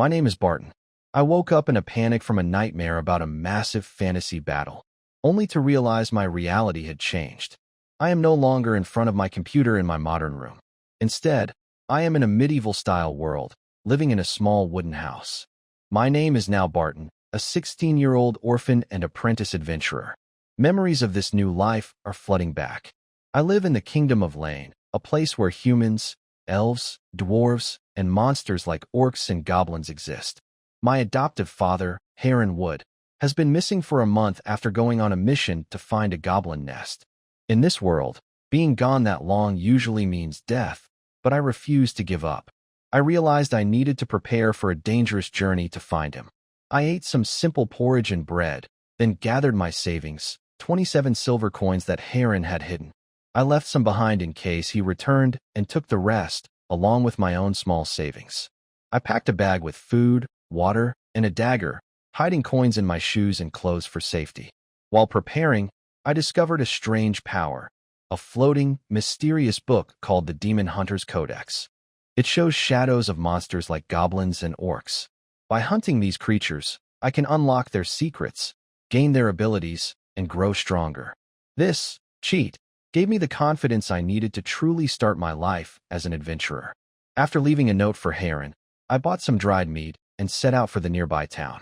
My name is Barton. I woke up in a panic from a nightmare about a massive fantasy battle, only to realize my reality had changed. I am no longer in front of my computer in my modern room. Instead, I am in a medieval-style world, living in a small wooden house. My name is now Barton, a 16-year-old orphan and apprentice adventurer. Memories of this new life are flooding back. I live in the Kingdom of Lane, a place where humans, elves, dwarves, and monsters like orcs and goblins exist. My adoptive father, Heron Wood, has been missing for a month after going on a mission to find a goblin nest. In this world, being gone that long usually means death, but I refused to give up. I realized I needed to prepare for a dangerous journey to find him. I ate some simple porridge and bread, then gathered my savings, 27 silver coins that Heron had hidden. I left some behind in case he returned and took the rest, along with my own small savings. I packed a bag with food, water, and a dagger, hiding coins in my shoes and clothes for safety. While preparing, I discovered a strange power, a floating, mysterious book called the Demon Hunter's Codex. It shows shadows of monsters like goblins and orcs. By hunting these creatures, I can unlock their secrets, gain their abilities, and grow stronger. This cheat gave me the confidence I needed to truly start my life as an adventurer. After leaving a note for Heron, I bought some dried meat and set out for the nearby town.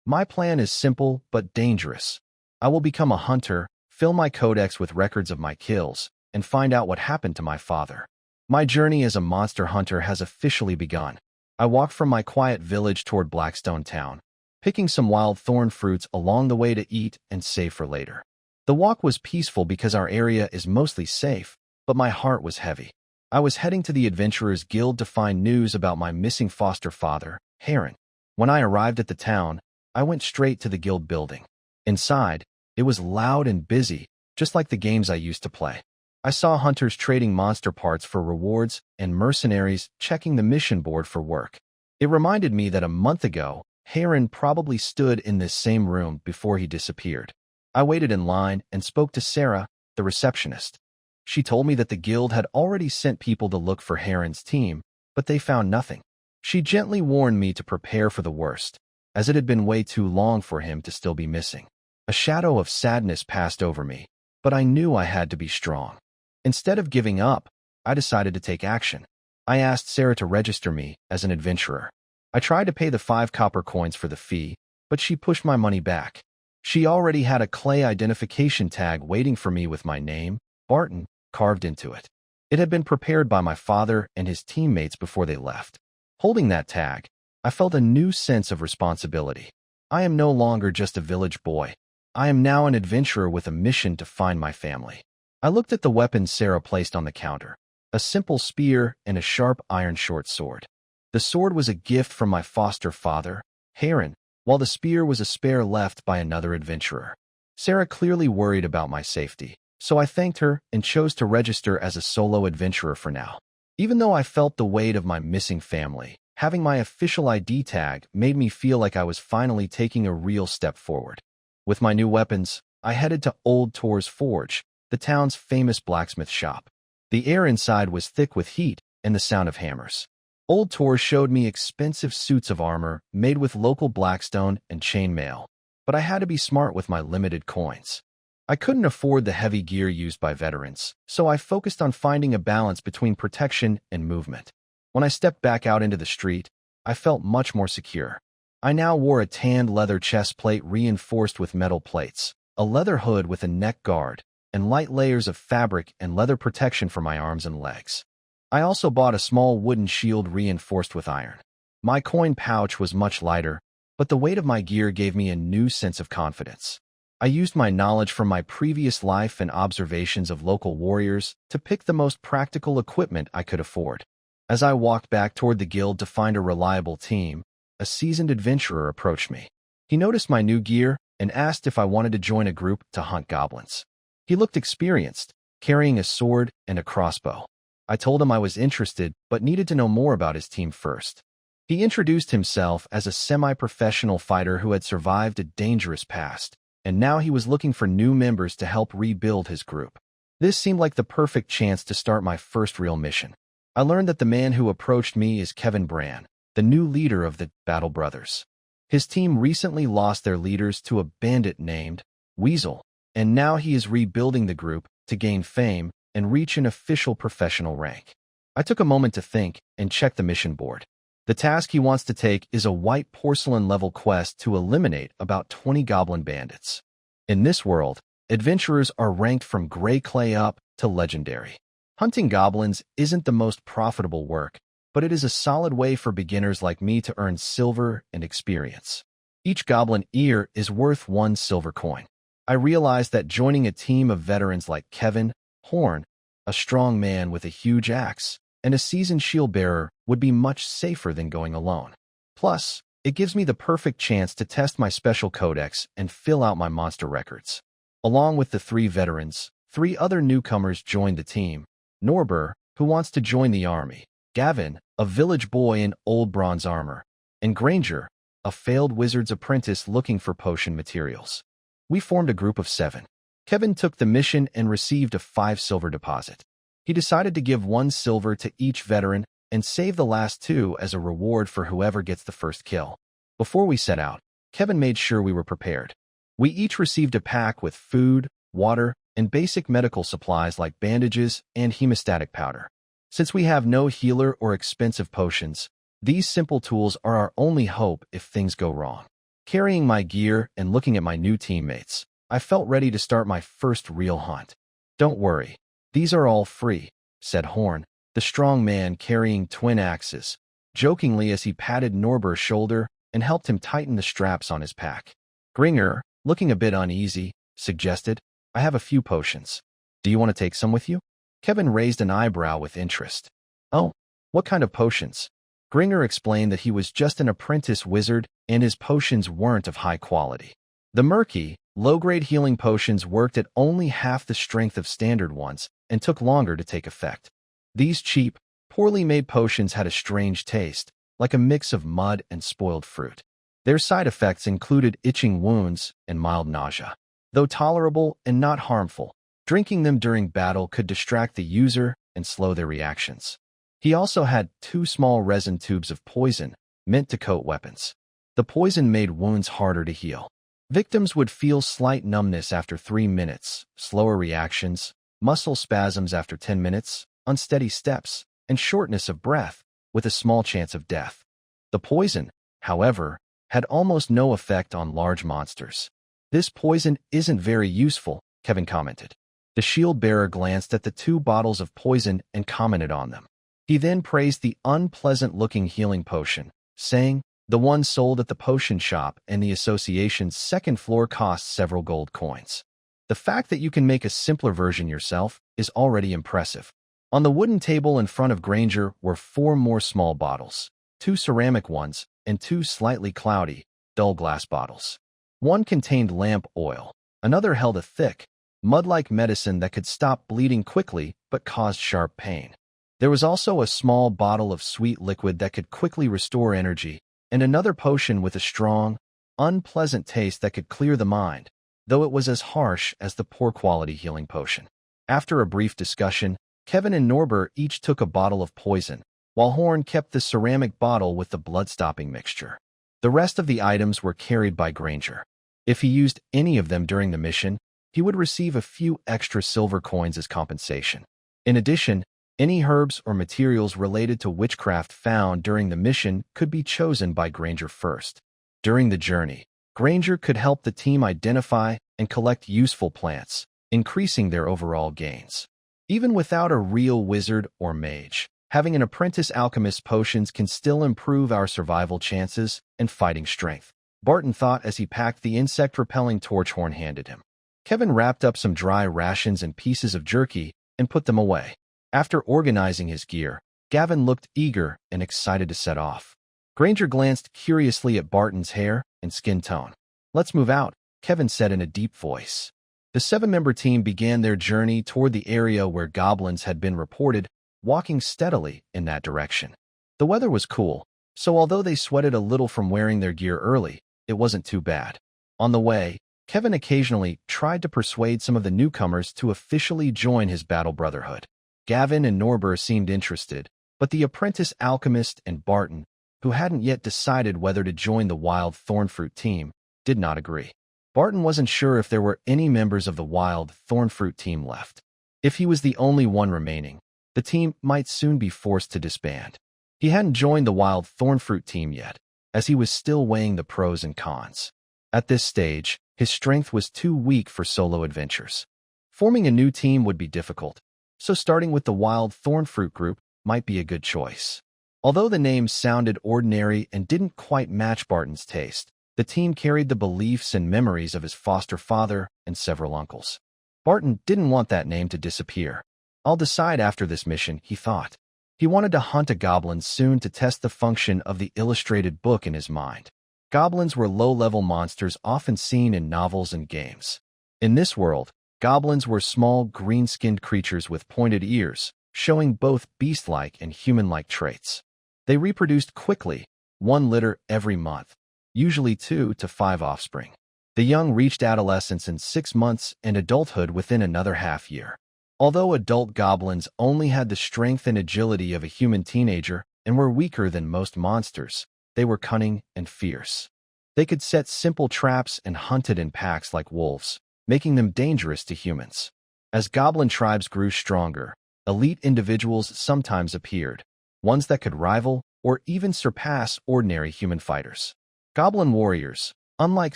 My plan is simple but dangerous. I will become a hunter, fill my codex with records of my kills, and find out what happened to my father. My journey as a monster hunter has officially begun. I walked from my quiet village toward Blackstone town, picking some wild thorn fruits along the way to eat and save for later. The walk was peaceful because our area is mostly safe, but my heart was heavy. I was heading to the Adventurers Guild to find news about my missing foster father, Heron. When I arrived at the town, I went straight to the guild building. Inside, it was loud and busy, just like the games I used to play. I saw hunters trading monster parts for rewards and mercenaries checking the mission board for work. It reminded me that a month ago, Heron probably stood in this same room before he disappeared. I waited in line and spoke to Sarah, the receptionist. She told me that the guild had already sent people to look for Heron's team, but they found nothing. She gently warned me to prepare for the worst, as it had been way too long for him to still be missing. A shadow of sadness passed over me, but I knew I had to be strong. Instead of giving up, I decided to take action. I asked Sarah to register me as an adventurer. I tried to pay the 5 copper coins for the fee, but she pushed my money back. She already had a clay identification tag waiting for me with my name, Barton, carved into it. It had been prepared by my father and his teammates before they left. Holding that tag, I felt a new sense of responsibility. I am no longer just a village boy. I am now an adventurer with a mission to find my family. I looked at the weapons Sarah placed on the counter, a simple spear and a sharp iron short sword. The sword was a gift from my foster father, Heron, while the spear was a spare left by another adventurer. Sarah clearly worried about my safety, so I thanked her and chose to register as a solo adventurer for now. Even though I felt the weight of my missing family, having my official ID tag made me feel like I was finally taking a real step forward. With my new weapons, I headed to Old Tor's Forge, the town's famous blacksmith shop. The air inside was thick with heat and the sound of hammers. Old Tor showed me expensive suits of armor made with local Blackstone and chainmail, but I had to be smart with my limited coins. I couldn't afford the heavy gear used by veterans, so I focused on finding a balance between protection and movement. When I stepped back out into the street, I felt much more secure. I now wore a tanned leather chest plate reinforced with metal plates, a leather hood with a neck guard, and light layers of fabric and leather protection for my arms and legs. I also bought a small wooden shield reinforced with iron. My coin pouch was much lighter, but the weight of my gear gave me a new sense of confidence. I used my knowledge from my previous life and observations of local warriors to pick the most practical equipment I could afford. As I walked back toward the guild to find a reliable team, a seasoned adventurer approached me. He noticed my new gear and asked if I wanted to join a group to hunt goblins. He looked experienced, carrying a sword and a crossbow. I told him I was interested but needed to know more about his team first. He introduced himself as a semi-professional fighter who had survived a dangerous past, and now he was looking for new members to help rebuild his group. This seemed like the perfect chance to start my first real mission. I learned that the man who approached me is Kevin Bran, the new leader of the Battle Brothers. His team recently lost their leaders to a bandit named Weasel, and now he is rebuilding the group to gain fame and reach an official professional rank. I took a moment to think and check the mission board. The task he wants to take is a white porcelain-level quest to eliminate about 20 goblin bandits. In this world, adventurers are ranked from gray clay up to legendary. Hunting goblins isn't the most profitable work, but it is a solid way for beginners like me to earn silver and experience. Each goblin ear is worth 1 silver coin. I realized that joining a team of veterans like Kevin, Horn, a strong man with a huge axe, and a seasoned shield bearer would be much safer than going alone. Plus, it gives me the perfect chance to test my special codex and fill out my monster records. Along with the 3 veterans, 3 other newcomers joined the team. Norbert, who wants to join the army, Gavin, a village boy in old bronze armor, and Granger, a failed wizard's apprentice looking for potion materials. We formed a group of 7. Kevin took the mission and received a 5 silver deposit. He decided to give 1 silver to each veteran and save the last 2 as a reward for whoever gets the first kill. Before we set out, Kevin made sure we were prepared. We each received a pack with food, water, and basic medical supplies like bandages and hemostatic powder. Since we have no healer or expensive potions, these simple tools are our only hope if things go wrong. Carrying my gear and looking at my new teammates, I felt ready to start my first real hunt. "Don't worry, these are all free," said Horn, the strong man carrying twin axes, jokingly as he patted Norbert's shoulder and helped him tighten the straps on his pack. Gringer, looking a bit uneasy, suggested, "I have a few potions. Do you want to take some with you?" Kevin raised an eyebrow with interest. "Oh, what kind of potions?" Gringer explained that he was just an apprentice wizard and his potions weren't of high quality. The murky, low-grade healing potions worked at only half the strength of standard ones and took longer to take effect. These cheap, poorly made potions had a strange taste, like a mix of mud and spoiled fruit. Their side effects included itching wounds and mild nausea. Though tolerable and not harmful, drinking them during battle could distract the user and slow their reactions. He also had 2 small resin tubes of poison, meant to coat weapons. The poison made wounds harder to heal. Victims would feel slight numbness after 3 minutes, slower reactions, muscle spasms after 10 minutes, unsteady steps, and shortness of breath, with a small chance of death. The poison, however, had almost no effect on large monsters. "This poison isn't very useful," Kevin commented. The shield bearer glanced at the 2 bottles of poison and commented on them. He then praised the unpleasant-looking healing potion, saying, "The one sold at the potion shop and the association's 2nd floor costs several gold coins. The fact that you can make a simpler version yourself is already impressive." On the wooden table in front of Granger were 4 more small bottles, 2 ceramic ones and 2 slightly cloudy, dull glass bottles. One contained lamp oil, another held a thick, mud-like medicine that could stop bleeding quickly but caused sharp pain. There was also a small bottle of sweet liquid that could quickly restore energy, and another potion with a strong, unpleasant taste that could clear the mind, though it was as harsh as the poor-quality healing potion. After a brief discussion, Kevin and Norbert each took a bottle of poison, while Horn kept the ceramic bottle with the blood-stopping mixture. The rest of the items were carried by Granger. If he used any of them during the mission, he would receive a few extra silver coins as compensation. In addition, any herbs or materials related to witchcraft found during the mission could be chosen by Granger first. During the journey, Granger could help the team identify and collect useful plants, increasing their overall gains. Even without a real wizard or mage, having an apprentice alchemist's potions can still improve our survival chances and fighting strength, Barton thought as he packed the insect-repelling torch Horn handed him. Kevin wrapped up some dry rations and pieces of jerky and put them away. After organizing his gear, Gavin looked eager and excited to set off. Granger glanced curiously at Barton's hair and skin tone. "Let's move out," Kevin said in a deep voice. The 7-member team began their journey toward the area where goblins had been reported, walking steadily in that direction. The weather was cool, so although they sweated a little from wearing their gear early, it wasn't too bad. On the way, Kevin occasionally tried to persuade some of the newcomers to officially join his battle brotherhood. Gavin and Norbert seemed interested, but the apprentice alchemist and Barton, who hadn't yet decided whether to join the wild thornfruit team, did not agree. Barton wasn't sure if there were any members of the wild thornfruit team left. If he was the only one remaining, the team might soon be forced to disband. He hadn't joined the wild thornfruit team yet, as he was still weighing the pros and cons. At this stage, his strength was too weak for solo adventures. Forming a new team would be difficult, so starting with the wild thornfruit group might be a good choice. Although the name sounded ordinary and didn't quite match Barton's taste, the team carried the beliefs and memories of his foster father and several uncles. Barton didn't want that name to disappear. I'll decide after this mission, he thought. He wanted to hunt a goblin soon to test the function of the illustrated book in his mind. Goblins were low-level monsters often seen in novels and games. In this world, goblins were small, green-skinned creatures with pointed ears, showing both beast-like and human-like traits. They reproduced quickly, one litter every month, usually 2 to 5 offspring. The young reached adolescence in 6 months and adulthood within another half year. Although adult goblins only had the strength and agility of a human teenager and were weaker than most monsters, they were cunning and fierce. They could set simple traps and hunted in packs like wolves, making them dangerous to humans. As goblin tribes grew stronger, elite individuals sometimes appeared, ones that could rival or even surpass ordinary human fighters. Goblin warriors, unlike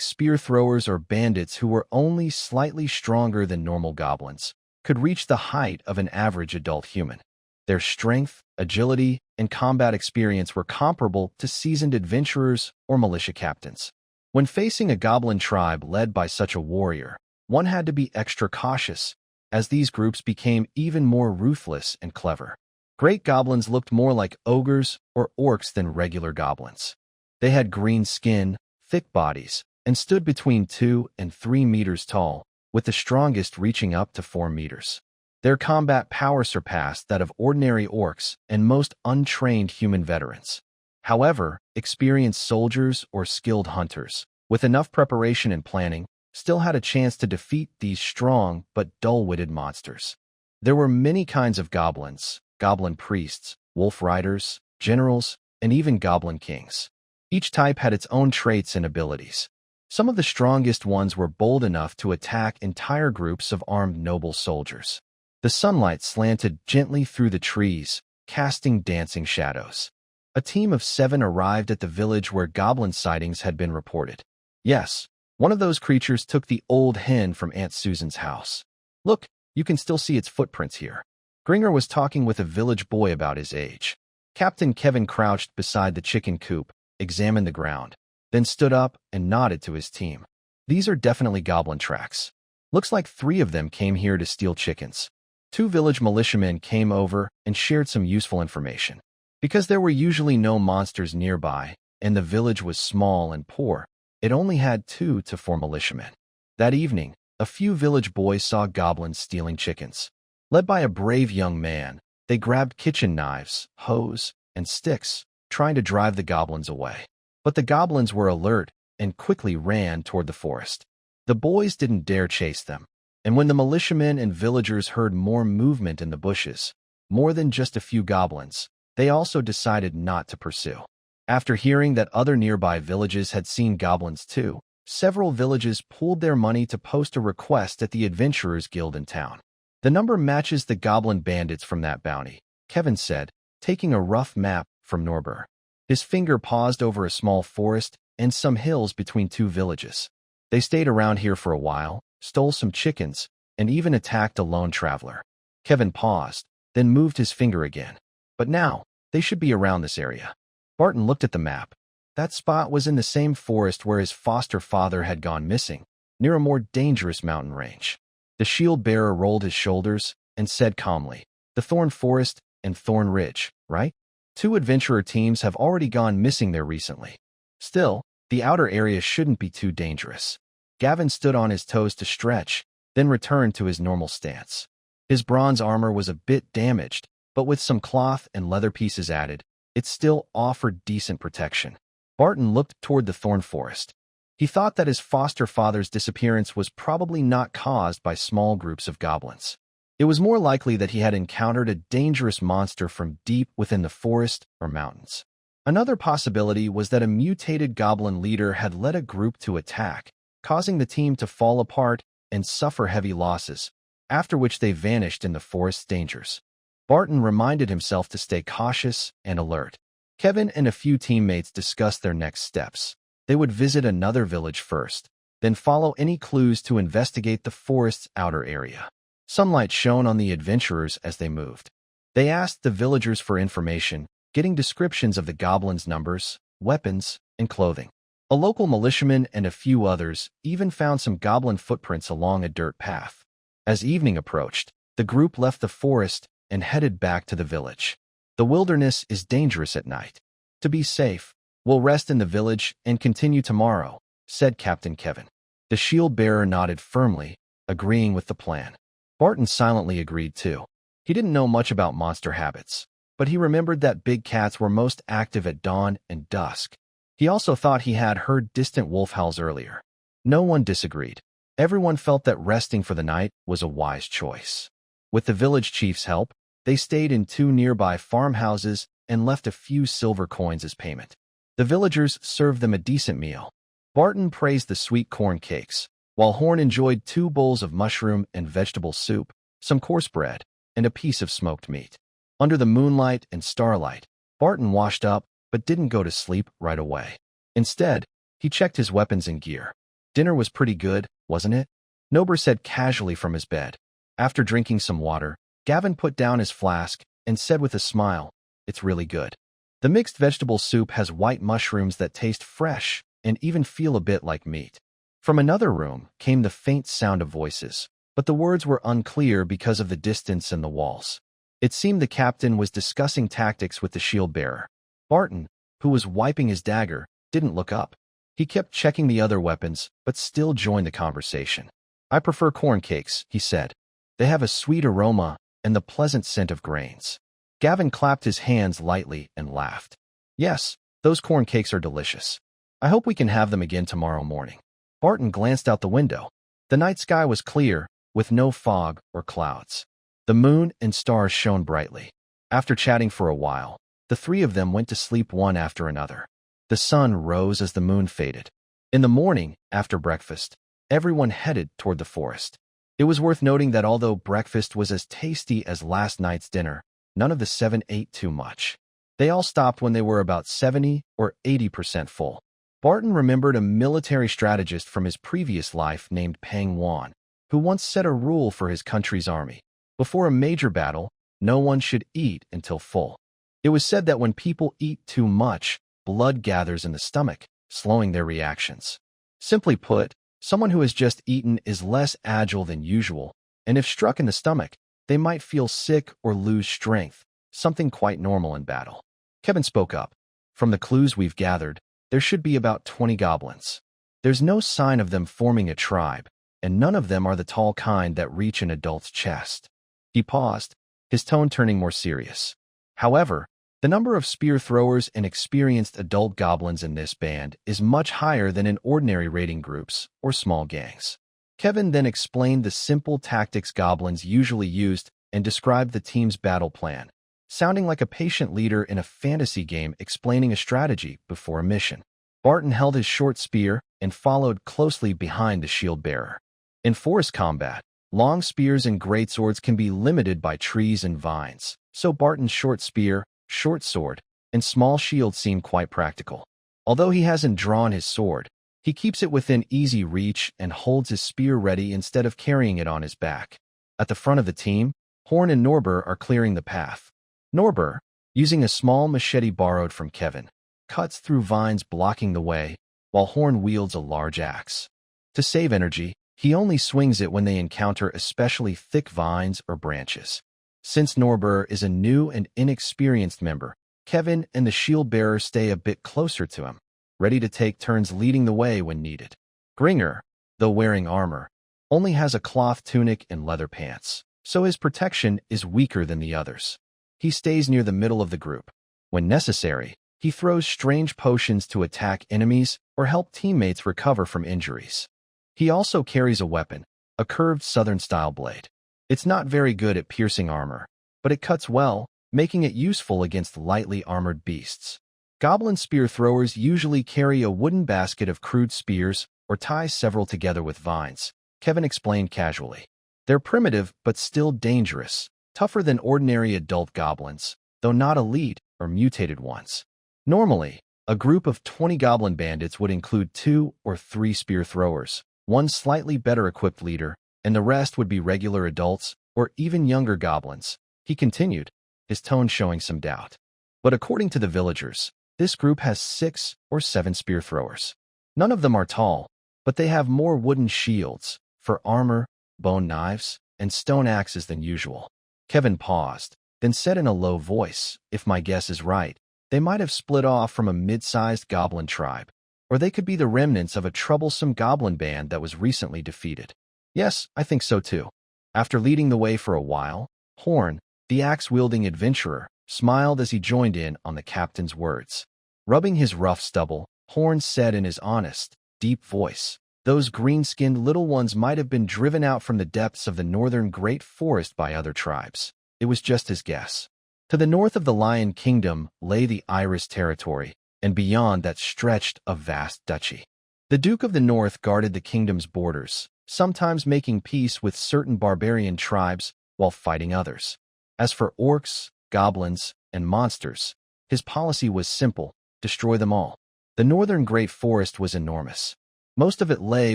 spear throwers or bandits who were only slightly stronger than normal goblins, could reach the height of an average adult human. Their strength, agility, and combat experience were comparable to seasoned adventurers or militia captains. When facing a goblin tribe led by such a warrior, one had to be extra cautious, as these groups became even more ruthless and clever. Great goblins looked more like ogres or orcs than regular goblins. They had green skin, thick bodies, and stood between 2 and 3 meters tall, with the strongest reaching up to 4 meters. Their combat power surpassed that of ordinary orcs and most untrained human veterans. However, experienced soldiers or skilled hunters, with enough preparation and planning, still had a chance to defeat these strong but dull-witted monsters. There were many kinds of goblins, goblin priests, wolf riders, generals, and even goblin kings. Each type had its own traits and abilities. Some of the strongest ones were bold enough to attack entire groups of armed noble soldiers. The sunlight slanted gently through the trees, casting dancing shadows. A team of 7 arrived at the village where goblin sightings had been reported. Yes, one of those creatures took the old hen from Aunt Susan's house. Look, you can still see its footprints here. Gringer was talking with a village boy about his age. Captain Kevin crouched beside the chicken coop, examined the ground, then stood up and nodded to his team. These are definitely goblin tracks. Looks like 3 of them came here to steal chickens. 2 village militiamen came over and shared some useful information. Because there were usually no monsters nearby, and the village was small and poor, it only had 2 to 4 militiamen. That evening, a few village boys saw goblins stealing chickens. Led by a brave young man, they grabbed kitchen knives, hose, and sticks, trying to drive the goblins away. But the goblins were alert and quickly ran toward the forest. The boys didn't dare chase them, and when the militiamen and villagers heard more movement in the bushes, more than just a few goblins, they also decided not to pursue. After hearing that other nearby villages had seen goblins too, several villages pooled their money to post a request at the Adventurers Guild in town. The number matches the goblin bandits from that bounty, Kevin said, taking a rough map from Norbert. His finger paused over a small forest and some hills between 2 villages. They stayed around here for a while, stole some chickens, and even attacked a lone traveler. Kevin paused, then moved his finger again. But now, they should be around this area. Barton looked at the map. That spot was in the same forest where his foster father had gone missing, near a more dangerous mountain range. The shield-bearer rolled his shoulders and said calmly, "The Thorn Forest and Thorn Ridge, right? 2 adventurer teams have already gone missing there recently. Still, the outer area shouldn't be too dangerous." Gavin stood on his toes to stretch, then returned to his normal stance. His bronze armor was a bit damaged, but with some cloth and leather pieces added, it still offered decent protection. Barton looked toward the Thorn Forest. He thought that his foster father's disappearance was probably not caused by small groups of goblins. It was more likely that he had encountered a dangerous monster from deep within the forest or mountains. Another possibility was that a mutated goblin leader had led a group to attack, causing the team to fall apart and suffer heavy losses, after which they vanished in the forest's dangers. Barton reminded himself to stay cautious and alert. Kevin and a few teammates discussed their next steps. They would visit another village first, then follow any clues to investigate the forest's outer area. Sunlight shone on the adventurers as they moved. They asked the villagers for information, getting descriptions of the goblins' numbers, weapons, and clothing. A local militiaman and a few others even found some goblin footprints along a dirt path. As evening approached, the group left the forest and headed back to the village. The wilderness is dangerous at night. To be safe, we'll rest in the village and continue tomorrow, said Captain Kevin. The shield-bearer nodded firmly, agreeing with the plan. Barton silently agreed too. He didn't know much about monster habits, but he remembered that big cats were most active at dawn and dusk. He also thought he had heard distant wolf howls earlier. No one disagreed. Everyone felt that resting for the night was a wise choice. With the village chief's help, they stayed in 2 nearby farmhouses and left a few silver coins as payment. The villagers served them a decent meal. Barton praised the sweet corn cakes, while Horn enjoyed 2 bowls of mushroom and vegetable soup, some coarse bread, and a piece of smoked meat. Under the moonlight and starlight, Barton washed up but didn't go to sleep right away. Instead, he checked his weapons and gear. Dinner was pretty good, wasn't it? Nober said casually from his bed. After drinking some water, Gavin put down his flask and said with a smile, "It's really good. The mixed vegetable soup has white mushrooms that taste fresh and even feel a bit like meat." From another room came the faint sound of voices, but the words were unclear because of the distance and the walls. It seemed the captain was discussing tactics with the shield-bearer. Barton, who was wiping his dagger, didn't look up. He kept checking the other weapons, but still joined the conversation. "I prefer corn cakes," he said. "They have a sweet aroma and the pleasant scent of grains." Gavin clapped his hands lightly and laughed. "Yes, those corn cakes are delicious. I hope we can have them again tomorrow morning." Barton glanced out the window. The night sky was clear, with no fog or clouds. The moon and stars shone brightly. After chatting for a while, the 3 of them went to sleep one after another. The sun rose as the moon faded. In the morning, after breakfast, everyone headed toward the forest. It was worth noting that although breakfast was as tasty as last night's dinner, none of the 7 ate too much. They all stopped when they were about 70 or 80% full. Barton remembered a military strategist from his previous life named Pang Wan, who once set a rule for his country's army. Before a major battle, no one should eat until full. It was said that when people eat too much, blood gathers in the stomach, slowing their reactions. Simply put, someone who has just eaten is less agile than usual, and if struck in the stomach, they might feel sick or lose strength, something quite normal in battle. Kevin spoke up. "From the clues we've gathered, there should be about 20 goblins. There's no sign of them forming a tribe, and none of them are the tall kind that reach an adult's chest." He paused, his tone turning more serious. "However, the number of spear throwers and experienced adult goblins in this band is much higher than in ordinary raiding groups or small gangs." Kevin then explained the simple tactics goblins usually used and described the team's battle plan, sounding like a patient leader in a fantasy game explaining a strategy before a mission. Barton held his short spear and followed closely behind the shield-bearer. In forest combat, long spears and greatswords can be limited by trees and vines, so Barton's short spear, short sword, and small shield seem quite practical. Although he hasn't drawn his sword, he keeps it within easy reach and holds his spear ready instead of carrying it on his back. At the front of the team, Horn and Norbur are clearing the path. Norbur, using a small machete borrowed from Kevin, cuts through vines blocking the way, while Horn wields a large axe. To save energy, he only swings it when they encounter especially thick vines or branches. Since Norbur is a new and inexperienced member, Kevin and the shield-bearer stay a bit closer to him, ready to take turns leading the way when needed. Gringer, though wearing armor, only has a cloth tunic and leather pants, so his protection is weaker than the others. He stays near the middle of the group. When necessary, he throws strange potions to attack enemies or help teammates recover from injuries. He also carries a weapon, a curved southern-style blade. It's not very good at piercing armor, but it cuts well, making it useful against lightly armored beasts. Goblin spear throwers usually carry a wooden basket of crude spears or tie several together with vines, Kevin explained casually. They're primitive but still dangerous, tougher than ordinary adult goblins, though not elite or mutated ones. Normally, a group of 20 goblin bandits would include 2 or 3 spear throwers, one slightly better equipped leader, and the rest would be regular adults or even younger goblins, he continued, his tone showing some doubt. But according to the villagers, this group has 6 or 7 spear throwers. None of them are tall, but they have more wooden shields, for armor, bone knives, and stone axes than usual. Kevin paused, then said in a low voice, if my guess is right, they might have split off from a mid-sized goblin tribe, or they could be the remnants of a troublesome goblin band that was recently defeated. Yes, I think so too. After leading the way for a while, Horn, the axe-wielding adventurer, smiled as he joined in on the captain's words. Rubbing his rough stubble, Horn said in his honest, deep voice, those green-skinned little ones might have been driven out from the depths of the northern Great Forest by other tribes. It was just his guess. To the north of the Lion Kingdom lay the Iris territory, and beyond that stretched a vast duchy. The Duke of the North guarded the kingdom's borders, sometimes making peace with certain barbarian tribes while fighting others. As for orcs, goblins, and monsters, his policy was simple: destroy them all. The northern Great Forest was enormous. Most of it lay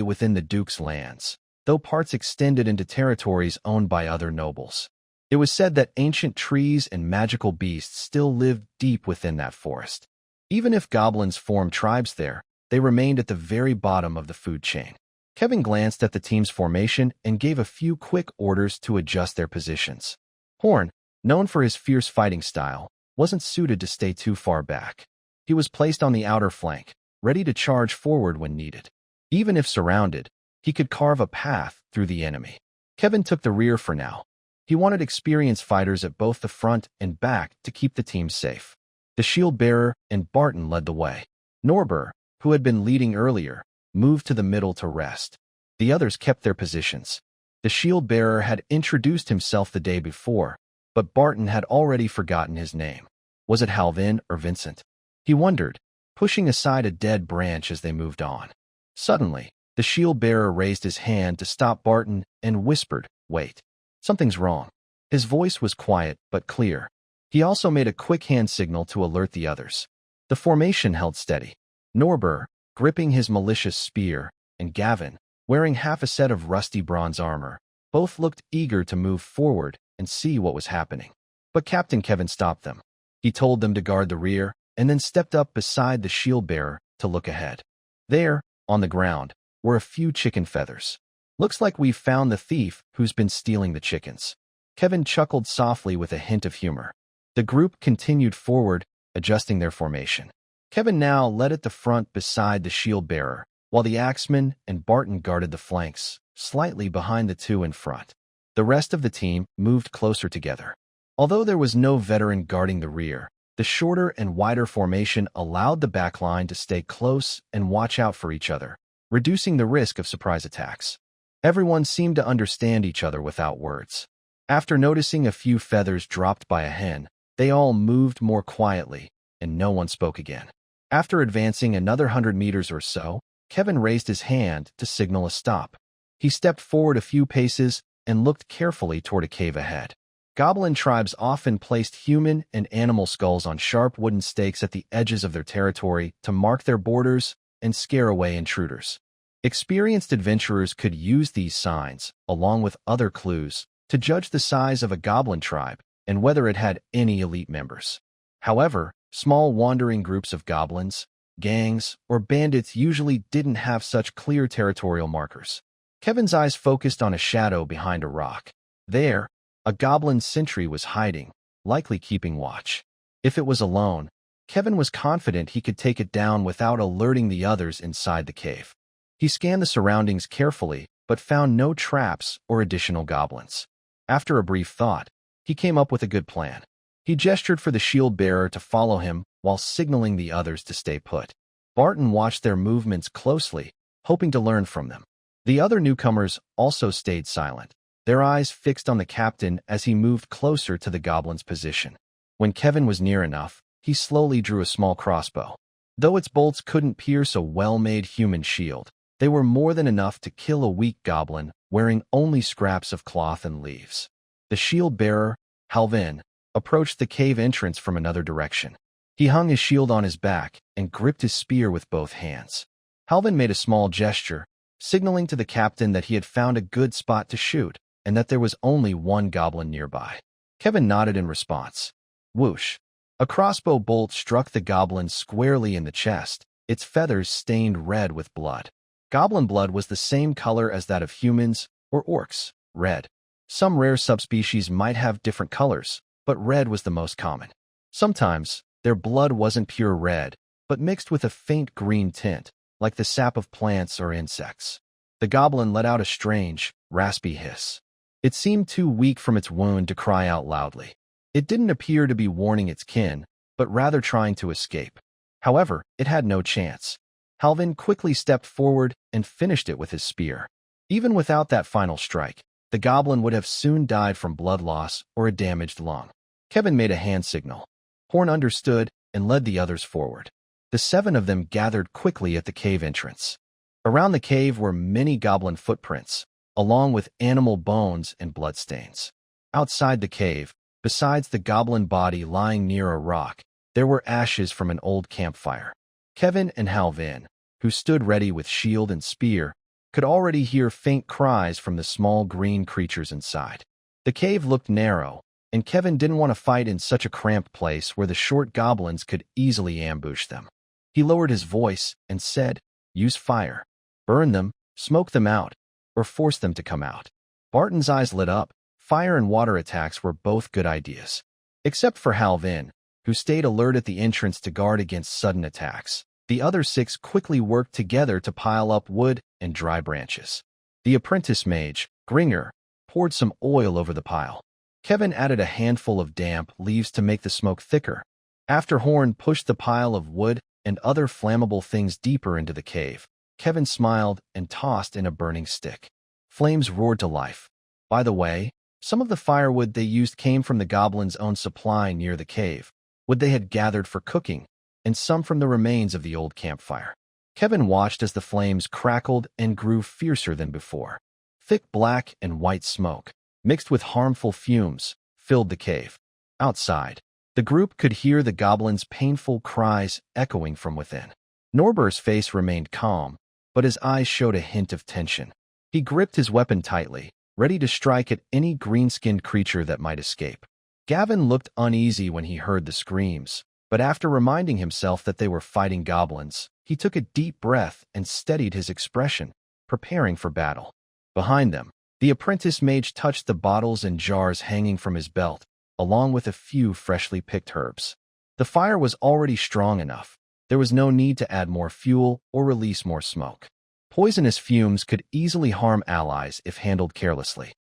within the Duke's lands, though parts extended into territories owned by other nobles. It was said that ancient trees and magical beasts still lived deep within that forest. Even if goblins formed tribes there, they remained at the very bottom of the food chain. Kevin glanced at the team's formation and gave a few quick orders to adjust their positions. Horn, known for his fierce fighting style, wasn't suited to stay too far back. He was placed on the outer flank, ready to charge forward when needed. Even if surrounded, he could carve a path through the enemy. Kevin took the rear for now. He wanted experienced fighters at both the front and back to keep the team safe. The shield-bearer and Barton led the way. Norbert, who had been leading earlier, moved to the middle to rest. The others kept their positions. The shield-bearer had introduced himself the day before, but Barton had already forgotten his name. Was it Halvin or Vincent? He wondered, pushing aside a dead branch as they moved on. Suddenly, the shield-bearer raised his hand to stop Barton and whispered, "Wait. Something's wrong." His voice was quiet but clear. He also made a quick hand signal to alert the others. The formation held steady. Norbert, gripping his malicious spear, and Gavin, wearing half a set of rusty bronze armor, both looked eager to move forward and see what was happening. But Captain Kevin stopped them. He told them to guard the rear, and then stepped up beside the shield-bearer to look ahead. There, on the ground, were a few chicken feathers. "Looks like we've found the thief who's been stealing the chickens." Kevin chuckled softly with a hint of humor. The group continued forward, adjusting their formation. Kevin now led at the front beside the shield-bearer, while the axeman and Barton guarded the flanks, slightly behind the two in front. The rest of the team moved closer together. Although there was no veteran guarding the rear, the shorter and wider formation allowed the back line to stay close and watch out for each other, reducing the risk of surprise attacks. Everyone seemed to understand each other without words. After noticing a few feathers dropped by a hen, they all moved more quietly, and no one spoke again. After advancing another 100 meters or so, Kevin raised his hand to signal a stop. He stepped forward a few paces and looked carefully toward a cave ahead. Goblin tribes often placed human and animal skulls on sharp wooden stakes at the edges of their territory to mark their borders and scare away intruders. Experienced adventurers could use these signs, along with other clues, to judge the size of a goblin tribe and whether it had any elite members. However, small wandering groups of goblins, gangs, or bandits usually didn't have such clear territorial markers. Kevin's eyes focused on a shadow behind a rock. There, a goblin sentry was hiding, likely keeping watch. If it was alone, Kevin was confident he could take it down without alerting the others inside the cave. He scanned the surroundings carefully, but found no traps or additional goblins. After a brief thought, he came up with a good plan. He gestured for the shield-bearer to follow him while signaling the others to stay put. Barton watched their movements closely, hoping to learn from them. The other newcomers also stayed silent, their eyes fixed on the captain as he moved closer to the goblin's position. When Kevin was near enough, he slowly drew a small crossbow. Though its bolts couldn't pierce a well-made human shield, they were more than enough to kill a weak goblin wearing only scraps of cloth and leaves. The shield-bearer, Halvin, approached the cave entrance from another direction. He hung his shield on his back and gripped his spear with both hands. Halvin made a small gesture, signaling to the captain that he had found a good spot to shoot and that there was only one goblin nearby. Kevin nodded in response. Whoosh! A crossbow bolt struck the goblin squarely in the chest, its feathers stained red with blood. Goblin blood was the same color as that of humans or orcs, red. Some rare subspecies might have different colors, but red was the most common. Sometimes, their blood wasn't pure red, but mixed with a faint green tint, like the sap of plants or insects. The goblin let out a strange, raspy hiss. It seemed too weak from its wound to cry out loudly. It didn't appear to be warning its kin, but rather trying to escape. However, it had no chance. Halvin quickly stepped forward and finished it with his spear. Even without that final strike, the goblin would have soon died from blood loss or a damaged lung. Kevin made a hand signal. Horn understood and led the others forward. The 7 of them gathered quickly at the cave entrance. Around the cave were many goblin footprints, along with animal bones and bloodstains. Outside the cave, besides the goblin body lying near a rock, there were ashes from an old campfire. Kevin and Halvin, who stood ready with shield and spear, could already hear faint cries from the small green creatures inside. The cave looked narrow, and Kevin didn't want to fight in such a cramped place where the short goblins could easily ambush them. He lowered his voice and said, "Use fire. Burn them, smoke them out, or force them to come out." Barton's eyes lit up. Fire and water attacks were both good ideas. Except for Halvin, who stayed alert at the entrance to guard against sudden attacks. The other 6 quickly worked together to pile up wood and dry branches. The apprentice mage, Gringer, poured some oil over the pile. Kevin added a handful of damp leaves to make the smoke thicker. After Horn pushed the pile of wood and other flammable things deeper into the cave, Kevin smiled and tossed in a burning stick. Flames roared to life. By the way, some of the firewood they used came from the goblins' own supply near the cave, wood they had gathered for cooking, and some from the remains of the old campfire. Kevin watched as the flames crackled and grew fiercer than before. Thick black and white smoke, mixed with harmful fumes, filled the cave. Outside, the group could hear the goblins' painful cries echoing from within. Norber's face remained calm, but his eyes showed a hint of tension. He gripped his weapon tightly, ready to strike at any green-skinned creature that might escape. Gavin looked uneasy when he heard the screams, but after reminding himself that they were fighting goblins, he took a deep breath and steadied his expression, preparing for battle. Behind them, the apprentice mage touched the bottles and jars hanging from his belt, along with a few freshly picked herbs. The fire was already strong enough. There was no need to add more fuel or release more smoke. Poisonous fumes could easily harm allies if handled carelessly.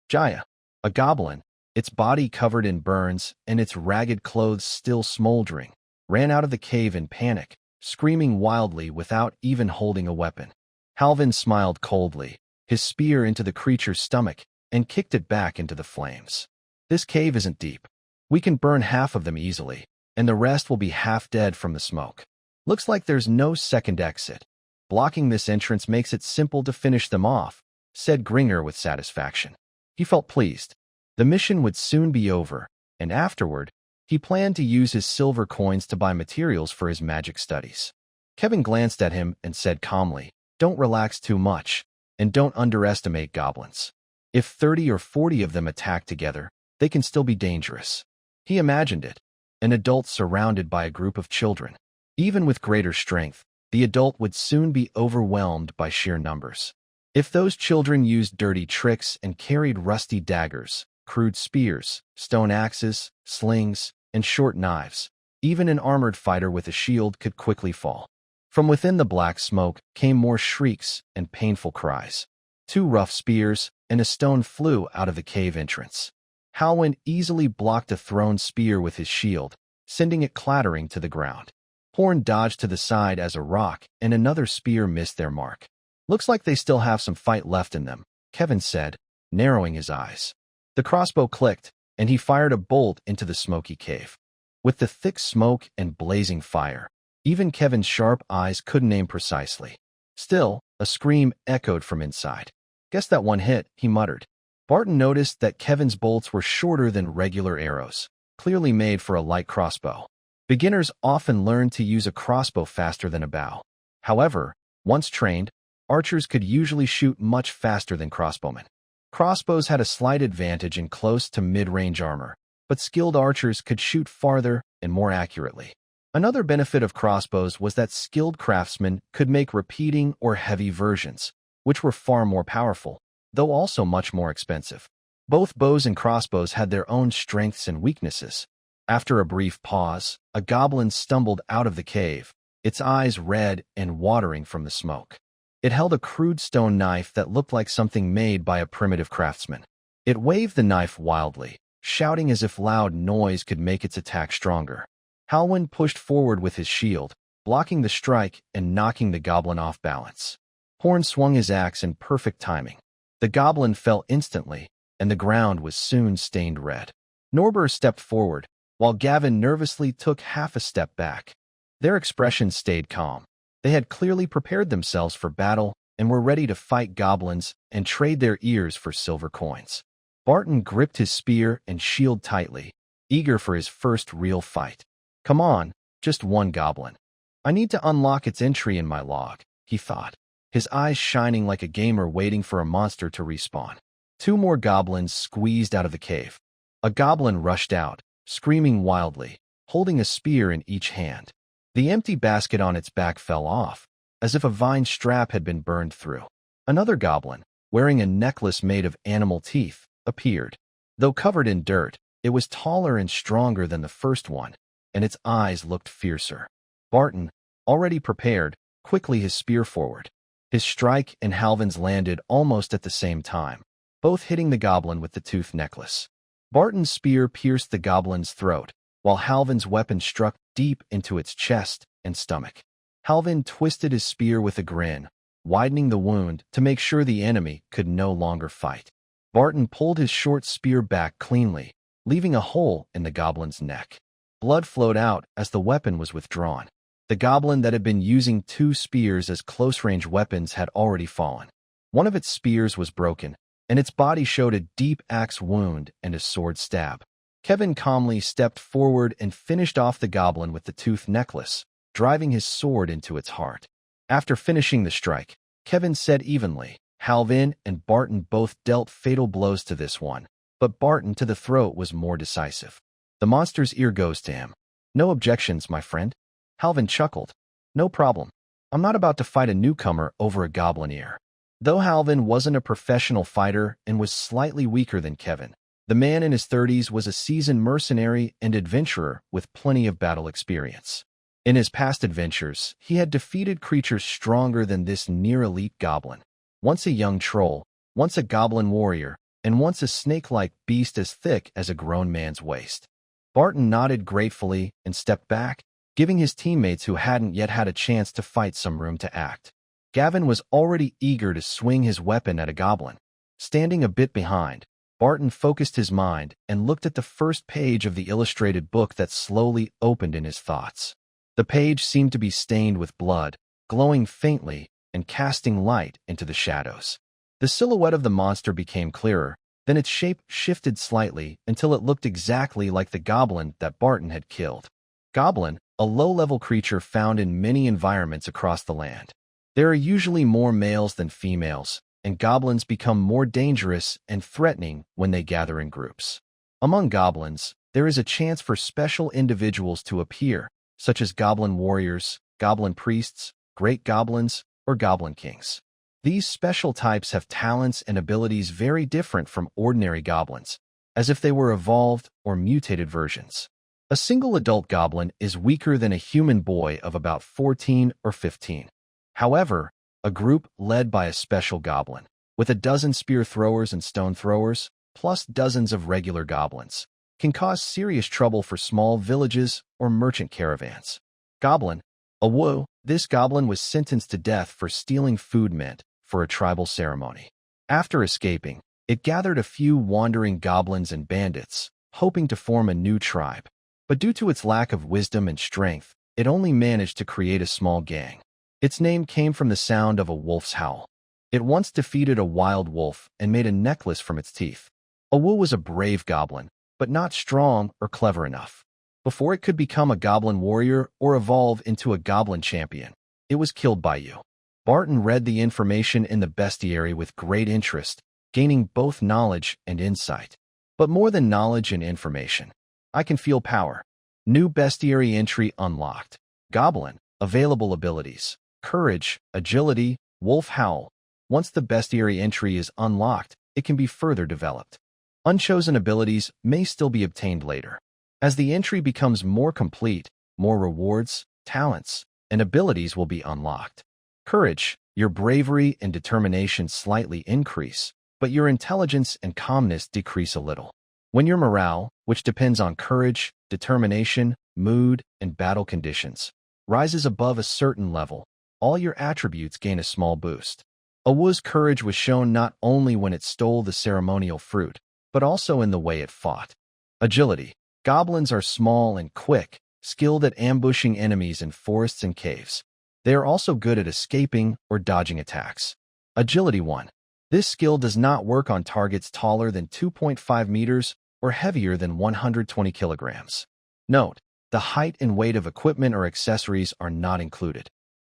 Jaya, a goblin, its body covered in burns and its ragged clothes still smoldering, ran out of the cave in panic, screaming wildly without even holding a weapon. Halvin smiled coldly, his spear into the creature's stomach, and kicked it back into the flames. "This cave isn't deep. We can burn half of them easily, and the rest will be half dead from the smoke. Looks like there's no second exit. Blocking this entrance makes it simple to finish them off," said Gringer with satisfaction. He felt pleased. The mission would soon be over, and afterward, he planned to use his silver coins to buy materials for his magic studies. Kevin glanced at him and said calmly, "Don't relax too much, and don't underestimate goblins. If 30 or 40 of them attack together, they can still be dangerous." He imagined it, an adult surrounded by a group of children. Even with greater strength, the adult would soon be overwhelmed by sheer numbers. If those children used dirty tricks and carried rusty daggers, crude spears, stone axes, slings, and short knives, even an armored fighter with a shield could quickly fall. From within the black smoke came more shrieks and painful cries. 2 rough spears and a stone flew out of the cave entrance. Halwyn easily blocked a thrown spear with his shield, sending it clattering to the ground. Horn dodged to the side as a rock and another spear missed their mark. "Looks like they still have some fight left in them," Kevin said, narrowing his eyes. The crossbow clicked, and he fired a bolt into the smoky cave. With the thick smoke and blazing fire, even Kevin's sharp eyes couldn't aim precisely. Still, a scream echoed from inside. "Guess that one hit," he muttered. Barton noticed that Kevin's bolts were shorter than regular arrows, clearly made for a light crossbow. Beginners often learn to use a crossbow faster than a bow. However, once trained, archers could usually shoot much faster than crossbowmen. Crossbows had a slight advantage in close to mid-range armor, but skilled archers could shoot farther and more accurately. Another benefit of crossbows was that skilled craftsmen could make repeating or heavy versions, which were far more powerful, though also much more expensive. Both bows and crossbows had their own strengths and weaknesses. After a brief pause, a goblin stumbled out of the cave, its eyes red and watering from the smoke. It held a crude stone knife that looked like something made by a primitive craftsman. It waved the knife wildly, shouting as if loud noise could make its attack stronger. Halwyn pushed forward with his shield, blocking the strike and knocking the goblin off balance. Horn swung his axe in perfect timing. The goblin fell instantly, and the ground was soon stained red. Norbert stepped forward, while Gavin nervously took half a step back. Their expressions stayed calm. They had clearly prepared themselves for battle and were ready to fight goblins and trade their ears for silver coins. Barton gripped his spear and shield tightly, eager for his first real fight. "Come on, just one goblin. I need to unlock its entry in my log," he thought, his eyes shining like a gamer waiting for a monster to respawn. 2 more goblins squeezed out of the cave. A goblin rushed out, screaming wildly, holding a spear in each hand. The empty basket on its back fell off, as if a vine strap had been burned through. Another goblin, wearing a necklace made of animal teeth, appeared. Though covered in dirt, it was taller and stronger than the first one, and its eyes looked fiercer. Barton, already prepared, quickly his spear forward. His strike and Halvin's landed almost at the same time, both hitting the goblin with the tooth necklace. Barton's spear pierced the goblin's throat, while Halvin's weapon struck deep into its chest and stomach. Halvin twisted his spear with a grin, widening the wound to make sure the enemy could no longer fight. Barton pulled his short spear back cleanly, leaving a hole in the goblin's neck. Blood flowed out as the weapon was withdrawn. The goblin that had been using 2 spears as close-range weapons had already fallen. One of its spears was broken, and its body showed a deep axe wound and a sword stab. Kevin calmly stepped forward and finished off the goblin with the tooth necklace, driving his sword into its heart. After finishing the strike, Kevin said evenly, "Halvin and Barton both dealt fatal blows to this one, but Barton to the throat was more decisive. The monster's ear goes to him." "No objections, my friend." Halvin chuckled. "No problem. I'm not about to fight a newcomer over a goblin ear." Though Halvin wasn't a professional fighter and was slightly weaker than Kevin, the man in his 30s was a seasoned mercenary and adventurer with plenty of battle experience. In his past adventures, he had defeated creatures stronger than this near-elite goblin. Once a young troll, once a goblin warrior, and once a snake-like beast as thick as a grown man's waist. Barton nodded gratefully and stepped back, giving his teammates who hadn't yet had a chance to fight some room to act. Gavin was already eager to swing his weapon at a goblin. Standing a bit behind, Barton focused his mind and looked at the first page of the illustrated book that slowly opened in his thoughts. The page seemed to be stained with blood, glowing faintly and casting light into the shadows. The silhouette of the monster became clearer, then its shape shifted slightly until it looked exactly like the goblin that Barton had killed. Goblin, a low-level creature found in many environments across the land. There are usually more males than females, and goblins become more dangerous and threatening when they gather in groups. Among goblins, there is a chance for special individuals to appear, such as goblin warriors, goblin priests, great goblins, or goblin kings. These special types have talents and abilities very different from ordinary goblins, as if they were evolved or mutated versions. A single adult goblin is weaker than a human boy of about 14 or 15. However, a group led by a special goblin, with a dozen spear throwers and stone throwers, plus dozens of regular goblins, can cause serious trouble for small villages or merchant caravans. Goblin. Whoa, this goblin was sentenced to death for stealing food meant for a tribal ceremony. After escaping, it gathered a few wandering goblins and bandits, hoping to form a new tribe. But due to its lack of wisdom and strength, it only managed to create a small gang. Its name came from the sound of a wolf's howl. It once defeated a wild wolf and made a necklace from its teeth. Awu was a brave goblin, but not strong or clever enough. Before it could become a goblin warrior or evolve into a goblin champion, it was killed by you. Barton read the information in the bestiary with great interest, gaining both knowledge and insight. But more than knowledge and information, I can feel power. New bestiary entry unlocked. Goblin, available abilities, courage, agility, wolf howl. Once the bestiary entry is unlocked, it can be further developed. Unchosen abilities may still be obtained later. As the entry becomes more complete, more rewards, talents, and abilities will be unlocked. Courage, your bravery and determination slightly increase, but your intelligence and calmness decrease a little. When your morale, which depends on courage, determination, mood, and battle conditions, rises above a certain level, all your attributes gain a small boost. Awu's courage was shown not only when it stole the ceremonial fruit, but also in the way it fought. Agility. Goblins are small and quick, skilled at ambushing enemies in forests and caves. They are also good at escaping or dodging attacks. Agility 1. This skill does not work on targets taller than 2.5 meters or heavier than 120 kilograms. Note, the height and weight of equipment or accessories are not included.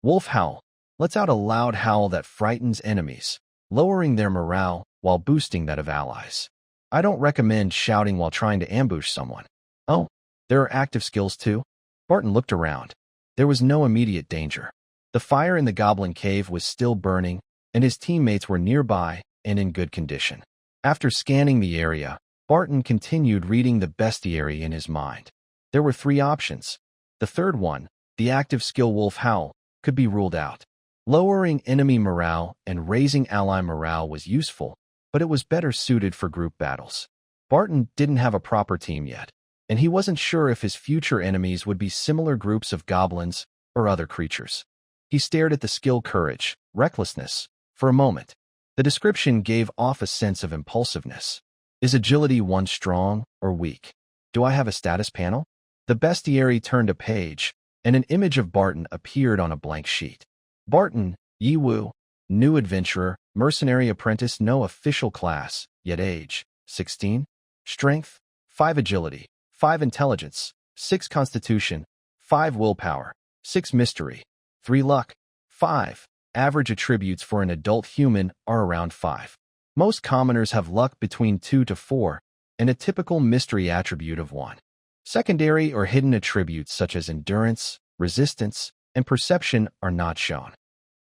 Wolf Howl lets out a loud howl that frightens enemies, lowering their morale while boosting that of allies. I don't recommend shouting while trying to ambush someone. Oh, there are active skills too? Barton looked around. There was no immediate danger. The fire in the goblin cave was still burning, and his teammates were nearby and in good condition. After scanning the area, Barton continued reading the bestiary in his mind. There were 3 options. The third one, the active skill Wolf Howl, could be ruled out. Lowering enemy morale and raising ally morale was useful, but it was better suited for group battles. Barton didn't have a proper team yet, and he wasn't sure if his future enemies would be similar groups of goblins or other creatures. He stared at the skill Courage, Recklessness, for a moment. The description gave off a sense of impulsiveness. Is Agility 1 strong or weak? Do I have a status panel? The bestiary turned a page, and an image of Barton appeared on a blank sheet. Barton, Yiwu, new adventurer, mercenary apprentice, no official class, yet age, 16. Strength, 5 agility, 5 intelligence, 6 constitution, 5 willpower, 6 mystery, 3 luck, 5. Average attributes for an adult human are around 5. Most commoners have luck between 2 to 4, and a typical mystery attribute of 1. Secondary or hidden attributes such as endurance, resistance, and perception are not shown.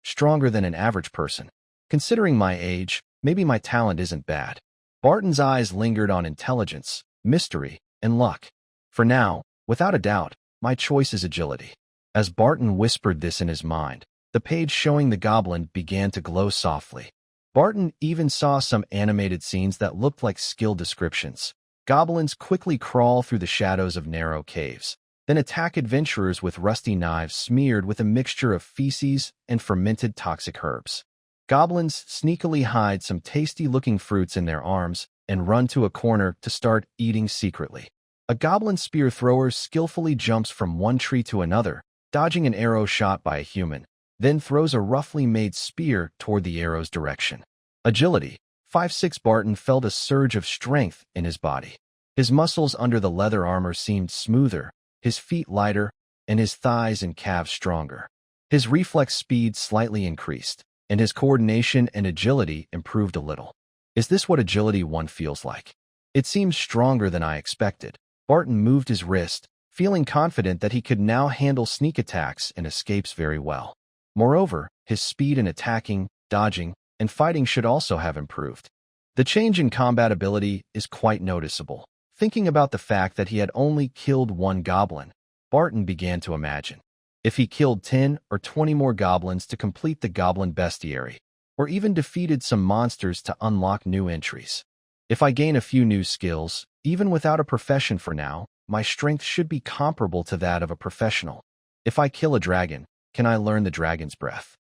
Stronger than an average person. Considering my age, maybe my talent isn't bad. Barton's eyes lingered on intelligence, mystery, and luck. For now, without a doubt, my choice is agility. As Barton whispered this in his mind, the page showing the goblin began to glow softly. Barton even saw some animated scenes that looked like skill descriptions. Goblins quickly crawl through the shadows of narrow caves, then attack adventurers with rusty knives smeared with a mixture of feces and fermented toxic herbs. Goblins sneakily hide some tasty-looking fruits in their arms and run to a corner to start eating secretly. A goblin spear thrower skillfully jumps from one tree to another, dodging an arrow shot by a human, then throws a roughly made spear toward the arrow's direction. Agility, 5'6". Barton felt a surge of strength in his body. His muscles under the leather armor seemed smoother, his feet lighter, and his thighs and calves stronger. His reflex speed slightly increased, and his coordination and agility improved a little. Is this what Agility 1 feels like? It seems stronger than I expected. Barton moved his wrist, feeling confident that he could now handle sneak attacks and escapes very well. Moreover, his speed in attacking, dodging, and fighting should also have improved. The change in combat ability is quite noticeable. Thinking about the fact that he had only killed 1 goblin, Barton began to imagine. If he killed 10 or 20 more goblins to complete the goblin bestiary, or even defeated some monsters to unlock new entries. If I gain a few new skills, even without a profession for now, my strength should be comparable to that of a professional. If I kill a dragon, can I learn the dragon's breath?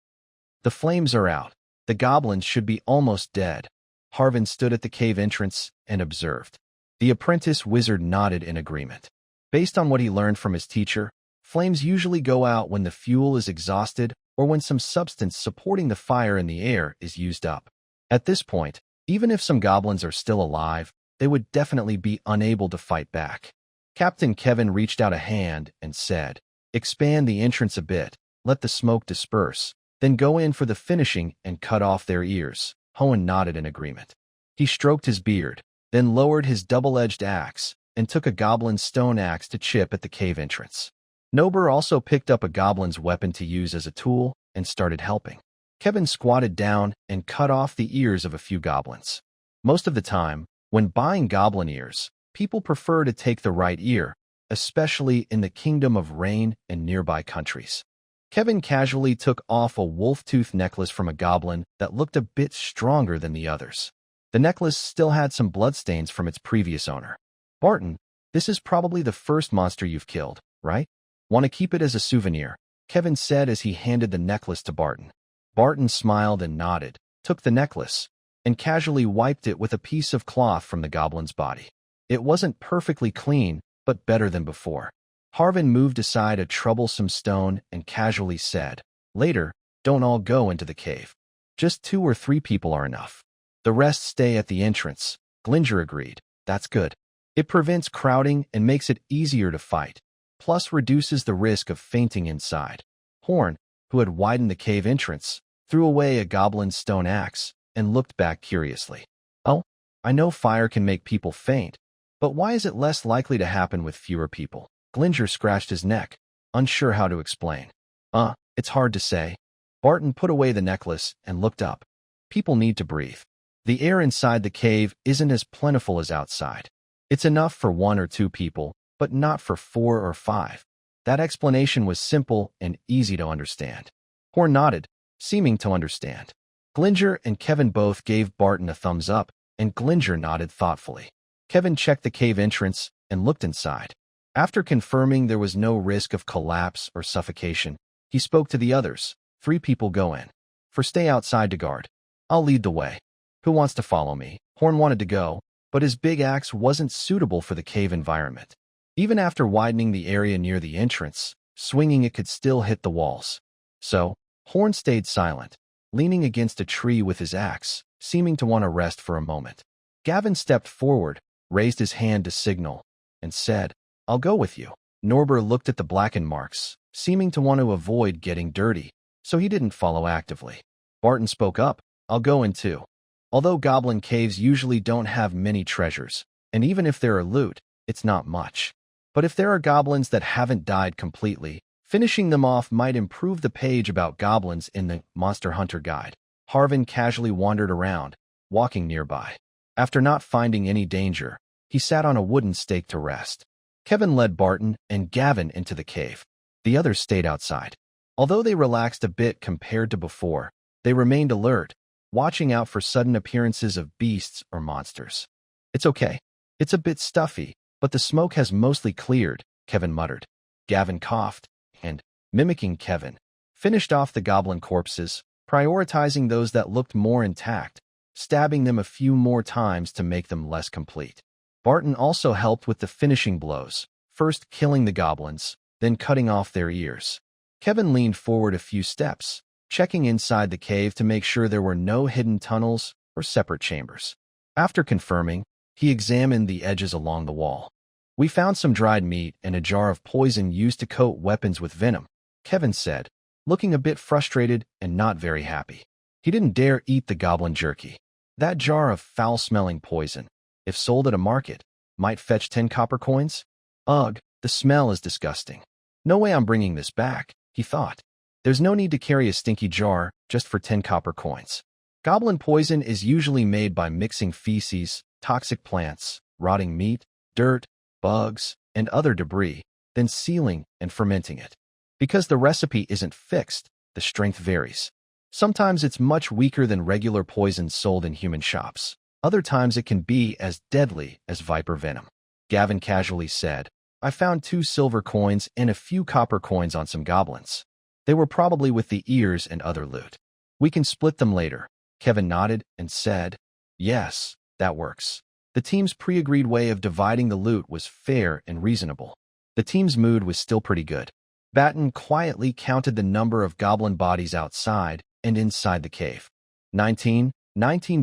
The flames are out. The goblins should be almost dead. Harvin stood at the cave entrance and observed. The apprentice wizard nodded in agreement. Based on what he learned from his teacher, flames usually go out when the fuel is exhausted or when some substance supporting the fire in the air is used up. At this point, even if some goblins are still alive, they would definitely be unable to fight back. Captain Kevin reached out a hand and said, "Expand the entrance a bit, let the smoke disperse, then go in for the finishing and cut off their ears." Hohen nodded in agreement. He stroked his beard, then lowered his double-edged axe and took a goblin's stone axe to chip at the cave entrance. Nober also picked up a goblin's weapon to use as a tool and started helping. Kevin squatted down and cut off the ears of a few goblins. Most of the time, when buying goblin ears, people prefer to take the right ear, especially in the Kingdom of Rain and nearby countries. Kevin casually took off a wolf-tooth necklace from a goblin that looked a bit stronger than the others. The necklace still had some bloodstains from its previous owner. "Barton, this is probably the first monster you've killed, right? Want to keep it as a souvenir?" Kevin said as he handed the necklace to Barton. Barton smiled and nodded, took the necklace, and casually wiped it with a piece of cloth from the goblin's body. It wasn't perfectly clean, but better than before. Harvin moved aside a troublesome stone and casually said, "Later, don't all go into the cave. Just 2 or 3 people are enough. The rest stay at the entrance." Glinger agreed. "That's good. It prevents crowding and makes it easier to fight, plus reduces the risk of fainting inside." Horn, who had widened the cave entrance, threw away a goblin's stone axe and looked back curiously. "Oh, I know fire can make people faint, but why is it less likely to happen with fewer people?" Glinger scratched his neck, unsure how to explain. It's hard to say." Barton put away the necklace and looked up. "People need to breathe. The air inside the cave isn't as plentiful as outside. It's enough for 1 or 2 people, but not for 4 or 5. That explanation was simple and easy to understand. Horn nodded, seeming to understand. Glinger and Kevin both gave Barton a thumbs up, and Glinger nodded thoughtfully. Kevin checked the cave entrance and looked inside. After confirming there was no risk of collapse or suffocation, he spoke to the others. 3 people go in. For stay outside to guard. I'll lead the way. Who wants to follow me? Horn wanted to go, but his big axe wasn't suitable for the cave environment. Even after widening the area near the entrance, swinging it could still hit the walls. So, Horn stayed silent, leaning against a tree with his axe, seeming to want to rest for a moment. Gavin stepped forward, raised his hand to signal, and said, "I'll go with you." Norbert looked at the blackened marks, seeming to want to avoid getting dirty, so he didn't follow actively. Barton spoke up, "I'll go in too." Although goblin caves usually don't have many treasures, and even if there are loot, it's not much. But if there are goblins that haven't died completely, finishing them off might improve the page about goblins in the Monster Hunter Guide. Harvin casually wandered around, walking nearby. After not finding any danger, he sat on a wooden stake to rest. Kevin led Barton and Gavin into the cave. The others stayed outside. Although they relaxed a bit compared to before, they remained alert, watching out for sudden appearances of beasts or monsters. "It's okay. It's a bit stuffy, but the smoke has mostly cleared," Kevin muttered. Gavin coughed, and, mimicking Kevin, finished off the goblin corpses, prioritizing those that looked more intact, stabbing them a few more times to make them less complete. Barton also helped with the finishing blows, first killing the goblins, then cutting off their ears. Kevin leaned forward a few steps, checking inside the cave to make sure there were no hidden tunnels or separate chambers. After confirming, he examined the edges along the wall. "We found some dried meat and a jar of poison used to coat weapons with venom," Kevin said, looking a bit frustrated and not very happy. He didn't dare eat the goblin jerky. That jar of foul-smelling poison, if sold at a market, might fetch 10 copper coins? Ugh, the smell is disgusting. No way I'm bringing this back, he thought. There's no need to carry a stinky jar just for 10 copper coins. Goblin poison is usually made by mixing feces, toxic plants, rotting meat, dirt, bugs, and other debris, then sealing and fermenting it. Because the recipe isn't fixed, the strength varies. Sometimes it's much weaker than regular poison sold in human shops. Other times it can be as deadly as viper venom. Gavin casually said, "I found 2 silver coins and a few copper coins on some goblins. They were probably with the ears and other loot. We can split them later." Kevin nodded and said, "Yes, that works." The team's pre-agreed way of dividing the loot was fair and reasonable. The team's mood was still pretty good. Barton quietly counted the number of goblin bodies outside and inside the cave. 19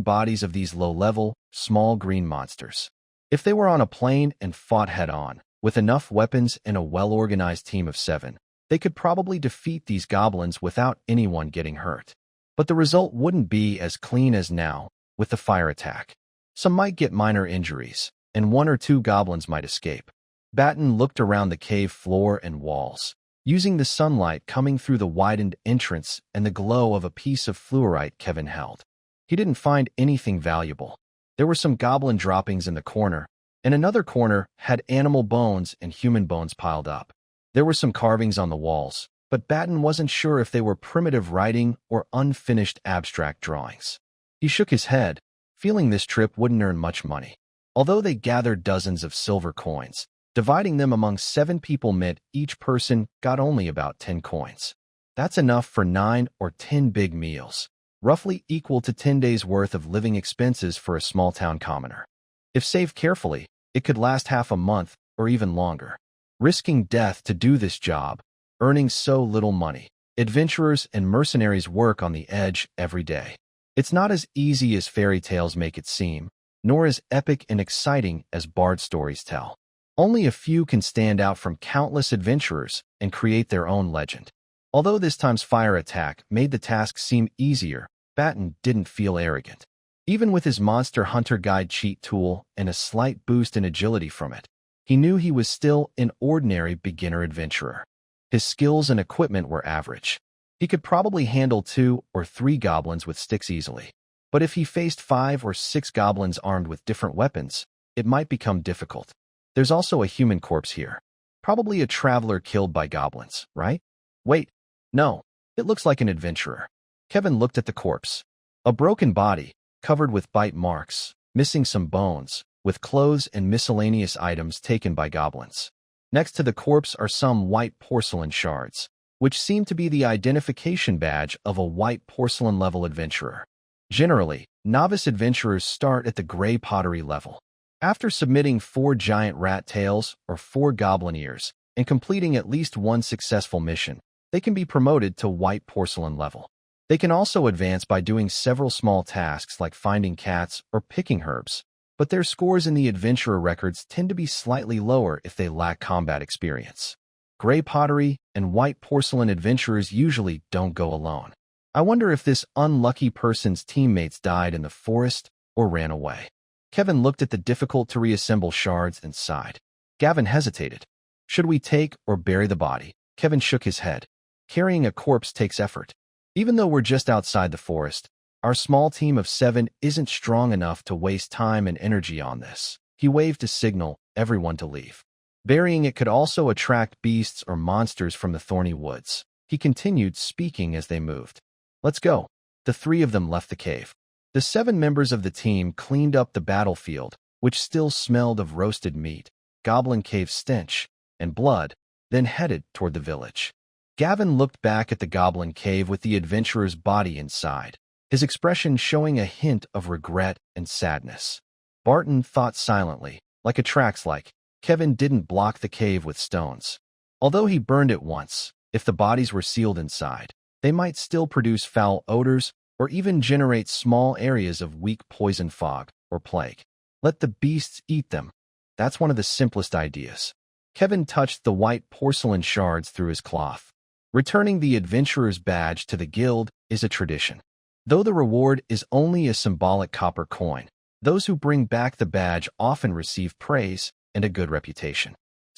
bodies of these low-level, small green monsters. If they were on a plane and fought head-on, with enough weapons and a well-organized team of 7, they could probably defeat these goblins without anyone getting hurt. But the result wouldn't be as clean as now, with the fire attack. Some might get minor injuries, and 1 or 2 goblins might escape. Barton looked around the cave floor and walls, using the sunlight coming through the widened entrance and the glow of a piece of fluorite Kevin held. He didn't find anything valuable. There were some goblin droppings in the corner, and another corner had animal bones and human bones piled up. There were some carvings on the walls, but Barton wasn't sure if they were primitive writing or unfinished abstract drawings. He shook his head, feeling this trip wouldn't earn much money. Although they gathered dozens of silver coins, dividing them among 7 people meant each person got only about 10 coins. That's enough for 9 or 10 big meals, roughly equal to 10 days' worth of living expenses for a small-town commoner. If saved carefully, it could last half a month or even longer. Risking death to do this job, earning so little money. Adventurers and mercenaries work on the edge every day. It's not as easy as fairy tales make it seem, nor as epic and exciting as bard stories tell. Only a few can stand out from countless adventurers and create their own legend. Although this time's fire attack made the task seem easier, Barton didn't feel arrogant. Even with his Monster Hunter Guide cheat tool and a slight boost in agility from it, he knew he was still an ordinary beginner adventurer. His skills and equipment were average. He could probably handle 2 or 3 goblins with sticks easily. But if he faced 5 or 6 goblins armed with different weapons, it might become difficult. There's also a human corpse here. Probably a traveler killed by goblins, right? Wait, no, it looks like an adventurer. Kevin looked at the corpse. A broken body, covered with bite marks, missing some bones, with clothes and miscellaneous items taken by goblins. Next to the corpse are some white porcelain shards, which seem to be the identification badge of a white porcelain-level adventurer. Generally, novice adventurers start at the gray pottery level. After submitting 4 giant rat tails or 4 goblin ears and completing at least 1 successful mission, they can be promoted to white porcelain level. They can also advance by doing several small tasks like finding cats or picking herbs, but their scores in the adventurer records tend to be slightly lower if they lack combat experience. Gray pottery and white porcelain adventurers usually don't go alone. I wonder if this unlucky person's teammates died in the forest or ran away. Kevin looked at the difficult-to-reassemble shards and sighed. Gavin hesitated. Should we take or bury the body? Kevin shook his head. Carrying a corpse takes effort. Even though we're just outside the forest, our small team of 7 isn't strong enough to waste time and energy on this. He waved to signal everyone to leave. Burying it could also attract beasts or monsters from the thorny woods. He continued, speaking as they moved. Let's go. The 3 of them left the cave. The 7 members of the team cleaned up the battlefield, which still smelled of roasted meat, goblin cave stench, and blood, then headed toward the village. Gavin looked back at the goblin cave with the adventurer's body inside, his expression showing a hint of regret and sadness. Barton thought silently, like a Trax-like. Kevin didn't block the cave with stones. Although he burned it once, if the bodies were sealed inside, they might still produce foul odors or even generate small areas of weak poison fog or plague. Let the beasts eat them. That's one of the simplest ideas. Kevin touched the white porcelain shards through his cloth. Returning the adventurer's badge to the guild is a tradition. Though the reward is only a symbolic copper coin, those who bring back the badge often receive praise and a good reputation.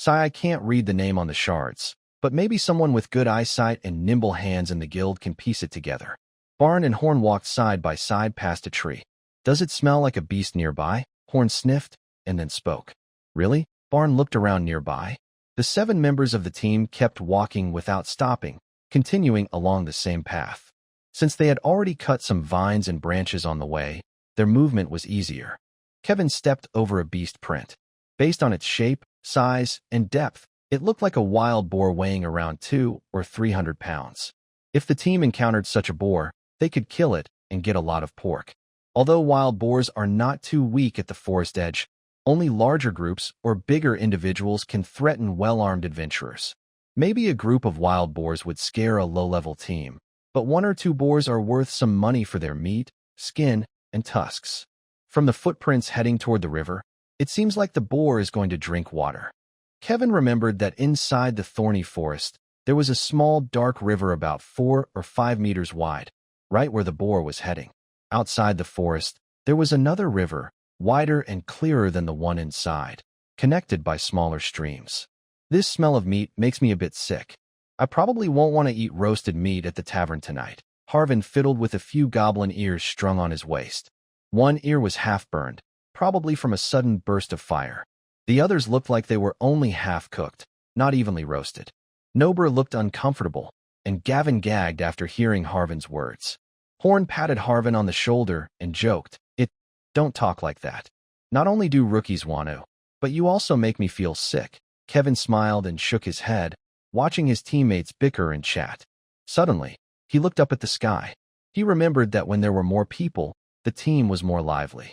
I can't read the name on the shards, but maybe someone with good eyesight and nimble hands in the guild can piece it together. Barn and Horn walked side by side past a tree. Does it smell like a beast nearby? Horn sniffed and then spoke. Really? Barn looked around nearby. The 7 members of the team kept walking without stopping, continuing along the same path. Since they had already cut some vines and branches on the way, their movement was easier. Kevin stepped over a beast print. Based on its shape, size, and depth, it looked like a wild boar weighing around 200 or 300 pounds. If the team encountered such a boar, they could kill it and get a lot of pork. Although wild boars are not too weak at the forest edge, Only larger groups or bigger individuals can threaten well-armed adventurers. Maybe a group of wild boars would scare a low-level team, but 1 or 2 boars are worth some money for their meat, skin, and tusks. From the footprints heading toward the river, it seems like the boar is going to drink water. Kevin remembered that inside the thorny forest, there was a small, dark river about 4 or 5 meters wide, right where the boar was heading. Outside the forest, there was another river, wider and clearer than the one inside, connected by smaller streams. This smell of meat makes me a bit sick. I probably won't want to eat roasted meat at the tavern tonight. Harvin fiddled with a few goblin ears strung on his waist. One ear was half-burned, probably from a sudden burst of fire. The others looked like they were only half-cooked, not evenly roasted. Nober looked uncomfortable, and Gavin gagged after hearing Harvin's words. Horn patted Harvin on the shoulder and joked, "Don't talk like that. Not only do rookies want to, but you also make me feel sick." Kevin smiled and shook his head, watching his teammates bicker and chat. Suddenly, he looked up at the sky. He remembered that when there were more people, the team was more lively.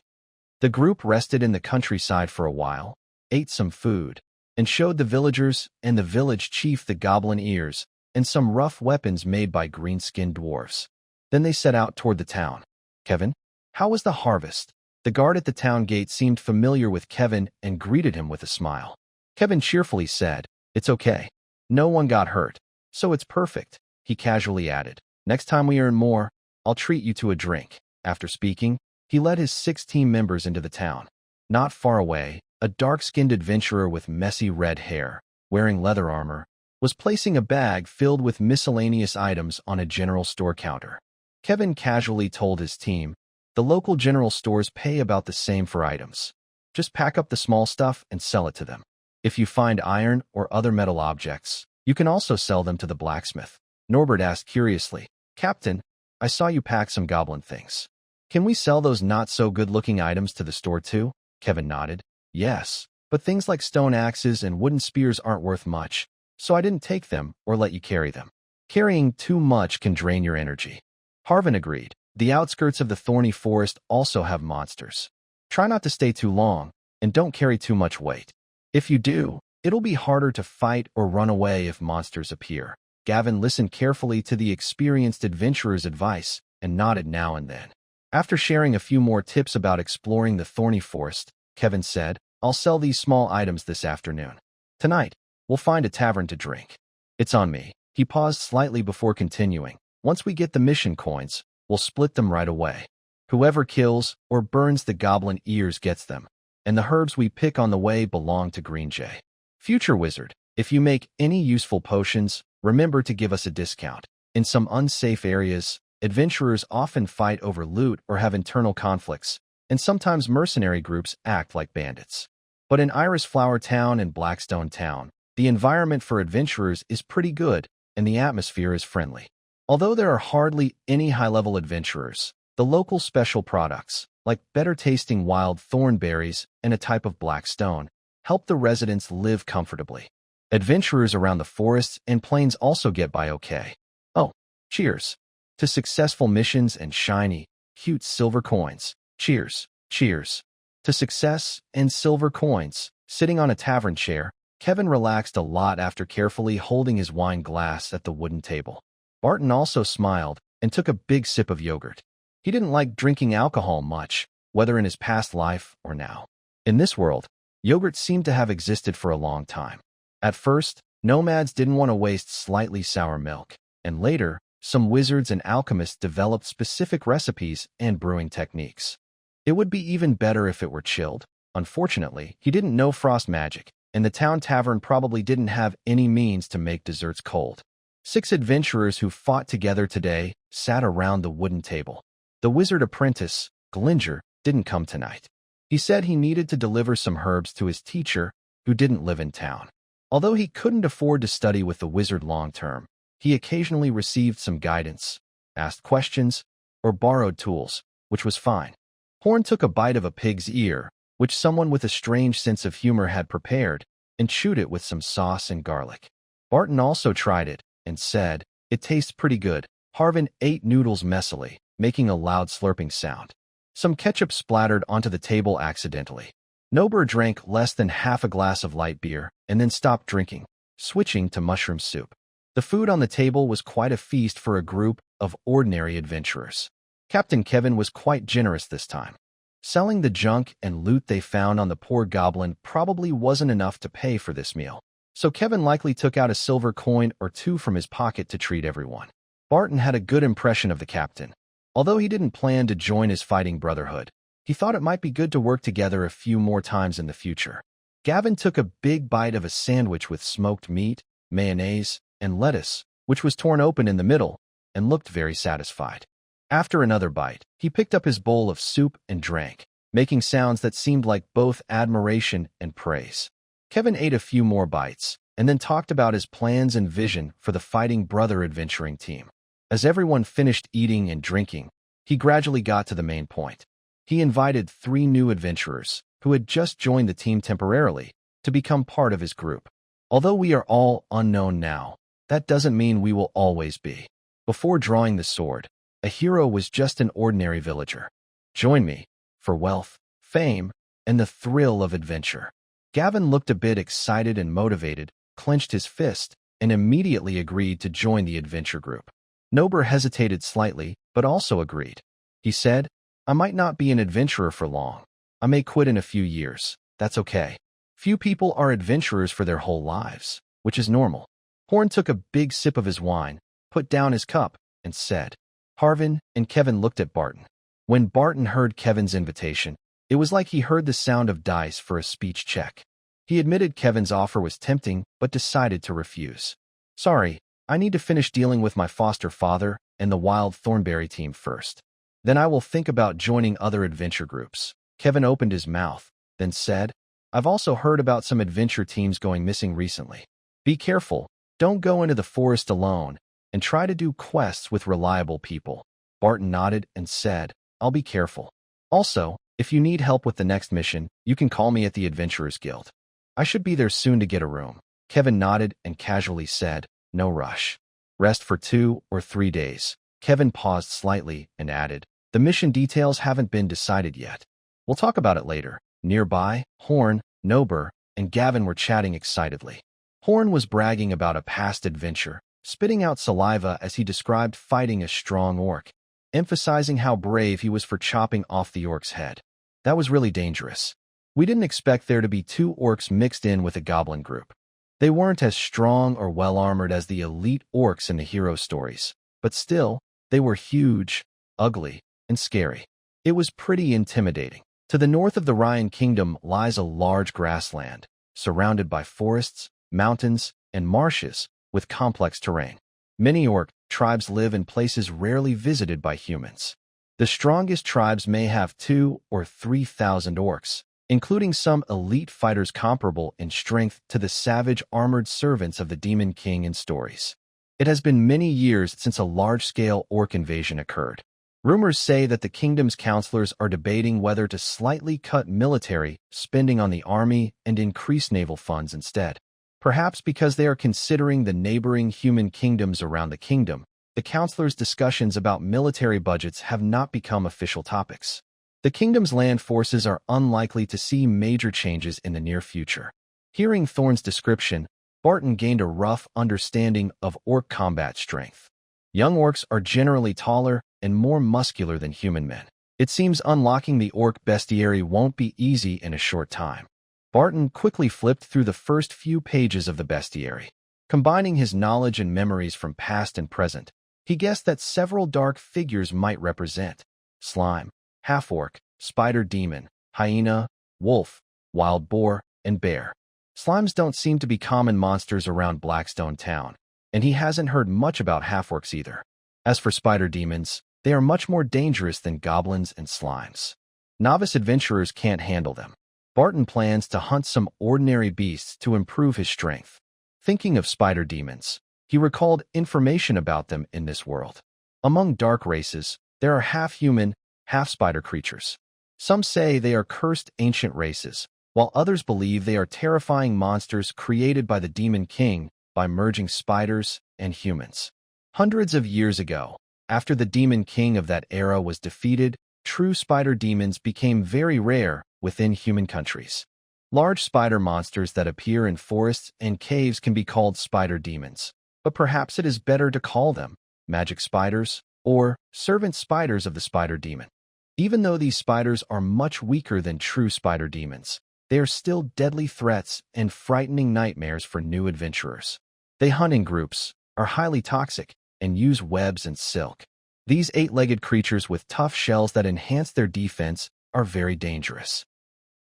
The group rested in the countryside for a while, ate some food, and showed the villagers and the village chief the goblin ears and some rough weapons made by green-skinned dwarves. Then they set out toward the town. "Kevin, how was the harvest?" The guard at the town gate seemed familiar with Kevin and greeted him with a smile. Kevin cheerfully said, "It's okay. No one got hurt, so it's perfect." He casually added, "Next time we earn more, I'll treat you to a drink." After speaking, he led his 6 team members into the town. Not far away, a dark-skinned adventurer with messy red hair, wearing leather armor, was placing a bag filled with miscellaneous items on a general store counter. Kevin casually told his team, "The local general stores pay about the same for items. Just pack up the small stuff and sell it to them. If you find iron or other metal objects, you can also sell them to the blacksmith." Norbert asked curiously, "Captain, I saw you pack some goblin things. Can we sell those not-so-good-looking items to the store too?" Kevin nodded. "Yes, but things like stone axes and wooden spears aren't worth much, so I didn't take them or let you carry them. Carrying too much can drain your energy." Harvin agreed. The outskirts of the thorny forest also have monsters. Try not to stay too long, and don't carry too much weight. If you do, it'll be harder to fight or run away if monsters appear. Gavin listened carefully to the experienced adventurer's advice and nodded now and then. After sharing a few more tips about exploring the thorny forest, Kevin said, "I'll sell these small items this afternoon. Tonight, we'll find a tavern to drink. It's on me." He paused slightly before continuing. "Once we get the mission coins, we'll split them right away. Whoever kills or burns the goblin ears gets them, and the herbs we pick on the way belong to Green Jay. Future Wizard, if you make any useful potions, remember to give us a discount." In some unsafe areas, adventurers often fight over loot or have internal conflicts, and sometimes mercenary groups act like bandits. But in Iris Flower Town and Blackstone Town, the environment for adventurers is pretty good, and the atmosphere is friendly. Although there are hardly any high-level adventurers, the local special products, like better-tasting wild thorn berries and a type of black stone, help the residents live comfortably. Adventurers around the forests and plains also get by okay. Oh, cheers to successful missions and shiny, cute silver coins. Cheers, cheers to success and silver coins. Sitting on a tavern chair, Kevin relaxed a lot after carefully holding his wine glass at the wooden table. Barton also smiled and took a big sip of yogurt. He didn't like drinking alcohol much, whether in his past life or now. In this world, yogurt seemed to have existed for a long time. At first, nomads didn't want to waste slightly sour milk, and later, some wizards and alchemists developed specific recipes and brewing techniques. It would be even better if it were chilled. Unfortunately, he didn't know frost magic, and the town tavern probably didn't have any means to make desserts cold. 6 adventurers who fought together today sat around the wooden table. The wizard apprentice, Glinger, didn't come tonight. He said he needed to deliver some herbs to his teacher, who didn't live in town. Although he couldn't afford to study with the wizard long-term, he occasionally received some guidance, asked questions, or borrowed tools, which was fine. Horn took a bite of a pig's ear, which someone with a strange sense of humor had prepared, and chewed it with some sauce and garlic. Barton also tried it, and said, "It tastes pretty good." Harvin ate noodles messily, making a loud slurping sound. Some ketchup splattered onto the table accidentally. Nober drank less than half a glass of light beer and then stopped drinking, switching to mushroom soup. The food on the table was quite a feast for a group of ordinary adventurers. Captain Kevin was quite generous this time. Selling the junk and loot they found on the poor goblin probably wasn't enough to pay for this meal, so Kevin likely took out a silver coin or two from his pocket to treat everyone. Barton had a good impression of the captain. Although he didn't plan to join his fighting brotherhood, he thought it might be good to work together a few more times in the future. Gavin took a big bite of a sandwich with smoked meat, mayonnaise, and lettuce, which was torn open in the middle, and looked very satisfied. After another bite, he picked up his bowl of soup and drank, making sounds that seemed like both admiration and praise. Kevin ate a few more bites, and then talked about his plans and vision for the Fighting Brother adventuring team. As everyone finished eating and drinking, he gradually got to the main point. He invited 3 new adventurers, who had just joined the team temporarily, to become part of his group. Although we are all unknown now, that doesn't mean we will always be. Before drawing the sword, a hero was just an ordinary villager. Join me for wealth, fame, and the thrill of adventure. Gavin looked a bit excited and motivated, clenched his fist, and immediately agreed to join the adventure group. Nober hesitated slightly, but also agreed. He said, "I might not be an adventurer for long. I may quit in a few years. That's okay. Few people are adventurers for their whole lives, which is normal." Horn took a big sip of his wine, put down his cup, and said, "Harvin," and Kevin looked at Barton. When Barton heard Kevin's invitation, it was like he heard the sound of dice for a speech check. He admitted Kevin's offer was tempting, but decided to refuse. "Sorry, I need to finish dealing with my foster father and the Wild Thornberry team first. Then I will think about joining other adventure groups." Kevin opened his mouth, then said, "I've also heard about some adventure teams going missing recently. Be careful, don't go into the forest alone, and try to do quests with reliable people." Barton nodded and said, "I'll be careful. Also, if you need help with the next mission, you can call me at the Adventurers Guild. I should be there soon to get a room." Kevin nodded and casually said, "No rush. Rest for 2 or 3 days." Kevin paused slightly and added, "The mission details haven't been decided yet. We'll talk about it later." Nearby, Horn, Nober, and Gavin were chatting excitedly. Horn was bragging about a past adventure, spitting out saliva as he described fighting a strong orc, emphasizing how brave he was for chopping off the orc's head. That was really dangerous. We didn't expect there to be 2 orcs mixed in with a goblin group. They weren't as strong or well-armored as the elite orcs in the hero stories, but still, they were huge, ugly, and scary. It was pretty intimidating. To the north of the Ryan Kingdom lies a large grassland, surrounded by forests, mountains, and marshes, with complex terrain. Many orc tribes live in places rarely visited by humans. The strongest tribes may have 2,000 or 3,000 orcs, including some elite fighters comparable in strength to the savage armored servants of the Demon King in stories. It has been many years since a large-scale orc invasion occurred. Rumors say that the kingdom's counselors are debating whether to slightly cut military spending on the army and increase naval funds instead. Perhaps because they are considering the neighboring human kingdoms around the kingdom, the counselors' discussions about military budgets have not become official topics. The kingdom's land forces are unlikely to see major changes in the near future. Hearing Thorn's description, Barton gained a rough understanding of orc combat strength. Young orcs are generally taller and more muscular than human men. It seems unlocking the orc bestiary won't be easy in a short time. Barton quickly flipped through the first few pages of the bestiary. Combining his knowledge and memories from past and present, he guessed that several dark figures might represent slime, half-orc, spider demon, hyena, wolf, wild boar, and bear. Slimes don't seem to be common monsters around Blackstone town, and he hasn't heard much about half-orcs either. As for spider demons, they are much more dangerous than goblins and slimes. Novice adventurers can't handle them. Barton plans to hunt some ordinary beasts to improve his strength. Thinking of spider demons, he recalled information about them in this world. Among dark races, there are half-human, half-spider creatures. Some say they are cursed ancient races, while others believe they are terrifying monsters created by the Demon King by merging spiders and humans. Hundreds of years ago, after the Demon King of that era was defeated, true spider demons became very rare, within human countries. Large spider monsters that appear in forests and caves can be called spider demons, but perhaps it is better to call them magic spiders or servant spiders of the spider demon. Even though these spiders are much weaker than true spider demons, they are still deadly threats and frightening nightmares for new adventurers. They hunt in groups, are highly toxic, and use webs and silk. These 8-legged creatures with tough shells that enhance their defense are very dangerous.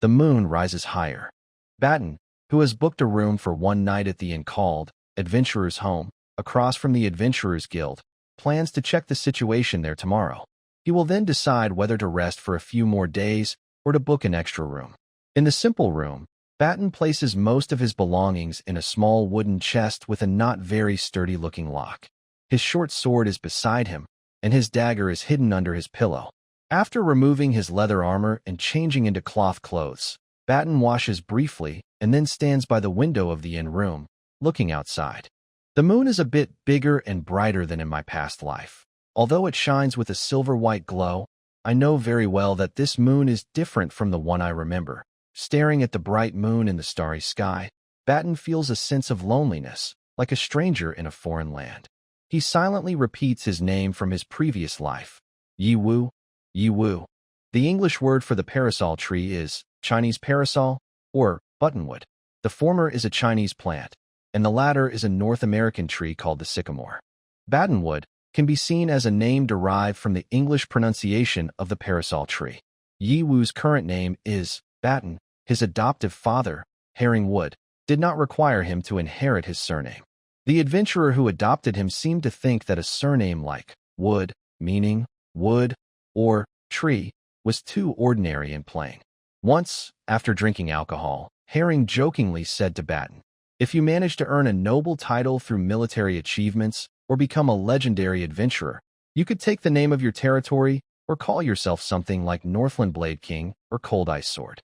The moon rises higher. Barton, who has booked a room for one night at the inn called Adventurer's Home, across from the Adventurers Guild, plans to check the situation there tomorrow. He will then decide whether to rest for a few more days or to book an extra room. In the simple room, Barton places most of his belongings in a small wooden chest with a not very sturdy-looking lock. His short sword is beside him, and his dagger is hidden under his pillow. After removing his leather armor and changing into cloth clothes, Barton washes briefly and then stands by the window of the inn room, looking outside. The moon is a bit bigger and brighter than in my past life. Although it shines with a silver-white glow, I know very well that this moon is different from the one I remember. Staring at the bright moon in the starry sky, Barton feels a sense of loneliness, like a stranger in a foreign land. He silently repeats his name from his previous life. Yi Wu, Yi Wu. The English word for the parasol tree is Chinese parasol or buttonwood. The former is a Chinese plant, and the latter is a North American tree called the sycamore. Buttonwood can be seen as a name derived from the English pronunciation of the parasol tree. Yi Wu's current name is Barton. His adoptive father, Herring Wood, did not require him to inherit his surname. The adventurer who adopted him seemed to think that a surname like Wood, meaning wood or tree, was too ordinary and plain. Once, after drinking alcohol, Herring jokingly said to Barton, "If you manage to earn a noble title through military achievements or become a legendary adventurer, you could take the name of your territory or call yourself something like Northland Blade King or Cold Ice Sword.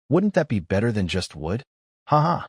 Wouldn't that be better than just wood?" Ha.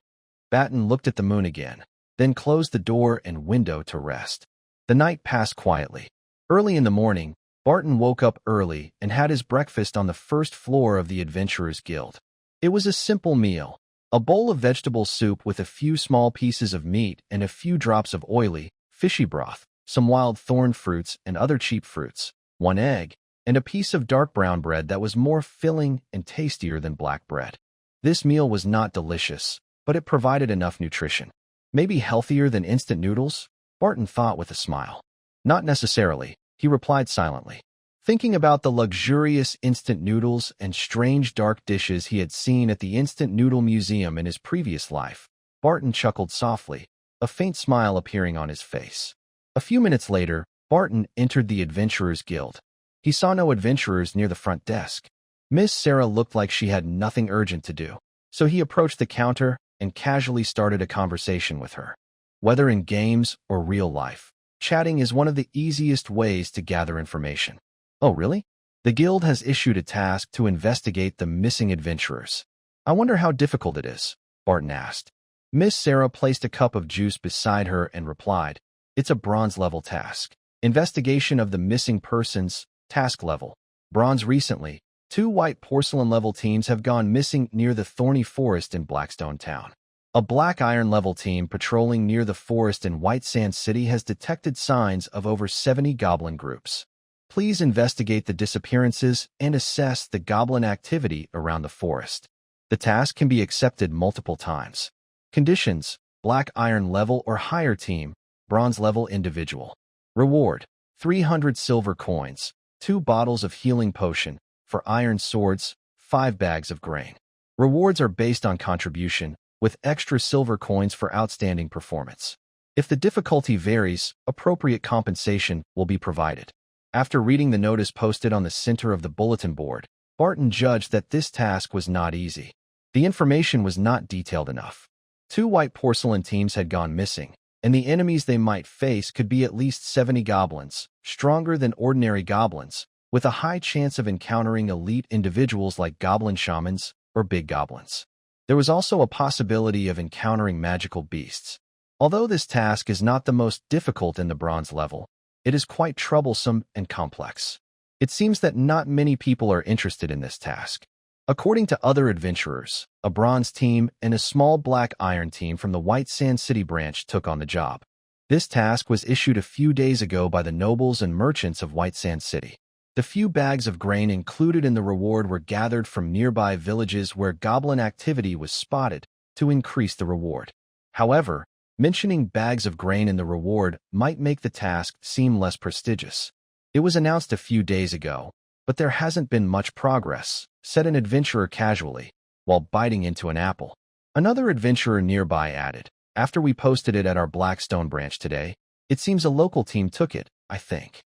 Barton looked at the moon again, then closed the door and window to rest. The night passed quietly. Early in the morning, Barton woke up early and had his breakfast on the first floor of the Adventurers Guild. It was a simple meal, a bowl of vegetable soup with a few small pieces of meat and a few drops of oily, fishy broth, some wild thorn fruits and other cheap fruits, one egg, and a piece of dark brown bread that was more filling and tastier than black bread. This meal was not delicious, but it provided enough nutrition. Maybe healthier than instant noodles? Barton thought with a smile. Not necessarily, he replied silently. Thinking about the luxurious instant noodles and strange dark dishes he had seen at the Instant Noodle Museum in his previous life, Barton chuckled softly, a faint smile appearing on his face. A few minutes later, Barton entered the Adventurers Guild. He saw no adventurers near the front desk. Miss Sarah looked like she had nothing urgent to do, so he approached the counter and casually started a conversation with her. Whether in games or real life, chatting is one of the easiest ways to gather information. Oh, really? The guild has issued a task to investigate the missing adventurers. I wonder how difficult it is, Barton asked. Miss Sarah placed a cup of juice beside her and replied, "It's a bronze-level task. Investigation of the missing persons, task level. Bronze. Recently, 2 white porcelain-level teams have gone missing near the thorny forest in Blackstone town. A black iron-level team patrolling near the forest in White Sand City has detected signs of over 70 goblin groups. Please investigate the disappearances and assess the goblin activity around the forest." The task can be accepted multiple times. Conditions: black iron level or higher team, bronze level individual. Reward: 300 silver coins, 2 bottles of healing potion, for iron swords, 5 bags of grain. Rewards are based on contribution, with extra silver coins for outstanding performance. If the difficulty varies, appropriate compensation will be provided. After reading the notice posted on the center of the bulletin board, Barton judged that this task was not easy. The information was not detailed enough. 2 white porcelain teams had gone missing, and the enemies they might face could be at least 70 goblins, stronger than ordinary goblins, with a high chance of encountering elite individuals like goblin shamans or big goblins. There was also a possibility of encountering magical beasts. Although this task is not the most difficult in the bronze level, it is quite troublesome and complex. It seems that not many people are interested in this task. According to other adventurers, a bronze team and a small black iron team from the White Sand City branch took on the job. This task was issued a few days ago by the nobles and merchants of White Sand City. The few bags of grain included in the reward were gathered from nearby villages where goblin activity was spotted to increase the reward. However, mentioning bags of grain in the reward might make the task seem less prestigious. It was announced a few days ago, but there hasn't been much progress, said an adventurer casually, while biting into an apple. Another adventurer nearby added, after we posted it at our Blackstone branch today, it seems a local team took it, I think.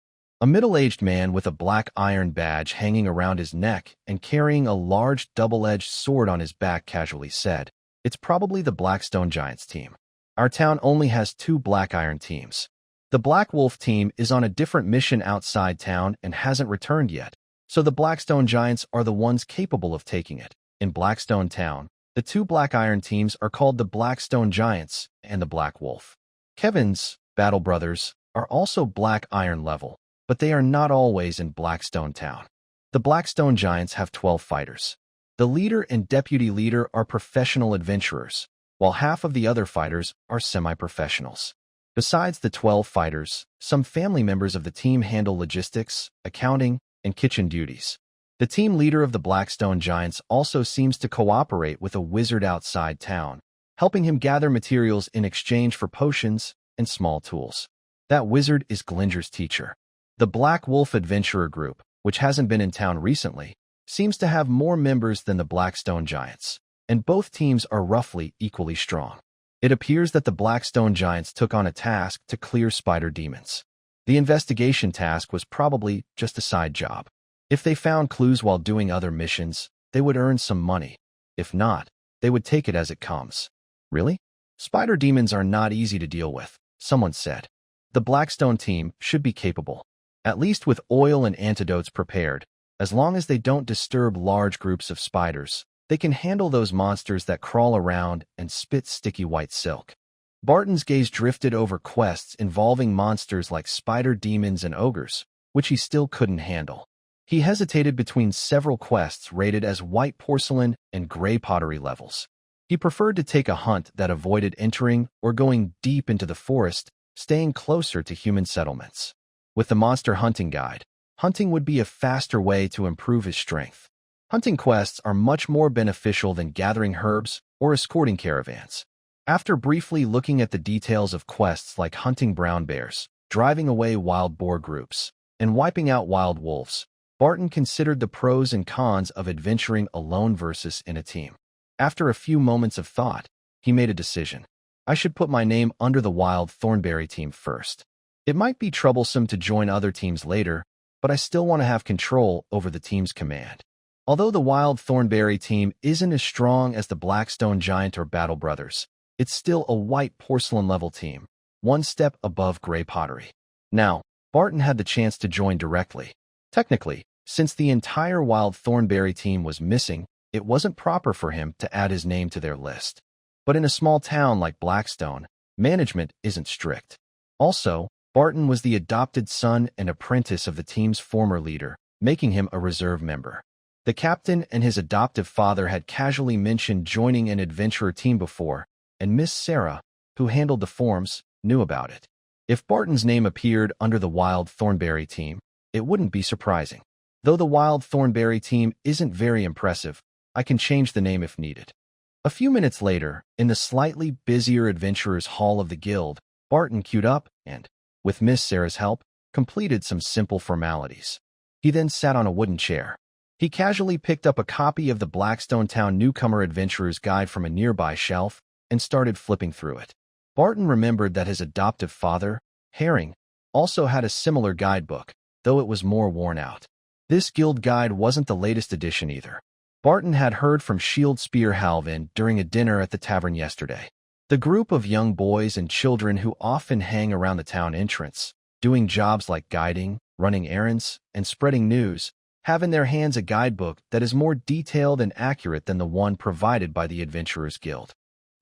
A middle-aged man with a black iron badge hanging around his neck and carrying a large double-edged sword on his back casually said, it's probably the Blackstone Giants team. Our town only has 2 black iron teams. The Black Wolf team is on a different mission outside town and hasn't returned yet, so the Blackstone Giants are the ones capable of taking it. In Blackstone Town, the 2 black iron teams are called the Blackstone Giants and the Black Wolf. Kevin's Battle Brothers are also black iron level, but they are not always in Blackstone Town. The Blackstone Giants have 12 fighters. The leader and deputy leader are professional adventurers, while half of the other fighters are semi-professionals. Besides the 12 fighters, some family members of the team handle logistics, accounting, and kitchen duties. The team leader of the Blackstone Giants also seems to cooperate with a wizard outside town, helping him gather materials in exchange for potions and small tools. That wizard is Glinger's teacher. The Black Wolf Adventurer Group, which hasn't been in town recently, seems to have more members than the Blackstone Giants, and both teams are roughly equally strong. It appears that the Blackstone Giants took on a task to clear spider demons. The investigation task was probably just a side job. If they found clues while doing other missions, they would earn some money. If not, they would take it as it comes. Really? Spider demons are not easy to deal with, someone said. The Blackstone team should be capable, at least with oil and antidotes prepared. As long as they don't disturb large groups of spiders, they can handle those monsters that crawl around and spit sticky white silk. Barton's gaze drifted over quests involving monsters like spider demons and ogres, which he still couldn't handle. He hesitated between several quests rated as white porcelain and gray pottery levels. He preferred to take a hunt that avoided entering or going deep into the forest, staying closer to human settlements. With the monster hunting guide, hunting would be a faster way to improve his strength. Hunting quests are much more beneficial than gathering herbs or escorting caravans. After briefly looking at the details of quests like hunting brown bears, driving away wild boar groups, and wiping out wild wolves, Barton considered the pros and cons of adventuring alone versus in a team. After a few moments of thought, he made a decision. I should put my name under the Wild Thornberry team first. It might be troublesome to join other teams later, but I still want to have control over the team's command. Although the Wild Thornberry team isn't as strong as the Blackstone Giant or Battle Brothers, it's still a white porcelain level team, one step above gray pottery. Now, Barton had the chance to join directly. Technically, since the entire Wild Thornberry team was missing, it wasn't proper for him to add his name to their list. But in a small town like Blackstone, management isn't strict. Also, Barton was the adopted son and apprentice of the team's former leader, making him a reserve member. The captain and his adoptive father had casually mentioned joining an adventurer team before, and Miss Sarah, who handled the forms, knew about it. If Barton's name appeared under the Wild Thornberry team, it wouldn't be surprising. Though the Wild Thornberry team isn't very impressive, I can change the name if needed. A few minutes later, in the slightly busier Adventurers Hall of the Guild, Barton queued up and, with Miss Sarah's help, completed some simple formalities. He then sat on a wooden chair. He casually picked up a copy of the Blackstone Town Newcomer Adventurer's Guide from a nearby shelf and started flipping through it. Barton remembered that his adoptive father, Herring, also had a similar guidebook, though it was more worn out. This guild guide wasn't the latest edition either. Barton had heard from Shield Spear Halvin during a dinner at the tavern yesterday. The group of young boys and children who often hang around the town entrance, doing jobs like guiding, running errands, and spreading news, have in their hands a guidebook that is more detailed and accurate than the one provided by the Adventurers Guild.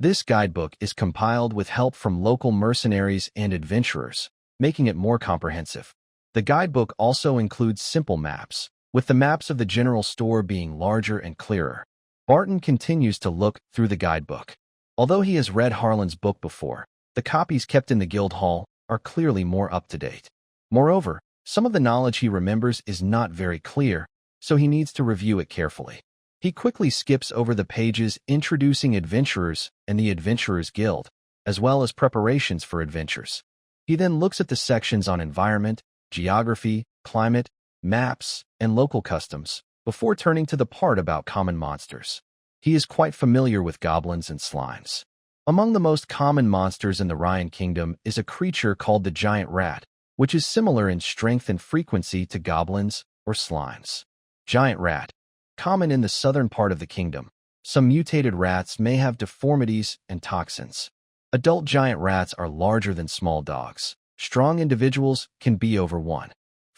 This guidebook is compiled with help from local mercenaries and adventurers, making it more comprehensive. The guidebook also includes simple maps, With the maps of the general store being larger and clearer, Barton continues to look through the guidebook. Although he has read Harlan's book before, the copies kept in the guild hall are clearly more up-to-date. Moreover, some of the knowledge he remembers is not very clear, so he needs to review it carefully. He quickly skips over the pages introducing adventurers and the Adventurers Guild, as well as preparations for adventures. He then looks at the sections on environment, geography, climate, maps, and local customs, before turning to the part about common monsters. He is quite familiar with goblins and slimes. Among the most common monsters in the Ryan Kingdom is a creature called the giant rat, which is similar in strength and frequency to goblins or slimes. Giant rat. Common in the southern part of the kingdom. Some mutated rats may have deformities and toxins. Adult giant rats are larger than small dogs. Strong individuals can be over 1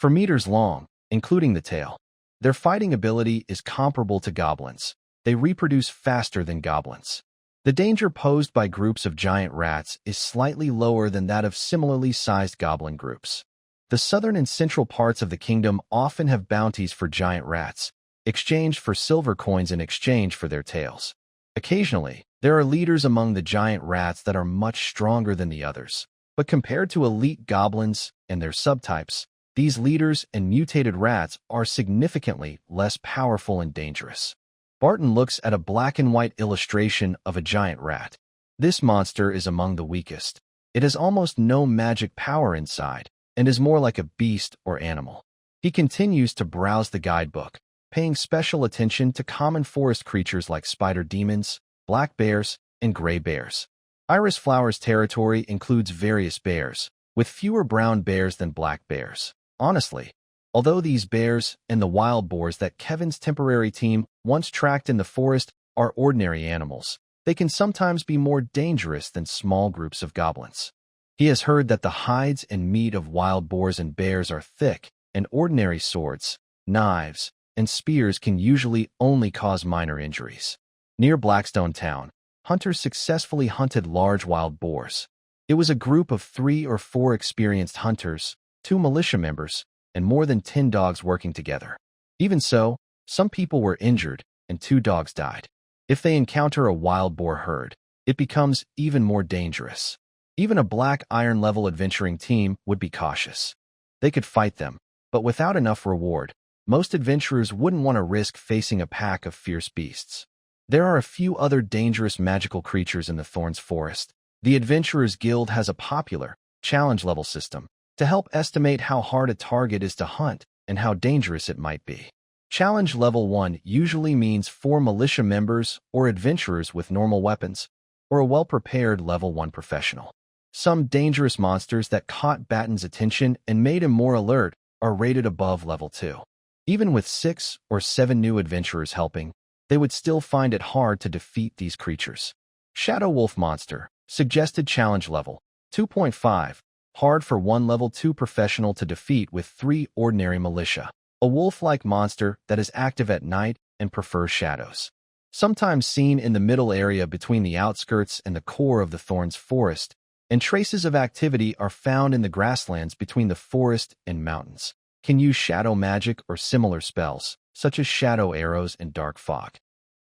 meters long, including the tail. Their fighting ability is comparable to goblins. They reproduce faster than goblins. The danger posed by groups of giant rats is slightly lower than that of similarly sized goblin groups. The southern and central parts of the kingdom often have bounties for giant rats, exchanged for silver coins in exchange for their tails. Occasionally, there are leaders among the giant rats that are much stronger than the others, but compared to elite goblins and their subtypes, these leaders and mutated rats are significantly less powerful and dangerous. Barton looks at a black and white illustration of a giant rat. This monster is among the weakest. It has almost no magic power inside, and is more like a beast or animal. He continues to browse the guidebook, paying special attention to common forest creatures like spider demons, black bears, and gray bears. Iris Flower's territory includes various bears, with fewer brown bears than black bears. Honestly, although these bears and the wild boars that Kevin's temporary team once tracked in the forest are ordinary animals, they can sometimes be more dangerous than small groups of goblins. He has heard that the hides and meat of wild boars and bears are thick, and ordinary swords, knives, and spears can usually only cause minor injuries. Near Blackstone town, hunters successfully hunted large wild boars. It was a group of 3 or 4 experienced hunters, 2 militia members, and more than 10 dogs working together. Even so, some people were injured, and 2 dogs died. If they encounter a wild boar herd, it becomes even more dangerous. Even a black iron-level adventuring team would be cautious. They could fight them, but without enough reward, most adventurers wouldn't want to risk facing a pack of fierce beasts. There are a few other dangerous magical creatures in the Thorns Forest. The Adventurers Guild has a popular, challenge-level system to help estimate how hard a target is to hunt and how dangerous it might be. Challenge Level 1 usually means 4 militia members or adventurers with normal weapons, or a well-prepared Level 1 professional. Some dangerous monsters that caught Barton's attention and made him more alert are rated above Level 2. Even with 6 or 7 new adventurers helping, they would still find it hard to defeat these creatures. Shadow Wolf Monster, suggested challenge level 2.5, hard for 1 Level 2 professional to defeat with 3 ordinary militia. A wolf-like monster that is active at night and prefers shadows. Sometimes seen in the middle area between the outskirts and the core of the Thorns Forest, and traces of activity are found in the grasslands between the forest and mountains. Can use shadow magic or similar spells, such as shadow arrows and dark fog.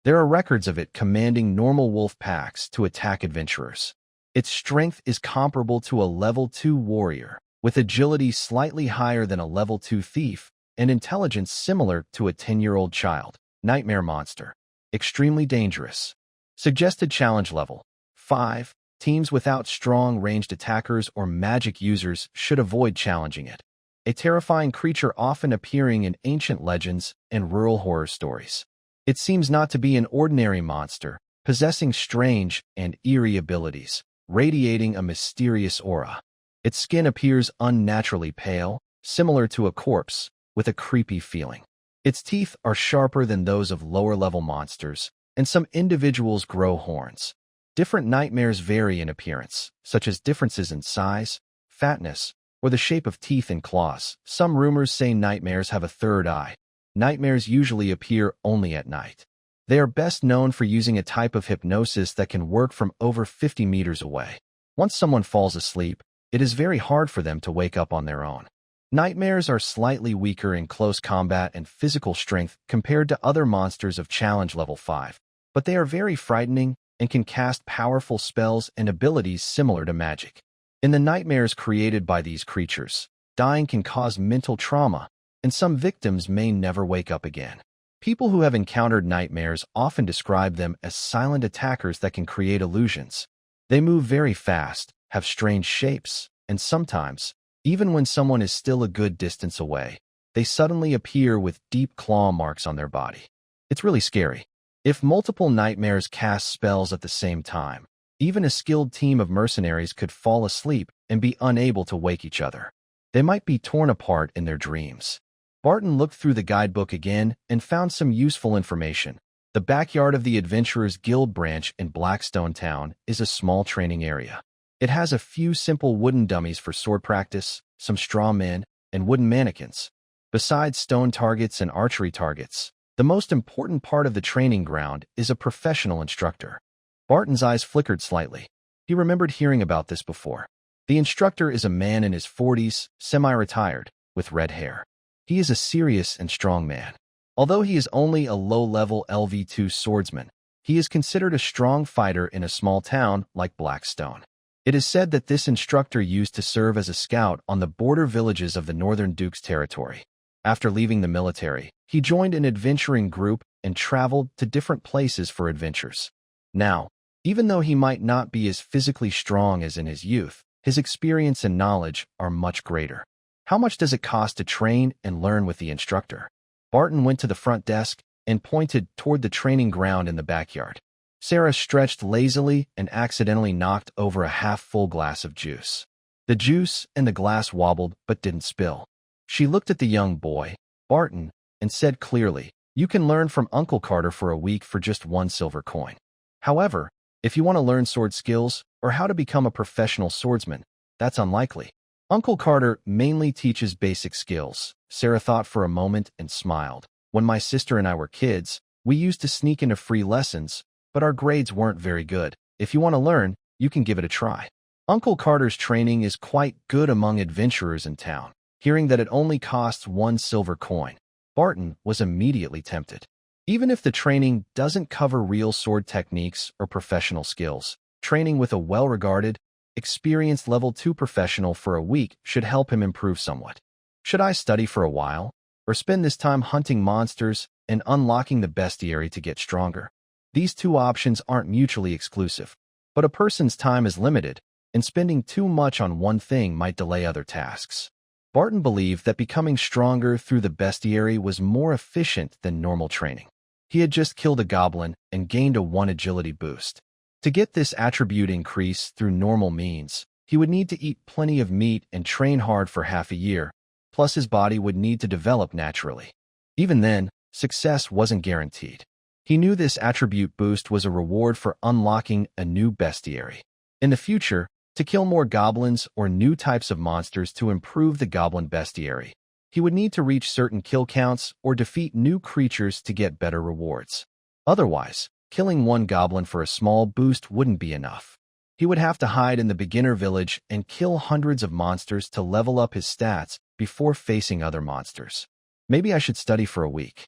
There are records of it commanding normal wolf packs to attack adventurers. Its strength is comparable to a Level 2 warrior, with agility slightly higher than a Level 2 thief, and intelligence similar to a 10-year-old child. Nightmare Monster. Extremely dangerous. Suggested challenge level 5. Teams without strong ranged attackers or magic users should avoid challenging it. A terrifying creature often appearing in ancient legends and rural horror stories. It seems not to be an ordinary monster, possessing strange and eerie abilities, radiating a mysterious aura. Its skin appears unnaturally pale, similar to a corpse, with a creepy feeling. Its teeth are sharper than those of lower-level monsters, and some individuals grow horns. Different nightmares vary in appearance, such as differences in size, fatness, or the shape of teeth and claws. Some rumors say nightmares have a third eye. Nightmares usually appear only at night. They are best known for using a type of hypnosis that can work from over 50 meters away. Once someone falls asleep, it is very hard for them to wake up on their own. Nightmares are slightly weaker in close combat and physical strength compared to other monsters of challenge level 5, but they are very frightening and can cast powerful spells and abilities similar to magic. In the nightmares created by these creatures, dying can cause mental trauma, and some victims may never wake up again. People who have encountered nightmares often describe them as silent attackers that can create illusions. They move very fast, have strange shapes, and sometimes, even when someone is still a good distance away, they suddenly appear with deep claw marks on their body. It's really scary. If multiple nightmares cast spells at the same time, even a skilled team of mercenaries could fall asleep and be unable to wake each other. They might be torn apart in their dreams. Barton looked through the guidebook again and found some useful information. The backyard of the Adventurers Guild branch in Blackstone town is a small training area. It has a few simple wooden dummies for sword practice, some straw men, and wooden mannequins. Besides stone targets and archery targets, the most important part of the training ground is a professional instructor. Barton's eyes flickered slightly. He remembered hearing about this before. The instructor is a man in his 40s, semi-retired, with red hair. He is a serious and strong man. Although he is only a low-level LV2 swordsman, he is considered a strong fighter in a small town like Blackstone. It is said that this instructor used to serve as a scout on the border villages of the Northern Duke's territory. After leaving the military, he joined an adventuring group and traveled to different places for adventures. Now, even though he might not be as physically strong as in his youth, his experience and knowledge are much greater. How much does it cost to train and learn with the instructor? Barton went to the front desk and pointed toward the training ground in the backyard. Sarah stretched lazily and accidentally knocked over a half-full glass of juice. The juice and the glass wobbled but didn't spill. She looked at the young boy, Barton, and said clearly, "You can learn from Uncle Carter for a week for just 1 silver coin. However, if you want to learn sword skills or how to become a professional swordsman, that's unlikely. Uncle Carter mainly teaches basic skills." Sarah thought for a moment and smiled. "When my sister and I were kids, we used to sneak into free lessons, but our grades weren't very good. If you want to learn, you can give it a try." Uncle Carter's training is quite good among adventurers in town. Hearing that it only costs 1 silver coin, Barton was immediately tempted. Even if the training doesn't cover real sword techniques or professional skills, training with a well-regarded, experienced level 2 professional for a week should help him improve somewhat. Should I study for a while, or spend this time hunting monsters and unlocking the bestiary to get stronger? These two options aren't mutually exclusive, but a person's time is limited, and spending too much on one thing might delay other tasks. Barton believed that becoming stronger through the bestiary was more efficient than normal training. He had just killed a goblin and gained a 1 agility boost. To get this attribute increase through normal means, he would need to eat plenty of meat and train hard for half a year, plus his body would need to develop naturally. Even then, success wasn't guaranteed. He knew this attribute boost was a reward for unlocking a new bestiary. In the future, to kill more goblins or new types of monsters to improve the goblin bestiary, he would need to reach certain kill counts or defeat new creatures to get better rewards. Otherwise, killing 1 goblin for a small boost wouldn't be enough. He would have to hide in the beginner village and kill hundreds of monsters to level up his stats before facing other monsters. Maybe I should study for a week.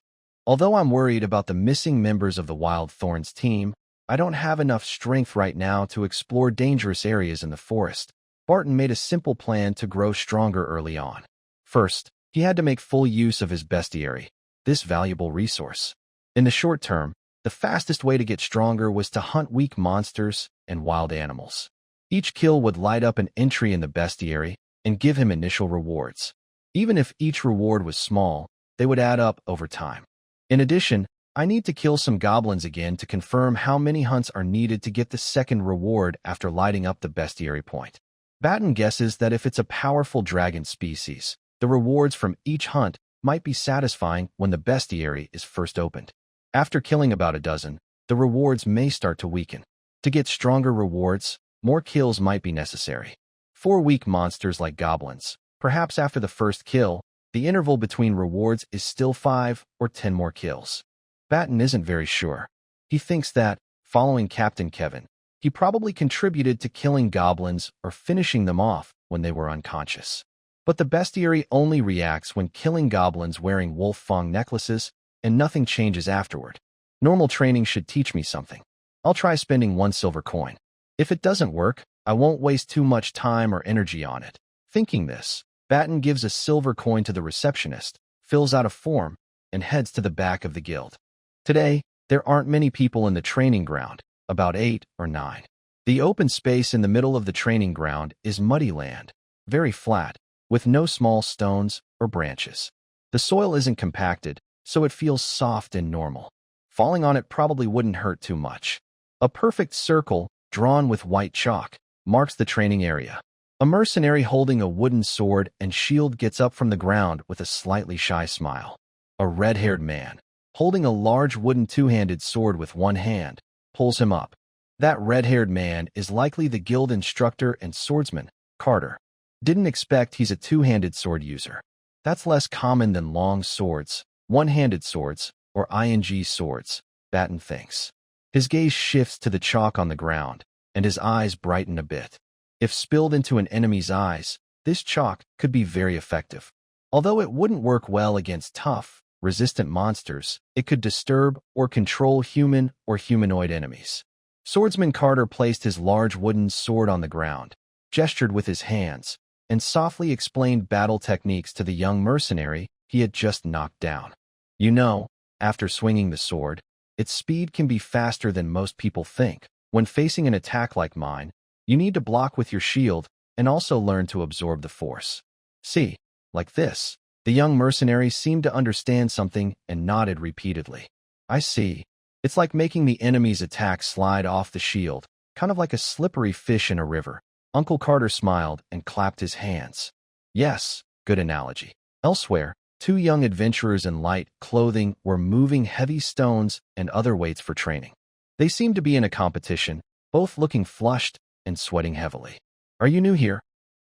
Although I'm worried about the missing members of the Wild Thorns team, I don't have enough strength right now to explore dangerous areas in the forest. Barton made a simple plan to grow stronger early on. First, he had to make full use of his bestiary, this valuable resource. In the short term, the fastest way to get stronger was to hunt weak monsters and wild animals. Each kill would light up an entry in the bestiary and give him initial rewards. Even if each reward was small, they would add up over time. In addition, I need to kill some goblins again to confirm how many hunts are needed to get the second reward after lighting up the bestiary point. Barton guesses that if it's a powerful dragon species, the rewards from each hunt might be satisfying when the bestiary is first opened. After killing about a dozen, the rewards may start to weaken. To get stronger rewards, more kills might be necessary. For weak monsters like goblins, perhaps after the first kill, the interval between rewards is still 5 or 10 more kills. Barton isn't very sure. He thinks that, following Captain Kevin, he probably contributed to killing goblins or finishing them off when they were unconscious. But the bestiary only reacts when killing goblins wearing wolf fang necklaces, and nothing changes afterward. Normal training should teach me something. I'll try spending 1 silver coin. If it doesn't work, I won't waste too much time or energy on it. Thinking this, Barton gives a silver coin to the receptionist, fills out a form, and heads to the back of the guild. Today, there aren't many people in the training ground, about 8 or 9. The open space in the middle of the training ground is muddy land, very flat, with no small stones or branches. The soil isn't compacted, so it feels soft and normal. Falling on it probably wouldn't hurt too much. A perfect circle, drawn with white chalk, marks the training area. A mercenary holding a wooden sword and shield gets up from the ground with a slightly shy smile. A red-haired man, holding a large wooden two-handed sword with one hand, pulls him up. That red-haired man is likely the guild instructor and swordsman, Carter. Didn't expect he's a two-handed sword user. That's less common than long swords, one-handed swords, or ing swords, Barton thinks. His gaze shifts to the chalk on the ground, and his eyes brighten a bit. If spilled into an enemy's eyes, this chalk could be very effective. Although it wouldn't work well against tough, resistant monsters, it could disturb or control human or humanoid enemies. Swordsman Carter placed his large wooden sword on the ground, gestured with his hands, and softly explained battle techniques to the young mercenary he had just knocked down. You know, after swinging the sword, its speed can be faster than most people think. When facing an attack like mine, you need to block with your shield and also learn to absorb the force. See, like this. The young mercenary seemed to understand something and nodded repeatedly. I see. It's like making the enemy's attack slide off the shield, kind of like a slippery fish in a river. Uncle Carter smiled and clapped his hands. Yes, good analogy. Elsewhere, 2 young adventurers in light clothing were moving heavy stones and other weights for training. They seemed to be in a competition, both looking flushed and sweating heavily. Are you new here?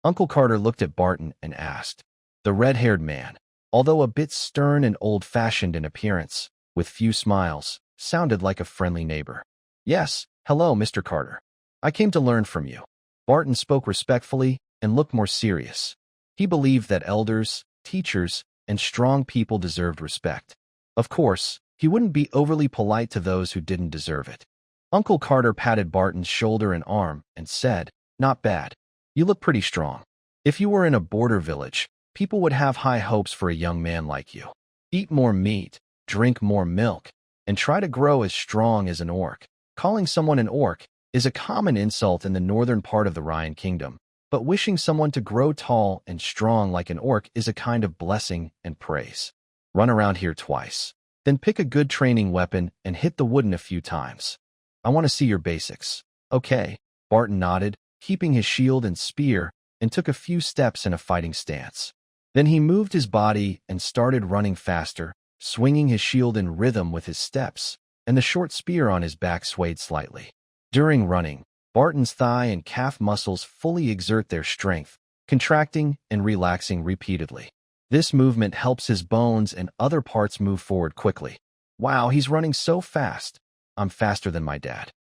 Uncle Carter looked at Barton and asked. The red-haired man, although a bit stern and old-fashioned in appearance, with few smiles, sounded like a friendly neighbor. Yes, hello, Mr. Carter. I came to learn from you. Barton spoke respectfully and looked more serious. He believed that elders, teachers, and strong people deserved respect. Of course, he wouldn't be overly polite to those who didn't deserve it. Uncle Carter patted Barton's shoulder and arm and said, Not bad. You look pretty strong. If you were in a border village, people would have high hopes for a young man like you. Eat more meat, drink more milk, and try to grow as strong as an orc. Calling someone an orc is a common insult in the northern part of the Ryan Kingdom, but wishing someone to grow tall and strong like an orc is a kind of blessing and praise. Run around here twice. Then pick a good training weapon and hit the wooden a few times. I want to see your basics. Okay, Barton nodded, keeping his shield and spear, and took a few steps in a fighting stance. Then he moved his body and started running faster, swinging his shield in rhythm with his steps, and the short spear on his back swayed slightly. During running, Barton's thigh and calf muscles fully exert their strength, contracting and relaxing repeatedly. This movement helps his bones and other parts move forward quickly. Wow, he's running so fast. I'm faster than my dad.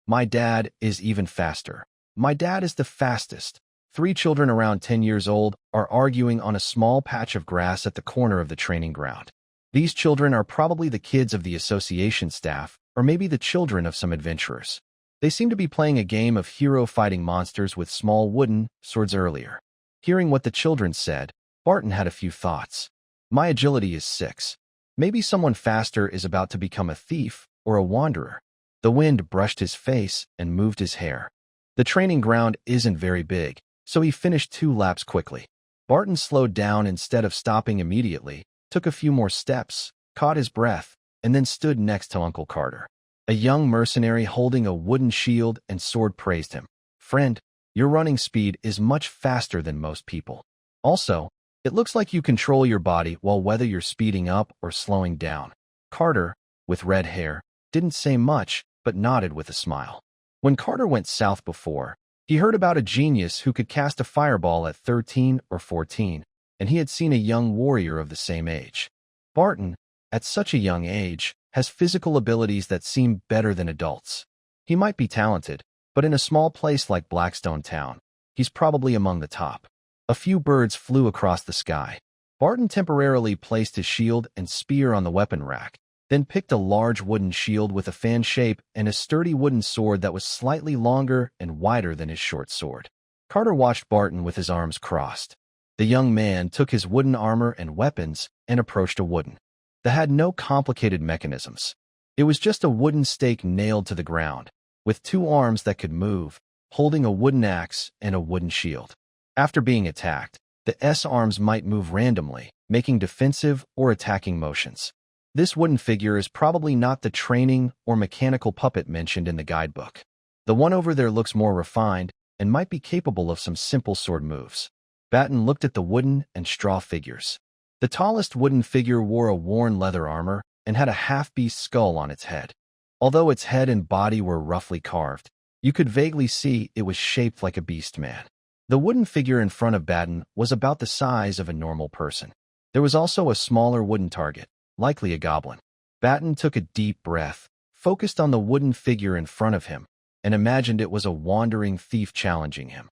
My dad is even faster. My dad is the fastest. 3 children around 10 years old are arguing on a small patch of grass at the corner of the training ground. These children are probably the kids of the association staff, or maybe the children of some adventurers. They seem to be playing a game of hero fighting monsters with small wooden swords earlier. Hearing what the children said, Barton had a few thoughts. My agility is 6. Maybe someone faster is about to become a thief or a wanderer. The wind brushed his face and moved his hair. The training ground isn't very big, so he finished 2 laps quickly. Barton slowed down instead of stopping immediately, took a few more steps, caught his breath, and then stood next to Uncle Carter. A young mercenary holding a wooden shield and sword praised him. Friend, your running speed is much faster than most people. Also, it looks like you control your body while whether you're speeding up or slowing down. Carter, with red hair, didn't say much, but nodded with a smile. When Carter went south before, he heard about a genius who could cast a fireball at 13 or 14, and he had seen a young warrior of the same age. Barton, at such a young age, has physical abilities that seem better than adults. He might be talented, but in a small place like Blackstone Town, he's probably among the top. A few birds flew across the sky. Barton temporarily placed his shield and spear on the weapon rack, then picked a large wooden shield with a fan shape and a sturdy wooden sword that was slightly longer and wider than his short sword. Carter watched Barton with his arms crossed. The young man took his wooden armor and weapons and approached a wooden that had no complicated mechanisms. It was just a wooden stake nailed to the ground, with two arms that could move, holding a wooden axe and a wooden shield. After being attacked, the S-arms might move randomly, making defensive or attacking motions. This wooden figure is probably not the training or mechanical puppet mentioned in the guidebook. The one over there looks more refined and might be capable of some simple sword moves. Barton looked at the wooden and straw figures. The tallest wooden figure wore a worn leather armor and had a half-beast skull on its head. Although its head and body were roughly carved, you could vaguely see it was shaped like a beast man. The wooden figure in front of Barton was about the size of a normal person. There was also a smaller wooden target, likely a goblin. Barton took a deep breath, focused on the wooden figure in front of him, and imagined it was a wandering thief challenging him.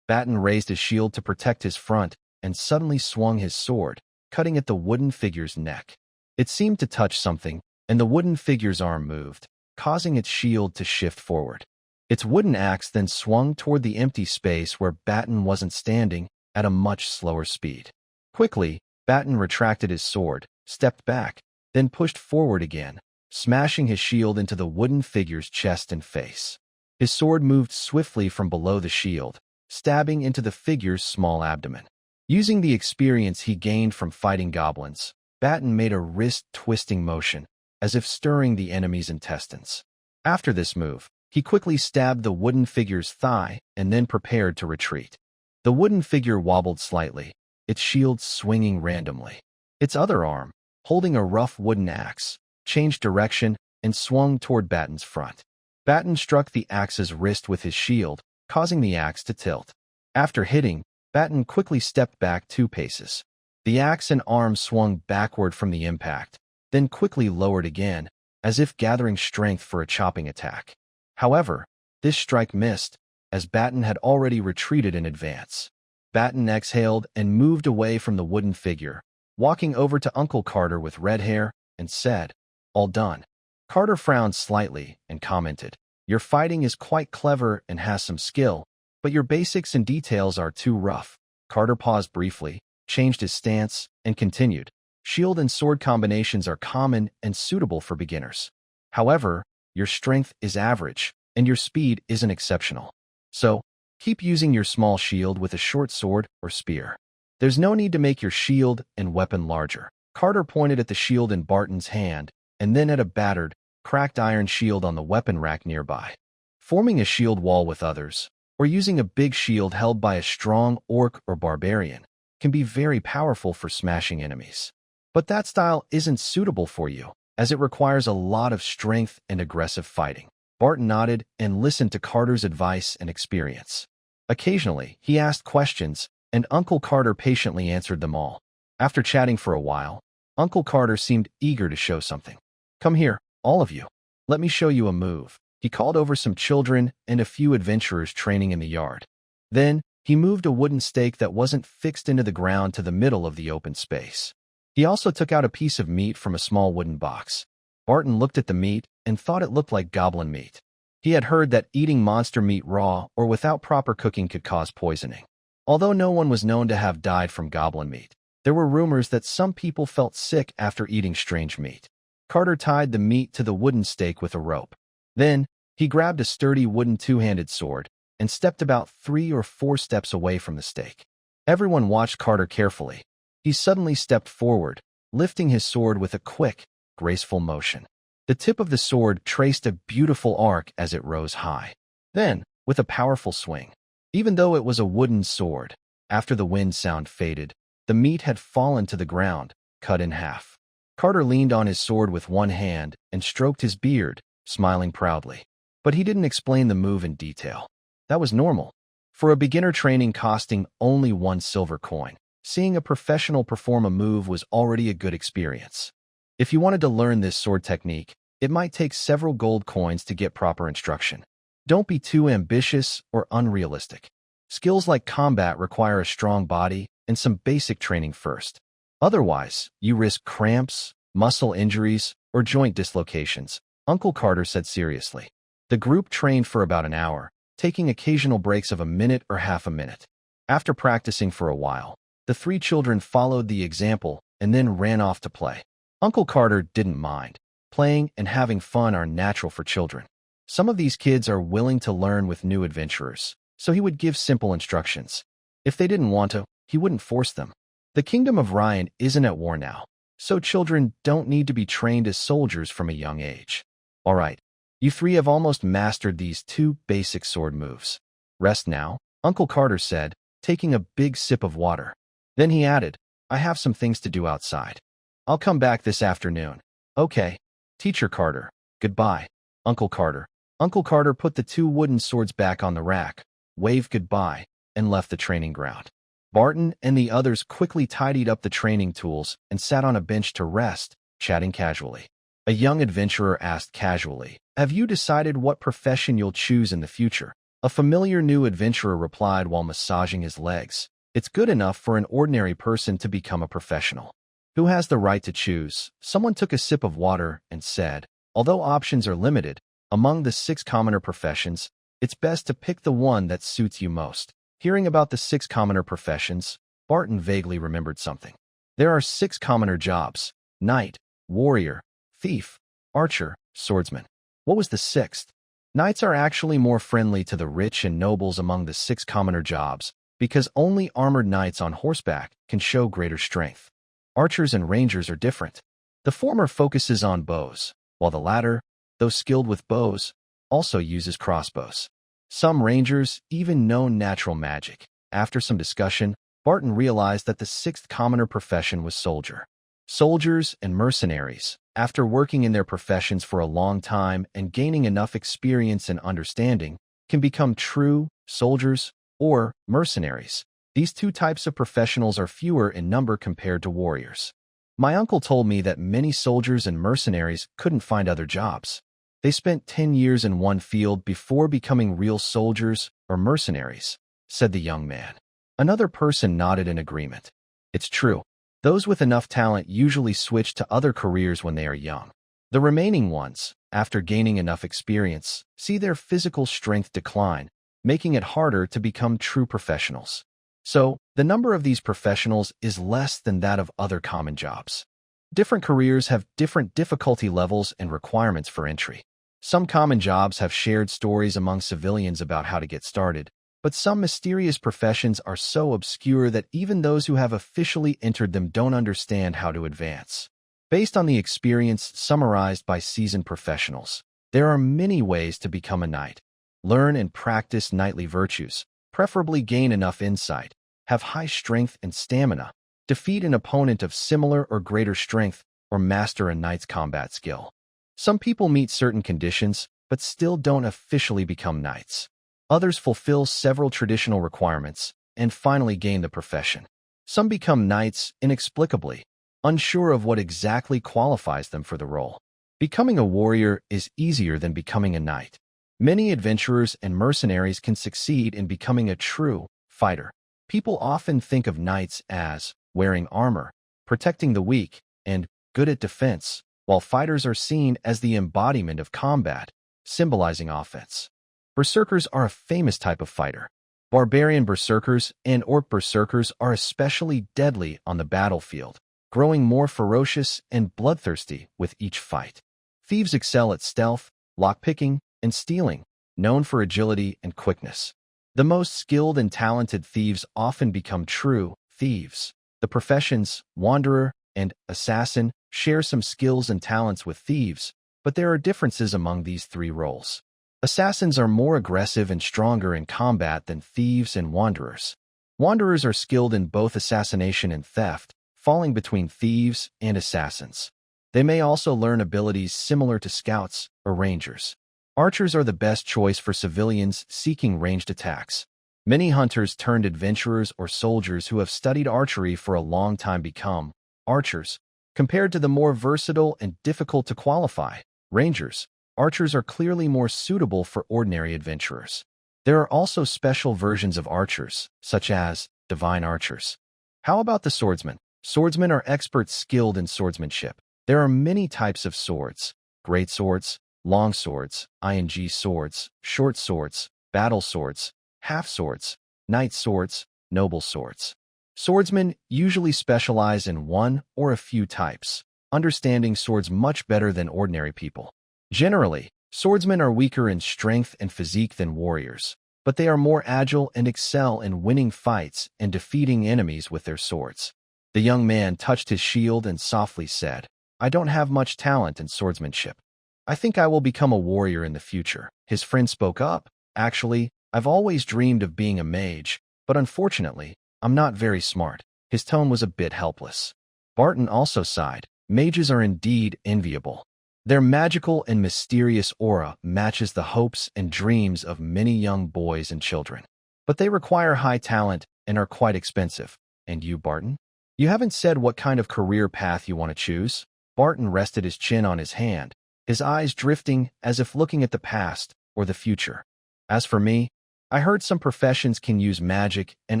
Barton raised his shield to protect his front and suddenly swung his sword, cutting at the wooden figure's neck. It seemed to touch something, and the wooden figure's arm moved, causing its shield to shift forward. Its wooden axe then swung toward the empty space where Barton wasn't standing at a much slower speed. Quickly, Barton retracted his sword, stepped back, then pushed forward again, smashing his shield into the wooden figure's chest and face. His sword moved swiftly from below the shield, stabbing into the figure's small abdomen. Using the experience he gained from fighting goblins, Barton made a wrist-twisting motion, as if stirring the enemy's intestines. After this move, he quickly stabbed the wooden figure's thigh and then prepared to retreat. The wooden figure wobbled slightly, its shield swinging randomly. Its other arm, holding a rough wooden axe, changed direction and swung toward Barton's front. Barton struck the axe's wrist with his shield, causing the axe to tilt. After hitting, Barton quickly stepped back 2 paces. The axe and arm swung backward from the impact, then quickly lowered again, as if gathering strength for a chopping attack. However, this strike missed, as Barton had already retreated in advance. Barton exhaled and moved away from the wooden figure, walking over to Uncle Carter with red hair, and said, "All done." Carter frowned slightly and commented, "Your fighting is quite clever and has some skill, but your basics and details are too rough." Carter paused briefly, changed his stance, and continued, "Shield and sword combinations are common and suitable for beginners. However, your strength is average, and your speed isn't exceptional. So, keep using your small shield with a short sword or spear. There's no need to make your shield and weapon larger." Carter pointed at the shield in Barton's hand, and then at a battered, cracked iron shield on the weapon rack nearby. Forming a shield wall with others, or using a big shield held by a strong orc or barbarian, can be very powerful for smashing enemies. But that style isn't suitable for you, as it requires a lot of strength and aggressive fighting. Barton nodded and listened to Carter's advice and experience. Occasionally, he asked questions, and Uncle Carter patiently answered them all. After chatting for a while, Uncle Carter seemed eager to show something. "Come here, all of you. Let me show you a move." He called over some children and a few adventurers training in the yard. Then, he moved a wooden stake that wasn't fixed into the ground to the middle of the open space. He also took out a piece of meat from a small wooden box. Barton looked at the meat and thought it looked like goblin meat. He had heard that eating monster meat raw or without proper cooking could cause poisoning. Although no one was known to have died from goblin meat, there were rumors that some people felt sick after eating strange meat. Carter tied the meat to the wooden stake with a rope. Then, he grabbed a sturdy wooden two-handed sword and stepped about 3 or 4 steps away from the stake. Everyone watched Carter carefully. He suddenly stepped forward, lifting his sword with a quick, graceful motion. The tip of the sword traced a beautiful arc as it rose high. Then, with a powerful swing, even though it was a wooden sword, after the wind sound faded, the meat had fallen to the ground, cut in half. Carter leaned on his sword with one hand and stroked his beard, smiling proudly. But he didn't explain the move in detail. That was normal. For a beginner training costing only 1 silver coin, seeing a professional perform a move was already a good experience. If you wanted to learn this sword technique, it might take several gold coins to get proper instruction. Don't be too ambitious or unrealistic. Skills like combat require a strong body and some basic training first. Otherwise, you risk cramps, muscle injuries, or joint dislocations, Uncle Carter said seriously. The group trained for about an hour, taking occasional breaks of a minute or half a minute. After practicing for a while, the three children followed the example and then ran off to play. Uncle Carter didn't mind. Playing and having fun are natural for children. Some of these kids are willing to learn with new adventurers, so he would give simple instructions. If they didn't want to, he wouldn't force them. The Kingdom of Ryan isn't at war now, so children don't need to be trained as soldiers from a young age. All right, you three have almost mastered these two basic sword moves. Rest now, Uncle Carter said, taking a big sip of water. Then he added, I have some things to do outside. I'll come back this afternoon. Okay. Teacher Carter, goodbye. Uncle Carter. Uncle Carter put the two wooden swords back on the rack, waved goodbye, and left the training ground. Barton and the others quickly tidied up the training tools and sat on a bench to rest, chatting casually. A young adventurer asked casually, have you decided what profession you'll choose in the future? A familiar new adventurer replied while massaging his legs. It's good enough for an ordinary person to become a professional. Who has the right to choose? Someone took a sip of water and said, although options are limited, among the 6 commoner professions, it's best to pick the one that suits you most. Hearing about the 6 commoner professions, Barton vaguely remembered something. There are 6 commoner jobs: knight, warrior, thief, archer, swordsman. What was the 6th? Knights are actually more friendly to the rich and nobles among the 6 commoner jobs, because only armored knights on horseback can show greater strength. Archers and rangers are different. The former focuses on bows, while the latter, though skilled with bows, also uses crossbows. Some rangers even know natural magic. After some discussion, Barton realized that the 6th commoner profession was soldier. Soldiers and mercenaries, after working in their professions for a long time and gaining enough experience and understanding, can become true soldiers or mercenaries. These 2 types of professionals are fewer in number compared to warriors. My uncle told me that many soldiers and mercenaries couldn't find other jobs. They spent 10 years in one field before becoming real soldiers or mercenaries, said the young man. Another person nodded in agreement. It's true. Those with enough talent usually switch to other careers when they are young. The remaining ones, after gaining enough experience, see their physical strength decline, making it harder to become true professionals. So, the number of these professionals is less than that of other common jobs. Different careers have different difficulty levels and requirements for entry. Some common jobs have shared stories among civilians about how to get started, but some mysterious professions are so obscure that even those who have officially entered them don't understand how to advance. Based on the experience summarized by seasoned professionals, there are many ways to become a knight. Learn and practice knightly virtues, preferably gain enough insight, have high strength and stamina, defeat an opponent of similar or greater strength, or master a knight's combat skill. Some people meet certain conditions, but still don't officially become knights. Others fulfill several traditional requirements, and finally gain the profession. Some become knights inexplicably, unsure of what exactly qualifies them for the role. Becoming a warrior is easier than becoming a knight. Many adventurers and mercenaries can succeed in becoming a true fighter. People often think of knights as wearing armor, protecting the weak, and good at defense, while fighters are seen as the embodiment of combat, symbolizing offense. Berserkers are a famous type of fighter. Barbarian berserkers and orc berserkers are especially deadly on the battlefield, growing more ferocious and bloodthirsty with each fight. Thieves excel at stealth, lockpicking, and stealing, known for agility and quickness. The most skilled and talented thieves often become true thieves. The professions, wanderer and assassin, share some skills and talents with thieves, but there are differences among these 3 roles. Assassins are more aggressive and stronger in combat than thieves and wanderers. Wanderers are skilled in both assassination and theft, falling between thieves and assassins. They may also learn abilities similar to scouts or rangers. Archers are the best choice for civilians seeking ranged attacks. Many hunters turned adventurers or soldiers who have studied archery for a long time become archers. Compared to the more versatile and difficult to qualify rangers, archers are clearly more suitable for ordinary adventurers. There are also special versions of archers, such as divine archers. How about the swordsmen? Swordsmen are experts skilled in swordsmanship. There are many types of swords: great swords, long swords, ing swords, short swords, battle swords, half swords, knight swords, noble swords. Swordsmen usually specialize in one or a few types, understanding swords much better than ordinary people. Generally, swordsmen are weaker in strength and physique than warriors, but they are more agile and excel in winning fights and defeating enemies with their swords. The young man touched his shield and softly said, "I don't have much talent in swordsmanship. I think I will become a warrior in the future." His friend spoke up. "Actually, I've always dreamed of being a mage, but unfortunately, I'm not very smart." His tone was a bit helpless. Barton also sighed. Mages are indeed enviable. Their magical and mysterious aura matches the hopes and dreams of many young boys and children. But they require high talent and are quite expensive. And you, Barton? You haven't said what kind of career path you want to choose. Barton rested his chin on his hand, his eyes drifting as if looking at the past or the future. As for me, I heard some professions can use magic and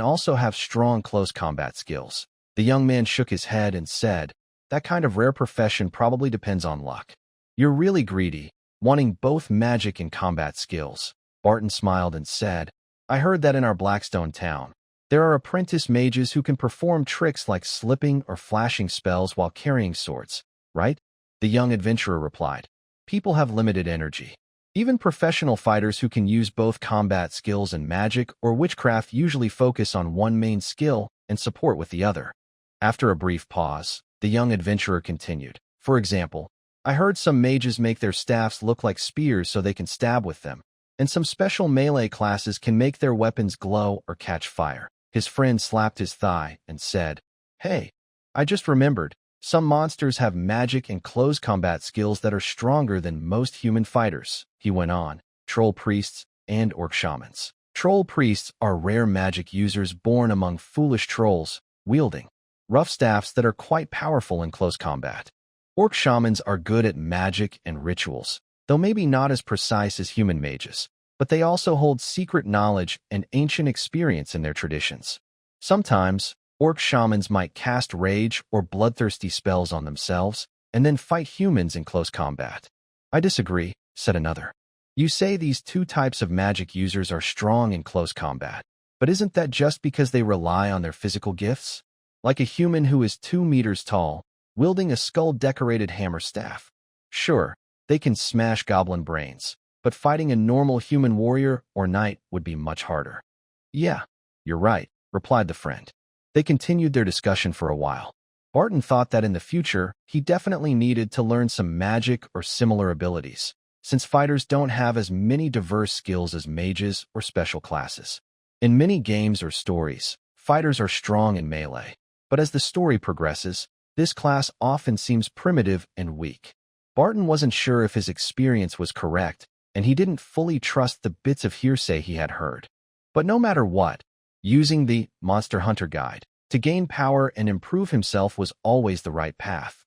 also have strong close combat skills. The young man shook his head and said, "That kind of rare profession probably depends on luck. You're really greedy, wanting both magic and combat skills." Barton smiled and said, "I heard that in our Blackstone town, there are apprentice mages who can perform tricks like slipping or flashing spells while carrying swords, right?" The young adventurer replied, "People have limited energy. Even professional fighters who can use both combat skills and magic or witchcraft usually focus on one main skill and support with the other." After a brief pause, the young adventurer continued, "For example, I heard some mages make their staffs look like spears so they can stab with them, and some special melee classes can make their weapons glow or catch fire." His friend slapped his thigh and said, "Hey, I just remembered, some monsters have magic and close combat skills that are stronger than most human fighters." He went on, "Troll priests and orc shamans. Troll priests are rare magic users born among foolish trolls, wielding rough staffs that are quite powerful in close combat. Orc shamans are good at magic and rituals, though maybe not as precise as human mages, but they also hold secret knowledge and ancient experience in their traditions. Sometimes, orc shamans might cast rage or bloodthirsty spells on themselves and then fight humans in close combat." "I disagree," said another. "You say these two types of magic users are strong in close combat, but isn't that just because they rely on their physical gifts? Like a human who is 2 meters tall, wielding a skull-decorated hammer staff. Sure, they can smash goblin brains, but fighting a normal human warrior or knight would be much harder." "Yeah, you're right," replied the friend. They continued their discussion for a while. Barton thought that in the future, he definitely needed to learn some magic or similar abilities, since fighters don't have as many diverse skills as mages or special classes. In many games or stories, fighters are strong in melee, but as the story progresses, this class often seems primitive and weak. Barton wasn't sure if his experience was correct, and he didn't fully trust the bits of hearsay he had heard. But no matter what, using the Monster Hunter Guide to gain power and improve himself was always the right path.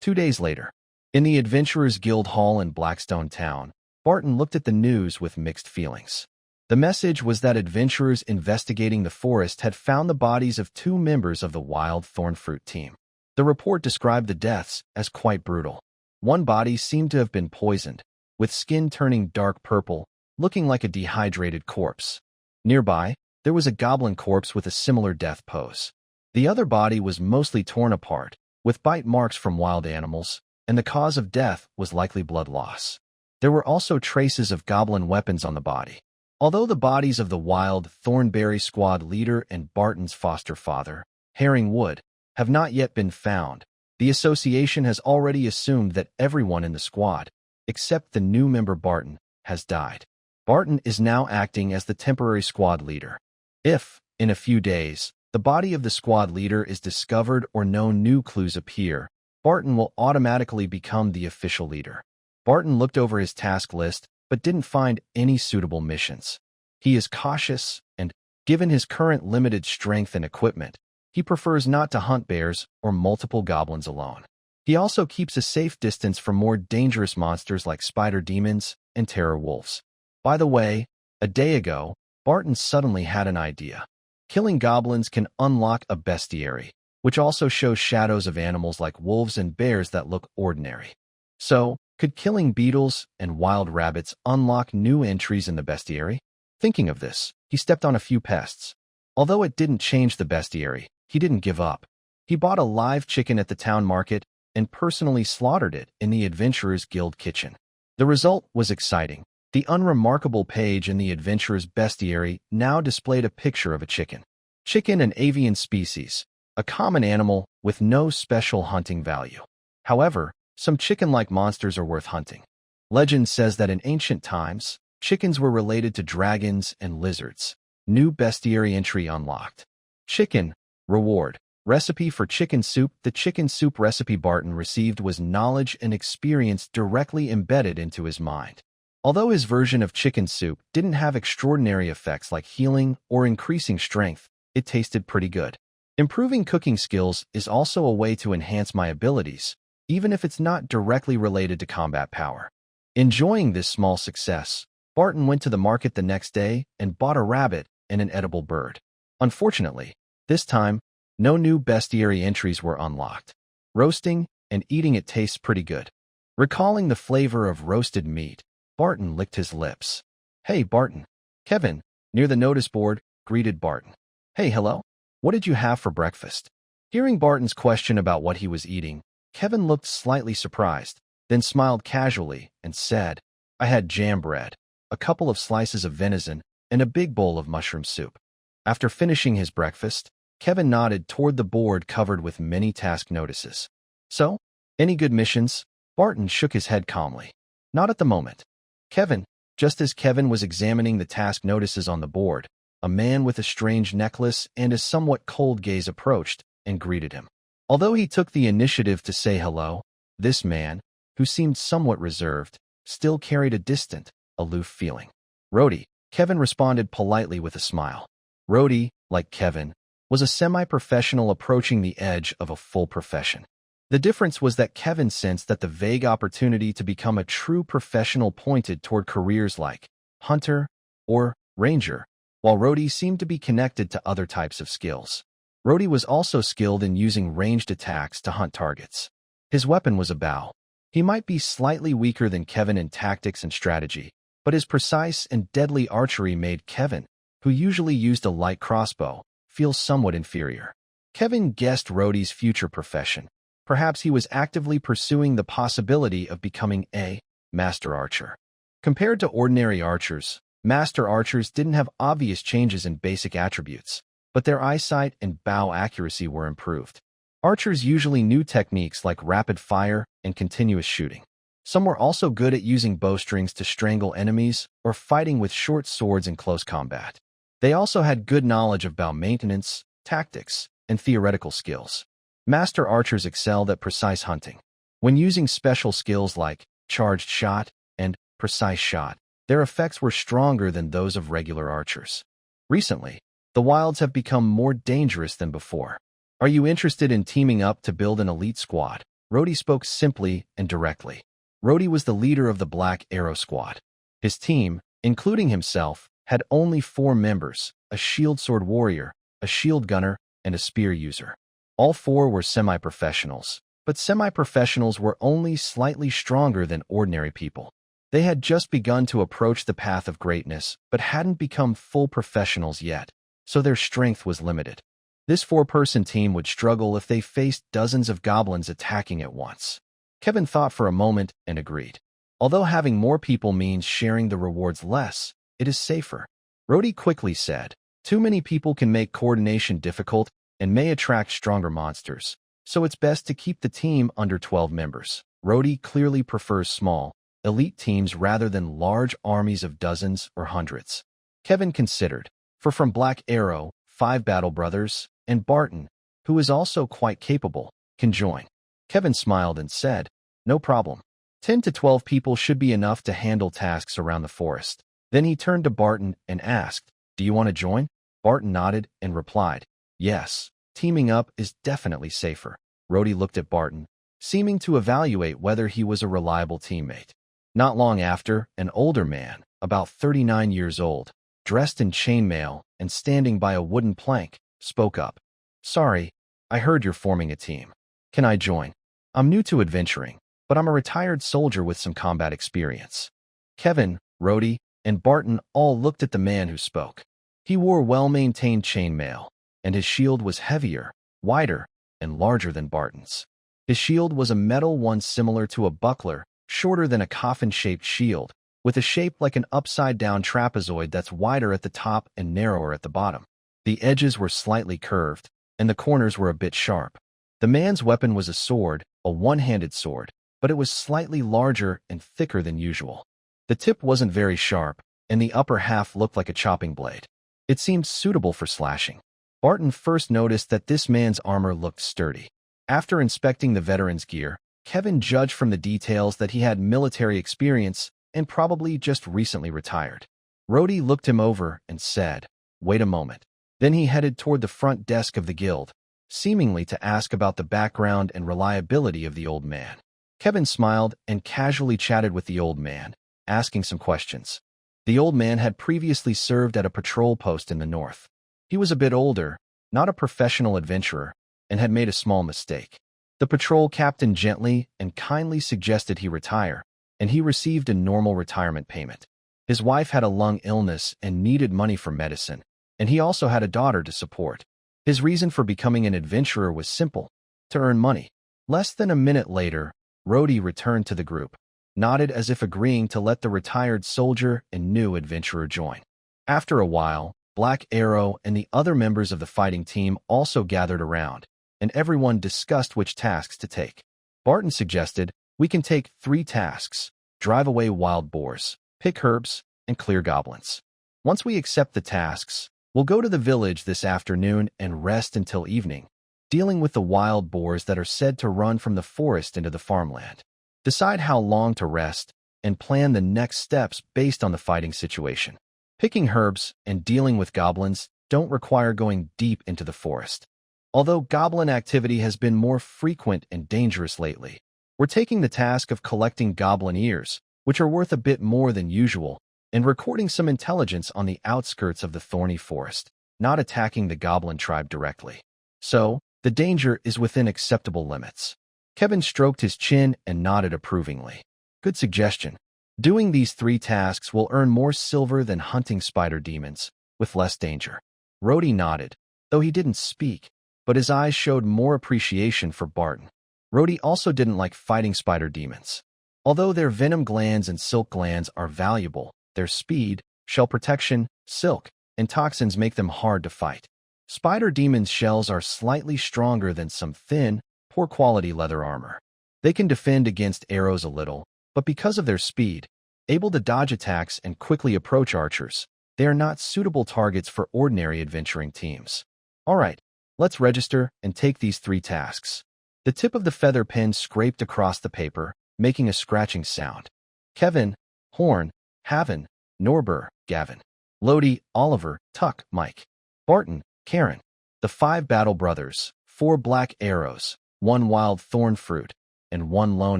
2 days later, in the Adventurers Guild Hall in Blackstone Town, Barton looked at the news with mixed feelings. The message was that adventurers investigating the forest had found the bodies of 2 members of the Wild Thorn Fruit team. The report described the deaths as quite brutal. One body seemed to have been poisoned, with skin turning dark purple, looking like a dehydrated corpse. Nearby, there was a goblin corpse with a similar death pose. The other body was mostly torn apart, with bite marks from wild animals, and the cause of death was likely blood loss. There were also traces of goblin weapons on the body. Although the bodies of the Wild Thornberry Squad leader and Barton's foster father, Herring Wood, have not yet been found, the association has already assumed that everyone in the squad, except the new member Barton, has died. Barton is now acting as the temporary squad leader. If, in a few days, the body of the squad leader is discovered or no new clues appear, Barton will automatically become the official leader. Barton looked over his task list but didn't find any suitable missions. He is cautious and, given his current limited strength and equipment, he prefers not to hunt bears or multiple goblins alone. He also keeps a safe distance from more dangerous monsters like spider demons and terror wolves. By the way, A day ago, Barton suddenly had an idea. Killing goblins can unlock a bestiary, which also shows shadows of animals like wolves and bears that look ordinary. So, could killing beetles and wild rabbits unlock new entries in the bestiary? Thinking of this, he stepped on a few pests. Although it didn't change the bestiary, he didn't give up. He bought a live chicken at the town market and personally slaughtered it in the Adventurers Guild kitchen. The result was exciting. The unremarkable page in the Adventurers Bestiary now displayed a picture of a chicken. Chicken, an avian species, a common animal with no special hunting value. However, some chicken-like monsters are worth hunting. Legend says that in ancient times, chickens were related to dragons and lizards. New bestiary entry unlocked. Chicken, reward. Recipe for chicken soup. The chicken soup recipe Barton received was knowledge and experience directly embedded into his mind. Although his version of chicken soup didn't have extraordinary effects like healing or increasing strength, it tasted pretty good. Improving cooking skills is also a way to enhance my abilities, even if it's not directly related to combat power. Enjoying this small success, Barton went to the market the next day and bought a rabbit and an edible bird. Unfortunately, this time, no new bestiary entries were unlocked. Roasting and eating it tastes pretty good. Recalling the flavor of roasted meat, Barton licked his lips. "Hey, Barton." Kevin, near the notice board, greeted Barton. "Hey, hello. What did you have for breakfast?" Hearing Barton's question about what he was eating, Kevin looked slightly surprised, then smiled casually and said, "I had jam bread, a couple of slices of venison, and a big bowl of mushroom soup." After finishing his breakfast, Kevin nodded toward the board covered with many task notices. "So, any good missions?" Barton shook his head calmly. "Not at the moment." Kevin, just as Kevin was examining the task notices on the board, a man with a strange necklace and a somewhat cold gaze approached and greeted him. Although he took the initiative to say hello, this man, who seemed somewhat reserved, still carried a distant, aloof feeling. "Rhodey," Kevin responded politely with a smile. Rhodey, like Kevin, was a semi-professional approaching the edge of a full profession. The difference was that Kevin sensed that the vague opportunity to become a true professional pointed toward careers like hunter or ranger, while Rhodey seemed to be connected to other types of skills. Rhodey was also skilled in using ranged attacks to hunt targets. His weapon was a bow. He might be slightly weaker than Kevin in tactics and strategy, but his precise and deadly archery made Kevin, who usually used a light crossbow, feel somewhat inferior. Kevin guessed Rhodey's future profession. Perhaps he was actively pursuing the possibility of becoming a master archer. Compared to ordinary archers, master archers didn't have obvious changes in basic attributes, but their eyesight and bow accuracy were improved. Archers usually knew techniques like rapid fire and continuous shooting. Some were also good at using bowstrings to strangle enemies or fighting with short swords in close combat. They also had good knowledge of bow maintenance, tactics, and theoretical skills. Master archers excelled at precise hunting. When using special skills like charged shot and precise shot, their effects were stronger than those of regular archers. Recently, the wilds have become more dangerous than before. "Are you interested in teaming up to build an elite squad?" Rhodey spoke simply and directly. Rhodey was the leader of the Black Arrow Squad. His team, including himself, had only 4 members, a shield sword warrior, a shield gunner, and a spear user. All 4 were semi-professionals, but semi-professionals were only slightly stronger than ordinary people. They had just begun to approach the path of greatness, but hadn't become full professionals yet, so their strength was limited. This 4-person team would struggle if they faced dozens of goblins attacking at once. Kevin thought for a moment and agreed. Although having more people means sharing the rewards less, it is safer. Rhodey quickly said, "Too many people can make coordination difficult and may attract stronger monsters, so it's best to keep the team under 12 members. Rhodey clearly prefers small, elite teams rather than large armies of dozens or hundreds. Kevin considered, for from Black Arrow, 5 Battle Brothers, and Barton, who is also quite capable, can join. Kevin smiled and said, "No problem. 10 to 12 people should be enough to handle tasks around the forest." Then he turned to Barton and asked, "Do you want to join?" Barton nodded and replied, "Yes, teaming up is definitely safer." Rhodey looked at Barton, seeming to evaluate whether he was a reliable teammate. Not long after, an older man, about 39 years old, dressed in chainmail and standing by a wooden plank, spoke up. "Sorry, I heard you're forming a team. Can I join? I'm new to adventuring, but I'm a retired soldier with some combat experience." Kevin, Rhodey, and Barton all looked at the man who spoke. He wore well-maintained chainmail, and his shield was heavier, wider, and larger than Barton's. His shield was a metal one similar to a buckler, shorter than a coffin-shaped shield, with a shape like an upside-down trapezoid that's wider at the top and narrower at the bottom. The edges were slightly curved, and the corners were a bit sharp. The man's weapon was a sword, a one-handed sword, but it was slightly larger and thicker than usual. The tip wasn't very sharp, and the upper half looked like a chopping blade. It seemed suitable for slashing. Barton first noticed that this man's armor looked sturdy. After inspecting the veteran's gear, Kevin judged from the details that he had military experience and probably just recently retired. Rhodey looked him over and said, "Wait a moment." Then he headed toward the front desk of the guild, seemingly to ask about the background and reliability of the old man. Kevin smiled and casually chatted with the old man, asking some questions. The old man had previously served at a patrol post in the north. He was a bit older, not a professional adventurer, and had made a small mistake. The patrol captain gently and kindly suggested he retire, and he received a normal retirement payment. His wife had a lung illness and needed money for medicine, and he also had a daughter to support. His reason for becoming an adventurer was simple: to earn money. Less than a minute later, Rhodey returned to the group, nodded as if agreeing to let the retired soldier and new adventurer join. After a while, Black Arrow and the other members of the fighting team also gathered around, and everyone discussed which tasks to take. Barton suggested, "We can take 3 tasks: drive away wild boars, pick herbs, and clear goblins. Once we accept the tasks, we'll go to the village this afternoon and rest until evening, dealing with the wild boars that are said to run from the forest into the farmland. Decide how long to rest and plan the next steps based on the fighting situation. Picking herbs and dealing with goblins don't require going deep into the forest. Although goblin activity has been more frequent and dangerous lately, we're taking the task of collecting goblin ears, which are worth a bit more than usual, and recording some intelligence on the outskirts of the thorny forest, not attacking the goblin tribe directly. So, the danger is within acceptable limits." Kevin stroked his chin and nodded approvingly. "Good suggestion. Doing these 3 tasks will earn more silver than hunting spider demons, with less danger." Rhodey nodded, though he didn't speak, but his eyes showed more appreciation for Barton. Rhodey also didn't like fighting spider demons. Although their venom glands and silk glands are valuable, their speed, shell protection, silk, and toxins make them hard to fight. Spider demons' shells are slightly stronger than some thin, poor-quality leather armor. They can defend against arrows a little, but because of their speed, able to dodge attacks and quickly approach archers, they are not suitable targets for ordinary adventuring teams. All right, let's register and take these 3 tasks. The tip of the feather pen scraped across the paper, making a scratching sound. Kevin, Horn, Haven, Norbert, Gavin. Lodi, Oliver, Tuck, Mike. Barton, Karen. The 5 battle brothers, 4 black arrows, 1 wild thorn fruit, and 1 lone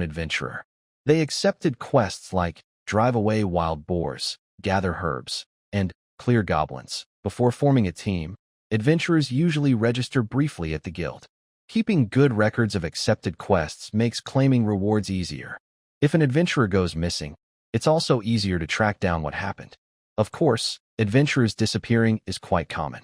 adventurer. They accepted quests like drive away wild boars, gather herbs, and clear goblins. Before forming a team, adventurers usually register briefly at the guild. Keeping good records of accepted quests makes claiming rewards easier. If an adventurer goes missing, it's also easier to track down what happened. Of course, adventurers disappearing is quite common.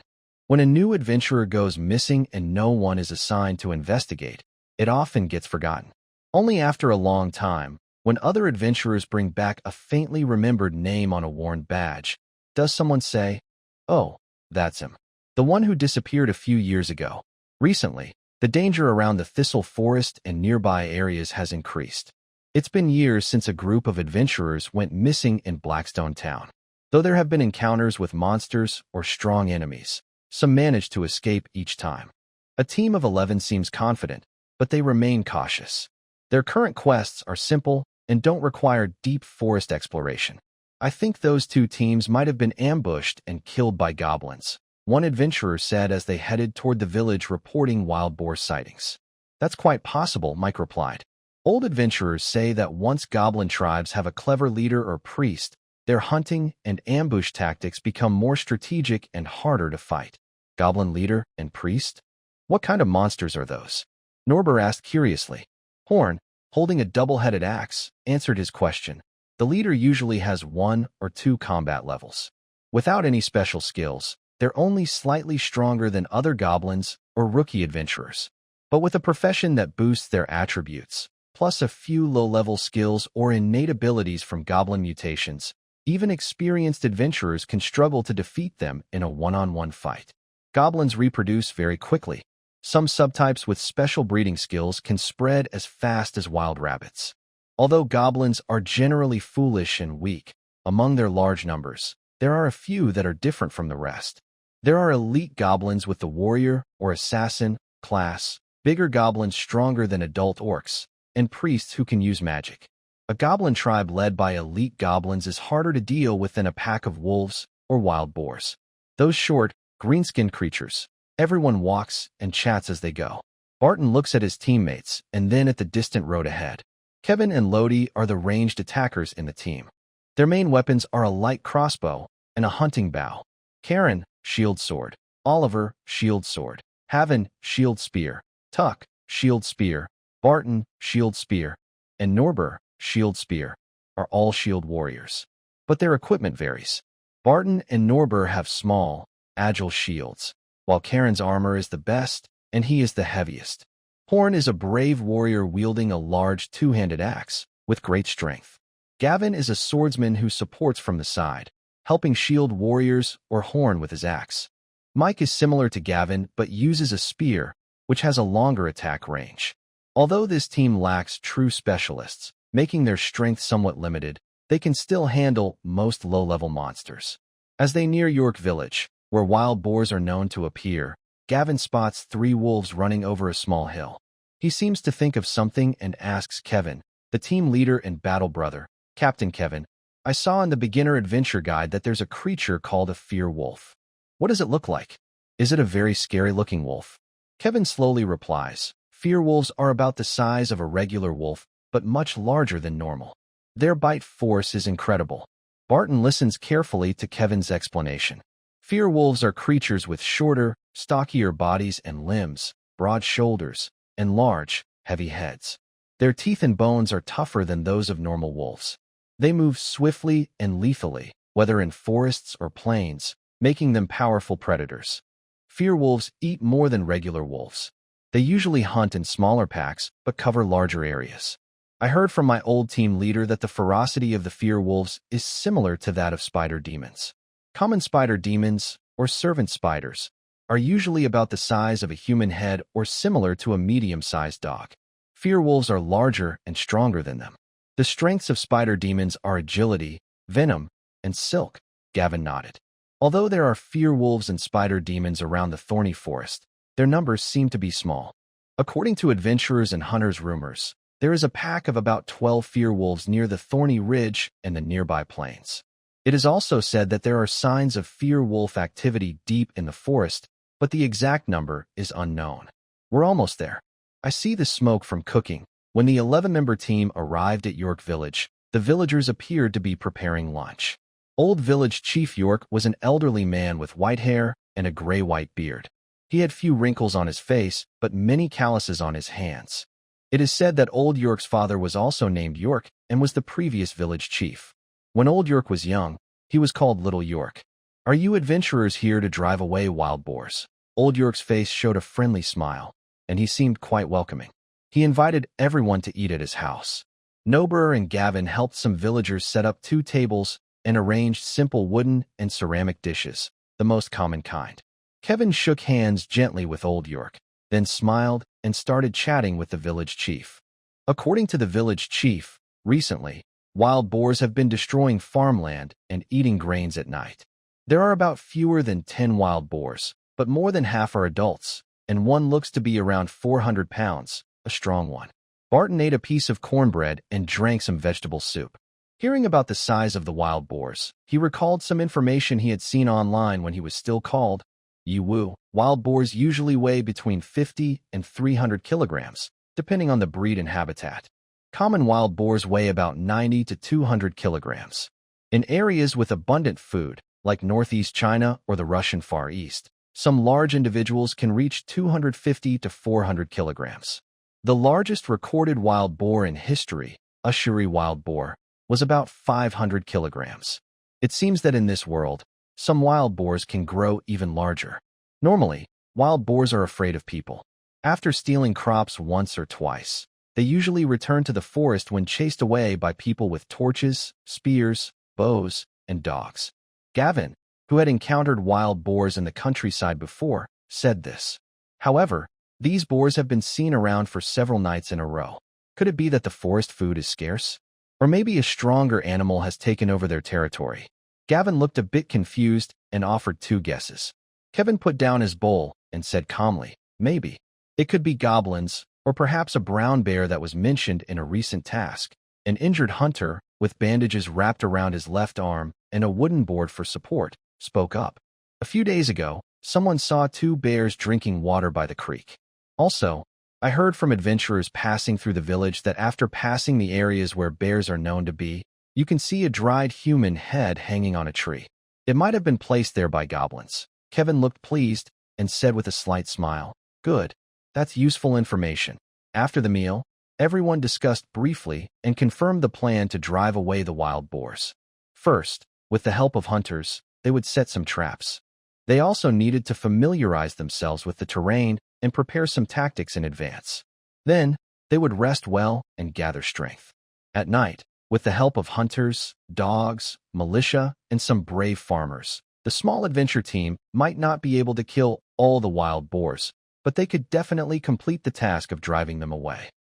When a new adventurer goes missing and no one is assigned to investigate, it often gets forgotten. Only after a long time, when other adventurers bring back a faintly remembered name on a worn badge, does someone say, "Oh, that's him. The one who disappeared a few years ago." Recently, the danger around the Thistle Forest and nearby areas has increased. It's been years since a group of adventurers went missing in Blackstone town. Though there have been encounters with monsters or strong enemies, some manage to escape each time. A team of 11 seems confident, but they remain cautious. Their current quests are simple and don't require deep forest exploration. "I think those 2 teams might have been ambushed and killed by goblins," one adventurer said as they headed toward the village reporting wild boar sightings. "That's quite possible," Mike replied. "Old adventurers say that once goblin tribes have a clever leader or priest, Their hunting and ambush tactics become more strategic and harder to fight. Goblin leader and priest? What kind of monsters are those? Norbert asked curiously. Horn, holding a double-headed axe, answered his question. The leader usually has 1 or 2 combat levels. Without any special skills, they're only slightly stronger than other goblins or rookie adventurers. But with a profession that boosts their attributes, plus a few low-level skills or innate abilities from goblin mutations, even experienced adventurers can struggle to defeat them in a one-on-one fight. Goblins reproduce very quickly. Some subtypes with special breeding skills can spread as fast as wild rabbits. Although goblins are generally foolish and weak, among their large numbers, there are a few that are different from the rest. There are elite goblins with the warrior or assassin class, bigger goblins stronger than adult orcs, and priests who can use magic. A goblin tribe led by elite goblins is harder to deal with than a pack of wolves or wild boars. Those short, green-skinned creatures. Everyone walks and chats as they go. Barton looks at his teammates and then at the distant road ahead. Kevin and Lodi are the ranged attackers in the team. Their main weapons are a light crossbow and a hunting bow. Karen, shield sword. Oliver, shield sword. Haven, shield spear. Tuck, shield spear. Barton, shield spear. And Norbert, shield spear, are all shield warriors. But their equipment varies. Barton and Norbert have small, agile shields, while Karen's armor is the best and he is the heaviest. Horn is a brave warrior wielding a large two-handed axe with great strength. Gavin is a swordsman who supports from the side, helping shield warriors or Horn with his axe. Mike is similar to Gavin but uses a spear, which has a longer attack range. Although this team lacks true specialists, making their strength somewhat limited, they can still handle most low-level monsters. As they near York Village, where wild boars are known to appear, Gavin spots 3 wolves running over a small hill. He seems to think of something and asks Kevin, the team leader and battle brother, Captain Kevin, I saw in the beginner adventure guide that there's a creature called a fear wolf. What does it look like? Is it a very scary-looking wolf? Kevin slowly replies, fear wolves are about the size of a regular wolf, but much larger than normal. Their bite force is incredible. Barton listens carefully to Kevin's explanation. Fear wolves are creatures with shorter, stockier bodies and limbs, broad shoulders, and large, heavy heads. Their teeth and bones are tougher than those of normal wolves. They move swiftly and lethally, whether in forests or plains, making them powerful predators. Fear wolves eat more than regular wolves. They usually hunt in smaller packs but cover larger areas. I heard from my old team leader that the ferocity of the fear wolves is similar to that of spider demons. Common spider demons, or servant spiders, are usually about the size of a human head or similar to a medium-sized dog. Fear wolves are larger and stronger than them. The strengths of spider demons are agility, venom, and silk. Gavin nodded. Although there are fear wolves and spider demons around the thorny forest, their numbers seem to be small. According to adventurers and hunters' rumors, there is a pack of about 12 fear wolves near the Thorny Ridge and the nearby plains. It is also said that there are signs of fear wolf activity deep in the forest, but the exact number is unknown. We're almost there. I see the smoke from cooking. When the 11-member team arrived at York Village, the villagers appeared to be preparing lunch. Old Village Chief York was an elderly man with white hair and a gray-white beard. He had few wrinkles on his face, but many calluses on his hands. It is said that Old York's father was also named York and was the previous village chief. When Old York was young, he was called Little York. Are you adventurers here to drive away wild boars? Old York's face showed a friendly smile, and he seemed quite welcoming. He invited everyone to eat at his house. Nober and Gavin helped some villagers set up 2 tables and arranged simple wooden and ceramic dishes, the most common kind. Kevin shook hands gently with Old York, then smiled and started chatting with the village chief. According to the village chief, recently, wild boars have been destroying farmland and eating grains at night. There are about fewer than 10 wild boars, but more than half are adults, and one looks to be around 400 pounds, a strong one. Barton ate a piece of cornbread and drank some vegetable soup. Hearing about the size of the wild boars, he recalled some information he had seen online when he was still called Yiwu. Wild boars usually weigh between 50 and 300 kilograms, depending on the breed and habitat. Common wild boars weigh about 90 to 200 kilograms. In areas with abundant food, like northeast China or the Russian Far East, some large individuals can reach 250 to 400 kilograms. The largest recorded wild boar in history, a Shuri wild boar, was about 500 kilograms. It seems that in this world, some wild boars can grow even larger. Normally, wild boars are afraid of people. After stealing crops once or twice, they usually return to the forest when chased away by people with torches, spears, bows, and dogs. Gavin, who had encountered wild boars in the countryside before, said this. However, these boars have been seen around for several nights in a row. Could it be that the forest food is scarce? Or maybe a stronger animal has taken over their territory? Gavin looked a bit confused and offered two guesses. Kevin put down his bowl and said calmly, maybe. It could be goblins, or perhaps a brown bear that was mentioned in a recent task. An injured hunter, with bandages wrapped around his left arm and a wooden board for support, spoke up. A few days ago, someone saw two bears drinking water by the creek. Also, I heard from adventurers passing through the village that after passing the areas where bears are known to be, you can see a dried human head hanging on a tree. It might have been placed there by goblins. Kevin looked pleased and said with a slight smile, "Good. That's useful information." After the meal, everyone discussed briefly and confirmed the plan to drive away the wild boars. First, with the help of hunters, they would set some traps. They also needed to familiarize themselves with the terrain and prepare some tactics in advance. Then, they would rest well and gather strength. At night, with the help of hunters, dogs, militia, and some brave farmers, the small adventure team might not be able to kill all the wild boars, but they could definitely complete the task of driving them away.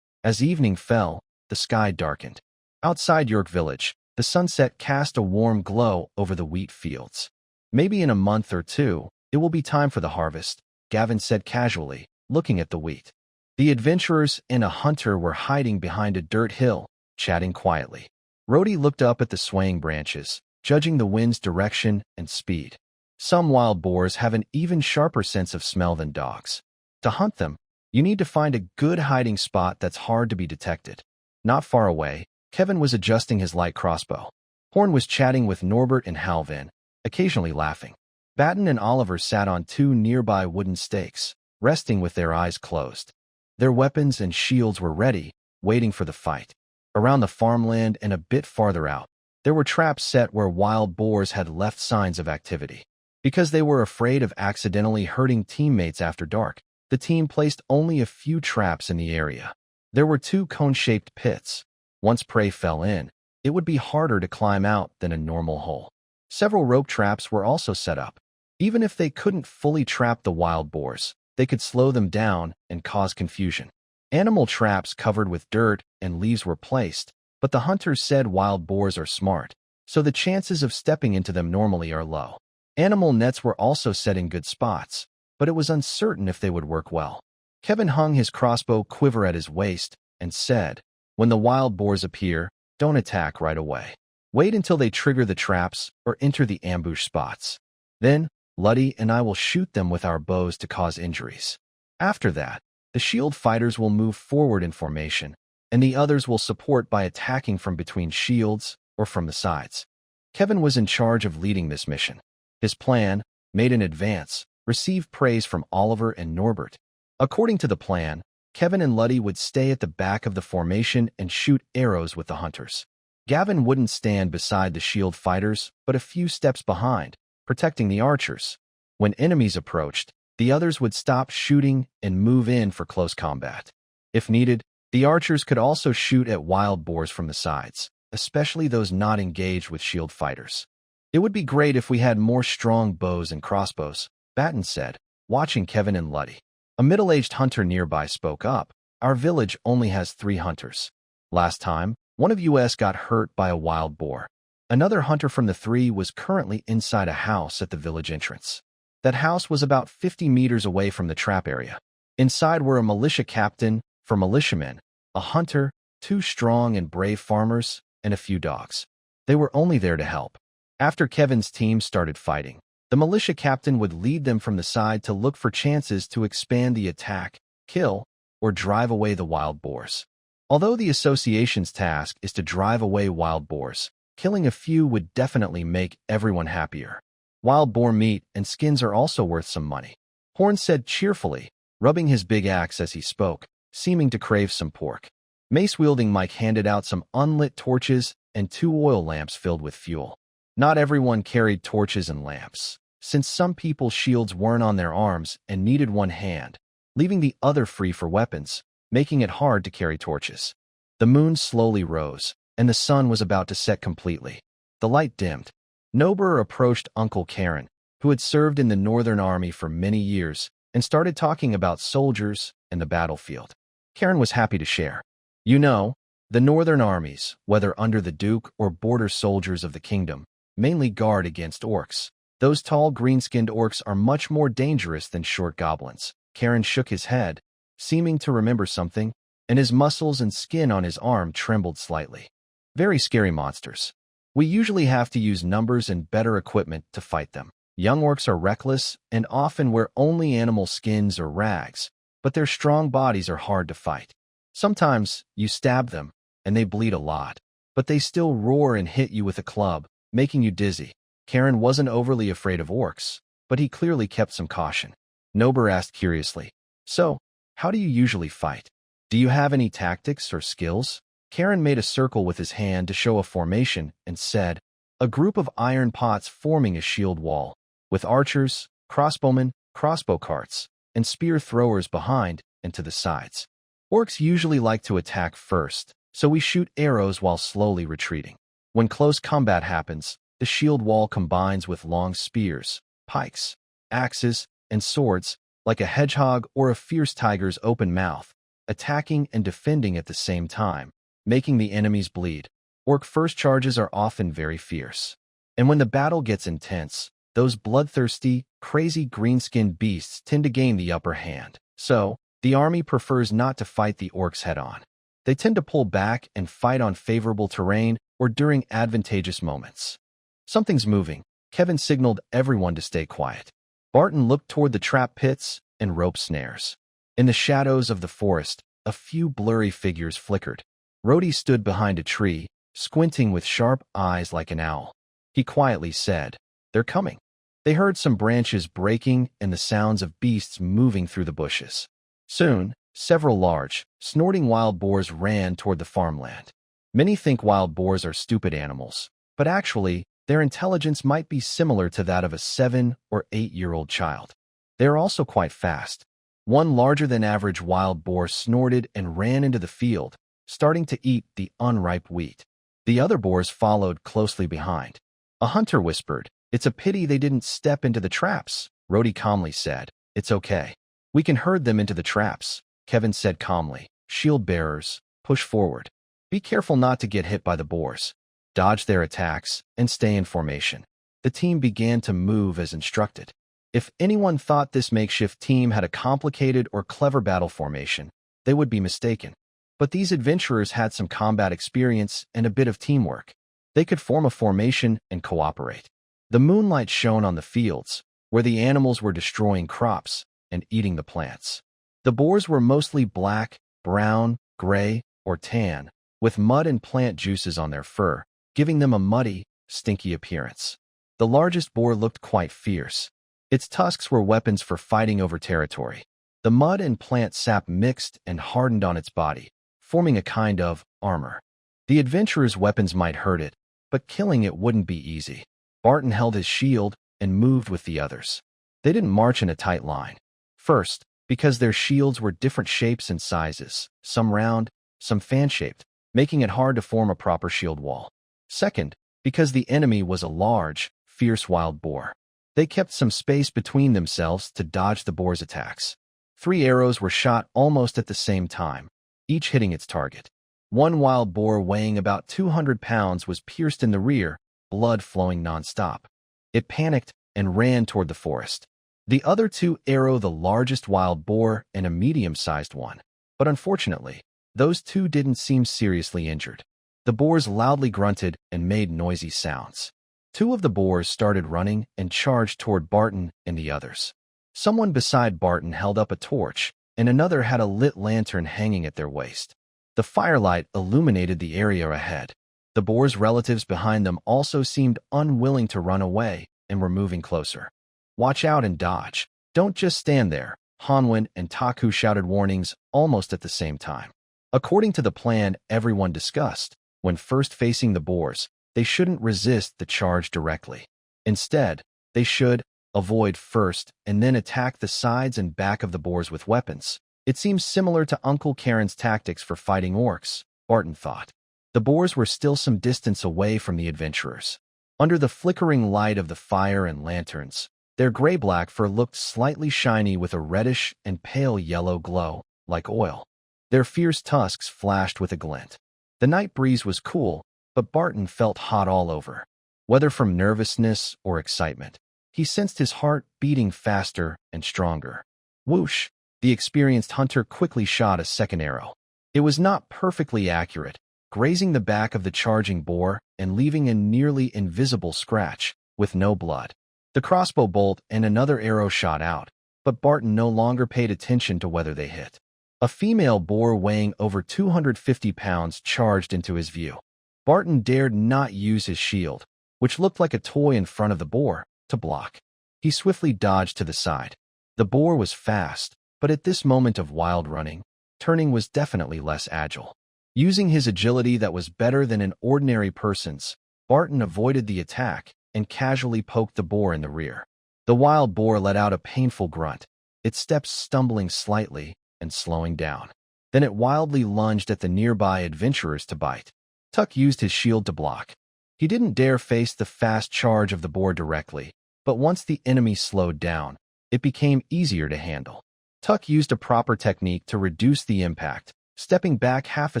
As evening fell, the sky darkened. Outside York Village, the sunset cast a warm glow over the wheat fields. Maybe in a month or two, it will be time for the harvest, Gavin said casually, looking at the wheat. The adventurers and a hunter were hiding behind a dirt hill, chatting quietly. Rhodey looked up at the swaying branches, judging the wind's direction and speed. Some wild boars have an even sharper sense of smell than dogs. To hunt them, you need to find a good hiding spot that's hard to be detected. Not far away, Kevin was adjusting his light crossbow. Horn was chatting with Norbert and Halvin, occasionally laughing. Barton and Oliver sat on two nearby wooden stakes, resting with their eyes closed. Their weapons and shields were ready, waiting for the fight. Around the farmland and a bit farther out, there were traps set where wild boars had left signs of activity. Because they were afraid of accidentally hurting teammates after dark, the team placed only a few traps in the area. There were two cone-shaped pits. Once prey fell in, it would be harder to climb out than a normal hole. Several rope traps were also set up. Even if they couldn't fully trap the wild boars, they could slow them down and cause confusion. Animal traps covered with dirt and leaves were placed, but the hunters said wild boars are smart, so the chances of stepping into them normally are low. Animal nets were also set in good spots, but it was uncertain if they would work well. Kevin hung his crossbow quiver at his waist and said, "When the wild boars appear, don't attack right away. Wait until they trigger the traps or enter the ambush spots. Then, Luddy and I will shoot them with our bows to cause injuries. After that, the shield fighters will move forward in formation, and the others will support by attacking from between shields or from the sides." Kevin was in charge of leading this mission. His plan, made in advance, received praise from Oliver and Norbert. According to the plan, Kevin and Luddy would stay at the back of the formation and shoot arrows with the hunters. Gavin wouldn't stand beside the shield fighters, but a few steps behind, protecting the archers. When enemies approached, the others would stop shooting and move in for close combat. If needed, the archers could also shoot at wild boars from the sides, especially those not engaged with shield fighters. "It would be great if we had more strong bows and crossbows," Barton said, watching Kevin and Luddy. A middle-aged hunter nearby spoke up. "Our village only has 3 hunters. Last time, one of us got hurt by a wild boar. Another hunter from the 3 was currently inside a house at the village entrance. That house was about 50 meters away from the trap area. Inside were a militia captain for militiamen, a hunter, 2 strong and brave farmers, and a few dogs. They were only there to help." After Kevin's team started fighting, the militia captain would lead them from the side to look for chances to expand the attack, kill, or drive away the wild boars. Although the association's task is to drive away wild boars, Killing a few would definitely make everyone happier. Wild boar meat and skins are also worth some money, Horn said cheerfully, rubbing his big axe as he spoke, seeming to crave some pork. Mace-wielding Mike handed out some unlit torches and 2 oil lamps filled with fuel. Not everyone carried torches and lamps, since some people's shields weren't on their arms and needed one hand, leaving the other free for weapons, making it hard to carry torches. The moon slowly rose, and the sun was about to set completely. The light dimmed. Nober approached Uncle Karen, who had served in the Northern Army for many years, and started talking about soldiers and the battlefield. Karen was happy to share. You know, the Northern armies, whether under the Duke or border soldiers of the kingdom, mainly guard against orcs. Those tall green-skinned orcs are much more dangerous than short goblins. Karen shook his head, seeming to remember something, and his muscles and skin on his arm trembled slightly. Very scary monsters. We usually have to use numbers and better equipment to fight them. Young orcs are reckless and often wear only animal skins or rags, but their strong bodies are hard to fight. Sometimes you stab them, and they bleed a lot, but they still roar and hit you with a club, making you dizzy. Karen wasn't overly afraid of orcs, but he clearly kept some caution. Nober asked curiously, So, how do you usually fight? Do you have any tactics or skills? Karen made a circle with his hand to show a formation and said, a group of iron pots forming a shield wall, with archers, crossbowmen, crossbow carts, and spear throwers behind and to the sides. Orcs usually like to attack first, so we shoot arrows while slowly retreating. When close combat happens, the shield wall combines with long spears, pikes, axes, and swords, like a hedgehog or a fierce tiger's open mouth, attacking and defending at the same time, making the enemies bleed. Orc first charges are often very fierce. And when the battle gets intense, those bloodthirsty, crazy green-skinned beasts tend to gain the upper hand. So, the army prefers not to fight the orcs head-on. They tend to pull back and fight on favorable terrain or during advantageous moments. Something's moving. Kevin signaled everyone to stay quiet. Barton looked toward the trap pits and rope snares. In the shadows of the forest, a few blurry figures flickered. Rhodey stood behind a tree, squinting with sharp eyes like an owl. He quietly said, They're coming. They heard some branches breaking and the sounds of beasts moving through the bushes. Soon, several large, snorting wild boars ran toward the farmland. Many think wild boars are stupid animals, but actually, their intelligence might be similar to that of a 7- or 8-year-old child. They are also quite fast. One larger-than-average wild boar snorted and ran into the field, starting to eat the unripe wheat. The other boars followed closely behind. A hunter whispered, It's a pity they didn't step into the traps. Rhodey calmly said, It's okay. We can herd them into the traps. Kevin said calmly, Shield bearers, push forward. Be careful not to get hit by the boars. Dodge their attacks and stay in formation. The team began to move as instructed. If anyone thought this makeshift team had a complicated or clever battle formation, they would be mistaken. But these adventurers had some combat experience and a bit of teamwork. They could form a formation and cooperate. The moonlight shone on the fields, where the animals were destroying crops and eating the plants. The boars were mostly black, brown, gray, or tan, with mud and plant juices on their fur, giving them a muddy, stinky appearance. The largest boar looked quite fierce. Its tusks were weapons for fighting over territory. The mud and plant sap mixed and hardened on its body, forming a kind of armor. The adventurer's weapons might hurt it, but killing it wouldn't be easy. Barton held his shield and moved with the others. They didn't march in a tight line. First, because their shields were different shapes and sizes, some round, some fan-shaped, making it hard to form a proper shield wall. Second, because the enemy was a large, fierce wild boar. They kept some space between themselves to dodge the boar's attacks. 3 arrows were shot almost at the same time, each hitting its target. One wild boar weighing about 200 pounds was pierced in the rear, blood flowing nonstop. It panicked and ran toward the forest. The other 2 arrowed the largest wild boar and a medium-sized one, but unfortunately, those 2 didn't seem seriously injured. The boars loudly grunted and made noisy sounds. 2 of the boars started running and charged toward Barton and the others. Someone beside Barton held up a torch, and another had a lit lantern hanging at their waist. The firelight illuminated the area ahead. The boar's relatives behind them also seemed unwilling to run away and were moving closer. "Watch out and dodge. Don't just stand there," Hanwen and Taku shouted warnings almost at the same time. According to the plan everyone discussed, when first facing the boars, they shouldn't resist the charge directly. Instead, they should avoid first and then attack the sides and back of the boars with weapons. It seems similar to Uncle Karen's tactics for fighting orcs, Barton thought. The boars were still some distance away from the adventurers. Under the flickering light of the fire and lanterns, their gray-black fur looked slightly shiny with a reddish and pale yellow glow, like oil. Their fierce tusks flashed with a glint. The night breeze was cool, but Barton felt hot all over. Whether from nervousness or excitement, he sensed his heart beating faster and stronger. Whoosh! The experienced hunter quickly shot a second arrow. It was not perfectly accurate, grazing the back of the charging boar and leaving a nearly invisible scratch, with no blood. The crossbow bolt and another arrow shot out, but Barton no longer paid attention to whether they hit. A female boar weighing over 250 pounds charged into his view. Barton dared not use his shield, which looked like a toy in front of the boar, to block. He swiftly dodged to the side. The boar was fast, but at this moment of wild running, turning was definitely less agile. Using his agility that was better than an ordinary person's, Barton avoided the attack and casually poked the boar in the rear. The wild boar let out a painful grunt, its steps stumbling slightly and slowing down. Then it wildly lunged at the nearby adventurers to bite. Tuck used his shield to block. He didn't dare face the fast charge of the boar directly, but once the enemy slowed down, it became easier to handle. Tuck used a proper technique to reduce the impact, stepping back half a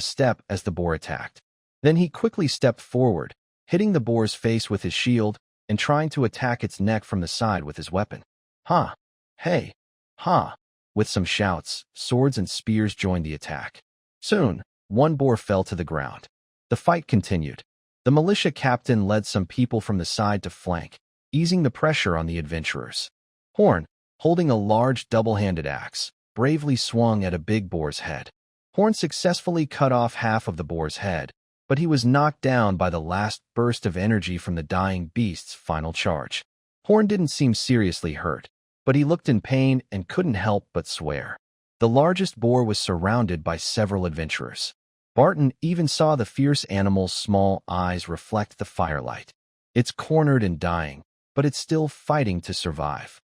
step as the boar attacked. Then he quickly stepped forward, hitting the boar's face with his shield and trying to attack its neck from the side with his weapon. "Ha! Hey! Ha!" With some shouts, swords and spears joined the attack. Soon, one boar fell to the ground. The fight continued. The militia captain led some people from the side to flank, easing the pressure on the adventurers. Horn, holding a large double-handed axe, bravely swung at a big boar's head. Horn successfully cut off half of the boar's head, but he was knocked down by the last burst of energy from the dying beast's final charge. Horn didn't seem seriously hurt, but he looked in pain and couldn't help but swear. The largest boar was surrounded by several adventurers. Barton even saw the fierce animal's small eyes reflect the firelight. It's cornered and dying, but it's still fighting to survive.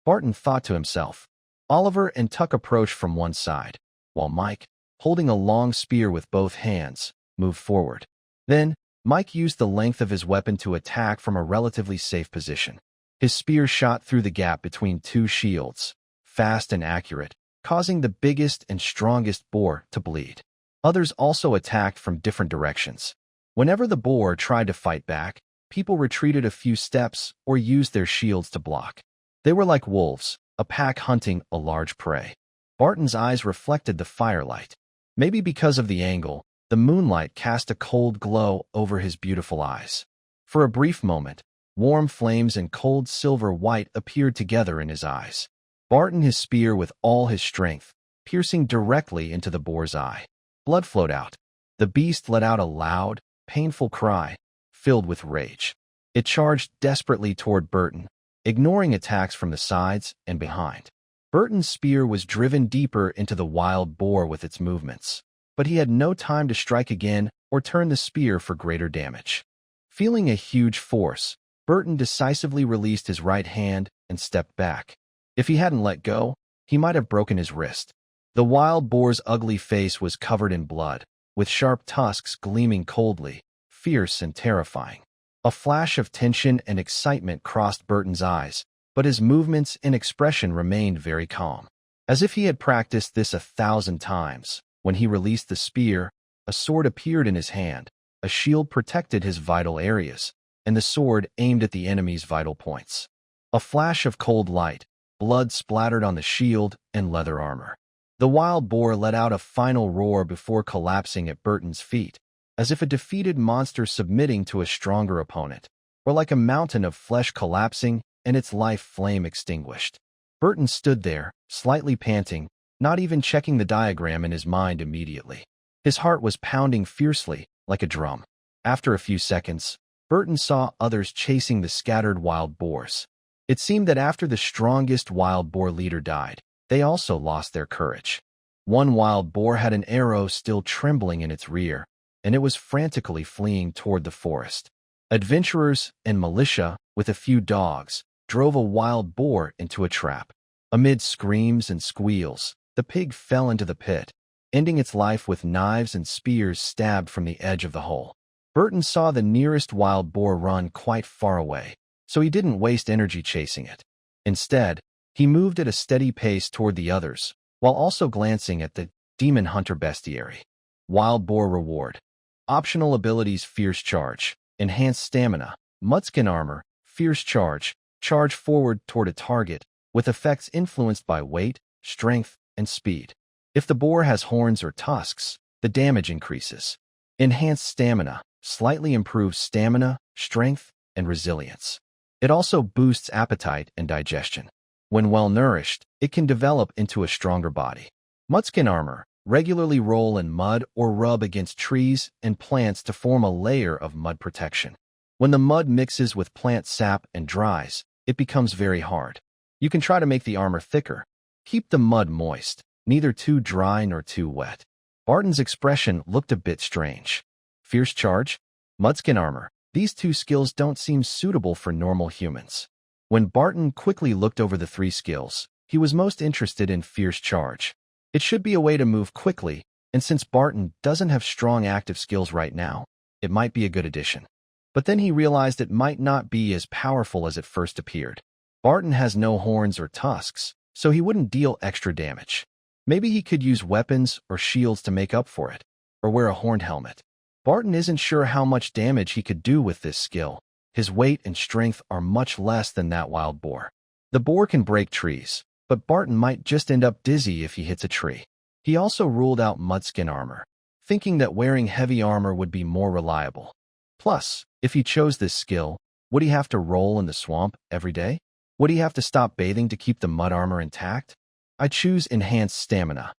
Barton thought to himself. Oliver and Tuck approached from one side, while Mike, holding a long spear with both hands, moved forward. Then, Mike used the length of his weapon to attack from a relatively safe position. His spear shot through the gap between two shields, fast and accurate, causing the biggest and strongest boar to bleed. Others also attacked from different directions. Whenever the boar tried to fight back, people retreated a few steps or used their shields to block. They were like wolves, a pack hunting a large prey. Barton's eyes reflected the firelight. Maybe because of the angle, the moonlight cast a cold glow over his beautiful eyes. For a brief moment, warm flames and cold silver white appeared together in his eyes. Barton his spear with all his strength, piercing directly into the boar's eye. Blood flowed out. The beast let out a loud, painful cry, filled with rage. It charged desperately toward Barton, ignoring attacks from the sides and behind. Barton's spear was driven deeper into the wild boar with its movements, but he had no time to strike again or turn the spear for greater damage. Feeling a huge force, Barton decisively released his right hand and stepped back. If he hadn't let go, he might have broken his wrist. The wild boar's ugly face was covered in blood, with sharp tusks gleaming coldly, fierce and terrifying. A flash of tension and excitement crossed Barton's eyes, but his movements and expression remained very calm. As if he had practiced this 1,000 times, when he released the spear, a sword appeared in his hand, a shield protected his vital areas, and the sword aimed at the enemy's vital points. A flash of cold light, blood splattered on the shield and leather armor. The wild boar let out a final roar before collapsing at Barton's feet, as if a defeated monster submitting to a stronger opponent, or like a mountain of flesh collapsing and its life flame extinguished. Barton stood there, slightly panting, not even checking the diagram in his mind immediately. His heart was pounding fiercely, like a drum. After a few seconds, Barton saw others chasing the scattered wild boars. It seemed that after the strongest wild boar leader died, they also lost their courage. One wild boar had an arrow still trembling in its rear, and it was frantically fleeing toward the forest. Adventurers and militia, with a few dogs, drove a wild boar into a trap. Amid screams and squeals, the pig fell into the pit, ending its life with knives and spears stabbed from the edge of the hole. Barton saw the nearest wild boar run quite far away, so he didn't waste energy chasing it. Instead, he moved at a steady pace toward the others, while also glancing at the demon hunter bestiary. Wild boar reward. Optional abilities: Fierce Charge, Enhanced Stamina, Mudskin Armor, Fierce Charge, charge forward toward a target, with effects influenced by weight, strength, and speed. If the boar has horns or tusks, the damage increases. Enhanced Stamina slightly improves stamina, strength, and resilience. It also boosts appetite and digestion. When well-nourished, it can develop into a stronger body. Mudskin Armor. Regularly roll in mud or rub against trees and plants to form a layer of mud protection. When the mud mixes with plant sap and dries, it becomes very hard. You can try to make the armor thicker. Keep the mud moist, neither too dry nor too wet. Barton's expression looked a bit strange. Fierce Charge, Mudskin Armor. These two skills don't seem suitable for normal humans. When Barton quickly looked over the three skills, he was most interested in Fierce Charge. It should be a way to move quickly, and since Barton doesn't have strong active skills right now, it might be a good addition. But then he realized it might not be as powerful as it first appeared. Barton has no horns or tusks, so he wouldn't deal extra damage. Maybe he could use weapons or shields to make up for it, or wear a horned helmet. Barton isn't sure how much damage he could do with this skill. His weight and strength are much less than that wild boar. The boar can break trees, but Barton might just end up dizzy if he hits a tree. He also ruled out Mudskin Armor, thinking that wearing heavy armor would be more reliable. Plus, if he chose this skill, would he have to roll in the swamp every day? Would he have to stop bathing to keep the mud armor intact? I choose Enhanced Stamina.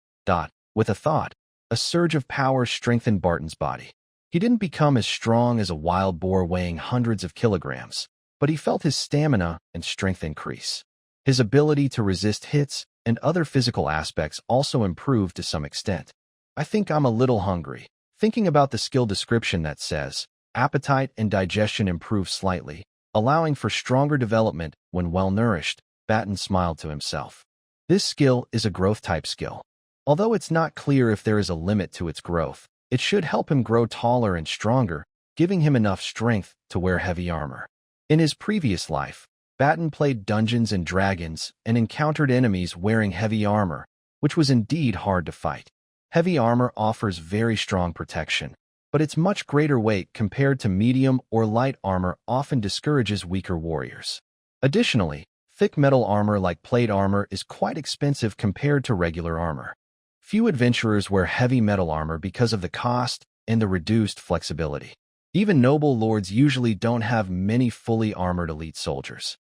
With a thought, a surge of power strengthened Barton's body. He didn't become as strong as a wild boar weighing hundreds of kilograms, but he felt his stamina and strength increase. His ability to resist hits and other physical aspects also improved to some extent. I think I'm a little hungry. Thinking about the skill description that says, appetite and digestion improve slightly, allowing for stronger development when well-nourished, Barton smiled to himself. This skill is a growth-type skill. Although it's not clear if there is a limit to its growth, it should help him grow taller and stronger, giving him enough strength to wear heavy armor. In his previous life, Barton played Dungeons and Dragons and encountered enemies wearing heavy armor, which was indeed hard to fight. Heavy armor offers very strong protection, but its much greater weight compared to medium or light armor often discourages weaker warriors. Additionally, thick metal armor like plate armor is quite expensive compared to regular armor. Few adventurers wear heavy metal armor because of the cost and the reduced flexibility. Even noble lords usually don't have many fully armored elite soldiers.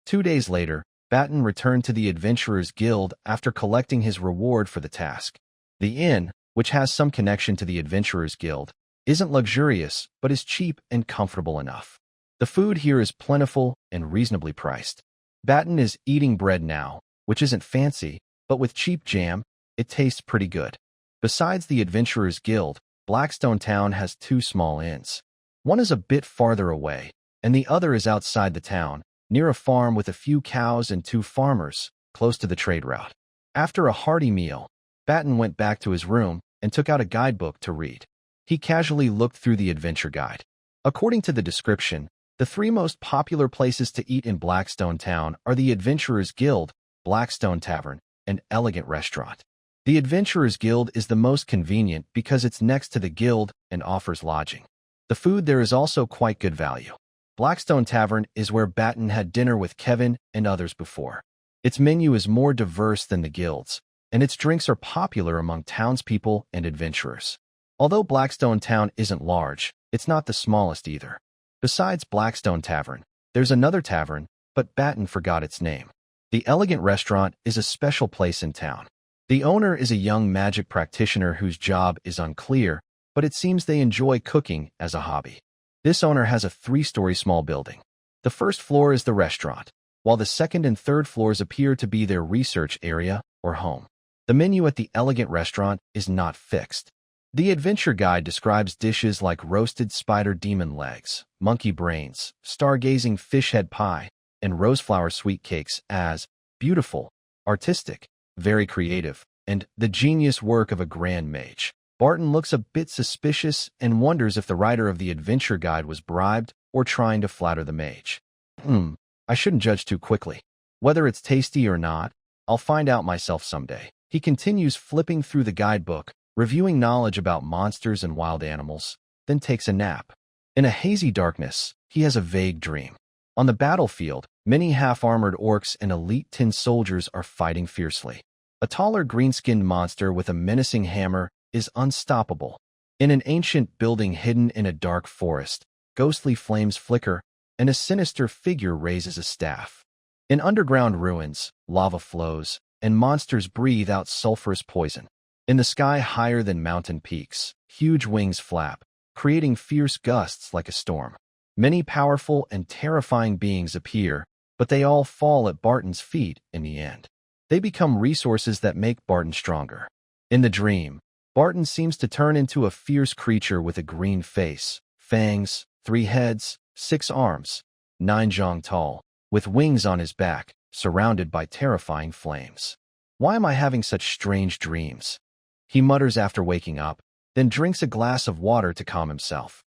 2 days later, Barton returned to the Adventurers Guild after collecting his reward for the task. The inn, which has some connection to the Adventurers Guild, isn't luxurious but is cheap and comfortable enough. The food here is plentiful and reasonably priced. Barton is eating bread now, which isn't fancy, but with cheap jam, it tastes pretty good. Besides the Adventurers Guild, Blackstone Town has 2 small inns. One is a bit farther away, and the other is outside the town, near a farm with a few cows and 2 farmers, close to the trade route. After a hearty meal, Barton went back to his room and took out a guidebook to read. He casually looked through the adventure guide. According to the description, the 3 most popular places to eat in Blackstone Town are the Adventurers Guild, Blackstone Tavern, and Elegant Restaurant. The Adventurers Guild is the most convenient because it's next to the guild and offers lodging. The food there is also quite good value. Blackstone Tavern is where Barton had dinner with Kevin and others before. Its menu is more diverse than the guild's, and its drinks are popular among townspeople and adventurers. Although Blackstone Town isn't large, it's not the smallest either. Besides Blackstone Tavern, there's another tavern, but Barton forgot its name. The Elegant Restaurant is a special place in town. The owner is a young magic practitioner whose job is unclear, but it seems they enjoy cooking as a hobby. This owner has a 3-story small building. The first floor is the restaurant, while the second and third floors appear to be their research area or home. The menu at the elegant restaurant is not fixed. The adventure guide describes dishes like roasted spider demon legs, monkey brains, stargazing fish head pie, and roseflower sweet cakes as beautiful, artistic, very creative, and the genius work of a grand mage. Barton looks a bit suspicious and wonders if the writer of the adventure guide was bribed or trying to flatter the mage. I shouldn't judge too quickly. Whether it's tasty or not, I'll find out myself someday. He continues flipping through the guidebook, reviewing knowledge about monsters and wild animals, then takes a nap. In a hazy darkness, he has a vague dream. On the battlefield, many half-armored orcs and elite tin soldiers are fighting fiercely. A taller green-skinned monster with a menacing hammer is unstoppable. In an ancient building hidden in a dark forest, ghostly flames flicker, and a sinister figure raises a staff. In underground ruins, lava flows, and monsters breathe out sulfurous poison. In the sky higher than mountain peaks, huge wings flap, creating fierce gusts like a storm. Many powerful and terrifying beings appear, but they all fall at Barton's feet in the end. They become resources that make Barton stronger. In the dream, Barton seems to turn into a fierce creature with a green face, fangs, 3 heads, 6 arms, 9 jong tall, with wings on his back, surrounded by terrifying flames. Why am I having such strange dreams? He mutters after waking up, then drinks a glass of water to calm himself.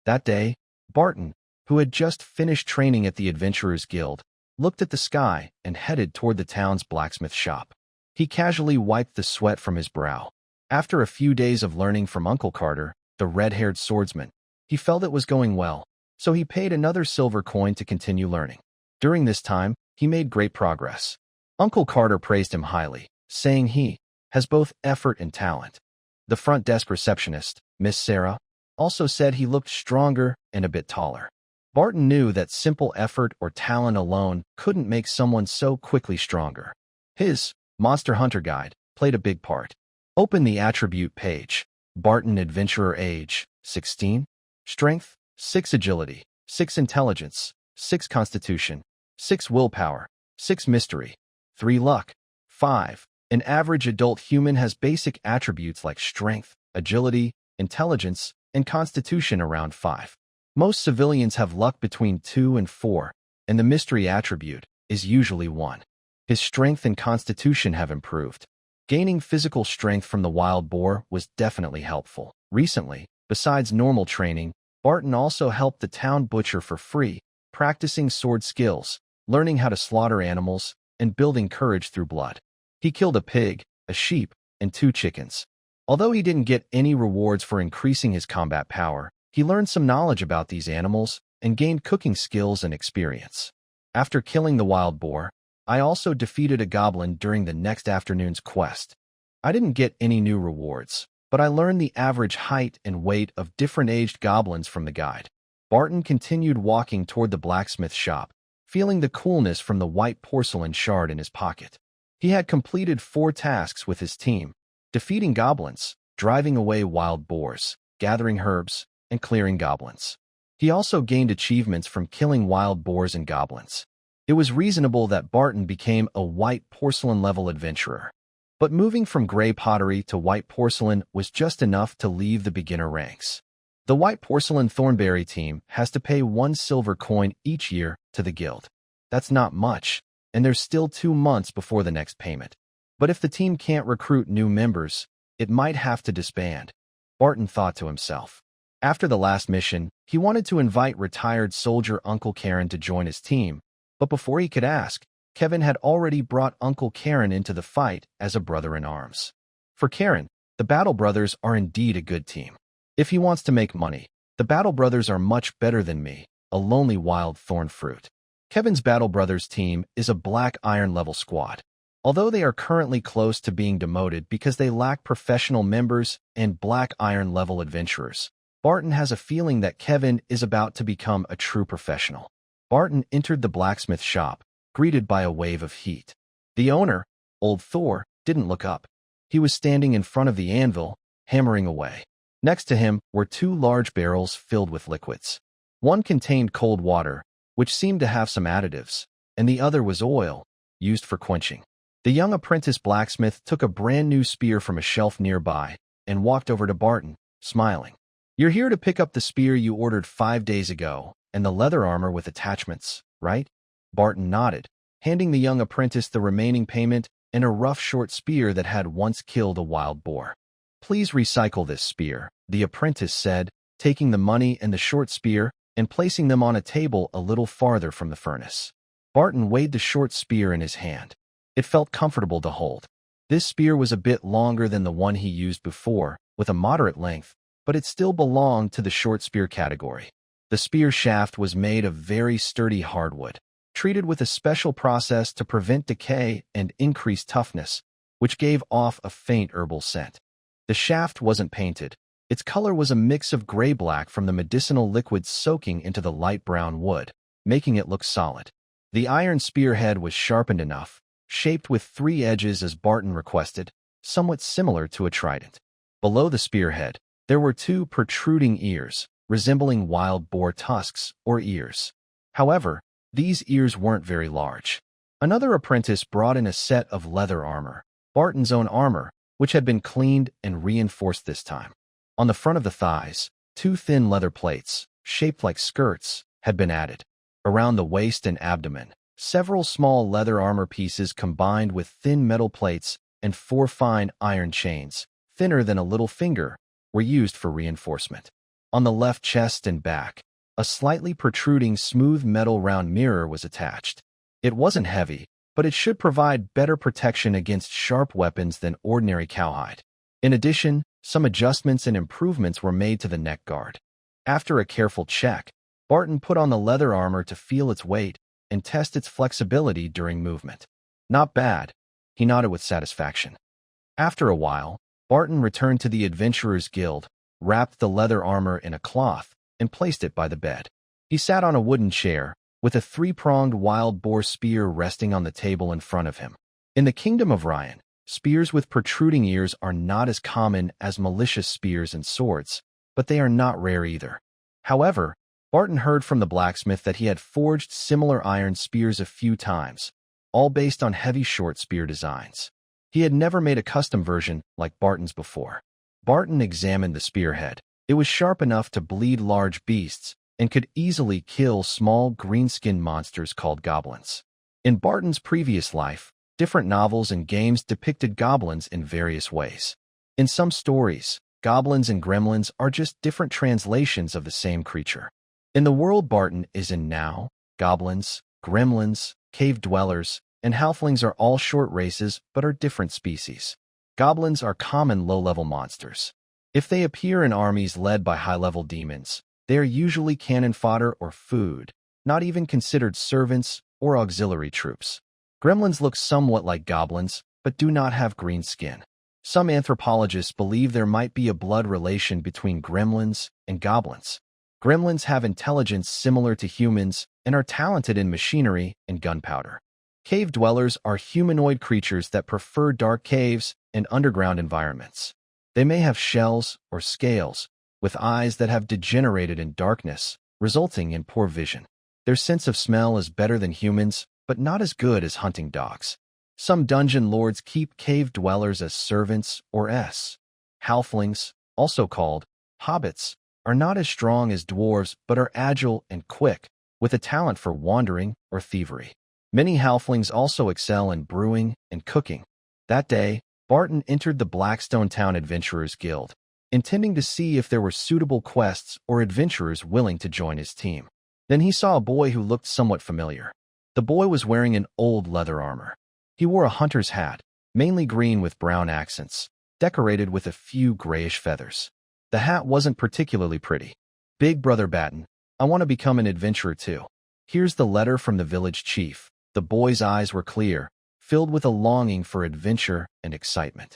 That day, Barton, who had just finished training at the Adventurers Guild, looked at the sky and headed toward the town's blacksmith shop. He casually wiped the sweat from his brow. After a few days of learning from Uncle Carter, the red-haired swordsman, he felt it was going well, so he paid another silver coin to continue learning. During this time, he made great progress. Uncle Carter praised him highly, saying he has both effort and talent. The front desk receptionist, Miss Sarah, also said he looked stronger and a bit taller. Barton knew that simple effort or talent alone couldn't make someone so quickly stronger. His Monster Hunter Guide played a big part. Open the attribute page. Barton Adventurer age, 16. Strength, 6 agility, 6 intelligence, 6 constitution, 6 willpower, 6 mystery, 3 luck, 5. An average adult human has basic attributes like strength, agility, intelligence, and constitution around 5. Most civilians have luck between 2 and 4, and the mystery attribute is usually 1. His strength and constitution have improved. Gaining physical strength from the wild boar was definitely helpful. Recently, besides normal training, Barton also helped the town butcher for free, practicing sword skills, learning how to slaughter animals, and building courage through blood. He killed a pig, a sheep, and 2 chickens. Although he didn't get any rewards for increasing his combat power, he learned some knowledge about these animals and gained cooking skills and experience. After killing the wild boar, I also defeated a goblin during the next afternoon's quest. I didn't get any new rewards, but I learned the average height and weight of different aged goblins from the guide. Barton continued walking toward the blacksmith shop, feeling the coolness from the white porcelain shard in his pocket. He had completed 4 tasks with his team: defeating goblins, driving away wild boars, gathering herbs, and clearing goblins. He also gained achievements from killing wild boars and goblins. It was reasonable that Barton became a white porcelain-level adventurer. But moving from gray pottery to white porcelain was just enough to leave the beginner ranks. The white porcelain Thornberry team has to pay 1 silver coin each year to the guild. That's not much, and there's still 2 months before the next payment. But if the team can't recruit new members, it might have to disband, Barton thought to himself. After the last mission, he wanted to invite retired soldier Uncle Karen to join his team, but before he could ask, Kevin had already brought Uncle Karen into the fight as a brother-in-arms. For Karen, the Battle Brothers are indeed a good team. If he wants to make money, the Battle Brothers are much better than me, a lonely wild thorn fruit. Kevin's Battle Brothers team is a Black Iron level squad. Although they are currently close to being demoted because they lack professional members and Black Iron level adventurers, Barton has a feeling that Kevin is about to become a true professional. Barton entered the blacksmith shop, greeted by a wave of heat. The owner, old Thor, didn't look up. He was standing in front of the anvil, hammering away. Next to him were two large barrels filled with liquids. One contained cold water, which seemed to have some additives, and the other was oil, used for quenching. The young apprentice blacksmith took a brand new spear from a shelf nearby and walked over to Barton, smiling. "You're here to pick up the spear you ordered 5 days ago and the leather armor with attachments, right?" Barton nodded, handing the young apprentice the remaining payment and a rough short spear that had once killed a wild boar. "Please recycle this spear," the apprentice said, taking the money and the short spear and placing them on a table a little farther from the furnace. Barton weighed the short spear in his hand. It felt comfortable to hold. This spear was a bit longer than the one he used before, with a moderate length, but it still belonged to the short spear category. The spear shaft was made of very sturdy hardwood, treated with a special process to prevent decay and increase toughness, which gave off a faint herbal scent. The shaft wasn't painted. Its color was a mix of gray-black from the medicinal liquids soaking into the light brown wood, making it look solid. The iron spearhead was sharpened enough, shaped with 3 edges as Barton requested, somewhat similar to a trident. Below the spearhead, there were 2 protruding ears, resembling wild boar tusks or ears. However, these ears weren't very large. Another apprentice brought in a set of leather armor, Barton's own armor, which had been cleaned and reinforced this time. On the front of the thighs, 2 thin leather plates, shaped like skirts, had been added. Around the waist and abdomen, several small leather armor pieces combined with thin metal plates and 4 fine iron chains, thinner than a little finger, were used for reinforcement. On the left chest and back, a slightly protruding smooth metal round mirror was attached. It wasn't heavy, but it should provide better protection against sharp weapons than ordinary cowhide. In addition, some adjustments and improvements were made to the neck guard. After a careful check, Barton put on the leather armor to feel its weight and test its flexibility during movement. "Not bad," he nodded with satisfaction. After a while, Barton returned to the Adventurers Guild, wrapped the leather armor in a cloth, and placed it by the bed. He sat on a wooden chair, with a 3-pronged wild boar spear resting on the table in front of him. In the Kingdom of Ryan, spears with protruding ears are not as common as malicious spears and swords, but they are not rare either. However, Barton heard from the blacksmith that he had forged similar iron spears a few times, all based on heavy short spear designs. He had never made a custom version like Barton's before. Barton examined the spearhead. It was sharp enough to bleed large beasts and could easily kill small green-skinned monsters called goblins. In Barton's previous life, different novels and games depicted goblins in various ways. In some stories, goblins and gremlins are just different translations of the same creature. In the world Barton is in now, goblins, gremlins, cave dwellers, and halflings are all short races but are different species. Goblins are common low-level monsters. If they appear in armies led by high-level demons, they are usually cannon fodder or food, not even considered servants or auxiliary troops. Gremlins look somewhat like goblins, but do not have green skin. Some anthropologists believe there might be a blood relation between gremlins and goblins. Gremlins have intelligence similar to humans and are talented in machinery and gunpowder. Cave dwellers are humanoid creatures that prefer dark caves and underground environments. They may have shells or scales, with eyes that have degenerated in darkness, resulting in poor vision. Their sense of smell is better than humans, but not as good as hunting dogs. Some dungeon lords keep cave dwellers as servants or halflings, also called hobbits, are not as strong as dwarves but are agile and quick, with a talent for wandering or thievery. Many halflings also excel in brewing and cooking. That day, Barton entered the Blackstone Town Adventurers Guild, intending to see if there were suitable quests or adventurers willing to join his team. Then he saw a boy who looked somewhat familiar. The boy was wearing an old leather armor. He wore a hunter's hat, mainly green with brown accents, decorated with a few grayish feathers. The hat wasn't particularly pretty. "Big Brother Barton, I want to become an adventurer too. Here's the letter from the village chief." The boy's eyes were clear, filled with a longing for adventure and excitement.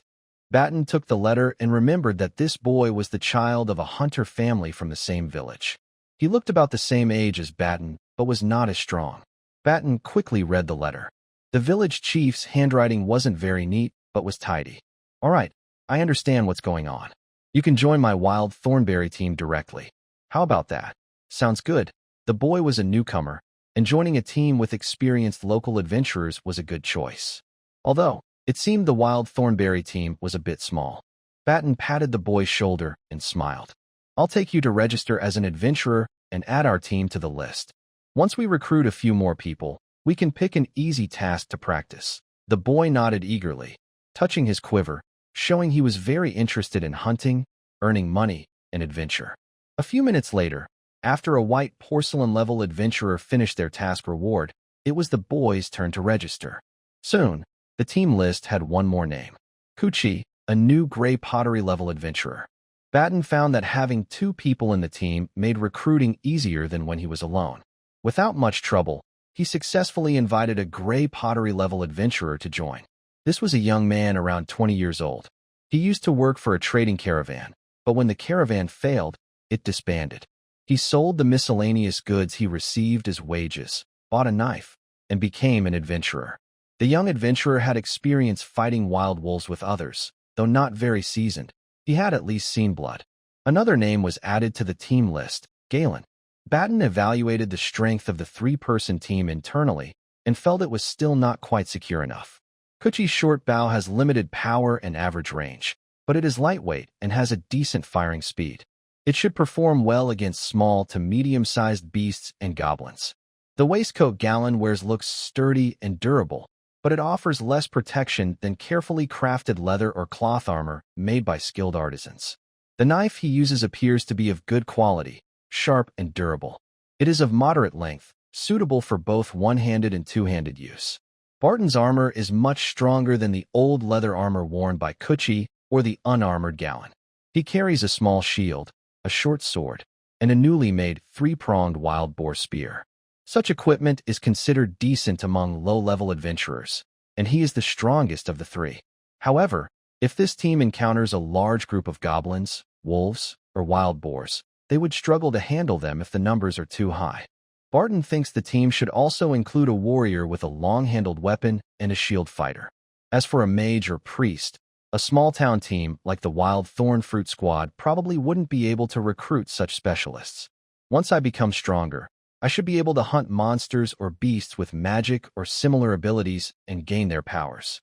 Barton took the letter and remembered that this boy was the child of a hunter family from the same village. He looked about the same age as Barton, but was not as strong. Barton quickly read the letter. The village chief's handwriting wasn't very neat, but was tidy. "All right, I understand what's going on. You can join my wild thornberry team directly. How about that? Sounds good. The boy was a newcomer, and joining a team with experienced local adventurers was a good choice. Although, it seemed the wild thornberry team was a bit small. Barton patted the boy's shoulder and smiled. I'll take you to register as an adventurer and add our team to the list. Once we recruit a few more people, we can pick an easy task to practice. The boy nodded eagerly, touching his quiver, showing he was very interested in hunting, earning money, and adventure. A few minutes later, after a white porcelain-level adventurer finished their task reward, it was the boy's turn to register. Soon, the team list had one more name. Kuchi, a new gray pottery-level adventurer. Barton found that having two people in the team made recruiting easier than when he was alone. Without much trouble, he successfully invited a gray pottery-level adventurer to join. This was a young man around 20 years old. He used to work for a trading caravan, but when the caravan failed, it disbanded. He sold the miscellaneous goods he received as wages, bought a knife, and became an adventurer. The young adventurer had experience fighting wild wolves with others, though not very seasoned. He had at least seen blood. Another name was added to the team list, Galen. Barton evaluated the strength of the three-person team internally and felt it was still not quite secure enough. Kuchi's short bow has limited power and average range, but it is lightweight and has a decent firing speed. It should perform well against small to medium-sized beasts and goblins. The waistcoat Galen wears looks sturdy and durable, but it offers less protection than carefully crafted leather or cloth armor made by skilled artisans. The knife he uses appears to be of good quality, sharp and durable. It is of moderate length, suitable for both one-handed and two-handed use. Barton's armor is much stronger than the old leather armor worn by Kuchi or the unarmored Galen. He carries a small shield, a short sword, and a newly made three-pronged wild boar spear. Such equipment is considered decent among low-level adventurers, and he is the strongest of the three. However, if this team encounters a large group of goblins, wolves, or wild boars, they would struggle to handle them if the numbers are too high. Barton thinks the team should also include a warrior with a long-handled weapon and a shield fighter. As for a mage or priest, a small-town team like the Wild Thorn Fruit Squad probably wouldn't be able to recruit such specialists. Once I become stronger, I should be able to hunt monsters or beasts with magic or similar abilities and gain their powers.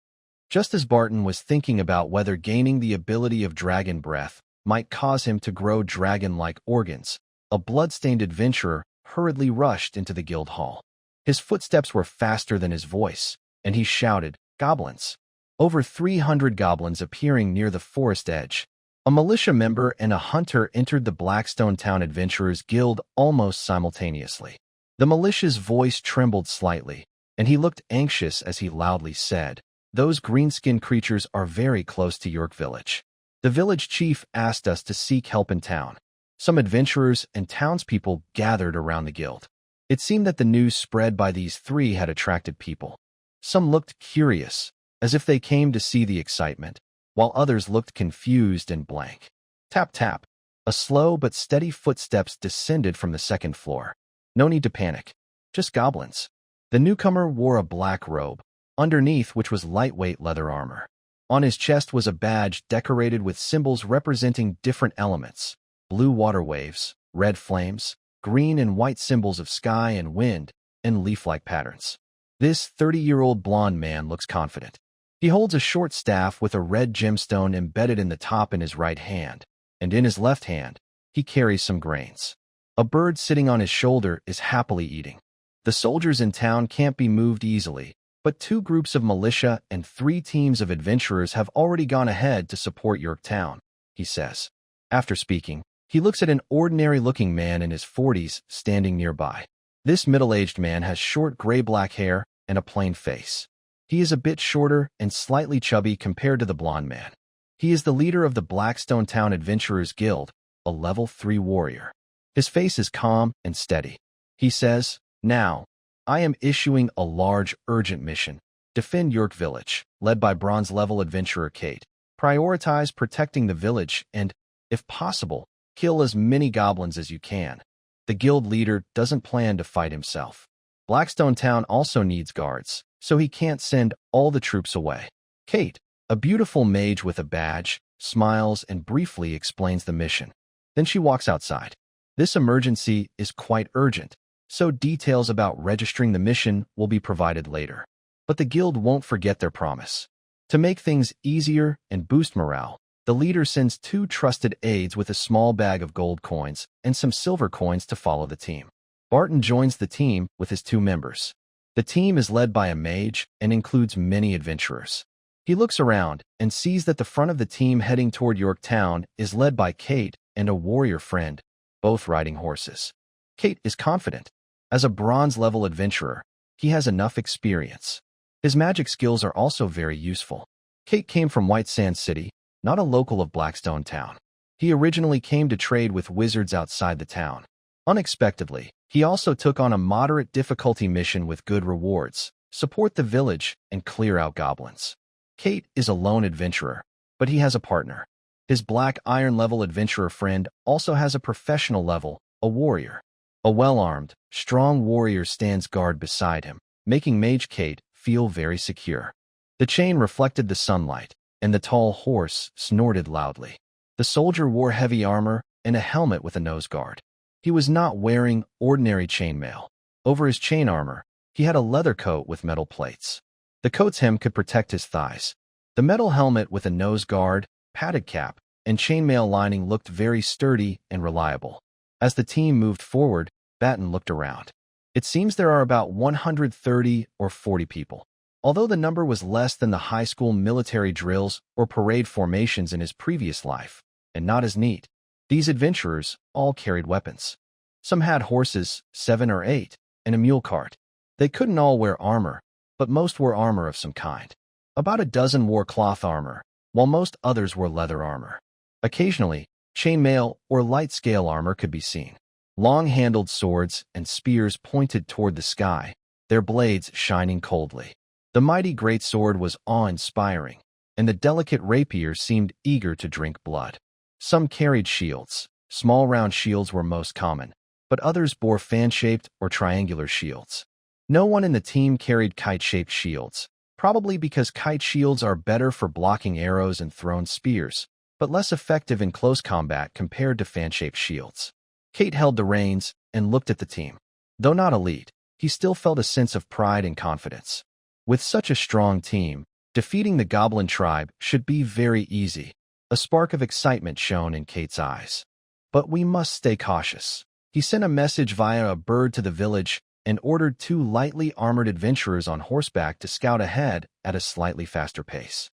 Just as Barton was thinking about whether gaining the ability of dragon breath might cause him to grow dragon-like organs, a blood-stained adventurer hurriedly rushed into the guild hall. His footsteps were faster than his voice, and he shouted, "Goblins!" Over 300 goblins appearing near the forest edge. A militia member and a hunter entered the Blackstone Town Adventurers Guild almost simultaneously. The militia's voice trembled slightly, and he looked anxious as he loudly said, "Those green-skinned creatures are very close to York Village. The village chief asked us to seek help in town." Some adventurers and townspeople gathered around the guild. It seemed that the news spread by these three had attracted people. Some looked curious, as if they came to see the excitement, while others looked confused and blank. Tap tap. A slow but steady footsteps descended from the second floor. No need to panic. Just goblins. The newcomer wore a black robe, underneath which was lightweight leather armor. On his chest was a badge decorated with symbols representing different elements: blue water waves, red flames, green and white symbols of sky and wind, and leaf-like patterns. This 30-year-old blonde man looks confident. He holds a short staff with a red gemstone embedded in the top in his right hand, and in his left hand, he carries some grains. A bird sitting on his shoulder is happily eating. The soldiers in town can't be moved easily, but 2 groups of militia and 3 teams of adventurers have already gone ahead to support Yorktown, he says. After speaking, he looks at an ordinary-looking man in his 40s standing nearby. This middle-aged man has short gray-black hair and a plain face. He is a bit shorter and slightly chubby compared to the blonde man. He is the leader of the Blackstone Town Adventurers Guild, a level 3 warrior. His face is calm and steady. He says, "Now, I am issuing a large, urgent mission. Defend York Village, led by bronze-level adventurer Kate. Prioritize protecting the village and, if possible, kill as many goblins as you can. The guild leader doesn't plan to fight himself. Blackstone Town also needs guards, so he can't send all the troops away." Kate, a beautiful mage with a badge, smiles, and briefly explains the mission. Then she walks outside. This emergency is quite urgent, so details about registering the mission will be provided later. But the guild won't forget their promise. To make things easier and boost morale, the leader sends 2 trusted aides with a small bag of gold coins and some silver coins to follow the team. Barton joins the team with his 2 members. The team is led by a mage and includes many adventurers. He looks around and sees that the front of the team heading toward Yorktown is led by Kate and a warrior friend, both riding horses. Kate is confident. As a bronze-level adventurer, he has enough experience. His magic skills are also very useful. Kate came from White Sand City, not a local of Blackstone town. He originally came to trade with wizards outside the town. Unexpectedly, he also took on a moderate difficulty mission with good rewards, support the village, and clear out goblins. Kate is a lone adventurer, but he has a partner. His black iron-level adventurer friend also has a professional level, a warrior. A well-armed, strong warrior stands guard beside him, making Mage Kate feel very secure. The chain reflected the sunlight, and the tall horse snorted loudly. The soldier wore heavy armor and a helmet with a nose guard. He was not wearing ordinary chainmail. Over his chain armor, he had a leather coat with metal plates. The coat's hem could protect his thighs. The metal helmet with a nose guard, padded cap, and chainmail lining looked very sturdy and reliable. As the team moved forward, Barton looked around. It seems there are about 130 or 40 people. Although the number was less than the high school military drills or parade formations in his previous life, and not as neat, these adventurers all carried weapons. Some had horses, 7 or 8, and a mule cart. They couldn't all wear armor, but most wore armor of some kind. About a dozen wore cloth armor, while most others wore leather armor. Occasionally, chainmail or light scale armor could be seen. Long-handled swords and spears pointed toward the sky, their blades shining coldly. The mighty greatsword was awe-inspiring, and the delicate rapier seemed eager to drink blood. Some carried shields. Small round shields were most common, but others bore fan-shaped or triangular shields. No one in the team carried kite-shaped shields, probably because kite shields are better for blocking arrows and thrown spears, but less effective in close combat compared to fan-shaped shields. Kate held the reins and looked at the team. Though not elite, he still felt a sense of pride and confidence. With such a strong team, defeating the goblin tribe should be very easy. A spark of excitement shone in Kate's eyes. But we must stay cautious. He sent a message via a bird to the village and ordered 2 lightly armored adventurers on horseback to scout ahead at a slightly faster pace.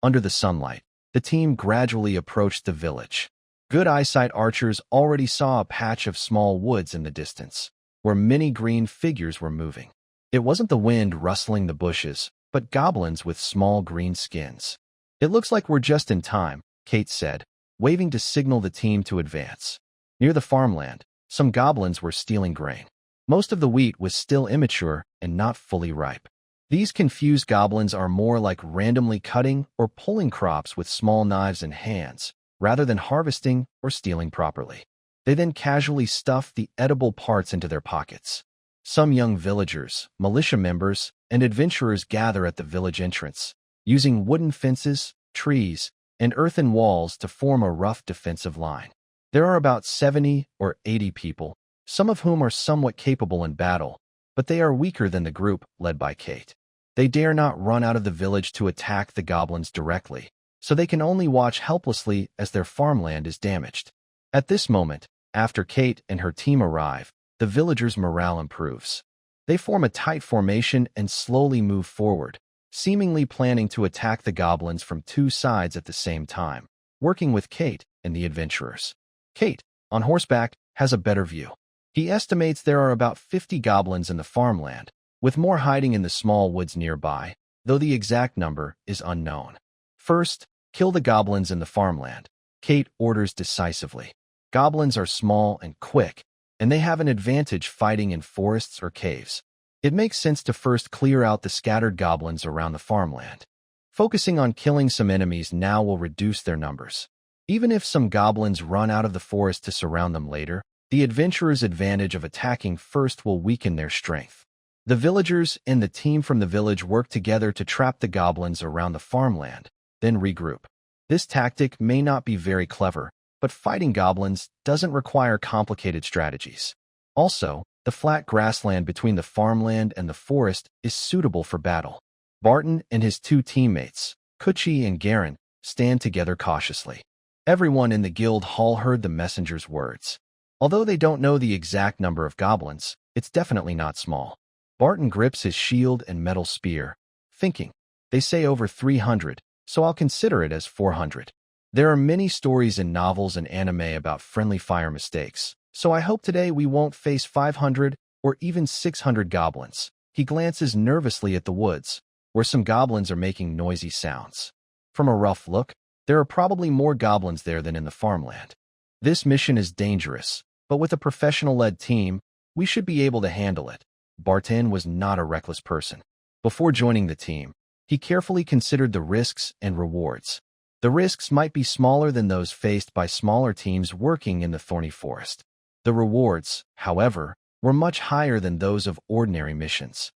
Under the sunlight, the team gradually approached the village. Good eyesight archers already saw a patch of small woods in the distance, where many green figures were moving. It wasn't the wind rustling the bushes, but goblins with small green skins. "It looks like we're just in time," Kate said, waving to signal the team to advance. Near the farmland, some goblins were stealing grain. Most of the wheat was still immature and not fully ripe. These confused goblins are more like randomly cutting or pulling crops with small knives and hands, rather than harvesting or stealing properly. They then casually stuff the edible parts into their pockets. Some young villagers, militia members, and adventurers gather at the village entrance, using wooden fences, trees, and earthen walls to form a rough defensive line. There are about 70 or 80 people, some of whom are somewhat capable in battle, but they are weaker than the group led by Kate. They dare not run out of the village to attack the goblins directly, so they can only watch helplessly as their farmland is damaged. At this moment, after Kate and her team arrive, the villagers' morale improves. They form a tight formation and slowly move forward, seemingly planning to attack the goblins from 2 sides at the same time, working with Kate and the adventurers. Kate, on horseback, has a better view. He estimates there are about 50 goblins in the farmland, with more hiding in the small woods nearby, though the exact number is unknown. First, kill the goblins in the farmland, Kate orders decisively. Goblins are small and quick, and they have an advantage fighting in forests or caves. It makes sense to first clear out the scattered goblins around the farmland. Focusing on killing some enemies now will reduce their numbers. Even if some goblins run out of the forest to surround them later, the adventurers' advantage of attacking first will weaken their strength. The villagers and the team from the village work together to trap the goblins around the farmland, then regroup. This tactic may not be very clever, but fighting goblins doesn't require complicated strategies. Also, the flat grassland between the farmland and the forest is suitable for battle. Barton and his two teammates, Kuchi and Garen, stand together cautiously. Everyone in the guild hall heard the messenger's words. Although they don't know the exact number of goblins, it's definitely not small. Barton grips his shield and metal spear, thinking, they say over 300, so I'll consider it as 400. There are many stories in novels and anime about friendly fire mistakes, so I hope today we won't face 500 or even 600 goblins. He glances nervously at the woods, where some goblins are making noisy sounds. From a rough look, there are probably more goblins there than in the farmland. This mission is dangerous, but with a professional-led team, we should be able to handle it. Barton was not a reckless person. Before joining the team, he carefully considered the risks and rewards. The risks might be smaller than those faced by smaller teams working in the thorny forest. The rewards, however, were much higher than those of ordinary missions.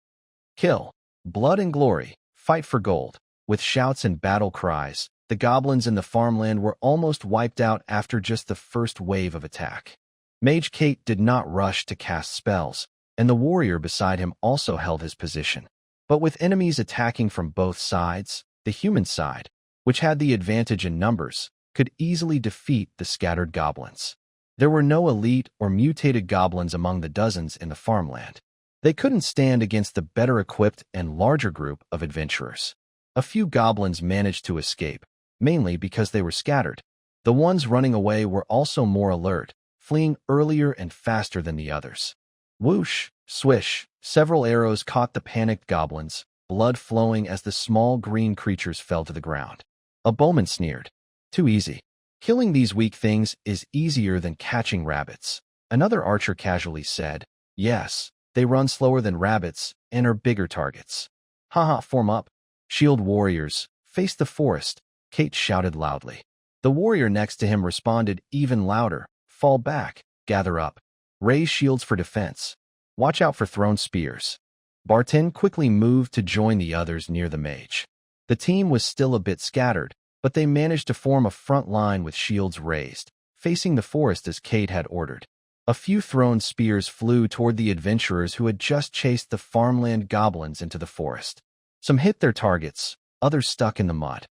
Kill, blood and glory, fight for gold. With shouts and battle cries, the goblins in the farmland were almost wiped out after just the first wave of attack. Mage Kate did not rush to cast spells, and the warrior beside him also held his position. But with enemies attacking from both sides, the human side, which had the advantage in numbers, could easily defeat the scattered goblins. There were no elite or mutated goblins among the dozens in the farmland. They couldn't stand against the better-equipped and larger group of adventurers. A few goblins managed to escape, mainly because they were scattered. The ones running away were also more alert, fleeing earlier and faster than the others. Whoosh, swish, several arrows caught the panicked goblins, blood flowing as the small green creatures fell to the ground. A bowman sneered. Too easy. Killing these weak things is easier than catching rabbits. Another archer casually said, yes, they run slower than rabbits and are bigger targets. Haha, form up. Shield warriors, face the forest, Kate shouted loudly. The warrior next to him responded even louder, fall back, gather up. Raise shields for defense. Watch out for thrown spears. Barton quickly moved to join the others near the mage. The team was still a bit scattered, but they managed to form a front line with shields raised, facing the forest as Kate had ordered. A few thrown spears flew toward the adventurers who had just chased the farmland goblins into the forest. Some hit their targets, others stuck in the mud.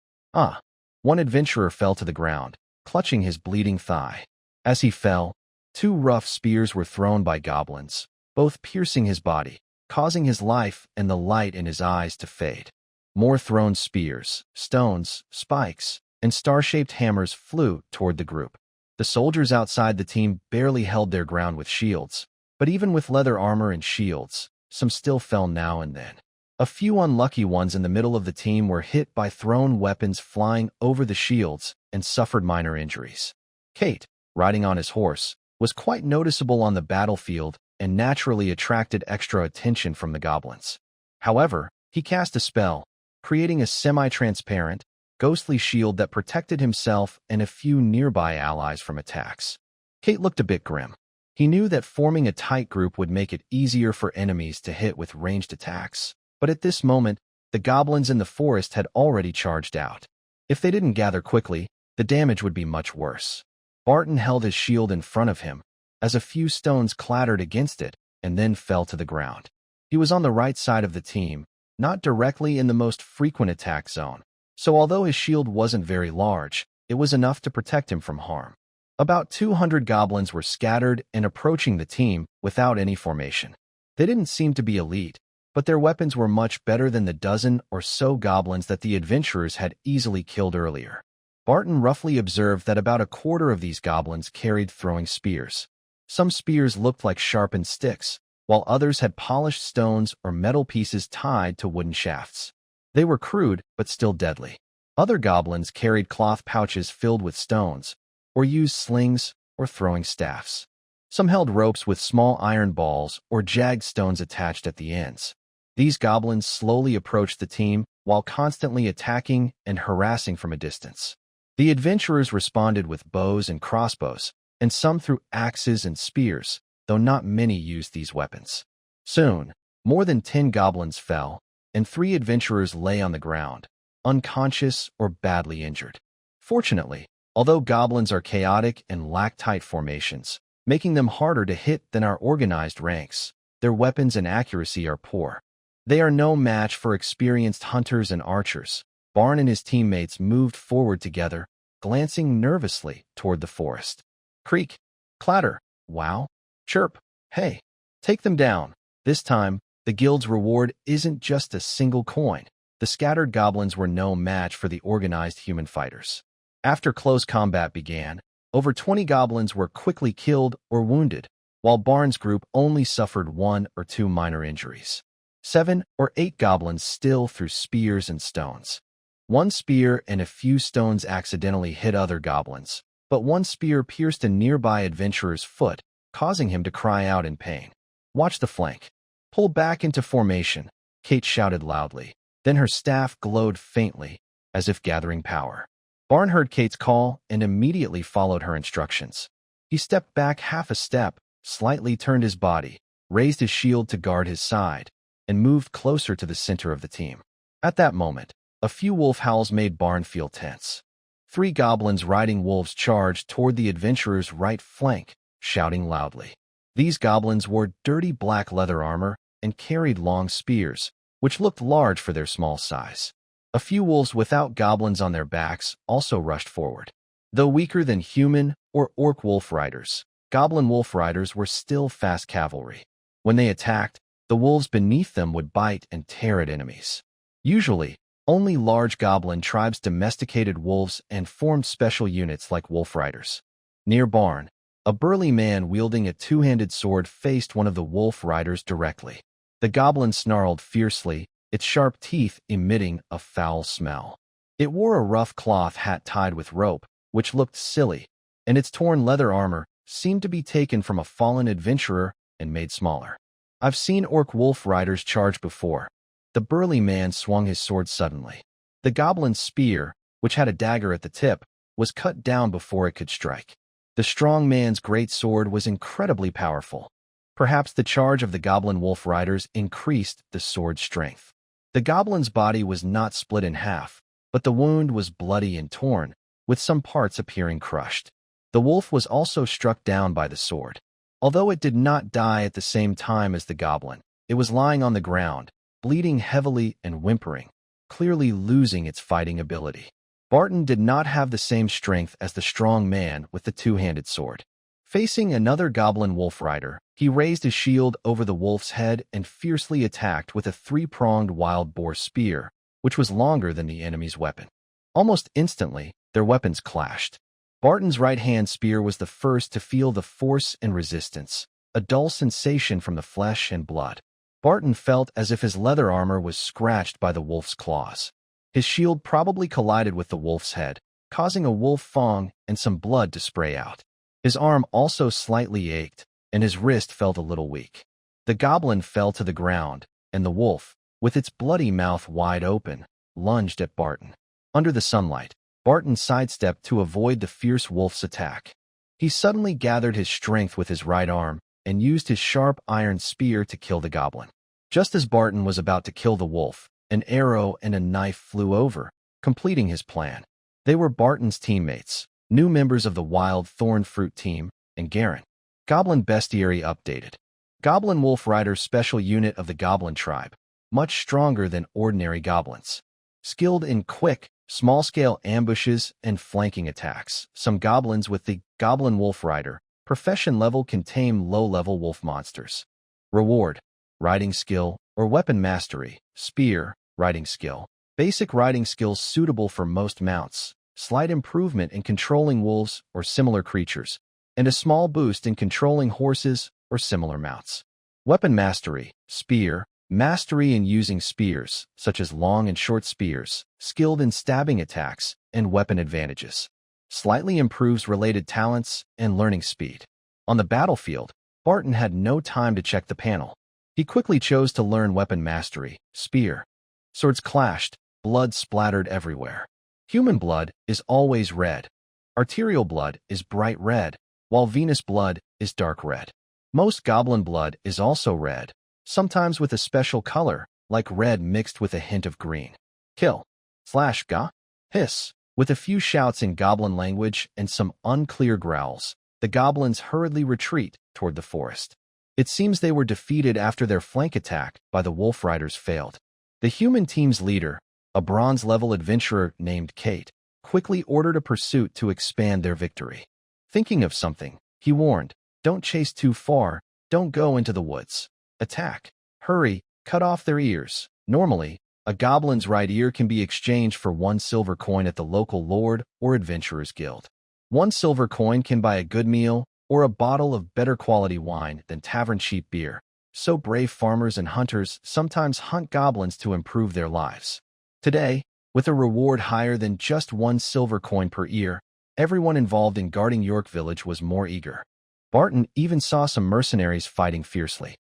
One adventurer fell to the ground, clutching his bleeding thigh. As he fell, 2 rough spears were thrown by goblins, both piercing his body, causing his life and the light in his eyes to fade. More thrown spears, stones, spikes, and star-shaped hammers flew toward the group. The soldiers outside the team barely held their ground with shields, but even with leather armor and shields, some still fell now and then. A few unlucky ones in the middle of the team were hit by thrown weapons flying over the shields and suffered minor injuries. Kate, riding on his horse, was quite noticeable on the battlefield and naturally attracted extra attention from the goblins. However, he cast a spell, creating a semi-transparent, ghostly shield that protected himself and a few nearby allies from attacks. Kate looked a bit grim. He knew that forming a tight group would make it easier for enemies to hit with ranged attacks. But at this moment, the goblins in the forest had already charged out. If they didn't gather quickly, the damage would be much worse. Barton held his shield in front of him, as a few stones clattered against it and then fell to the ground. He was on the right side of the team, not directly in the most frequent attack zone, so although his shield wasn't very large, it was enough to protect him from harm. About 200 goblins were scattered and approaching the team without any formation. They didn't seem to be elite, but their weapons were much better than the dozen or so goblins that the adventurers had easily killed earlier. Barton roughly observed that about a quarter of these goblins carried throwing spears. Some spears looked like sharpened sticks, while others had polished stones or metal pieces tied to wooden shafts. They were crude, but still deadly. Other goblins carried cloth pouches filled with stones, or used slings or throwing staffs. Some held ropes with small iron balls or jagged stones attached at the ends. These goblins slowly approached the team while constantly attacking and harassing from a distance. The adventurers responded with bows and crossbows, and some threw axes and spears, though not many used these weapons. Soon, more than 10 goblins fell, and 3 adventurers lay on the ground, unconscious or badly injured. Fortunately, although goblins are chaotic and lack tight formations, making them harder to hit than our organized ranks, their weapons and accuracy are poor. They are no match for experienced hunters and archers. Barton and his teammates moved forward together, glancing nervously toward the forest. Creak, clatter, wow, chirp, hey, take them down. This time, the guild's reward isn't just a single coin. The scattered goblins were no match for the organized human fighters. After close combat began, over 20 goblins were quickly killed or wounded, while Barton's group only suffered 1 or 2 minor injuries. 7 or 8 goblins still threw spears and stones. One spear and a few stones accidentally hit other goblins, but one spear pierced a nearby adventurer's foot, causing him to cry out in pain. Watch the flank. Pull back into formation, Kate shouted loudly. Then her staff glowed faintly, as if gathering power. Barton heard Kate's call and immediately followed her instructions. He stepped back half a step, slightly turned his body, raised his shield to guard his side, and moved closer to the center of the team. At that moment, a few wolf howls made Barton feel tense. 3 goblins riding wolves charged toward the adventurer's right flank, shouting loudly. These goblins wore dirty black leather armor and carried long spears, which looked large for their small size. A few wolves without goblins on their backs also rushed forward. Though weaker than human or orc wolf riders, goblin wolf riders were still fast cavalry. When they attacked, the wolves beneath them would bite and tear at enemies. Usually, only large goblin tribes domesticated wolves and formed special units like wolf riders. Near Barton, a burly man wielding a 2-handed sword faced one of the wolf riders directly. The goblin snarled fiercely, its sharp teeth emitting a foul smell. It wore a rough cloth hat tied with rope, which looked silly, and its torn leather armor seemed to be taken from a fallen adventurer and made smaller. I've seen orc wolf riders charge before. The burly man swung his sword suddenly. The goblin's spear, which had a dagger at the tip, was cut down before it could strike. The strong man's great sword was incredibly powerful. Perhaps the charge of the goblin wolf riders increased the sword's strength. The goblin's body was not split in half, but the wound was bloody and torn, with some parts appearing crushed. The wolf was also struck down by the sword. Although it did not die at the same time as the goblin, it was lying on the ground, bleeding heavily and whimpering, clearly losing its fighting ability. Barton did not have the same strength as the strong man with the 2-handed sword. Facing another goblin wolf rider, he raised his shield over the wolf's head and fiercely attacked with a 3-pronged wild boar spear, which was longer than the enemy's weapon. Almost instantly, their weapons clashed. Barton's right-hand spear was the first to feel the force and resistance, a dull sensation from the flesh and blood. Barton felt as if his leather armor was scratched by the wolf's claws. His shield probably collided with the wolf's head, causing a wolf fang and some blood to spray out. His arm also slightly ached, and his wrist felt a little weak. The goblin fell to the ground, and the wolf, with its bloody mouth wide open, lunged at Barton. Under the sunlight, Barton sidestepped to avoid the fierce wolf's attack. He suddenly gathered his strength with his right arm and used his sharp iron spear to kill the goblin. Just as Barton was about to kill the wolf, an arrow and a knife flew over, completing his plan. They were Barton's teammates, new members of the Wild Thorn Fruit team, and Garen. Goblin Bestiary updated. Goblin Wolf Rider Special Unit of the Goblin Tribe, much stronger than ordinary goblins. Skilled in quick, small-scale ambushes and flanking attacks, some goblins with the Goblin Wolf Rider profession level can tame low-level wolf monsters. Reward: riding skill or weapon mastery, spear, riding skill. Basic riding skills suitable for most mounts, slight improvement in controlling wolves or similar creatures, and a small boost in controlling horses or similar mounts. Weapon mastery, spear, mastery in using spears, such as long and short spears, skilled in stabbing attacks, and weapon advantages. Slightly improves related talents and learning speed. On the battlefield, Barton had no time to check the panel. He quickly chose to learn weapon mastery, spear. Swords clashed, blood splattered everywhere. Human blood is always red. Arterial blood is bright red, while venous blood is dark red. Most goblin blood is also red, sometimes with a special color, like red mixed with a hint of green. Kill. /ga. Hiss. With a few shouts in goblin language and some unclear growls, the goblins hurriedly retreat toward the forest. It seems they were defeated after their flank attack by the wolf riders failed. The human team's leader, a bronze-level adventurer named Kate, quickly ordered a pursuit to expand their victory. Thinking of something, he warned, "Don't chase too far, don't go into the woods. Attack. Hurry, cut off their ears." Normally, a goblin's right ear can be exchanged for 1 silver coin at the local lord or adventurer's guild. 1 silver coin can buy a good meal or a bottle of better quality wine than tavern-cheap beer, so brave farmers and hunters sometimes hunt goblins to improve their lives. Today, with a reward higher than just 1 silver coin per ear, everyone involved in guarding York Village was more eager. Barton even saw some mercenaries fighting fiercely.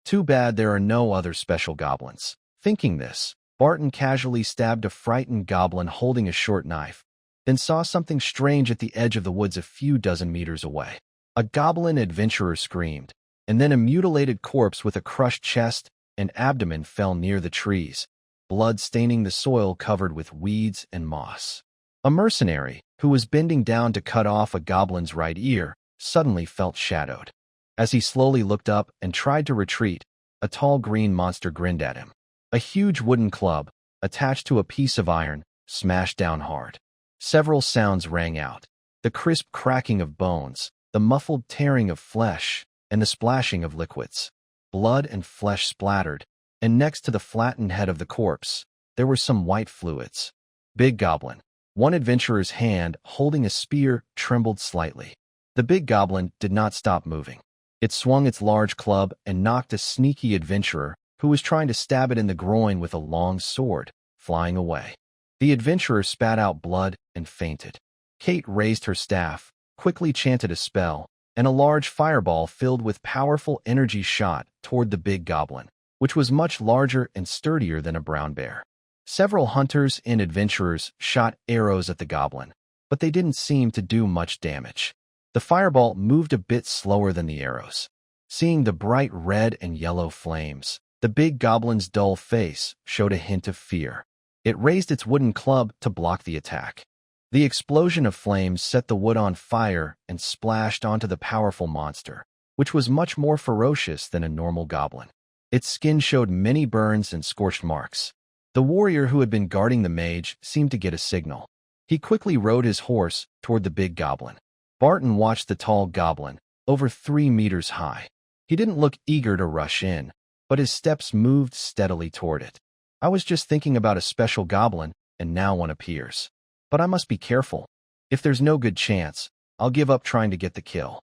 Too bad there are no other special goblins. Thinking this, Barton casually stabbed a frightened goblin holding a short knife, then saw something strange at the edge of the woods a few dozen meters away. A goblin adventurer screamed, and then a mutilated corpse with a crushed chest and abdomen fell near the trees, blood staining the soil covered with weeds and moss. A mercenary, who was bending down to cut off a goblin's right ear, suddenly felt shadowed. As he slowly looked up and tried to retreat, a tall green monster grinned at him. A huge wooden club, attached to a piece of iron, smashed down hard. Several sounds rang out: the crisp cracking of bones, the muffled tearing of flesh, and the splashing of liquids. Blood and flesh splattered, and next to the flattened head of the corpse, there were some white fluids. Big Goblin. One adventurer's hand, holding a spear, trembled slightly. The big goblin did not stop moving. It swung its large club and knocked a sneaky adventurer, who was trying to stab it in the groin with a long sword, flying away. The adventurer spat out blood and fainted. Kate raised her staff, quickly chanted a spell, and a large fireball filled with powerful energy shot toward the big goblin, which was much larger and sturdier than a brown bear. Several hunters and adventurers shot arrows at the goblin, but they didn't seem to do much damage. The fireball moved a bit slower than the arrows. Seeing the bright red and yellow flames, the big goblin's dull face showed a hint of fear. It raised its wooden club to block the attack. The explosion of flames set the wood on fire and splashed onto the powerful monster, which was much more ferocious than a normal goblin. Its skin showed many burns and scorched marks. The warrior who had been guarding the mage seemed to get a signal. He quickly rode his horse toward the big goblin. Barton watched the tall goblin, over 3 meters high. He didn't look eager to rush in, but his steps moved steadily toward it. "I was just thinking about a special goblin, and now one appears. But I must be careful. If there's no good chance, I'll give up trying to get the kill."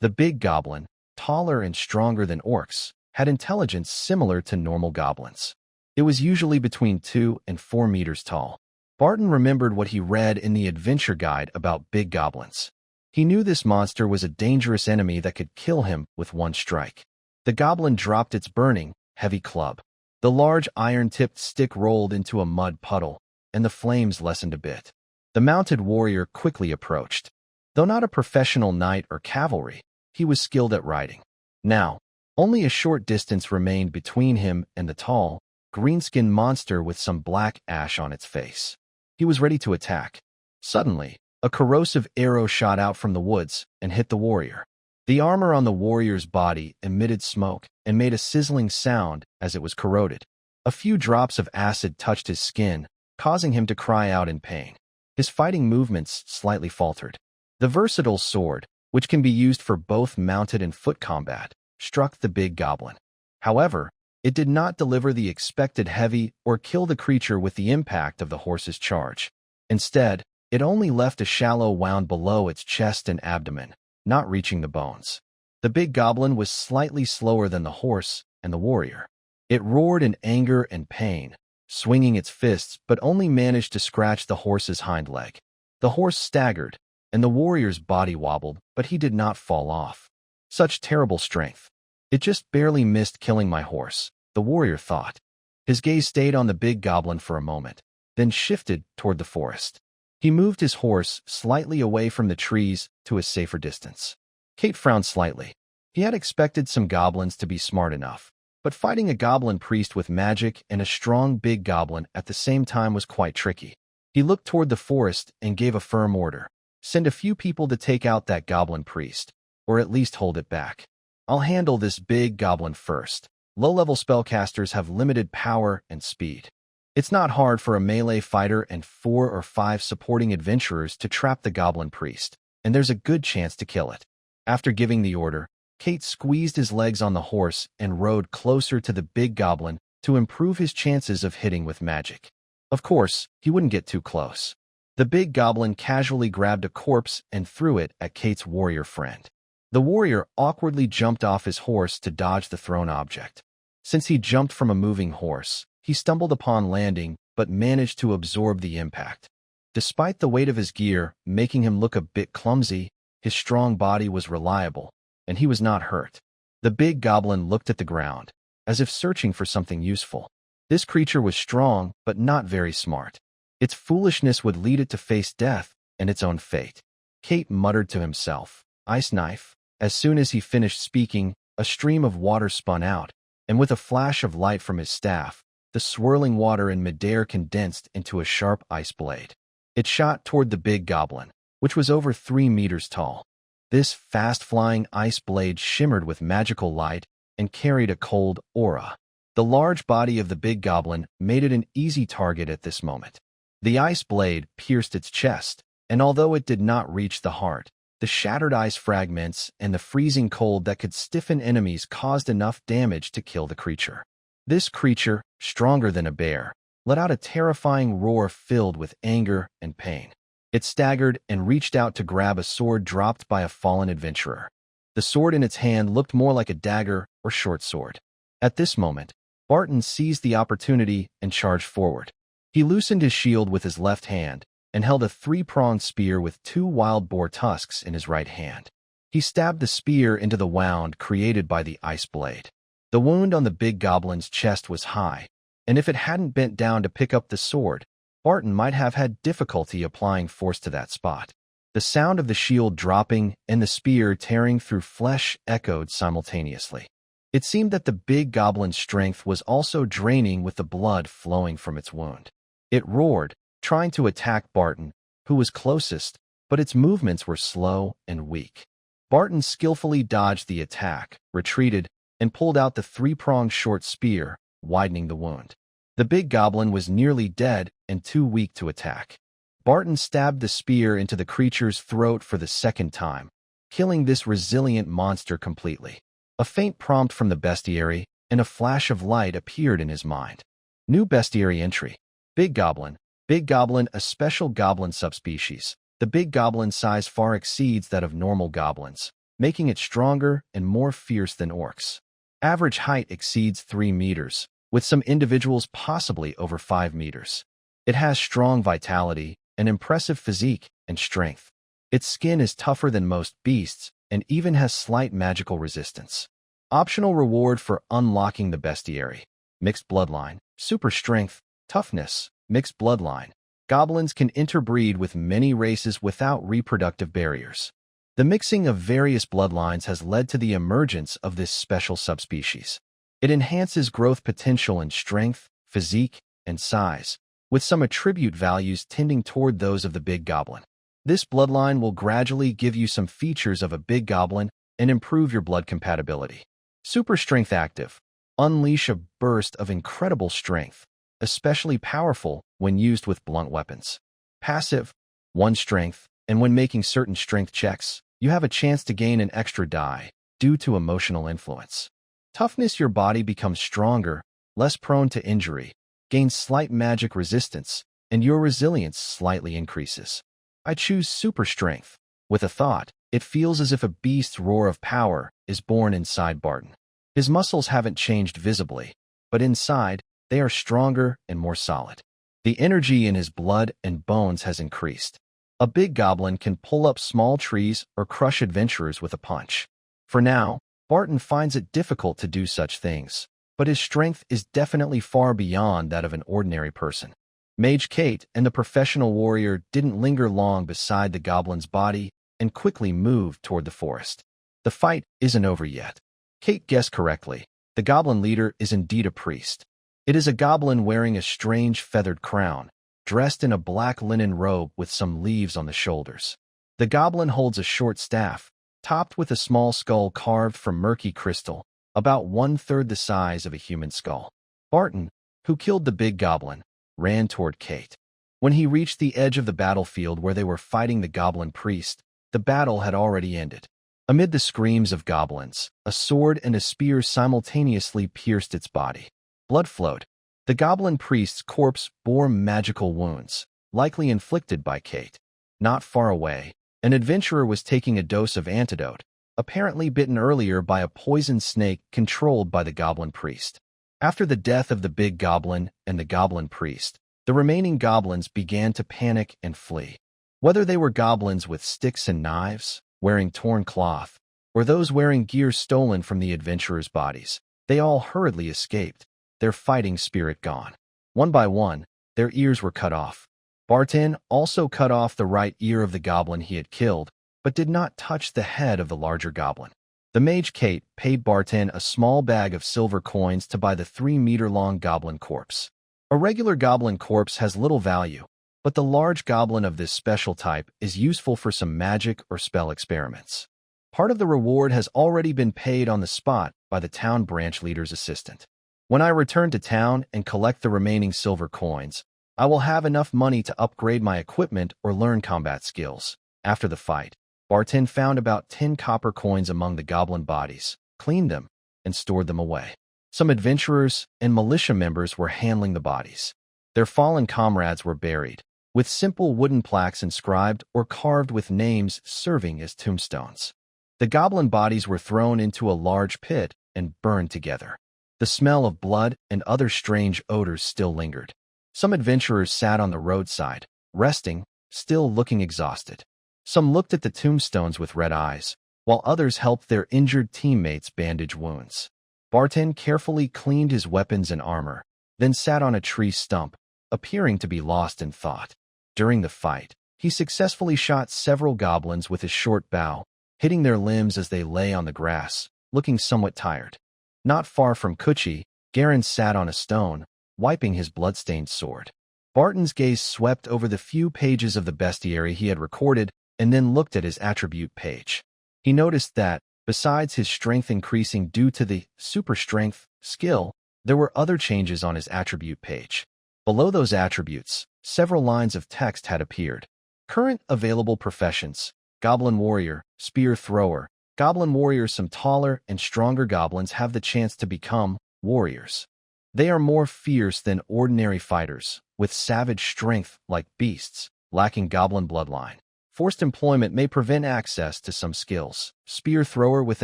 The big goblin, taller and stronger than orcs, had intelligence similar to normal goblins. It was usually between 2 and 4 meters tall. Barton remembered what he read in the adventure guide about big goblins. He knew this monster was a dangerous enemy that could kill him with one strike. The goblin dropped its burning, heavy club. The large iron-tipped stick rolled into a mud puddle, and the flames lessened a bit. The mounted warrior quickly approached. Though not a professional knight or cavalry, he was skilled at riding. Now, only a short distance remained between him and the tall, green-skinned monster with some black ash on its face. He was ready to attack. Suddenly, a corrosive arrow shot out from the woods and hit the warrior. The armor on the warrior's body emitted smoke and made a sizzling sound as it was corroded. A few drops of acid touched his skin, causing him to cry out in pain. His fighting movements slightly faltered. The versatile sword, which can be used for both mounted and foot combat, struck the big goblin. However, it did not deliver the expected heavy or kill the creature with the impact of the horse's charge. Instead, it only left a shallow wound below its chest and abdomen, not reaching the bones. The big goblin was slightly slower than the horse and the warrior. It roared in anger and pain, swinging its fists, but only managed to scratch the horse's hind leg. The horse staggered, and the warrior's body wobbled, but he did not fall off. Such terrible strength. It just barely missed killing my horse, the warrior thought. His gaze stayed on the big goblin for a moment, then shifted toward the forest. He moved his horse slightly away from the trees to a safer distance. Kate frowned slightly. He had expected some goblins to be smart enough, but fighting a goblin priest with magic and a strong big goblin at the same time was quite tricky. He looked toward the forest and gave a firm order. Send a few people to take out that goblin priest, or at least hold it back. I'll handle this big goblin first. Low-level spellcasters have limited power and speed. It's not hard for a melee fighter and 4 or 5 supporting adventurers to trap the goblin priest, and there's a good chance to kill it. After giving the order, Kate squeezed his legs on the horse and rode closer to the big goblin to improve his chances of hitting with magic. Of course, he wouldn't get too close. The big goblin casually grabbed a corpse and threw it at Kate's warrior friend. The warrior awkwardly jumped off his horse to dodge the thrown object. Since he jumped from a moving horse, he stumbled upon landing but managed to absorb the impact. Despite the weight of his gear making him look a bit clumsy, his strong body was reliable, and he was not hurt. The big goblin looked at the ground, as if searching for something useful. This creature was strong but not very smart. Its foolishness would lead it to face death and its own fate. Kate muttered to himself, "Ice knife." As soon as he finished speaking, a stream of water spun out, and with a flash of light from his staff, the swirling water in midair condensed into a sharp ice blade. It shot toward the big goblin, which was over 3 meters tall. This fast-flying ice blade shimmered with magical light and carried a cold aura. The large body of the big goblin made it an easy target at this moment. The ice blade pierced its chest, and although it did not reach the heart, the shattered ice fragments and the freezing cold that could stiffen enemies caused enough damage to kill the creature. This creature, stronger than a bear, let out a terrifying roar filled with anger and pain. It staggered and reached out to grab a sword dropped by a fallen adventurer. The sword in its hand looked more like a dagger or short sword. At this moment, Barton seized the opportunity and charged forward. He loosened his shield with his left hand and held a 3-pronged spear with 2 wild boar tusks in his right hand. He stabbed the spear into the wound created by the ice blade. The wound on the big goblin's chest was high, and if it hadn't bent down to pick up the sword, Barton might have had difficulty applying force to that spot. The sound of the shield dropping and the spear tearing through flesh echoed simultaneously. It seemed that the big goblin's strength was also draining with the blood flowing from its wound. It roared, trying to attack Barton, who was closest, but its movements were slow and weak. Barton skillfully dodged the attack, retreated, and pulled out the 3-pronged short spear, widening the wound. The big goblin was nearly dead and too weak to attack. Barton stabbed the spear into the creature's throat for the second time, killing this resilient monster completely. A faint prompt from the bestiary and a flash of light appeared in his mind. New bestiary entry. Big goblin. Big goblin, a special goblin subspecies. The big goblin's size far exceeds that of normal goblins, making it stronger and more fierce than orcs. Average height exceeds 3 meters, with some individuals possibly over 5 meters. It has strong vitality, an impressive physique, and strength. Its skin is tougher than most beasts and even has slight magical resistance. Optional reward for unlocking the bestiary. Mixed bloodline, super strength, toughness, mixed bloodline. Goblins can interbreed with many races without reproductive barriers. The mixing of various bloodlines has led to the emergence of this special subspecies. It enhances growth potential in strength, physique, and size, with some attribute values tending toward those of the big goblin. This bloodline will gradually give you some features of a big goblin and improve your blood compatibility. Super strength active. Unleash a burst of incredible strength, especially powerful when used with blunt weapons. Passive. 1 strength, and when making certain strength checks, you have a chance to gain an extra die due to emotional influence. Toughness. Your body becomes stronger, less prone to injury, gains slight magic resistance, and your resilience slightly increases. I choose super strength. With a thought, it feels as if a beast's roar of power is born inside Barton. His muscles haven't changed visibly, but inside, they are stronger and more solid. The energy in his blood and bones has increased. A big goblin can pull up small trees or crush adventurers with a punch. For now, Barton finds it difficult to do such things, but his strength is definitely far beyond that of an ordinary person. Mage Kate and the professional warrior didn't linger long beside the goblin's body and quickly moved toward the forest. The fight isn't over yet. Kate guessed correctly. The goblin leader is indeed a priest. It is a goblin wearing a strange feathered crown, dressed in a black linen robe with some leaves on the shoulders. The goblin holds a short staff, topped with a small skull carved from murky crystal, about 1/3 the size of a human skull. Barton, who killed the big goblin, ran toward Kate. When he reached the edge of the battlefield where they were fighting the goblin priest, the battle had already ended. Amid the screams of goblins, a sword and a spear simultaneously pierced its body. Blood flowed. The goblin priest's corpse bore magical wounds, likely inflicted by Kate. Not far away, an adventurer was taking a dose of antidote, apparently bitten earlier by a poison snake controlled by the goblin priest. After the death of the big goblin and the goblin priest, the remaining goblins began to panic and flee. Whether they were goblins with sticks and knives, wearing torn cloth, or those wearing gear stolen from the adventurers' bodies, they all hurriedly escaped, their fighting spirit gone. One by one, their ears were cut off. Barton also cut off the right ear of the goblin he had killed, but did not touch the head of the larger goblin. The mage Kate paid Barton a small bag of silver coins to buy the 3-meter-long goblin corpse. A regular goblin corpse has little value, but the large goblin of this special type is useful for some magic or spell experiments. Part of the reward has already been paid on the spot by the town branch leader's assistant. When I return to town and collect the remaining silver coins, I will have enough money to upgrade my equipment or learn combat skills. After the fight, Barton found about 10 copper coins among the goblin bodies, cleaned them, and stored them away. Some adventurers and militia members were handling the bodies. Their fallen comrades were buried, with simple wooden plaques inscribed or carved with names serving as tombstones. The goblin bodies were thrown into a large pit and burned together. The smell of blood and other strange odors still lingered. Some adventurers sat on the roadside, resting, still looking exhausted. Some looked at the tombstones with red eyes, while others helped their injured teammates bandage wounds. Barton carefully cleaned his weapons and armor, then sat on a tree stump, appearing to be lost in thought. During the fight, he successfully shot several goblins with his short bow, hitting their limbs as they lay on the grass, looking somewhat tired. Not far from Kuchi, Garen sat on a stone, wiping his blood-stained sword. Barton's gaze swept over the few pages of the bestiary he had recorded and then looked at his attribute page. He noticed that, besides his strength increasing due to the super strength skill, there were other changes on his attribute page. Below those attributes, several lines of text had appeared. Current available professions: Goblin Warrior, Spear Thrower. Goblin Warriors. Some taller and stronger goblins have the chance to become warriors. They are more fierce than ordinary fighters, with savage strength like beasts, lacking goblin bloodline. Forced employment may prevent access to some skills. Spear Thrower with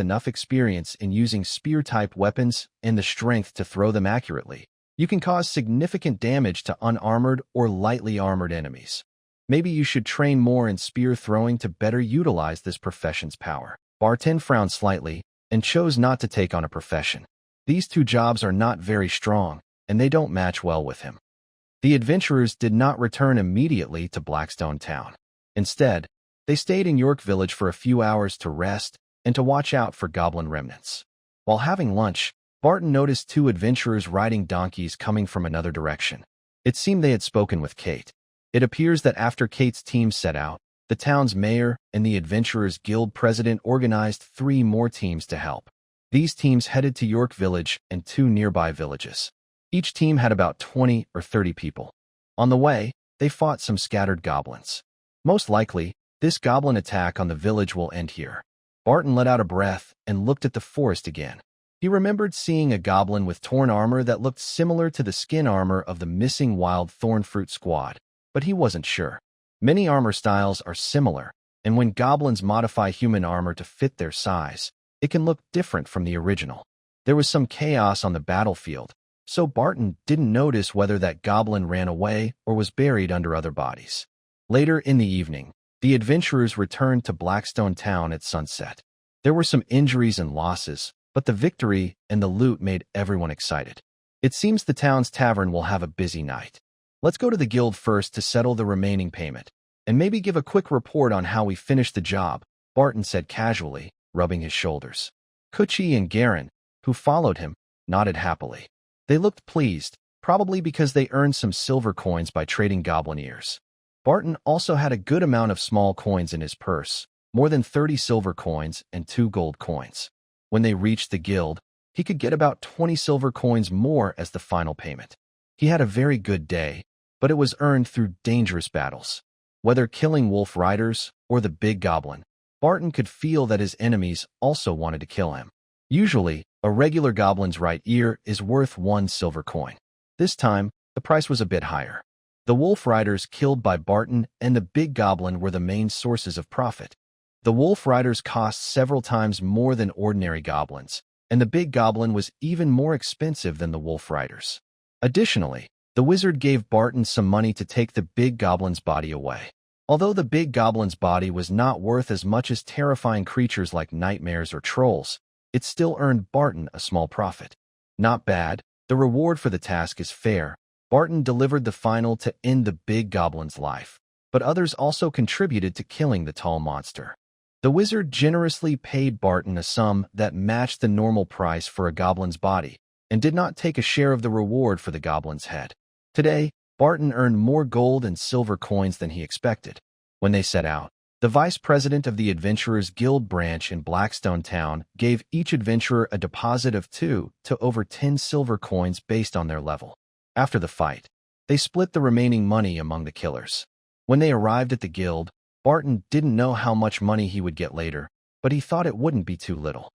enough experience in using spear-type weapons and the strength to throw them accurately. You can cause significant damage to unarmored or lightly armored enemies. Maybe you should train more in spear throwing to better utilize this profession's power. Barton frowned slightly and chose not to take on a profession. These two jobs are not very strong, and they don't match well with him. The adventurers did not return immediately to Blackstone town. Instead, they stayed in York Village for a few hours to rest and to watch out for goblin remnants. While having lunch, Barton noticed 2 adventurers riding donkeys coming from another direction. It seemed they had spoken with Kate. It appears that after Kate's team set out, the town's mayor and the Adventurers Guild president organized 3 more teams to help. These teams headed to York Village and 2 nearby villages. Each team had about 20 or 30 people. On the way, they fought some scattered goblins. Most likely, this goblin attack on the village will end here. Barton let out a breath and looked at the forest again. He remembered seeing a goblin with torn armor that looked similar to the skin armor of the missing wild thornfruit squad, but he wasn't sure. Many armor styles are similar, and when goblins modify human armor to fit their size, it can look different from the original. There was some chaos on the battlefield, so Barton didn't notice whether that goblin ran away or was buried under other bodies. Later in the evening, the adventurers returned to Blackstone town at sunset. There were some injuries and losses, but the victory and the loot made everyone excited. It seems the town's tavern will have a busy night. Let's go to the guild first to settle the remaining payment, and maybe give a quick report on how we finished the job, Barton said casually, rubbing his shoulders. Kuchi and Garen, who followed him, nodded happily. They looked pleased, probably because they earned some silver coins by trading goblin ears. Barton also had a good amount of small coins in his purse, more than 30 silver coins and 2 gold coins. When they reached the guild, he could get about 20 silver coins more as the final payment. He had a very good day, but it was earned through dangerous battles. Whether killing wolf riders or the big goblin, Barton could feel that his enemies also wanted to kill him. Usually, a regular goblin's right ear is worth 1 silver coin. This time, the price was a bit higher. The wolf riders killed by Barton and the big goblin were the main sources of profit. The wolf riders cost several times more than ordinary goblins, and the big goblin was even more expensive than the wolf riders. Additionally, the wizard gave Barton some money to take the big goblin's body away. Although the big goblin's body was not worth as much as terrifying creatures like nightmares or trolls, it still earned Barton a small profit. Not bad, the reward for the task is fair. Barton delivered the final to end the big goblin's life, but others also contributed to killing the tall monster. The wizard generously paid Barton a sum that matched the normal price for a goblin's body, and did not take a share of the reward for the goblin's head. Today, Barton earned more gold and silver coins than he expected. When they set out, the vice president of the Adventurers Guild branch in Blackstone town gave each adventurer a deposit of 2 to over 10 silver coins based on their level. After the fight, they split the remaining money among the killers. When they arrived at the guild, Barton didn't know how much money he would get later, but he thought it wouldn't be too little.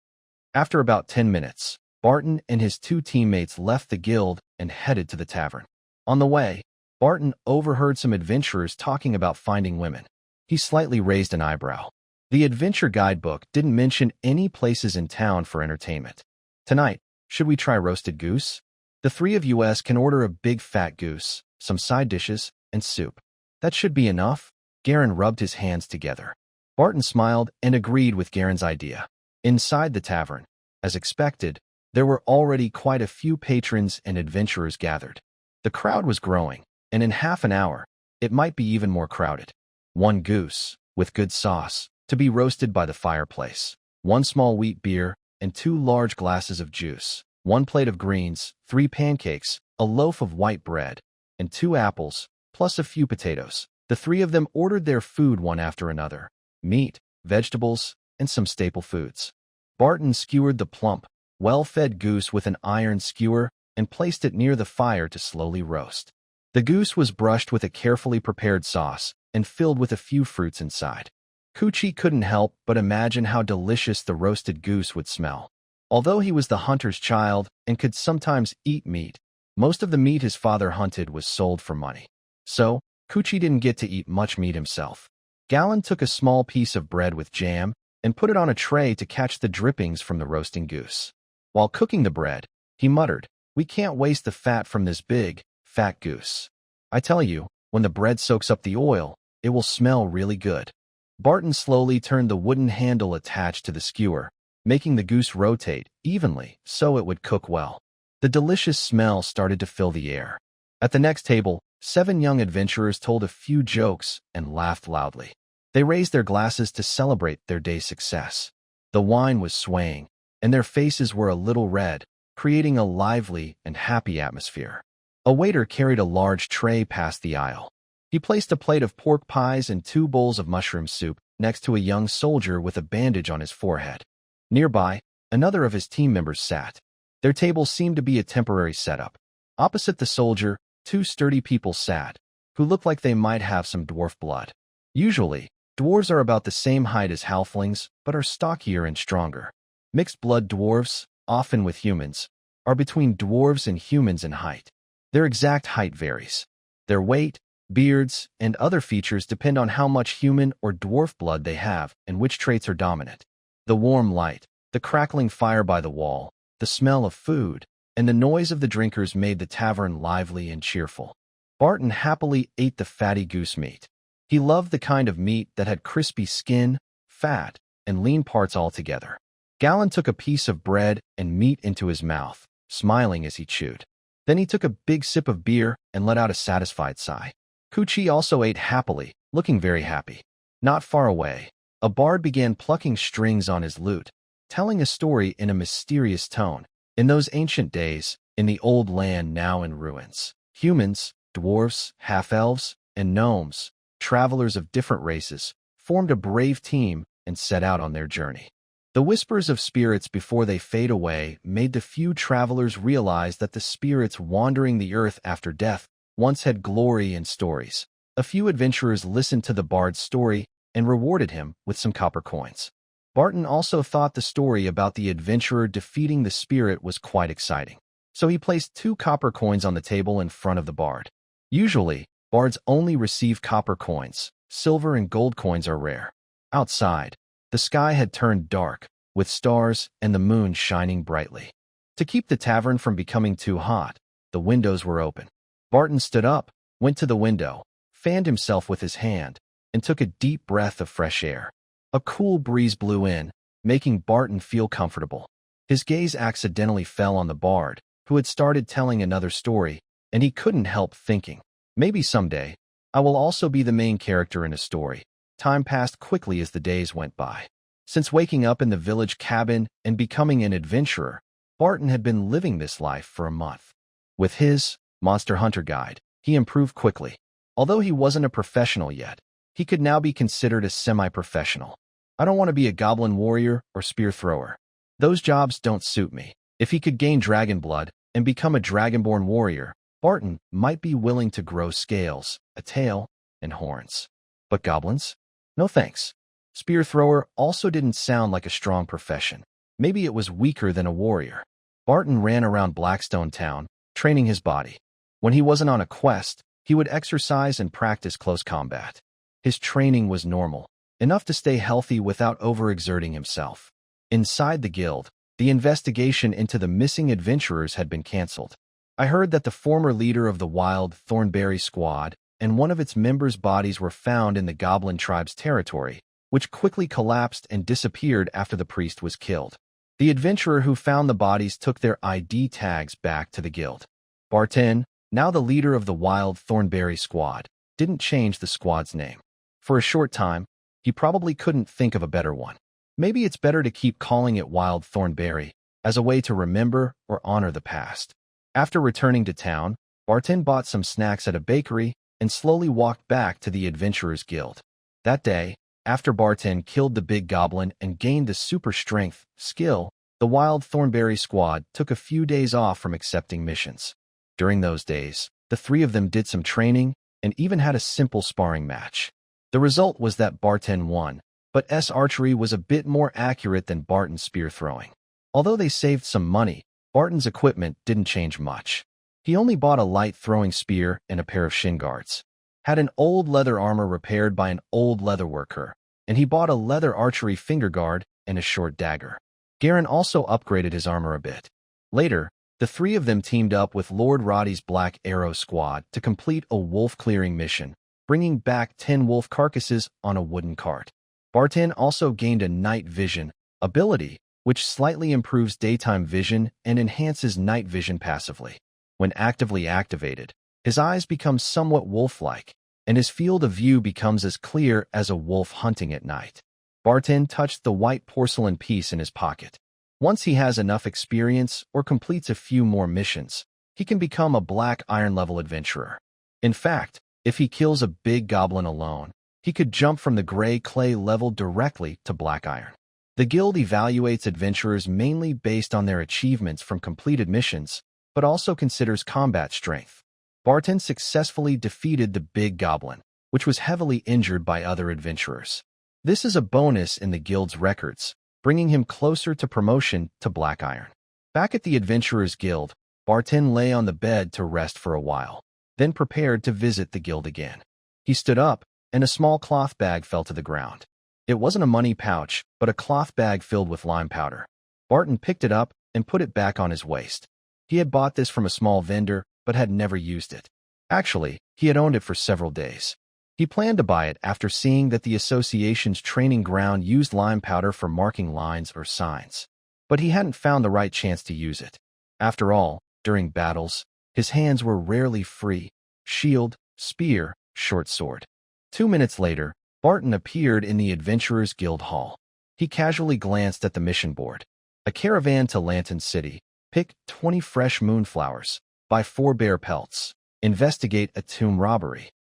After about 10 minutes, Barton and his 2 teammates left the guild and headed to the tavern. On the way, Barton overheard some adventurers talking about finding women. He slightly raised an eyebrow. The adventure guidebook didn't mention any places in town for entertainment. Tonight, should we try roasted goose? The 3 of us can order a big fat goose, some side dishes, and soup. That should be enough. Garen rubbed his hands together. Barton smiled and agreed with Garen's idea. Inside the tavern, as expected, there were already quite a few patrons and adventurers gathered. The crowd was growing, and in half an hour, it might be even more crowded. 1 goose, with good sauce, to be roasted by the fireplace. 1 small wheat beer, and 2 large glasses of juice. 1 plate of greens, 3 pancakes, a loaf of white bread, and 2 apples, plus a few potatoes. The 3 of them ordered their food one after another: meat, vegetables, and some staple foods. Barton skewered the plump, well-fed goose with an iron skewer and placed it near the fire to slowly roast. The goose was brushed with a carefully prepared sauce and filled with a few fruits inside. Coochie couldn't help but imagine how delicious the roasted goose would smell. Although he was the hunter's child and could sometimes eat meat, most of the meat his father hunted was sold for money. So, Coochie didn't get to eat much meat himself. Galen took a small piece of bread with jam and put it on a tray to catch the drippings from the roasting goose. While cooking the bread, he muttered, "We can't waste the fat from this big, fat goose. I tell you, when the bread soaks up the oil, it will smell really good." Barton slowly turned the wooden handle attached to the skewer, making the goose rotate evenly so it would cook well. The delicious smell started to fill the air. At the next table, 7 young adventurers told a few jokes and laughed loudly. They raised their glasses to celebrate their day's success. The wine was swaying, and their faces were a little red, creating a lively and happy atmosphere. A waiter carried a large tray past the aisle. He placed a plate of pork pies and 2 bowls of mushroom soup next to a young soldier with a bandage on his forehead. Nearby, another of his team members sat. Their table seemed to be a temporary setup. Opposite the soldier, 2 sturdy people sat, who looked like they might have some dwarf blood. Usually, dwarves are about the same height as halflings, but are stockier and stronger. Mixed-blood dwarves, often with humans, are between dwarves and humans in height. Their exact height varies. Their weight, beards, and other features depend on how much human or dwarf blood they have and which traits are dominant. The warm light, the crackling fire by the wall, the smell of food, and the noise of the drinkers made the tavern lively and cheerful. Barton happily ate the fatty goose meat. He loved the kind of meat that had crispy skin, fat, and lean parts all together. Galen took a piece of bread and meat into his mouth, smiling as he chewed. Then he took a big sip of beer and let out a satisfied sigh. Coochie also ate happily, looking very happy. Not far away, a bard began plucking strings on his lute, telling a story in a mysterious tone. In those ancient days, In the old land now in ruins, humans, dwarfs, half-elves, and gnomes, travelers of different races, formed a brave team and set out on their journey. The whispers of spirits before they fade away made the few travelers realize that the spirits wandering the earth after death once had glory and stories. A few adventurers listened to the bard's story and rewarded him with some copper coins. Barton also thought the story about the adventurer defeating the spirit was quite exciting, so he placed 2 copper coins on the table in front of the bard. Usually, bards only receive copper coins. Silver and gold coins are rare. Outside, the sky had turned dark, with stars and the moon shining brightly. To keep the tavern from becoming too hot, the windows were open. Barton stood up, went to the window, fanned himself with his hand, and took a deep breath of fresh air. A cool breeze blew in, making Barton feel comfortable. His gaze accidentally fell on the bard, who had started telling another story, and he couldn't help thinking, maybe someday, I will also be the main character in a story. Time passed quickly as the days went by. Since waking up in the village cabin and becoming an adventurer, Barton had been living this life for a month. With his Monster Hunter guide, he improved quickly. Although he wasn't a professional yet, he could now be considered a semi-professional. I don't want to be a goblin warrior or spear thrower. Those jobs don't suit me. If he could gain dragon blood and become a dragonborn warrior, Barton might be willing to grow scales, a tail, and horns. But goblins? No thanks. Spear thrower also didn't sound like a strong profession. Maybe it was weaker than a warrior. Barton ran around Blackstone town, training his body. When he wasn't on a quest, he would exercise and practice close combat. His training was normal, enough to stay healthy without overexerting himself. Inside the guild, the investigation into the missing adventurers had been cancelled. I heard that the former leader of the wild Thornberry squad and one of its members' bodies were found in the goblin tribe's territory, which quickly collapsed and disappeared after the priest was killed. The adventurer who found the bodies took their ID tags back to the guild. Barton, now the leader of the wild Thornberry squad, didn't change the squad's name. For a short time, he probably couldn't think of a better one. Maybe it's better to keep calling it Wild Thornberry, as a way to remember or honor the past. After returning to town, Barton bought some snacks at a bakery and slowly walked back to the Adventurers Guild. That day, after Barton killed the big goblin and gained the super strength skill, the Wild Thornberry squad took a few days off from accepting missions. During those days, the 3 of them did some training and even had a simple sparring match. The result was that Barton won, but S archery was a bit more accurate than Barton's spear throwing. Although they saved some money, Barton's equipment didn't change much. He only bought a light throwing spear and a pair of shin guards, had an old leather armor repaired by an old leather worker, and he bought a leather archery finger guard and a short dagger. Garen also upgraded his armor a bit. Later, the 3 of them teamed up with Lord Roddy's Black Arrow squad to complete a wolf clearing mission, bringing back 10 wolf carcasses on a wooden cart. Barton also gained a night vision ability, which slightly improves daytime vision and enhances night vision passively. When actively activated, his eyes become somewhat wolf-like, and his field of view becomes as clear as a wolf hunting at night. Barton touched the white porcelain piece in his pocket. Once he has enough experience or completes a few more missions, he can become a black iron level adventurer. In fact, if he kills a big goblin alone, he could jump from the gray clay level directly to black iron. The guild evaluates adventurers mainly based on their achievements from completed missions, but also considers combat strength. Barton successfully defeated the big goblin, which was heavily injured by other adventurers. This is a bonus in the guild's records, bringing him closer to promotion to black iron. Back at the Adventurers Guild, Barton lay on the bed to rest for a while, then prepared to visit the guild again. He stood up, and a small cloth bag fell to the ground. It wasn't a money pouch, but a cloth bag filled with lime powder. Barton picked it up and put it back on his waist. He had bought this from a small vendor, but had never used it. Actually, he had owned it for several days. He planned to buy it after seeing that the association's training ground used lime powder for marking lines or signs. But he hadn't found the right chance to use it. After all, during battles, his hands were rarely free. Shield, spear, short sword. 2 minutes later, Barton appeared in the Adventurers Guild Hall. He casually glanced at the mission board. A caravan to Lantern City, Pick 20 fresh moonflowers. Buy 4 bear pelts. Investigate a tomb robbery.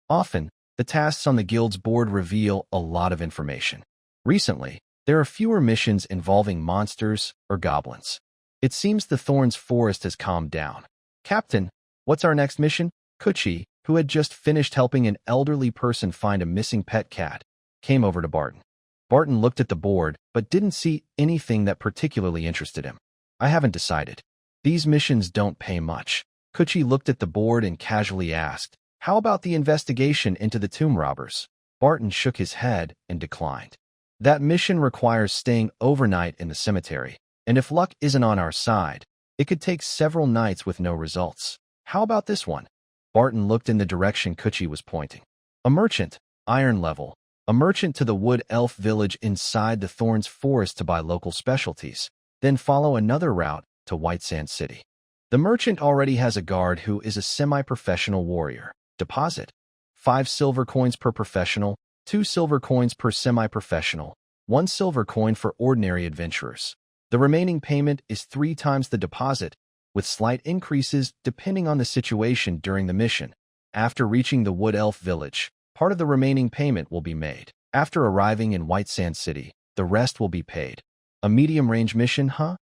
Often, the tasks on the guild's board reveal a lot of information. Recently, there are fewer missions involving monsters or goblins. It seems the Thorns Forest has calmed down. Captain, what's our next mission? Kuchi, who had just finished helping an elderly person find a missing pet cat, came over to Barton. Barton looked at the board, but didn't see anything that particularly interested him. I haven't decided. These missions don't pay much. Kuchi looked at the board and casually asked, how about the investigation into the tomb robbers? Barton shook his head and declined. That mission requires staying overnight in the cemetery, and if luck isn't on our side, it could take several nights with no results. How about this one? Barton looked in the direction Kuchi was pointing. A merchant, iron level. A merchant to the wood elf village inside the Thorns Forest to buy local specialties, then follow another route to White Sand City. The merchant already has a guard who is a semi-professional warrior. Deposit: 5 silver coins per professional, 2 silver coins per semi-professional, 1 silver coin for ordinary adventurers. The remaining payment is 3 times the deposit, with slight increases depending on the situation during the mission. After reaching the Wood Elf Village, part of the remaining payment will be made. After arriving in White Sand City, the rest will be paid. A medium-range mission, huh?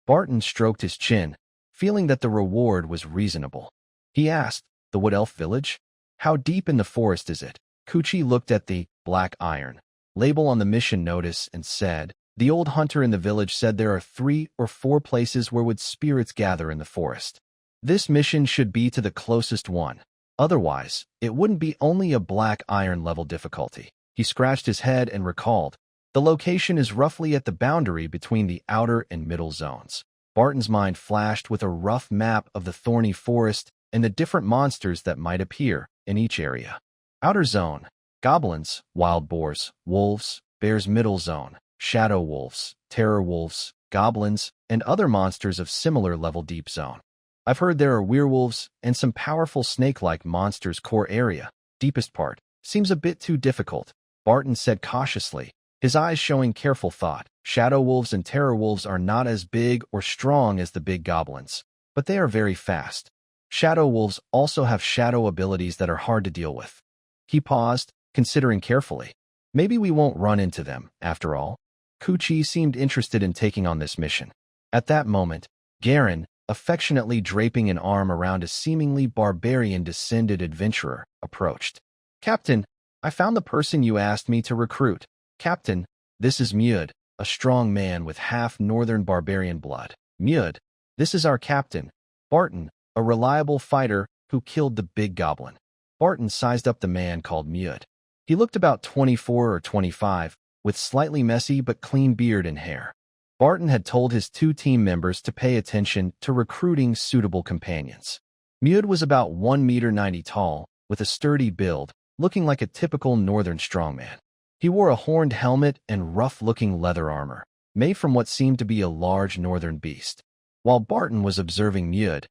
Barton stroked his chin, feeling that the reward was reasonable. He asked, the Wood Elf Village? How deep in the forest is it? Kuchi looked at the black iron label on the mission notice and said, the old hunter in the village said there are 3 or 4 places where wood spirits gather in the forest. This mission should be to the closest one. Otherwise, it wouldn't be only a black iron level difficulty. He scratched his head and recalled, the location is roughly at the boundary between the outer and middle zones. Barton's mind flashed with a rough map of the thorny forest and the different monsters that might appear in each area. Outer zone, goblins, wild boars, wolves, bears. Middle zone, shadow wolves, terror wolves, goblins, and other monsters of similar level. Deep zone. I've heard there are werewolves and some powerful snake-like monsters. Core area, deepest part, seems a bit too difficult, Barton said cautiously, his eyes showing careful thought. Shadow wolves and terror wolves are not as big or strong as the big goblins, but they are very fast. Shadow wolves also have shadow abilities that are hard to deal with. He paused, considering carefully. Maybe we won't run into them, after all. Kuchi seemed interested in taking on this mission. At that moment, Garen, affectionately draping an arm around a seemingly barbarian-descended adventurer, approached. Captain, I found the person you asked me to recruit. Captain, this is Mud, a strong man with half-northern barbarian blood. Mud, this is our captain, Barton, a reliable fighter who killed the big goblin. Barton sized up the man called Mud. He looked about 24 or 25, with slightly messy but clean beard and hair. Barton had told his 2 team members to pay attention to recruiting suitable companions. Mud was about 1.90 meters tall, with a sturdy build, looking like a typical northern strongman. He wore a horned helmet and rough-looking leather armor, made from what seemed to be a large northern beast. While Barton was observing Mud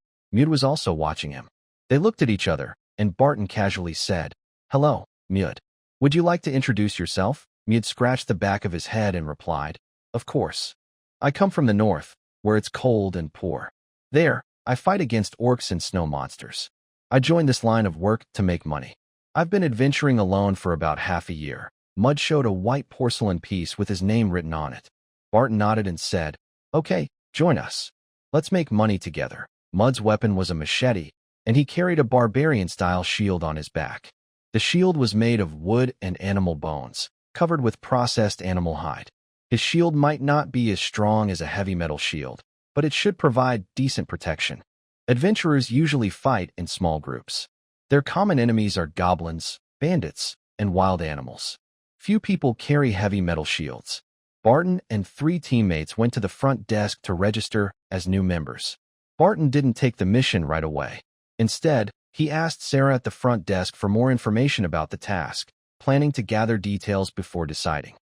was also watching him. They looked at each other, and Barton casually said, Hello, Mud. Would you like to introduce yourself? Mud scratched the back of his head and replied, Of course. I come from the north, where it's cold and poor. There, I fight against orcs and snow monsters. I joined this line of work to make money. I've been adventuring alone for about half a year. Mud showed a white porcelain piece with his name written on it. Barton nodded and said, Okay, join us. Let's make money together. Mud's weapon was a machete, and he carried a barbarian-style shield on his back. The shield was made of wood and animal bones, covered with processed animal hide. His shield might not be as strong as a heavy metal shield, but it should provide decent protection. Adventurers usually fight in small groups. Their common enemies are goblins, bandits, and wild animals. Few people carry heavy metal shields. Barton and 3 teammates went to the front desk to register as new members. Barton didn't take the mission right away. Instead, he asked Sarah at the front desk for more information about the task, planning to gather details before deciding.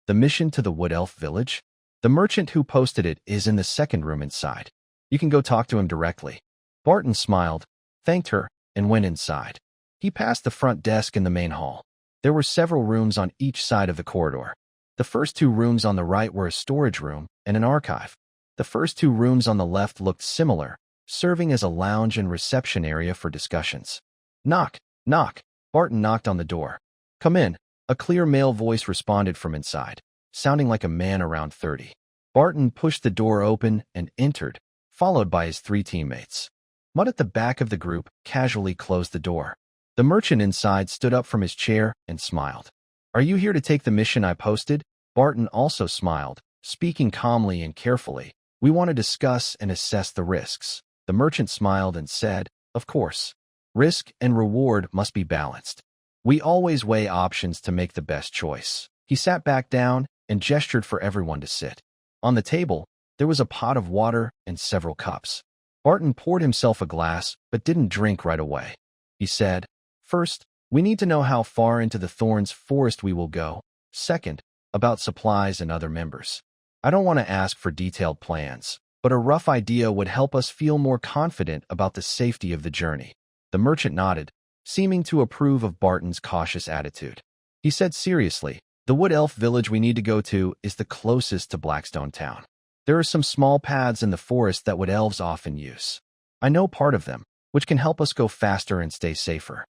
The mission to the Wood Elf Village? The merchant who posted it is in the second room inside. You can go talk to him directly. Barton smiled, thanked her, and went inside. He passed the front desk in the main hall. There were several rooms on each side of the corridor. The first 2 rooms on the right were a storage room and an archive. The first two rooms on the left looked similar, serving as a lounge and reception area for discussions. Knock, knock. Barton knocked on the door. Come in. A clear male voice responded from inside, sounding like a man around 30. Barton pushed the door open and entered, followed by his three teammates. Mutt at the back of the group casually closed the door. The merchant inside stood up from his chair and smiled. Are you here to take the mission I posted? Barton also smiled, speaking calmly and carefully. We want to discuss and assess the risks. The merchant smiled and said, of course. Risk and reward must be balanced. We always weigh options to make the best choice. He sat back down and gestured for everyone to sit. On the table, there was a pot of water and several cups. Barton poured himself a glass, but didn't drink right away. He said, first, we need to know how far into the Thorns forest we will go. Second, about supplies and other members. I don't want to ask for detailed plans, but a rough idea would help us feel more confident about the safety of the journey. The merchant nodded, seeming to approve of Barton's cautious attitude. He said seriously, the wood elf village we need to go to is the closest to Blackstone town. There are some small paths in the forest that wood elves often use. I know part of them, which can help us go faster and stay safer.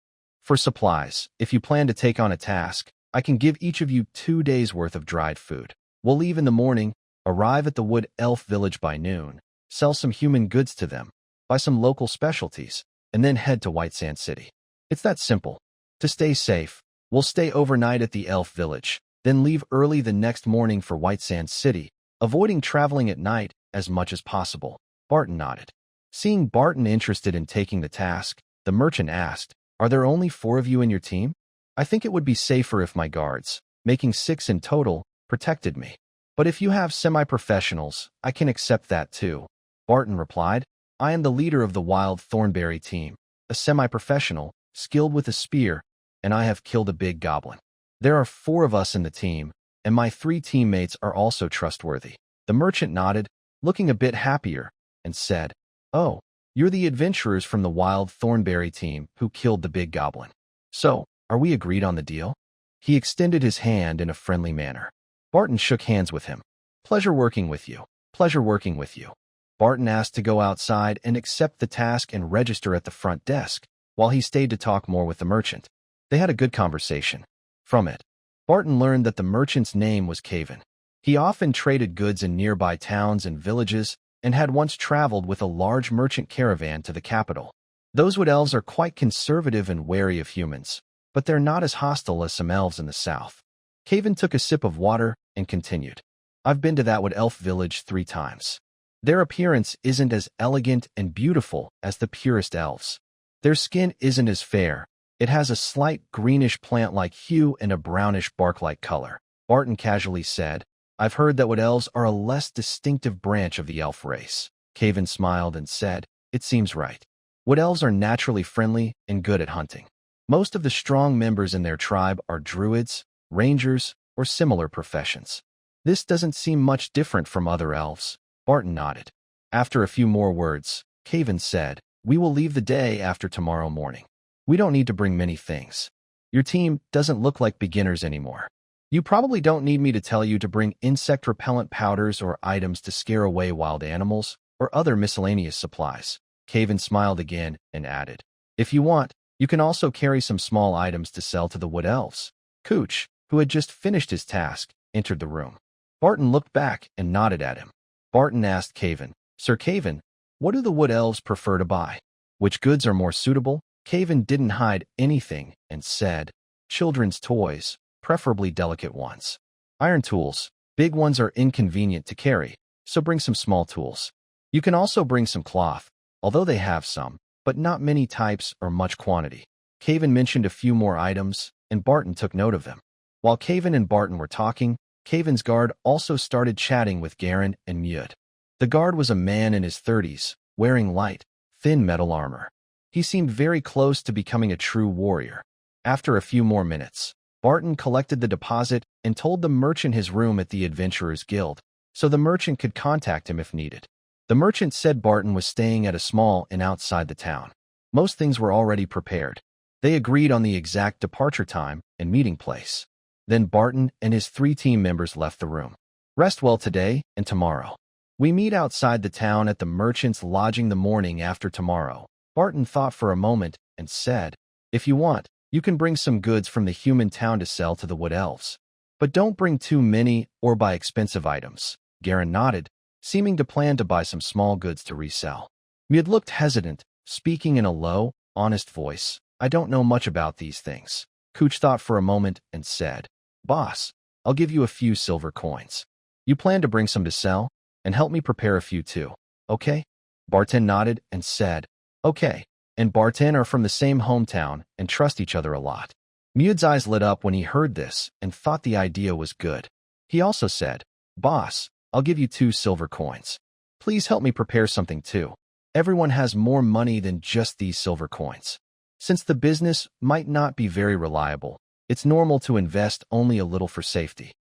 For supplies, if you plan to take on a task, I can give each of you 2 days' worth of dried food. We'll leave in the morning, arrive at the wood elf village by noon, sell some human goods to them, buy some local specialties, and then head to White Sand City. It's that simple. To stay safe, we'll stay overnight at the elf village, then leave early the next morning for White Sand City, avoiding traveling at night as much as possible. Barton nodded. Seeing Barton interested in taking the task, the merchant asked, are there only 4 of you in your team? I think it would be safer if my guards, making 6 in total, protected me. But if you have semi-professionals, I can accept that too. Barton replied, I am the leader of the Wild Thornberry team, a semi-professional, skilled with a spear, and I have killed a big goblin. There are 4 of us in the team, and my 3 teammates are also trustworthy. The merchant nodded, looking a bit happier, and said, oh, you're the adventurers from the Wild Thornberry team who killed the big goblin. So, are we agreed on the deal? He extended his hand in a friendly manner. Barton shook hands with him. Pleasure working with you. Pleasure working with you. Barton asked to go outside and accept the task and register at the front desk, while he stayed to talk more with the merchant. They had a good conversation. From it, Barton learned that the merchant's name was Caven. He often traded goods in nearby towns and villages, and had once traveled with a large merchant caravan to the capital. Those wood elves are quite conservative and wary of humans, but they're not as hostile as some elves in the south. Caven took a sip of water and continued. I've been to that wood elf village 3 times. Their appearance isn't as elegant and beautiful as the purest elves. Their skin isn't as fair. It has a slight greenish plant-like hue and a brownish bark-like color. Barton casually said, I've heard that wood elves are a less distinctive branch of the elf race. Caven smiled and said, it seems right. Wood elves are naturally friendly and good at hunting. Most of the strong members in their tribe are druids, rangers, or similar professions. This doesn't seem much different from other elves. Barton nodded. After a few more words, Caven said, we will leave the day after tomorrow morning. We don't need to bring many things. Your team doesn't look like beginners anymore. You probably don't need me to tell you to bring insect repellent powders or items to scare away wild animals or other miscellaneous supplies. Caven smiled again and added, if you want, you can also carry some small items to sell to the wood elves. Cooch, who had just finished his task, entered the room. Barton looked back and nodded at him. Barton asked Caven, Sir Caven, what do the wood elves prefer to buy? Which goods are more suitable? Caven didn't hide anything and said, children's toys, preferably delicate ones. Iron tools, big ones are inconvenient to carry, so bring some small tools. You can also bring some cloth, although they have some, but not many types or much quantity. Caven mentioned a few more items, and Barton took note of them. While Caven and Barton were talking, Caven's guard also started chatting with Garen and Mute. The guard was a man in his 30s, wearing light, thin metal armor. He seemed very close to becoming a true warrior. After a few more minutes, Barton collected the deposit and told the merchant his room at the Adventurers Guild, so the merchant could contact him if needed. The merchant said Barton was staying at a small inn outside the town. Most things were already prepared. They agreed on the exact departure time and meeting place. Then Barton and his 3 team members left the room. Rest well today and tomorrow. We meet outside the town at the merchant's lodging the morning after tomorrow. Barton thought for a moment and said, if you want, you can bring some goods from the human town to sell to the wood elves. But don't bring too many or buy expensive items. Garen nodded, seeming to plan to buy some small goods to resell. Mud looked hesitant, speaking in a low, honest voice. I don't know much about these things. Cooch thought for a moment and said, Boss, I'll give you a few silver coins. You plan to bring some to sell? And help me prepare a few too, okay? Barton nodded and said, okay. And Barton are from the same hometown and trust each other a lot. Mud's eyes lit up when he heard this and thought the idea was good. He also said, Boss, I'll give you 2 silver coins. Please help me prepare something too. Everyone has more money than just these silver coins. Since the business might not be very reliable, it's normal to invest only a little for safety.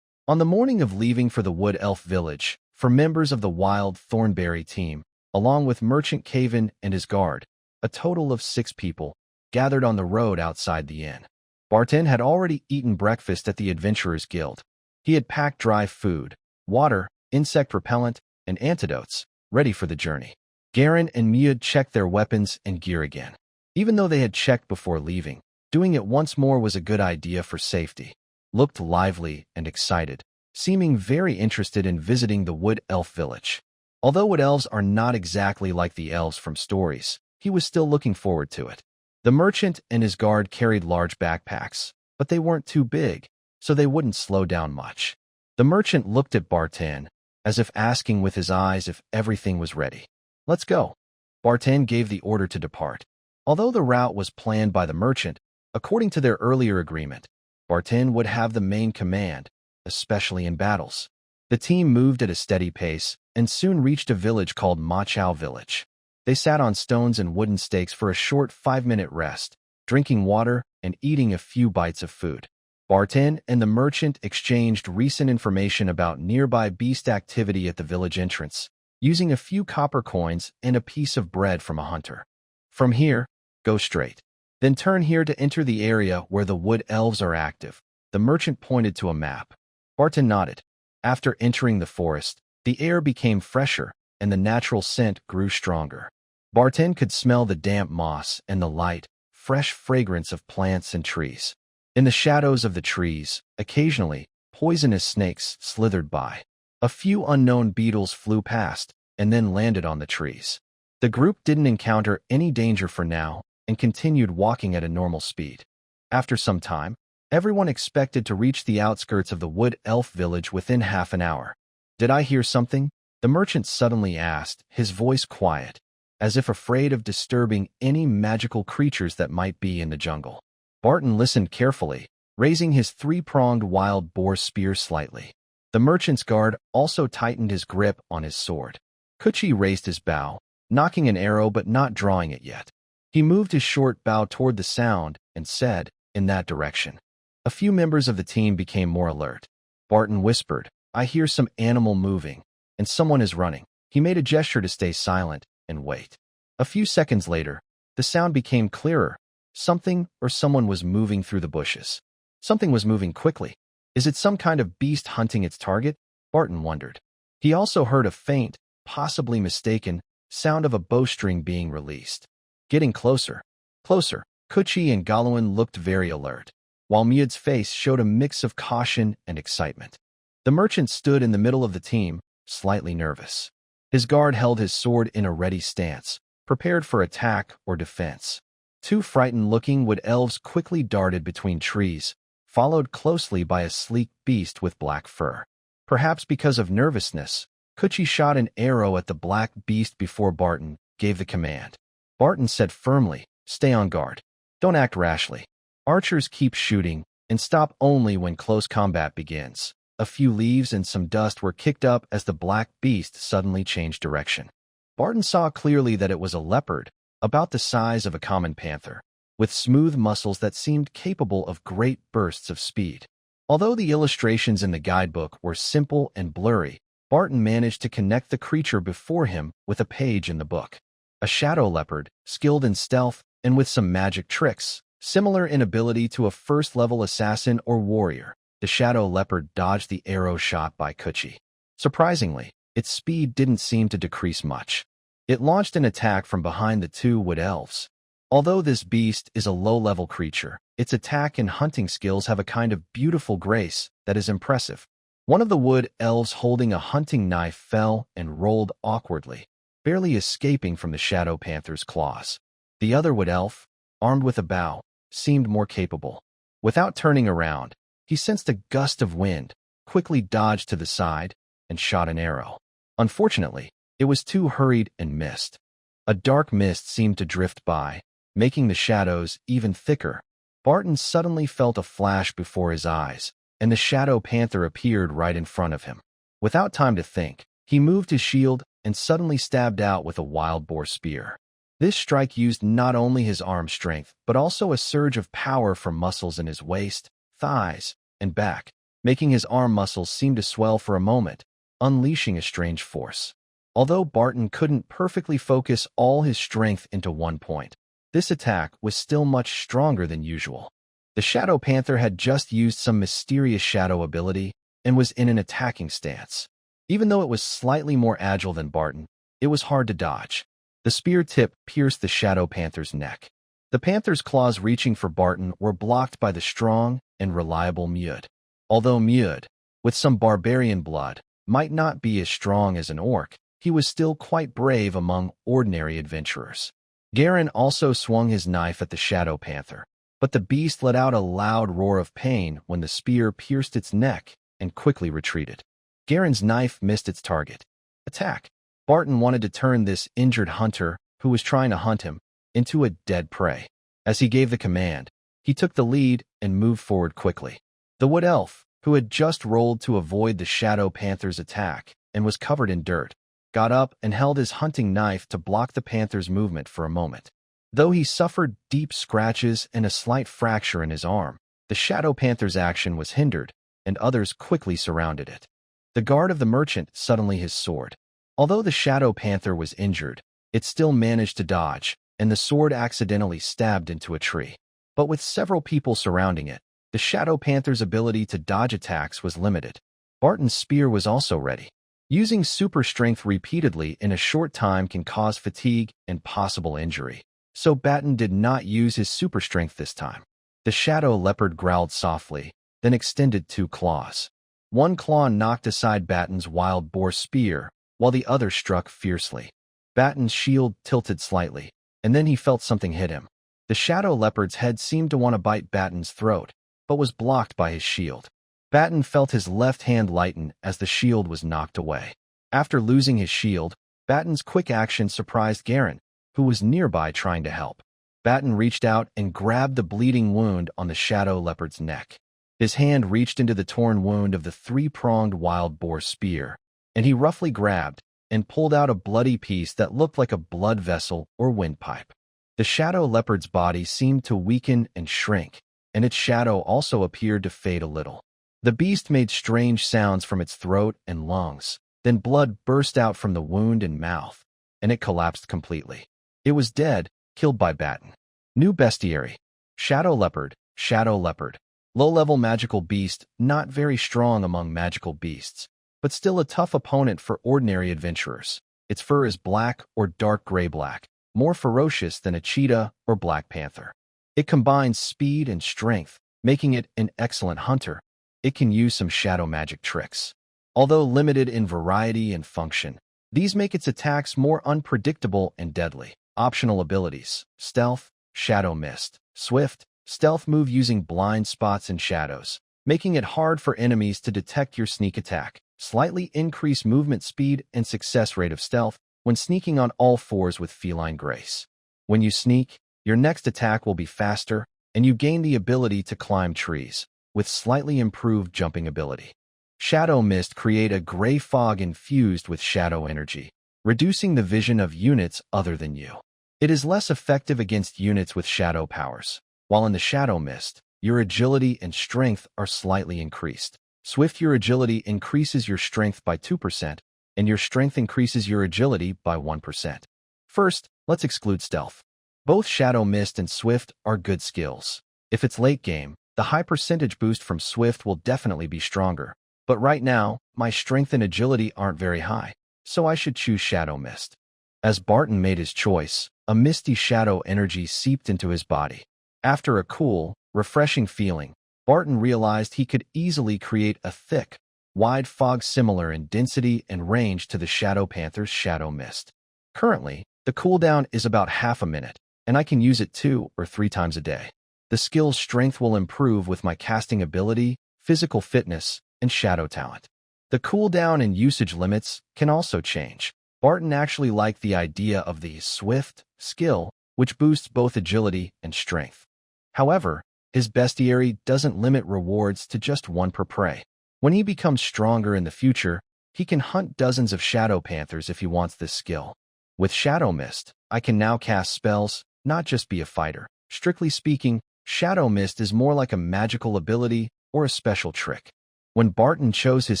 On the morning of leaving for the Wood Elf Village, for members of the Wild Thornberry team, along with Merchant Caven and his guard, a total of 6 people, gathered on the road outside the inn. Barton had already eaten breakfast at the Adventurers Guild. He had packed dry food, water, insect repellent, and antidotes, ready for the journey. Garen and Mud checked their weapons and gear again. Even though they had checked before leaving, doing it once more was a good idea for safety. Looked lively and excited, seeming very interested in visiting the Wood Elf Village. Although Wood Elves are not exactly like the elves from stories, he was still looking forward to it. The merchant and his guard carried large backpacks, but they weren't too big, so they wouldn't slow down much. The merchant looked at Barton, as if asking with his eyes if everything was ready. Let's go. Barton gave the order to depart. Although the route was planned by the merchant, according to their earlier agreement, Barton would have the main command, especially in battles. The team moved at a steady pace and soon reached a village called Machow Village. They sat on stones and wooden stakes for a short 5-minute rest, drinking water and eating a few bites of food. Barton and the merchant exchanged recent information about nearby beast activity at the village entrance, using a few copper coins and a piece of bread from a hunter. From here, go straight. Then turn here to enter the area where the wood elves are active. The merchant pointed to a map. Barton nodded. After entering the forest, the air became fresher and the natural scent grew stronger. Barton could smell the damp moss and the light, fresh fragrance of plants and trees. In the shadows of the trees, occasionally, poisonous snakes slithered by. A few unknown beetles flew past and then landed on the trees. The group didn't encounter any danger for now and continued walking at a normal speed. After some time, everyone expected to reach the outskirts of the Wood Elf Village within half an hour. Did I hear something? The merchant suddenly asked, his voice quiet, as if afraid of disturbing any magical creatures that might be in the jungle. Barton listened carefully, raising his 3-pronged wild boar spear slightly. The merchant's guard also tightened his grip on his sword. Kuchi raised his bow, knocking an arrow but not drawing it yet. He moved his short bow toward the sound and said, in that direction. A few members of the team became more alert. Barton whispered, I hear some animal moving, and someone is running. He made a gesture to stay silent and wait. A few seconds later, the sound became clearer. Something or someone was moving through the bushes. Something was moving quickly. Is it some kind of beast hunting its target? Barton wondered. He also heard a faint, possibly mistaken, sound of a bowstring being released. Getting closer. Closer. Kuchi and Galuan looked very alert, while Mud's face showed a mix of caution and excitement. The merchant stood in the middle of the team, slightly nervous. His guard held his sword in a ready stance, prepared for attack or defense. 2 frightened-looking wood elves quickly darted between trees, followed closely by a sleek beast with black fur. Perhaps because of nervousness, Kuchi shot an arrow at the black beast before Barton gave the command. Barton said firmly, stay on guard. Don't act rashly. Archers keep shooting and stop only when close combat begins. A few leaves and some dust were kicked up as the black beast suddenly changed direction. Barton saw clearly that it was a leopard, about the size of a common panther, with smooth muscles that seemed capable of great bursts of speed. Although the illustrations in the guidebook were simple and blurry, Barton managed to connect the creature before him with a page in the book. A shadow leopard, skilled in stealth and with some magic tricks, similar in ability to a first-level assassin or warrior. The shadow leopard dodged the arrow shot by Kuchi. Surprisingly, its speed didn't seem to decrease much. It launched an attack from behind the two wood elves. Although this beast is a low-level creature, its attack and hunting skills have a kind of beautiful grace that is impressive. One of the wood elves holding a hunting knife fell and rolled awkwardly, barely escaping from the Shadow Panther's claws. The other wood elf, armed with a bow, seemed more capable. Without turning around, he sensed a gust of wind, quickly dodged to the side, and shot an arrow. Unfortunately, it was too hurried and missed. A dark mist seemed to drift by, making the shadows even thicker. Barton suddenly felt a flash before his eyes, and the Shadow Panther appeared right in front of him. Without time to think, he moved his shield and suddenly stabbed out with a wild boar spear. This strike used not only his arm strength, but also a surge of power from muscles in his waist, thighs, and back, making his arm muscles seem to swell for a moment, unleashing a strange force. Although Barton couldn't perfectly focus all his strength into one point, this attack was still much stronger than usual. The Shadow Panther had just used some mysterious shadow ability and was in an attacking stance. Even though it was slightly more agile than Barton, it was hard to dodge. The spear tip pierced the Shadow Panther's neck. The panther's claws reaching for Barton were blocked by the strong and reliable Mud. Although Mud, with some barbarian blood, might not be as strong as an orc, he was still quite brave among ordinary adventurers. Garen also swung his knife at the Shadow Panther, but the beast let out a loud roar of pain when the spear pierced its neck and quickly retreated. Garen's knife missed its target. Attack! Barton wanted to turn this injured hunter, who was trying to hunt him, into a dead prey. As he gave the command, he took the lead and moved forward quickly. The wood elf, who had just rolled to avoid the Shadow Panther's attack and was covered in dirt, got up and held his hunting knife to block the panther's movement for a moment. Though he suffered deep scratches and a slight fracture in his arm, the Shadow Panther's action was hindered, and others quickly surrounded it. The guard of the merchant suddenly his sword. Although the Shadow Panther was injured, it still managed to dodge, and the sword accidentally stabbed into a tree. But with several people surrounding it, the Shadow Panther's ability to dodge attacks was limited. Barton's spear was also ready. Using super strength repeatedly in a short time can cause fatigue and possible injury, so Barton did not use his super strength this time. The Shadow Leopard growled softly, then extended two claws. One claw knocked aside Barton's wild boar spear, while the other struck fiercely. Barton's shield tilted slightly, and then he felt something hit him. The Shadow Leopard's head seemed to want to bite Barton's throat, but was blocked by his shield. Barton felt his left hand lighten as the shield was knocked away. After losing his shield, Barton's quick action surprised Garen, who was nearby trying to help. Barton reached out and grabbed the bleeding wound on the Shadow Leopard's neck. His hand reached into the torn wound of the three-pronged wild boar spear, and he roughly grabbed and pulled out a bloody piece that looked like a blood vessel or windpipe. The Shadow Leopard's body seemed to weaken and shrink, and its shadow also appeared to fade a little. The beast made strange sounds from its throat and lungs, then blood burst out from the wound and mouth, and it collapsed completely. It was dead, killed by Barton. New bestiary. Shadow Leopard, Shadow Leopard. Low-level magical beast, not very strong among magical beasts, but still a tough opponent for ordinary adventurers. Its fur is black or dark gray-black, more ferocious than a cheetah or black panther. It combines speed and strength, making it an excellent hunter. It can use some shadow magic tricks. Although limited in variety and function, these make its attacks more unpredictable and deadly. Optional abilities: Stealth, Shadow Mist, Swift, Stealth move using blind spots and shadows, making it hard for enemies to detect your sneak attack. Slightly increase movement speed and success rate of stealth when sneaking on all fours with feline grace. When you sneak, your next attack will be faster, and you gain the ability to climb trees, with slightly improved jumping ability. Shadow Mist create a gray fog infused with shadow energy, reducing the vision of units other than you. It is less effective against units with shadow powers, while in the Shadow Mist, your agility and strength are slightly increased. Swift, your agility increases your strength by 2%, and your strength increases your agility by 1%. First, let's exclude Stealth. Both Shadow Mist and Swift are good skills. If it's late game, the high percentage boost from Swift will definitely be stronger, but right now, my strength and agility aren't very high. so I should choose Shadow Mist. As Barton made his choice, a misty shadow energy seeped into his body. After a cool, refreshing feeling, Barton realized he could easily create a thick, wide fog similar in density and range to the Shadow Panther's Shadow Mist. Currently, the cooldown is about half a minute, and I can use it 2 or 3 times a day. The skill's strength will improve with my casting ability, physical fitness, and shadow talent. The cooldown and usage limits can also change. Barton actually liked the idea of the Swift skill, which boosts both agility and strength. However, his bestiary doesn't limit rewards to just one per prey. When he becomes stronger in the future, he can hunt dozens of Shadow Panthers if he wants this skill. With Shadow Mist, I can now cast spells, not just be a fighter. Strictly speaking, Shadow Mist is more like a magical ability or a special trick. When Barton chose his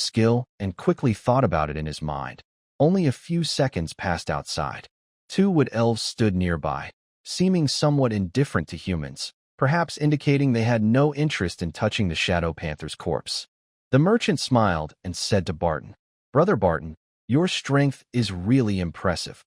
skill and quickly thought about it in his mind, only a few seconds passed outside. 2 wood elves stood nearby, seeming somewhat indifferent to humans, perhaps indicating they had no interest in touching the Shadow Panther's corpse. The merchant smiled and said to Barton, "Brother Barton, your strength is really impressive.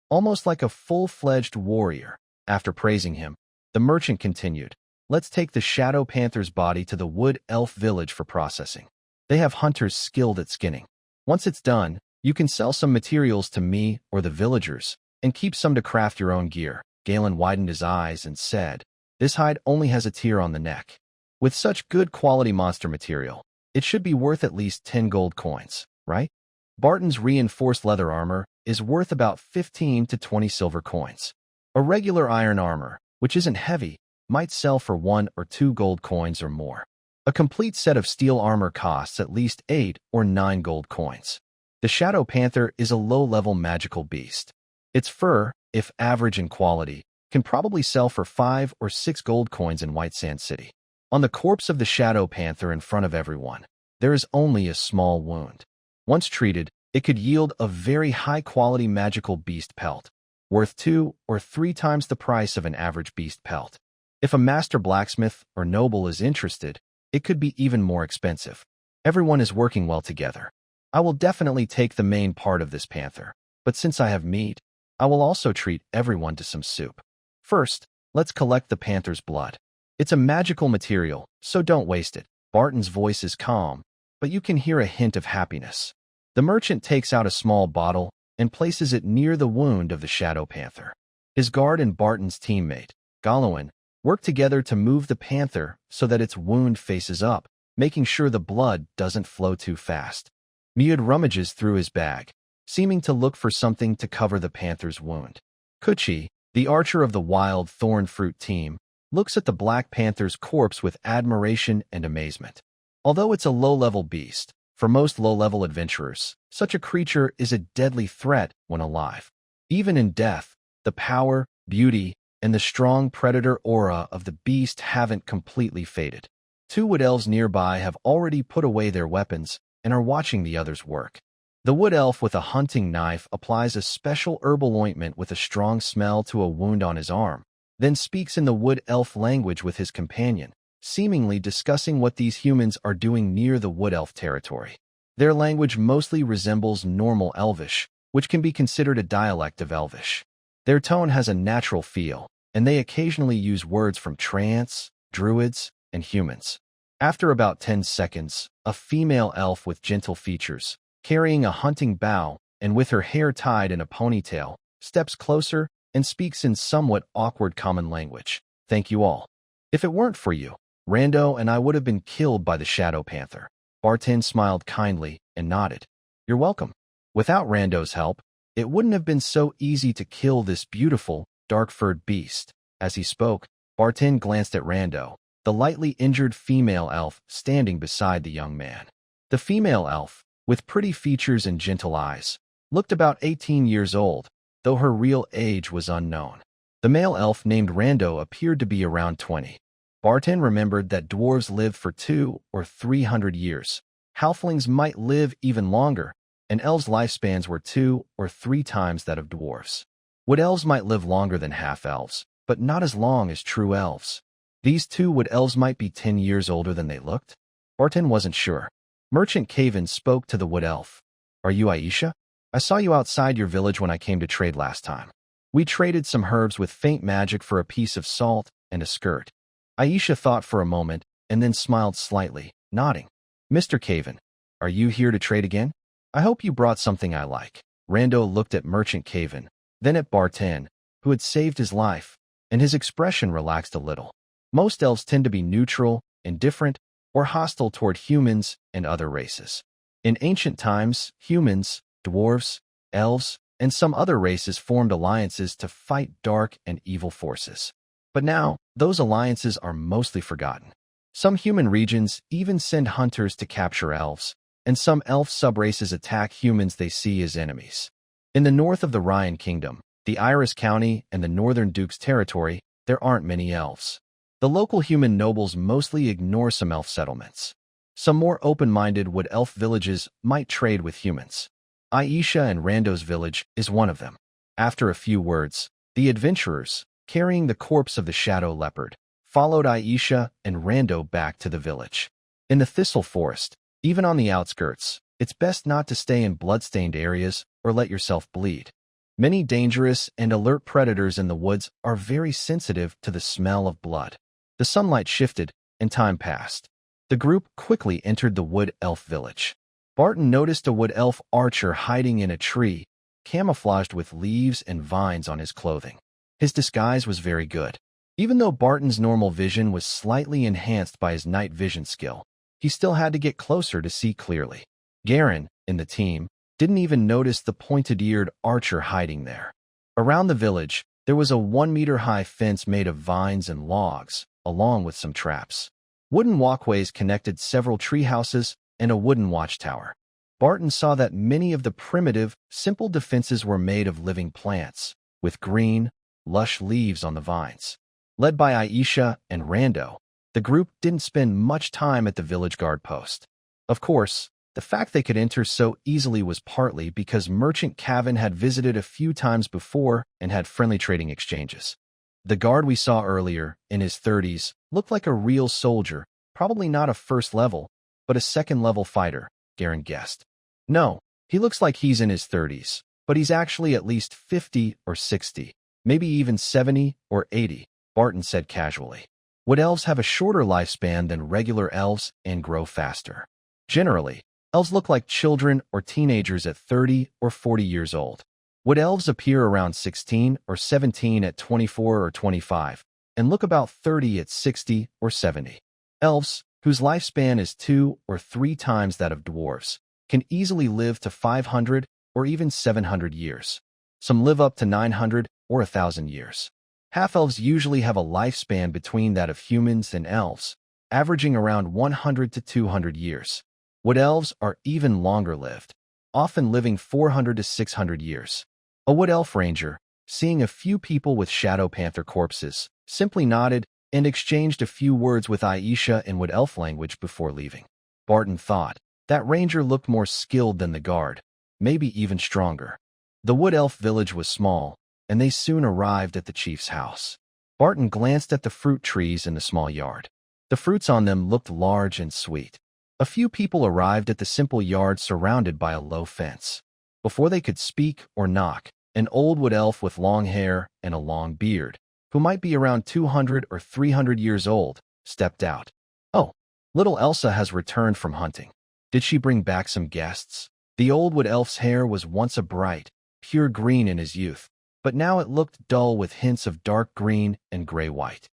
Almost like a full-fledged warrior." After praising him, the merchant continued, "Let's take the Shadow Panther's body to the wood elf village for processing. They have hunters skilled at skinning. Once it's done, you can sell some materials to me or the villagers, and keep some to craft your own gear." Galen widened his eyes and said, "This hide only has a tear on the neck. With such good quality monster material, it should be worth at least 10 gold coins, right? Barton's reinforced leather armor is worth about 15 to 20 silver coins. A regular iron armor, which isn't heavy, might sell for 1 or 2 gold coins or more. A complete set of steel armor costs at least 8 or 9 gold coins. The Shadow Panther is a low-level magical beast. Its fur, if average in quality, can probably sell for 5 or 6 gold coins in White Sand City. On the corpse of the Shadow Panther in front of everyone, there is only a small wound. Once treated, it could yield a very high-quality magical beast pelt, worth 2 or 3 times the price of an average beast pelt. If a master blacksmith or noble is interested, it could be even more expensive. Everyone is working well together. I will definitely take the main part of this panther, but since I have meat, I will also treat everyone to some soup. First, let's collect the panther's blood. It's a magical material, so don't waste it." Barton's voice is calm, but you can hear a hint of happiness. The merchant takes out a small bottle and places it near the wound of the Shadow Panther. His guard and Barton's teammate, Goblin, work together to move the panther so that its wound faces up, making sure the blood doesn't flow too fast. Mud rummages through his bag, seeming to look for something to cover the panther's wound. Kuchi, the archer of the wild thorn fruit team, looks at the Black Panther's corpse with admiration and amazement. Although it's a low-level beast, for most low-level adventurers, such a creature is a deadly threat when alive. Even in death, the power, beauty, and the strong predator aura of the beast haven't completely faded. 2 wood elves nearby have already put away their weapons and are watching the others work. The wood elf with a hunting knife applies a special herbal ointment with a strong smell to a wound on his arm, then speaks in the wood elf language with his companion, seemingly discussing what these humans are doing near the wood elf territory. Their language mostly resembles normal Elvish, which can be considered a dialect of Elvish. Their tone has a natural feel, and they occasionally use words from trance, druids, and humans. After about 10 seconds, a female elf with gentle features, carrying a hunting bow and with her hair tied in a ponytail, steps closer and speaks in somewhat awkward common language. "Thank you all. If it weren't for you, Rando and I would have been killed by the Shadow Panther." Barton smiled kindly and nodded. "You're welcome. Without Rando's help, it wouldn't have been so easy to kill this beautiful, dark-furred beast." As he spoke, Barton glanced at Rando, the lightly injured female elf standing beside the young man. The female elf, with pretty features and gentle eyes, looked about 18 years old, though her real age was unknown. The male elf named Rando appeared to be around 20. Barton remembered that dwarves lived for 200 or 300 years. Halflings might live even longer, and elves' lifespans were 2 or 3 times that of dwarves. Wood elves might live longer than half-elves, but not as long as true elves. These 2 wood elves might be 10 years older than they looked. Barton wasn't sure. Merchant Caven spoke to the wood elf. "Are you Aisha?" I saw you outside your village when I came to trade last time. We traded some herbs with faint magic for a piece of salt and a skirt. Aisha thought for a moment and then smiled slightly, nodding. Mr. Caven, are you here to trade again? I hope you brought something I like. Rando looked at Merchant Caven, then at Barton, who had saved his life, and his expression relaxed a little. Most elves tend to be neutral, indifferent, or hostile toward humans and other races. In ancient times, humans, dwarves, elves, and some other races formed alliances to fight dark and evil forces. But now, those alliances are mostly forgotten. Some human regions even send hunters to capture elves, and some elf subraces attack humans they see as enemies. In the north of the Ryan Kingdom, the Iris County and the Northern Duke's territory, there aren't many elves. The local human nobles mostly ignore some elf settlements. Some more open-minded wood elf villages might trade with humans. Aisha and Rando's village is one of them. After a few words, the adventurers, carrying the corpse of the shadow leopard, followed Aisha and Rando back to the village. In the thistle forest, even on the outskirts, it's best not to stay in blood-stained areas or let yourself bleed. Many dangerous and alert predators in the woods are very sensitive to the smell of blood. The sunlight shifted, and time passed. The group quickly entered the wood elf village. Barton noticed a wood elf archer hiding in a tree, camouflaged with leaves and vines on his clothing. His disguise was very good. Even though Barton's normal vision was slightly enhanced by his night vision skill, he still had to get closer to see clearly. Garen, in the team, didn't even notice the pointed-eared archer hiding there. Around the village, there was a 1-meter-high fence made of vines and logs, along with some traps. Wooden walkways connected several tree houses and a wooden watchtower. Barton saw that many of the primitive, simple defenses were made of living plants, with green, lush leaves on the vines. Led by Aisha and Rando, the group didn't spend much time at the village guard post. Of course, the fact they could enter so easily was partly because Merchant Caven had visited a few times before and had friendly trading exchanges. The guard we saw earlier, in his 30s, looked like a real soldier, probably not a first level, but a second-level fighter, Garen guessed. No, he looks like he's in his 30s, but he's actually at least 50 or 60, maybe even 70 or 80, Barton said casually. Wood elves have a shorter lifespan than regular elves and grow faster. Generally, elves look like children or teenagers at 30 or 40 years old. Wood elves appear around 16 or 17 at 24 or 25, and look about 30 at 60 or 70. Elves, whose lifespan is 2 or 3 times that of dwarves, can easily live to 500 or even 700 years. Some live up to 900 or 1,000 years. Half-elves usually have a lifespan between that of humans and elves, averaging around 100 to 200 years. Wood elves are even longer-lived, often living 400 to 600 years. A wood elf ranger, seeing a few people with shadow panther corpses, simply nodded and exchanged a few words with Aisha in wood elf language before leaving. Barton thought that ranger looked more skilled than the guard, maybe even stronger. The wood elf village was small, and they soon arrived at the chief's house. Barton glanced at the fruit trees in the small yard. The fruits on them looked large and sweet. A few people arrived at the simple yard surrounded by a low fence. Before they could speak or knock, an old wood elf with long hair and a long beard, who might be around 200 or 300 years old, stepped out. "Oh, little Elsa has returned from hunting. Did she bring back some guests?" The old wood elf's hair was once a bright, pure green in his youth, but now it looked dull with hints of dark green and gray-white.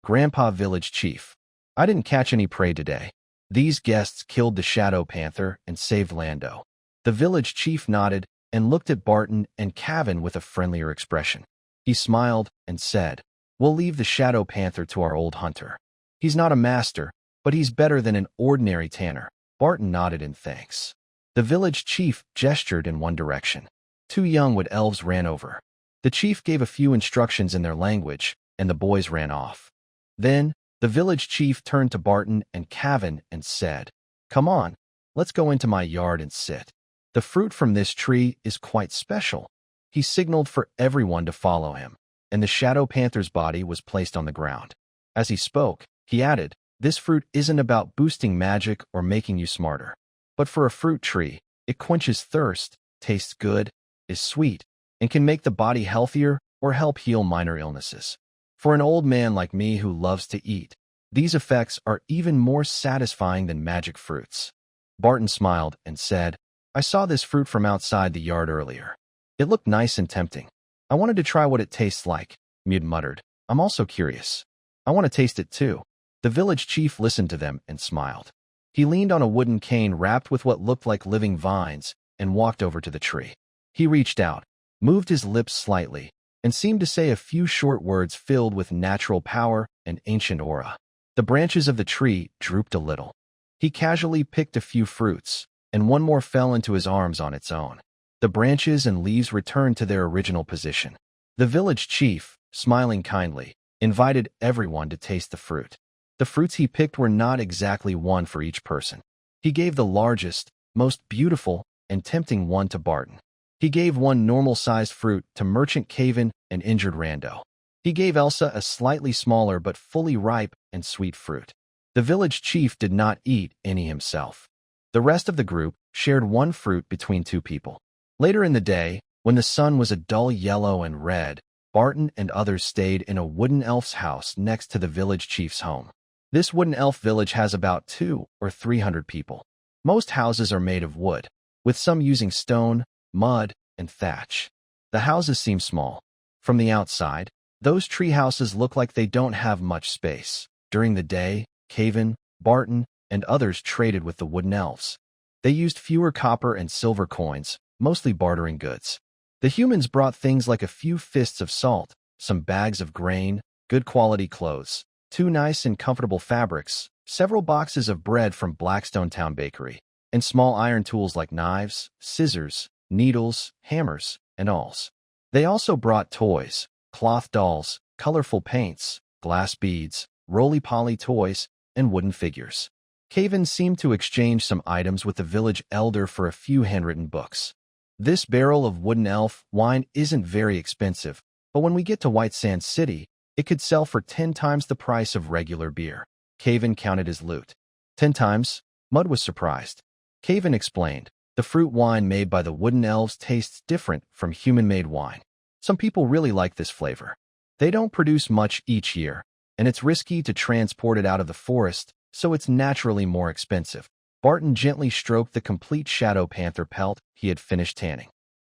"Grandpa Village Chief, I didn't catch any prey today. These guests killed the shadow panther and saved Lando." The village chief nodded and looked at Barton and Caven with a friendlier expression. He smiled and said, "We'll leave the shadow panther to our old hunter. He's not a master, but he's better than an ordinary tanner." Barton nodded in thanks. The village chief gestured in one direction. 2 young wood elves ran over. The chief gave a few instructions in their language, and the boys ran off. Then, the village chief turned to Barton and Caven and said, "Come on, let's go into my yard and sit. The fruit from this tree is quite special." He signaled for everyone to follow him, and the shadow panther's body was placed on the ground. As he spoke, he added, "This fruit isn't about boosting magic or making you smarter. But for a fruit tree, it quenches thirst, tastes good, is sweet, and can make the body healthier or help heal minor illnesses. For an old man like me who loves to eat, these effects are even more satisfying than magic fruits. Barton smiled and said, I saw this fruit from outside the yard earlier. It looked nice and tempting. I wanted to try what it tastes like, Mud muttered. I'm also curious. I want to taste it too. The village chief listened to them and smiled. He leaned on a wooden cane wrapped with what looked like living vines and walked over to the tree. He reached out, moved his lips slightly, and seemed to say a few short words filled with natural power and ancient aura. The branches of the tree drooped a little. He casually picked a few fruits, and one more fell into his arms on its own. The branches and leaves returned to their original position. The village chief, smiling kindly, invited everyone to taste the fruit. The fruits he picked were not exactly one for each person. He gave the largest, most beautiful, and tempting one to Barton. He gave one normal-sized fruit to Merchant Caven and Injured Rando. He gave Elsa a slightly smaller but fully ripe and sweet fruit. The village chief did not eat any himself. The rest of the group shared one fruit between two people. Later in the day, when the sun was a dull yellow and red, Barton and others stayed in a wooden elf's house next to the village chief's home. This wooden elf village has about 200 or 300 people. Most houses are made of wood, with some using stone, mud, and thatch. The houses seem small. From the outside, those tree houses look like they don't have much space. During the day, Caven, Barton, and others traded with the wooden elves. They used fewer copper and silver coins, mostly bartering goods. The humans brought things like a few fists of salt, some bags of grain, good quality clothes, 2 nice and comfortable fabrics, several boxes of bread from Blackstone Town Bakery, and small iron tools like knives, scissors, needles, hammers, and awls. They also brought toys, cloth dolls, colorful paints, glass beads, roly-poly toys, and wooden figures. Caven seemed to exchange some items with the village elder for a few handwritten books. This barrel of wooden elf wine isn't very expensive, but when we get to White Sand City, it could sell for 10 times the price of regular beer. Caven counted his loot. 10 times? Mud was surprised. Caven explained, the fruit wine made by the wooden elves tastes different from human-made wine. Some people really like this flavor. They don't produce much each year, and it's risky to transport it out of the forest, so it's naturally more expensive. Barton gently stroked the complete shadow panther pelt he had finished tanning.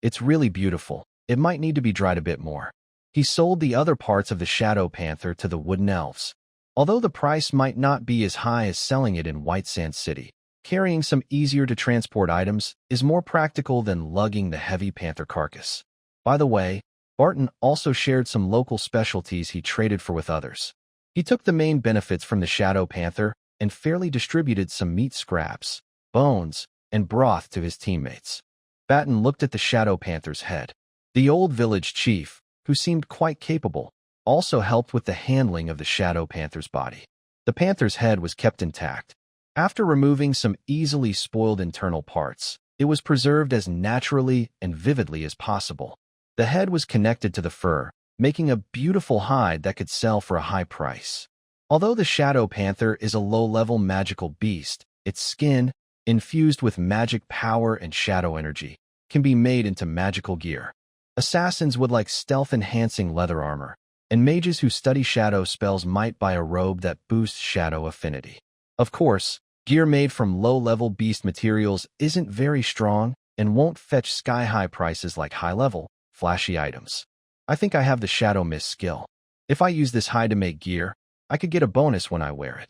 It's really beautiful. It might need to be dried a bit more. He sold the other parts of the shadow panther to the wooden elves. Although the price might not be as high as selling it in White Sand City, carrying some easier-to-transport items is more practical than lugging the heavy panther carcass. By the way, Barton also shared some local specialties he traded for with others. He took the main benefits from the shadow panther and fairly distributed some meat scraps, bones, and broth to his teammates. Barton looked at the shadow panther's head. The old village chief, who seemed quite capable, also helped with the handling of the shadow panther's body. The panther's head was kept intact. After removing some easily spoiled internal parts, it was preserved as naturally and vividly as possible. The head was connected to the fur, making a beautiful hide that could sell for a high price. Although the shadow panther is a low-level magical beast, its skin, infused with magic power and shadow energy, can be made into magical gear. Assassins would like stealth-enhancing leather armor, and mages who study shadow spells might buy a robe that boosts shadow affinity. Of course, gear made from low-level beast materials isn't very strong and won't fetch sky-high prices like high-level, flashy items. I think I have the Shadow Mist skill. If I use this hide to make gear, I could get a bonus when I wear it.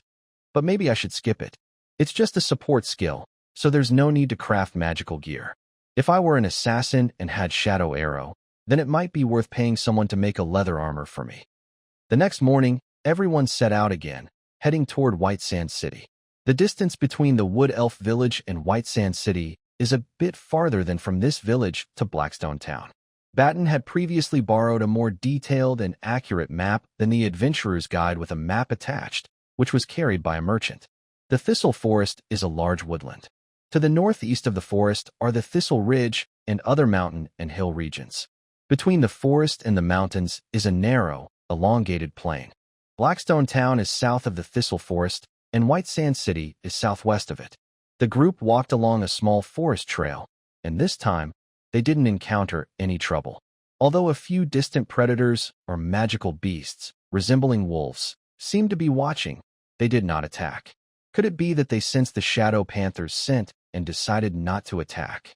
But maybe I should skip it. It's just a support skill, so there's no need to craft magical gear. If I were an assassin and had Shadow Arrow, then it might be worth paying someone to make a leather armor for me. The next morning, everyone set out again, heading toward White Sand City. The distance between the Wood Elf Village and White Sand City is a bit farther than from this village to Blackstone Town. Barton had previously borrowed a more detailed and accurate map than the Adventurer's Guide with a map attached, which was carried by a merchant. The Thistle Forest is a large woodland. To the northeast of the forest are the Thistle Ridge and other mountain and hill regions. Between the forest and the mountains is a narrow, elongated plain. Blackstone Town is south of the Thistle Forest, and White Sand City is southwest of it. The group walked along a small forest trail, and this time, they didn't encounter any trouble. Although a few distant predators or magical beasts, resembling wolves, seemed to be watching, they did not attack. Could it be that they sensed the shadow panther's scent and decided not to attack?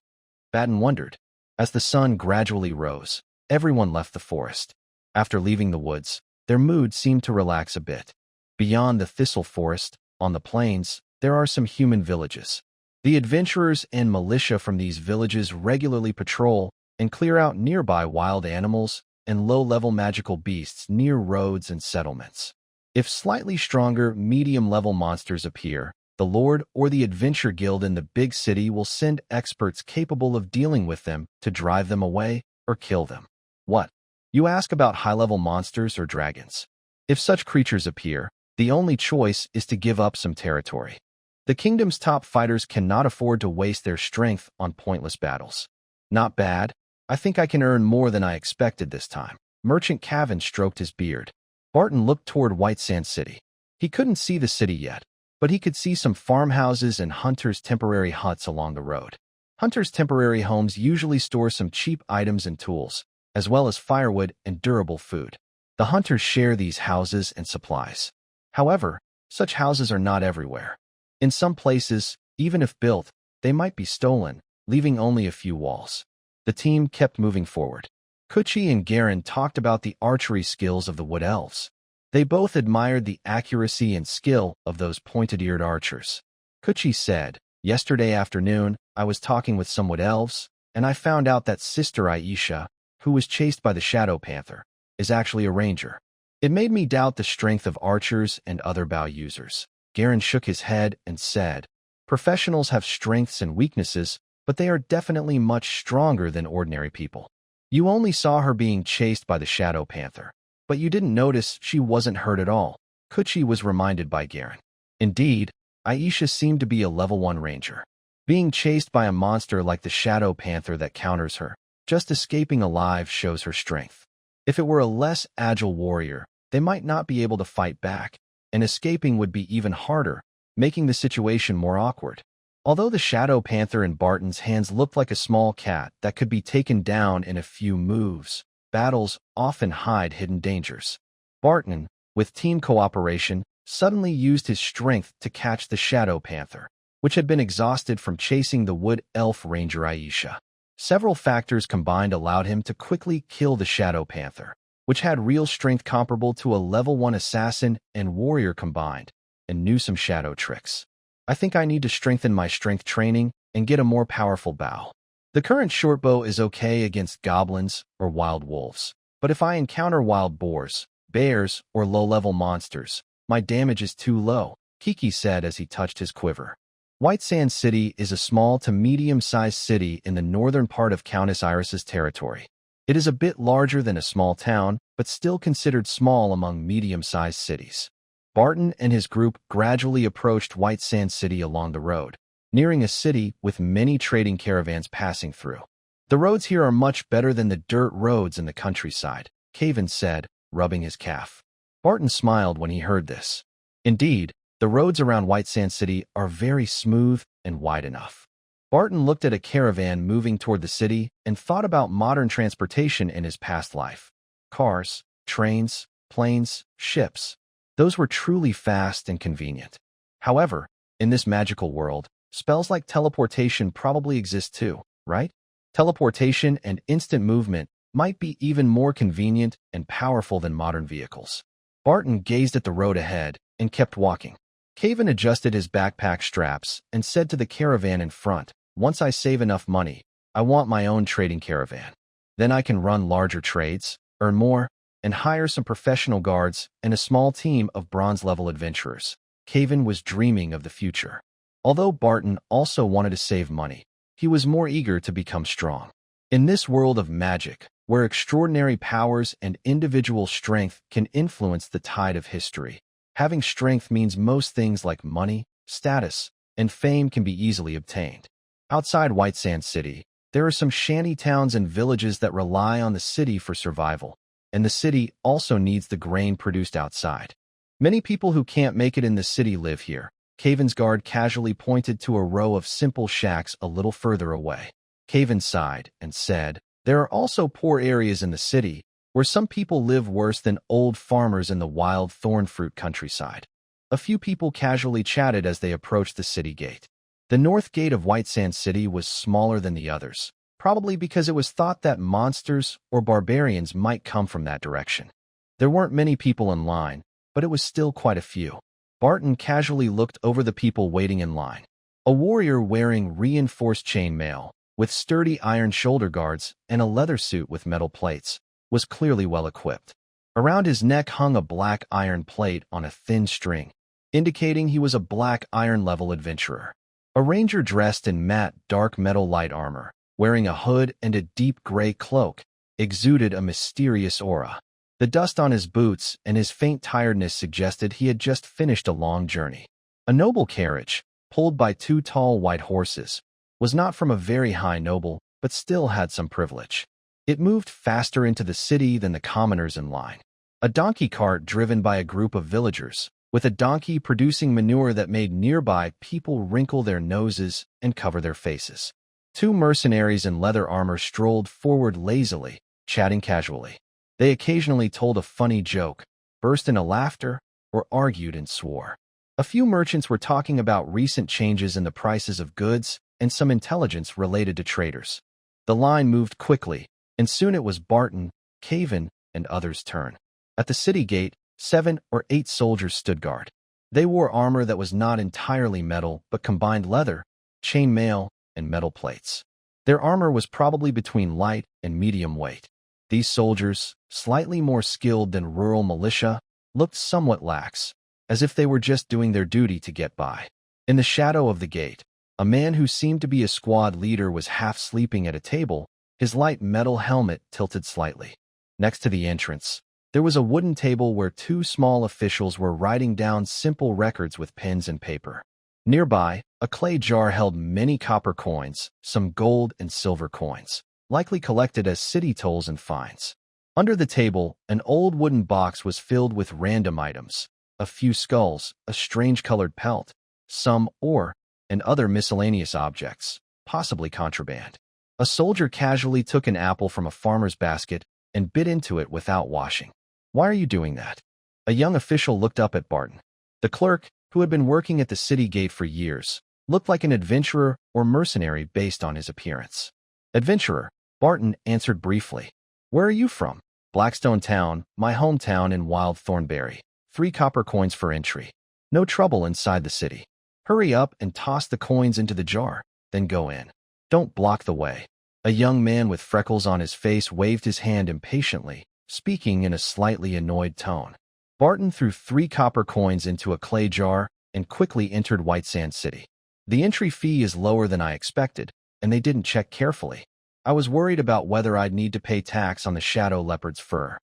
Barton wondered. As the sun gradually rose, everyone left the forest. After leaving the woods, their mood seemed to relax a bit. Beyond the thistle forest, on the plains, there are some human villages. The adventurers and militia from these villages regularly patrol and clear out nearby wild animals and low-level magical beasts near roads and settlements. If slightly stronger, medium-level monsters appear, the Lord or the Adventure Guild in the big city will send experts capable of dealing with them to drive them away or kill them. What? You ask about high-level monsters or dragons. If such creatures appear, the only choice is to give up some territory. The kingdom's top fighters cannot afford to waste their strength on pointless battles. Not bad. I think I can earn more than I expected this time. Merchant Cavan stroked his beard. Barton looked toward White Sand City. He couldn't see the city yet, but he could see some farmhouses and hunters' temporary huts along the road. Hunters' temporary homes usually store some cheap items and tools, as well as firewood and durable food. The hunters share these houses and supplies. However, such houses are not everywhere. In some places, even if built, they might be stolen, leaving only a few walls. The team kept moving forward. Kuchi and Garen talked about the archery skills of the wood elves. They both admired the accuracy and skill of those pointed-eared archers. Kuchi said, "Yesterday afternoon, I was talking with some wood elves, and I found out that Sister Aisha, who was chased by the Shadow Panther, is actually a ranger. It made me doubt the strength of archers and other bow users." Garen shook his head and said, "Professionals have strengths and weaknesses, but they are definitely much stronger than ordinary people. You only saw her being chased by the Shadow Panther, but you didn't notice she wasn't hurt at all," Kuchi was reminded by Garen. Indeed, Aisha seemed to be a level 1 ranger. Being chased by a monster like the Shadow Panther that counters her, just escaping alive shows her strength. If it were a less agile warrior, they might not be able to fight back, and escaping would be even harder, making the situation more awkward. Although the Shadow Panther in Barton's hands looked like a small cat that could be taken down in a few moves, battles often hide hidden dangers. Barton, with team cooperation, suddenly used his strength to catch the Shadow Panther, which had been exhausted from chasing the wood elf ranger Aisha. Several factors combined allowed him to quickly kill the Shadow Panther, which had real strength comparable to a level 1 assassin and warrior combined, and knew some shadow tricks. I think I need to strengthen my strength training and get a more powerful bow. The current shortbow is okay against goblins or wild wolves, but if I encounter wild boars, bears, or low-level monsters, my damage is too low, Kiki said as he touched his quiver. White Sand City is a small to medium-sized city in the northern part of Countess Iris's territory. It is a bit larger than a small town, but still considered small among medium-sized cities. Barton and his group gradually approached White Sand City along the road, nearing a city with many trading caravans passing through. "The roads here are much better than the dirt roads in the countryside," Cavan said, rubbing his calf. Barton smiled when he heard this. Indeed, the roads around White Sand City are very smooth and wide enough. Barton looked at a caravan moving toward the city and thought about modern transportation in his past life. Cars, trains, planes, ships. Those were truly fast and convenient. However, in this magical world, spells like teleportation probably exist too, right? Teleportation and instant movement might be even more convenient and powerful than modern vehicles. Barton gazed at the road ahead and kept walking. Cavan adjusted his backpack straps and said to the caravan in front, "Once I save enough money, I want my own trading caravan. Then I can run larger trades, earn more, and hire some professional guards and a small team of bronze-level adventurers." Cavan was dreaming of the future. Although Barton also wanted to save money, he was more eager to become strong. In this world of magic, where extraordinary powers and individual strength can influence the tide of history, having strength means most things like money, status, and fame can be easily obtained. Outside White Sand City, there are some shanty towns and villages that rely on the city for survival, and the city also needs the grain produced outside. Many people who can't make it in the city live here. Cavan's guard casually pointed to a row of simple shacks a little further away. Caven sighed and said, "There are also poor areas in the city where some people live worse than old farmers in the wild thorn fruit countryside." A few people casually chatted as they approached the city gate. The north gate of White Sand City was smaller than the others, probably because it was thought that monsters or barbarians might come from that direction. There weren't many people in line, but it was still quite a few. Barton casually looked over the people waiting in line. A warrior wearing reinforced chainmail, with sturdy iron shoulder guards and a leather suit with metal plates, was clearly well equipped. Around his neck hung a black iron plate on a thin string, indicating he was a black iron-level adventurer. A ranger dressed in matte dark metal light armor, wearing a hood and a deep gray cloak, exuded a mysterious aura. The dust on his boots and his faint tiredness suggested he had just finished a long journey. A noble carriage, pulled by two tall white horses, was not from a very high noble, but still had some privilege. It moved faster into the city than the commoners in line. A donkey cart driven by a group of villagers, with a donkey producing manure that made nearby people wrinkle their noses and cover their faces. Two mercenaries in leather armor strolled forward lazily, chatting casually. They occasionally told a funny joke, burst into laughter, or argued and swore. A few merchants were talking about recent changes in the prices of goods and some intelligence related to traders. The line moved quickly, and soon it was Barton, Caven, and others' turn. At the city gate, 7 or 8 soldiers stood guard. They wore armor that was not entirely metal but combined leather, chain mail, and metal plates. Their armor was probably between light and medium weight. These soldiers, slightly more skilled than rural militia, looked somewhat lax, as if they were just doing their duty to get by. In the shadow of the gate, a man who seemed to be a squad leader was half sleeping at a table, his light metal helmet tilted slightly. Next to the entrance, there was a wooden table where 2 small officials were writing down simple records with pens and paper. Nearby, a clay jar held many copper coins, some gold and silver coins, likely collected as city tolls and fines. Under the table, an old wooden box was filled with random items, a few skulls, a strange-colored pelt, some ore, and other miscellaneous objects, possibly contraband. A soldier casually took an apple from a farmer's basket and bit into it without washing. "Why are you doing that?" A young official looked up at Barton. The clerk, who had been working at the city gate for years, looked like an adventurer or mercenary based on his appearance. "Adventurer," Barton answered briefly. "Where are you from?" "Blackstone town, my hometown in Wild Thornberry. 3 copper coins for entry. No trouble inside the city. Hurry up and toss the coins into the jar, then go in. Don't block the way." A young man with freckles on his face waved his hand impatiently, speaking in a slightly annoyed tone. Barton threw 3 copper coins into a clay jar and quickly entered White Sand City. "The entry fee is lower than I expected, and they didn't check carefully. I was worried about whether I'd need to pay tax on the shadow leopard's fur."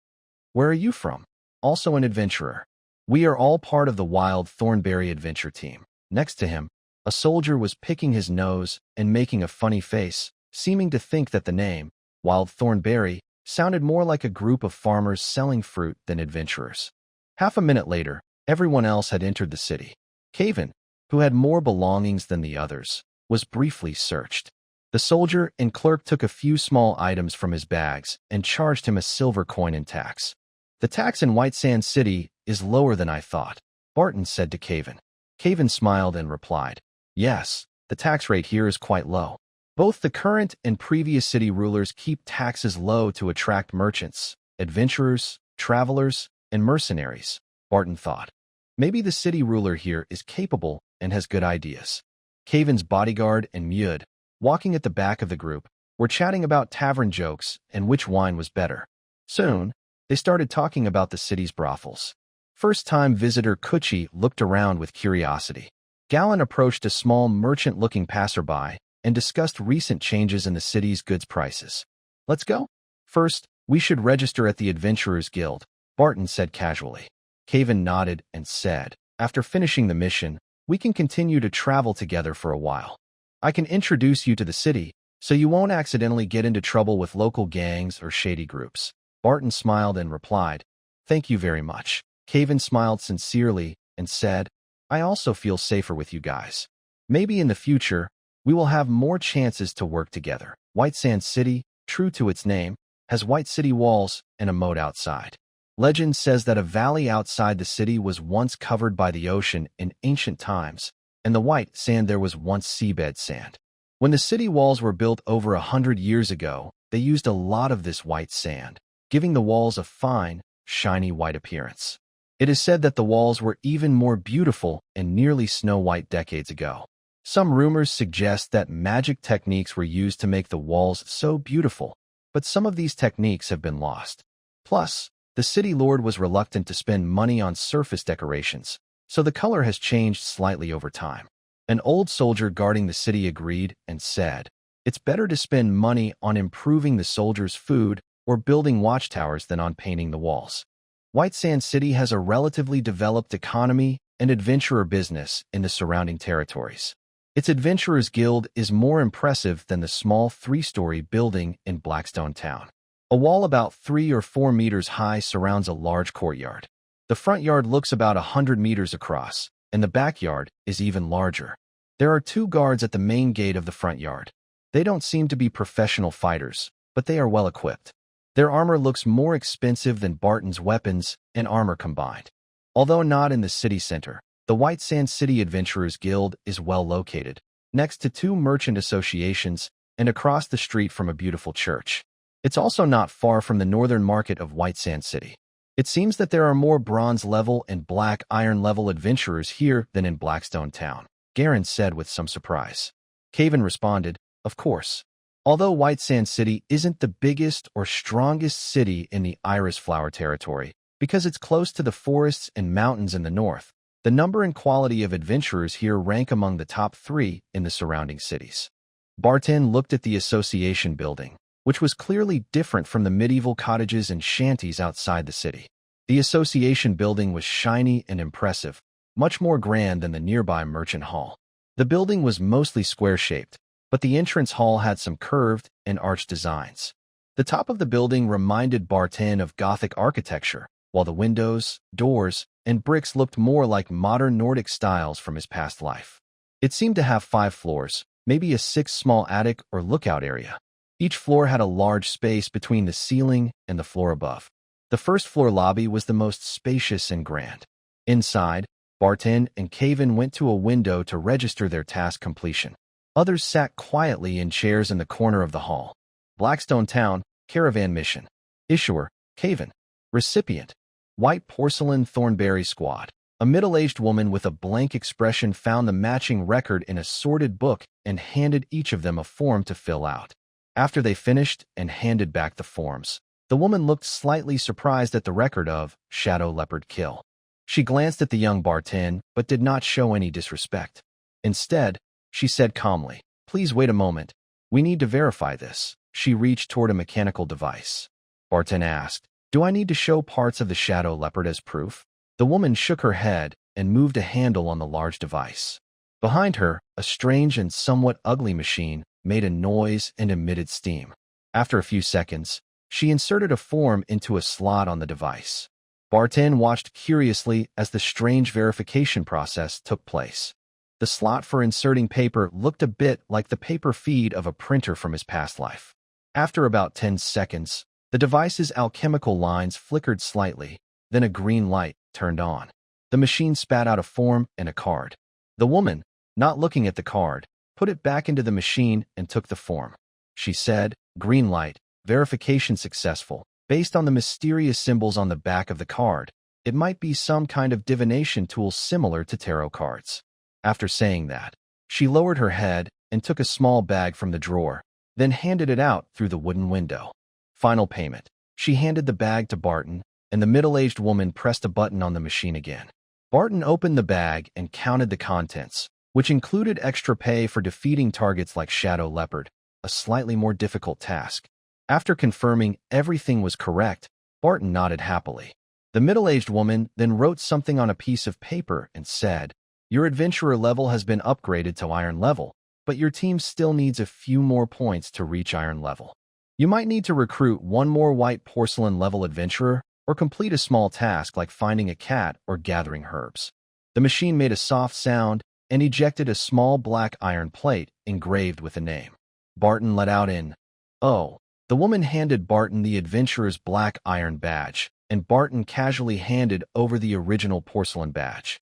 "Where are you from?" "Also an adventurer. We are all part of the Wild Thornberry adventure team." Next to him, a soldier was picking his nose and making a funny face, seeming to think that the name, Wild Thornberry, sounded more like a group of farmers selling fruit than adventurers. Half a minute later, everyone else had entered the city. Caven, who had more belongings than the others, was briefly searched. The soldier and clerk took a few small items from his bags and charged him a silver coin in tax. "The tax in White Sand City is lower than I thought," Barton said to Caven. Caven smiled and replied, "Yes, the tax rate here is quite low. Both the current and previous city rulers keep taxes low to attract merchants, adventurers, travelers, and mercenaries," Barton thought. Maybe the city ruler here is capable and has good ideas. Caven's bodyguard and Mud, walking at the back of the group, were chatting about tavern jokes and which wine was better. Soon, they started talking about the city's brothels. First-time visitor Kuchi looked around with curiosity. Gallon approached a small merchant-looking passerby and discussed recent changes in the city's goods prices. "Let's go." "First, we should register at the Adventurers Guild," Barton said casually. Caven nodded and said, "After finishing the mission, we can continue to travel together for a while. I can introduce you to the city, so you won't accidentally get into trouble with local gangs or shady groups." Barton smiled and replied, "Thank you very much." Caven smiled sincerely and said, "I also feel safer with you guys. Maybe in the future, We will have more chances to work together. White Sand City, true to its name, has white city walls and a moat outside. Legend says that a valley outside the city was once covered by the ocean in ancient times, and the white sand there was once seabed sand. When the city walls were built over 100 years ago, they used a lot of this white sand, giving the walls a fine, shiny white appearance. It is said that the walls were even more beautiful and nearly snow-white decades ago. Some rumors suggest that magic techniques were used to make the walls so beautiful, but some of these techniques have been lost. Plus, the city lord was reluctant to spend money on surface decorations, so the color has changed slightly over time. An old soldier guarding the city agreed and said, "It's better to spend money on improving the soldiers' food or building watchtowers than on painting the walls." White Sand City has a relatively developed economy and adventurer business in the surrounding territories. Its Adventurers Guild is more impressive than the small 3-story building in Blackstone town. A wall about 3 or 4 meters high surrounds a large courtyard. The front yard looks about 100 meters across, and the backyard is even larger. There are 2 guards at the main gate of the front yard. They don't seem to be professional fighters, but they are well equipped. Their armor looks more expensive than Barton's weapons and armor combined. Although not in the city center, the White Sand City Adventurers Guild is well located, next to 2 merchant associations and across the street from a beautiful church. It's also not far from the northern market of White Sand City. It seems that there are more bronze level and black iron level adventurers here than in Blackstone town, Garen said with some surprise. Caven responded, "Of course. Although White Sand City isn't the biggest or strongest city in the Iris Flower territory, because it's close to the forests and mountains in the north, the number and quality of adventurers here rank among the top 3 in the surrounding cities." Barton looked at the association building, which was clearly different from the medieval cottages and shanties outside the city. The association building was shiny and impressive, much more grand than the nearby merchant hall. The building was mostly square-shaped, but the entrance hall had some curved and arched designs. The top of the building reminded Barton of Gothic architecture, while the windows, doors, and bricks looked more like modern Nordic styles from his past life. It seemed to have 5 floors, maybe a 6th small attic or lookout area. Each floor had a large space between the ceiling and the floor above. The first floor lobby was the most spacious and grand. Inside, Barton and Caven went to a window to register their task completion. Others sat quietly in chairs in the corner of the hall. Blackstone Town, Caravan Mission. Issuer, Caven. Recipient, White Porcelain Thornberry Squad. A middle-aged woman with a blank expression found the matching record in a sorted book and handed each of them a form to fill out. After they finished and handed back the forms, the woman looked slightly surprised at the record of Shadow Leopard Kill. She glanced at the young Barton, but did not show any disrespect. Instead, she said calmly, "Please wait a moment. We need to verify this." She reached toward a mechanical device. Barton asked, "Do I need to show parts of the Shadow Leopard as proof?" The woman shook her head and moved a handle on the large device. Behind her, a strange and somewhat ugly machine made a noise and emitted steam. After a few seconds, she inserted a form into a slot on the device. Barton watched curiously as the strange verification process took place. The slot for inserting paper looked a bit like the paper feed of a printer from his past life. After about 10 seconds, the device's alchemical lines flickered slightly, then a green light turned on. The machine spat out a form and a card. The woman, not looking at the card, put it back into the machine and took the form. She said, "Green light, verification successful." Based on the mysterious symbols on the back of the card, it might be some kind of divination tool similar to tarot cards. After saying that, she lowered her head and took a small bag from the drawer, then handed it out through the wooden window. Final payment. She handed the bag to Barton, and the middle-aged woman pressed a button on the machine again. Barton opened the bag and counted the contents, which included extra pay for defeating targets like Shadow Leopard, a slightly more difficult task. After confirming everything was correct, Barton nodded happily. The middle-aged woman then wrote something on a piece of paper and said, "Your adventurer level has been upgraded to iron level, but your team still needs a few more points to reach iron level. You might need to recruit one more white porcelain level adventurer or complete a small task like finding a cat or gathering herbs." The machine made a soft sound and ejected a small black iron plate engraved with a name. Barton let out an "Oh." The woman handed Barton the adventurer's black iron badge, and Barton casually handed over the original porcelain badge.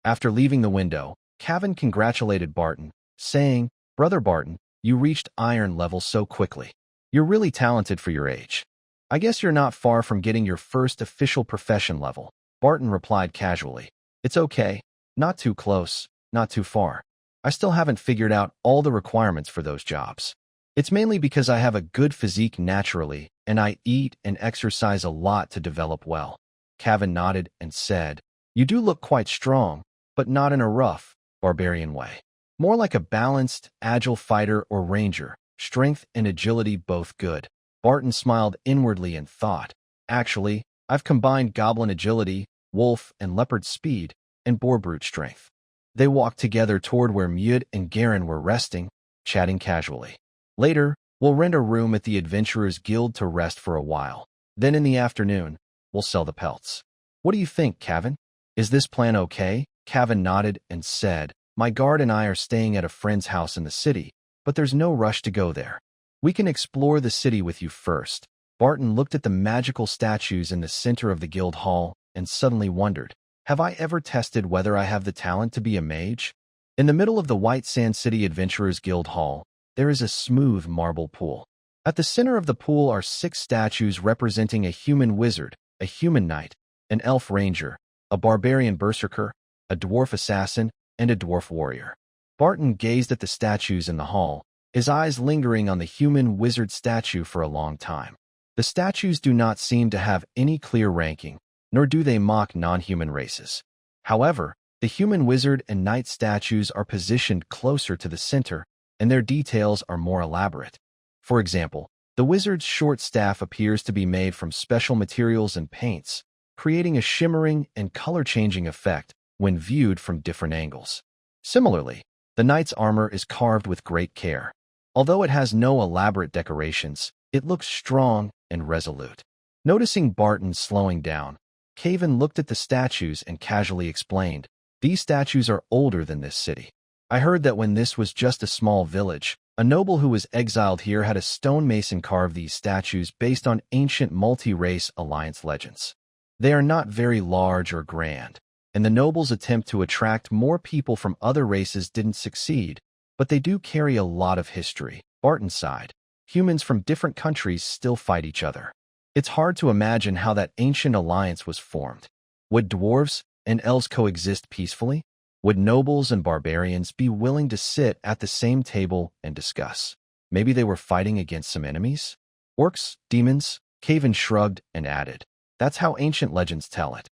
After leaving the window, Cavan congratulated Barton, saying, "Brother Barton, you reached iron level so quickly. You're really talented for your age. I guess you're not far from getting your first official profession level." Barton replied casually, "It's okay. Not too close, not too far. I still haven't figured out all the requirements for those jobs. It's mainly because I have a good physique naturally, and I eat and exercise a lot to develop well." Cavan nodded and said, "You do look quite strong, but not in a rough, barbarian way. More like a balanced, agile fighter or ranger, strength and agility both good." Barton smiled inwardly and thought, "Actually, I've combined goblin agility, wolf and leopard speed, and boar brute strength." They walked together toward where Mud and Garen were resting, chatting casually. "Later, we'll rent a room at the Adventurers Guild to rest for a while. Then in the afternoon, we'll sell the pelts. What do you think, Cavan? Is this plan okay?" Cavan nodded and said, "My guard and I are staying at a friend's house in the city, but there's no rush to go there. We can explore the city with you first." Barton looked at the magical statues in the center of the guild hall and suddenly wondered, "Have I ever tested whether I have the talent to be a mage?" In the middle of the White Sand City Adventurers Guild Hall, there is a smooth marble pool. At the center of the pool are 6 statues representing a human wizard, a human knight, an elf ranger, a barbarian berserker, a dwarf assassin, and a dwarf warrior. Barton gazed at the statues in the hall, his eyes lingering on the human wizard statue for a long time. The statues do not seem to have any clear ranking, nor do they mock non-human races. However, the human wizard and knight statues are positioned closer to the center, and their details are more elaborate. For example, the wizard's short staff appears to be made from special materials and paints, creating a shimmering and color-changing effect when viewed from different angles. Similarly, the knight's armor is carved with great care. Although it has no elaborate decorations, it looks strong and resolute. Noticing Barton slowing down, Cavan looked at the statues and casually explained, "These statues are older than this city. I heard that when this was just a small village, a noble who was exiled here had a stonemason carve these statues based on ancient multi-race alliance legends. They are not very large or grand, and the noble's attempt to attract more people from other races didn't succeed, but they do carry a lot of history." Barton sighed. "Humans from different countries still fight each other. It's hard to imagine how that ancient alliance was formed. Would dwarves and elves coexist peacefully? Would nobles and barbarians be willing to sit at the same table and discuss? Maybe they were fighting against some enemies? Orcs? Demons?" Cavan shrugged and added, "That's how ancient legends tell it."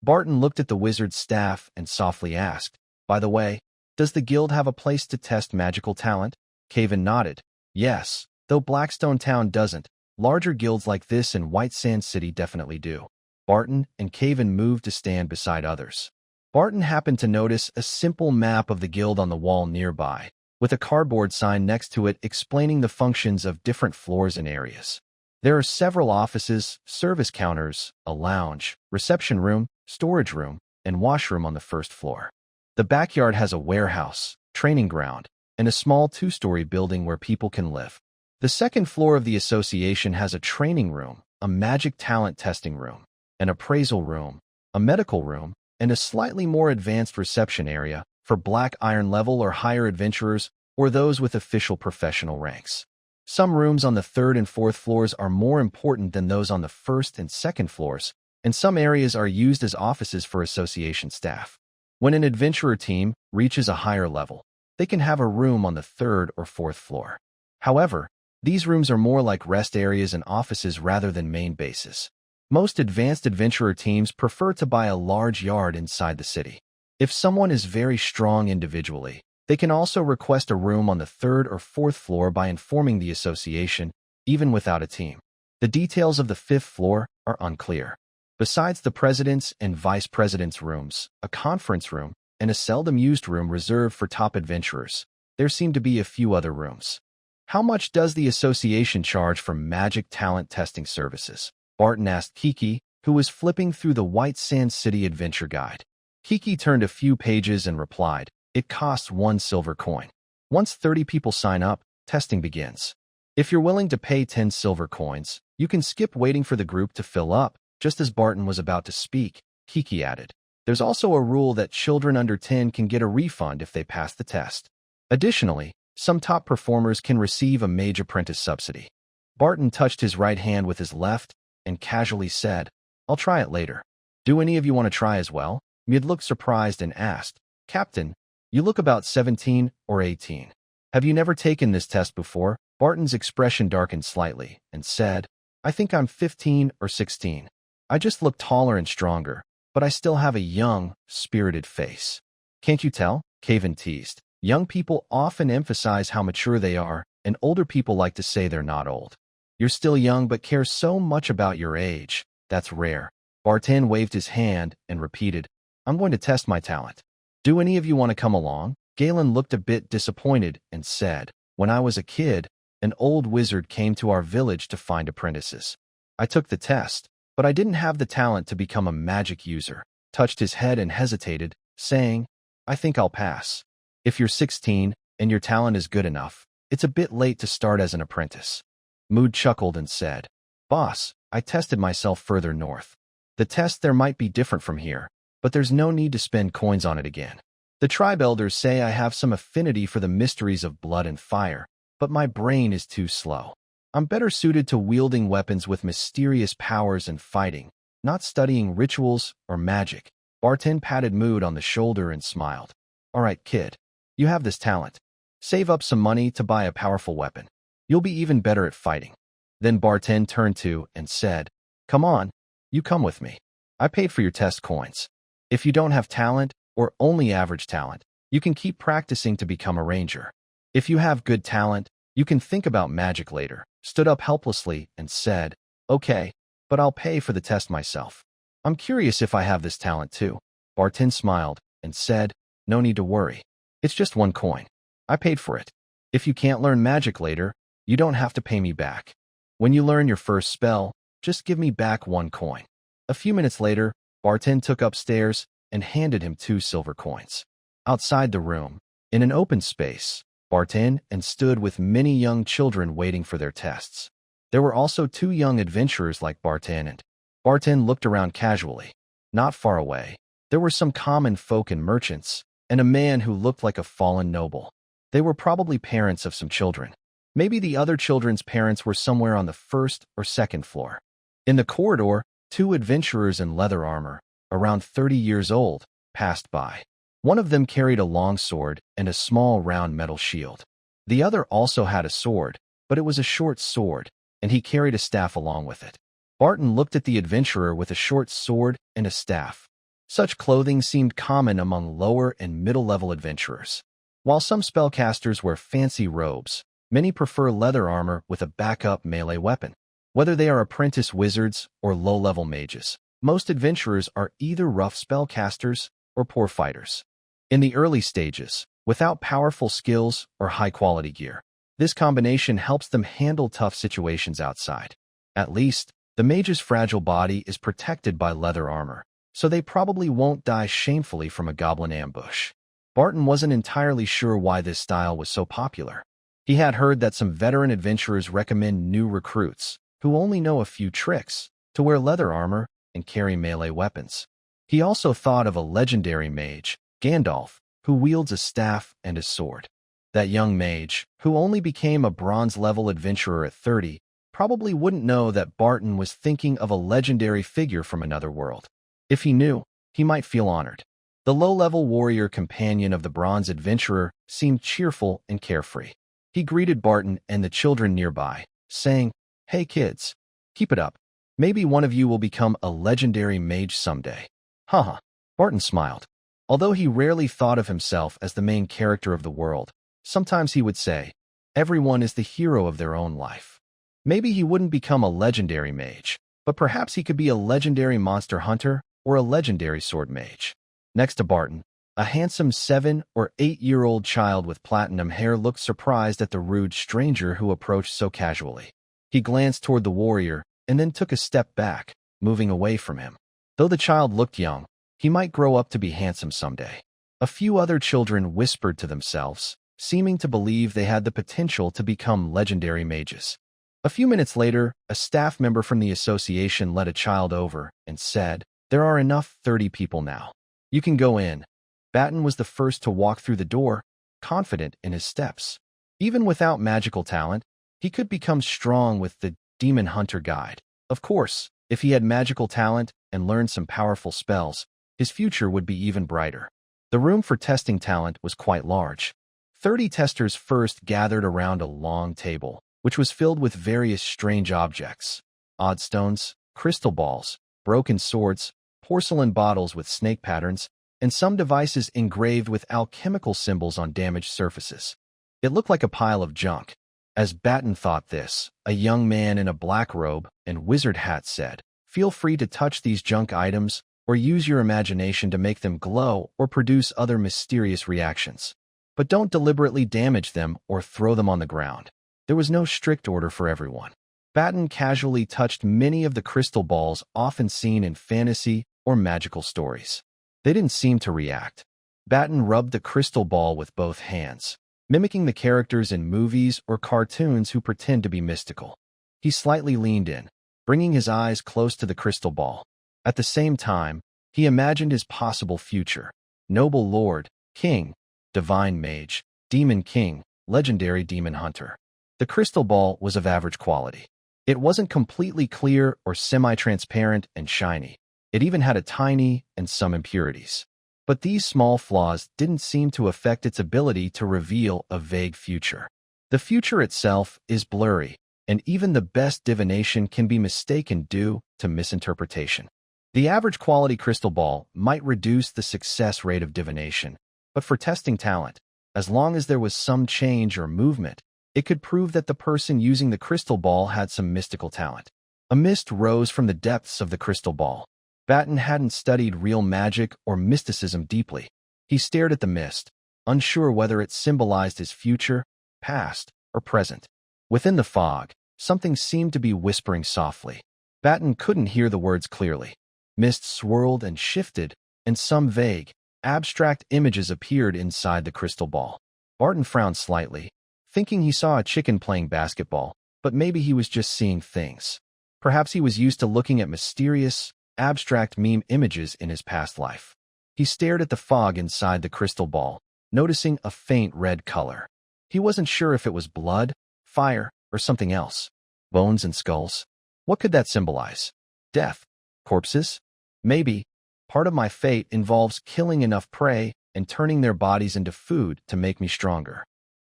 Barton looked at the wizard's staff and softly asked, "By the way, does the guild have a place to test magical talent?" Cavan nodded. "Yes, though Blackstone Town doesn't. Larger guilds like this in White Sand City definitely do." Barton and Cavan moved to stand beside others. Barton happened to notice a simple map of the guild on the wall nearby, with a cardboard sign next to it explaining the functions of different floors and areas. There are several offices, service counters, a lounge, reception room, storage room, and washroom on the first floor. The backyard has a warehouse, training ground, and a small 2-story building where people can live. The second floor of the association has a training room, a magic talent testing room, an appraisal room, a medical room, and a slightly more advanced reception area for Black Iron level or higher adventurers or those with official professional ranks. Some rooms on the 3rd and 4th floors are more important than those on the 1st and 2nd floors, and some areas are used as offices for association staff. When an adventurer team reaches a higher level, they can have a room on the 3rd or 4th floor. However, these rooms are more like rest areas and offices rather than main bases. Most advanced adventurer teams prefer to buy a large yard inside the city. If someone is very strong individually, they can also request a room on the 3rd or 4th floor by informing the association, even without a team. The details of the 5th floor are unclear. Besides the president's and vice president's rooms, a conference room, and a seldom used room reserved for top adventurers, there seem to be a few other rooms. "How much does the association charge for magic talent testing services?" Barton asked Kiki, who was flipping through the White Sand City Adventure Guide. Kiki turned a few pages and replied, It costs 1 silver coin. Once 30 people sign up, testing begins. If you're willing to pay 10 silver coins, you can skip waiting for the group to fill up. Just as Barton was about to speak, Kiki added, "There's also a rule that children under 10 can get a refund if they pass the test. Additionally, some top performers can receive a mage apprentice subsidy." Barton touched his right hand with his left and casually said, "I'll try it later. Do any of you want to try as well?" Mid looked surprised and asked, "Captain, you look about 17 or 18. Have you never taken this test before?" Barton's expression darkened slightly and said, "I think I'm 15 or 16. I just look taller and stronger, but I still have a young, spirited face." "Can't you tell?" Caven teased. "Young people often emphasize how mature they are, and older people like to say they're not old. You're still young but care so much about your age. That's rare." Barton waved his hand and repeated, "I'm going to test my talent. Do any of you want to come along?" Galen looked a bit disappointed and said, "When I was a kid, an old wizard came to our village to find apprentices. I took the test, but I didn't have the talent to become a magic user." Touched his head and hesitated, saying, "I think I'll pass. If you're 16 and your talent is good enough, it's a bit late to start as an apprentice." Mood chuckled and said, "Boss, I tested myself further north. The test there might be different from here, but there's no need to spend coins on it again. The tribe elders say I have some affinity for the mysteries of blood and fire, but my brain is too slow. I'm better suited to wielding weapons with mysterious powers and fighting, not studying rituals or magic." Barton patted Mood on the shoulder and smiled. "All right, kid. You have this talent. Save up some money to buy a powerful weapon. You'll be even better at fighting." Then Barton turned to and said, "Come on, you come with me. I paid for your test coins. If you don't have talent, or only average talent, you can keep practicing to become a ranger. If you have good talent, you can think about magic later." Stood up helplessly and said, "Okay, but I'll pay for the test myself. I'm curious if I have this talent too." Barton smiled and said, "No need to worry. It's just 1 coin. I paid for it. If you can't learn magic later, you don't have to pay me back. When you learn your first spell, just give me back 1 coin." A few minutes later, Barton took upstairs and handed him 2 silver coins. Outside the room, in an open space, Barton and stood with many young children waiting for their tests. There were also 2 young adventurers like Barton, and Barton looked around casually. Not far away, there were some common folk and merchants, and a man who looked like a fallen noble. They were probably parents of some children. Maybe the other children's parents were somewhere on the 1st or 2nd floor. In the corridor, 2 adventurers in leather armor, around 30 years old, passed by. One of them carried a long sword and a small round metal shield. The other also had a sword, but it was a short sword, and he carried a staff along with it. Barton looked at the adventurer with a short sword and a staff. Such clothing seemed common among lower and middle-level adventurers. While some spellcasters wear fancy robes, many prefer leather armor with a backup melee weapon. Whether they are apprentice wizards or low-level mages, most adventurers are either rough spellcasters or poor fighters. In the early stages, without powerful skills or high-quality gear, this combination helps them handle tough situations outside. At least, the mage's fragile body is protected by leather armor, so they probably won't die shamefully from a goblin ambush. Barton wasn't entirely sure why this style was so popular. He had heard that some veteran adventurers recommend new recruits, who only know a few tricks, to wear leather armor and carry melee weapons. He also thought of a legendary mage, Gandalf, who wields a staff and a sword. That young mage, who only became a bronze-level adventurer at 30, probably wouldn't know that Barton was thinking of a legendary figure from another world. If he knew, he might feel honored. The low-level warrior companion of the bronze adventurer seemed cheerful and carefree. He greeted Barton and the children nearby, saying, "Hey kids, keep it up. Maybe one of you will become a legendary mage someday." Haha. Barton smiled. Although he rarely thought of himself as the main character of the world, sometimes he would say, everyone is the hero of their own life. Maybe he wouldn't become a legendary mage, but perhaps he could be a legendary monster hunter or a legendary sword mage. Next to Barton, a handsome 7- or 8-year-old child with platinum hair looked surprised at the rude stranger who approached so casually. He glanced toward the warrior and then took a step back, moving away from him. Though the child looked young, he might grow up to be handsome someday. A few other children whispered to themselves, seeming to believe they had the potential to become legendary mages. A few minutes later, a staff member from the association led a child over and said, "There are enough 30 people now. You can go in." Barton was the first to walk through the door, confident in his steps. Even without magical talent, he could become strong with the Demon Hunter Guide. Of course, if he had magical talent and learned some powerful spells, his future would be even brighter. The room for testing talent was quite large. 30 testers first gathered around a long table, which was filled with various strange objects: odd stones, crystal balls, broken swords, porcelain bottles with snake patterns, and some devices engraved with alchemical symbols on damaged surfaces. It looked like a pile of junk. As Barton thought this, a young man in a black robe and wizard hat said, "Feel free to touch these junk items or use your imagination to make them glow or produce other mysterious reactions. But don't deliberately damage them or throw them on the ground." There was no strict order for everyone. Barton casually touched many of the crystal balls often seen in fantasy or magical stories. They didn't seem to react. Barton rubbed the crystal ball with both hands, mimicking the characters in movies or cartoons who pretend to be mystical. He slightly leaned in, bringing his eyes close to the crystal ball. At the same time, he imagined his possible future: noble lord, king, divine mage, demon king, legendary demon hunter. The crystal ball was of average quality. It wasn't completely clear or semi-transparent and shiny. It even had a tiny and some impurities. But these small flaws didn't seem to affect its ability to reveal a vague future. The future itself is blurry, and even the best divination can be mistaken due to misinterpretation. The average quality crystal ball might reduce the success rate of divination, but for testing talent, as long as there was some change or movement, it could prove that the person using the crystal ball had some mystical talent. A mist rose from the depths of the crystal ball. Barton hadn't studied real magic or mysticism deeply. He stared at the mist, unsure whether it symbolized his future, past, or present. Within the fog, something seemed to be whispering softly. Barton couldn't hear the words clearly. Mist swirled and shifted, and some vague, abstract images appeared inside the crystal ball. Barton frowned slightly, thinking he saw a chicken playing basketball, but maybe he was just seeing things. Perhaps he was used to looking at mysterious, abstract meme images in his past life. He stared at the fog inside the crystal ball, noticing a faint red color. He wasn't sure if it was blood, fire, or something else. Bones and skulls. What could that symbolize? Death? Corpses? Maybe. Part of my fate involves killing enough prey and turning their bodies into food to make me stronger.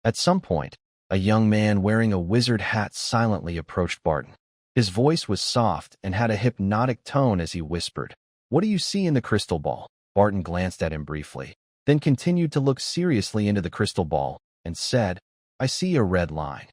At some point, a young man wearing a wizard hat silently approached Barton. His voice was soft and had a hypnotic tone as he whispered, "What do you see in the crystal ball?" Barton glanced at him briefly, then continued to look seriously into the crystal ball and said, "I see a red line."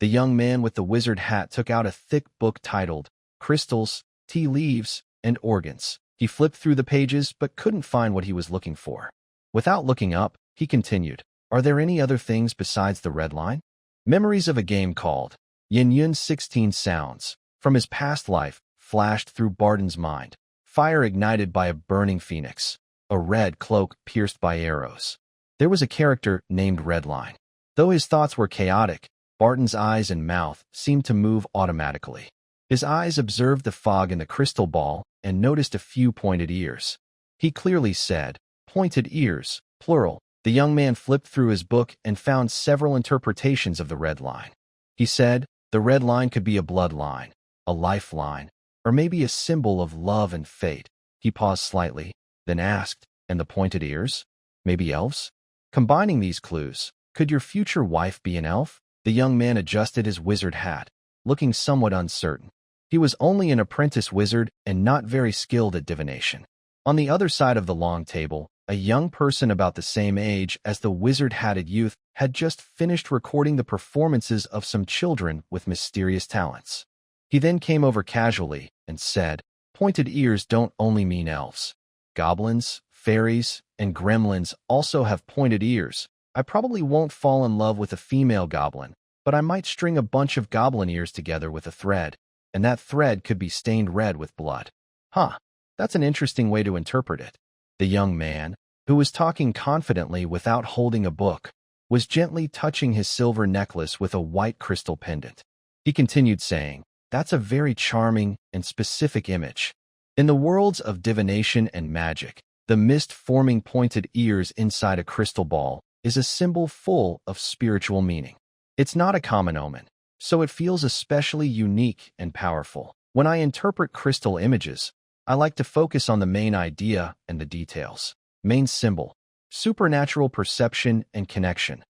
The young man with the wizard hat took out a thick book titled Crystals, Tea Leaves, and Organs. He flipped through the pages but couldn't find what he was looking for. Without looking up, he continued, "Are there any other things besides the red line?" Memories of a game called Yin Yun's 16 Sounds from his past life flashed through Barton's mind. Fire ignited by a burning phoenix. A red cloak pierced by arrows. There was a character named Redline. Though his thoughts were chaotic, Barton's eyes and mouth seemed to move automatically. His eyes observed the fog in the crystal ball and noticed a few pointed ears. He clearly said, "Pointed ears, plural." The young man flipped through his book and found several interpretations of the red line. He said, the red line could be a bloodline, a lifeline, or maybe a symbol of love and fate. He paused slightly, then asked, "And the pointed ears? Maybe elves?" Combining these clues, could your future wife be an elf? The young man adjusted his wizard hat, looking somewhat uncertain. He was only an apprentice wizard and not very skilled at divination. On the other side of the long table, a young person about the same age as the wizard-hatted youth had just finished recording the performances of some children with mysterious talents. He then came over casually and said, "Pointed ears don't only mean elves. Goblins, fairies, and gremlins also have pointed ears. I probably won't fall in love with a female goblin, but I might string a bunch of goblin ears together with a thread, and that thread could be stained red with blood." Huh, that's an interesting way to interpret it. The young man, who was talking confidently without holding a book, was gently touching his silver necklace with a white crystal pendant. He continued saying, "That's a very charming and specific image. In the worlds of divination and magic, the mist forming pointed ears inside a crystal ball is a symbol full of spiritual meaning. It's not a common omen, so it feels especially unique and powerful. When I interpret crystal images, I like to focus on the main idea and the details. Main symbol, supernatural perception and connection.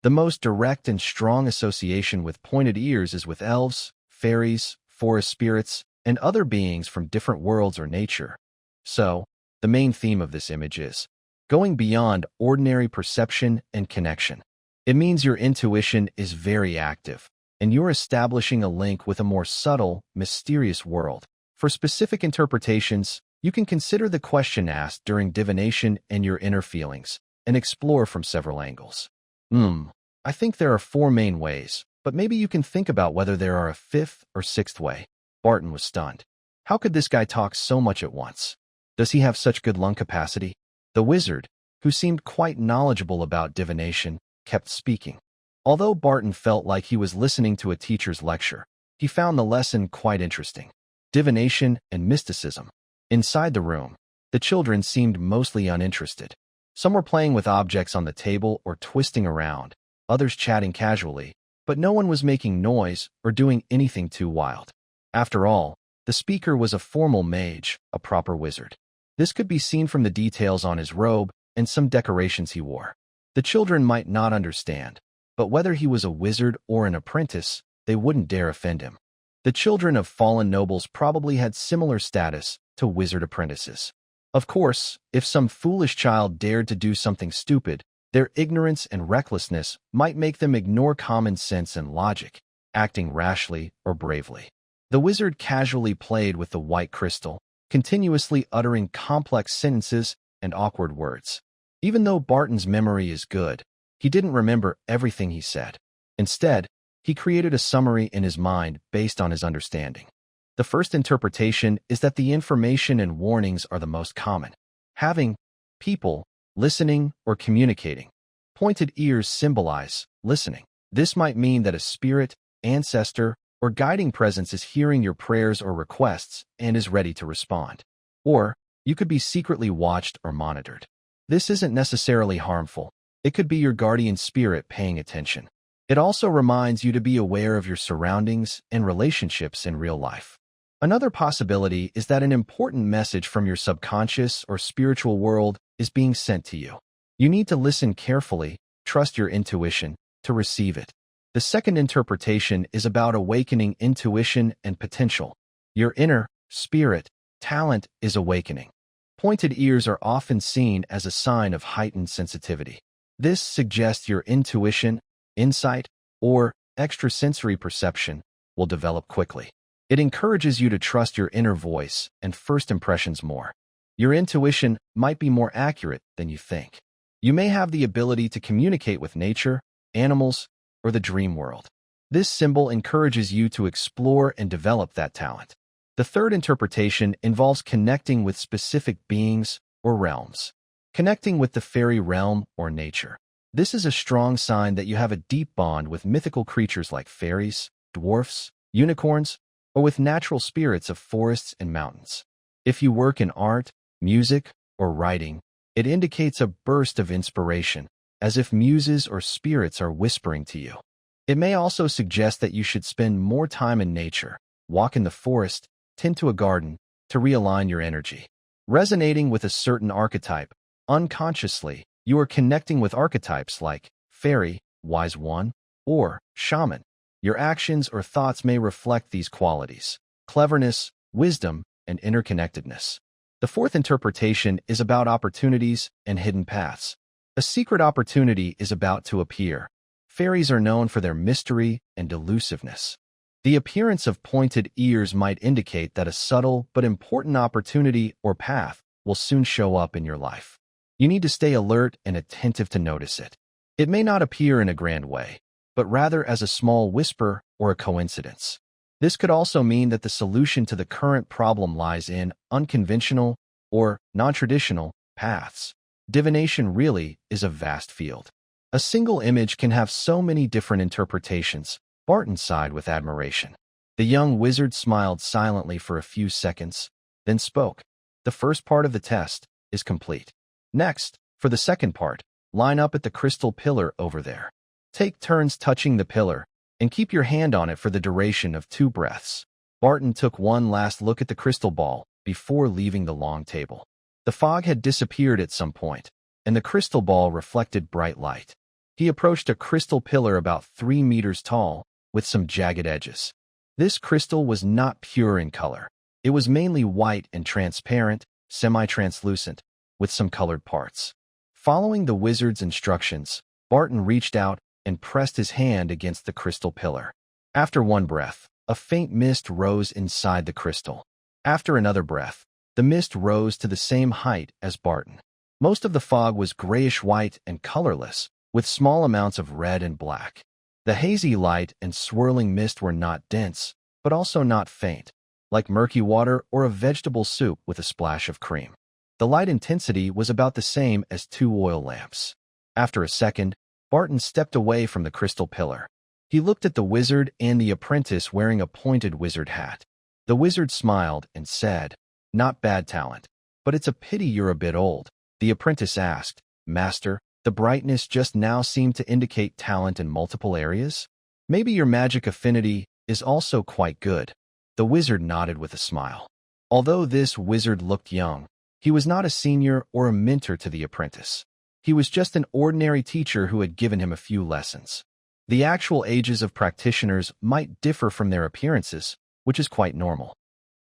The most direct and strong association with pointed ears is with elves, fairies, forest spirits, and other beings from different worlds or nature. So, the main theme of this image is going beyond ordinary perception and connection. It means your intuition is very active, and you're establishing a link with a more subtle, mysterious world. For specific interpretations, you can consider the question asked during divination and your inner feelings, and explore from several angles. I think there are 4 main ways, but maybe you can think about whether there are a 5th or 6th way. Barton was stunned. How could this guy talk so much at once? Does he have such good lung capacity? The wizard, who seemed quite knowledgeable about divination, kept speaking. Although Barton felt like he was listening to a teacher's lecture, he found the lesson quite interesting. Divination and mysticism. Inside the room, the children seemed mostly uninterested. Some were playing with objects on the table or twisting around, others chatting casually, but no one was making noise or doing anything too wild. After all, the speaker was a formal mage, a proper wizard. This could be seen from the details on his robe and some decorations he wore. The children might not understand, but whether he was a wizard or an apprentice, they wouldn't dare offend him. The children of fallen nobles probably had similar status to wizard apprentices. Of course, if some foolish child dared to do something stupid, their ignorance and recklessness might make them ignore common sense and logic, acting rashly or bravely. The wizard casually played with the white crystal, continuously uttering complex sentences and awkward words. Even though Barton's memory is good, he didn't remember everything he said. Instead, he created a summary in his mind based on his understanding. The first interpretation is that the information and warnings are the most common. Having people listening or communicating. Pointed ears symbolize listening. This might mean that a spirit, ancestor, or guiding presence is hearing your prayers or requests and is ready to respond. Or, you could be secretly watched or monitored. This isn't necessarily harmful. It could be your guardian spirit paying attention. It also reminds you to be aware of your surroundings and relationships in real life. Another possibility is that an important message from your subconscious or spiritual world is being sent to you. You need to listen carefully, trust your intuition, to receive it. The second interpretation is about awakening intuition and potential. Your inner, spirit, talent is awakening. Pointed ears are often seen as a sign of heightened sensitivity. This suggests your intuition, insight, or extrasensory perception will develop quickly. It encourages you to trust your inner voice and first impressions more. Your intuition might be more accurate than you think. You may have the ability to communicate with nature, animals, or the dream world. This symbol encourages you to explore and develop that talent. The third interpretation involves connecting with specific beings or realms. Connecting with the fairy realm or nature. This is a strong sign that you have a deep bond with mythical creatures like fairies, dwarfs, unicorns, or with natural spirits of forests and mountains. If you work in art, music, or writing, it indicates a burst of inspiration, as if muses or spirits are whispering to you. It may also suggest that you should spend more time in nature, walk in the forest, tend to a garden, to realign your energy. Resonating with a certain archetype, unconsciously, you are connecting with archetypes like fairy, wise one, or shaman. Your actions or thoughts may reflect these qualities: cleverness, wisdom, and interconnectedness. The fourth interpretation is about opportunities and hidden paths. A secret opportunity is about to appear. Fairies are known for their mystery and elusiveness. The appearance of pointed ears might indicate that a subtle but important opportunity or path will soon show up in your life. You need to stay alert and attentive to notice it. It may not appear in a grand way, but rather as a small whisper or a coincidence. This could also mean that the solution to the current problem lies in unconventional or non-traditional paths. Divination really is a vast field. A single image can have so many different interpretations. Barton sighed with admiration. The young wizard smiled silently for a few seconds, then spoke. The first part of the test is complete. Next, for the second part, line up at the crystal pillar over there. Take turns touching the pillar, and keep your hand on it for the duration of 2 breaths. Barton took one last look at the crystal ball before leaving the long table. The fog had disappeared at some point, and the crystal ball reflected bright light. He approached a crystal pillar about 3 meters tall, with some jagged edges. This crystal was not pure in color. It was mainly white and transparent, semi-translucent, with some colored parts. Following the wizard's instructions, Barton reached out and pressed his hand against the crystal pillar. After one breath, a faint mist rose inside the crystal. After another breath, the mist rose to the same height as Barton. Most of the fog was grayish-white and colorless, with small amounts of red and black. The hazy light and swirling mist were not dense, but also not faint, like murky water or a vegetable soup with a splash of cream. The light intensity was about the same as 2 oil lamps. After a second, Barton stepped away from the crystal pillar. He looked at the wizard and the apprentice wearing a pointed wizard hat. The wizard smiled and said, "Not bad talent, but it's a pity you're a bit old." The apprentice asked, "Master, the brightness just now seemed to indicate talent in multiple areas? Maybe your magic affinity is also quite good." The wizard nodded with a smile. Although this wizard looked young, he was not a senior or a mentor to the apprentice. He was just an ordinary teacher who had given him a few lessons. The actual ages of practitioners might differ from their appearances, which is quite normal.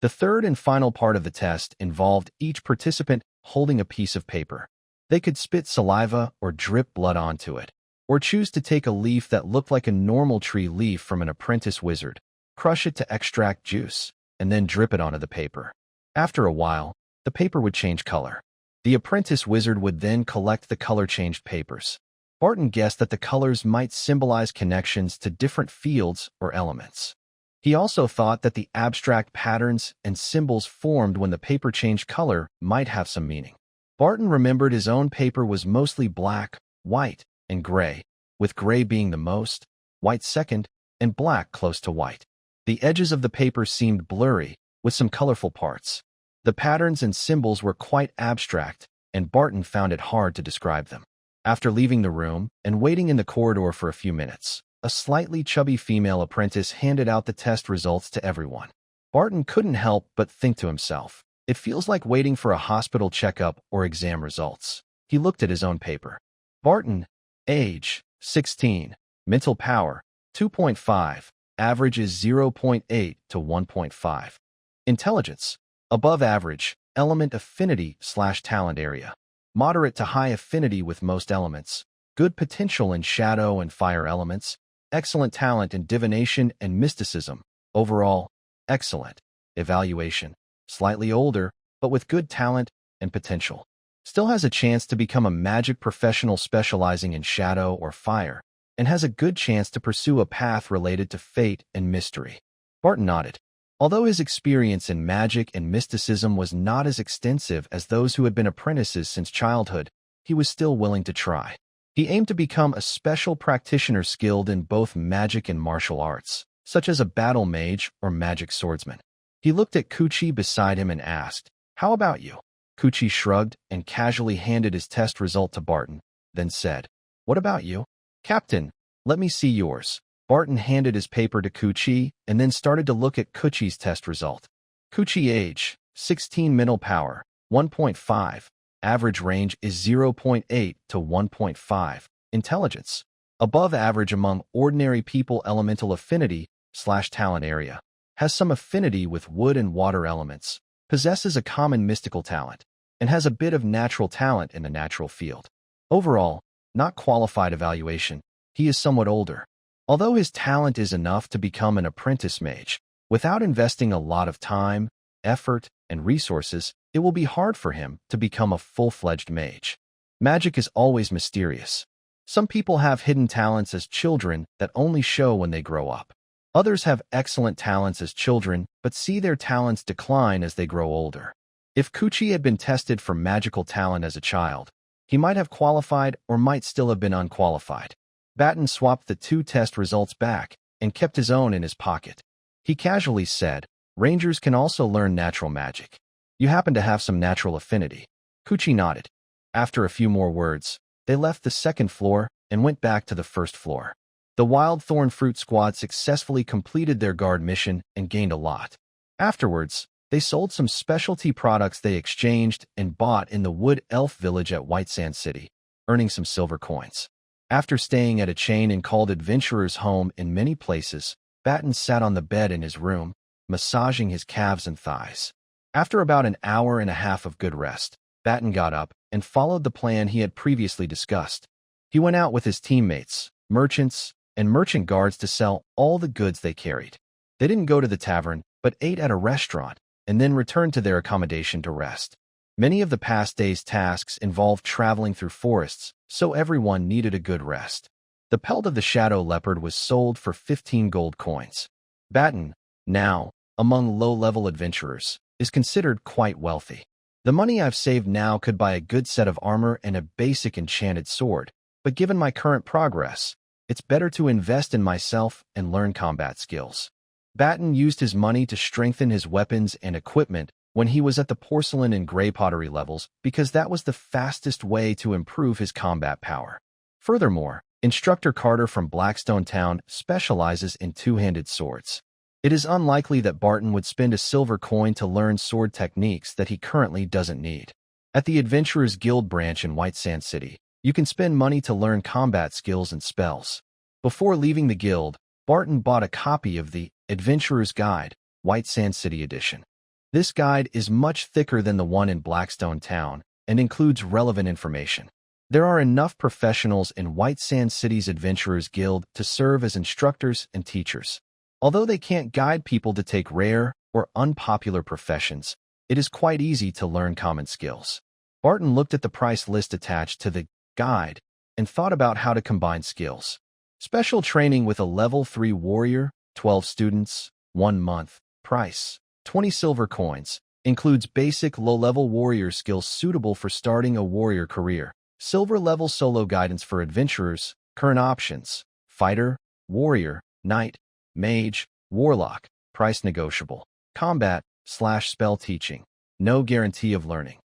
The third and final part of the test involved each participant holding a piece of paper. They could spit saliva or drip blood onto it, or choose to take a leaf that looked like a normal tree leaf from an apprentice wizard, crush it to extract juice, and then drip it onto the paper. After a while, the paper would change color. The apprentice wizard would then collect the color-changed papers. Barton guessed that the colors might symbolize connections to different fields or elements. He also thought that the abstract patterns and symbols formed when the paper changed color might have some meaning. Barton remembered his own paper was mostly black, white, and gray, with gray being the most, white second, and black close to white. The edges of the paper seemed blurry, with some colorful parts. The patterns and symbols were quite abstract, and Barton found it hard to describe them. After leaving the room and waiting in the corridor for a few minutes, a slightly chubby female apprentice handed out the test results to everyone. Barton couldn't help but think to himself, "It feels like waiting for a hospital checkup or exam results." He looked at his own paper. Barton, age, 16, mental power, 2.5, average is 0.8 to 1.5. Intelligence, above average, element affinity/talent area. Moderate to high affinity with most elements. Good potential in shadow and fire elements. Excellent talent in divination and mysticism. Overall, excellent. Evaluation. Slightly older, but with good talent and potential. Still has a chance to become a magic professional specializing in shadow or fire, and has a good chance to pursue a path related to fate and mystery. Barton nodded. Although his experience in magic and mysticism was not as extensive as those who had been apprentices since childhood, he was still willing to try. He aimed to become a special practitioner skilled in both magic and martial arts, such as a battle mage or magic swordsman. He looked at Kuchi beside him and asked, "How about you?" Kuchi shrugged and casually handed his test result to Barton, then said, "What about you?" "Captain, let me see yours." Barton handed his paper to Kuchi and then started to look at Kuchi's test result. Kuchi age, 16 mental power, 1.5. Average range is 0.8 to 1.5. Intelligence, above average among ordinary people. Elemental affinity/talent area. Has some affinity with wood and water elements. Possesses a common mystical talent. And has a bit of natural talent in the natural field. Overall, not qualified evaluation. He is somewhat older. Although his talent is enough to become an apprentice mage, without investing a lot of time, effort, and resources, it will be hard for him to become a full-fledged mage. Magic is always mysterious. Some people have hidden talents as children that only show when they grow up. Others have excellent talents as children, but see their talents decline as they grow older. If Kuchi had been tested for magical talent as a child, He might have qualified or might still have been unqualified. Barton swapped the two test results back and kept his own in his pocket. He casually said, "Rangers can also learn natural magic. You happen to have some natural affinity." Kuchi nodded. After a few more words, they left the second floor and went back to the first floor. The Wild Thorn Fruit Squad successfully completed their guard mission and gained a lot. Afterwards, they sold some specialty products they exchanged and bought in the Wood Elf Village at White Sand City, earning some silver coins. After staying at a chain and called Adventurer's Home in many places, Barton sat on the bed in his room, massaging his calves and thighs. After about an hour and a half of good rest, Barton got up and followed the plan he had previously discussed. He went out with his teammates, merchants, and merchant guards to sell all the goods they carried. They didn't go to the tavern, but ate at a restaurant, and then returned to their accommodation to rest. Many of the past day's tasks involved traveling through forests, so everyone needed a good rest. The pelt of the shadow leopard was sold for 15 gold coins. Barton, now, among low-level adventurers, is considered quite wealthy. The money I've saved now could buy a good set of armor and a basic enchanted sword, but given my current progress, it's better to invest in myself and learn combat skills. Barton used his money to strengthen his weapons and equipment when he was at the porcelain and gray pottery levels because that was the fastest way to improve his combat power. Furthermore, Instructor Carter from Blackstone Town specializes in two-handed swords. It is unlikely that Barton would spend a silver coin to learn sword techniques that he currently doesn't need. At the Adventurers Guild branch in White Sand City, you can spend money to learn combat skills and spells. Before leaving the guild, Barton bought a copy of the Adventurer's Guide, White Sand City edition. This guide is much thicker than the one in Blackstone Town and includes relevant information. There are enough professionals in White Sand City's Adventurers Guild to serve as instructors and teachers. Although they can't guide people to take rare or unpopular professions, it is quite easy to learn common skills. Barton looked at the price list attached to the guide and thought about how to combine skills. Special training with a level 3 warrior, 12 students, 1 month, price, 20 silver coins, includes basic low-level warrior skills suitable for starting a warrior career. Silver-level solo guidance for adventurers, current options, fighter, warrior, knight, mage, warlock, price negotiable. Combat/spell teaching, no guarantee of learning.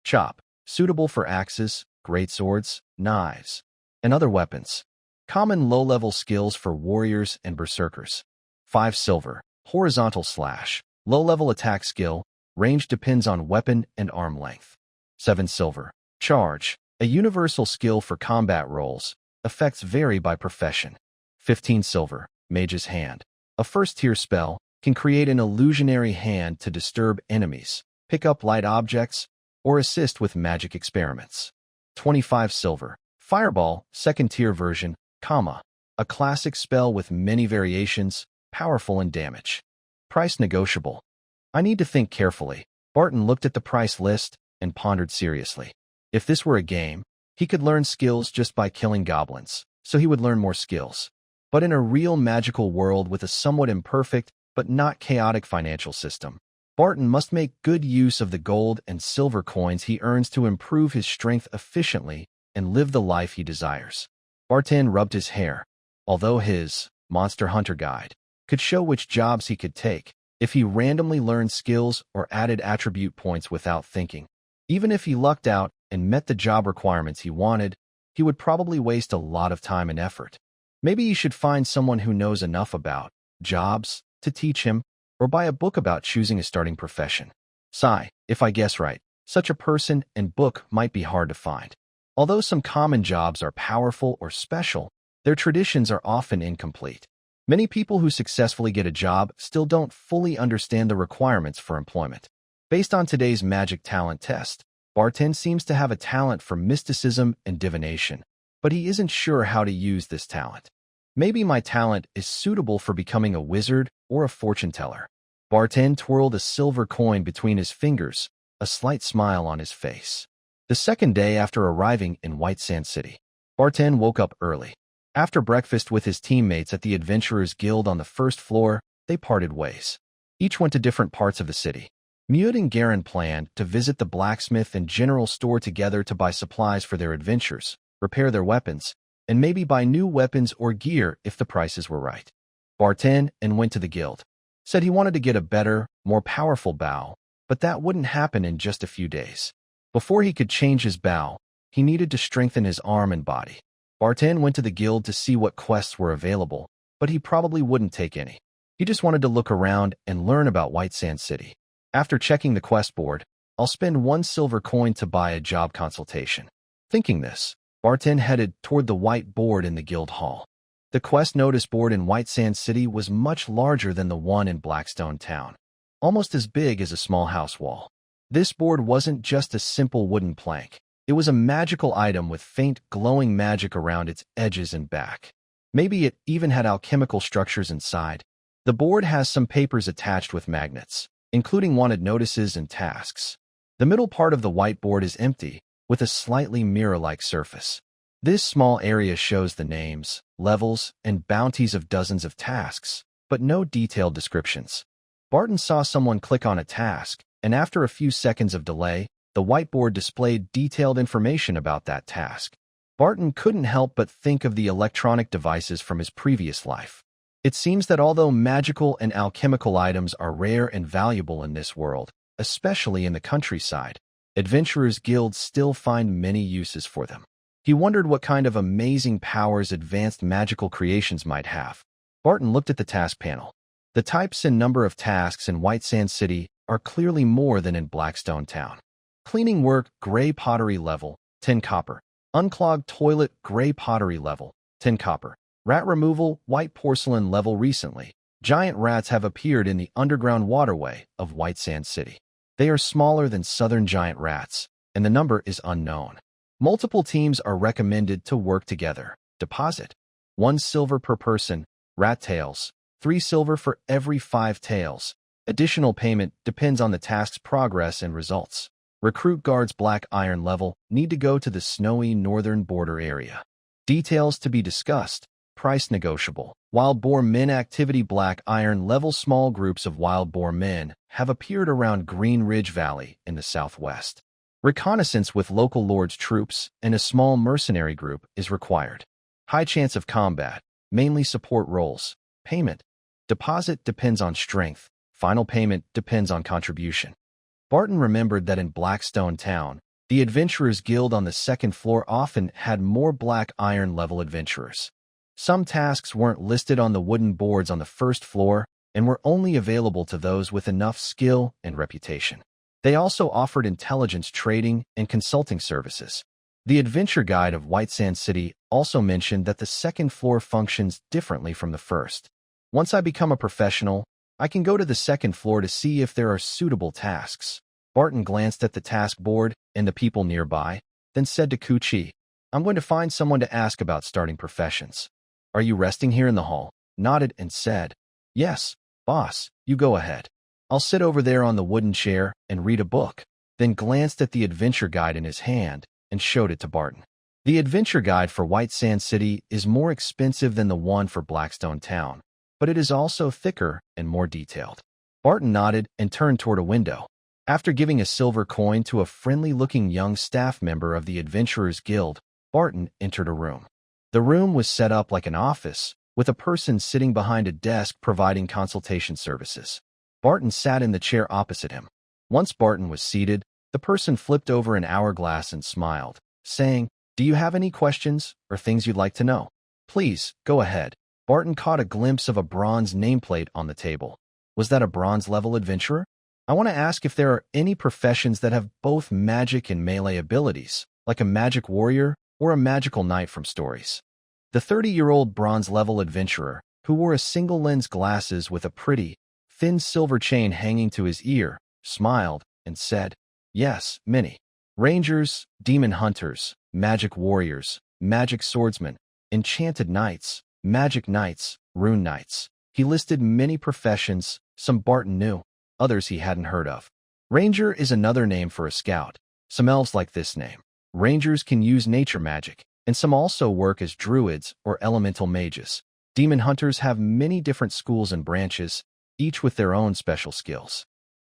Chop, suitable for axes, greatswords, knives, and other weapons. Common low-level skills for warriors and berserkers. 5 silver. Horizontal slash, low-level attack skill, range depends on weapon and arm length. 7 silver. Charge, a universal skill for combat roles. Effects vary by profession. 15 silver. Mage's Hand, a first-tier spell, can create an illusionary hand to disturb enemies, pick up light objects, or assist with magic experiments. 25 silver. Fireball, second-tier version, a classic spell with many variations, powerful in damage. Price negotiable. I need to think carefully. Barton looked at the price list and pondered seriously. If this were a game, he could learn skills just by killing goblins, so he would learn more skills. But in a real magical world with a somewhat imperfect but not chaotic financial system, Barton must make good use of the gold and silver coins he earns to improve his strength efficiently and live the life he desires. Barton rubbed his hair. Although his Monster Hunter Guide could show which jobs he could take if he randomly learned skills or added attribute points without thinking. Even if he lucked out and met the job requirements he wanted, he would probably waste a lot of time and effort. Maybe he should find someone who knows enough about jobs to teach him, or buy a book about choosing a starting profession. Sigh, if I guess right, such a person and book might be hard to find. Although some common jobs are powerful or special, their traditions are often incomplete. Many people who successfully get a job still don't fully understand the requirements for employment. Based on today's magic talent test, Barton seems to have a talent for mysticism and divination, but he isn't sure how to use this talent. Maybe my talent is suitable for becoming a wizard or a fortune teller. Barton twirled a silver coin between his fingers, a slight smile on his face. The second day after arriving in White Sand City, Barton woke up early. After breakfast with his teammates at the Adventurers Guild on the first floor, they parted ways. Each went to different parts of the city. Mute and Garen planned to visit the blacksmith and general store together to buy supplies for their adventures, repair their weapons, and maybe buy new weapons or gear if the prices were right. Barton and went to the guild. Said he wanted to get a better, more powerful bow, but that wouldn't happen in just a few days. Before he could change his bow, he needed to strengthen his arm and body. Barton went to the guild to see what quests were available, but he probably wouldn't take any. He just wanted to look around and learn about White Sand City. After checking the quest board, I'll spend 1 silver coin to buy a job consultation. Thinking this, Barton headed toward the white board in the guild hall. The quest notice board in White Sand City was much larger than the one in Blackstone town, almost as big as a small house wall. This board wasn't just a simple wooden plank. It was a magical item with faint glowing magic around its edges and back. Maybe it even had alchemical structures inside. The board has some papers attached with magnets, including wanted notices and tasks. The middle part of the whiteboard is empty, with a slightly mirror-like surface. This small area shows the names, levels, and bounties of dozens of tasks, but no detailed descriptions. Barton saw someone click on a task, and after a few seconds of delay, the whiteboard displayed detailed information about that task. Barton couldn't help but think of the electronic devices from his previous life. It seems that although magical and alchemical items are rare and valuable in this world, especially in the countryside, adventurers' guilds still find many uses for them. He wondered what kind of amazing powers advanced magical creations might have. Barton looked at the task panel. The types and number of tasks in White Sand City are clearly more than in Blackstone town. Cleaning work, gray pottery level, 10 copper. Unclogged toilet, gray pottery level, 10 copper. Rat removal, white porcelain level recently. Giant rats have appeared in the underground waterway of White Sand City. They are smaller than southern giant rats, and the number is unknown. Multiple teams are recommended to work together. Deposit: 1 silver per person. Rat tails: 3 silver for every 5 tails. Additional payment depends on the task's progress and results. Recruit guards black iron level need to go to the snowy northern border area. Details to be discussed. Price negotiable. Wild boar men activity black iron level small groups of wild boar men have appeared around Green Ridge Valley in the southwest. Reconnaissance with local lords' troops and a small mercenary group is required. High chance of combat, mainly support roles. Payment: deposit depends on strength. Final payment depends on contribution. Barton remembered that in Blackstone town, the Adventurers Guild on the 2nd floor often had more black iron level adventurers. Some tasks weren't listed on the wooden boards on the 1st floor and were only available to those with enough skill and reputation. They also offered intelligence trading and consulting services. The Adventure Guide of White Sand City also mentioned that the 2nd floor functions differently from the 1st. Once I become a professional, I can go to the 2nd floor to see if there are suitable tasks. Barton glanced at the task board and the people nearby, then said to Kuchi, "I'm going to find someone to ask about starting professions." "Are you resting here in the hall?" Nodded and said, "Yes, boss, you go ahead. I'll sit over there on the wooden chair and read a book," then glanced at the adventure guide in his hand and showed it to Barton. The adventure guide for White Sand City is more expensive than the one for Blackstone town, but it is also thicker and more detailed. Barton nodded and turned toward a window. After giving a silver coin to a friendly-looking young staff member of the Adventurers Guild, Barton entered a room. The room was set up like an office, with a person sitting behind a desk providing consultation services. Barton sat in the chair opposite him. Once Barton was seated, the person flipped over an hourglass and smiled, saying, "Do you have any questions or things you'd like to know? Please, go ahead." Barton caught a glimpse of a bronze nameplate on the table. Was that a bronze-level adventurer? "I want to ask if there are any professions that have both magic and melee abilities, like a magic warrior or a magical knight from stories." The 30-year-old bronze-level adventurer, who wore a single-lens glasses with a pretty, thin silver chain hanging to his ear, smiled and said, "Yes, many. Rangers, demon hunters, magic warriors, magic swordsmen, enchanted knights, magic knights, rune knights." He listed many professions, some Barton knew, others he hadn't heard of. Ranger is another name for a scout. Some elves like this name. Rangers can use nature magic, and some also work as druids or elemental mages. Demon hunters have many different schools and branches, each with their own special skills.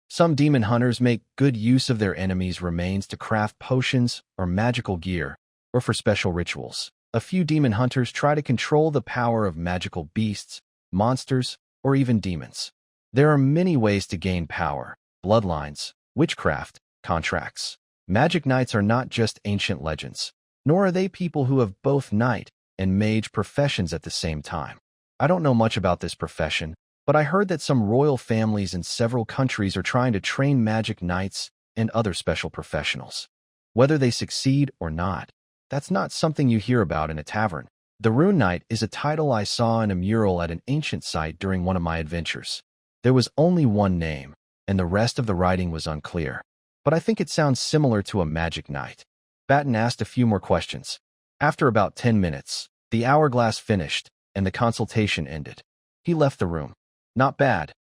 Some demon hunters make good use of their enemies' remains to craft potions or magical gear, or for special rituals. A few demon hunters try to control the power of magical beasts, monsters, or even demons. There are many ways to gain power: bloodlines, witchcraft, contracts. Magic knights are not just ancient legends, nor are they people who have both knight and mage professions at the same time. I don't know much about this profession, but I heard that some royal families in several countries are trying to train magic knights and other special professionals. Whether they succeed or not, that's not something you hear about in a tavern. The Rune Knight is a title I saw in a mural at an ancient site during one of my adventures. There was only one name, and the rest of the writing was unclear. But I think it sounds similar to a magic knight. Barton asked a few more questions. After about 10 minutes, the hourglass finished, and the consultation ended. He left the room. Not bad.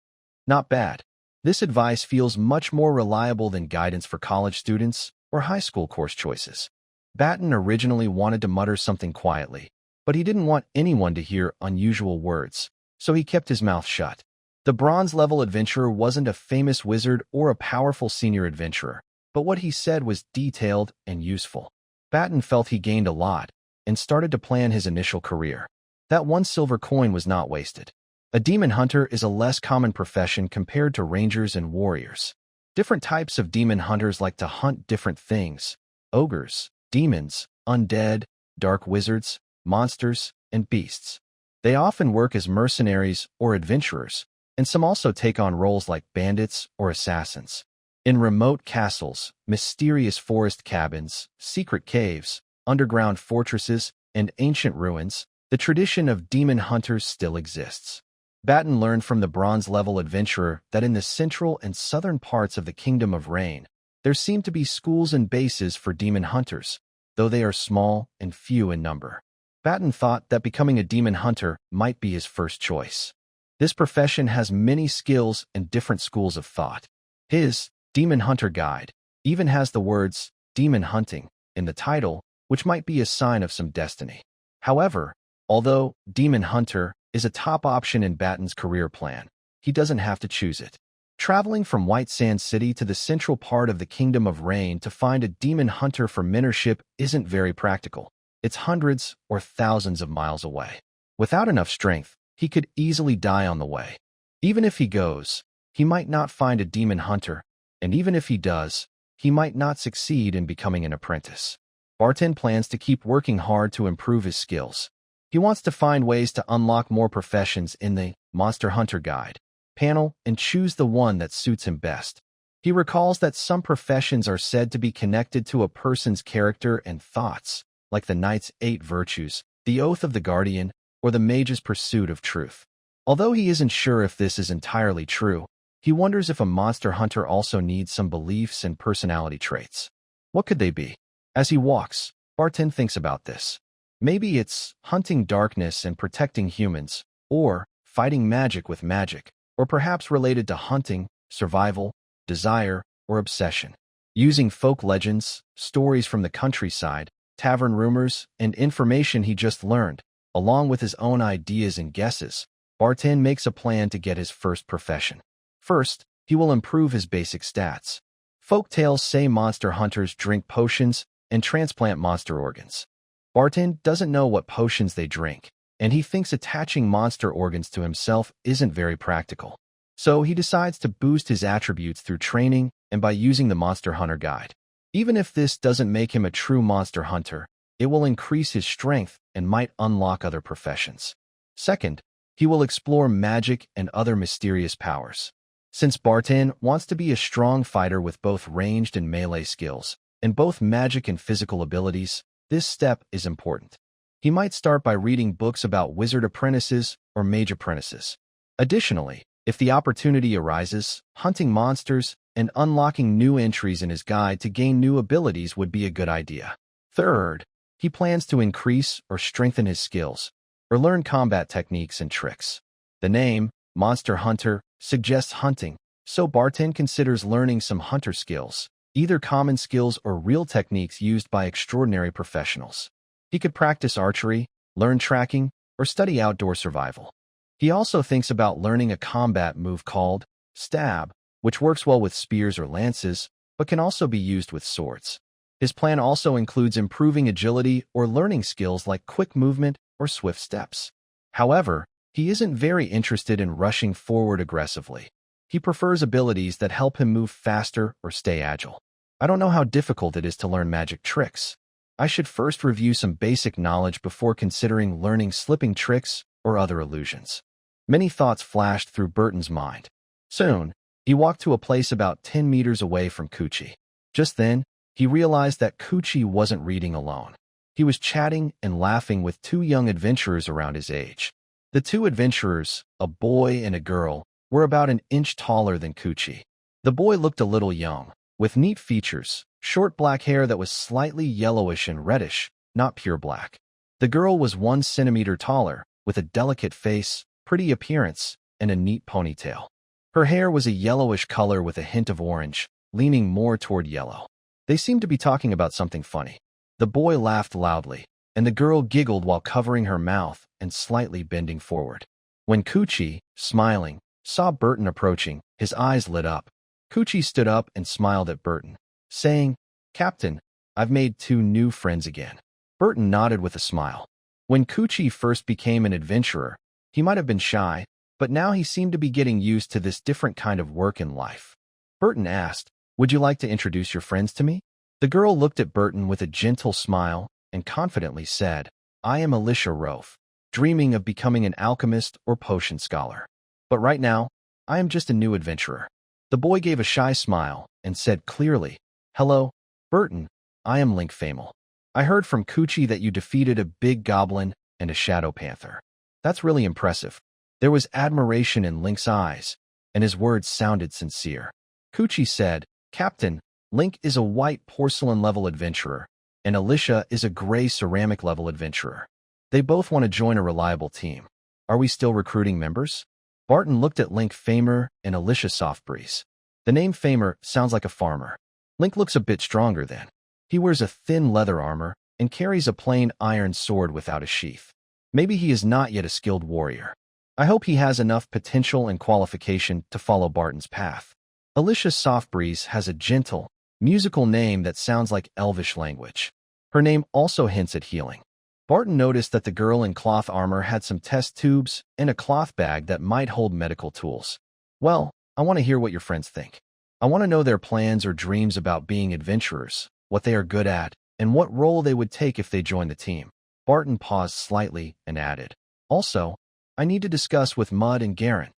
Not bad. This advice feels much more reliable than guidance for college students or high school course choices. Barton originally wanted to mutter something quietly, but he didn't want anyone to hear unusual words, so he kept his mouth shut. The bronze-level adventurer wasn't a famous wizard or a powerful senior adventurer, but what he said was detailed and useful. Barton felt he gained a lot and started to plan his initial career. That one silver coin was not wasted. A demon hunter is a less common profession compared to rangers and warriors. Different types of demon hunters like to hunt different things: ogres, demons, undead, dark wizards, monsters, and beasts. They often work as mercenaries or adventurers, and some also take on roles like bandits or assassins. In remote castles, mysterious forest cabins, secret caves, underground fortresses, and ancient ruins, the tradition of demon hunters still exists. Barton learned from the bronze-level adventurer that in the central and southern parts of the Kingdom of Rain, there seem to be schools and bases for demon hunters, though they are small and few in number. Barton thought that becoming a demon hunter might be his first choice. This profession has many skills and different schools of thought. His Demon Hunter Guide even has the words demon hunting in the title, which might be a sign of some destiny. However, although demon hunter is a top option in Barton's career plan, he doesn't have to choose it. Traveling from White Sand City to the central part of the Kingdom of Rain to find a demon hunter for mentorship isn't very practical. It's hundreds or thousands of miles away. Without enough strength, he could easily die on the way. Even if he goes, he might not find a demon hunter, and even if he does, he might not succeed in becoming an apprentice. Barton plans to keep working hard to improve his skills. He wants to find ways to unlock more professions in the Monster Hunter Guide panel and choose the one that suits him best. He recalls that some professions are said to be connected to a person's character and thoughts, like the knight's 8 virtues, the oath of the guardian, or the mage's pursuit of truth. Although he isn't sure if this is entirely true, he wonders if a monster hunter also needs some beliefs and personality traits. What could they be? As he walks, Barton thinks about this. Maybe it's hunting darkness and protecting humans, or fighting magic with magic, or perhaps related to hunting, survival, desire, or obsession. Using folk legends, stories from the countryside, tavern rumors, and information he just learned, along with his own ideas and guesses, Barton makes a plan to get his first profession. First, he will improve his basic stats. Folk tales say monster hunters drink potions and transplant monster organs. Barton doesn't know what potions they drink, and he thinks attaching monster organs to himself isn't very practical. So he decides to boost his attributes through training and by using the Monster Hunter Guide. Even if this doesn't make him a true monster hunter, it will increase his strength and might unlock other professions. Second, he will explore magic and other mysterious powers. Since Barton wants to be a strong fighter with both ranged and melee skills, and both magic and physical abilities, this step is important. He might start by reading books about wizard apprentices or mage apprentices. Additionally, if the opportunity arises, hunting monsters and unlocking new entries in his guide to gain new abilities would be a good idea. Third, he plans to increase or strengthen his skills, or learn combat techniques and tricks. The name, Monster Hunter, suggests hunting, so Barton considers learning some hunter skills, either common skills or real techniques used by extraordinary professionals. He could practice archery, learn tracking, or study outdoor survival. He also thinks about learning a combat move called Stab, which works well with spears or lances, but can also be used with swords. His plan also includes improving agility or learning skills like quick movement or swift steps. However, he isn't very interested in rushing forward aggressively. He prefers abilities that help him move faster or stay agile. I don't know how difficult it is to learn magic tricks. I should first review some basic knowledge before considering learning slipping tricks or other illusions. Many thoughts flashed through Barton's mind. Soon, he walked to a place about 10 meters away from Coochie. Just then, he realized that Coochie wasn't reading alone. He was chatting and laughing with two young adventurers around his age. The two adventurers, a boy and a girl, were about an inch taller than Coochie. The boy looked a little young, with neat features, short black hair that was slightly yellowish and reddish, not pure black. The girl was 1 centimeter taller, with a delicate face, pretty appearance, and a neat ponytail. Her hair was a yellowish color with a hint of orange, leaning more toward yellow. They seemed to be talking about something funny. The boy laughed loudly, and the girl giggled while covering her mouth and slightly bending forward. When Coochie, smiling, saw Barton approaching, his eyes lit up. Coochie stood up and smiled at Barton, saying, "Captain, I've made 2 new friends again." Barton nodded with a smile. When Coochie first became an adventurer, he might have been shy, but now he seemed to be getting used to this different kind of work in life. Barton asked, "Would you like to introduce your friends to me?" The girl looked at Barton with a gentle smile and confidently said, "I am Alicia Rofe, dreaming of becoming an alchemist or potion scholar. But right now, I am just a new adventurer." The boy gave a shy smile and said clearly, "Hello, Barton, I am Link Famel. I heard from Coochie that you defeated a big goblin and a shadow panther. That's really impressive." There was admiration in Link's eyes, and his words sounded sincere. Coochie said, "Captain, Link is a white porcelain-level adventurer, and Alicia is a gray ceramic-level adventurer. They both want to join a reliable team. Are we still recruiting members?" Barton looked at Link Famer and Alicia Softbreeze. The name Famer sounds like a farmer. Link looks a bit stronger then. He wears a thin leather armor and carries a plain iron sword without a sheath. Maybe he is not yet a skilled warrior. I hope he has enough potential and qualification to follow Barton's path. Alicia Softbreeze has a gentle, musical name that sounds like Elvish language. Her name also hints at healing. Barton noticed that the girl in cloth armor had some test tubes and a cloth bag that might hold medical tools. Well, I want to hear what your friends think. I want to know their plans or dreams about being adventurers, what they are good at, and what role they would take if they joined the team. Barton paused slightly and added, "Also, I need to discuss with Mud and Garen."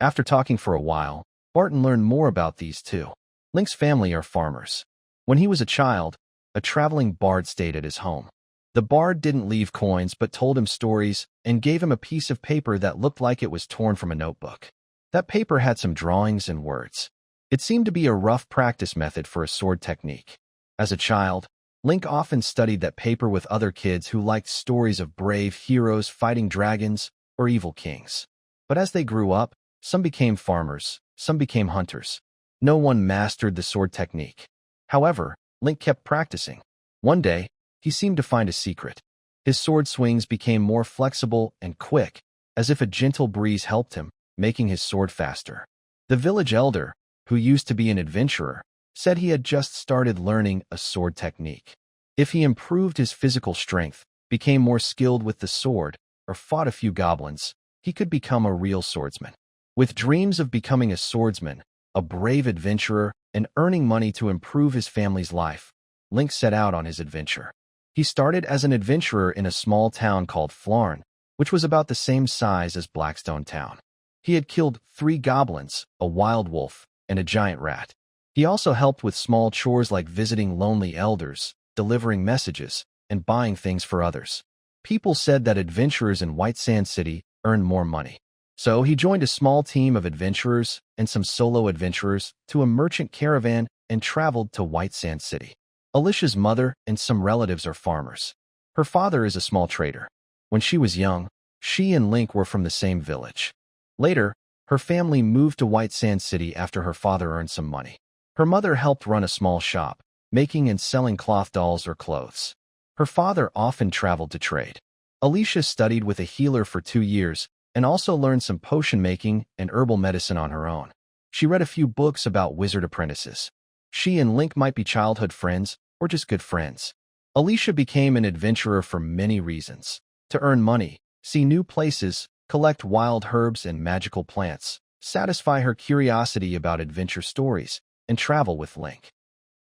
After talking for a while, Barton learned more about these two. Link's family are farmers. When he was a child, a traveling bard stayed at his home. The bard didn't leave coins but told him stories and gave him a piece of paper that looked like it was torn from a notebook. That paper had some drawings and words. It seemed to be a rough practice method for a sword technique. As a child, Link often studied that paper with other kids who liked stories of brave heroes fighting dragons or evil kings. But as they grew up, some became farmers, some became hunters. No one mastered the sword technique. However, Link kept practicing. One day, he seemed to find a secret. His sword swings became more flexible and quick, as if a gentle breeze helped him, making his sword faster. The village elder, who used to be an adventurer, said he had just started learning a sword technique. If he improved his physical strength, became more skilled with the sword, or fought a few goblins, he could become a real swordsman. With dreams of becoming a swordsman, a brave adventurer, and earning money to improve his family's life, Link set out on his adventure. He started as an adventurer in a small town called Flarn, which was about the same size as Blackstone town. He had killed 3 goblins, a wild wolf, and a giant rat. He also helped with small chores like visiting lonely elders, delivering messages, and buying things for others. People said that adventurers in White Sand City earned more money. So he joined a small team of adventurers and some solo adventurers to a merchant caravan and traveled to White Sand City. Alicia's mother and some relatives are farmers. Her father is a small trader. When she was young, she and Link were from the same village. Later, her family moved to White Sand City after her father earned some money. Her mother helped run a small shop, making and selling cloth dolls or clothes. Her father often traveled to trade. Alicia studied with a healer for 2 years and also learned some potion making and herbal medicine on her own. She read a few books about wizard apprentices. She and Link might be childhood friends or just good friends. Alicia became an adventurer for many reasons. To earn money, see new places, collect wild herbs and magical plants, satisfy her curiosity about adventure stories, and travel with Link.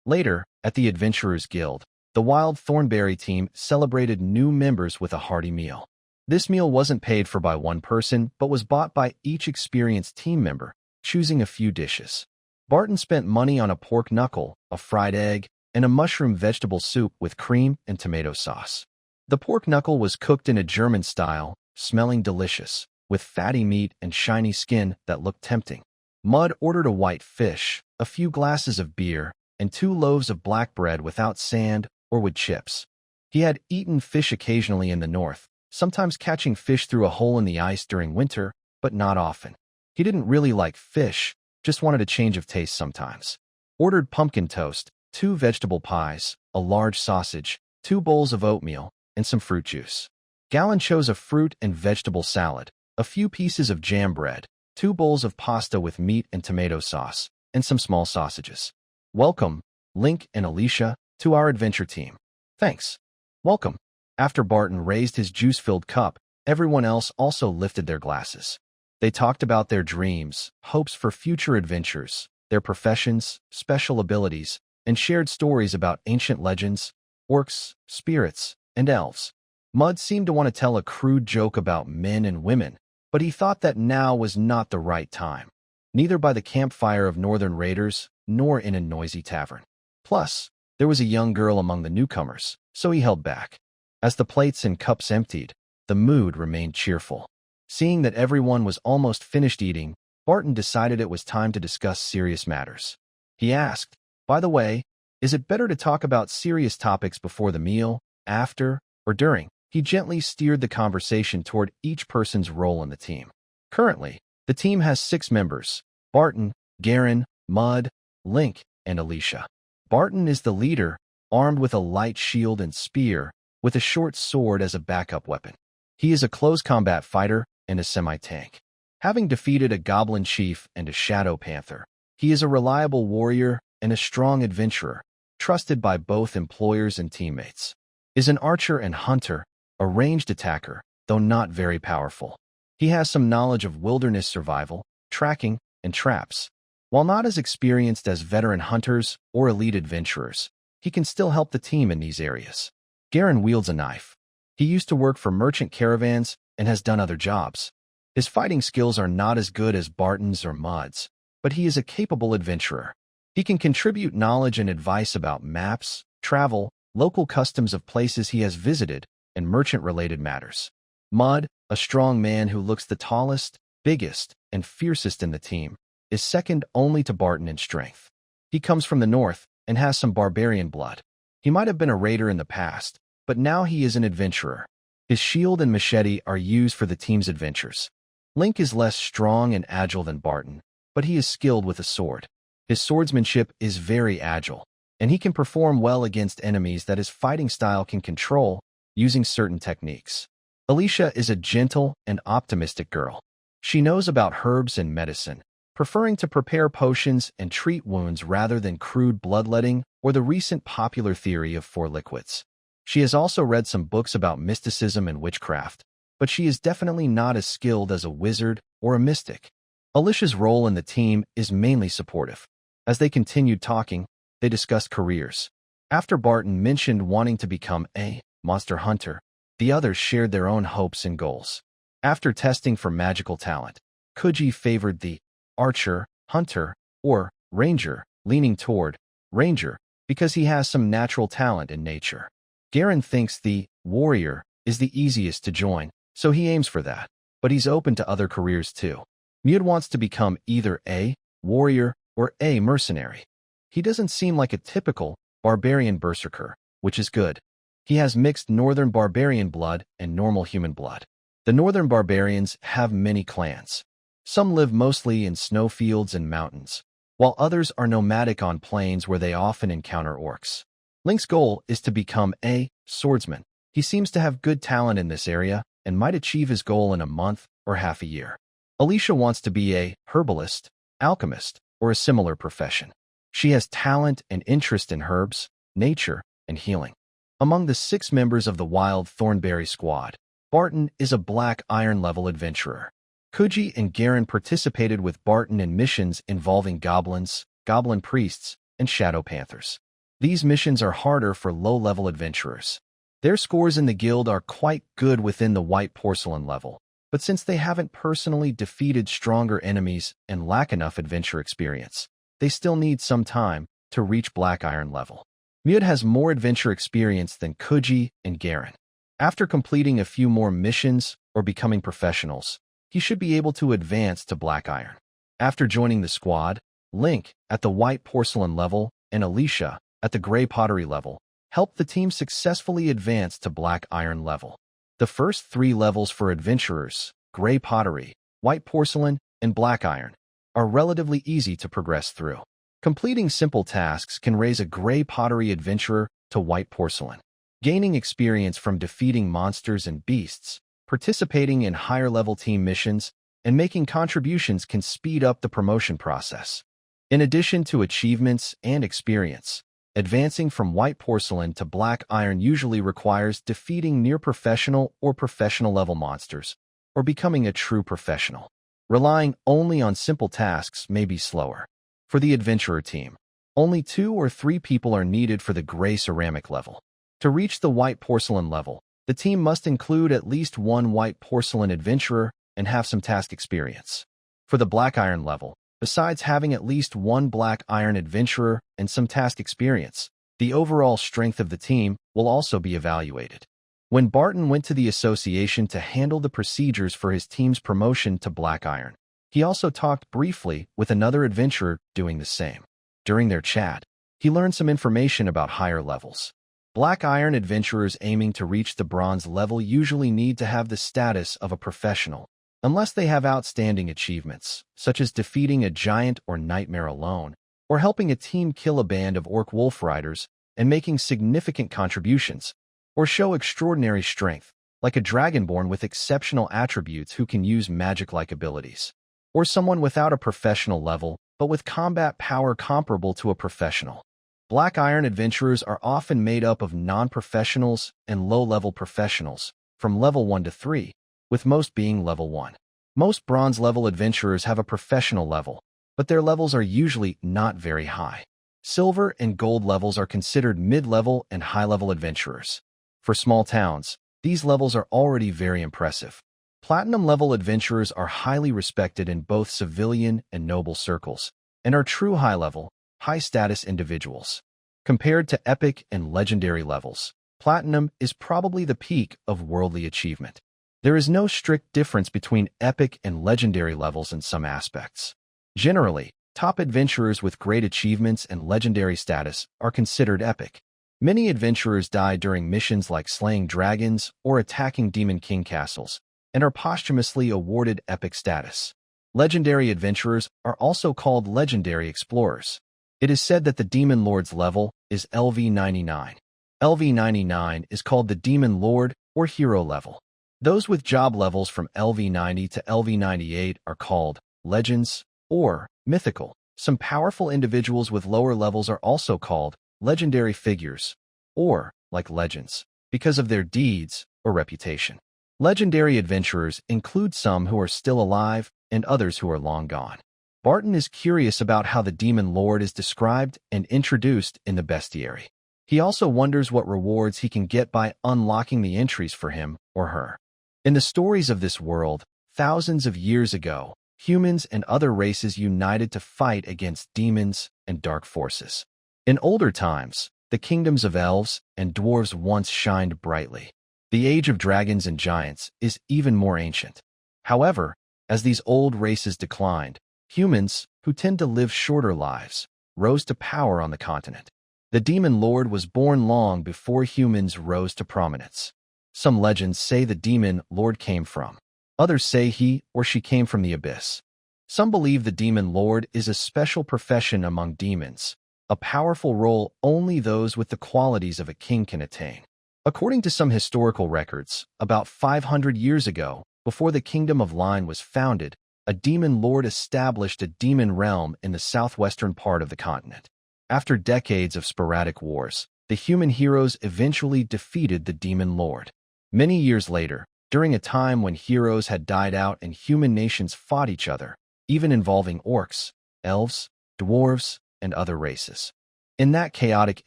Later, at the Adventurers Guild, the Wild Thornberry team celebrated new members with a hearty meal. This meal wasn't paid for by one person, but was bought by each experienced team member, choosing a few dishes. Barton spent money on a pork knuckle, a fried egg, and a mushroom vegetable soup with cream and tomato sauce. The pork knuckle was cooked in a German style, smelling delicious, with fatty meat and shiny skin that looked tempting. Mud ordered a white fish, a few glasses of beer, and 2 loaves of black bread without sand or with chips. He had eaten fish occasionally in the north, sometimes catching fish through a hole in the ice during winter, but not often. He didn't really like fish, just wanted a change of taste sometimes. Ordered pumpkin toast, 2 vegetable pies, a large sausage, 2 bowls of oatmeal, and some fruit juice. Gallon chose a fruit and vegetable salad, a few pieces of jam bread, 2 bowls of pasta with meat and tomato sauce, and some small sausages. Welcome, Link and Alicia, to our adventure team. Thanks. Welcome. After Barton raised his juice-filled cup, everyone else also lifted their glasses. They talked about their dreams, hopes for future adventures, their professions, special abilities, and shared stories about ancient legends, orcs, spirits, and elves. Mud seemed to want to tell a crude joke about men and women, but he thought that now was not the right time, neither by the campfire of northern raiders nor in a noisy tavern. Plus, there was a young girl among the newcomers, so he held back. As the plates and cups emptied, the mood remained cheerful. Seeing that everyone was almost finished eating, Barton decided it was time to discuss serious matters. He asked, "By the way, is it better to talk about serious topics before the meal, after, or during?" He gently steered the conversation toward each person's role in the team. Currently, the team has 6 members: Barton, Garen, Mud, Link, and Alicia. Barton is the leader, armed with a light shield and spear, with a short sword as a backup weapon. He is a close combat fighter and a semi-tank. Having defeated a goblin chief and a shadow panther, he is a reliable warrior and a strong adventurer, trusted by both employers and teammates. Is an archer and hunter, a ranged attacker, though not very powerful. He has some knowledge of wilderness survival, tracking, and traps. While not as experienced as veteran hunters or elite adventurers, he can still help the team in these areas. Garen wields a knife. He used to work for merchant caravans and has done other jobs. His fighting skills are not as good as Barton's or Mud's, but he is a capable adventurer. He can contribute knowledge and advice about maps, travel, local customs of places he has visited, and merchant-related matters. Mud, a strong man who looks the tallest, biggest, and fiercest in the team, is second only to Barton in strength. He comes from the north and has some barbarian blood. He might have been a raider in the past, but now he is an adventurer. His shield and machete are used for the team's adventures. Link is less strong and agile than Barton, but he is skilled with a sword. His swordsmanship is very agile, and he can perform well against enemies that his fighting style can control using certain techniques. Alicia is a gentle and optimistic girl. She knows about herbs and medicine, preferring to prepare potions and treat wounds rather than crude bloodletting or the recent popular theory of 4 liquids. She has also read some books about mysticism and witchcraft, but she is definitely not as skilled as a wizard or a mystic. Alicia's role in the team is mainly supportive. As they continued talking, they discussed careers. After Barton mentioned wanting to become a monster hunter, the others shared their own hopes and goals. After testing for magical talent, Kuji favored the archer, hunter, or ranger, leaning toward ranger because he has some natural talent in nature. Garen thinks the warrior is the easiest to join, so he aims for that, but he's open to other careers too. Mud wants to become either a warrior or a mercenary. He doesn't seem like a typical barbarian berserker, which is good. He has mixed northern barbarian blood and normal human blood. The northern barbarians have many clans. Some live mostly in snowfields and mountains, while others are nomadic on plains where they often encounter orcs. Link's goal is to become a swordsman. He seems to have good talent in this area and might achieve his goal in a month or half a year. Alicia wants to be a herbalist, alchemist, or a similar profession. She has talent and interest in herbs, nature, and healing. Among the 6 members of the Wild Thornberry Squad, Barton is a Black Iron level adventurer. Kuji and Garen participated with Barton in missions involving goblins, goblin priests, and shadow panthers. These missions are harder for low-level adventurers. Their scores in the guild are quite good within the white porcelain level, but since they haven't personally defeated stronger enemies and lack enough adventure experience, they still need some time to reach Black Iron level. Mud has more adventure experience than Kuji and Garen. After completing a few more missions or becoming professionals, he should be able to advance to Black Iron. After joining the squad, Link, at the white porcelain level, and Alicia, at the gray pottery level, helped the team successfully advance to Black Iron level. The first 3 levels for adventurers, gray pottery, white porcelain, and Black Iron, are relatively easy to progress through. Completing simple tasks can raise a gray pottery adventurer to white porcelain. Gaining experience from defeating monsters and beasts, participating in higher-level team missions, and making contributions can speed up the promotion process. In addition to achievements and experience, advancing from white porcelain to Black Iron usually requires defeating near-professional or professional-level monsters, or becoming a true professional. Relying only on simple tasks may be slower. For the adventurer team, only 2 or 3 people are needed for the gray ceramic level. To reach the white porcelain level, the team must include at least 1 white porcelain adventurer and have some task experience. For the Black Iron level, besides having at least 1 Black Iron adventurer and some task experience, the overall strength of the team will also be evaluated. When Barton went to the association to handle the procedures for his team's promotion to Black Iron, he also talked briefly with another adventurer doing the same. During their chat, he learned some information about higher levels. Black Iron adventurers aiming to reach the bronze level usually need to have the status of a professional, unless they have outstanding achievements, such as defeating a giant or nightmare alone, or helping a team kill a band of orc wolf riders and making significant contributions, or show extraordinary strength, like a dragonborn with exceptional attributes who can use magic-like abilities, or someone without a professional level but with combat power comparable to a professional. Black Iron adventurers are often made up of non-professionals and low-level professionals, from level 1 to 3, with most being level 1. Most bronze-level adventurers have a professional level, but their levels are usually not very high. Silver and gold levels are considered mid-level and high-level adventurers. For small towns, these levels are already very impressive. Platinum-level adventurers are highly respected in both civilian and noble circles, and are true high-level, high-status individuals. Compared to epic and legendary levels, Platinum is probably the peak of worldly achievement. There is no strict difference between epic and legendary levels in some aspects. Generally, top adventurers with great achievements and legendary status are considered epic. Many adventurers die during missions like slaying dragons or attacking Demon King castles, and are posthumously awarded epic status. Legendary adventurers are also called legendary explorers. It is said that the Demon Lord's level is LV99. LV99 is called the Demon Lord or Hero level. Those with job levels from LV90 to LV98 are called legends or mythical. Some powerful individuals with lower levels are also called legendary figures, or like legends, because of their deeds or reputation. Legendary adventurers include some who are still alive and others who are long gone. Barton is curious about how the Demon Lord is described and introduced in the bestiary. He also wonders what rewards he can get by unlocking the entries for him or her. In the stories of this world, thousands of years ago, humans and other races united to fight against demons and dark forces. In older times, the kingdoms of elves and dwarves once shined brightly. The age of dragons and giants is even more ancient. However, as these old races declined, humans, who tend to live shorter lives, rose to power on the continent. The Demon Lord was born long before humans rose to prominence. Some legends say the Demon Lord came from. Others say he or she came from the abyss. Some believe the Demon Lord is a special profession among demons, a powerful role only those with the qualities of a king can attain. According to some historical records, about 500 years ago, before the Kingdom of Line was founded, a demon lord established a demon realm in the southwestern part of the continent. After decades of sporadic wars, the human heroes eventually defeated the demon lord. Many years later, during a time when heroes had died out and human nations fought each other, even involving orcs, elves, dwarves, and other races. In that chaotic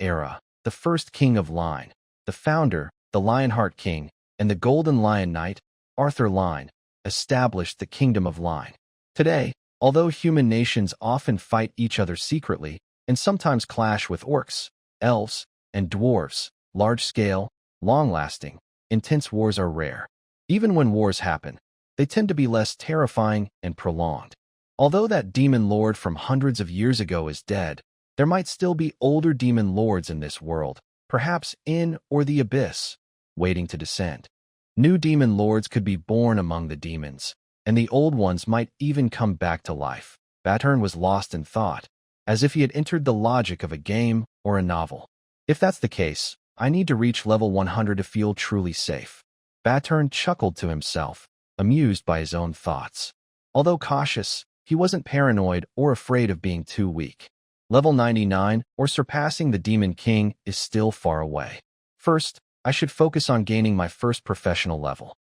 era, the first king of Line, the founder, the Lionheart King, and the Golden Lion Knight, Arthur Line, established the Kingdom of Line. Today, although human nations often fight each other secretly and sometimes clash with orcs, elves, and dwarves, large-scale, long-lasting, intense wars are rare. Even when wars happen, they tend to be less terrifying and prolonged. Although that demon lord from hundreds of years ago is dead, there might still be older demon lords in this world, perhaps in or the abyss, waiting to descend. New demon lords could be born among the demons, and the old ones might even come back to life. Barton was lost in thought, as if he had entered the logic of a game or a novel. If that's the case, I need to reach level 100 to feel truly safe. Barton chuckled to himself, amused by his own thoughts. Although cautious, he wasn't paranoid or afraid of being too weak. Level 99, or surpassing the Demon King, is still far away. First, I should focus on gaining my first professional level.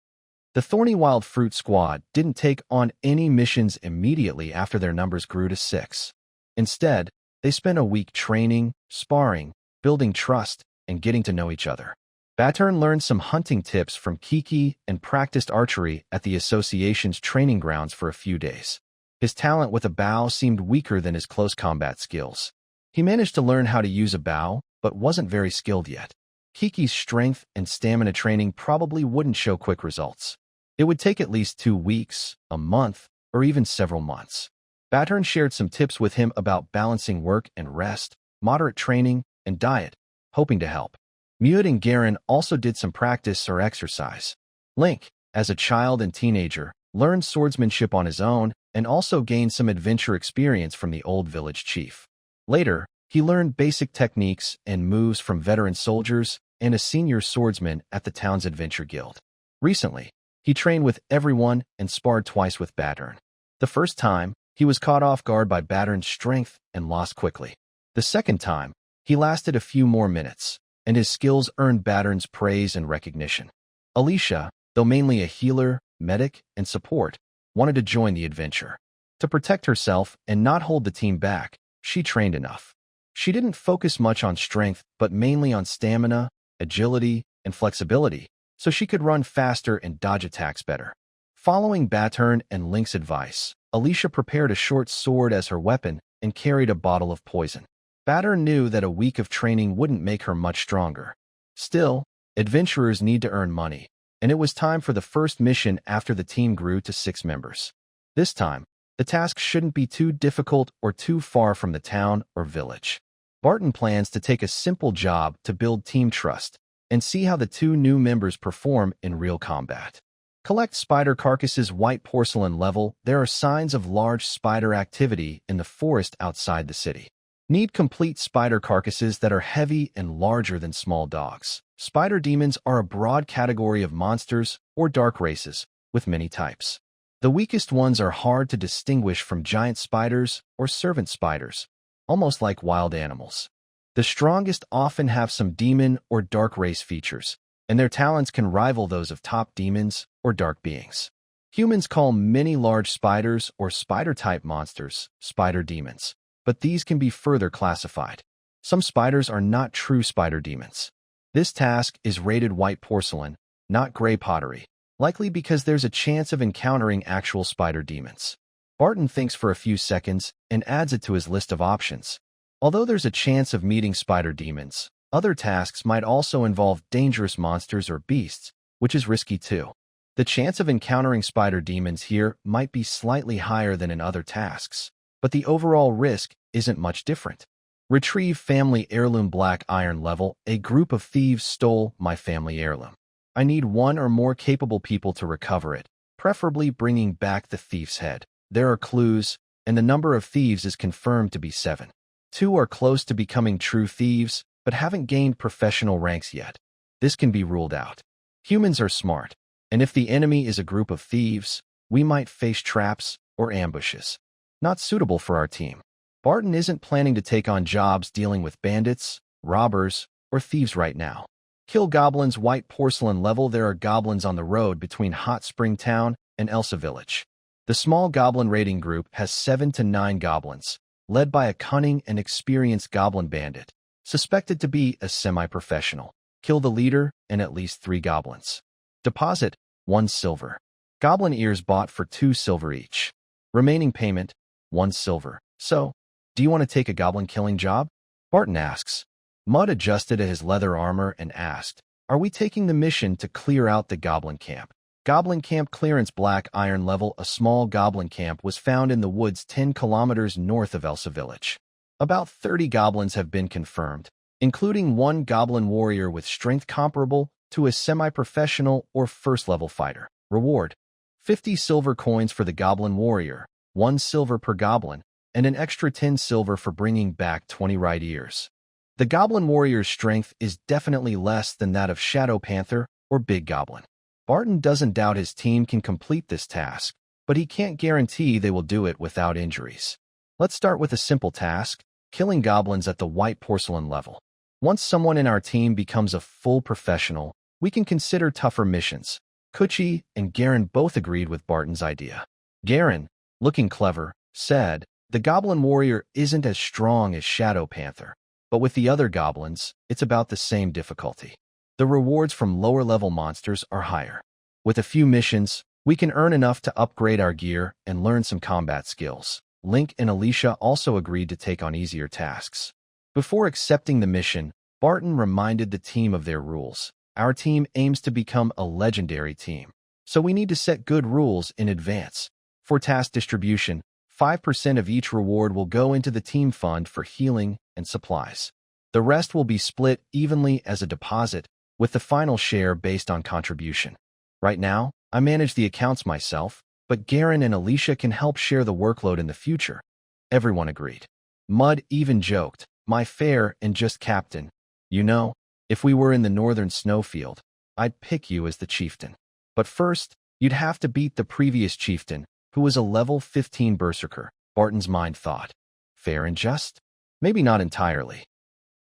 The Thorny Wild Fruit Squad didn't take on any missions immediately after their numbers grew to 6. Instead, they spent a week training, sparring, building trust, and getting to know each other. Barton learned some hunting tips from Kiki and practiced archery at the association's training grounds for a few days. His talent with a bow seemed weaker than his close combat skills. He managed to learn how to use a bow, but wasn't very skilled yet. Kiki's strength and stamina training probably wouldn't show quick results. It would take at least 2 weeks, a month, or even several months. Barton shared some tips with him about balancing work and rest, moderate training, and diet, hoping to help. Mewd and Garen also did some practice or exercise. Link, as a child and teenager, learned swordsmanship on his own and also gained some adventure experience from the old village chief. Later, he learned basic techniques and moves from veteran soldiers and a senior swordsman at the town's adventure guild. Recently, he trained with everyone and sparred twice with Barton. The first time, he was caught off guard by Barton's strength and lost quickly. The second time, he lasted a few more minutes, and his skills earned Barton's praise and recognition. Alicia, though mainly a healer, medic, and support, wanted to join the adventure. To protect herself and not hold the team back, she trained enough. She didn't focus much on strength, but mainly on stamina, agility, and flexibility, so she could run faster and dodge attacks better. Following Barton and Link's advice, Alicia prepared a short sword as her weapon and carried a bottle of poison. Barton knew that a week of training wouldn't make her much stronger. Still, adventurers need to earn money, and it was time for the first mission after the team grew to 6 members. This time, the task shouldn't be too difficult or too far from the town or village. Barton plans to take a simple job to build team trust and see how the 2 new members perform in real combat. Collect spider carcasses. White porcelain level. There are signs of large spider activity in the forest outside the city. Need complete spider carcasses that are heavy and larger than small dogs. Spider demons are a broad category of monsters or dark races, with many types. The weakest ones are hard to distinguish from giant spiders or servant spiders, almost like wild animals. The strongest often have some demon or dark race features, and their talents can rival those of top demons or dark beings. Humans call many large spiders or spider-type monsters spider demons, but these can be further classified. Some spiders are not true spider demons. This task is rated white porcelain, not gray pottery, likely because there's a chance of encountering actual spider demons. Barton thinks for a few seconds and adds it to his list of options. Although there's a chance of meeting spider demons, other tasks might also involve dangerous monsters or beasts, which is risky too. The chance of encountering spider demons here might be slightly higher than in other tasks, but the overall risk isn't much different. Retrieve family heirloom. Black iron level. A group of thieves stole my family heirloom. I need 1 or more capable people to recover it, preferably bringing back the thief's head. There are clues, and the number of thieves is confirmed to be 7. 2 are close to becoming true thieves, but haven't gained professional ranks yet. This can be ruled out. Humans are smart, and if the enemy is a group of thieves, we might face traps or ambushes. Not suitable for our team. Barton isn't planning to take on jobs dealing with bandits, robbers, or thieves right now. Kill goblins white porcelain level. There are goblins on the road between Hot Spring Town and Elsa Village. The small goblin raiding group has 7 to 9 goblins, led by a cunning and experienced goblin bandit, suspected to be a semi-professional. Kill the leader and at least 3 goblins. Deposit, 1 silver. Goblin ears bought for 2 silver each. Remaining payment, 1 silver. So, do you want to take a goblin killing job? Barton asks. Mud adjusted his leather armor and asked, are we taking the mission to clear out the goblin camp? Goblin camp clearance Black Iron level. A small goblin camp was found in the woods 10 kilometers north of Elsa Village. About 30 goblins have been confirmed, including 1 goblin warrior with strength comparable to a semi-professional or first-level fighter. Reward: 50 silver coins for the goblin warrior, 1 silver per goblin, and an extra 10 silver for bringing back 20 right ears. The goblin warrior's strength is definitely less than that of Shadow Panther or Big Goblin. Barton doesn't doubt his team can complete this task, but he can't guarantee they will do it without injuries. Let's start with a simple task, killing goblins at the white porcelain level. Once someone in our team becomes a full professional, we can consider tougher missions. Kuchi and Garen both agreed with Barton's idea. Garen, looking clever, said, the goblin warrior isn't as strong as Shadow Panther, but with the other goblins, it's about the same difficulty. The rewards from lower-level monsters are higher. With a few missions, we can earn enough to upgrade our gear and learn some combat skills. Link and Alicia also agreed to take on easier tasks. Before accepting the mission, Barton reminded the team of their rules. Our team aims to become a legendary team, so we need to set good rules in advance. For task distribution, 5% of each reward will go into the team fund for healing and supplies. The rest will be split evenly as a deposit, with the final share based on contribution. Right now, I manage the accounts myself, but Garen and Alicia can help share the workload in the future. Everyone agreed. Mud even joked, my fair and just captain. You know, if we were in the northern snowfield, I'd pick you as the chieftain. But first, you'd have to beat the previous chieftain, who was a level 15 berserker, Barton's mind thought. Fair and just? Maybe not entirely.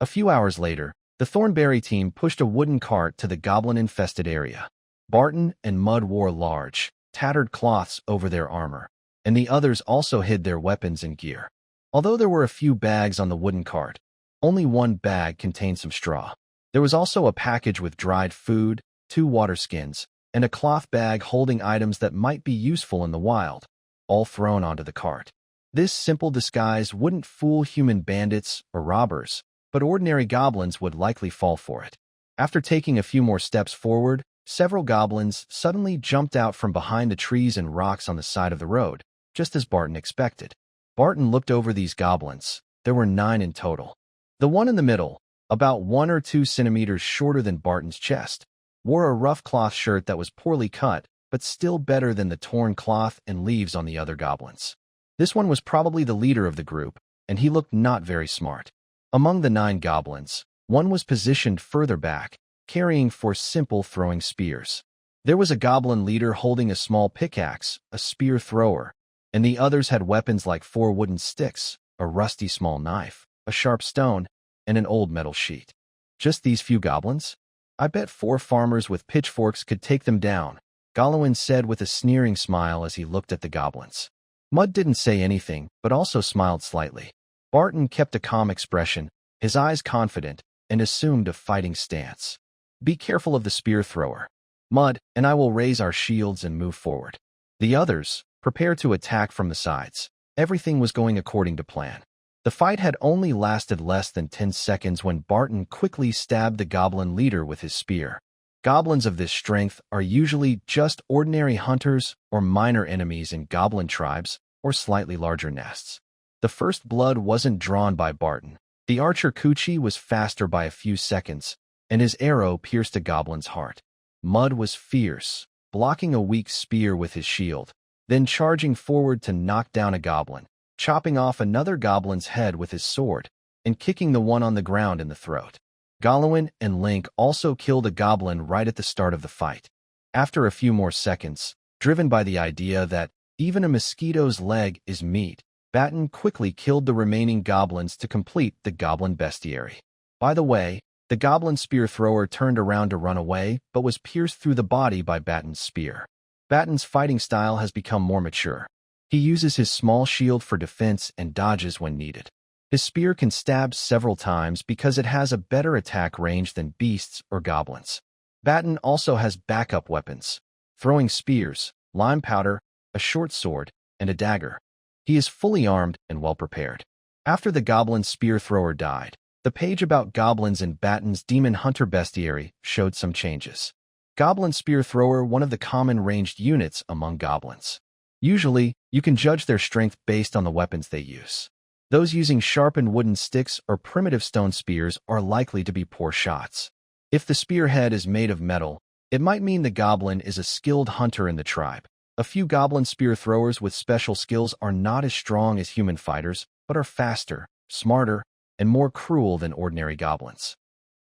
A few hours later, the Thornberry team pushed a wooden cart to the goblin-infested area. Barton and Mud wore large, tattered cloths over their armor, and the others also hid their weapons and gear. Although there were a few bags on the wooden cart, only 1 bag contained some straw. There was also a package with dried food, 2 water skins, and a cloth bag holding items that might be useful in the wild, all thrown onto the cart. This simple disguise wouldn't fool human bandits or robbers, but ordinary goblins would likely fall for it. After taking a few more steps forward, several goblins suddenly jumped out from behind the trees and rocks on the side of the road, just as Barton expected. Barton looked over these goblins. There were 9 in total. The one in the middle, about 1 or 2 centimeters shorter than Barton's chest, wore a rough cloth shirt that was poorly cut, but still better than the torn cloth and leaves on the other goblins. This one was probably the leader of the group, and he looked not very smart. Among the 9 goblins, one was positioned further back, carrying 4 simple throwing spears. There was a goblin leader holding a small pickaxe, a spear thrower, and the others had weapons like 4 wooden sticks, a rusty small knife, a sharp stone, and an old metal sheet. Just these few goblins? I bet 4 farmers with pitchforks could take them down, Gollowin said with a sneering smile as he looked at the goblins. Mud didn't say anything, but also smiled slightly. Barton kept a calm expression, his eyes confident, and assumed a fighting stance. Be careful of the spear thrower. Mud and I will raise our shields and move forward. The others, prepare to attack from the sides. Everything was going according to plan. The fight had only lasted less than 10 seconds when Barton quickly stabbed the goblin leader with his spear. Goblins of this strength are usually just ordinary hunters or minor enemies in goblin tribes or slightly larger nests. The first blood wasn't drawn by Barton. The archer Kuchi was faster by a few seconds, and his arrow pierced a goblin's heart. Mud was fierce, blocking a weak spear with his shield, then charging forward to knock down a goblin, chopping off another goblin's head with his sword, and kicking the one on the ground in the throat. Gollowin and Link also killed a goblin right at the start of the fight. After a few more seconds, driven by the idea that Even a mosquito's leg is meat. Barton quickly killed the remaining goblins to complete the goblin bestiary. By the way, the goblin spear thrower turned around to run away, but was pierced through the body by Barton's spear. Barton's fighting style has become more mature. He uses his small shield for defense and dodges when needed. His spear can stab several times because it has a better attack range than beasts or goblins. Barton also has backup weapons: throwing spears, lime powder, a short sword, and a dagger. He is fully armed and well prepared. After the goblin spear thrower died, the page about goblins in Barton's demon hunter bestiary showed some changes. Goblin spear thrower, one of the common ranged units among goblins. Usually, you can judge their strength based on the weapons they use. Those using sharpened wooden sticks or primitive stone spears are likely to be poor shots. If the spearhead is made of metal, it might mean the goblin is a skilled hunter in the tribe. A few goblin spear throwers with special skills are not as strong as human fighters, but are faster, smarter, and more cruel than ordinary goblins.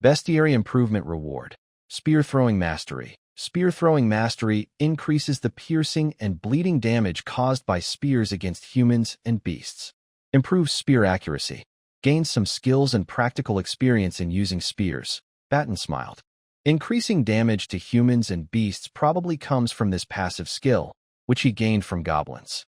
Bestiary Improvement Reward: Spear Throwing Mastery. Spear Throwing Mastery increases the piercing and bleeding damage caused by spears against humans and beasts. Improves spear accuracy. Gains some skills and practical experience in using spears. Barton smiled. Increasing damage to humans and beasts probably comes from this passive skill, which he gained from goblins.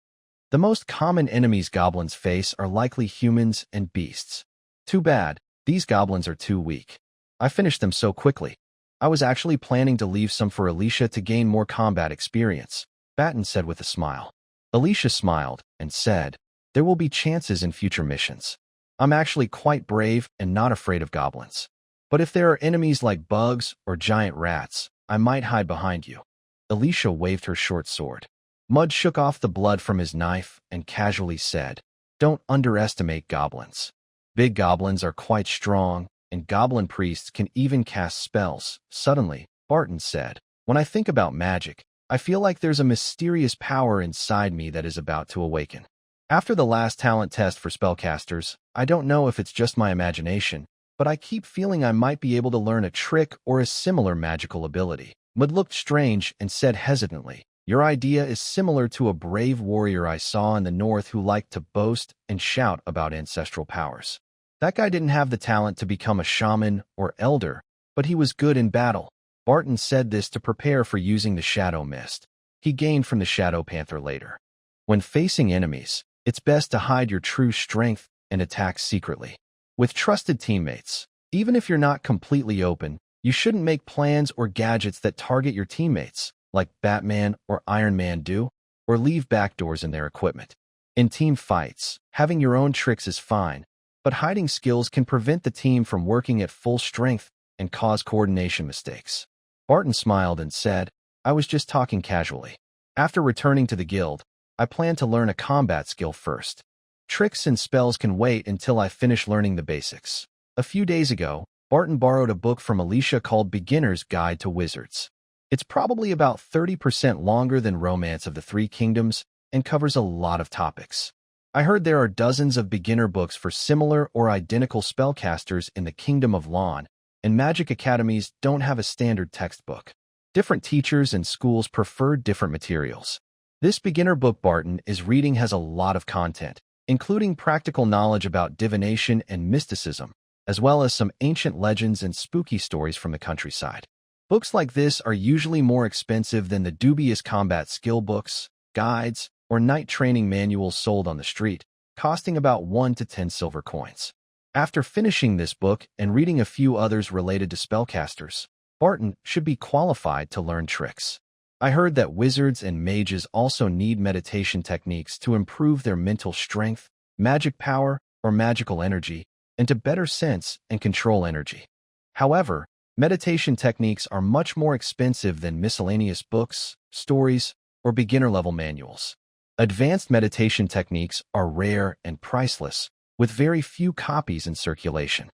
The most common enemies goblins face are likely humans and beasts. Too bad, these goblins are too weak. I finished them so quickly. I was actually planning to leave some for Alicia to gain more combat experience, Barton said with a smile. Alicia smiled and said, "There will be chances in future missions. I'm actually quite brave and not afraid of goblins. But if there are enemies like bugs or giant rats, I might hide behind you." Alicia waved her short sword. Mud shook off the blood from his knife and casually said, "Don't underestimate goblins. Big goblins are quite strong, and goblin priests can even cast spells." Suddenly, Barton said, "When I think about magic, I feel like there's a mysterious power inside me that is about to awaken. After the last talent test for spellcasters, I don't know if it's just my imagination, but I keep feeling I might be able to learn a trick or a similar magical ability." Mud looked strange and said hesitantly, "Your idea is similar to a brave warrior I saw in the north who liked to boast and shout about ancestral powers. That guy didn't have the talent to become a shaman or elder, but he was good in battle." Barton said this to prepare for using the shadow mist he gained from the shadow panther later. When facing enemies, it's best to hide your true strength and attack secretly. With trusted teammates, even if you're not completely open, you shouldn't make plans or gadgets that target your teammates, like Batman or Iron Man do, or leave backdoors in their equipment. In team fights, having your own tricks is fine, but hiding skills can prevent the team from working at full strength and cause coordination mistakes. Barton smiled and said, "I was just talking casually. After returning to the guild, I plan to learn a combat skill first. Tricks and spells can wait until I finish learning the basics." A few days ago, Barton borrowed a book from Alicia called Beginner's Guide to Wizards. It's probably about 30% longer than Romance of the Three Kingdoms and covers a lot of topics. I heard there are dozens of beginner books for similar or identical spellcasters in the Kingdom of Lawn, and magic academies don't have a standard textbook. Different teachers and schools prefer different materials. This beginner book Barton is reading has a lot of content, including practical knowledge about divination and mysticism, as well as some ancient legends and spooky stories from the countryside. Books like this are usually more expensive than the dubious combat skill books, guides, or knight training manuals sold on the street, costing about 1 to 10 silver coins. After finishing this book and reading a few others related to spellcasters, Barton should be qualified to learn tricks. I heard that wizards and mages also need meditation techniques to improve their mental strength, magic power, or magical energy, and to better sense and control energy. However, meditation techniques are much more expensive than miscellaneous books, stories, or beginner-level manuals. Advanced meditation techniques are rare and priceless, with very few copies in circulation.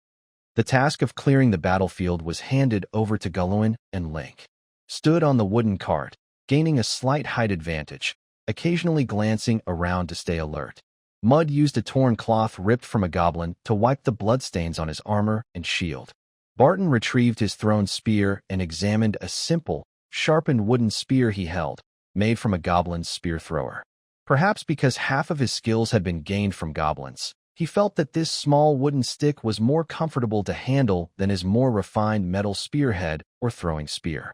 The task of clearing the battlefield was handed over to Gullwyn, and Link stood on the wooden cart, gaining a slight height advantage, occasionally glancing around to stay alert. Mud used a torn cloth ripped from a goblin to wipe the bloodstains on his armor and shield. Barton retrieved his thrown spear and examined a simple, sharpened wooden spear he held, made from a goblin's spear thrower. Perhaps because half of his skills had been gained from goblins, he felt that this small wooden stick was more comfortable to handle than his more refined metal spearhead or throwing spear.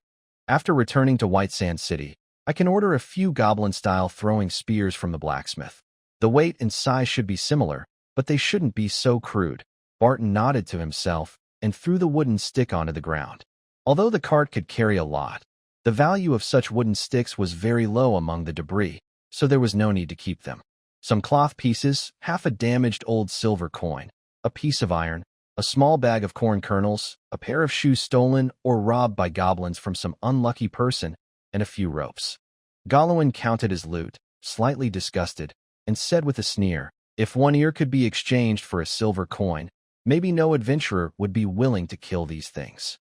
After returning to White Sand City, I can order a few goblin-style throwing spears from the blacksmith. The weight and size should be similar, but they shouldn't be so crude. Barton nodded to himself and threw the wooden stick onto the ground. Although the cart could carry a lot, the value of such wooden sticks was very low among the debris, so there was no need to keep them. Some cloth pieces, half a damaged old silver coin, a piece of iron, a small bag of corn kernels, a pair of shoes stolen or robbed by goblins from some unlucky person, and a few ropes. Goblin counted his loot, slightly disgusted, and said with a sneer, "If one ear could be exchanged for a silver coin, maybe no adventurer would be willing to kill these things."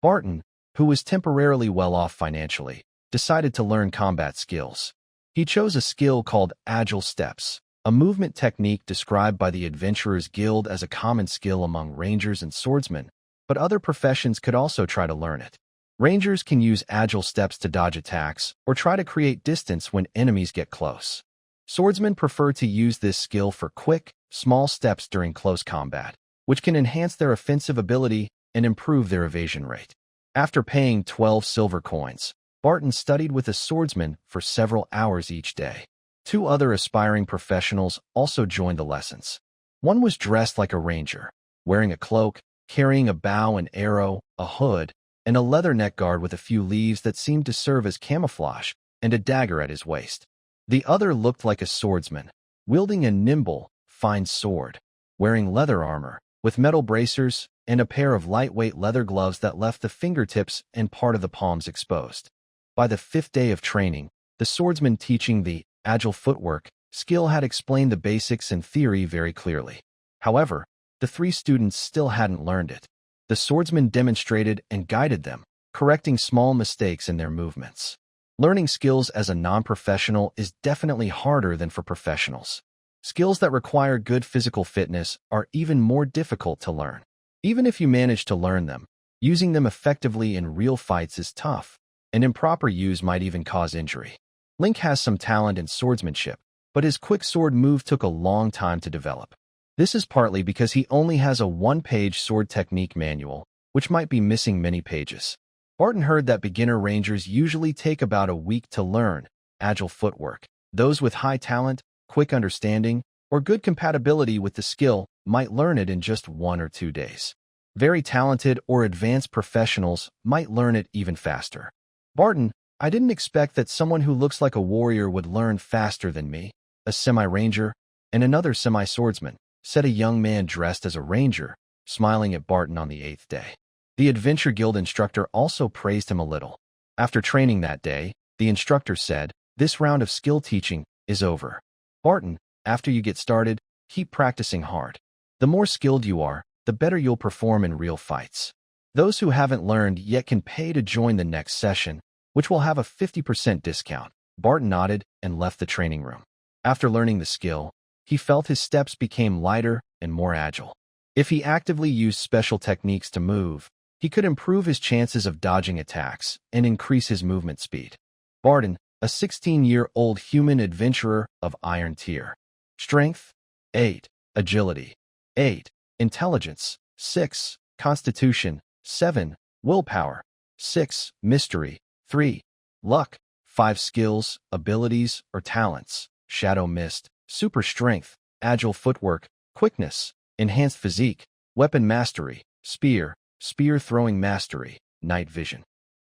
Barton, who was temporarily well off financially, decided to learn combat skills. He chose a skill called Agile Steps, a movement technique described by the Adventurers Guild as a common skill among rangers and swordsmen, but other professions could also try to learn it. Rangers can use agile steps to dodge attacks or try to create distance when enemies get close. Swordsmen prefer to use this skill for quick, small steps during close combat, which can enhance their offensive ability and improve their evasion rate. After paying 12 silver coins, Barton studied with a swordsman for several hours each day. 2 other aspiring professionals also joined the lessons. One was dressed like a ranger, wearing a cloak, carrying a bow and arrow, a hood, and a leather neck guard with a few leaves that seemed to serve as camouflage, and a dagger at his waist. The other looked like a swordsman, wielding a nimble, fine sword, wearing leather armor, with metal bracers, and a pair of lightweight leather gloves that left the fingertips and part of the palms exposed. By the 5th day of training, the swordsman teaching the agile footwork skill had explained the basics and theory very clearly. However, the 3 students still hadn't learned it. The swordsman demonstrated and guided them, correcting small mistakes in their movements. Learning skills as a non-professional is definitely harder than for professionals. Skills that require good physical fitness are even more difficult to learn. Even if you manage to learn them, using them effectively in real fights is tough, and improper use might even cause injury. Link has some talent in swordsmanship, but his quick sword move took a long time to develop. This is partly because he only has a 1-page sword technique manual, which might be missing many pages. Barton heard that beginner rangers usually take about a week to learn agile footwork. Those with high talent, quick understanding, or good compatibility with the skill might learn it in just 1 or 2 days. Very talented or advanced professionals might learn it even faster. "Barton, I didn't expect that someone who looks like a warrior would learn faster than me, a semi-ranger, and another semi-swordsman," said a young man dressed as a ranger, smiling at Barton on the 8th day. The Adventure Guild instructor also praised him a little. After training that day, the instructor said, "This round of skill teaching is over. Barton, after you get started, keep practicing hard. The more skilled you are, the better you'll perform in real fights. Those who haven't learned yet can pay to join the next session, which will have a 50% discount." Barton nodded and left the training room. After learning the skill, he felt his steps became lighter and more agile. If he actively used special techniques to move, he could improve his chances of dodging attacks and increase his movement speed. Barton, a 16-year-old human adventurer of Iron Tier. Strength, 8. Agility, 8. Intelligence, 6. Constitution, 7. Willpower, 6. Mystery, 3. Luck, 5 skills, abilities, or talents: Shadow Mist, Super Strength, Agile Footwork, Quickness, Enhanced Physique, Weapon Mastery, Spear, Spear Throwing Mastery, Night Vision.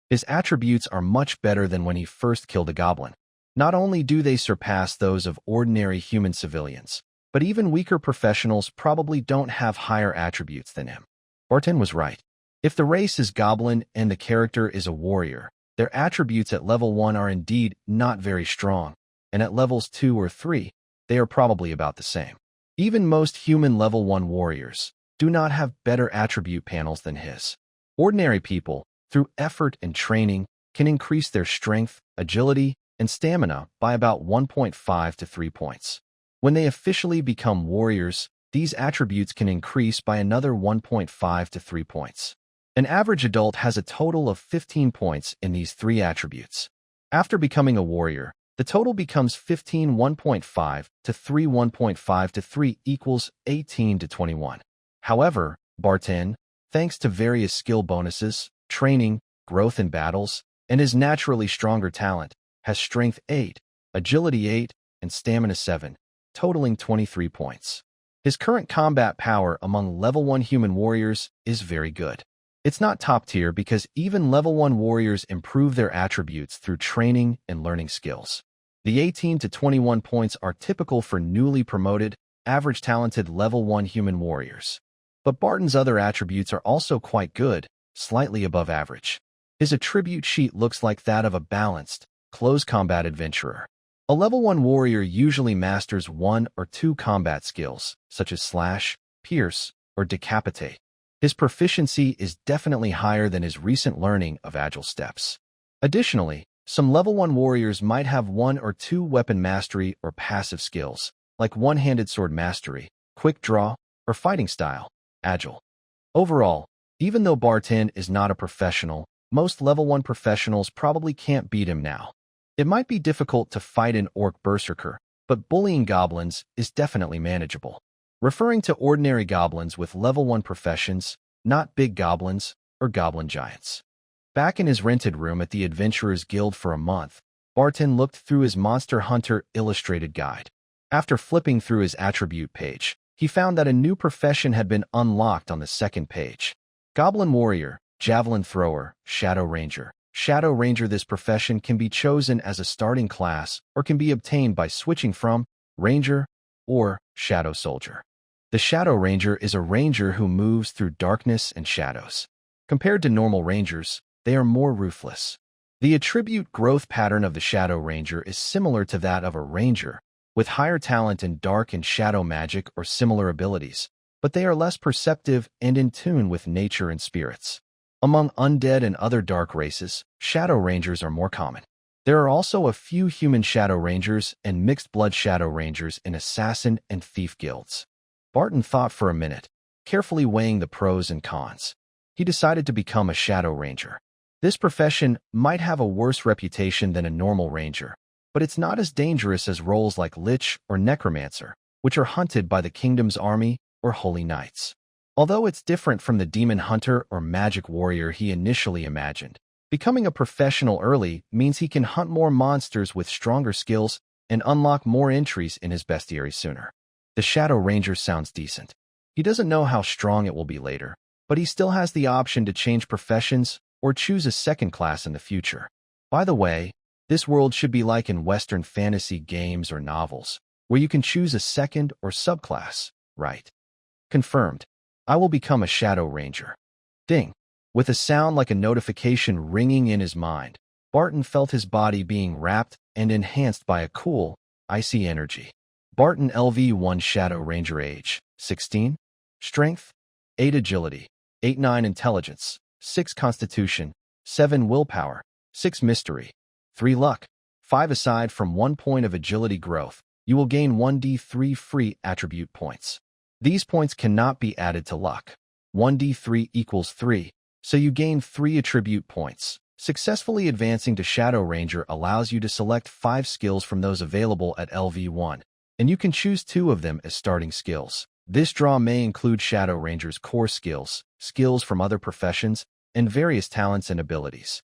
His attributes are much better than when he first killed a goblin. Not only do they surpass those of ordinary human civilians, but even weaker professionals probably don't have higher attributes than him. Barton was right. If the race is goblin and the character is a warrior, their attributes at level 1 are indeed not very strong, and at levels 2 or 3, they are probably about the same. Even most human level 1 warriors do not have better attribute panels than his. Ordinary people, through effort and training, can increase their strength, agility, and stamina by about 1.5 to 3 points. When they officially become warriors, these attributes can increase by another 1.5 to 3 points. An average adult has a total of 15 points in these 3 attributes. After becoming a warrior, The total becomes 15 1.5 to 3 1.5 to 3 equals 18 to 21. However, Barton, thanks to various skill bonuses, training, growth in battles, and his naturally stronger talent, has strength 8, agility 8, and stamina 7, totaling 23 points. His current combat power among level 1 human warriors is very good. It's not top tier because even level 1 warriors improve their attributes through training and learning skills. The 18 to 21 points are typical for newly promoted, average talented level 1 human warriors. But Barton's other attributes are also quite good, slightly above average. His attribute sheet looks like that of a balanced, close combat adventurer. A level 1 warrior usually masters 1 or 2 combat skills, such as slash, pierce, or decapitate. His proficiency is definitely higher than his recent learning of agile steps. Additionally, some level 1 warriors might have 1 or 2 weapon mastery or passive skills, like one-handed sword mastery, quick draw, or fighting style, agile. Overall, even though Barton is not a professional, most level 1 professionals probably can't beat him now. It might be difficult to fight an orc berserker, but bullying goblins is definitely manageable. Referring to ordinary goblins with level 1 professions, not big goblins or goblin giants. Back in his rented room at the Adventurers Guild for a month, Barton looked through his Monster Hunter Illustrated Guide. After flipping through his attribute page, he found that a new profession had been unlocked on the second page. Goblin Warrior, Javelin Thrower, Shadow Ranger. Shadow Ranger. This profession can be chosen as a starting class or can be obtained by switching from Ranger or Shadow Soldier. The Shadow Ranger is a ranger who moves through darkness and shadows. Compared to normal rangers, they are more ruthless. The attribute growth pattern of the Shadow Ranger is similar to that of a ranger, with higher talent in dark and shadow magic or similar abilities, but they are less perceptive and in tune with nature and spirits. Among undead and other dark races, Shadow Rangers are more common. There are also a few human Shadow Rangers and mixed-blood Shadow Rangers in assassin and thief guilds. Barton thought for a minute, carefully weighing the pros and cons. He decided to become a Shadow Ranger. This profession might have a worse reputation than a normal ranger, but it's not as dangerous as roles like Lich or Necromancer, which are hunted by the Kingdom's army or Holy Knights. Although it's different from the Demon Hunter or Magic Warrior he initially imagined, becoming a professional early means he can hunt more monsters with stronger skills and unlock more entries in his bestiary sooner. The Shadow Ranger sounds decent. He doesn't know how strong it will be later, but he still has the option to change professions or choose a second class in the future. By the way, this world should be like in Western fantasy games or novels, where you can choose a second or subclass, right? Confirmed. I will become a Shadow Ranger. Ding. With a sound like a notification ringing in his mind, Barton felt his body being wrapped and enhanced by a cool, icy energy. Barton LV1 Shadow Ranger age, 16. Strength, 8 agility, 8-9 intelligence, 6 constitution, 7 willpower, 6 mystery, 3 luck, 5 aside from 1 point of agility growth, you will gain 1d3 free attribute points. These points cannot be added to luck. 1d3 equals 3, so you gain 3 attribute points. Successfully advancing to Shadow Ranger allows you to select 5 skills from those available at LV1, and you can choose 2 of them as starting skills. This draw may include Shadow Ranger's core skills, skills from other professions, and various talents and abilities.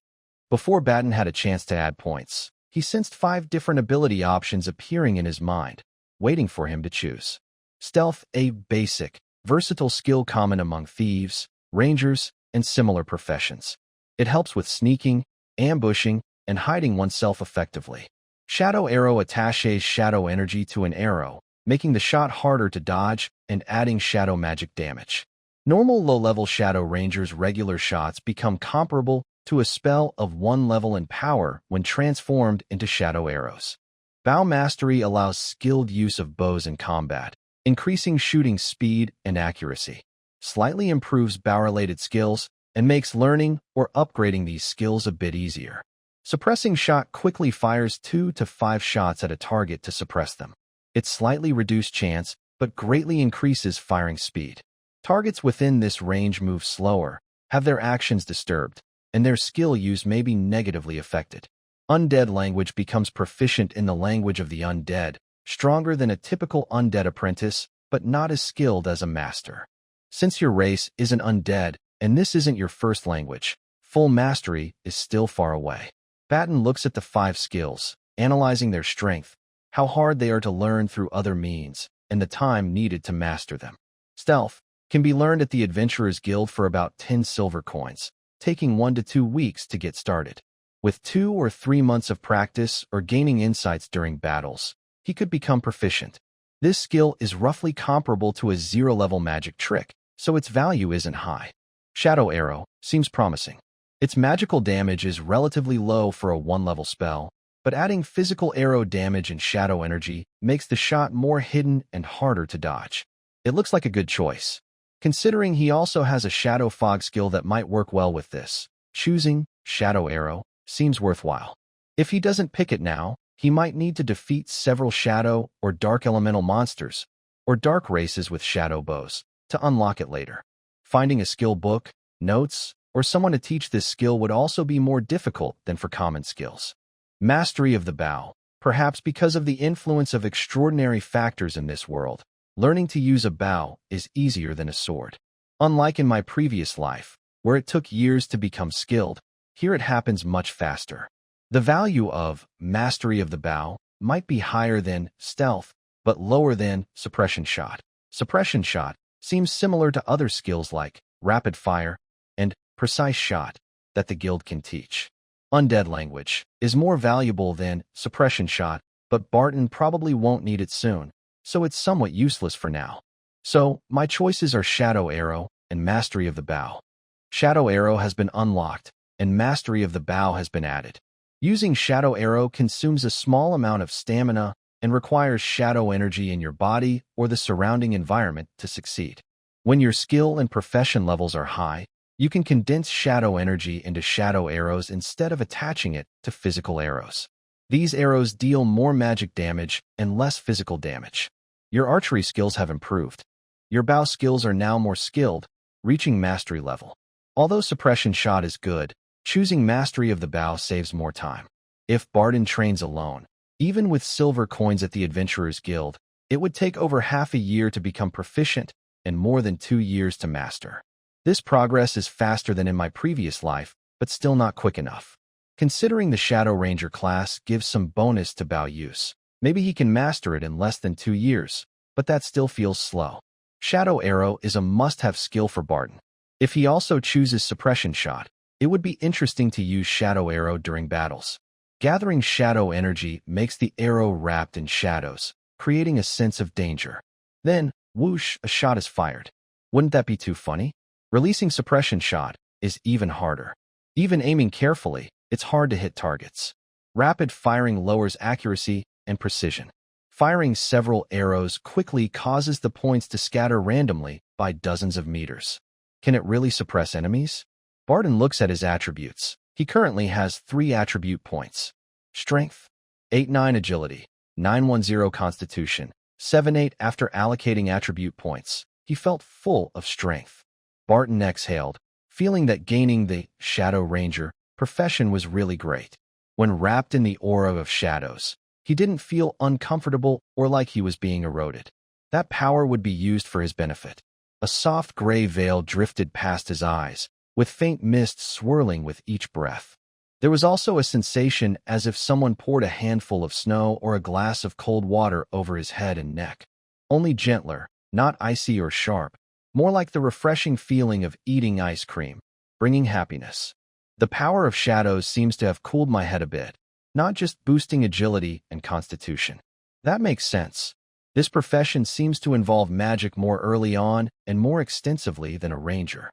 Before Barton had a chance to add points, he sensed 5 different ability options appearing in his mind, waiting for him to choose. Stealth, a basic, versatile skill common among thieves, rangers, and similar professions. It helps with sneaking, ambushing, and hiding oneself effectively. Shadow Arrow attaches shadow energy to an arrow, making the shot harder to dodge and adding shadow magic damage. Normal low-level Shadow Ranger's regular shots become comparable to a spell of 1 level in power when transformed into Shadow Arrows. Bow Mastery allows skilled use of bows in combat, increasing shooting speed and accuracy, slightly improves bow-related skills, and makes learning or upgrading these skills a bit easier. Suppressing Shot quickly fires 2 to 5 shots at a target to suppress them. It's slightly reduced chance, but greatly increases firing speed. Targets within this range move slower, have their actions disturbed, and their skill use may be negatively affected. Undead language becomes proficient in the language of the undead, stronger than a typical undead apprentice, but not as skilled as a master. Since your race isn't undead, and this isn't your first language, full mastery is still far away. Barton looks at the 5 skills, analyzing their strength, how hard they are to learn through other means, and the time needed to master them. Stealth can be learned at the Adventurers Guild for about 10 silver coins, taking 1 to 2 weeks to get started. With 2 or 3 months of practice or gaining insights during battles, he could become proficient. This skill is roughly comparable to a 0-level magic trick, so its value isn't high. Shadow Arrow seems promising. Its magical damage is relatively low for a 1-level spell, but adding physical arrow damage and shadow energy makes the shot more hidden and harder to dodge. It looks like a good choice. Considering he also has a Shadow Fog skill that might work well with this, choosing Shadow Arrow seems worthwhile. If he doesn't pick it now, he might need to defeat several shadow or dark elemental monsters, or dark races with shadow bows, to unlock it later. Finding a skill book, notes, or someone to teach this skill would also be more difficult than for common skills. Mastery of the bow. Perhaps because of the influence of extraordinary factors in this world, learning to use a bow is easier than a sword. Unlike in my previous life, where it took years to become skilled, here it happens much faster. The value of mastery of the bow might be higher than stealth, but lower than suppression shot. Suppression shot seems similar to other skills like rapid fire and precise shot that the guild can teach. Undead language is more valuable than suppression shot, but Barton probably won't need it soon, so it's somewhat useless for now. So, my choices are Shadow Arrow and Mastery of the Bow. Shadow Arrow has been unlocked, and Mastery of the Bow has been added. Using Shadow Arrow consumes a small amount of stamina and requires shadow energy in your body or the surrounding environment to succeed. When your skill and profession levels are high, you can condense shadow energy into shadow arrows instead of attaching it to physical arrows. These arrows deal more magic damage and less physical damage. Your archery skills have improved. Your bow skills are now more skilled, reaching mastery level. Although suppression shot is good, choosing mastery of the bow saves more time. If Barton trains alone, even with silver coins at the Adventurers Guild, it would take over half a year to become proficient and more than 2 years to master. This progress is faster than in my previous life, but still not quick enough. Considering the Shadow Ranger class gives some bonus to bow use, maybe he can master it in less than 2 years, but that still feels slow. Shadow Arrow is a must-have skill for Barton. If he also chooses Suppression Shot, it would be interesting to use Shadow Arrow during battles. Gathering shadow energy makes the arrow wrapped in shadows, creating a sense of danger. Then, whoosh, a shot is fired. Wouldn't that be too funny? Releasing Suppression Shot is even harder. Even aiming carefully, it's hard to hit targets. Rapid firing lowers accuracy and precision. Firing several arrows quickly causes the points to scatter randomly by dozens of meters. Can it really suppress enemies? Barton looks at his attributes. He currently has 3 attribute points. Strength, 8-9 Agility, 9-10 Constitution, 7-8 after allocating attribute points. He felt full of strength. Barton exhaled, feeling that gaining the Shadow Ranger profession was really great. When wrapped in the aura of shadows, he didn't feel uncomfortable or like he was being eroded. That power would be used for his benefit. A soft gray veil drifted past his eyes, with faint mist swirling with each breath. There was also a sensation as if someone poured a handful of snow or a glass of cold water over his head and neck. Only gentler, not icy or sharp, more like the refreshing feeling of eating ice cream, bringing happiness. The power of shadows seems to have cooled my head a bit, not just boosting agility and constitution. That makes sense. This profession seems to involve magic more early on and more extensively than a ranger.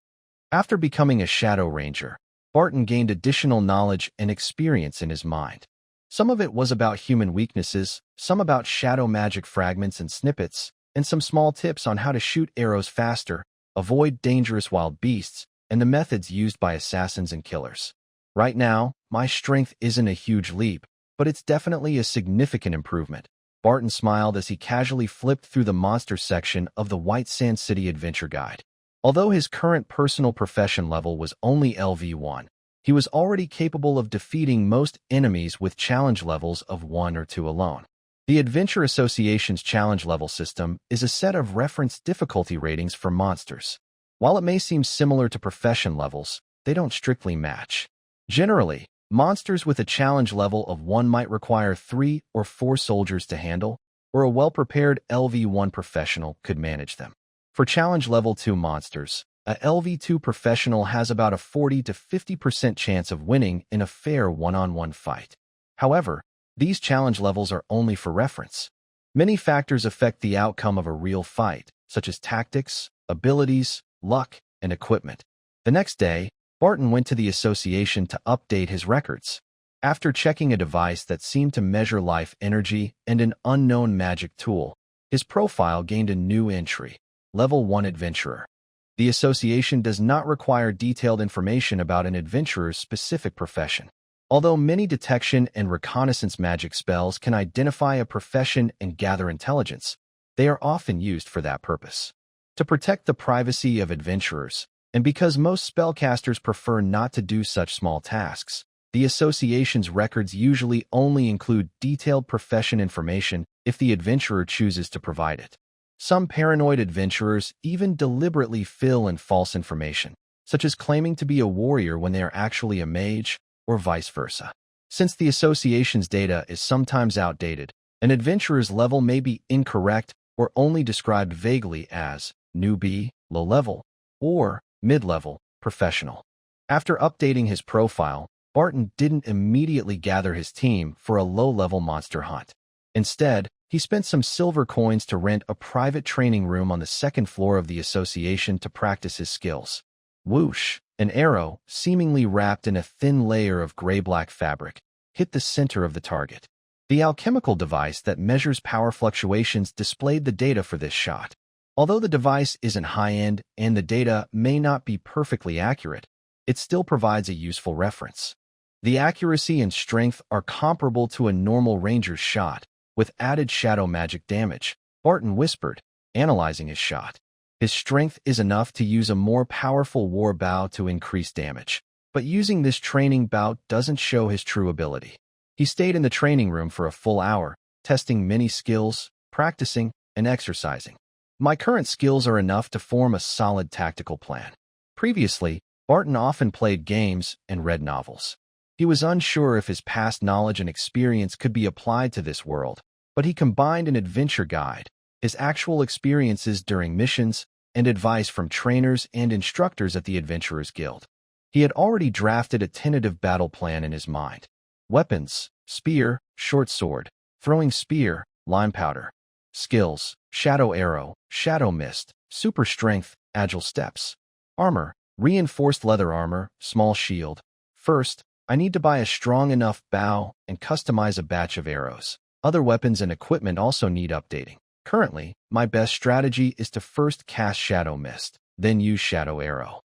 After becoming a Shadow Ranger, Barton gained additional knowledge and experience in his mind. Some of it was about human weaknesses, some about shadow magic fragments and snippets, and some small tips on how to shoot arrows faster, avoid dangerous wild beasts, and the methods used by assassins and killers. Right now, my strength isn't a huge leap, but it's definitely a significant improvement. Barton smiled as he casually flipped through the monster section of the White Sand City Adventure Guide. Although his current personal profession level was only LV1, He was already capable of defeating most enemies with challenge levels of 1 or 2 alone. The Adventure Association's challenge level system is a set of reference difficulty ratings for monsters. While it may seem similar to profession levels, they don't strictly match. Generally, monsters with a challenge level of 1 might require 3 or 4 soldiers to handle, or a well-prepared LV1 professional could manage them. For challenge level 2 monsters, a LV2 professional has about a 40 to 50% chance of winning in a fair one-on-one fight. However, these challenge levels are only for reference. Many factors affect the outcome of a real fight, such as tactics, abilities, luck, and equipment. The next day, Barton went to the association to update his records. After checking a device that seemed to measure life energy and an unknown magic tool, his profile gained a new entry, Level 1 Adventurer. The association does not require detailed information about an adventurer's specific profession. Although many detection and reconnaissance magic spells can identify a profession and gather intelligence, they are often used for that purpose. To protect the privacy of adventurers, and because most spellcasters prefer not to do such small tasks, the association's records usually only include detailed profession information if the adventurer chooses to provide it. Some paranoid adventurers even deliberately fill in false information, such as claiming to be a warrior when they are actually a mage, or vice versa. Since the association's data is sometimes outdated, an adventurer's level may be incorrect or only described vaguely as newbie, low level, or mid-level, professional. After updating his profile, Barton didn't immediately gather his team for a low-level monster hunt. Instead, he spent some silver coins to rent a private training room on the second floor of the association to practice his skills. Whoosh! An arrow, seemingly wrapped in a thin layer of gray-black fabric, hit the center of the target. The alchemical device that measures power fluctuations displayed the data for this shot. Although the device isn't high-end and the data may not be perfectly accurate, it still provides a useful reference. The accuracy and strength are comparable to a normal ranger's shot, with added shadow magic damage, Barton whispered, analyzing his shot. His strength is enough to use a more powerful war bow to increase damage, but using this training bout doesn't show his true ability. He stayed in the training room for a full hour, testing many skills, practicing, and exercising. My current skills are enough to form a solid tactical plan. Previously, Barton often played games and read novels. He was unsure if his past knowledge and experience could be applied to this world, but he combined an adventure guide, his actual experiences during missions, and advice from trainers and instructors at the Adventurers Guild. He had already drafted a tentative battle plan in his mind. Weapons: spear, short sword, throwing spear, lime powder. Skills: shadow arrow, shadow mist, super strength, agile steps. Armor: reinforced leather armor, small shield. First, I need to buy a strong enough bow and customize a batch of arrows. Other weapons and equipment also need updating. Currently, my best strategy is to first cast Shadow Mist, then use Shadow Arrow.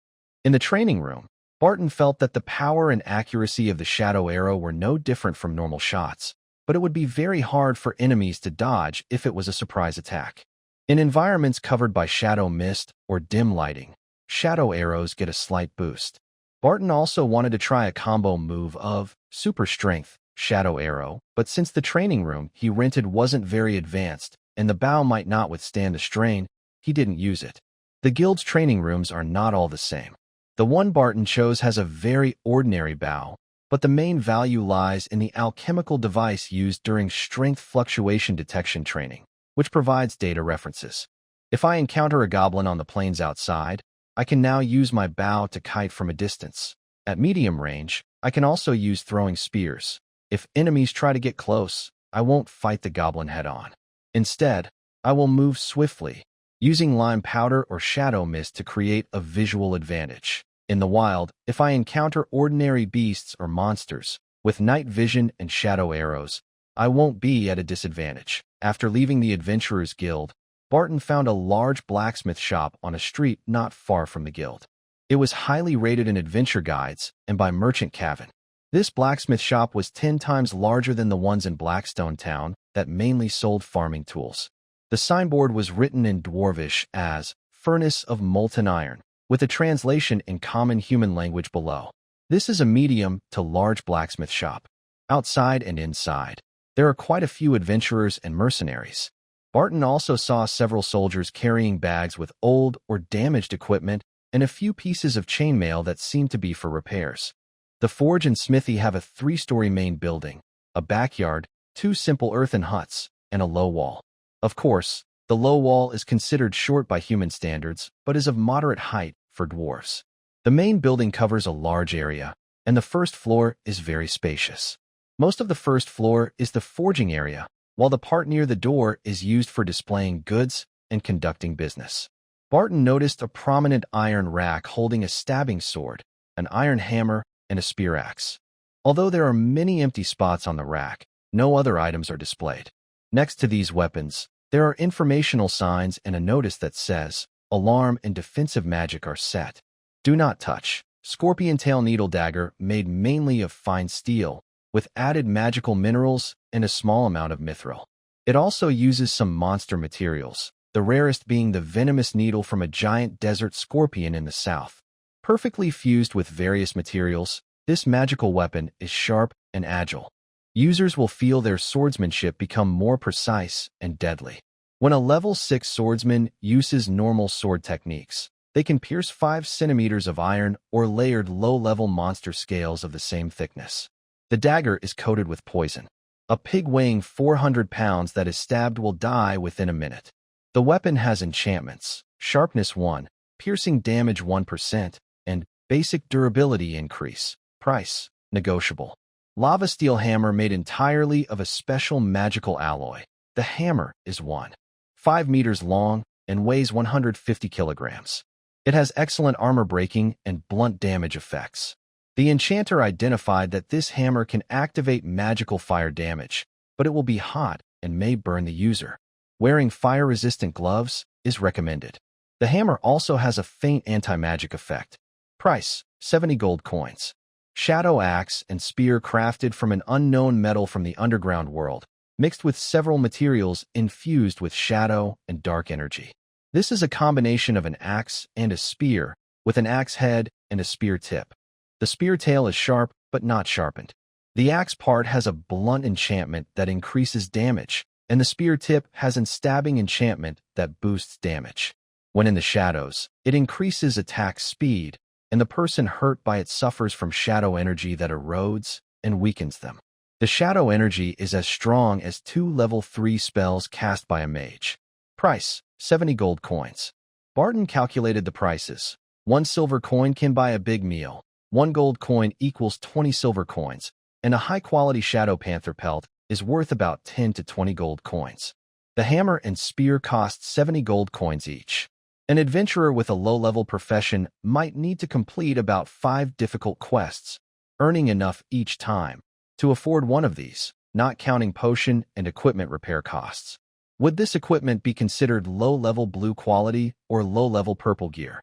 In the training room, Barton felt that the power and accuracy of the Shadow Arrow were no different from normal shots, but it would be very hard for enemies to dodge if it was a surprise attack. In environments covered by Shadow Mist or dim lighting, Shadow Arrows get a slight boost. Barton also wanted to try a combo move of Super Strength, Shadow Arrow, but since the training room he rented wasn't very advanced, and the bow might not withstand the strain, he didn't use it. The guild's training rooms are not all the same. The one Barton chose has a very ordinary bow, but the main value lies in the alchemical device used during strength fluctuation detection training, which provides data references. If I encounter a goblin on the plains outside, I can now use my bow to kite from a distance. At medium range, I can also use throwing spears. If enemies try to get close, I won't fight the goblin head-on. Instead, I will move swiftly, using lime powder or shadow mist to create a visual advantage. In the wild, if I encounter ordinary beasts or monsters, with night vision and shadow arrows, I won't be at a disadvantage. After leaving the Adventurers Guild, Barton found a large blacksmith shop on a street not far from the guild. It was highly rated in adventure guides and by Merchant Cavan. This blacksmith shop was 10 times larger than the ones in Blackstone town that mainly sold farming tools. The signboard was written in Dwarvish as Furnace of Molten Iron, with a translation in common human language below. This is a medium to large blacksmith shop. Outside and inside, there are quite a few adventurers and mercenaries. Barton also saw several soldiers carrying bags with old or damaged equipment and a few pieces of chainmail that seemed to be for repairs. The forge and smithy have a 3-story main building, a backyard, 2 simple earthen huts, and a low wall. Of course, the low wall is considered short by human standards, but is of moderate height for dwarves. The main building covers a large area, and the first floor is very spacious. Most of the first floor is the forging area, while the part near the door is used for displaying goods and conducting business. Barton noticed a prominent iron rack holding a stabbing sword, an iron hammer, and a spear axe. Although there are many empty spots on the rack, no other items are displayed. Next to these weapons, there are informational signs and a notice that says, "Alarm and defensive magic are set. Do not touch." Scorpion tail needle dagger made mainly of fine steel, with added magical minerals and a small amount of mithril. It also uses some monster materials, the rarest being the venomous needle from a giant desert scorpion in the south. Perfectly fused with various materials, this magical weapon is sharp and agile. Users will feel their swordsmanship become more precise and deadly. When a level 6 swordsman uses normal sword techniques, they can pierce 5 centimeters of iron or layered low-level monster scales of the same thickness. The dagger is coated with poison. A pig weighing 400 pounds that is stabbed will die within a minute. The weapon has enchantments, sharpness 1, piercing damage 1%, and basic durability increase. Price, negotiable. Lava steel hammer made entirely of a special magical alloy. The hammer is 1.5 meters long and weighs 150 kilograms. It has excellent armor breaking and blunt damage effects. The enchanter identified that this hammer can activate magical fire damage, but it will be hot and may burn the user. Wearing fire-resistant gloves is recommended. The hammer also has a faint anti-magic effect. Price, 70 gold coins. Shadow axe and spear crafted from an unknown metal from the underground world, mixed with several materials infused with shadow and dark energy. This is a combination of an axe and a spear, with an axe head and a spear tip. The spear tail is sharp but not sharpened. The axe part has a blunt enchantment that increases damage, and the spear tip has a stabbing enchantment that boosts damage. When in the shadows, it increases attack speed, and the person hurt by it suffers from shadow energy that erodes and weakens them. The shadow energy is as strong as 2 level 3 spells cast by a mage. Price, 70 gold coins. Barton calculated the prices. 1 silver coin can buy a big meal. 1 gold coin equals 20 silver coins, and a high-quality shadow panther pelt is worth about 10 to 20 gold coins. The hammer and spear cost 70 gold coins each. An adventurer with a low-level profession might need to complete about 5 difficult quests, earning enough each time to afford one of these, not counting potion and equipment repair costs. Would this equipment be considered low-level blue quality or low-level purple gear?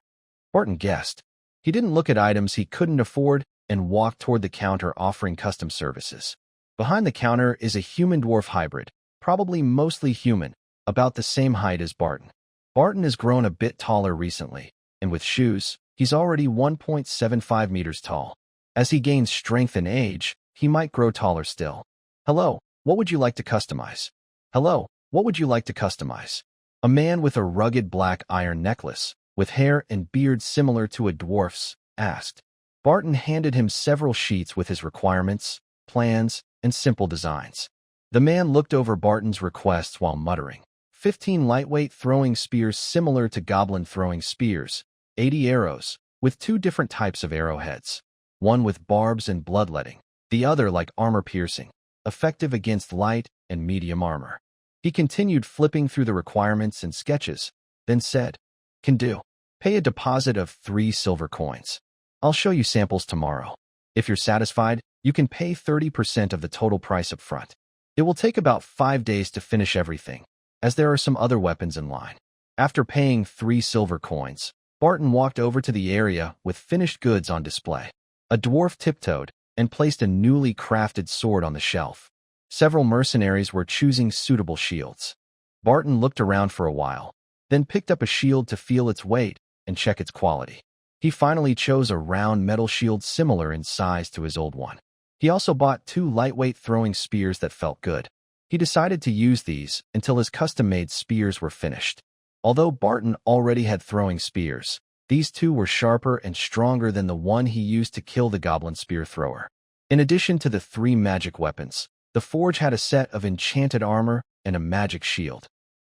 Barton guessed. He didn't look at items he couldn't afford and walked toward the counter offering custom services. Behind the counter is a human-dwarf hybrid, probably mostly human, about the same height as Barton. Barton has grown a bit taller recently, and with shoes, he's already 1.75 meters tall. As he gains strength and age, he might grow taller still. Hello, what would you like to customize? Hello, what would you like to customize? A man with a rugged black iron necklace, with hair and beard similar to a dwarf's, asked. Barton handed him several sheets with his requirements, plans, and simple designs. The man looked over Barton's requests while muttering. 15 lightweight throwing spears similar to goblin throwing spears, 80 arrows, with 2 different types of arrowheads. One with barbs and bloodletting, the other like armor-piercing, effective against light and medium armor. He continued flipping through the requirements and sketches, then said, "Can do. Pay a deposit of 3 silver coins. I'll show you samples tomorrow. If you're satisfied, you can pay 30% of the total price up front. It will take about 5 days to finish everything, as there are some other weapons in line." After paying 3 silver coins, Barton walked over to the area with finished goods on display. A dwarf tiptoed and placed a newly crafted sword on the shelf. Several mercenaries were choosing suitable shields. Barton looked around for a while, then picked up a shield to feel its weight and check its quality. He finally chose a round metal shield similar in size to his old one. He also bought 2 lightweight throwing spears that felt good. He decided to use these until his custom-made spears were finished. Although Barton already had throwing spears, these 2 were sharper and stronger than the one he used to kill the goblin spear thrower. In addition to the 3 magic weapons, the forge had a set of enchanted armor and a magic shield.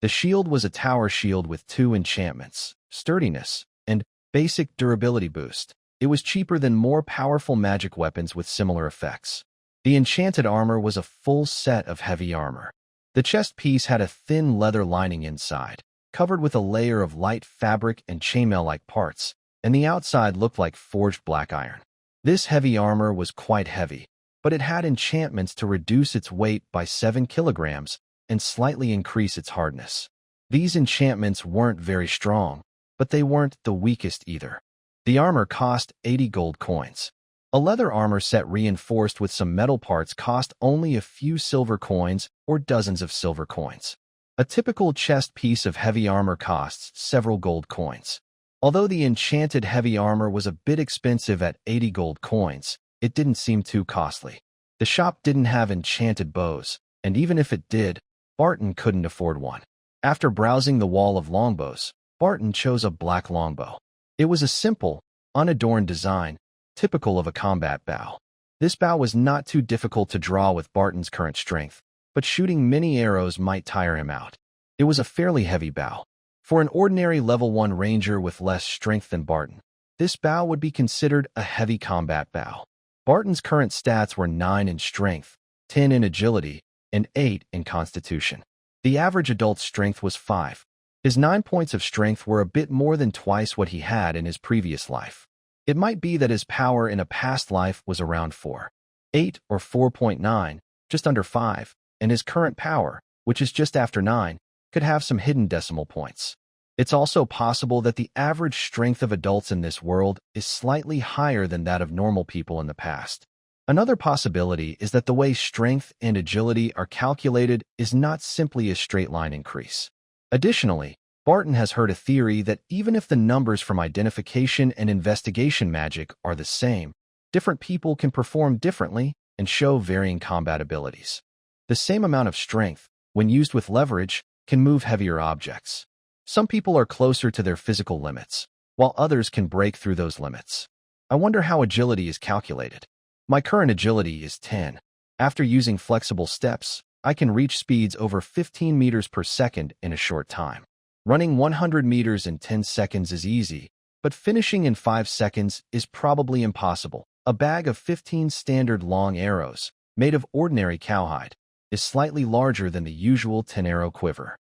The shield was a tower shield with 2 enchantments, sturdiness, and basic durability boost. It was cheaper than more powerful magic weapons with similar effects. The enchanted armor was a full set of heavy armor. The chest piece had a thin leather lining inside, covered with a layer of light fabric and chainmail-like parts, and the outside looked like forged black iron. This heavy armor was quite heavy, but it had enchantments to reduce its weight by 7 kilograms and slightly increase its hardness. These enchantments weren't very strong, but they weren't the weakest either. The armor cost 80 gold coins. A leather armor set reinforced with some metal parts cost only a few silver coins or dozens of silver coins. A typical chest piece of heavy armor costs several gold coins. Although the enchanted heavy armor was a bit expensive at 80 gold coins, it didn't seem too costly. The shop didn't have enchanted bows, and even if it did, Barton couldn't afford one. After browsing the wall of longbows, Barton chose a black longbow. It was a simple, unadorned design, typical of a combat bow. This bow was not too difficult to draw with Barton's current strength, but shooting many arrows might tire him out. It was a fairly heavy bow. For an ordinary level 1 ranger with less strength than Barton, this bow would be considered a heavy combat bow. Barton's current stats were 9 in strength, 10 in agility, and 8 in constitution. The average adult strength was 5. His 9 points of strength were a bit more than twice what he had in his previous life. It might be that his power in a past life was around 4. 8 or 4.9, just under 5, and his current power, which is just after 9, could have some hidden decimal points. It's also possible that the average strength of adults in this world is slightly higher than that of normal people in the past. Another possibility is that the way strength and agility are calculated is not simply a straight-line increase. Additionally, Barton has heard a theory that even if the numbers from identification and investigation magic are the same, different people can perform differently and show varying combat abilities. The same amount of strength, when used with leverage, can move heavier objects. Some people are closer to their physical limits, while others can break through those limits. I wonder how agility is calculated. My current agility is 10. After using flexible steps, I can reach speeds over 15 meters per second in a short time. Running 100 meters in 10 seconds is easy, but finishing in 5 seconds is probably impossible. A bag of 15 standard long arrows, made of ordinary cowhide, is slightly larger than the usual 10-arrow quiver.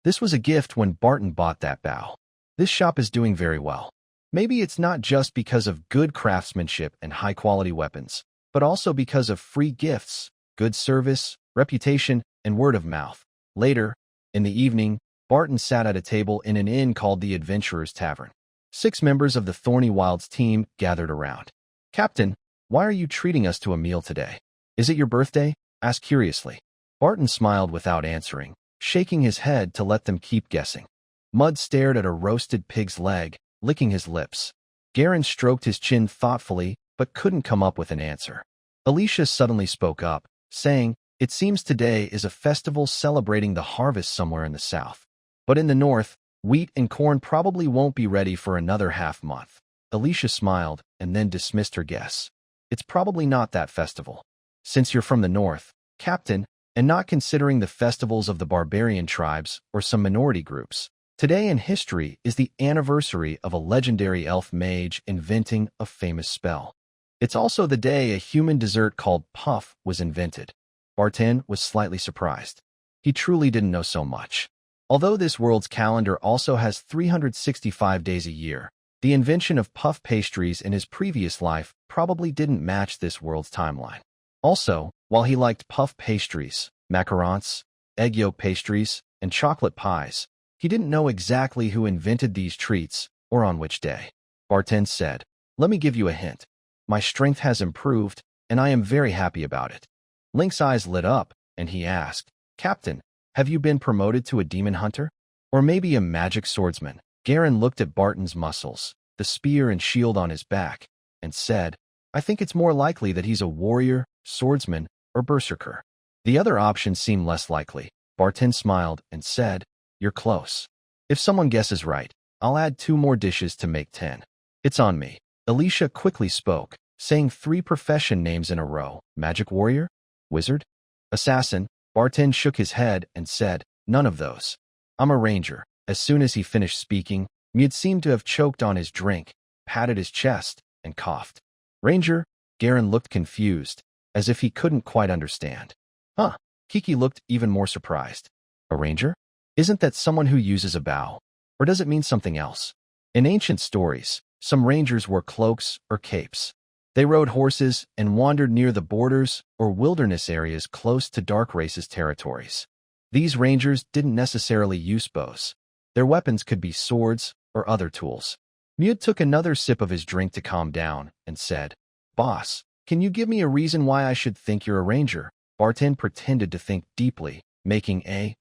This was a gift when Barton bought that bow. This shop is doing very well. Maybe it's not just because of good craftsmanship and high-quality weapons, but also because of free gifts, good service, reputation, and word of mouth. Later, in the evening, Barton sat at a table in an inn called the Adventurer's Tavern. 6 members of the Thorny Wilds team gathered around. "Captain, why are you treating us to a meal today? Is it your birthday?" asked curiously. Barton smiled without answering, shaking his head to let them keep guessing. Mud stared at a roasted pig's leg, licking his lips. Garen stroked his chin thoughtfully, but couldn't come up with an answer. Alicia suddenly spoke up, saying, "It seems today is a festival celebrating the harvest somewhere in the south. But in the north, wheat and corn probably won't be ready for another half-month." Alicia smiled and then dismissed her guess. "It's probably not that festival. Since you're from the north, Captain, and not considering the festivals of the barbarian tribes or some minority groups, today in history is the anniversary of a legendary elf mage inventing a famous spell. It's also the day a human dessert called puff was invented." Barton was slightly surprised. He truly didn't know so much. Although this world's calendar also has 365 days a year, the invention of puff pastries in his previous life probably didn't match this world's timeline. Also, while he liked puff pastries, macarons, egg yolk pastries, and chocolate pies, he didn't know exactly who invented these treats or on which day. Barton said, "Let me give you a hint. My strength has improved, and I am very happy about it." Link's eyes lit up, and he asked, "Captain, have you been promoted to a demon hunter? Or maybe a magic swordsman?" Garen looked at Barton's muscles. The the spear and shield on his back, and said, I think it's more likely that he's a warrior, swordsman, or berserker. The other options seem less likely. Barton smiled and said, You're close. If someone guesses right, I'll add 2 more dishes to make 10. It's on me. Alicia quickly spoke, saying 3 profession names in a row. Magic warrior? Wizard? Assassin? Barton shook his head and said, None of those. I'm a ranger. As soon as he finished speaking, Mute seemed to have choked on his drink, patted his chest, and coughed. Ranger? Garen looked confused, as if he couldn't quite understand. Huh. Kiki looked even more surprised. A ranger? Isn't that someone who uses a bow? Or does it mean something else? In ancient stories, some rangers wore cloaks or capes. They rode horses and wandered near the borders or wilderness areas close to dark races' territories. These rangers didn't necessarily use bows. Their weapons could be swords or other tools. Mute took another sip of his drink to calm down and said, Boss, can you give me a reason why I should think you're a ranger? Barton pretended to think deeply, making a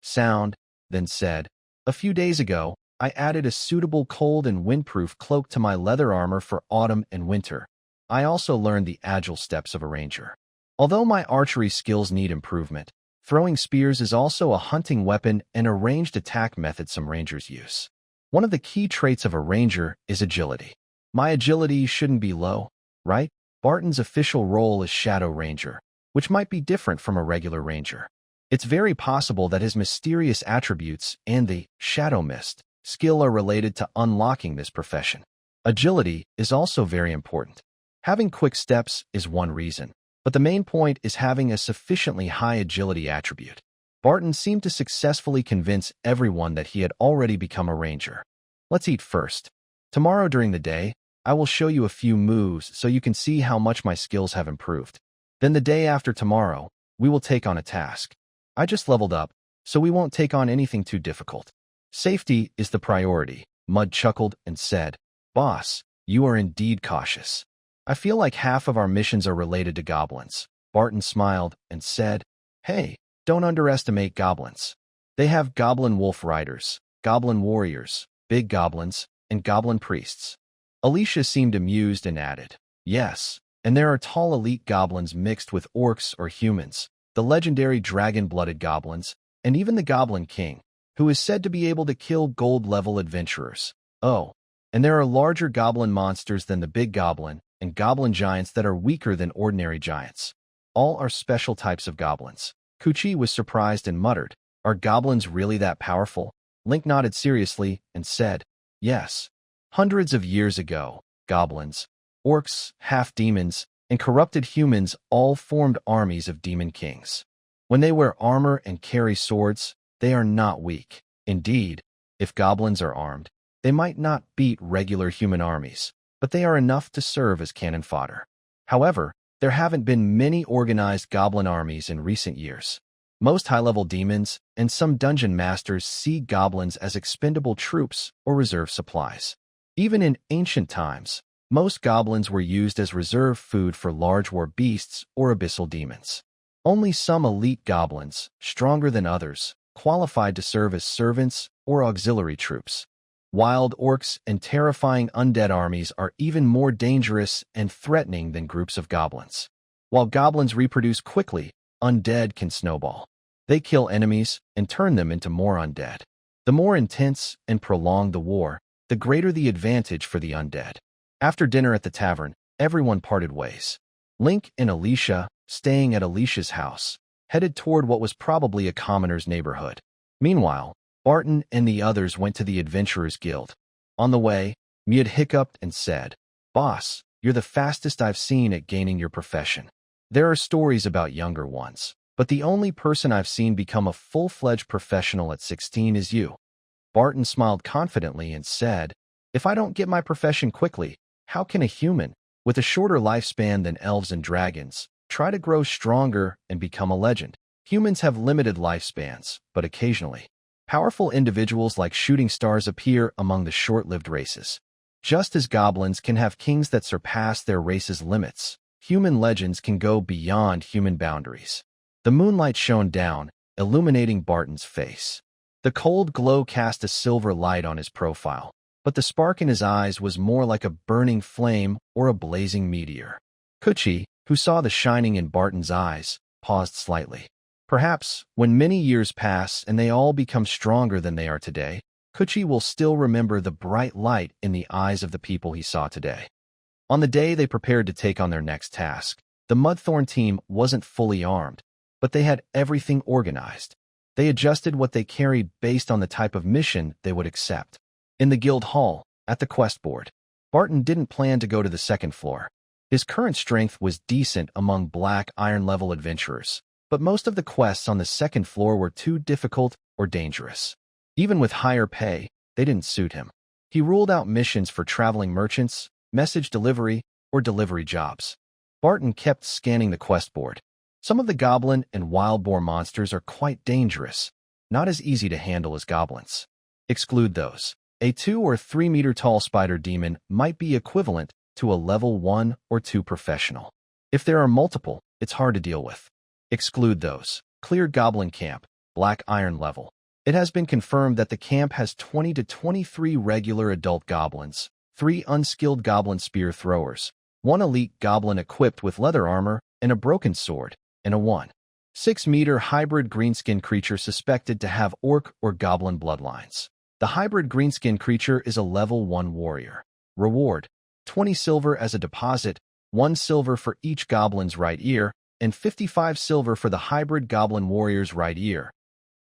sound, then said, A few days ago, I added a suitable cold and windproof cloak to my leather armor for autumn and winter. I also learned the agile steps of a ranger. Although my archery skills need improvement, throwing spears is also a hunting weapon and a ranged attack method some rangers use. One of the key traits of a ranger is agility. My agility shouldn't be low, right? Barton's official role is Shadow Ranger, which might be different from a regular ranger. It's very possible that his mysterious attributes and the Shadow Mist skill are related to unlocking this profession. Agility is also very important. Having quick steps is one reason, but the main point is having a sufficiently high agility attribute. Barton seemed to successfully convince everyone that he had already become a ranger. Let's eat first. Tomorrow during the day, I will show you a few moves so you can see how much my skills have improved. Then the day after tomorrow, we will take on a task. I just leveled up, so we won't take on anything too difficult. Safety is the priority, Mud chuckled and said, Boss, you are indeed cautious. I feel like half of our missions are related to goblins. Barton smiled and said, Hey, don't underestimate goblins. They have goblin wolf riders, goblin warriors, big goblins, and goblin priests. Alicia seemed amused and added, Yes, and there are tall elite goblins mixed with orcs or humans, the legendary dragon-blooded goblins, and even the Goblin King, who is said to be able to kill gold-level adventurers. Oh, and there are larger goblin monsters than the big goblin, and goblin giants that are weaker than ordinary giants. All are special types of goblins. Kuchi was surprised and muttered, Are goblins really that powerful? Link nodded seriously and said, Yes. Hundreds of years ago, goblins, orcs, half-demons, and corrupted humans all formed armies of demon kings. When they wear armor and carry swords, they are not weak. Indeed, if goblins are armed, they might not beat regular human armies, but they are enough to serve as cannon fodder. However, there haven't been many organized goblin armies in recent years. Most high-level demons and some dungeon masters see goblins as expendable troops or reserve supplies. Even in ancient times, most goblins were used as reserve food for large war beasts or abyssal demons. Only some elite goblins, stronger than others, qualified to serve as servants or auxiliary troops. Wild orcs and terrifying undead armies are even more dangerous and threatening than groups of goblins. While goblins reproduce quickly, undead can snowball. They kill enemies and turn them into more undead. The more intense and prolonged the war, the greater the advantage for the undead. After dinner at the tavern, everyone parted ways. Link and Alicia, staying at Alicia's house, headed toward what was probably a commoner's neighborhood. Meanwhile, Barton and the others went to the Adventurers Guild. On the way, Mute hiccuped and said, Boss, you're the fastest I've seen at gaining your profession. There are stories about younger ones, but the only person I've seen become a full-fledged professional at 16 is you. Barton smiled confidently and said, If I don't get my profession quickly, how can a human, with a shorter lifespan than elves and dragons, try to grow stronger and become a legend? Humans have limited lifespans, but occasionally, powerful individuals like shooting stars appear among the short-lived races. Just as goblins can have kings that surpass their race's limits, human legends can go beyond human boundaries. The moonlight shone down, illuminating Barton's face. The cold glow cast a silver light on his profile. but the spark in his eyes was more like a burning flame or a blazing meteor. Kuchi, who saw the shining in Barton's eyes, paused slightly. Perhaps, when many years pass and they all become stronger than they are today, Kuchi will still remember the bright light in the eyes of the people he saw today. On the day they prepared to take on their next task, the Mudthorn team wasn't fully armed, but they had everything organized. They adjusted what they carried based on the type of mission they would accept. In the guild hall, at the quest board, Barton didn't plan to go to the second floor. His current strength was decent among Black Iron level adventurers, but most of the quests on the second floor were too difficult or dangerous. Even with higher pay, they didn't suit him. He ruled out missions for traveling merchants, message delivery, or delivery jobs. Barton kept scanning the quest board. Some of the goblin and wild boar monsters are quite dangerous, not as easy to handle as goblins. Exclude those. A 2 or 3 meter tall spider demon might be equivalent to a level 1 or 2 professional. If there are multiple, it's hard to deal with. Exclude those. Clear goblin camp, Black Iron level. It has been confirmed that the camp has 20 to 23 regular adult goblins, 3 unskilled goblin spear throwers, 1 elite goblin equipped with leather armor and a broken sword, and a 1.6 meter hybrid greenskin creature suspected to have orc or goblin bloodlines. The hybrid greenskin creature is a level 1 warrior. Reward: 20 silver as a deposit, 1 silver for each goblin's right ear, and 55 silver for the hybrid goblin warrior's right ear.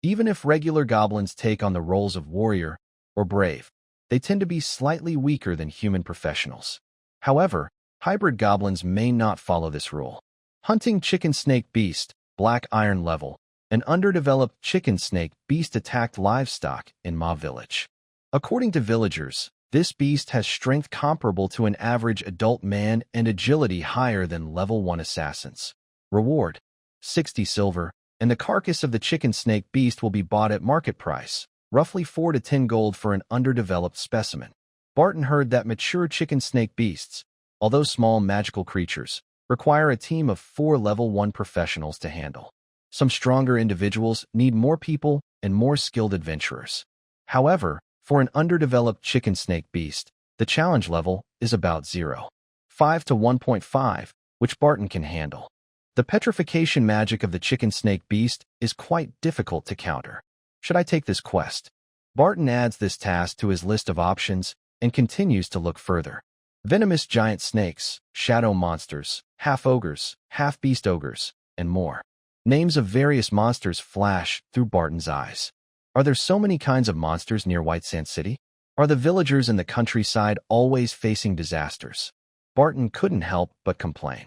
Even if regular goblins take on the roles of warrior or brave, they tend to be slightly weaker than human professionals. However, hybrid goblins may not follow this rule. Hunting chicken snake beast, Black Iron level. An underdeveloped chicken snake beast attacked livestock in Ma village. According to villagers, this beast has strength comparable to an average adult man and agility higher than level 1 assassins. Reward: 60 silver, and the carcass of the chicken snake beast will be bought at market price, roughly 4 to 10 gold for an underdeveloped specimen. Barton heard that mature chicken snake beasts, although small magical creatures, require a team of 4 level 1 professionals to handle. Some stronger individuals need more people and more skilled adventurers. However, for an underdeveloped chicken snake beast, the challenge level is about 0.5 to 1.5, which Barton can handle. The petrification magic of the chicken snake beast is quite difficult to counter. Should I take this quest? Barton adds this task to his list of options and continues to look further. Venomous giant snakes, shadow monsters, half-ogres, half-beast ogres, and more. Names of various monsters flash through Barton's eyes. Are there so many kinds of monsters near White Sand City? Are the villagers in the countryside always facing disasters? Barton couldn't help but complain.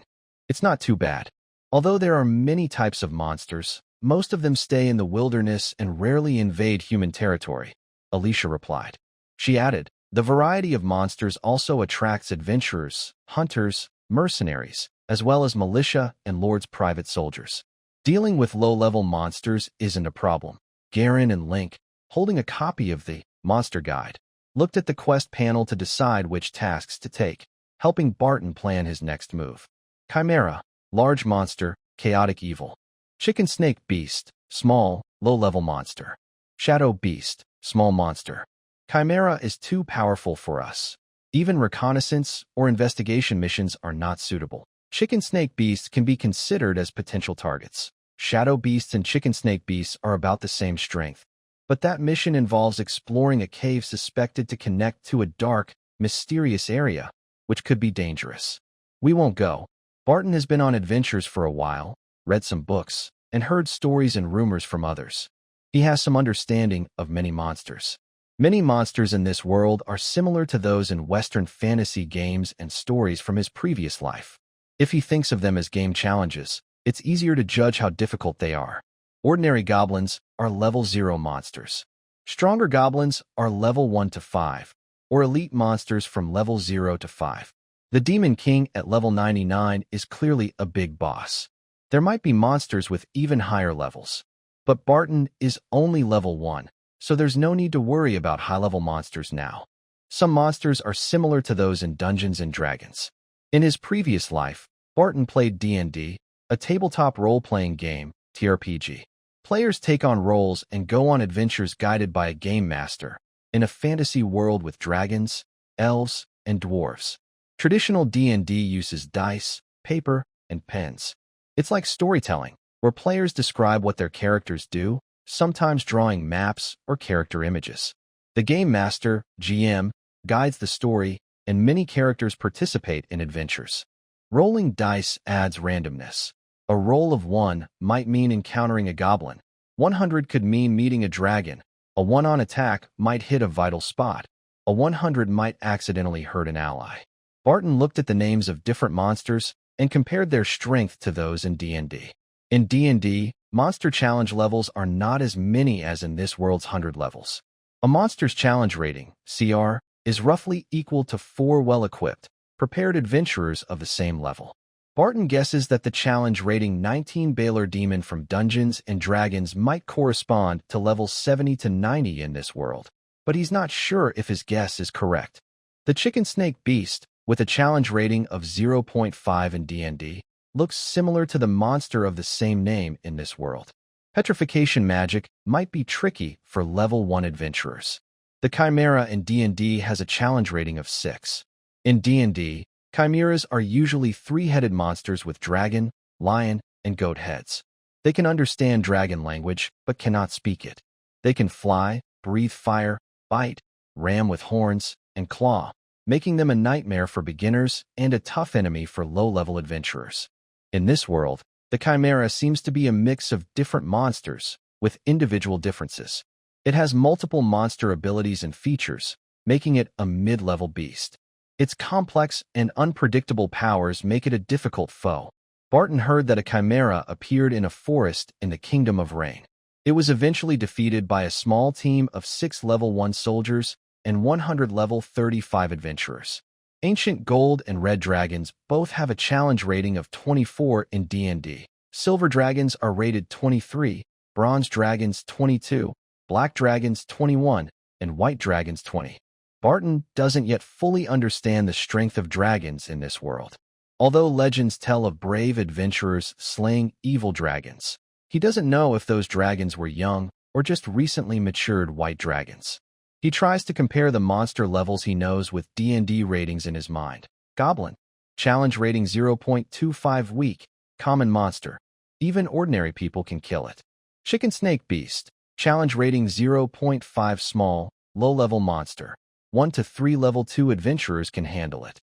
It's not too bad. Although there are many types of monsters, most of them stay in the wilderness and rarely invade human territory, Alicia replied. She added, the variety of monsters also attracts adventurers, hunters, mercenaries, as well as militia and Lord's private soldiers. Dealing with low-level monsters isn't a problem. Garen and Link, holding a copy of the Monster Guide, looked at the quest panel to decide which tasks to take, helping Barton plan his next move. Chimera, large monster, chaotic evil. Chicken snake beast, small, low-level monster. Shadow beast, small monster. Chimera is too powerful for us. Even reconnaissance or investigation missions are not suitable. Chicken snake beasts can be considered as potential targets. Shadow beasts and chicken snake beasts are about the same strength, but that mission involves exploring a cave suspected to connect to a dark, mysterious area, which could be dangerous. We won't go. Barton has been on adventures for a while, read some books, and heard stories and rumors from others. He has some understanding of many monsters. Many monsters in this world are similar to those in Western fantasy games and stories from his previous life. If he thinks of them as game challenges, it's easier to judge how difficult they are. Ordinary goblins are level 0 monsters. Stronger goblins are level 1 to 5, or elite monsters from level 0 to 5. The Demon King at level 99 is clearly a big boss. There might be monsters with even higher levels, but Barton is only level 1, so there's no need to worry about high-level monsters now. Some monsters are similar to those in Dungeons & Dragons. In his previous life, Barton played D&D, a tabletop role-playing game, TRPG. Players take on roles and go on adventures guided by a game master, in a fantasy world with dragons, elves, and dwarves. Traditional D&D uses dice, paper, and pens. It's like storytelling, where players describe what their characters do, sometimes drawing maps or character images. The Game Master, GM, guides the story, and many characters participate in adventures. Rolling dice adds randomness. A roll of 1 might mean encountering a goblin. 100 could mean meeting a dragon. A 1 on attack might hit a vital spot. A 100 might accidentally hurt an ally. Barton looked at the names of different monsters and compared their strength to those in D&D. In D&D, monster challenge levels are not as many as in this world's 100 levels. A monster's challenge rating, CR, is roughly equal to 4 well-equipped, prepared adventurers of the same level. Barton guesses that the challenge rating 19 Baylor Demon from Dungeons & Dragons might correspond to levels 70 to 90 in this world, but he's not sure if his guess is correct. The Chicken Snake Beast, with a challenge rating of 0.5 in D&D, looks similar to the monster of the same name in this world. Petrification magic might be tricky for level 1 adventurers. The Chimera in D&D has a challenge rating of 6. In D&D, chimeras are usually 3-headed monsters with dragon, lion, and goat heads. They can understand dragon language, but cannot speak it. They can fly, breathe fire, bite, ram with horns, and claw, making them a nightmare for beginners and a tough enemy for low-level adventurers. In this world, the Chimera seems to be a mix of different monsters, with individual differences. It has multiple monster abilities and features, making it a mid-level beast. Its complex and unpredictable powers make it a difficult foe. Barton heard that a Chimera appeared in a forest in the Kingdom of Rain. It was eventually defeated by a small team of 6 level 1 soldiers and 100 level 35 adventurers. Ancient Gold and Red Dragons both have a challenge rating of 24 in D&D. Silver Dragons are rated 23, Bronze Dragons 22, Black Dragons 21, and White Dragons 20. Barton doesn't yet fully understand the strength of dragons in this world. Although legends tell of brave adventurers slaying evil dragons, he doesn't know if those dragons were young or just recently matured white dragons. He tries to compare the monster levels he knows with D&D ratings in his mind. Goblin, challenge rating 0.25 weak, common monster. Even ordinary people can kill it. Chicken Snake Beast, challenge rating 0.5 small, low-level monster. 1 to 3 level 2 adventurers can handle it.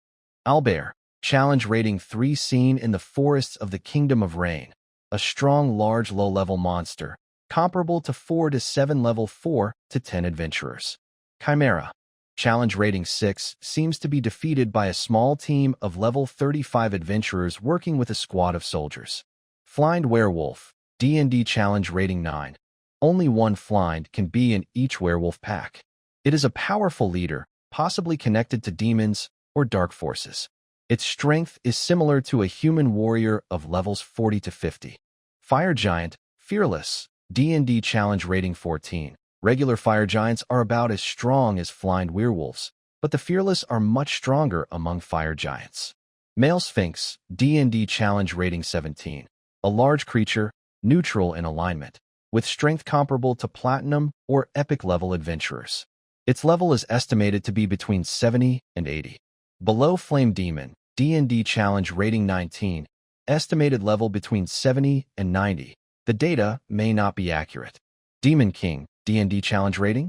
Owlbear, challenge rating 3 seen in the forests of the Kingdom of Rain. A strong, large, low-level monster, comparable to 4 to 7 level 4 to 10 adventurers. Chimera, challenge rating 6, seems to be defeated by a small team of level 35 adventurers working with a squad of soldiers. Flying Werewolf, D&D challenge rating 9. Only 1 Flying can be in each werewolf pack. It is a powerful leader, possibly connected to demons or dark forces. Its strength is similar to a human warrior of levels 40 to 50. Fire Giant, Fearless, D&D challenge rating 14. Regular fire giants are about as strong as flying werewolves, but the fearless are much stronger among fire giants. Male Sphinx, D&D challenge rating 17. A large creature, neutral in alignment, with strength comparable to platinum or epic level adventurers. Its level is estimated to be between 70 and 80. Below Flame Demon, D&D challenge rating 19. Estimated level between 70 and 90. The data may not be accurate. Demon King, D&D challenge rating?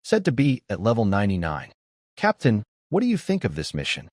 Said to be at level 99. Captain, what do you think of this mission?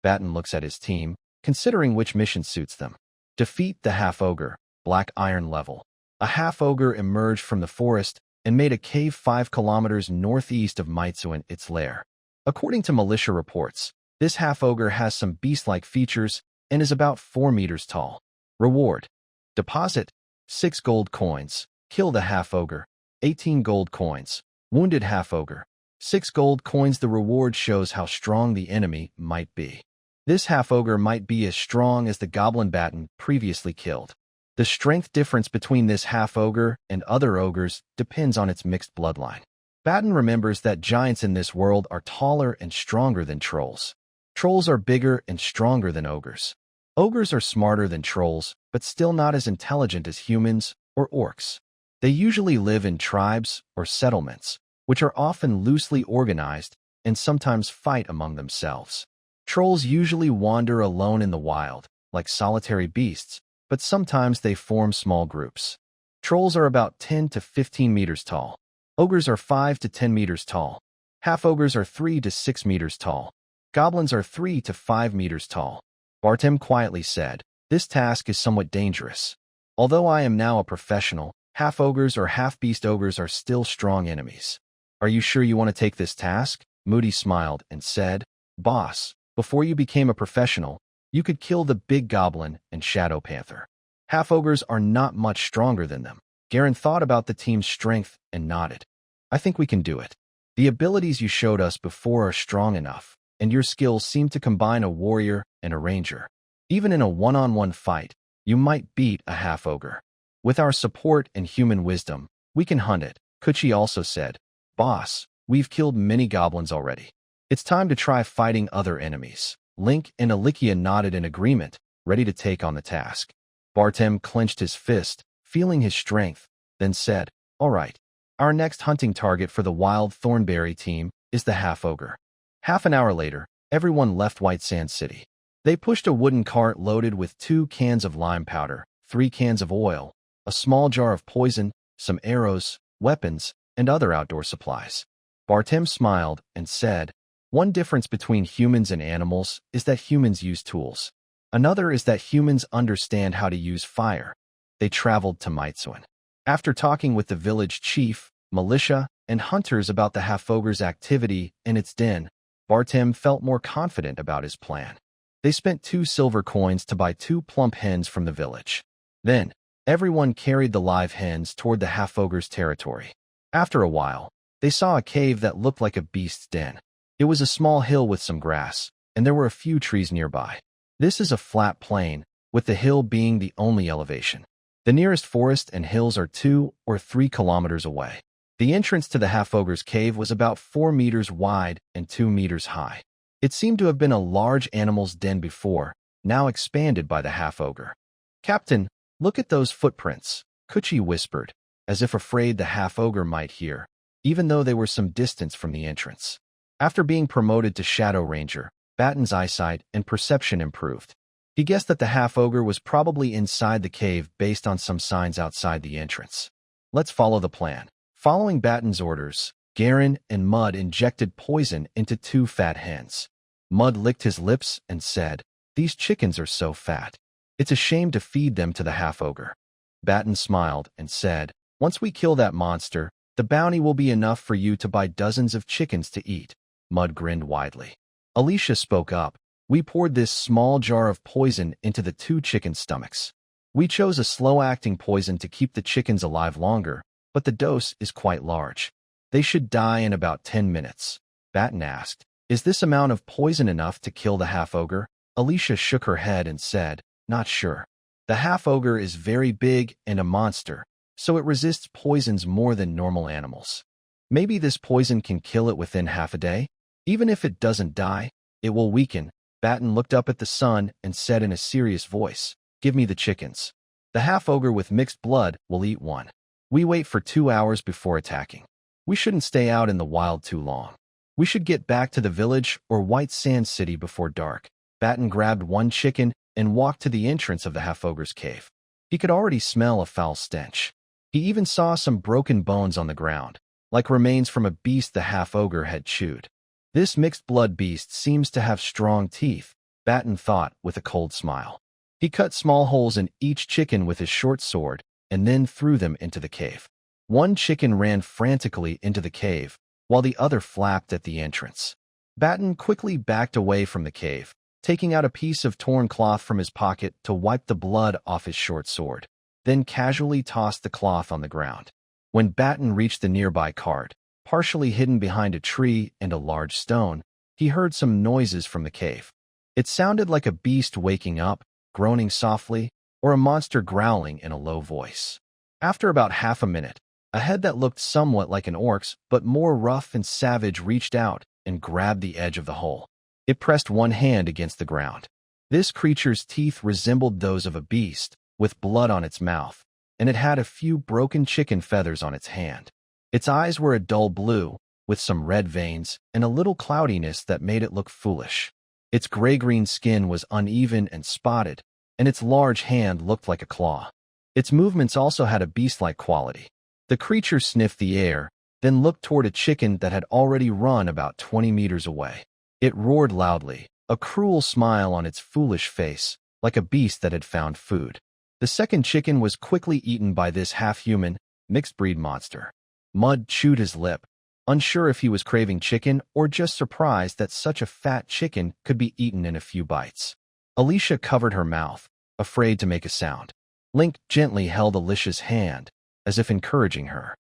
Barton looks at his team, considering which mission suits them. Defeat the half-ogre, Black Iron level. A half-ogre emerged from the forest and made a cave 5 kilometers northeast of Mitsuan its lair. According to militia reports, this half-ogre has some beast-like features and is about 4 meters tall. Reward. Deposit. 6 gold coins. Kill the half-ogre. 18 gold coins. Wounded half-ogre. 6 gold coins. The reward shows how strong the enemy might be. This half-ogre might be as strong as the goblin Barton previously killed. The strength difference between this half-ogre and other ogres depends on its mixed bloodline. Barton remembers that giants in this world are taller and stronger than trolls. Trolls are bigger and stronger than ogres. Ogres are smarter than trolls, but still not as intelligent as humans or orcs. They usually live in tribes or settlements, which are often loosely organized and sometimes fight among themselves. Trolls usually wander alone in the wild, like solitary beasts, but sometimes they form small groups. Trolls are about 10 to 15 meters tall. Ogres are 5 to 10 meters tall. Half-ogres are 3 to 6 meters tall. Goblins are 3 to 5 meters tall. Barton quietly said, "This task is somewhat dangerous. Although I am now a professional, half-ogres or half-beast ogres are still strong enemies. Are you sure you want to take this task?" Moody smiled and said, "Boss, before you became a professional, you could kill the big goblin and shadow panther. Half-ogres are not much stronger than them." Garen thought about the team's strength and nodded. "I think we can do it. The abilities you showed us before are strong enough, and your skills seem to combine a warrior and a ranger. Even in a one-on-one fight, you might beat a half-ogre. With our support and human wisdom, we can hunt it." Kuchi also said, "Boss, we've killed many goblins already. It's time to try fighting other enemies." Link and Alikia nodded in agreement, ready to take on the task. Barton clenched his fist, feeling his strength, then said, "All right. Our next hunting target for the Wild Thornberry team is the half-ogre." Half an hour later, everyone left White Sand City. They pushed a wooden cart loaded with 2 cans of lime powder, 3 cans of oil, a small jar of poison, some arrows, weapons, and other outdoor supplies. Barton smiled and said, "One difference between humans and animals is that humans use tools. Another is that humans understand how to use fire." They traveled to Meitzwan. After talking with the village chief, militia, and hunters about the half-ogre's activity in its den, Barton felt more confident about his plan. They spent 2 silver coins to buy 2 plump hens from the village. Then, everyone carried the live hens toward the half-ogre's territory. After a while, they saw a cave that looked like a beast's den. It was a small hill with some grass, and there were a few trees nearby. This is a flat plain, with the hill being the only elevation. The nearest forest and hills are 2 or 3 kilometers away. The entrance to the half-ogre's cave was about 4 meters wide and 2 meters high. It seemed to have been a large animal's den before, now expanded by the half-ogre. "Captain, look at those footprints," Kuchi whispered, as if afraid the half-ogre might hear, even though they were some distance from the entrance. After being promoted to Shadow Ranger, Barton's eyesight and perception improved. He guessed that the half-ogre was probably inside the cave based on some signs outside the entrance. "Let's follow the plan." Following Barton's orders, Garen and Mud injected poison into 2 fat hens. Mud licked his lips and said, "These chickens are so fat. It's a shame to feed them to the half-ogre." Barton smiled and said, "Once we kill that monster, the bounty will be enough for you to buy dozens of chickens to eat." Mud grinned widely. Alicia spoke up. "We poured this small jar of poison into the 2 chickens' stomachs. We chose a slow-acting poison to keep the chickens alive longer, but the dose is quite large. They should die in about 10 minutes. Barton asked, "Is this amount of poison enough to kill the half-ogre?" Alicia shook her head and said, "Not sure. The half-ogre is very big and a monster, so it resists poisons more than normal animals. Maybe this poison can kill it within half a day? Even if it doesn't die, it will weaken." Barton looked up at the sun and said in a serious voice, "Give me the chickens. The half-ogre with mixed blood will eat one. We wait for 2 hours before attacking. We shouldn't stay out in the wild too long. We should get back to the village or White Sand City before dark." Barton grabbed 1 chicken and walked to the entrance of the half-ogre's cave. He could already smell a foul stench. He even saw some broken bones on the ground, like remains from a beast the half-ogre had chewed. "This mixed-blood beast seems to have strong teeth," Barton thought with a cold smile. He cut small holes in each chicken with his short sword and then threw them into the cave. 1 chicken ran frantically into the cave, while the other flapped at the entrance. Barton quickly backed away from the cave, taking out a piece of torn cloth from his pocket to wipe the blood off his short sword, then casually tossed the cloth on the ground. When Barton reached the nearby cart, partially hidden behind a tree and a large stone, he heard some noises from the cave. It sounded like a beast waking up, groaning softly, or a monster growling in a low voice. After about half a minute, a head that looked somewhat like an orc's but more rough and savage reached out and grabbed the edge of the hole. It pressed 1 hand against the ground. This creature's teeth resembled those of a beast, with blood on its mouth, and it had a few broken chicken feathers on its hand. Its eyes were a dull blue, with some red veins and a little cloudiness that made it look foolish. Its gray-green skin was uneven and spotted, and its large hand looked like a claw. Its movements also had a beast-like quality. The creature sniffed the air, then looked toward a chicken that had already run about 20 meters away. It roared loudly, a cruel smile on its foolish face, like a beast that had found food. The second chicken was quickly eaten by this half-human, mixed-breed monster. Mud chewed his lip, unsure if he was craving chicken or just surprised that such a fat chicken could be eaten in a few bites. Alicia covered her mouth, afraid to make a sound. Link gently held Alicia's hand, as if encouraging her.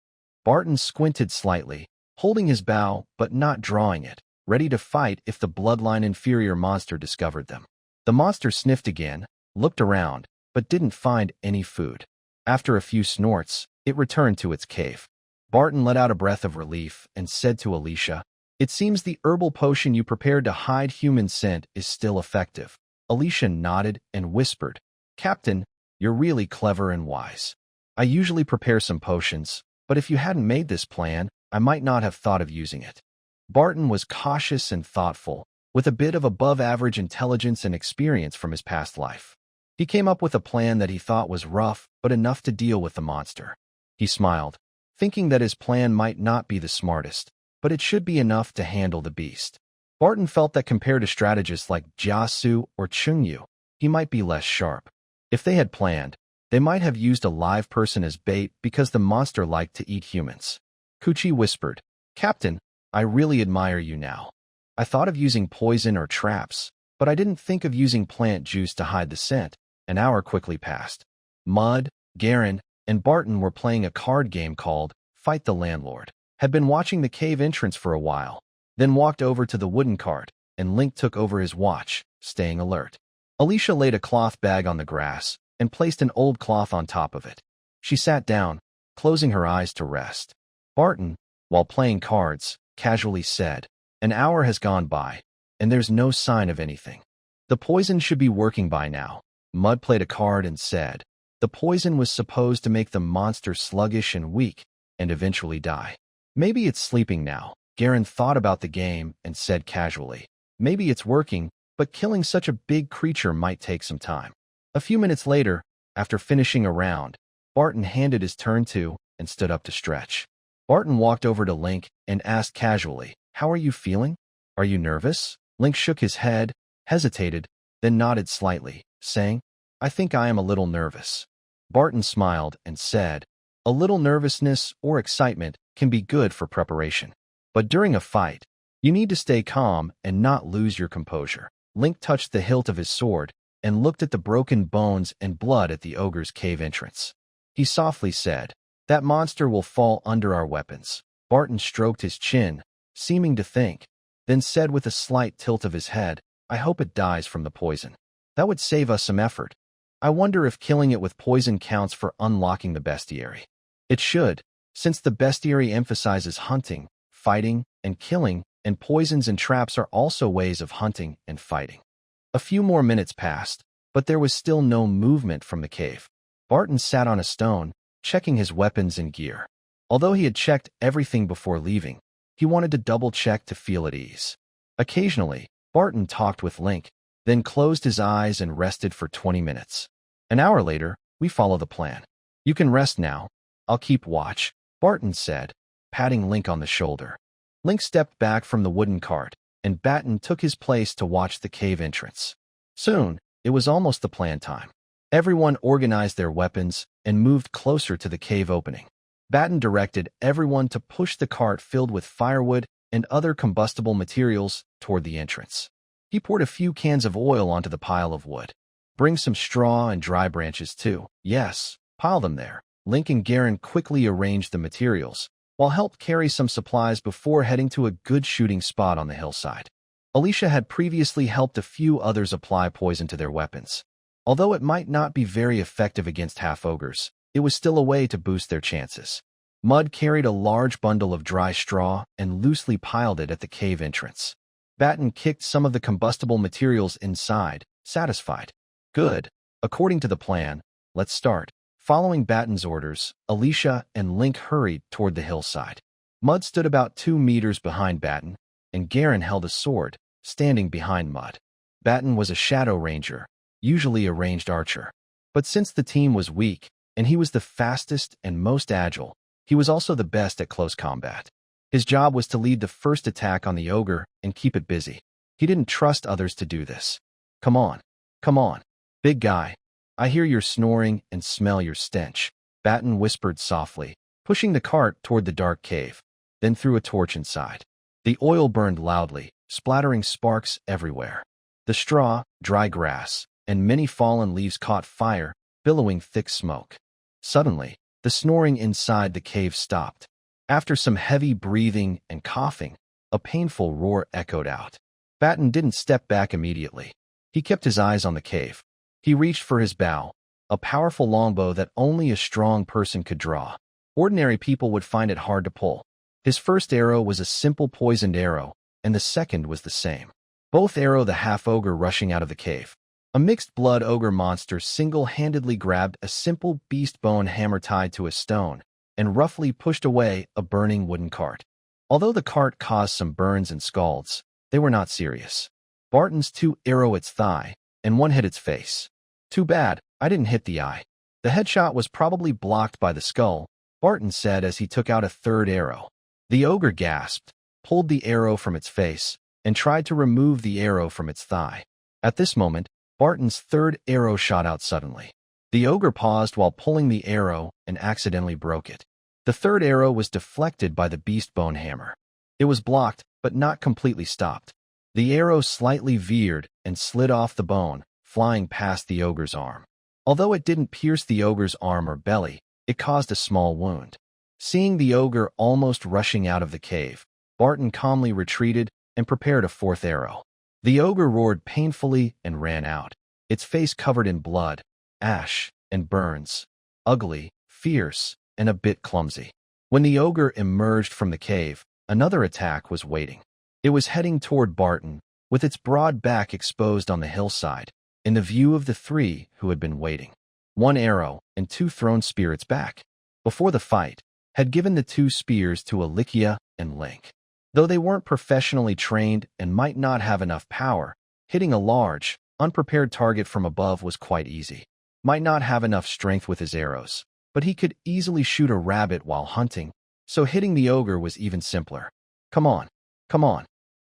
Barton squinted slightly, holding his bow but not drawing it, ready to fight if the bloodline inferior monster discovered them. The monster sniffed again, looked around, but didn't find any food. After a few snorts, it returned to its cave. Barton let out a breath of relief and said to Alicia, "It seems the herbal potion you prepared to hide human scent is still effective." Alicia nodded and whispered, "Captain, you're really clever and wise. I usually prepare some potions, but if you hadn't made this plan, I might not have thought of using it." Barton was cautious and thoughtful, with a bit of above-average intelligence and experience from his past life. He came up with a plan that he thought was rough but enough to deal with the monster. He smiled, thinking that his plan might not be the smartest, but it should be enough to handle the beast. Barton felt that compared to strategists like Jiasu or Chungyu, he might be less sharp. If they had planned, they might have used a live person as bait because the monster liked to eat humans. Kuchi whispered, "Captain, I really admire you now. I thought of using poison or traps, but I didn't think of using plant juice to hide the scent." An hour quickly passed. Mud, Garen, and Barton were playing a card game called Fight the Landlord. Had been watching the cave entrance for a while, then walked over to the wooden cart, and Link took over his watch, staying alert. Alicia laid a cloth bag on the grass and placed an old cloth on top of it. She sat down, closing her eyes to rest. Barton, while playing cards, casually said, "An hour has gone by, and there's no sign of anything. The poison should be working by now." Mud played a card and said, "The poison was supposed to make the monster sluggish and weak, and eventually die. Maybe it's sleeping now." Garen thought about the game and said casually, "Maybe it's working, but killing such a big creature might take some time." A few minutes later, after finishing a round, Barton handed his turn to and stood up to stretch. Barton walked over to Link and asked casually, "How are you feeling? Are you nervous?" Link shook his head, hesitated, then nodded slightly, saying, "I think I am a little nervous." Barton smiled and said, "A little nervousness or excitement can be good for preparation. But during a fight, you need to stay calm and not lose your composure." Link touched the hilt of his sword and looked at the broken bones and blood at the ogre's cave entrance. He softly said, "That monster will fall under our weapons." Barton stroked his chin, seeming to think, then said with a slight tilt of his head, "I hope it dies from the poison. That would save us some effort. I wonder if killing it with poison counts for unlocking the bestiary." It should, since the bestiary emphasizes hunting, fighting, and killing, and poisons and traps are also ways of hunting and fighting. A few more minutes passed, but there was still no movement from the cave. Barton sat on a stone, checking his weapons and gear. Although he had checked everything before leaving, he wanted to double-check to feel at ease. Occasionally, Barton talked with Link, then closed his eyes and rested for 20 minutes. An hour later, "We follow the plan. You can rest now. I'll keep watch," Barton said, patting Link on the shoulder. Link stepped back from the wooden cart, and Barton took his place to watch the cave entrance. Soon, it was almost the plan time. Everyone organized their weapons and moved closer to the cave opening. Barton directed everyone to push the cart filled with firewood and other combustible materials toward the entrance. He poured a few cans of oil onto the pile of wood. "Bring some straw and dry branches too." "Yes, pile them there." Link and Garen quickly arranged the materials, while helped carry some supplies before heading to a good shooting spot on the hillside. Alicia had previously helped a few others apply poison to their weapons. Although it might not be very effective against half-ogres, it was still a way to boost their chances. Mud carried a large bundle of dry straw and loosely piled it at the cave entrance. Barton kicked some of the combustible materials inside, satisfied. "Good. According to the plan, let's start." Following Barton's orders, Alicia and Link hurried toward the hillside. Mud stood about 2 meters behind Barton, and Garen held a sword, standing behind Mud. Barton was a shadow ranger, usually a ranged archer. But since the team was weak, and he was the fastest and most agile, he was also the best at close combat. His job was to lead the first attack on the ogre and keep it busy. He didn't trust others to do this. Come on, big guy. I hear your snoring and smell your stench, Barton whispered softly, pushing the cart toward the dark cave, then threw a torch inside. The oil burned loudly, splattering sparks everywhere. The straw, dry grass, and many fallen leaves caught fire, billowing thick smoke. Suddenly, the snoring inside the cave stopped. After some heavy breathing and coughing, a painful roar echoed out. Barton didn't step back immediately. He kept his eyes on the cave. He reached for his bow, a powerful longbow that only a strong person could draw. Ordinary people would find it hard to pull. His first arrow was a simple poisoned arrow, and the second was the same. Both arrow the half-ogre rushing out of the cave. A mixed-blood ogre monster single-handedly grabbed a simple beast bone hammer tied to a stone and roughly pushed away a burning wooden cart. Although the cart caused some burns and scalds, they were not serious. Barton's 2 arrow its thigh, and 1 hit its face. Too bad, I didn't hit the eye. The headshot was probably blocked by the skull, Barton said as he took out a 3rd arrow. The ogre gasped, pulled the arrow from its face, and tried to remove the arrow from its thigh. At this moment, Barton's 3rd arrow shot out suddenly. The ogre paused while pulling the arrow and accidentally broke it. The 3rd arrow was deflected by the beast bone hammer. It was blocked, but not completely stopped. The arrow slightly veered and slid off the bone, flying past the ogre's arm. Although it didn't pierce the ogre's arm or belly, it caused a small wound. Seeing the ogre almost rushing out of the cave, Barton calmly retreated and prepared a 4th arrow. The ogre roared painfully and ran out, its face covered in blood, ash, and burns. Ugly, fierce, and a bit clumsy. When the ogre emerged from the cave, another attack was waiting. It was heading toward Barton, with its broad back exposed on the hillside, in the view of the 3 who had been waiting. 1 arrow and 2 thrown spirits back. Before the fight, had given the 2 spears to Alicia and Link. Though they weren't professionally trained and might not have enough power, hitting a large, unprepared target from above was quite easy. Might not have enough strength with his arrows, but he could easily shoot a rabbit while hunting, so hitting the ogre was even simpler. Come on,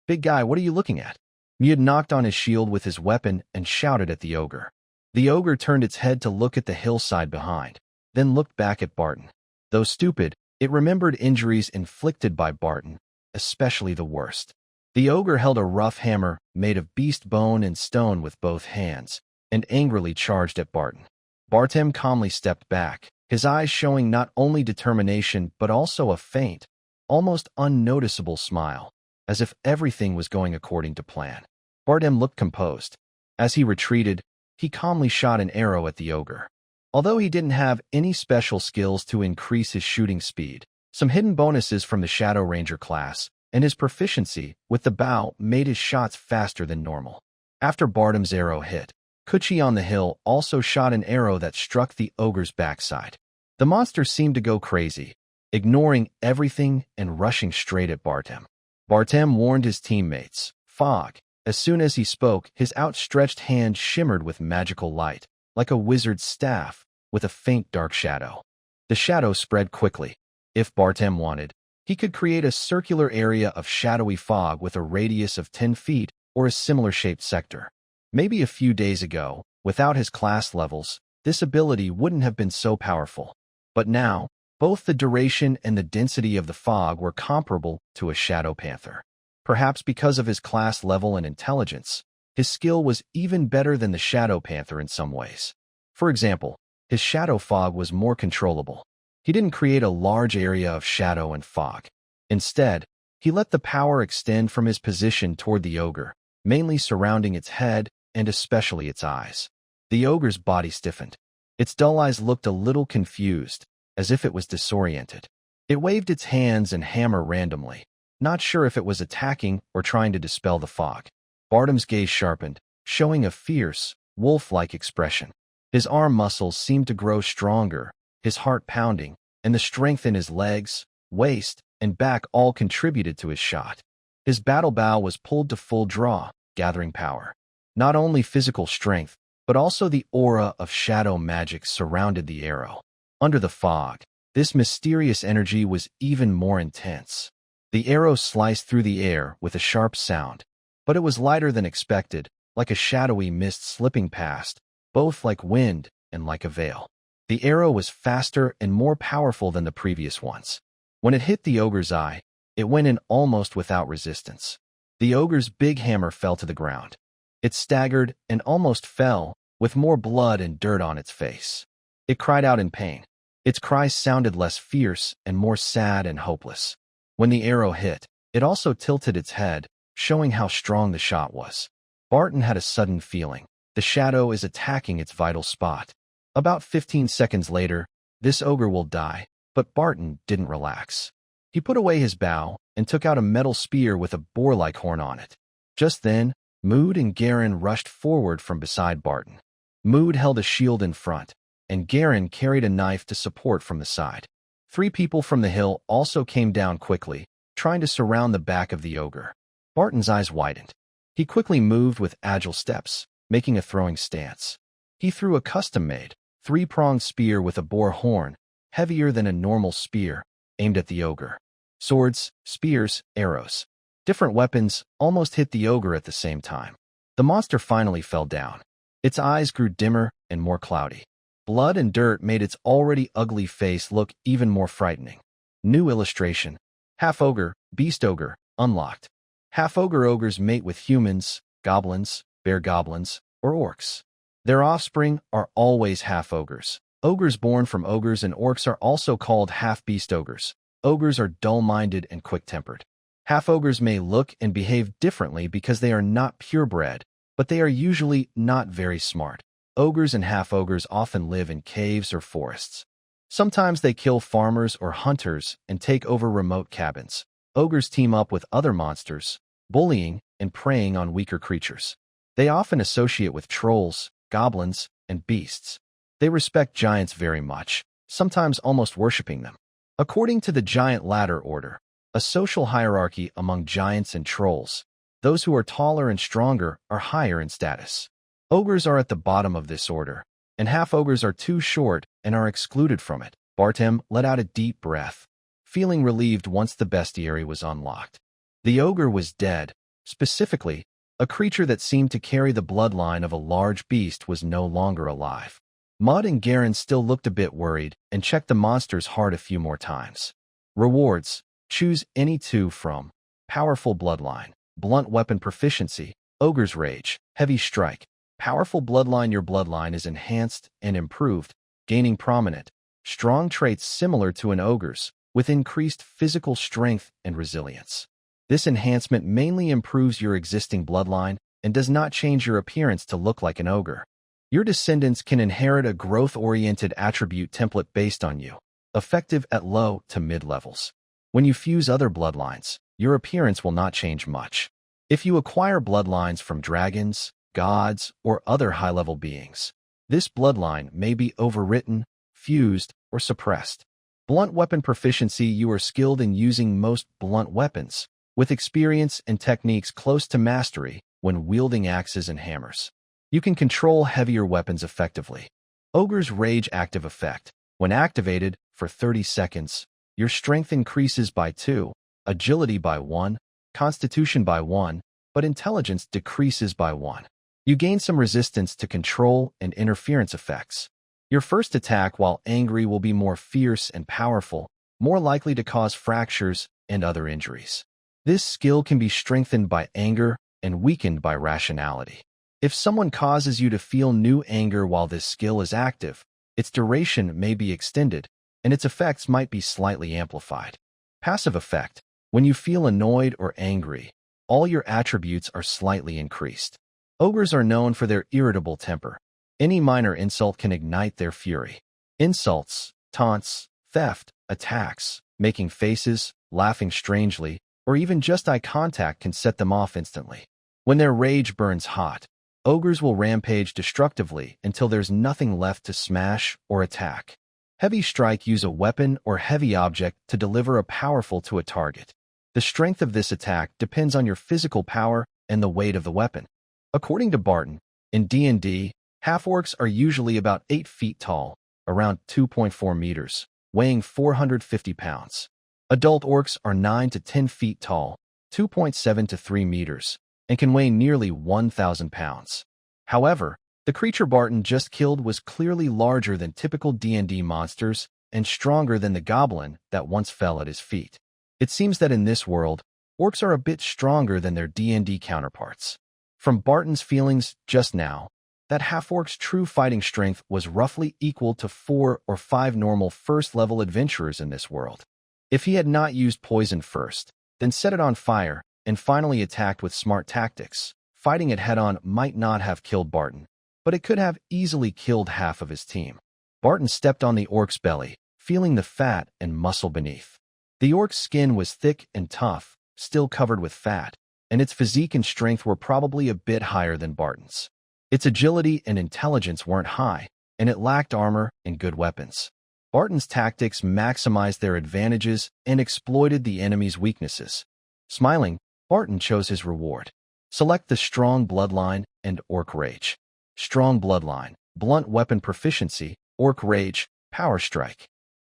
big guy, what are you looking at? Mud knocked on his shield with his weapon and shouted at the ogre. The ogre turned its head to look at the hillside behind, then looked back at Barton. Though stupid, it remembered injuries inflicted by Barton, especially the worst. The ogre held a rough hammer made of beast bone and stone with both hands, and angrily charged at Barton. Barton calmly stepped back, his eyes showing not only determination but also a faint, almost unnoticeable smile, as if everything was going according to plan. Barton looked composed. As he retreated, he calmly shot an arrow at the ogre. Although he didn't have any special skills to increase his shooting speed, some hidden bonuses from the Shadow Ranger class and his proficiency with the bow made his shots faster than normal. After Barton's arrow hit, Kuchi on the hill also shot an arrow that struck the ogre's backside. The monster seemed to go crazy, ignoring everything and rushing straight at Barton. Barton warned his teammates, Fog. As soon as he spoke, his outstretched hand shimmered with magical light, like a wizard's staff, with a faint dark shadow. The shadow spread quickly. If Barton wanted, he could create a circular area of shadowy fog with a radius of 10 feet or a similar-shaped sector. Maybe a few days ago, without his class levels, this ability wouldn't have been so powerful. But now, both the duration and the density of the fog were comparable to a Shadow Panther. Perhaps because of his class level and intelligence, his skill was even better than the Shadow Panther in some ways. For example, his shadow fog was more controllable. He didn't create a large area of shadow and fog. Instead, he let the power extend from his position toward the ogre, mainly surrounding its head and especially its eyes. The ogre's body stiffened. Its dull eyes looked a little confused, as if it was disoriented. It waved its hands and hammer randomly, not sure if it was attacking or trying to dispel the fog. Barton's gaze sharpened, showing a fierce, wolf-like expression. His arm muscles seemed to grow stronger, his heart pounding, and the strength in his legs, waist, and back all contributed to his shot. His battle bow was pulled to full draw, gathering power. Not only physical strength, but also the aura of shadow magic surrounded the arrow. Under the fog, this mysterious energy was even more intense. The arrow sliced through the air with a sharp sound, but it was lighter than expected, like a shadowy mist slipping past, both like wind and like a veil. The arrow was faster and more powerful than the previous ones. When it hit the ogre's eye, it went in almost without resistance. The ogre's big hammer fell to the ground. It staggered and almost fell, with more blood and dirt on its face. It cried out in pain. Its cries sounded less fierce and more sad and hopeless. When the arrow hit, it also tilted its head, showing how strong the shot was. Barton had a sudden feeling. The shadow is attacking its vital spot. About 15 seconds later, this ogre will die, but Barton didn't relax. He put away his bow and took out a metal spear with a boar-like horn on it. Just then, Mood and Garen rushed forward from beside Barton. Mood held a shield in front, and Garen carried a knife to support from the side. 3 people from the hill also came down quickly, trying to surround the back of the ogre. Barton's eyes widened. He quickly moved with agile steps, making a throwing stance. He threw a custom-made, 3-pronged spear with a boar horn, heavier than a normal spear, aimed at the ogre. Swords, spears, arrows. Different weapons almost hit the ogre at the same time. The monster finally fell down. Its eyes grew dimmer and more cloudy. Blood and dirt made its already ugly face look even more frightening. New illustration. Half-ogre, beast ogre, unlocked. Half-ogre ogres mate with humans, goblins, bear goblins, or orcs. Their offspring are always half-ogres. Ogres born from ogres and orcs are also called half-beast ogres. Ogres are dull-minded and quick-tempered. Half-ogres may look and behave differently because they are not purebred, but they are usually not very smart. Ogres and half-ogres often live in caves or forests. Sometimes they kill farmers or hunters and take over remote cabins. Ogres team up with other monsters, bullying and preying on weaker creatures. They often associate with trolls, goblins, and beasts. They respect giants very much, sometimes almost worshipping them. According to the giant ladder order, a social hierarchy among giants and trolls, those who are taller and stronger are higher in status. Ogres are at the bottom of this order, and half-ogres are too short and are excluded from it. Barton let out a deep breath, feeling relieved once the bestiary was unlocked. The ogre was dead. Specifically, a creature that seemed to carry the bloodline of a large beast was no longer alive. Mud and Garen still looked a bit worried and checked the monster's heart a few more times. Rewards. Choose any 2 from Powerful Bloodline, Blunt Weapon Proficiency, Ogre's Rage, Heavy Strike. Powerful Bloodline. Your bloodline is enhanced and improved, gaining prominent, strong traits similar to an ogre's, with increased physical strength and resilience. This enhancement mainly improves your existing bloodline and does not change your appearance to look like an ogre. Your descendants can inherit a growth-oriented attribute template based on you, effective at low to mid levels. When you fuse other bloodlines, your appearance will not change much. If you acquire bloodlines from dragons, gods, or other high-level beings, this bloodline may be overwritten, fused, or suppressed. Blunt weapon proficiency. You are skilled in using most blunt weapons, with experience and techniques close to mastery when wielding axes and hammers. You can control heavier weapons effectively. Ogre's Rage active effect. When activated, for 30 seconds, your strength increases by 2, agility by 1, constitution by 1, but intelligence decreases by 1. You gain some resistance to control and interference effects. Your first attack while angry will be more fierce and powerful, more likely to cause fractures and other injuries. This skill can be strengthened by anger and weakened by rationality. If someone causes you to feel new anger while this skill is active, its duration may be extended, and its effects might be slightly amplified. Passive effect. When you feel annoyed or angry, all your attributes are slightly increased. Ogres are known for their irritable temper. Any minor insult can ignite their fury. Insults, taunts, theft, attacks, making faces, laughing strangely, or even just eye contact can set them off instantly. When their rage burns hot, ogres will rampage destructively until there's nothing left to smash or attack. Heavy strike use a weapon or heavy object to deliver a powerful to a target. The strength of this attack depends on your physical power and the weight of the weapon. According to Barton, in D&D, half-orcs are usually about 8 feet tall, around 2.4 meters, weighing 450 pounds. Adult orcs are 9 to 10 feet tall, 2.7 to 3 meters, and can weigh nearly 1,000 pounds. However, the creature Barton just killed was clearly larger than typical D&D monsters and stronger than the goblin that once fell at his feet. It seems that in this world, orcs are a bit stronger than their D&D counterparts. From Barton's feelings just now, that half-orc's true fighting strength was roughly equal to 4 or 5 normal first-level adventurers in this world. If he had not used poison first, then set it on fire, and finally attacked with smart tactics, fighting it head-on might not have killed Barton, but it could have easily killed half of his team. Barton stepped on the orc's belly, feeling the fat and muscle beneath. The orc's skin was thick and tough, still covered with fat, and its physique and strength were probably a bit higher than Barton's. Its agility and intelligence weren't high, and it lacked armor and good weapons. Barton's tactics maximized their advantages and exploited the enemy's weaknesses. Smiling, Barton chose his reward. Select the Strong Bloodline and Orc Rage. Strong Bloodline, Blunt Weapon Proficiency, Orc Rage, Power Strike.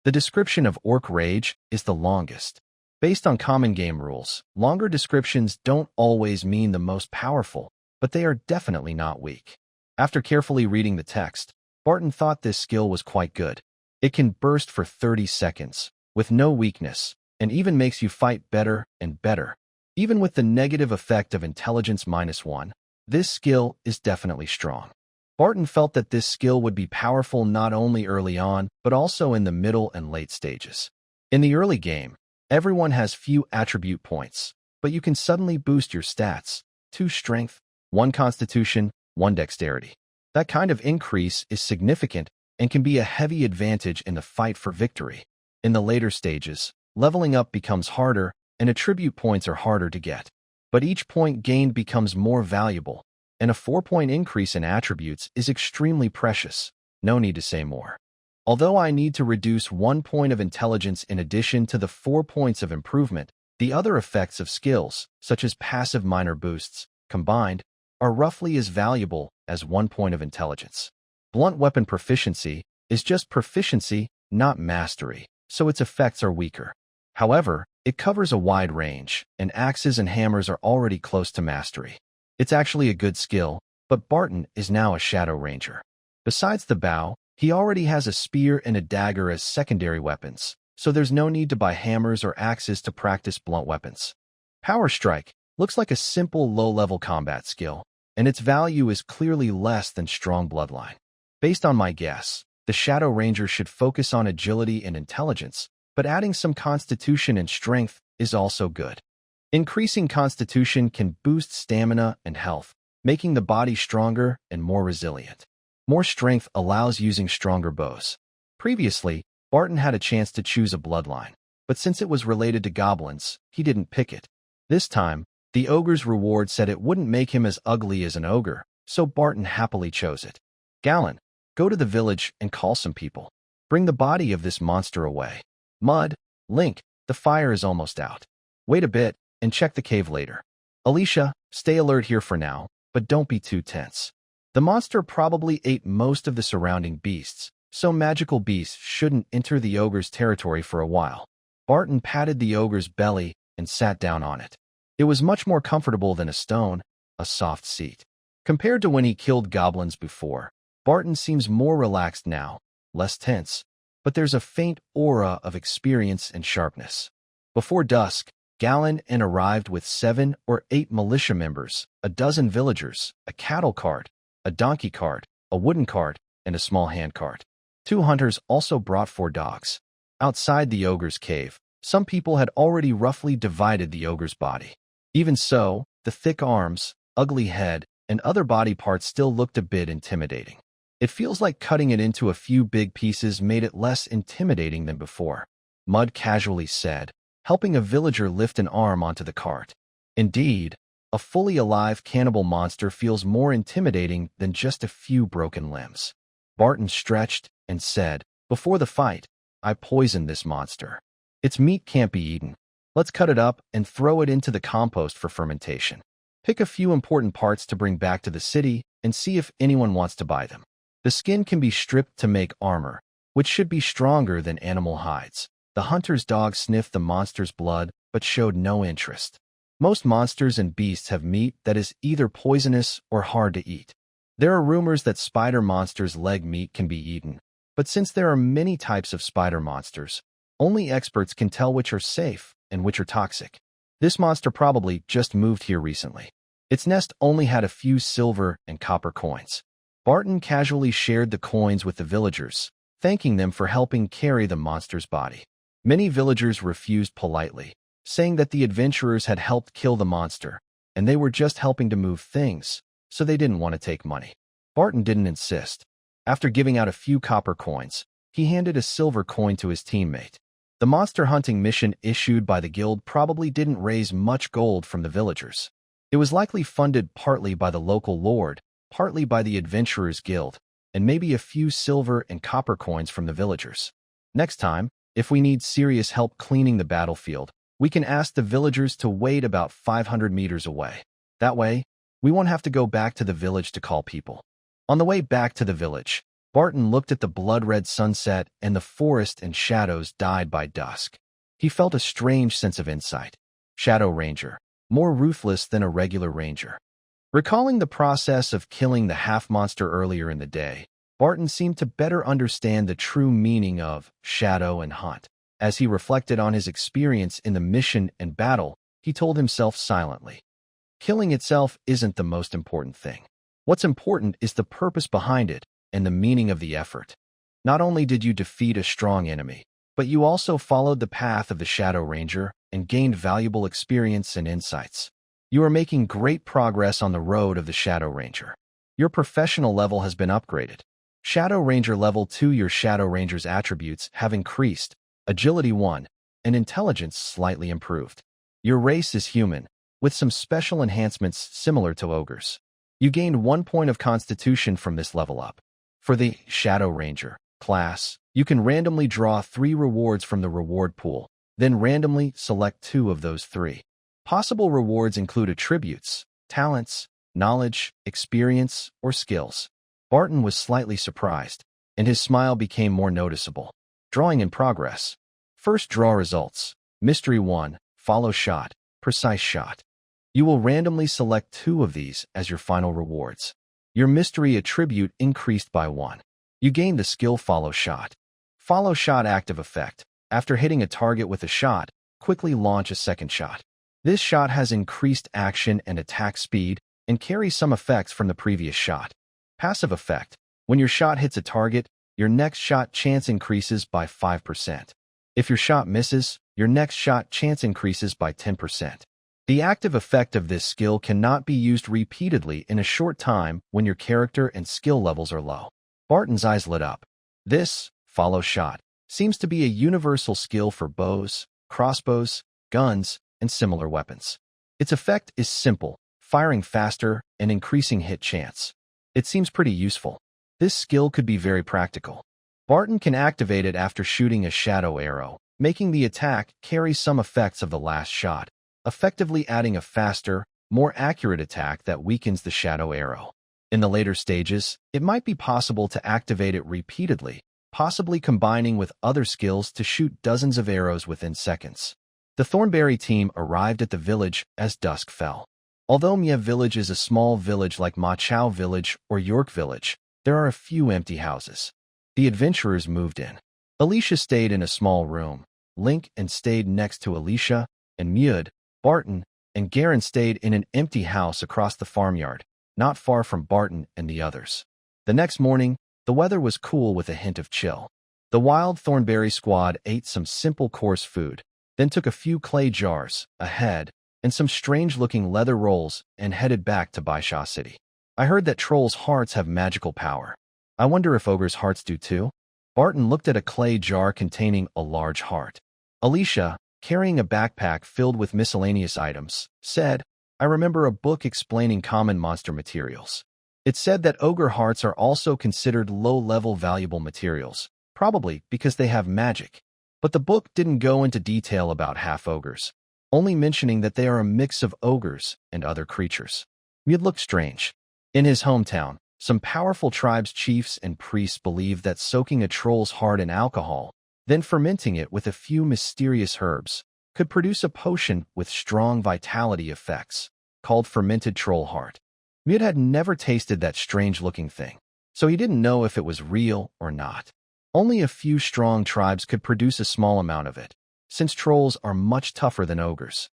The description of Orc Rage is the longest. Based on common game rules, longer descriptions don't always mean the most powerful, but they are definitely not weak. After carefully reading the text, Barton thought this skill was quite good. It can burst for 30 seconds, with no weakness, and even makes you fight better and better. Even with the negative effect of intelligence -1, this skill is definitely strong. Barton felt that this skill would be powerful not only early on, but also in the middle and late stages. In the early game, everyone has few attribute points, but you can suddenly boost your stats: 2 strength, 1 constitution, 1 dexterity. That kind of increase is significant and can be a heavy advantage in the fight for victory. In the later stages, leveling up becomes harder and attribute points are harder to get. But each point gained becomes more valuable, and a 4-point increase in attributes is extremely precious. No need to say more. Although I need to reduce 1 point of intelligence in addition to the 4 points of improvement, the other effects of skills, such as passive minor boosts, combined, are roughly as valuable as 1 point of intelligence. Blunt weapon proficiency is just proficiency, not mastery, so its effects are weaker. However, it covers a wide range, and axes and hammers are already close to mastery. It's actually a good skill, but Barton is now a shadow ranger. Besides the bow, he already has a spear and a dagger as secondary weapons, so there's no need to buy hammers or axes to practice blunt weapons. Power Strike looks like a simple low-level combat skill, and its value is clearly less than Strong Bloodline. Based on my guess, the Shadow Ranger should focus on agility and intelligence, but adding some constitution and strength is also good. Increasing constitution can boost stamina and health, making the body stronger and more resilient. More strength allows using stronger bows. Previously, Barton had a chance to choose a bloodline, but since it was related to goblins, he didn't pick it. This time, the ogre's reward said it wouldn't make him as ugly as an ogre, so Barton happily chose it. Galen, go to the village and call some people. Bring the body of this monster away. Mud, Link, the fire is almost out. Wait a bit and check the cave later. Alicia, stay alert here for now, but don't be too tense. The monster probably ate most of the surrounding beasts, so magical beasts shouldn't enter the ogre's territory for a while. Barton patted the ogre's belly and sat down on it. It was much more comfortable than a stone, a soft seat. Compared to when he killed goblins before, Barton seems more relaxed now, less tense, but there's a faint aura of experience and sharpness. Before dusk, Galen arrived with 7 or 8 militia members, a dozen villagers, a cattle cart, a donkey cart, a wooden cart, and a small hand cart. 2 hunters also brought 4 dogs. Outside the ogre's cave, some people had already roughly divided the ogre's body. Even so, the thick arms, ugly head, and other body parts still looked a bit intimidating. It feels like cutting it into a few big pieces made it less intimidating than before, Mud casually said, helping a villager lift an arm onto the cart. Indeed, A fully alive cannibal monster feels more intimidating than just a few broken limbs. Barton stretched and said, "Before the fight, I poisoned this monster. Its meat can't be eaten. Let's cut it up and throw it into the compost for fermentation. Pick a few important parts to bring back to the city and see if anyone wants to buy them. The skin can be stripped to make armor, which should be stronger than animal hides." The hunter's dog sniffed the monster's blood but showed no interest. Most monsters and beasts have meat that is either poisonous or hard to eat. There are rumors that spider monsters' leg meat can be eaten, but since there are many types of spider monsters, only experts can tell which are safe and which are toxic. This monster probably just moved here recently. Its nest only had a few silver and copper coins. Barton casually shared the coins with the villagers, thanking them for helping carry the monster's body. Many villagers refused politely, saying that the adventurers had helped kill the monster, and they were just helping to move things, so they didn't want to take money. Barton didn't insist. After giving out a few copper coins, he handed a silver coin to his teammate. The monster hunting mission issued by the guild probably didn't raise much gold from the villagers. It was likely funded partly by the local lord, partly by the adventurers guild, and maybe a few silver and copper coins from the villagers. Next time, if we need serious help cleaning the battlefield, we can ask the villagers to wait about 500 meters away. That way, we won't have to go back to the village to call people. On the way back to the village, Barton looked at the blood-red sunset and the forest and shadows died by dusk. He felt a strange sense of insight. Shadow Ranger, more ruthless than a regular ranger. Recalling the process of killing the half-monster earlier in the day, Barton seemed to better understand the true meaning of shadow and hunt. As he reflected on his experience in the mission and battle, he told himself silently, "Killing itself isn't the most important thing. What's important is the purpose behind it and the meaning of the effort. Not only did you defeat a strong enemy, but you also followed the path of the Shadow Ranger and gained valuable experience and insights. You are making great progress on the road of the Shadow Ranger. Your professional level has been upgraded. Shadow Ranger Level 2. Your Shadow Ranger's attributes have increased, Agility 1, and Intelligence slightly improved. Your race is human, with some special enhancements similar to ogres. You gained 1 point of Constitution from this level up. For the Shadow Ranger class, you can randomly draw 3 rewards from the reward pool, then randomly select 2 of those 3. Possible rewards include attributes, talents, knowledge, experience, or skills. Barton was slightly surprised, and his smile became more noticeable. Drawing in progress. First draw results. Mystery 1, Follow Shot, Precise Shot. You will randomly select 2 of these as your final rewards. Your mystery attribute increased by 1. You gain the skill Follow Shot. Follow Shot active effect. After hitting a target with a shot, quickly launch a second shot. This shot has increased action and attack speed and carries some effects from the previous shot. Passive effect. When your shot hits a target, your next shot chance increases by 5%. If your shot misses, your next shot chance increases by 10%. The active effect of this skill cannot be used repeatedly in a short time when your character and skill levels are low. Barton's eyes lit up. This, Follow Shot, seems to be a universal skill for bows, crossbows, guns, and similar weapons. Its effect is simple, firing faster and increasing hit chance. It seems pretty useful. This skill could be very practical. Barton can activate it after shooting a shadow arrow, making the attack carry some effects of the last shot, effectively adding a faster, more accurate attack that weakens the shadow arrow. In the later stages, it might be possible to activate it repeatedly, possibly combining with other skills to shoot dozens of arrows within seconds. The Thornberry team arrived at the village as dusk fell. Although Mia Village is a small village like Ma Chao Village or York Village, there are a few empty houses. The adventurers moved in. Alicia stayed in a small room. Link and stayed next to Alicia, and Mud, Barton, and Garen stayed in an empty house across the farmyard, not far from Barton and the others. The next morning, the weather was cool with a hint of chill. The Wild Thornberry squad ate some simple coarse food, then took a few clay jars, a head, and some strange-looking leather rolls and headed back to Baisha City. I heard that trolls' hearts have magical power. I wonder if ogres' hearts do too? Barton looked at a clay jar containing a large heart. Alicia, carrying a backpack filled with miscellaneous items, said, I remember a book explaining common monster materials. It said that ogre hearts are also considered low-level valuable materials, probably because they have magic. But the book didn't go into detail about half-ogres, only mentioning that they are a mix of ogres and other creatures. It looked strange. In his hometown, some powerful tribes' chiefs and priests believed that soaking a troll's heart in alcohol, then fermenting it with a few mysterious herbs, could produce a potion with strong vitality effects, called fermented troll heart. Mute had never tasted that strange-looking thing, so he didn't know if it was real or not. Only a few strong tribes could produce a small amount of it, since trolls are much tougher than ogres.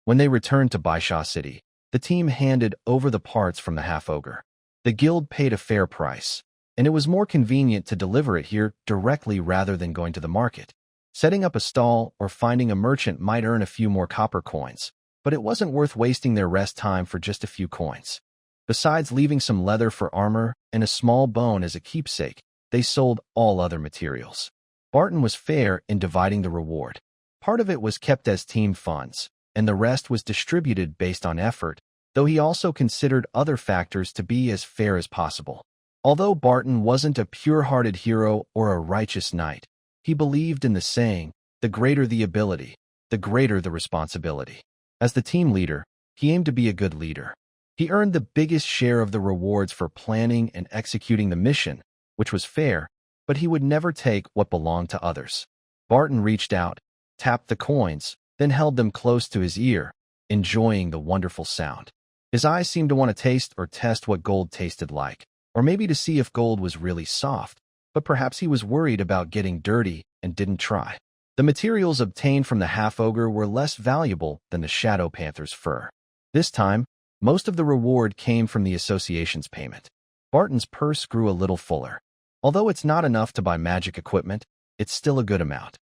When they returned to Baisha City, the team handed over the parts from the half-ogre. The guild paid a fair price, and it was more convenient to deliver it here directly rather than going to the market. Setting up a stall or finding a merchant might earn a few more copper coins, but it wasn't worth wasting their rest time for just a few coins. Besides leaving some leather for armor and a small bone as a keepsake, they sold all other materials. Barton was fair in dividing the reward. Part of it was kept as team funds, and the rest was distributed based on effort, though he also considered other factors to be as fair as possible. Although Barton wasn't a pure-hearted hero or a righteous knight, he believed in the saying, "The greater the ability, the greater the responsibility." As the team leader, he aimed to be a good leader. He earned the biggest share of the rewards for planning and executing the mission, which was fair, but he would never take what belonged to others. Barton reached out, tapped the coins, then held them close to his ear, enjoying the wonderful sound. His eyes seemed to want to taste or test what gold tasted like, or maybe to see if gold was really soft, but perhaps he was worried about getting dirty and didn't try. The materials obtained from the half-ogre were less valuable than the Shadow Panther's fur. This time, most of the reward came from the association's payment. Barton's purse grew a little fuller. Although it's not enough to buy magic equipment, it's still a good amount.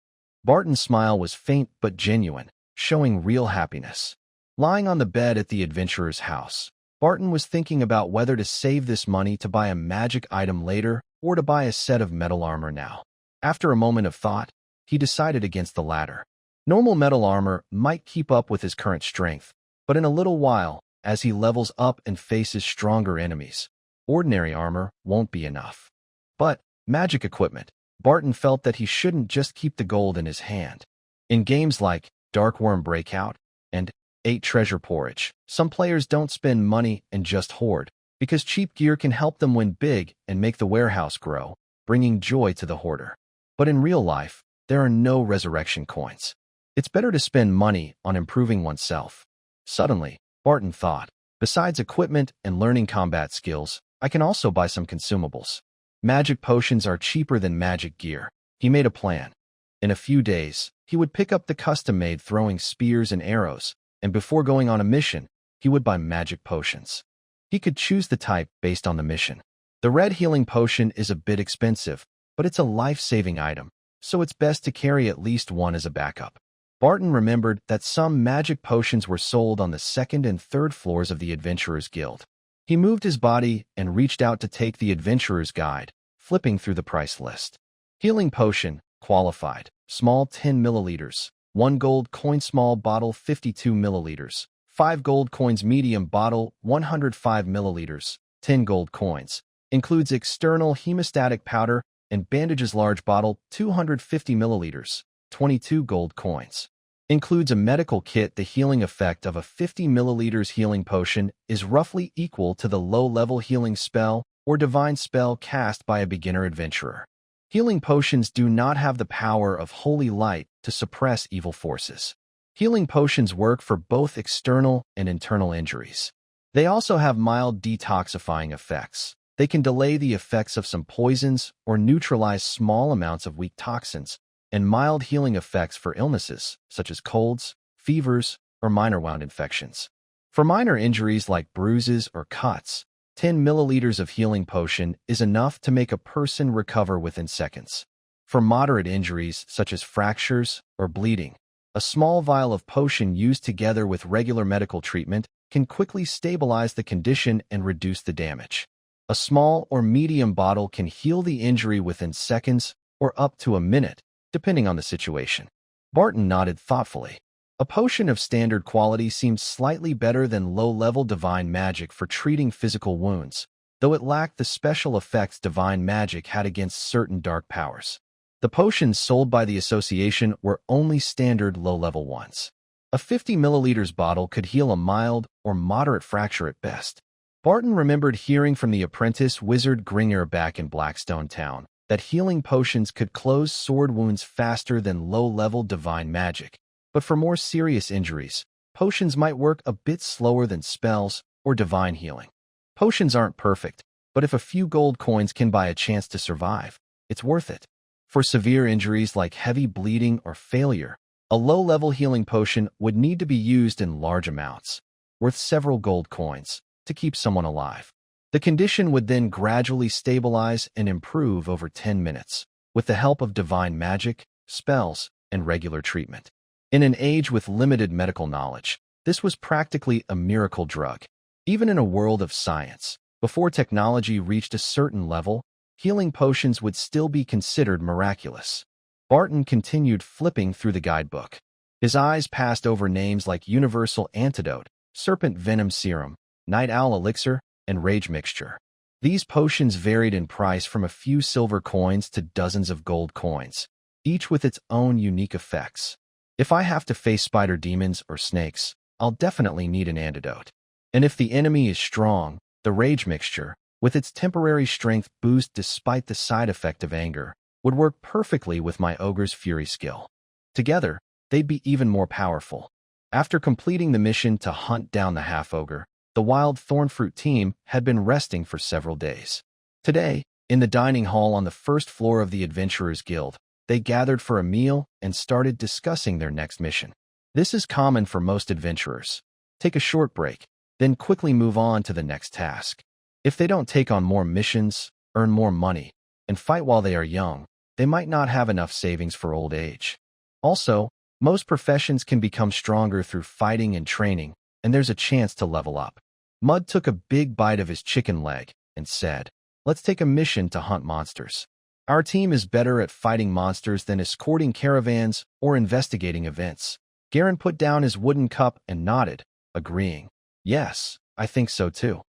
Barton's smile was faint but genuine, showing real happiness. Lying on the bed at the adventurer's house, Barton was thinking about whether to save this money to buy a magic item later or to buy a set of metal armor now. After a moment of thought, he decided against the latter. Normal metal armor might keep up with his current strength, but in a little while, as he levels up and faces stronger enemies, ordinary armor won't be enough. But magic equipment, Barton felt that he shouldn't just keep the gold in his hand. In games like Darkworm Breakout and 8 Treasure Porridge, some players don't spend money and just hoard, because cheap gear can help them win big and make the warehouse grow, bringing joy to the hoarder. But in real life, there are no resurrection coins. It's better to spend money on improving oneself. Suddenly, Barton thought, besides equipment and learning combat skills, I can also buy some consumables. Magic potions are cheaper than magic gear. He made a plan. In a few days, he would pick up the custom-made throwing spears and arrows, and before going on a mission, he would buy magic potions. He could choose the type based on the mission. The red healing potion is a bit expensive, but it's a life-saving item, so it's best to carry at least one as a backup. Barton remembered that some magic potions were sold on the second and third floors of the Adventurers Guild. He moved his body and reached out to take the Adventurer's Guide, flipping through the price list. Healing potion, qualified, small 10 milliliters, 1 gold coin small bottle 52 milliliters, 5 gold coins medium bottle 105 milliliters, 10 gold coins. Includes external hemostatic powder and bandages large bottle 250 milliliters, 22 gold coins. Includes a medical kit. The healing effect of a 50 milliliters healing potion is roughly equal to the low-level healing spell or divine spell cast by a beginner adventurer. Healing potions do not have the power of holy light to suppress evil forces. Healing potions work for both external and internal injuries. They also have mild detoxifying effects. They can delay the effects of some poisons or neutralize small amounts of weak toxins, and mild healing effects for illnesses such as colds, fevers, or minor wound infections. For minor injuries like bruises or cuts, 10 milliliters of healing potion is enough to make a person recover within seconds. For moderate injuries such as fractures or bleeding, a small vial of potion used together with regular medical treatment can quickly stabilize the condition and reduce the damage. A small or medium bottle can heal the injury within seconds or up to a minute, depending on the situation. Barton nodded thoughtfully. A potion of standard quality seemed slightly better than low-level divine magic for treating physical wounds, though it lacked the special effects divine magic had against certain dark powers. The potions sold by the association were only standard low-level ones. A 50 milliliters bottle could heal a mild or moderate fracture at best. Barton remembered hearing from the apprentice wizard Gringer back in Blackstone town that healing potions could close sword wounds faster than low-level divine magic, but for more serious injuries, potions might work a bit slower than spells or divine healing. Potions aren't perfect, but if a few gold coins can buy a chance to survive, it's worth it. For severe injuries like heavy bleeding or failure, a low-level healing potion would need to be used in large amounts, worth several gold coins, to keep someone alive. The condition would then gradually stabilize and improve over 10 minutes, with the help of divine magic, spells, and regular treatment. In an age with limited medical knowledge, this was practically a miracle drug. Even in a world of science, before technology reached a certain level, healing potions would still be considered miraculous. Barton continued flipping through the guidebook. His eyes passed over names like Universal Antidote, Serpent Venom Serum, Night Owl Elixir, and Rage Mixture. These potions varied in price from a few silver coins to dozens of gold coins, each with its own unique effects. If I have to face spider demons or snakes, I'll definitely need an antidote. And if the enemy is strong, the Rage Mixture, with its temporary strength boost despite the side effect of anger, would work perfectly with my ogre's fury skill. Together, they'd be even more powerful. After completing the mission to hunt down the half-ogre, the wild thornfruit team had been resting for several days. Today, in the dining hall on the first floor of the Adventurers Guild, they gathered for a meal and started discussing their next mission. This is common for most adventurers. Take a short break, then quickly move on to the next task. If they don't take on more missions, earn more money, and fight while they are young, they might not have enough savings for old age. Also, most professions can become stronger through fighting and training, and there's a chance to level up. Mud took a big bite of his chicken leg and said, "Let's take a mission to hunt monsters. Our team is better at fighting monsters than escorting caravans or investigating events." Garen put down his wooden cup and nodded, agreeing. "Yes, I think so too."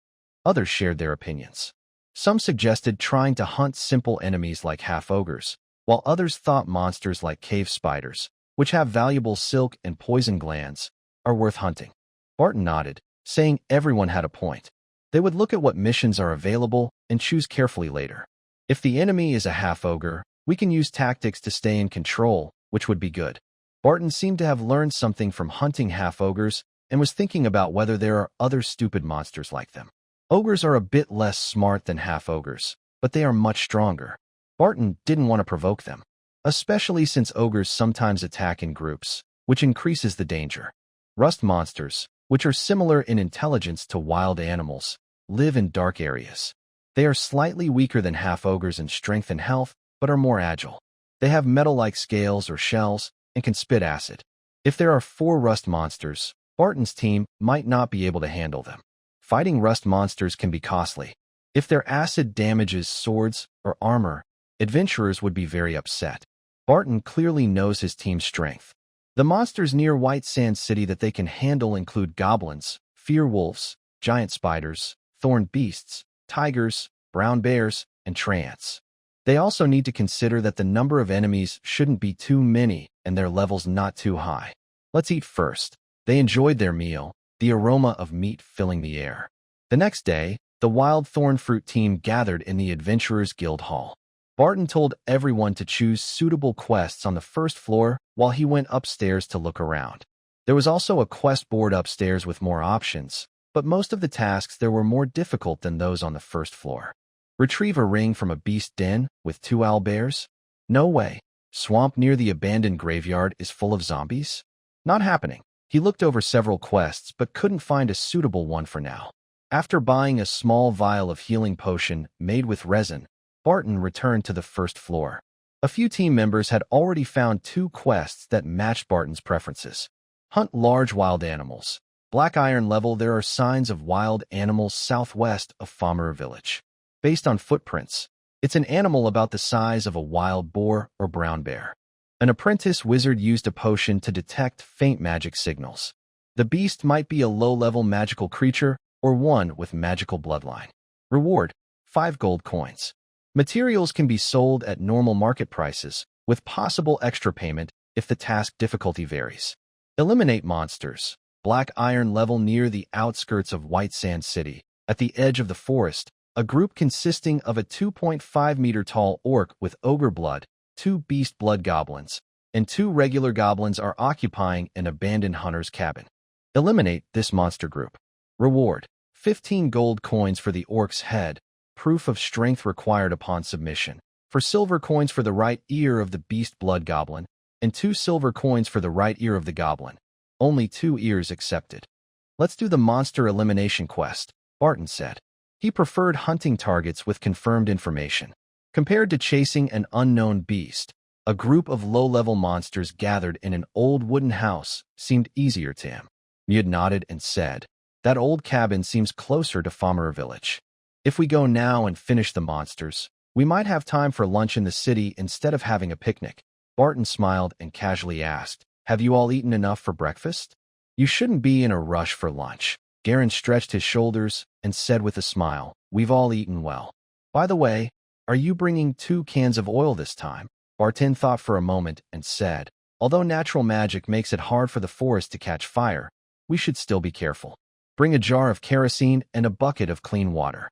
Others shared their opinions. Some suggested trying to hunt simple enemies like half-ogres, while others thought monsters like cave spiders, which have valuable silk and poison glands, are worth hunting. Barton nodded, saying everyone had a point. They would look at what missions are available and choose carefully later. If the enemy is a half-ogre, we can use tactics to stay in control, which would be good. Barton seemed to have learned something from hunting half-ogres and was thinking about whether there are other stupid monsters like them. Ogres are a bit less smart than half-ogres, but they are much stronger. Barton didn't want to provoke them, especially since ogres sometimes attack in groups, which increases the danger. Rust monsters, which are similar in intelligence to wild animals, live in dark areas. They are slightly weaker than half-ogres in strength and health, but are more agile. They have metal-like scales or shells and can spit acid. If there are 4 rust monsters, Barton's team might not be able to handle them. Fighting rust monsters can be costly. If their acid damages swords or armor, adventurers would be very upset. Barton clearly knows his team's strength. The monsters near White Sand City that they can handle include goblins, fear wolves, giant spiders, thorn beasts, tigers, brown bears, and treants. They also need to consider that the number of enemies shouldn't be too many and their levels not too high. Let's eat first. They enjoyed their meal, the aroma of meat filling the air. The next day, the wild thornfruit team gathered in the Adventurers Guild Hall. Barton told everyone to choose suitable quests on the first floor while he went upstairs to look around. There was also a quest board upstairs with more options, but most of the tasks there were more difficult than those on the first floor. Retrieve a ring from a beast den with 2 owlbears? No way. Swamp near the abandoned graveyard is full of zombies? Not happening. He looked over several quests but couldn't find a suitable one for now. After buying a small vial of healing potion made with resin, Barton returned to the first floor. A few team members had already found 2 quests that matched Barton's preferences. Hunt large wild animals. Black Iron level, there are signs of wild animals southwest of Farmer Village. Based on footprints, it's an animal about the size of a wild boar or brown bear. An apprentice wizard used a potion to detect faint magic signals. The beast might be a low-level magical creature or one with magical bloodline. Reward: 5 gold coins. Materials can be sold at normal market prices, with possible extra payment if the task difficulty varies. Eliminate monsters. Black iron level near the outskirts of White Sand City. At the edge of the forest, a group consisting of a 2.5-meter-tall orc with ogre blood, 2 beast blood goblins, and 2 regular goblins are occupying an abandoned hunter's cabin. Eliminate this monster group. Reward: 15 gold coins for the orc's head, proof of strength required upon submission, for silver coins for the right ear of the beast blood goblin, and 2 silver coins for the right ear of the goblin. Only 2 ears accepted. Let's do the monster elimination quest, Barton said. He preferred hunting targets with confirmed information. Compared to chasing an unknown beast, a group of low-level monsters gathered in an old wooden house seemed easier to him. Mud nodded and said, "That old cabin seems closer to Farmer Village. If we go now and finish the monsters, we might have time for lunch in the city instead of having a picnic." Barton smiled and casually asked, "Have you all eaten enough for breakfast?" "You shouldn't be in a rush for lunch." Garen stretched his shoulders and said with a smile, "We've all eaten well. By the way, are you bringing 2 cans of oil this time?" Barton thought for a moment and said, "Although natural magic makes it hard for the forest to catch fire, we should still be careful. Bring a jar of kerosene and a bucket of clean water."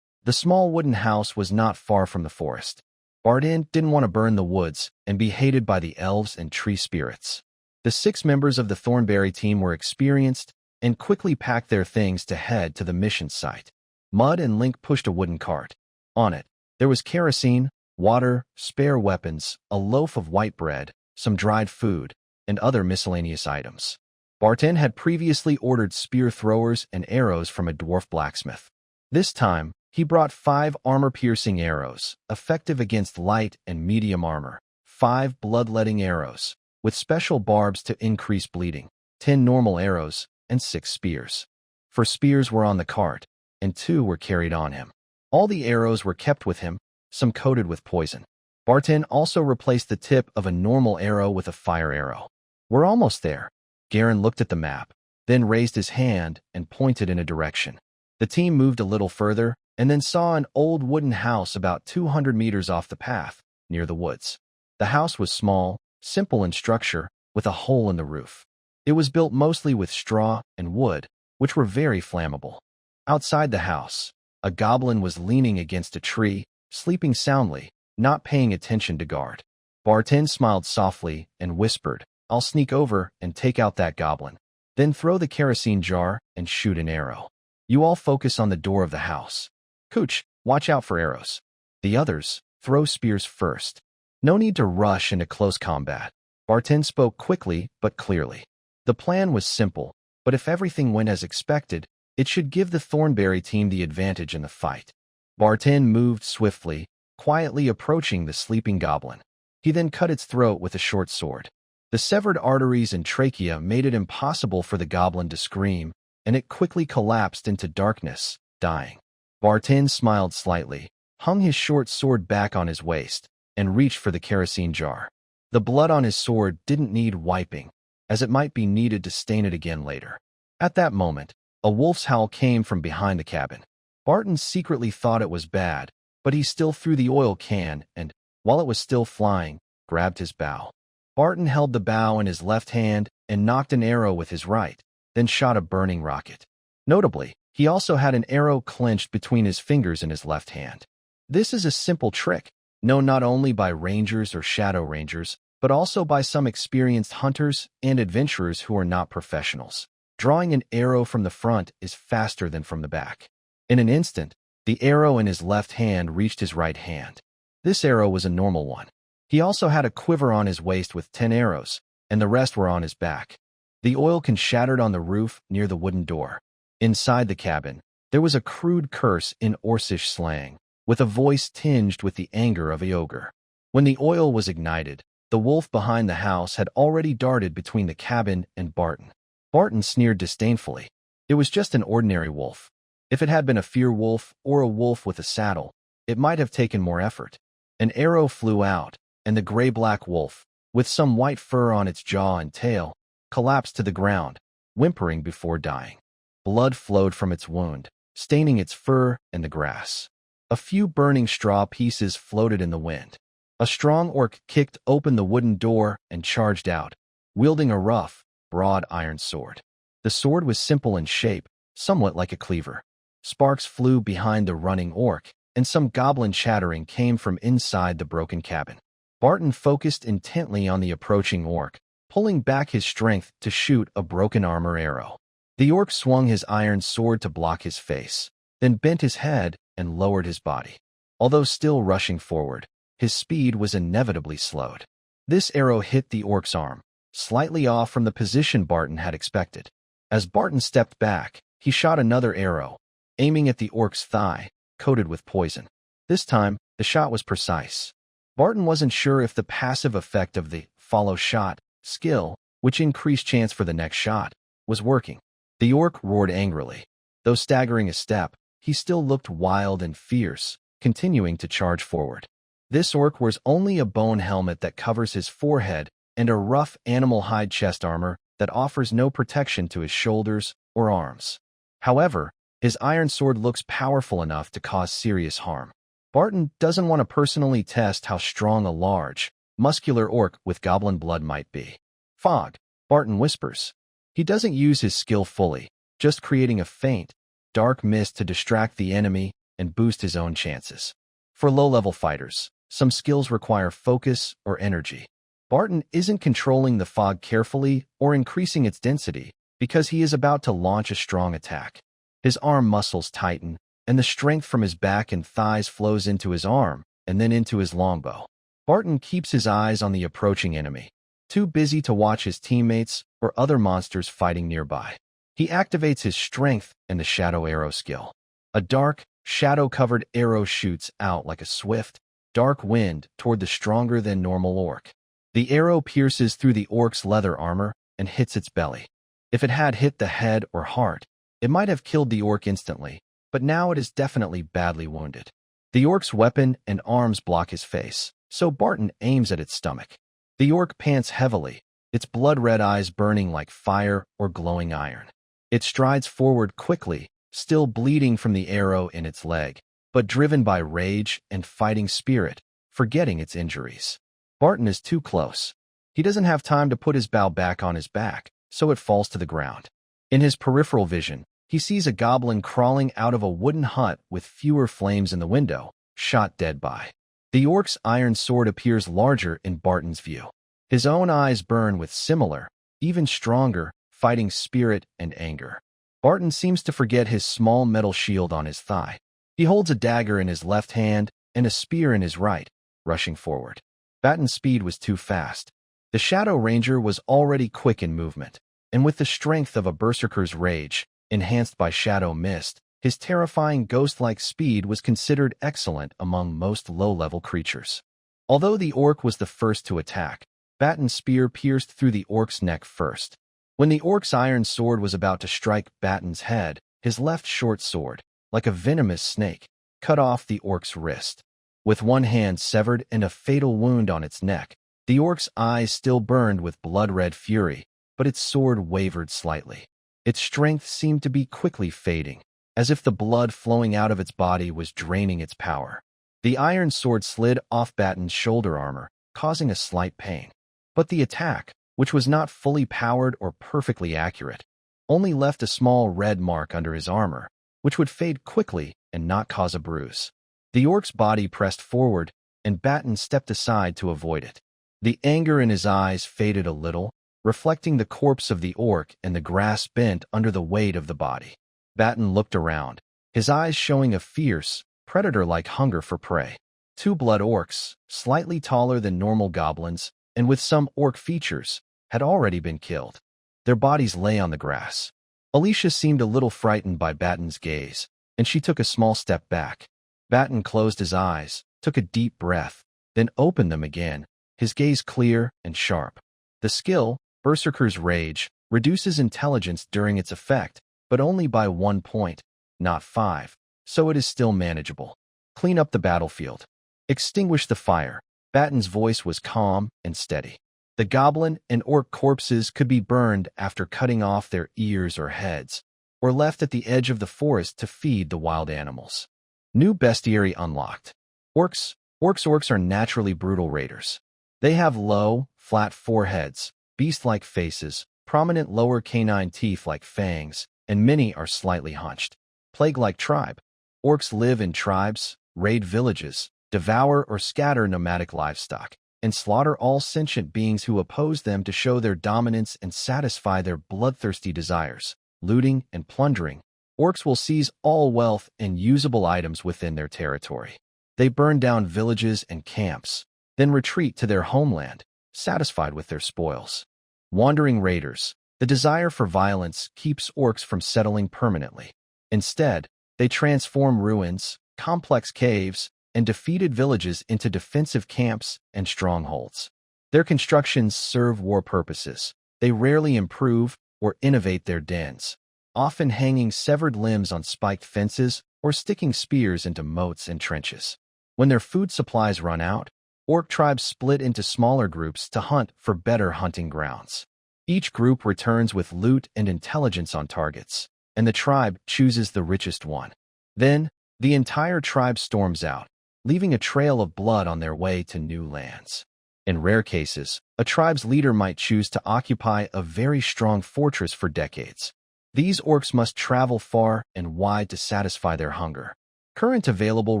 The small wooden house was not far from the forest. Barton didn't want to burn the woods and be hated by the elves and tree spirits. The 6 members of the Thornberry team were experienced and quickly packed their things to head to the mission site. Mud and Link pushed a wooden cart. On it, there was kerosene, water, spare weapons, a loaf of white bread, some dried food, and other miscellaneous items. Barton had previously ordered spear throwers and arrows from a dwarf blacksmith. This time, he brought 5 armor-piercing arrows, effective against light and medium armor, 5 bloodletting arrows, with special barbs to increase bleeding, 10 normal arrows, and 6 spears. 4 spears were on the cart, and 2 were carried on him. All the arrows were kept with him, some coated with poison. Barton also replaced the tip of a normal arrow with a fire arrow. "We're almost there." Garen looked at the map, then raised his hand and pointed in a direction. The team moved a little further and then saw an old wooden house about 200 meters off the path, near the woods. The house was small, simple in structure, with a hole in the roof. It was built mostly with straw and wood, which were very flammable. Outside the house, a goblin was leaning against a tree, sleeping soundly, not paying attention to guard. Barton smiled softly and whispered, "I'll sneak over and take out that goblin. Then throw the kerosene jar and shoot an arrow. You all focus on the door of the house. Cooch, watch out for arrows. The others, throw spears first. No need to rush into close combat." Barton spoke quickly but clearly. The plan was simple, but if everything went as expected, it should give the Thornberry team the advantage in the fight. Barton moved swiftly, quietly approaching the sleeping goblin. He then cut its throat with a short sword. The severed arteries and trachea made it impossible for the goblin to scream, and it quickly collapsed into darkness, dying. Barton smiled slightly, hung his short sword back on his waist, and reached for the kerosene jar. The blood on his sword didn't need wiping, as it might be needed to stain it again later. At that moment, a wolf's howl came from behind the cabin. Barton secretly thought it was bad, but he still threw the oil can and, while it was still flying, grabbed his bow. Barton held the bow in his left hand and knocked an arrow with his right, then shot a burning rocket. Notably, he also had an arrow clenched between his fingers in his left hand. This is a simple trick, known not only by rangers or shadow rangers, but also by some experienced hunters and adventurers who are not professionals. Drawing an arrow from the front is faster than from the back. In an instant, the arrow in his left hand reached his right hand. This arrow was a normal one. He also had a quiver on his waist with 10 arrows, and the rest were on his back. The oil can shattered on the roof near the wooden door. Inside the cabin, there was a crude curse in Orcish slang, with a voice tinged with the anger of a ogre. When the oil was ignited, the wolf behind the house had already darted between the cabin and Barton. Barton sneered disdainfully. It was just an ordinary wolf. If it had been a fear wolf or a wolf with a saddle, it might have taken more effort. An arrow flew out, and the gray-black wolf, with some white fur on its jaw and tail, collapsed to the ground, whimpering before dying. Blood flowed from its wound, staining its fur and the grass. A few burning straw pieces floated in the wind. A strong orc kicked open the wooden door and charged out, wielding a rough, broad iron sword. The sword was simple in shape, somewhat like a cleaver. Sparks flew behind the running orc, and some goblin chattering came from inside the broken cabin. Barton focused intently on the approaching orc, pulling back his strength to shoot a broken armor arrow. The orc swung his iron sword to block his face, then bent his head and lowered his body. Although still rushing forward, his speed was inevitably slowed. This arrow hit the orc's arm, slightly off from the position Barton had expected. As Barton stepped back, he shot another arrow, aiming at the orc's thigh, coated with poison. This time, the shot was precise. Barton wasn't sure if the passive effect of the follow shot skill, which increased chance for the next shot, was working. The orc roared angrily. Though staggering a step, he still looked wild and fierce, continuing to charge forward. This orc wears only a bone helmet that covers his forehead and a rough animal hide chest armor that offers no protection to his shoulders or arms. However, his iron sword looks powerful enough to cause serious harm. Barton doesn't want to personally test how strong a large, muscular orc with goblin blood might be. Fog, Barton whispers. He doesn't use his skill fully, just creating a faint, dark mist to distract the enemy and boost his own chances. For low-level fighters, some skills require focus or energy. Barton isn't controlling the fog carefully or increasing its density because he is about to launch a strong attack. His arm muscles tighten, and the strength from his back and thighs flows into his arm and then into his longbow. Barton keeps his eyes on the approaching enemy, too busy to watch his teammates or other monsters fighting nearby. He activates his strength and the shadow arrow skill. A dark, shadow-covered arrow shoots out like a swift, dark wind toward the stronger-than-normal orc. The arrow pierces through the orc's leather armor and hits its belly. If it had hit the head or heart, it might have killed the orc instantly, but now it is definitely badly wounded. The orc's weapon and arms block his face, so Barton aims at its stomach. The orc pants heavily, its blood-red eyes burning like fire or glowing iron. It strides forward quickly, still bleeding from the arrow in its leg, but driven by rage and fighting spirit, forgetting its injuries. Barton is too close. He doesn't have time to put his bow back on his back, so it falls to the ground. In his peripheral vision, he sees a goblin crawling out of a wooden hut with fewer flames in the window, shot dead by. The orc's iron sword appears larger in Barton's view. His own eyes burn with similar, even stronger, fighting spirit and anger. Barton seems to forget his small metal shield on his thigh. He holds a dagger in his left hand and a spear in his right, rushing forward. Barton's speed was too fast. The Shadow Ranger was already quick in movement, and with the strength of a berserker's rage, enhanced by shadow mist, his terrifying ghost-like speed was considered excellent among most low-level creatures. Although the orc was the first to attack, Barton's spear pierced through the orc's neck first. When the orc's iron sword was about to strike Barton's head, his left short sword, like a venomous snake, cut off the orc's wrist. With one hand severed and a fatal wound on its neck, the orc's eyes still burned with blood-red fury, but its sword wavered slightly. Its strength seemed to be quickly fading, as if the blood flowing out of its body was draining its power. The iron sword slid off Barton's shoulder armor, causing a slight pain. But the attack, which was not fully powered or perfectly accurate, only left a small red mark under his armor, which would fade quickly and not cause a bruise. The orc's body pressed forward, and Barton stepped aside to avoid it. The anger in his eyes faded a little, reflecting the corpse of the orc and the grass bent under the weight of the body. Barton looked around, his eyes showing a fierce, predator-like hunger for prey. Two blood orcs, slightly taller than normal goblins, and with some orc features, had already been killed. Their bodies lay on the grass. Alicia seemed a little frightened by Barton's gaze, and she took a small step back. Barton closed his eyes, took a deep breath, then opened them again, his gaze clear and sharp. The skill, Berserker's Rage, reduces intelligence during its effect, but only by 1 point, not 5, so it is still manageable. Clean up the battlefield. Extinguish the fire. Barton's voice was calm and steady. The goblin and orc corpses could be burned after cutting off their ears or heads, or left at the edge of the forest to feed the wild animals. New bestiary unlocked. Orcs. Orcs are naturally brutal raiders. They have low, flat foreheads, beast-like faces, prominent lower canine teeth like fangs, and many are slightly hunched. Plague-like tribe. Orcs live in tribes, raid villages, devour or scatter nomadic livestock, and slaughter all sentient beings who oppose them to show their dominance and satisfy their bloodthirsty desires. Looting and plundering. Orcs will seize all wealth and usable items within their territory. They burn down villages and camps, then retreat to their homeland, satisfied with their spoils. Wandering raiders. The desire for violence keeps orcs from settling permanently. Instead, they transform ruins, complex caves, and defeated villages into defensive camps and strongholds. Their constructions serve war purposes. They rarely improve or innovate their dens, often hanging severed limbs on spiked fences or sticking spears into moats and trenches. When their food supplies run out, orc tribes split into smaller groups to hunt for better hunting grounds. Each group returns with loot and intelligence on targets, and the tribe chooses the richest one. Then, the entire tribe storms out, leaving a trail of blood on their way to new lands. In rare cases, a tribe's leader might choose to occupy a very strong fortress for decades. These orcs must travel far and wide to satisfy their hunger. Current available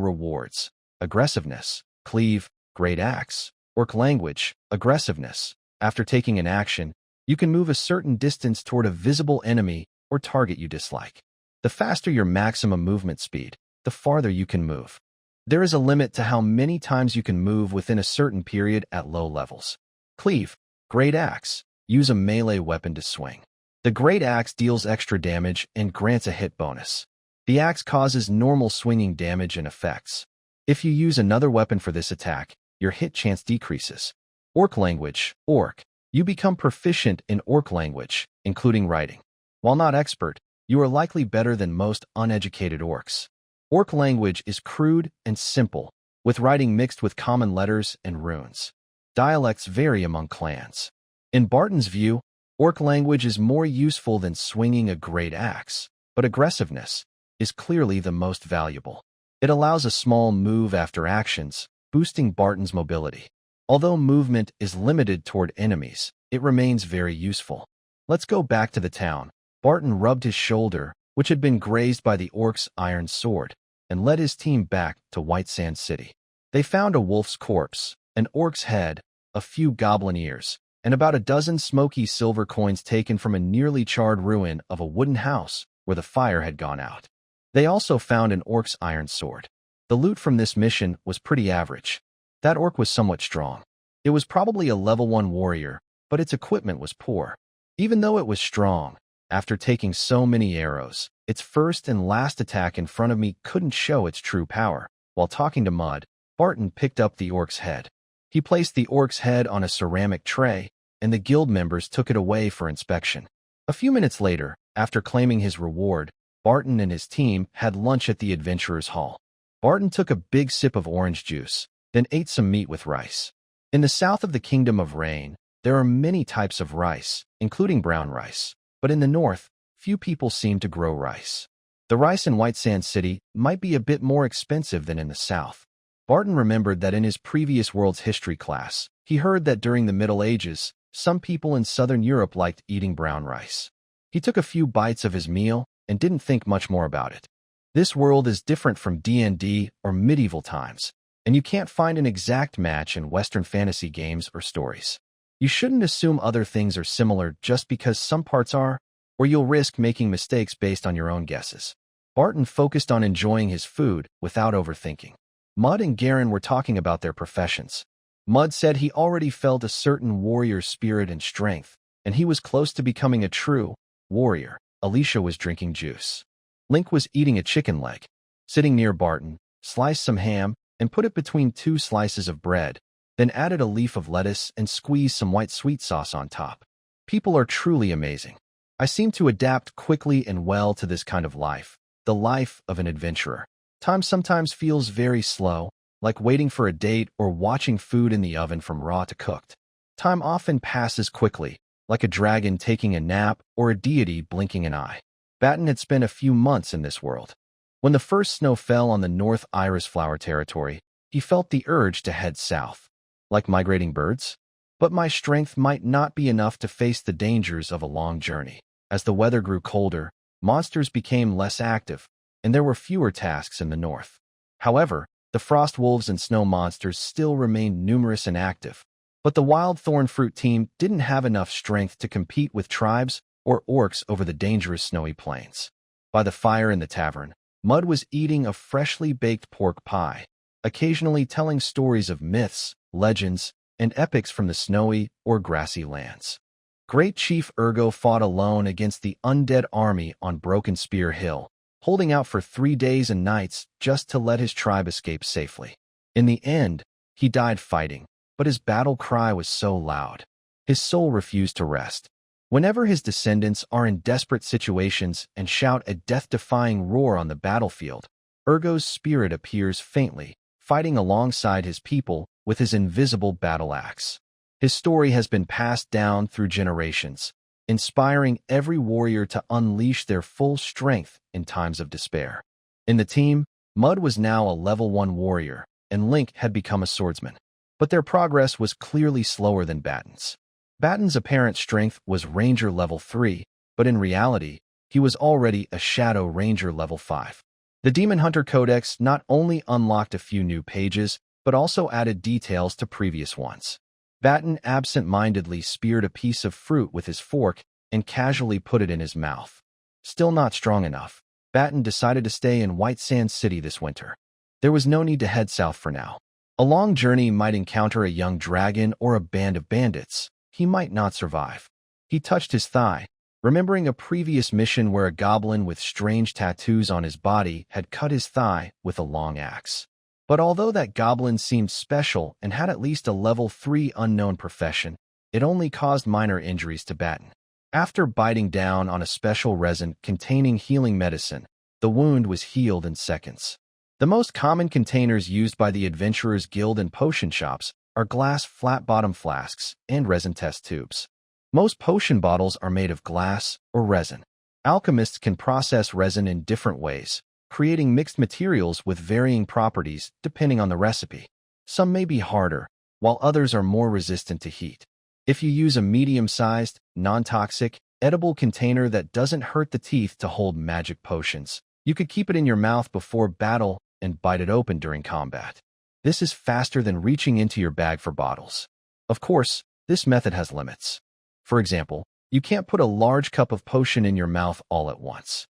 rewards: aggressiveness, cleave, great axe, orc language, aggressiveness. After taking an action, you can move a certain distance toward a visible enemy or target you dislike. The faster your maximum movement speed, the farther you can move. There is a limit to how many times you can move within a certain period at low levels. Cleave, great axe. Use a melee weapon to swing. The great axe deals extra damage and grants a hit bonus. The axe causes normal swinging damage and effects. If you use another weapon for this attack, your hit chance decreases. Orc language, orc. You become proficient in orc language, including writing. While not expert, you are likely better than most uneducated orcs. Orc language is crude and simple, with writing mixed with common letters and runes. Dialects vary among clans. In Barton's view, orc language is more useful than swinging a great axe, but aggressiveness is clearly the most valuable. It allows a small move after actions, boosting Barton's mobility. Although movement is limited toward enemies, it remains very useful. Let's go back to the town. Barton rubbed his shoulder, which had been grazed by the orc's iron sword, and led his team back to White Sand City. They found a wolf's corpse, an orc's head, a few goblin ears, and about a dozen smoky silver coins taken from a nearly charred ruin of a wooden house where the fire had gone out. They also found an orc's iron sword. The loot from this mission was pretty average. That orc was somewhat strong. It was probably a level 1 warrior, but its equipment was poor. Even though it was strong, after taking so many arrows, its first and last attack in front of me couldn't show its true power. While talking to Mud, Barton picked up the orc's head. He placed the orc's head on a ceramic tray, and the guild members took it away for inspection. A few minutes later, after claiming his reward, Barton and his team had lunch at the Adventurers' Hall. Barton took a big sip of orange juice, then ate some meat with rice. In the south of the Kingdom of Rain, there are many types of rice, including brown rice, but in the north, few people seem to grow rice. The rice in White Sand City might be a bit more expensive than in the south. Barton remembered that in his previous world's history class, he heard that during the Middle Ages, some people in southern Europe liked eating brown rice. He took a few bites of his meal and didn't think much more about it. This world is different from D&D or medieval times, and you can't find an exact match in Western fantasy games or stories. You shouldn't assume other things are similar just because some parts are, or you'll risk making mistakes based on your own guesses. Barton focused on enjoying his food without overthinking. Mud and Garen were talking about their professions. Mud said he already felt a certain warrior spirit and strength, and he was close to becoming a true warrior. Alicia was drinking juice. Link was eating a chicken leg. Sitting near Barton, sliced some ham and put it between 2 slices of bread, then added a leaf of lettuce and squeezed some white sweet sauce on top. People are truly amazing. I seem to adapt quickly and well to this kind of life, the life of an adventurer. Time sometimes feels very slow, like waiting for a date or watching food in the oven from raw to cooked. Time often passes quickly, like a dragon taking a nap or a deity blinking an eye. Barton had spent a few months in this world. When the first snow fell on the North Iris flower territory, he felt the urge to head south, like migrating birds. But my strength might not be enough to face the dangers of a long journey. As the weather grew colder, monsters became less active, and there were fewer tasks in the north. However, the frost wolves and snow monsters still remained numerous and active. But the wild thorn fruit team didn't have enough strength to compete with tribes or orcs over the dangerous snowy plains. By the fire in the tavern, Mud was eating a freshly baked pork pie, occasionally telling stories of myths, legends, and epics from the snowy or grassy lands. Great Chief Ergo fought alone against the undead army on Broken Spear Hill, holding out for 3 days and nights just to let his tribe escape safely. In the end, he died fighting, but his battle cry was so loud. His soul refused to rest. Whenever his descendants are in desperate situations and shout a death-defying roar on the battlefield, Ergo's spirit appears faintly, fighting alongside his people with his invisible battle axe. His story has been passed down through generations, inspiring every warrior to unleash their full strength in times of despair. In the team, Mud was now a level 1 warrior, and Link had become a swordsman. But their progress was clearly slower than Barton's. Barton's apparent strength was Ranger level 3, but in reality, he was already a Shadow Ranger level 5. The Demon Hunter Codex not only unlocked a few new pages, but also added details to previous ones. Barton absent-mindedly speared a piece of fruit with his fork and casually put it in his mouth. Still not strong enough, Barton decided to stay in White Sands City this winter. There was no need to head south for now. A long journey might encounter a young dragon or a band of bandits. He might not survive. He touched his thigh, remembering a previous mission where a goblin with strange tattoos on his body had cut his thigh with a long axe. But although that goblin seemed special and had at least a level 3 unknown profession, it only caused minor injuries to Barton. After biting down on a special resin containing healing medicine, the wound was healed in seconds. The most common containers used by the Adventurers Guild and potion shops are glass flat-bottom flasks and resin test tubes. Most potion bottles are made of glass or resin. Alchemists can process resin in different ways, creating mixed materials with varying properties depending on the recipe. Some may be harder, while others are more resistant to heat. If you use a medium-sized, non-toxic, edible container that doesn't hurt the teeth to hold magic potions, you could keep it in your mouth before battle and bite it open during combat. This is faster than reaching into your bag for bottles. Of course, this method has limits. For example, you can't put a large cup of potion in your mouth all at once.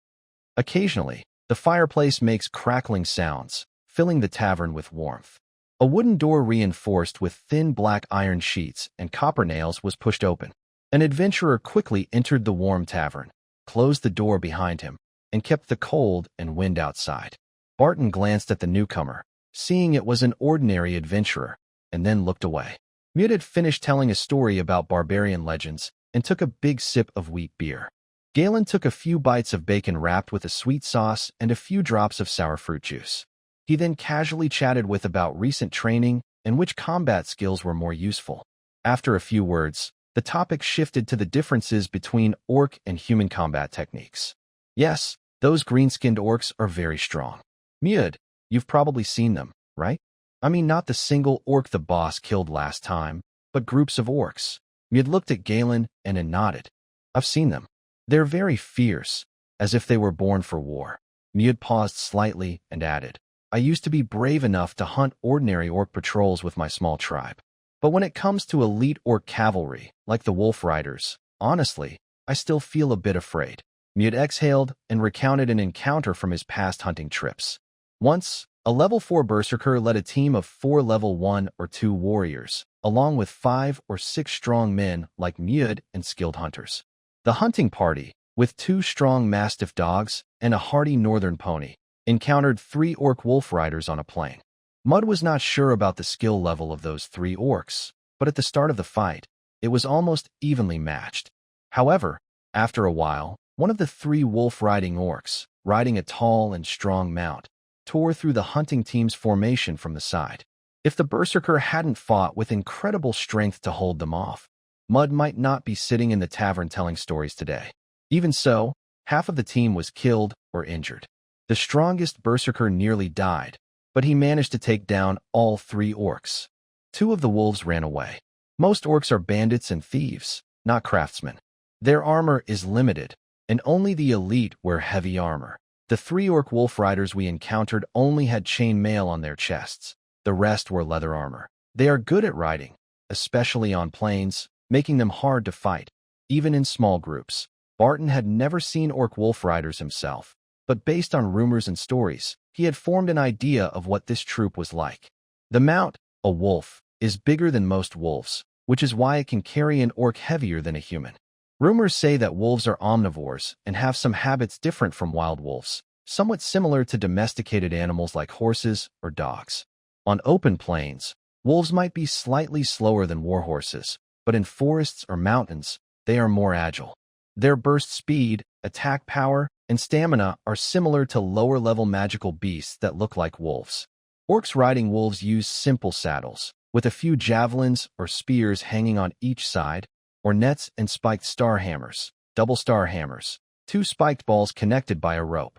Occasionally, the fireplace makes crackling sounds, filling the tavern with warmth. A wooden door reinforced with thin black iron sheets and copper nails was pushed open. An adventurer quickly entered the warm tavern, closed the door behind him, and kept the cold and wind outside. Barton glanced at the newcomer, seeing it was an ordinary adventurer, and then looked away. Mute had finished telling a story about barbarian legends and took a big sip of wheat beer. Galen took a few bites of bacon wrapped with a sweet sauce and a few drops of sour fruit juice. He then casually chatted with about recent training and which combat skills were more useful. After a few words, the topic shifted to the differences between orc and human combat techniques. Yes, those green-skinned orcs are very strong. Mute, you've probably seen them, right? I mean, not the single orc the boss killed last time, but groups of orcs. Mute looked at Galen and nodded. I've seen them. They're very fierce, as if they were born for war. Mute paused slightly and added, I used to be brave enough to hunt ordinary orc patrols with my small tribe. But when it comes to elite orc cavalry, like the Wolf Riders, honestly, I still feel a bit afraid. Mute exhaled and recounted an encounter from his past hunting trips. Once, a level 4 berserker led a team of 4 level 1 or 2 warriors, along with 5 or 6 strong men like Mute and skilled hunters. The hunting party, with 2 strong mastiff dogs and a hardy northern pony, encountered 3 orc wolf riders on a plain. Mud was not sure about the skill level of those 3 orcs, but at the start of the fight, it was almost evenly matched. However, after a while, one of the 3 wolf-riding orcs, riding a tall and strong mount, tore through the hunting team's formation from the side. If the berserker hadn't fought with incredible strength to hold them off, Mud might not be sitting in the tavern telling stories today. Even so, half of the team was killed or injured. The strongest berserker nearly died, but he managed to take down all 3 orcs. 2 of the wolves ran away. Most orcs are bandits and thieves, not craftsmen. Their armor is limited, and only the elite wear heavy armor. The 3 orc wolf riders we encountered only had chain mail on their chests. The rest were leather armor. They are good at riding, especially on plains, making them hard to fight, even in small groups. Barton had never seen orc wolf riders himself, but based on rumors and stories, he had formed an idea of what this troop was like. The mount, a wolf, is bigger than most wolves, which is why it can carry an orc heavier than a human. Rumors say that wolves are omnivores and have some habits different from wild wolves, somewhat similar to domesticated animals like horses or dogs. On open plains, wolves might be slightly slower than warhorses, but in forests or mountains, they are more agile. Their burst speed, attack power, and stamina are similar to lower-level magical beasts that look like wolves. Orcs riding wolves use simple saddles, with a few javelins or spears hanging on each side, or nets and spiked star hammers, double star hammers, 2 spiked balls connected by a rope.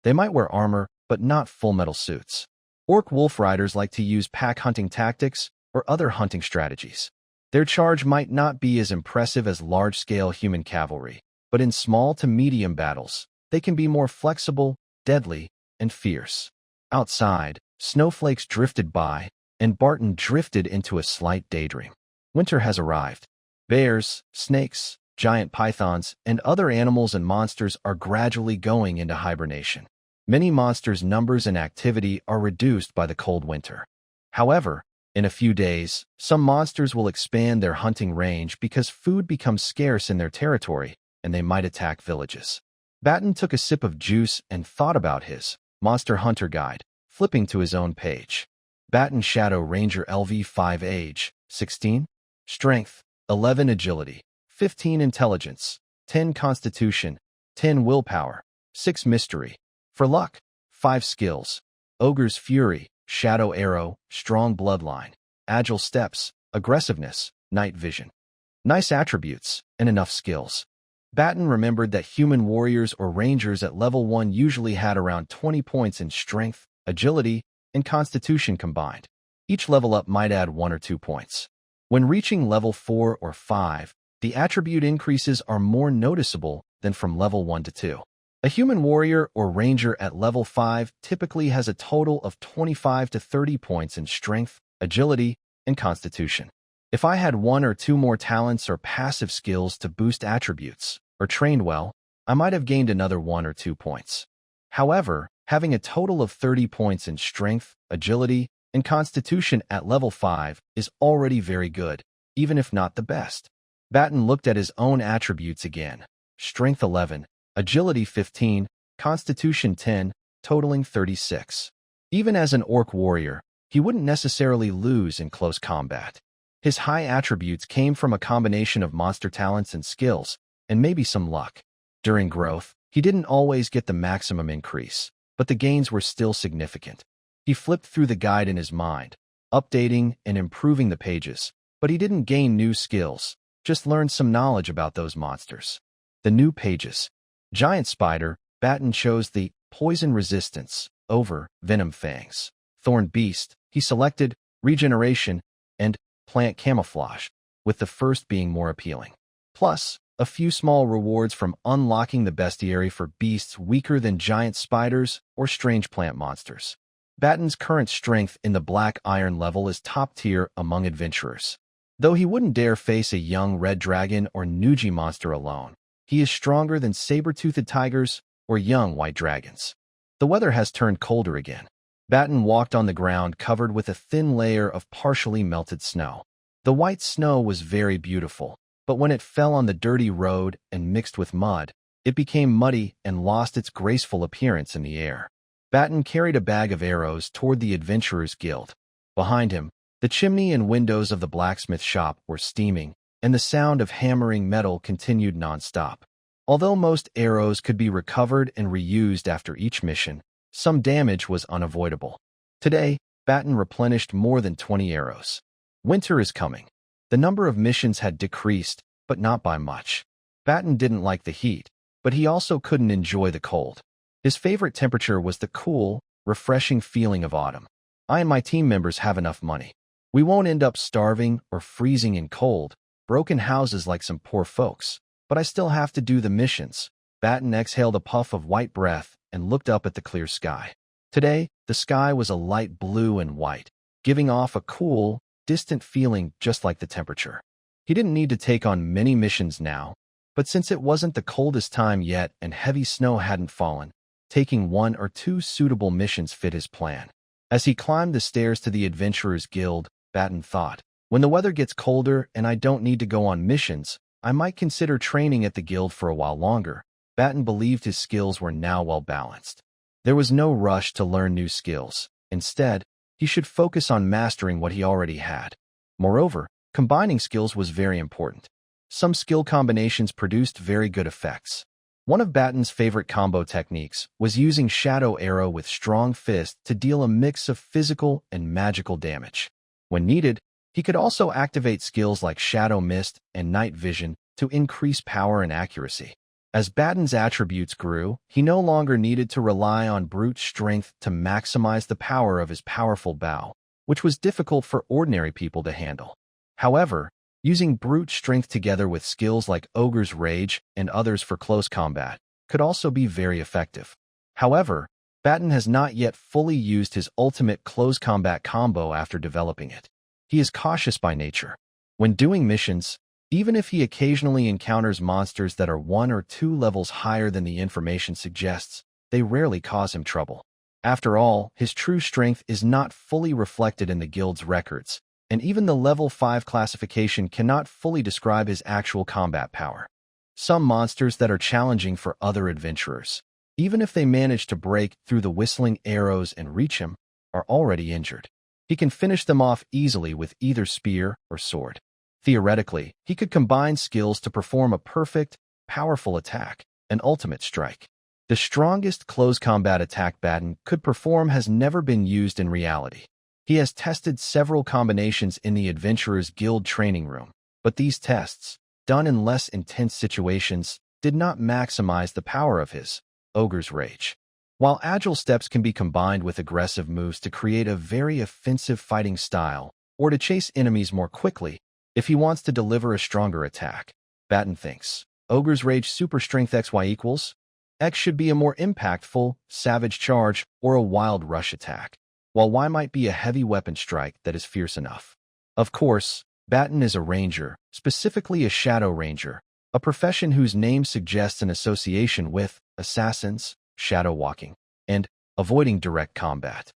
They might wear armor, but not full metal suits. Orc wolf riders like to use pack hunting tactics or other hunting strategies. Their charge might not be as impressive as large-scale human cavalry, but in small to medium battles, they can be more flexible, deadly, and fierce. Outside, snowflakes drifted by, and Barton drifted into a slight daydream. Winter has arrived. Bears, snakes, giant pythons, and other animals and monsters are gradually going into hibernation. Many monsters' numbers and activity are reduced by the cold winter. However, in a few days, some monsters will expand their hunting range because food becomes scarce in their territory, and they might attack villages. Barton took a sip of juice and thought about his Monster Hunter Guide, flipping to his own page. Barton Shadow Ranger LV5 Age, 16. Strength, 11 Agility, 15 Intelligence, 10 Constitution, 10 Willpower, 6 Mystery. For luck, 5 skills: Ogre's Fury, Shadow Arrow, Strong Bloodline, Agile Steps, Aggressiveness, Night Vision. Nice attributes, and enough skills. Barton remembered that human warriors or rangers at level 1 usually had around 20 points in Strength, Agility, and Constitution combined. Each level up might add 1 or 2 points. When reaching level 4 or 5, the attribute increases are more noticeable than from level 1 to 2. A human warrior or ranger at level 5 typically has a total of 25 to 30 points in Strength, Agility, and Constitution. If I had 1 or 2 more talents or passive skills to boost attributes, or trained well, I might have gained another 1 or 2 points. However, having a total of 30 points in Strength, Agility, and Constitution at level 5 is already very good, even if not the best. Barton looked at his own attributes again. Strength 11, Agility 15, Constitution 10, totaling 36. Even as an orc warrior, he wouldn't necessarily lose in close combat. His high attributes came from a combination of monster talents and skills, and maybe some luck. During growth, he didn't always get the maximum increase, but the gains were still significant. He flipped through the guide in his mind, updating and improving the pages, but he didn't gain new skills, just learned some knowledge about those monsters. The new pages. Giant Spider, Barton chose the Poison Resistance over Venom Fangs. Thorn Beast, he selected Regeneration and Plant Camouflage, with the first being more appealing. Plus, a few small rewards from unlocking the bestiary for beasts weaker than giant spiders or strange plant monsters. Barton's current strength in the Black Iron level is top tier among adventurers. Though he wouldn't dare face a young red dragon or Nuji monster alone, he is stronger than saber-toothed tigers or young white dragons. The weather has turned colder again. Barton walked on the ground covered with a thin layer of partially melted snow. The white snow was very beautiful, but when it fell on the dirty road and mixed with mud, it became muddy and lost its graceful appearance in the air. Barton carried a bag of arrows toward the Adventurers Guild. Behind him, the chimney and windows of the blacksmith shop were steaming, and the sound of hammering metal continued non-stop. Although most arrows could be recovered and reused after each mission, some damage was unavoidable. Today, Barton replenished more than 20 arrows. Winter is coming. The number of missions had decreased, but not by much. Barton didn't like the heat, but he also couldn't enjoy the cold. His favorite temperature was the cool, refreshing feeling of autumn. I and my team members have enough money. We won't end up starving or freezing in cold, broken houses like some poor folks. But I still have to do the missions. Barton exhaled a puff of white breath and looked up at the clear sky. Today, the sky was a light blue and white, giving off a cool, distant feeling just like the temperature. He didn't need to take on many missions now, but since it wasn't the coldest time yet and heavy snow hadn't fallen, taking 1 or 2 suitable missions fit his plan. As he climbed the stairs to the Adventurers Guild, Barton thought, when the weather gets colder and I don't need to go on missions, I might consider training at the guild for a while longer. Barton believed his skills were now well balanced. There was no rush to learn new skills. Instead, he should focus on mastering what he already had. Moreover, combining skills was very important. Some skill combinations produced very good effects. One of Barton's favorite combo techniques was using Shadow Arrow with Strong Fist to deal a mix of physical and magical damage. When needed, he could also activate skills like Shadow Mist and Night Vision to increase power and accuracy. As Barton's attributes grew, he no longer needed to rely on brute strength to maximize the power of his powerful bow, which was difficult for ordinary people to handle. However, using brute strength together with skills like Ogre's Rage and others for close combat could also be very effective. However, Barton has not yet fully used his ultimate close combat combo after developing it. He is cautious by nature. When doing missions, even if he occasionally encounters monsters that are 1 or 2 levels higher than the information suggests, they rarely cause him trouble. After all, his true strength is not fully reflected in the guild's records, and even the level 5 classification cannot fully describe his actual combat power. Some monsters that are challenging for other adventurers, even if they manage to break through the whistling arrows and reach him, are already injured. He can finish them off easily with either spear or sword. Theoretically, he could combine skills to perform a perfect, powerful attack, an ultimate strike. The strongest close combat attack Barton could perform has never been used in reality. He has tested several combinations in the Adventurers Guild training room, but these tests, done in less intense situations, did not maximize the power of his Ogre's Rage. While agile steps can be combined with aggressive moves to create a very offensive fighting style, or to chase enemies more quickly, if he wants to deliver a stronger attack, Barton thinks Ogre's Rage Super Strength XY equals X should be a more impactful, savage charge or a wild rush attack, while Y might be a heavy weapon strike that is fierce enough. Of course, Barton is a ranger, specifically a shadow ranger, a profession whose name suggests an association with assassins, shadow walking, and avoiding direct combat.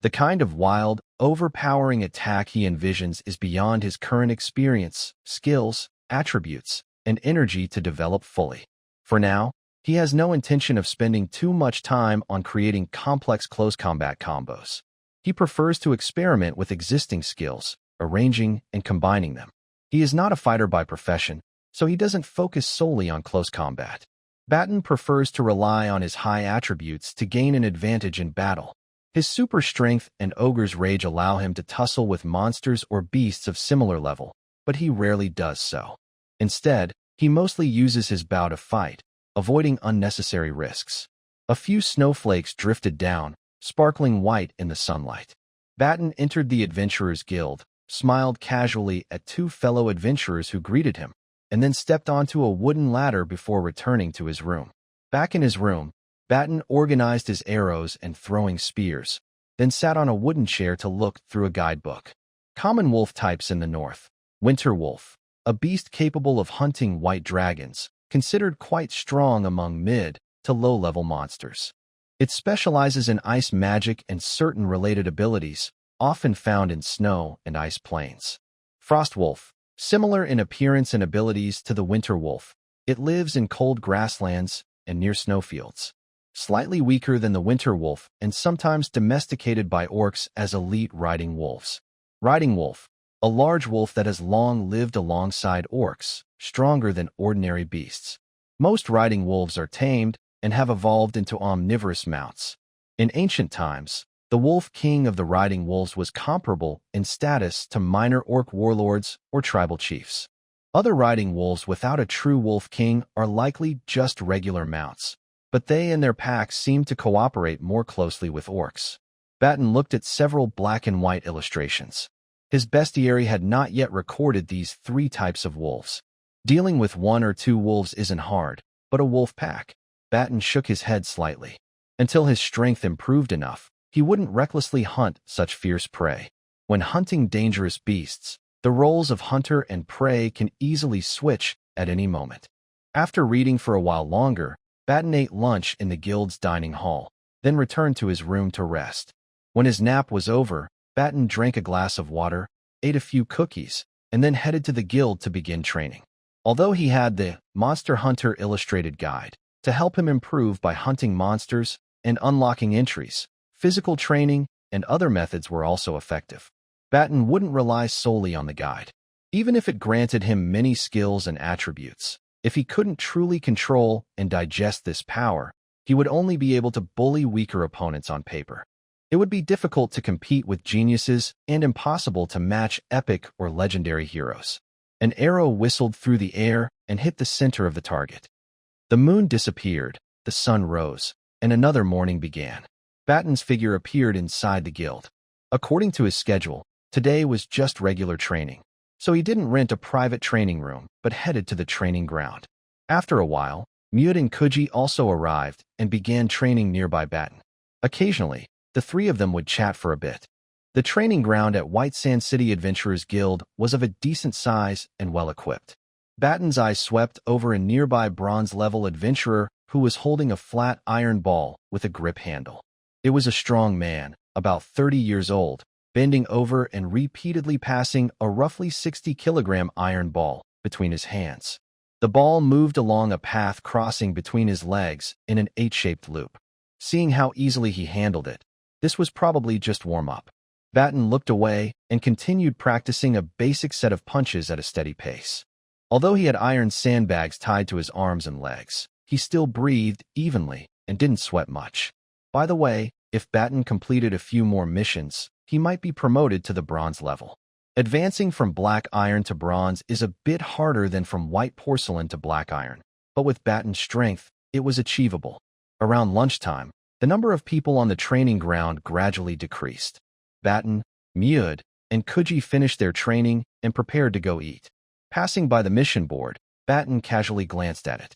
The kind of wild, overpowering attack he envisions is beyond his current experience, skills, attributes, and energy to develop fully. For now, he has no intention of spending too much time on creating complex close combat combos. He prefers to experiment with existing skills, arranging and combining them. He is not a fighter by profession, so he doesn't focus solely on close combat. Barton prefers to rely on his high attributes to gain an advantage in battle. His super strength and Ogre's Rage allow him to tussle with monsters or beasts of similar level, but he rarely does so. Instead, he mostly uses his bow to fight, avoiding unnecessary risks. A few snowflakes drifted down, sparkling white in the sunlight. Barton entered the Adventurers Guild, smiled casually at 2 fellow adventurers who greeted him, and then stepped onto a wooden ladder before returning to his room. Back in his room, Barton organized his arrows and throwing spears, then sat on a wooden chair to look through a guidebook. Common wolf types in the north. Winter wolf, a beast capable of hunting white dragons, considered quite strong among mid to low-level monsters. It specializes in ice magic and certain related abilities, often found in snow and ice plains. Frost wolf, similar in appearance and abilities to the winter wolf, it lives in cold grasslands and near snowfields. Slightly weaker than the winter wolf and sometimes domesticated by orcs as elite riding wolves. Riding wolf, a large wolf that has long lived alongside orcs, stronger than ordinary beasts. Most riding wolves are tamed and have evolved into omnivorous mounts. In ancient times, The Wolf King of the Riding Wolves was comparable in status to minor orc warlords or tribal chiefs. Other riding wolves without a true Wolf King are likely just regular mounts, but they and their packs seem to cooperate more closely with orcs. Barton looked at several black and white illustrations. His bestiary had not yet recorded these three types of wolves. Dealing with one or two wolves isn't hard, but a wolf pack. Barton shook his head slightly. Until his strength improved enough, he wouldn't recklessly hunt such fierce prey. When hunting dangerous beasts, the roles of hunter and prey can easily switch at any moment. After reading for a while longer, Barton ate lunch in the guild's dining hall, then returned to his room to rest. When his nap was over, Barton drank a glass of water, ate a few cookies, and then headed to the guild to begin training. Although he had the Monster Hunter Illustrated Guide to help him improve by hunting monsters and unlocking entries, physical training and other methods were also effective. Barton wouldn't rely solely on the guide. Even if it granted him many skills and attributes, if he couldn't truly control and digest this power, he would only be able to bully weaker opponents on paper. It would be difficult to compete with geniuses and impossible to match epic or legendary heroes. An arrow whistled through the air and hit the center of the target. The moon disappeared, the sun rose, and another morning began. Barton's figure appeared inside the guild. According to his schedule, today was just regular training, so he didn't rent a private training room, but headed to the training ground. After a while, Mute and Kuji also arrived and began training nearby Barton. Occasionally, the three of them would chat for a bit. The training ground at White Sand City Adventurers Guild was of a decent size and well-equipped. Barton's eyes swept over a nearby bronze-level adventurer who was holding a flat iron ball with a grip handle. It was a strong man, about 30 years old, bending over and repeatedly passing a roughly 60-kilogram iron ball between his hands. The ball moved along a path crossing between his legs in an 8-shaped loop. Seeing how easily he handled it, this was probably just warm-up. Barton looked away and continued practicing a basic set of punches at a steady pace. Although he had iron sandbags tied to his arms and legs, he still breathed evenly and didn't sweat much. By the way, if Barton completed a few more missions, he might be promoted to the bronze level. Advancing from black iron to bronze is a bit harder than from white porcelain to black iron, but with Barton's strength, it was achievable. Around lunchtime, the number of people on the training ground gradually decreased. Barton, Mute, and Kuji finished their training and prepared to go eat. Passing by the mission board, Barton casually glanced at it.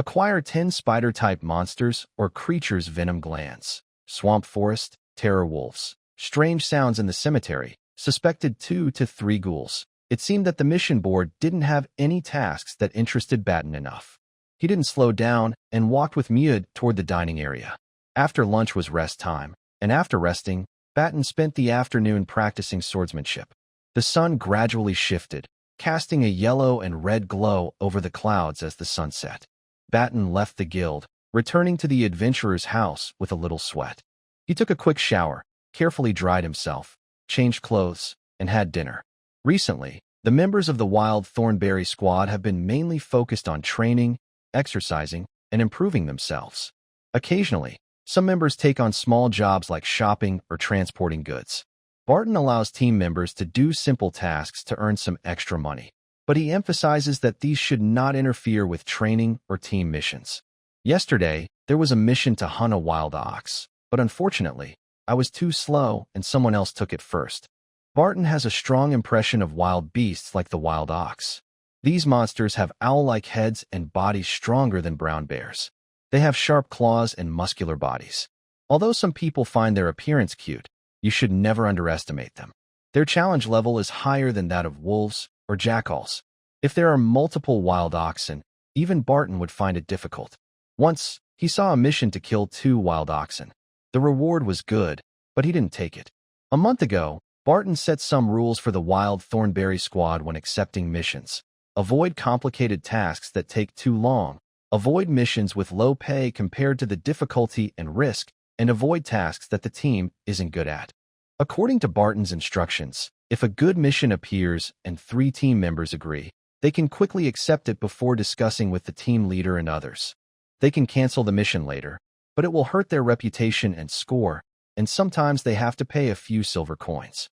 Acquire 10 spider-type monsters or creatures' venom glands. Swamp forest, terror wolves. Strange sounds in the cemetery. Suspected 2 to 3 ghouls. It seemed that the mission board didn't have any tasks that interested Barton enough. He didn't slow down and walked with Mute toward the dining area. After lunch was rest time, and after resting, Barton spent the afternoon practicing swordsmanship. The sun gradually shifted, casting a yellow and red glow over the clouds as the sun set. Barton left the guild, returning to the adventurer's house with a little sweat. He took a quick shower, carefully dried himself, changed clothes, and had dinner. Recently, the members of the Wild Thornberry Squad have been mainly focused on training, exercising, and improving themselves. Occasionally, some members take on small jobs like shopping or transporting goods. Barton allows team members to do simple tasks to earn some extra money, but he emphasizes that these should not interfere with training or team missions. Yesterday, there was a mission to hunt a wild ox, but unfortunately, I was too slow and someone else took it first. Barton has a strong impression of wild beasts like the wild ox. These monsters have owl-like heads and bodies stronger than brown bears. They have sharp claws and muscular bodies. Although some people find their appearance cute, you should never underestimate them. Their challenge level is higher than that of wolves or jackals. If there are multiple wild oxen, even Barton would find it difficult. Once, he saw a mission to kill 2 wild oxen. The reward was good, but he didn't take it. A month ago, Barton set some rules for the Wild Thornberry Squad when accepting missions. Avoid complicated tasks that take too long. Avoid missions with low pay compared to the difficulty and risk, and avoid tasks that the team isn't good at. According to Barton's instructions, if a good mission appears and 3 team members agree, they can quickly accept it before discussing with the team leader and others. They can cancel the mission later, but it will hurt their reputation and score, and sometimes they have to pay a few silver coins.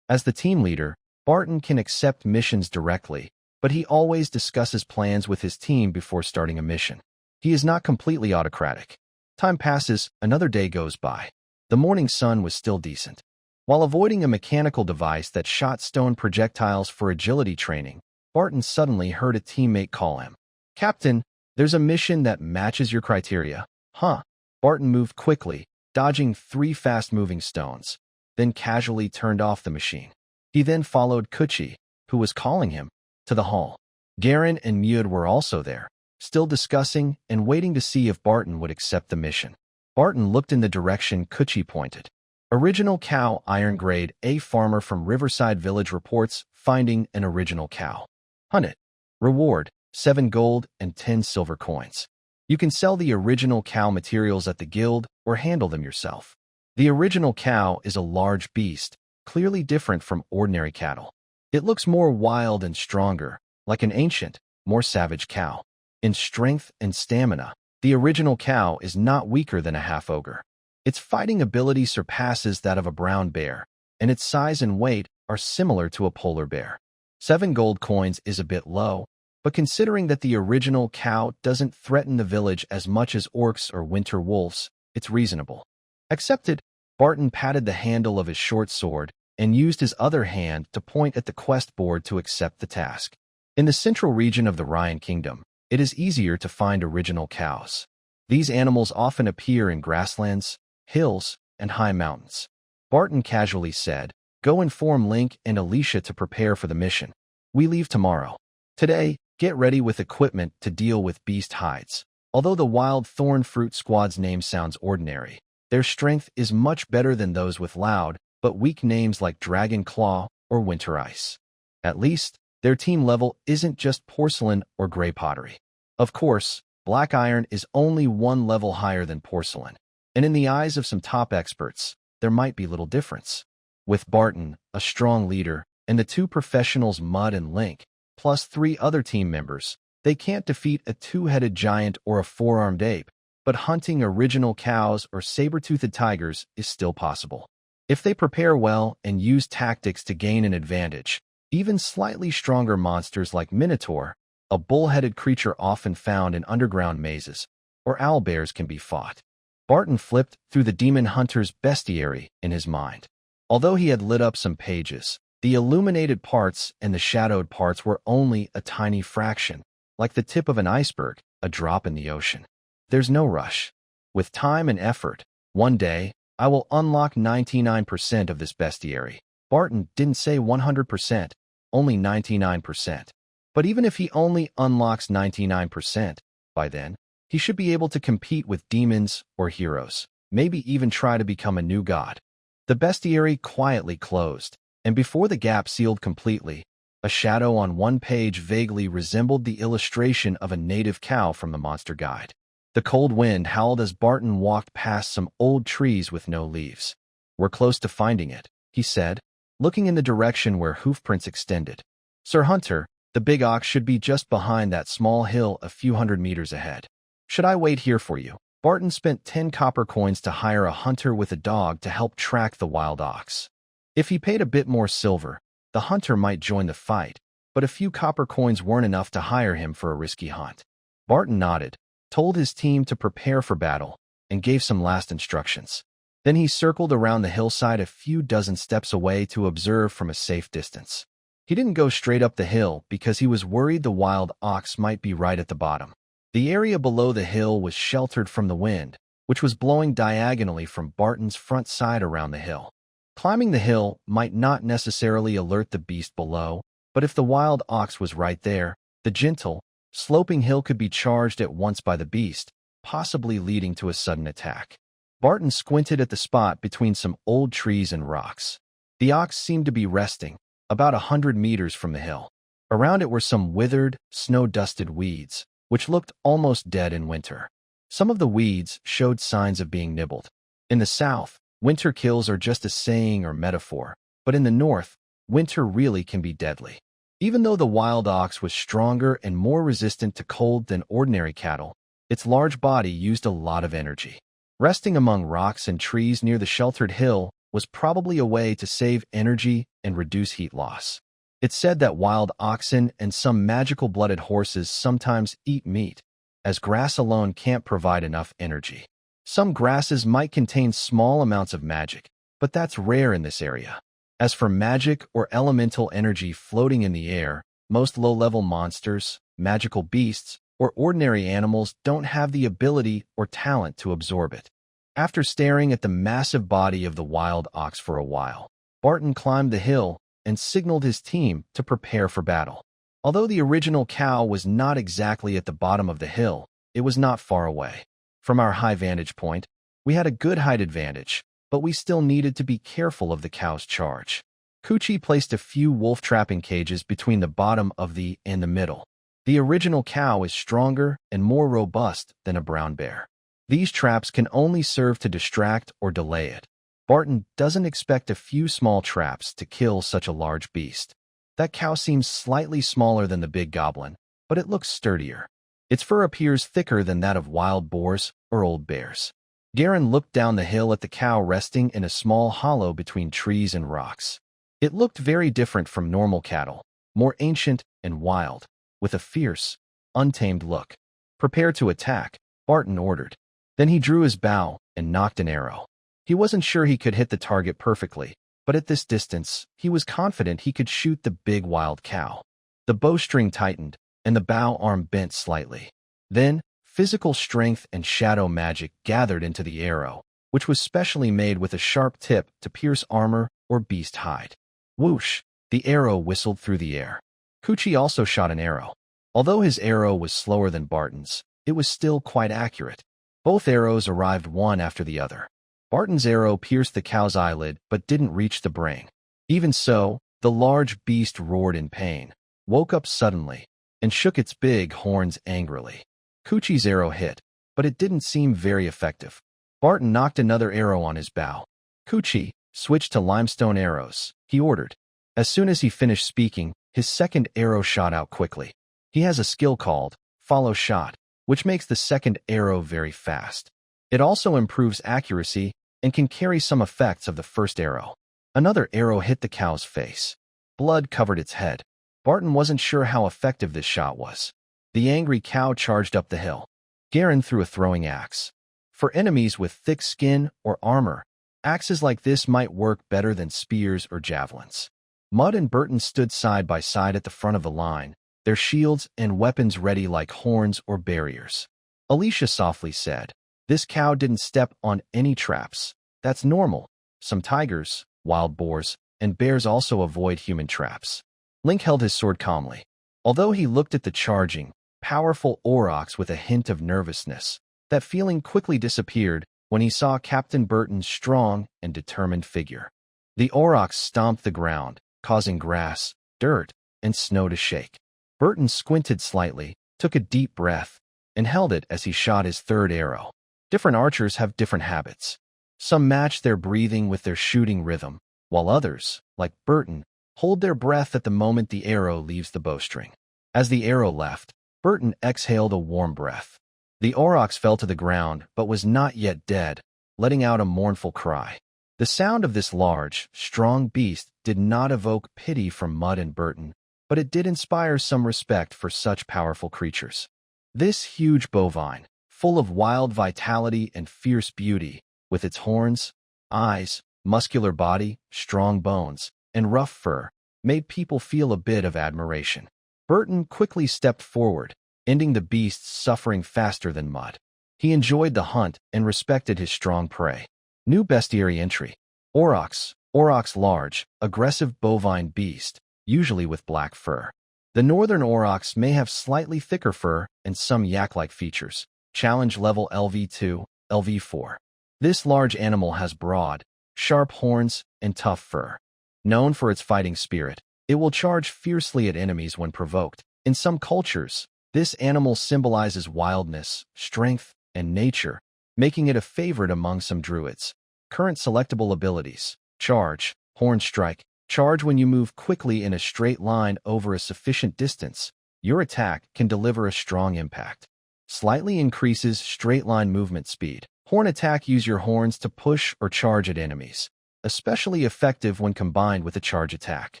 As the team leader, Barton can accept missions directly, but he always discusses plans with his team before starting a mission. He is not completely autocratic. Time passes, another day goes by. The morning sun was still decent. While avoiding a mechanical device that shot stone projectiles for agility training, Barton suddenly heard a teammate call him. "Captain, there's a mission that matches your criteria." "Huh?" Barton moved quickly, dodging 3 fast-moving stones, then casually turned off the machine. He then followed Kuchi, who was calling him, to the hall. Garen and Mud were also there, still discussing and waiting to see if Barton would accept the mission. Barton looked in the direction Kuchi pointed. Original cow, iron grade, a farmer from Riverside Village reports finding an original cow. Hunt it. Reward, 7 gold and 10 silver coins. You can sell the original cow materials at the guild or handle them yourself. The original cow is a large beast, clearly different from ordinary cattle. It looks more wild and stronger, like an ancient, more savage cow. In strength and stamina, the original cow is not weaker than a half-ogre. Its fighting ability surpasses that of a brown bear, and its size and weight are similar to a polar bear. 7 gold coins is a bit low, but considering that the original cow doesn't threaten the village as much as orcs or winter wolves, it's reasonable. Accepted. Barton patted the handle of his short sword and used his other hand to point at the quest board to accept the task. In the central region of the Ryan Kingdom, it is easier to find original cows. These animals often appear in grasslands, hills, and high mountains. Barton casually said, "Go inform Link and Alicia to prepare for the mission. We leave tomorrow. Today, get ready with equipment to deal with beast hides." Although the Wild Thorn Fruit Squad's name sounds ordinary, their strength is much better than those with loud but weak names like Dragon Claw or Winter Ice. At least, their team level isn't just porcelain or gray pottery. Of course, black iron is only 1 level higher than porcelain, and in the eyes of some top experts, there might be little difference. With Barton, a strong leader, and the 2 professionals Mud and Link, plus 3 other team members, they can't defeat a 2-headed giant or a 4-armed ape, but hunting original cows or saber-toothed tigers is still possible. If they prepare well and use tactics to gain an advantage, even slightly stronger monsters like Minotaur, a bull-headed creature often found in underground mazes, or owlbears can be fought. Barton flipped through the demon hunter's bestiary in his mind. Although he had lit up some pages, the illuminated parts and the shadowed parts were only a tiny fraction, like the tip of an iceberg, a drop in the ocean. There's no rush. With time and effort, one day, I will unlock 99% of this bestiary. Barton didn't say 100%, only 99%. But even if he only unlocks 99%, by then, he should be able to compete with demons or heroes, maybe even try to become a new god. The bestiary quietly closed, and before the gap sealed completely, a shadow on one page vaguely resembled the illustration of a native cow from the monster guide. The cold wind howled as Barton walked past some old trees with no leaves. "We're close to finding it," he said, looking in the direction where hoofprints extended. "Sir Hunter, the big ox should be just behind that small hill a few hundred meters ahead. Should I wait here for you?" Barton spent 10 copper coins to hire a hunter with a dog to help track the wild ox. If he paid a bit more silver, the hunter might join the fight, but a few copper coins weren't enough to hire him for a risky hunt. Barton nodded, told his team to prepare for battle, and gave some last instructions. Then he circled around the hillside a few dozen steps away to observe from a safe distance. He didn't go straight up the hill because he was worried the wild ox might be right at the bottom. The area below the hill was sheltered from the wind, which was blowing diagonally from Barton's front side around the hill. Climbing the hill might not necessarily alert the beast below, but if the wild ox was right there, the gentle, sloping hill could be charged at once by the beast, possibly leading to a sudden attack. Barton squinted at the spot between some old trees and rocks. The ox seemed to be resting, about 100 meters from the hill. Around it were some withered, snow-dusted weeds, which looked almost dead in winter. Some of the weeds showed signs of being nibbled. In the south, winter kills are just a saying or metaphor, but in the north, winter really can be deadly. Even though the wild ox was stronger and more resistant to cold than ordinary cattle, its large body used a lot of energy. Resting among rocks and trees near the sheltered hill was probably a way to save energy and reduce heat loss. It's said that wild oxen and some magical-blooded horses sometimes eat meat, as grass alone can't provide enough energy. Some grasses might contain small amounts of magic, but that's rare in this area. As for magic or elemental energy floating in the air, most low-level monsters, magical beasts, or ordinary animals don't have the ability or talent to absorb it. After staring at the massive body of the wild ox for a while, Barton climbed the hill and signaled his team to prepare for battle. Although the original cow was not exactly at the bottom of the hill, it was not far away. From our high vantage point, we had a good height advantage, but we still needed to be careful of the cow's charge. Coochie placed a few wolf trapping cages between the bottom of and the middle. The original cow is stronger and more robust than a brown bear. These traps can only serve to distract or delay it. Barton doesn't expect a few small traps to kill such a large beast. That cow seems slightly smaller than the big goblin, but it looks sturdier. Its fur appears thicker than that of wild boars or old bears. Garen looked down the hill at the cow resting in a small hollow between trees and rocks. It looked very different from normal cattle, more ancient and wild, with a fierce, untamed look. "Prepare to attack," Barton ordered. Then he drew his bow and nocked an arrow. He wasn't sure he could hit the target perfectly, but at this distance, he was confident he could shoot the big wild cow. The bowstring tightened, and the bow arm bent slightly. Then, physical strength and shadow magic gathered into the arrow, which was specially made with a sharp tip to pierce armor or beast hide. Whoosh! The arrow whistled through the air. Coochie also shot an arrow. Although his arrow was slower than Barton's, it was still quite accurate. Both arrows arrived one after the other. Barton's arrow pierced the cow's eyelid but didn't reach the brain. Even so, the large beast roared in pain, woke up suddenly, and shook its big horns angrily. Coochie's arrow hit, but it didn't seem very effective. Barton knocked another arrow on his bow. "Coochie, switch to limestone arrows," he ordered. As soon as he finished speaking, his second arrow shot out quickly. He has a skill called follow shot, which makes the second arrow very fast. It also improves accuracy and can carry some effects of the first arrow. Another arrow hit the cow's face. Blood covered its head. Barton wasn't sure how effective this shot was. The angry cow charged up the hill. Garen threw a throwing axe. For enemies with thick skin or armor, axes like this might work better than spears or javelins. Mudd and Barton stood side by side at the front of the line, their shields and weapons ready like horns or barriers. Alicia softly said, "This cow didn't step on any traps. That's normal. Some tigers, wild boars, and bears also avoid human traps." Link held his sword calmly. Although he looked at the charging, powerful aurochs with a hint of nervousness, that feeling quickly disappeared when he saw Captain Barton's strong and determined figure. The aurochs stomped the ground, causing grass, dirt, and snow to shake. Barton squinted slightly, took a deep breath, and held it as he shot his third arrow. Different archers have different habits. Some match their breathing with their shooting rhythm, while others, like Barton, hold their breath at the moment the arrow leaves the bowstring. As the arrow left, Barton exhaled a warm breath. The aurochs fell to the ground but was not yet dead, letting out a mournful cry. The sound of this large, strong beast did not evoke pity from Mudd and Barton, but it did inspire some respect for such powerful creatures. This huge bovine, full of wild vitality and fierce beauty, with its horns, eyes, muscular body, strong bones, and rough fur, made people feel a bit of admiration. Barton quickly stepped forward, ending the beast's suffering faster than Mudd. He enjoyed the hunt and respected his strong prey. New bestiary entry. Aurochs. Aurochs large, aggressive bovine beast, usually with black fur. The northern aurochs may have slightly thicker fur and some yak-like features. Challenge level LV2, LV4. This large animal has broad, sharp horns and tough fur. Known for its fighting spirit, it will charge fiercely at enemies when provoked. In some cultures, this animal symbolizes wildness, strength, and nature, making it a favorite among some druids. Current selectable abilities: charge, horn strike. Charge when you move quickly in a straight line over a sufficient distance. Your attack can deliver a strong impact. Slightly increases straight line movement speed. Horn attack. Use your horns to push or charge at enemies, especially effective when combined with a charge attack.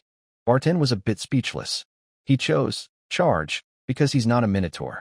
Barton was a bit speechless. He chose charge because he's not a minotaur.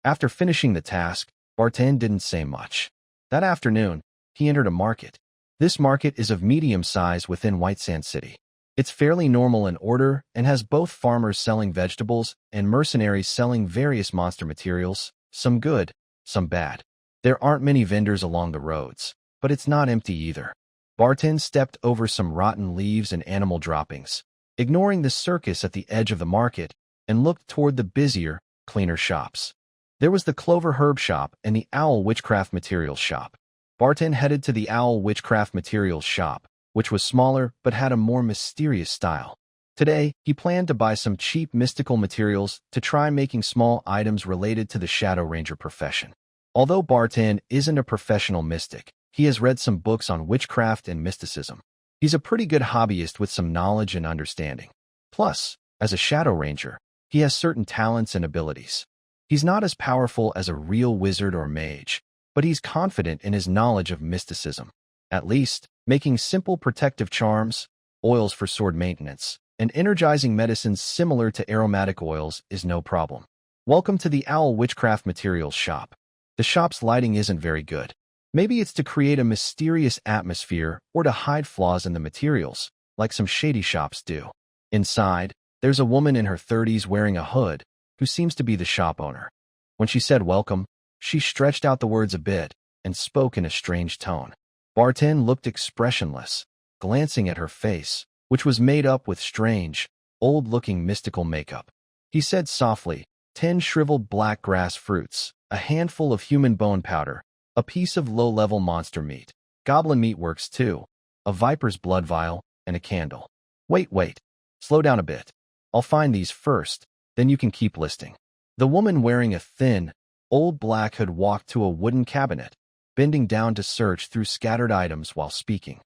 After finishing the task, Barton didn't say much. That afternoon, he entered a market. This market is of medium size within White Sand City. It's fairly normal in order and has both farmers selling vegetables and mercenaries selling various monster materials, some good, some bad. There aren't many vendors along the roads, but it's not empty either. Barton stepped over some rotten leaves and animal droppings, ignoring the circus at the edge of the market, and looked toward the busier, cleaner shops. There was the Clover Herb shop and the Owl Witchcraft Materials shop. Barton headed to the Owl Witchcraft Materials shop, which was smaller but had a more mysterious style. Today, he planned to buy some cheap mystical materials to try making small items related to the Shadow Ranger profession. Although Barton isn't a professional mystic, he has read some books on witchcraft and mysticism. He's a pretty good hobbyist with some knowledge and understanding. Plus, as a Shadow Ranger, he has certain talents and abilities. He's not as powerful as a real wizard or mage, but he's confident in his knowledge of mysticism. At least, making simple protective charms, oils for sword maintenance, and energizing medicines similar to aromatic oils is no problem. Welcome to the Owl Witchcraft Materials shop. The shop's lighting isn't very good. Maybe it's to create a mysterious atmosphere or to hide flaws in the materials, like some shady shops do. Inside, there's a woman in her 30s wearing a hood, who seems to be the shop owner. When she said welcome, she stretched out the words a bit and spoke in a strange tone. Barton looked expressionless, glancing at her face, which was made up with strange, old-looking mystical makeup. He said softly, 10 shriveled black grass fruits, a handful of human bone powder, a piece of low-level monster meat. Goblin meat works too, a viper's blood vial, and a candle. Wait. Slow down a bit. I'll find these first, then you can keep listing. The woman wearing a thin, old black hood walked to a wooden cabinet, bending down to search through scattered items while speaking.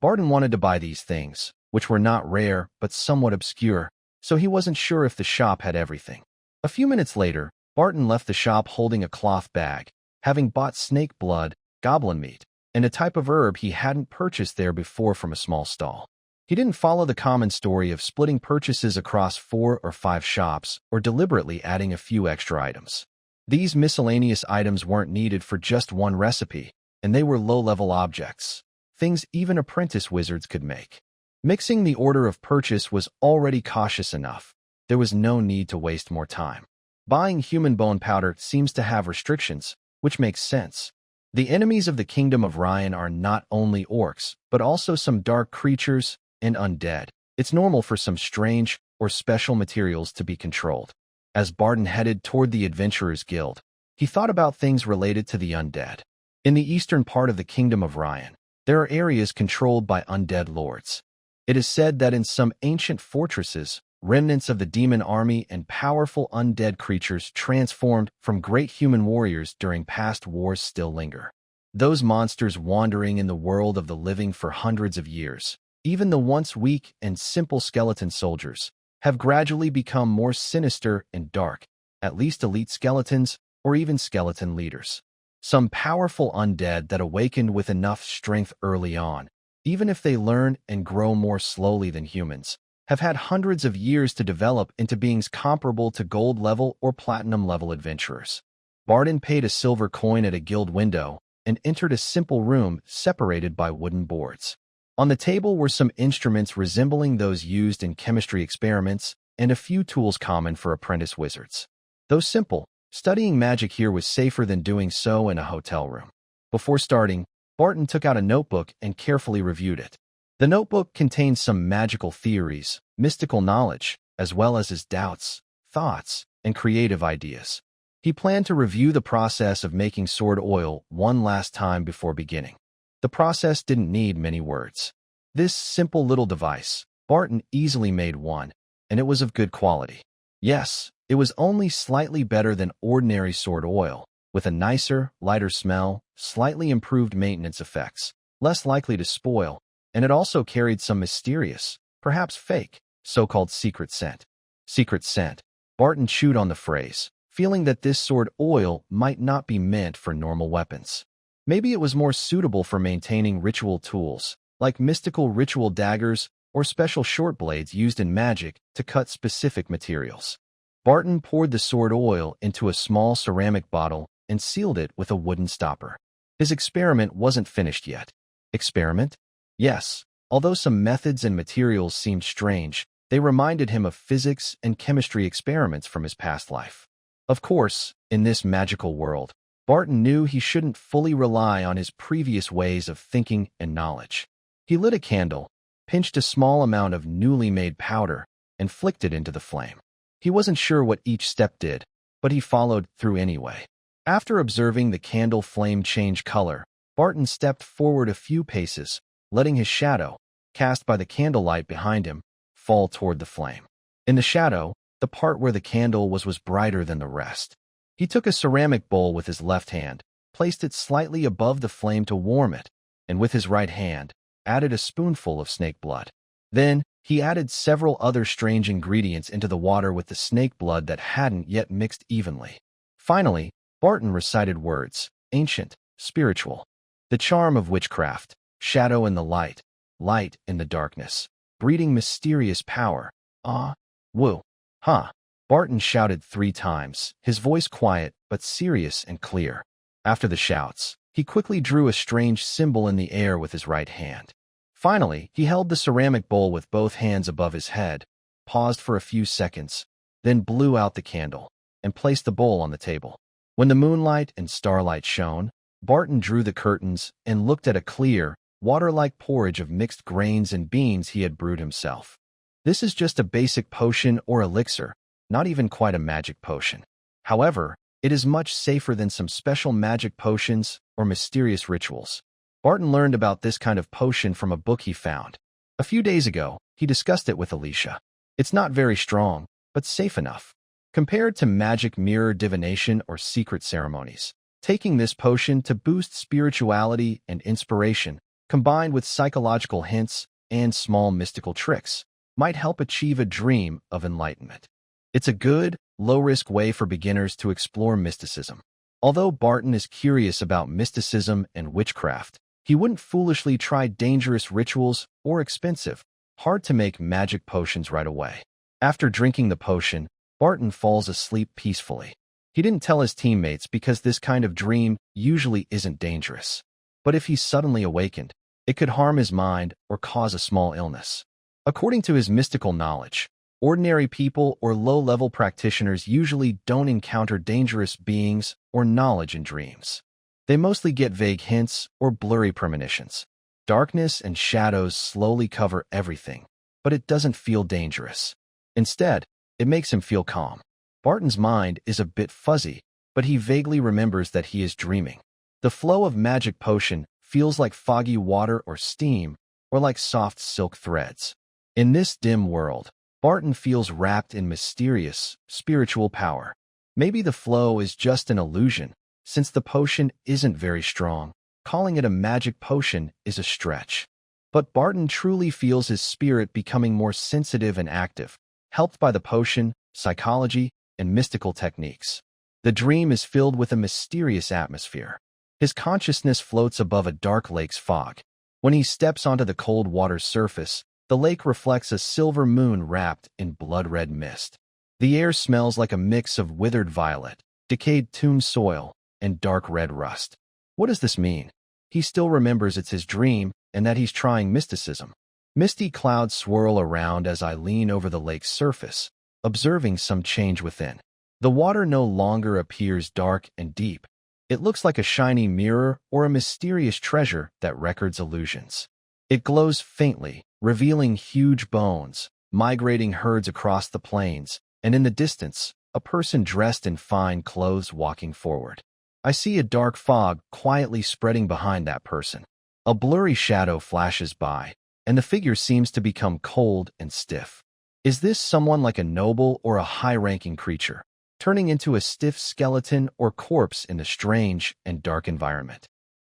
Barton wanted to buy these things, which were not rare but somewhat obscure, so he wasn't sure if the shop had everything. A few minutes later, Barton left the shop holding a cloth bag, having bought snake blood, goblin meat, and a type of herb he hadn't purchased there before from a small stall. He didn't follow the common story of splitting purchases across 4 or 5 shops or deliberately adding a few extra items. These miscellaneous items weren't needed for just one recipe, and they were low-level objects, things even apprentice wizards could make. Mixing the order of purchase was already cautious enough. There was no need to waste more time. Buying human bone powder seems to have restrictions, which makes sense. The enemies of the Kingdom of Ryan are not only orcs, but also some dark creatures and undead. It's normal for some strange or special materials to be controlled. As Barton headed toward the Adventurers Guild, he thought about things related to the undead. In the eastern part of the Kingdom of Ryan, there are areas controlled by undead lords. It is said that in some ancient fortresses, remnants of the demon army and powerful undead creatures transformed from great human warriors during past wars still linger. Those monsters wandering in the world of the living for hundreds of years, even the once weak and simple skeleton soldiers, have gradually become more sinister and dark, at least elite skeletons or even skeleton leaders. Some powerful undead that awakened with enough strength early on, even if they learn and grow more slowly than humans, have had hundreds of years to develop into beings comparable to gold-level or platinum-level adventurers. Barton paid a silver coin at a guild window and entered a simple room separated by wooden boards. On the table were some instruments resembling those used in chemistry experiments and a few tools common for apprentice wizards. Though simple, studying magic here was safer than doing so in a hotel room. Before starting, Barton took out a notebook and carefully reviewed it. The notebook contained some magical theories, mystical knowledge, as well as his doubts, thoughts, and creative ideas. He planned to review the process of making sword oil one last time before beginning. The process didn't need many words. This simple little device, Barton easily made one, and it was of good quality. Yes, it was only slightly better than ordinary sword oil, with a nicer, lighter smell, slightly improved maintenance effects, less likely to spoil, and it also carried some mysterious, perhaps fake, so-called secret scent. Secret scent. Barton chewed on the phrase, feeling that this sword oil might not be meant for normal weapons. Maybe it was more suitable for maintaining ritual tools, like mystical ritual daggers or special short blades used in magic to cut specific materials. Barton poured the sword oil into a small ceramic bottle and sealed it with a wooden stopper. His experiment wasn't finished yet. Experiment? Yes. Although some methods and materials seemed strange, they reminded him of physics and chemistry experiments from his past life. Of course, in this magical world, Barton knew he shouldn't fully rely on his previous ways of thinking and knowledge. He lit a candle, pinched a small amount of newly made powder, and flicked it into the flame. He wasn't sure what each step did, but he followed through anyway. After observing the candle flame change color, Barton stepped forward a few paces, letting his shadow, cast by the candlelight behind him, fall toward the flame. In the shadow, the part where the candle was brighter than the rest. He took a ceramic bowl with his left hand, placed it slightly above the flame to warm it, and with his right hand, added a spoonful of snake blood. Then, he added several other strange ingredients into the water with the snake blood that hadn't yet mixed evenly. Finally, Barton recited words, ancient, spiritual. The charm of witchcraft, shadow in the light, light in the darkness, breeding mysterious power. Ah, woo, ha. Barton shouted 3 times, his voice quiet but serious and clear. After the shouts, he quickly drew a strange symbol in the air with his right hand. Finally, he held the ceramic bowl with both hands above his head, paused for a few seconds, then blew out the candle, and placed the bowl on the table. When the moonlight and starlight shone, Barton drew the curtains and looked at a clear, water-like porridge of mixed grains and beans he had brewed himself. This is just a basic potion or elixir, not even quite a magic potion. However, it is much safer than some special magic potions or mysterious rituals. Barton learned about this kind of potion from a book he found. A few days ago, he discussed it with Alicia. It's not very strong, but safe enough. Compared to magic mirror divination or secret ceremonies, taking this potion to boost spirituality and inspiration, combined with psychological hints and small mystical tricks, might help achieve a dream of enlightenment. It's a good, low-risk way for beginners to explore mysticism. Although Barton is curious about mysticism and witchcraft, he wouldn't foolishly try dangerous rituals or expensive, hard-to-make magic potions right away. After drinking the potion, Barton falls asleep peacefully. He didn't tell his teammates because this kind of dream usually isn't dangerous. But if he suddenly awakened, it could harm his mind or cause a small illness. According to his mystical knowledge, ordinary people or low-level practitioners usually don't encounter dangerous beings or knowledge in dreams. They mostly get vague hints or blurry premonitions. Darkness and shadows slowly cover everything, but it doesn't feel dangerous. Instead, it makes him feel calm. Barton's mind is a bit fuzzy, but he vaguely remembers that he is dreaming. The flow of magic potion feels like foggy water or steam, or like soft silk threads. In this dim world, Barton feels wrapped in mysterious, spiritual power. Maybe the flow is just an illusion, since the potion isn't very strong. Calling it a magic potion is a stretch. But Barton truly feels his spirit becoming more sensitive and active, helped by the potion, psychology, and mystical techniques. The dream is filled with a mysterious atmosphere. His consciousness floats above a dark lake's fog. When he steps onto the cold water's surface, the lake reflects a silver moon wrapped in blood-red mist. The air smells like a mix of withered violet, decayed tomb soil, and dark red rust. What does this mean? He still remembers it's his dream and that he's trying mysticism. Misty clouds swirl around as I lean over the lake's surface, observing some change within. The water no longer appears dark and deep. It looks like a shiny mirror or a mysterious treasure that records illusions. It glows faintly, revealing huge bones, migrating herds across the plains, and in the distance, a person dressed in fine clothes walking forward. I see a dark fog quietly spreading behind that person. A blurry shadow flashes by, and the figure seems to become cold and stiff. Is this someone like a noble or a high-ranking creature, turning into a stiff skeleton or corpse in a strange and dark environment?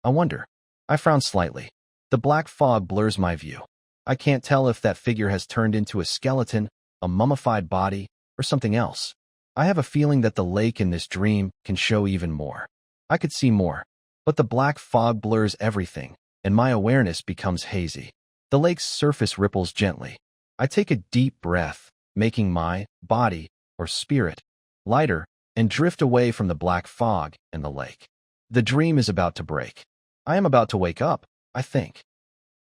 I wonder. I frown slightly. The black fog blurs my view. I can't tell if that figure has turned into a skeleton, a mummified body, or something else. I have a feeling that the lake in this dream can show even more. I could see more. But the black fog blurs everything, and my awareness becomes hazy. The lake's surface ripples gently. I take a deep breath, making my body, or spirit, lighter, and drift away from the black fog and the lake. The dream is about to break. I am about to wake up, I think.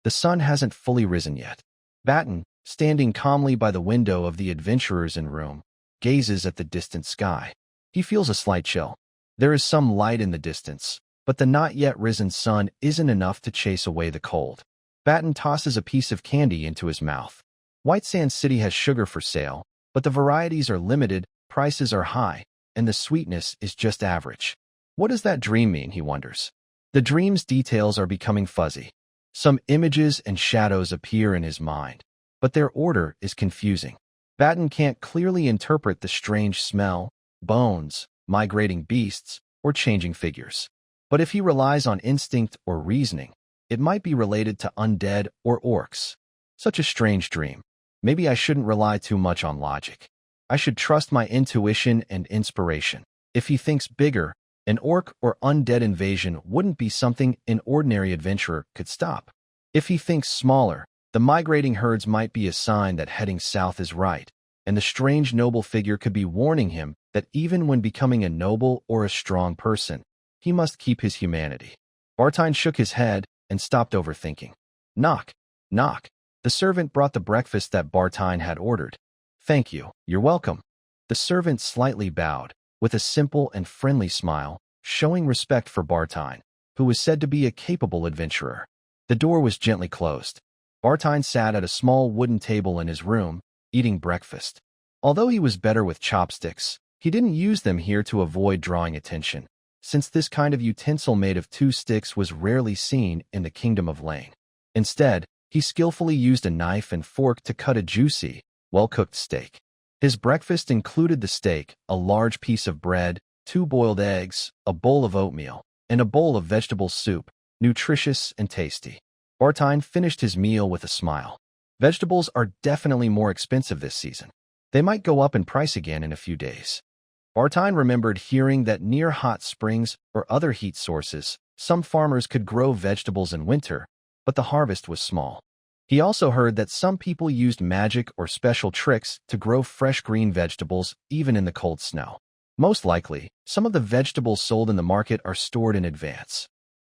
The sun hasn't fully risen yet. Barton, standing calmly by the window of the adventurer's room, gazes at the distant sky. He feels a slight chill. There is some light in the distance, but the not yet risen sun isn't enough to chase away the cold. Barton tosses a piece of candy into his mouth. White Sand City has sugar for sale, but the varieties are limited, prices are high, and the sweetness is just average. What does that dream mean, he wonders. The dream's details are becoming fuzzy. Some images and shadows appear in his mind, but their order is confusing. Barton can't clearly interpret the strange smell, bones, migrating beasts, or changing figures. But if he relies on instinct or reasoning, it might be related to undead or orcs. Such a strange dream. Maybe I shouldn't rely too much on logic. I should trust my intuition and inspiration. If he thinks bigger, an orc or undead invasion wouldn't be something an ordinary adventurer could stop. If he thinks smaller, the migrating herds might be a sign that heading south is right, and the strange noble figure could be warning him that even when becoming a noble or a strong person, he must keep his humanity. Barton shook his head and stopped overthinking. Knock, knock. The servant brought the breakfast that Barton had ordered. Thank you, you're welcome. The servant slightly bowed, with a simple and friendly smile, showing respect for Barton, who was said to be a capable adventurer. The door was gently closed. Barton sat at a small wooden table in his room, eating breakfast. Although he was better with chopsticks, he didn't use them here to avoid drawing attention, since this kind of utensil made of 2 sticks was rarely seen in the Kingdom of Lane. Instead, he skillfully used a knife and fork to cut a juicy, well-cooked steak. His breakfast included the steak, a large piece of bread, 2 boiled eggs, a bowl of oatmeal, and a bowl of vegetable soup, nutritious and tasty. Barton finished his meal with a smile. Vegetables are definitely more expensive this season. They might go up in price again in a few days. Barton remembered hearing that near hot springs or other heat sources, some farmers could grow vegetables in winter, but the harvest was small. He also heard that some people used magic or special tricks to grow fresh green vegetables even in the cold snow. Most likely, some of the vegetables sold in the market are stored in advance.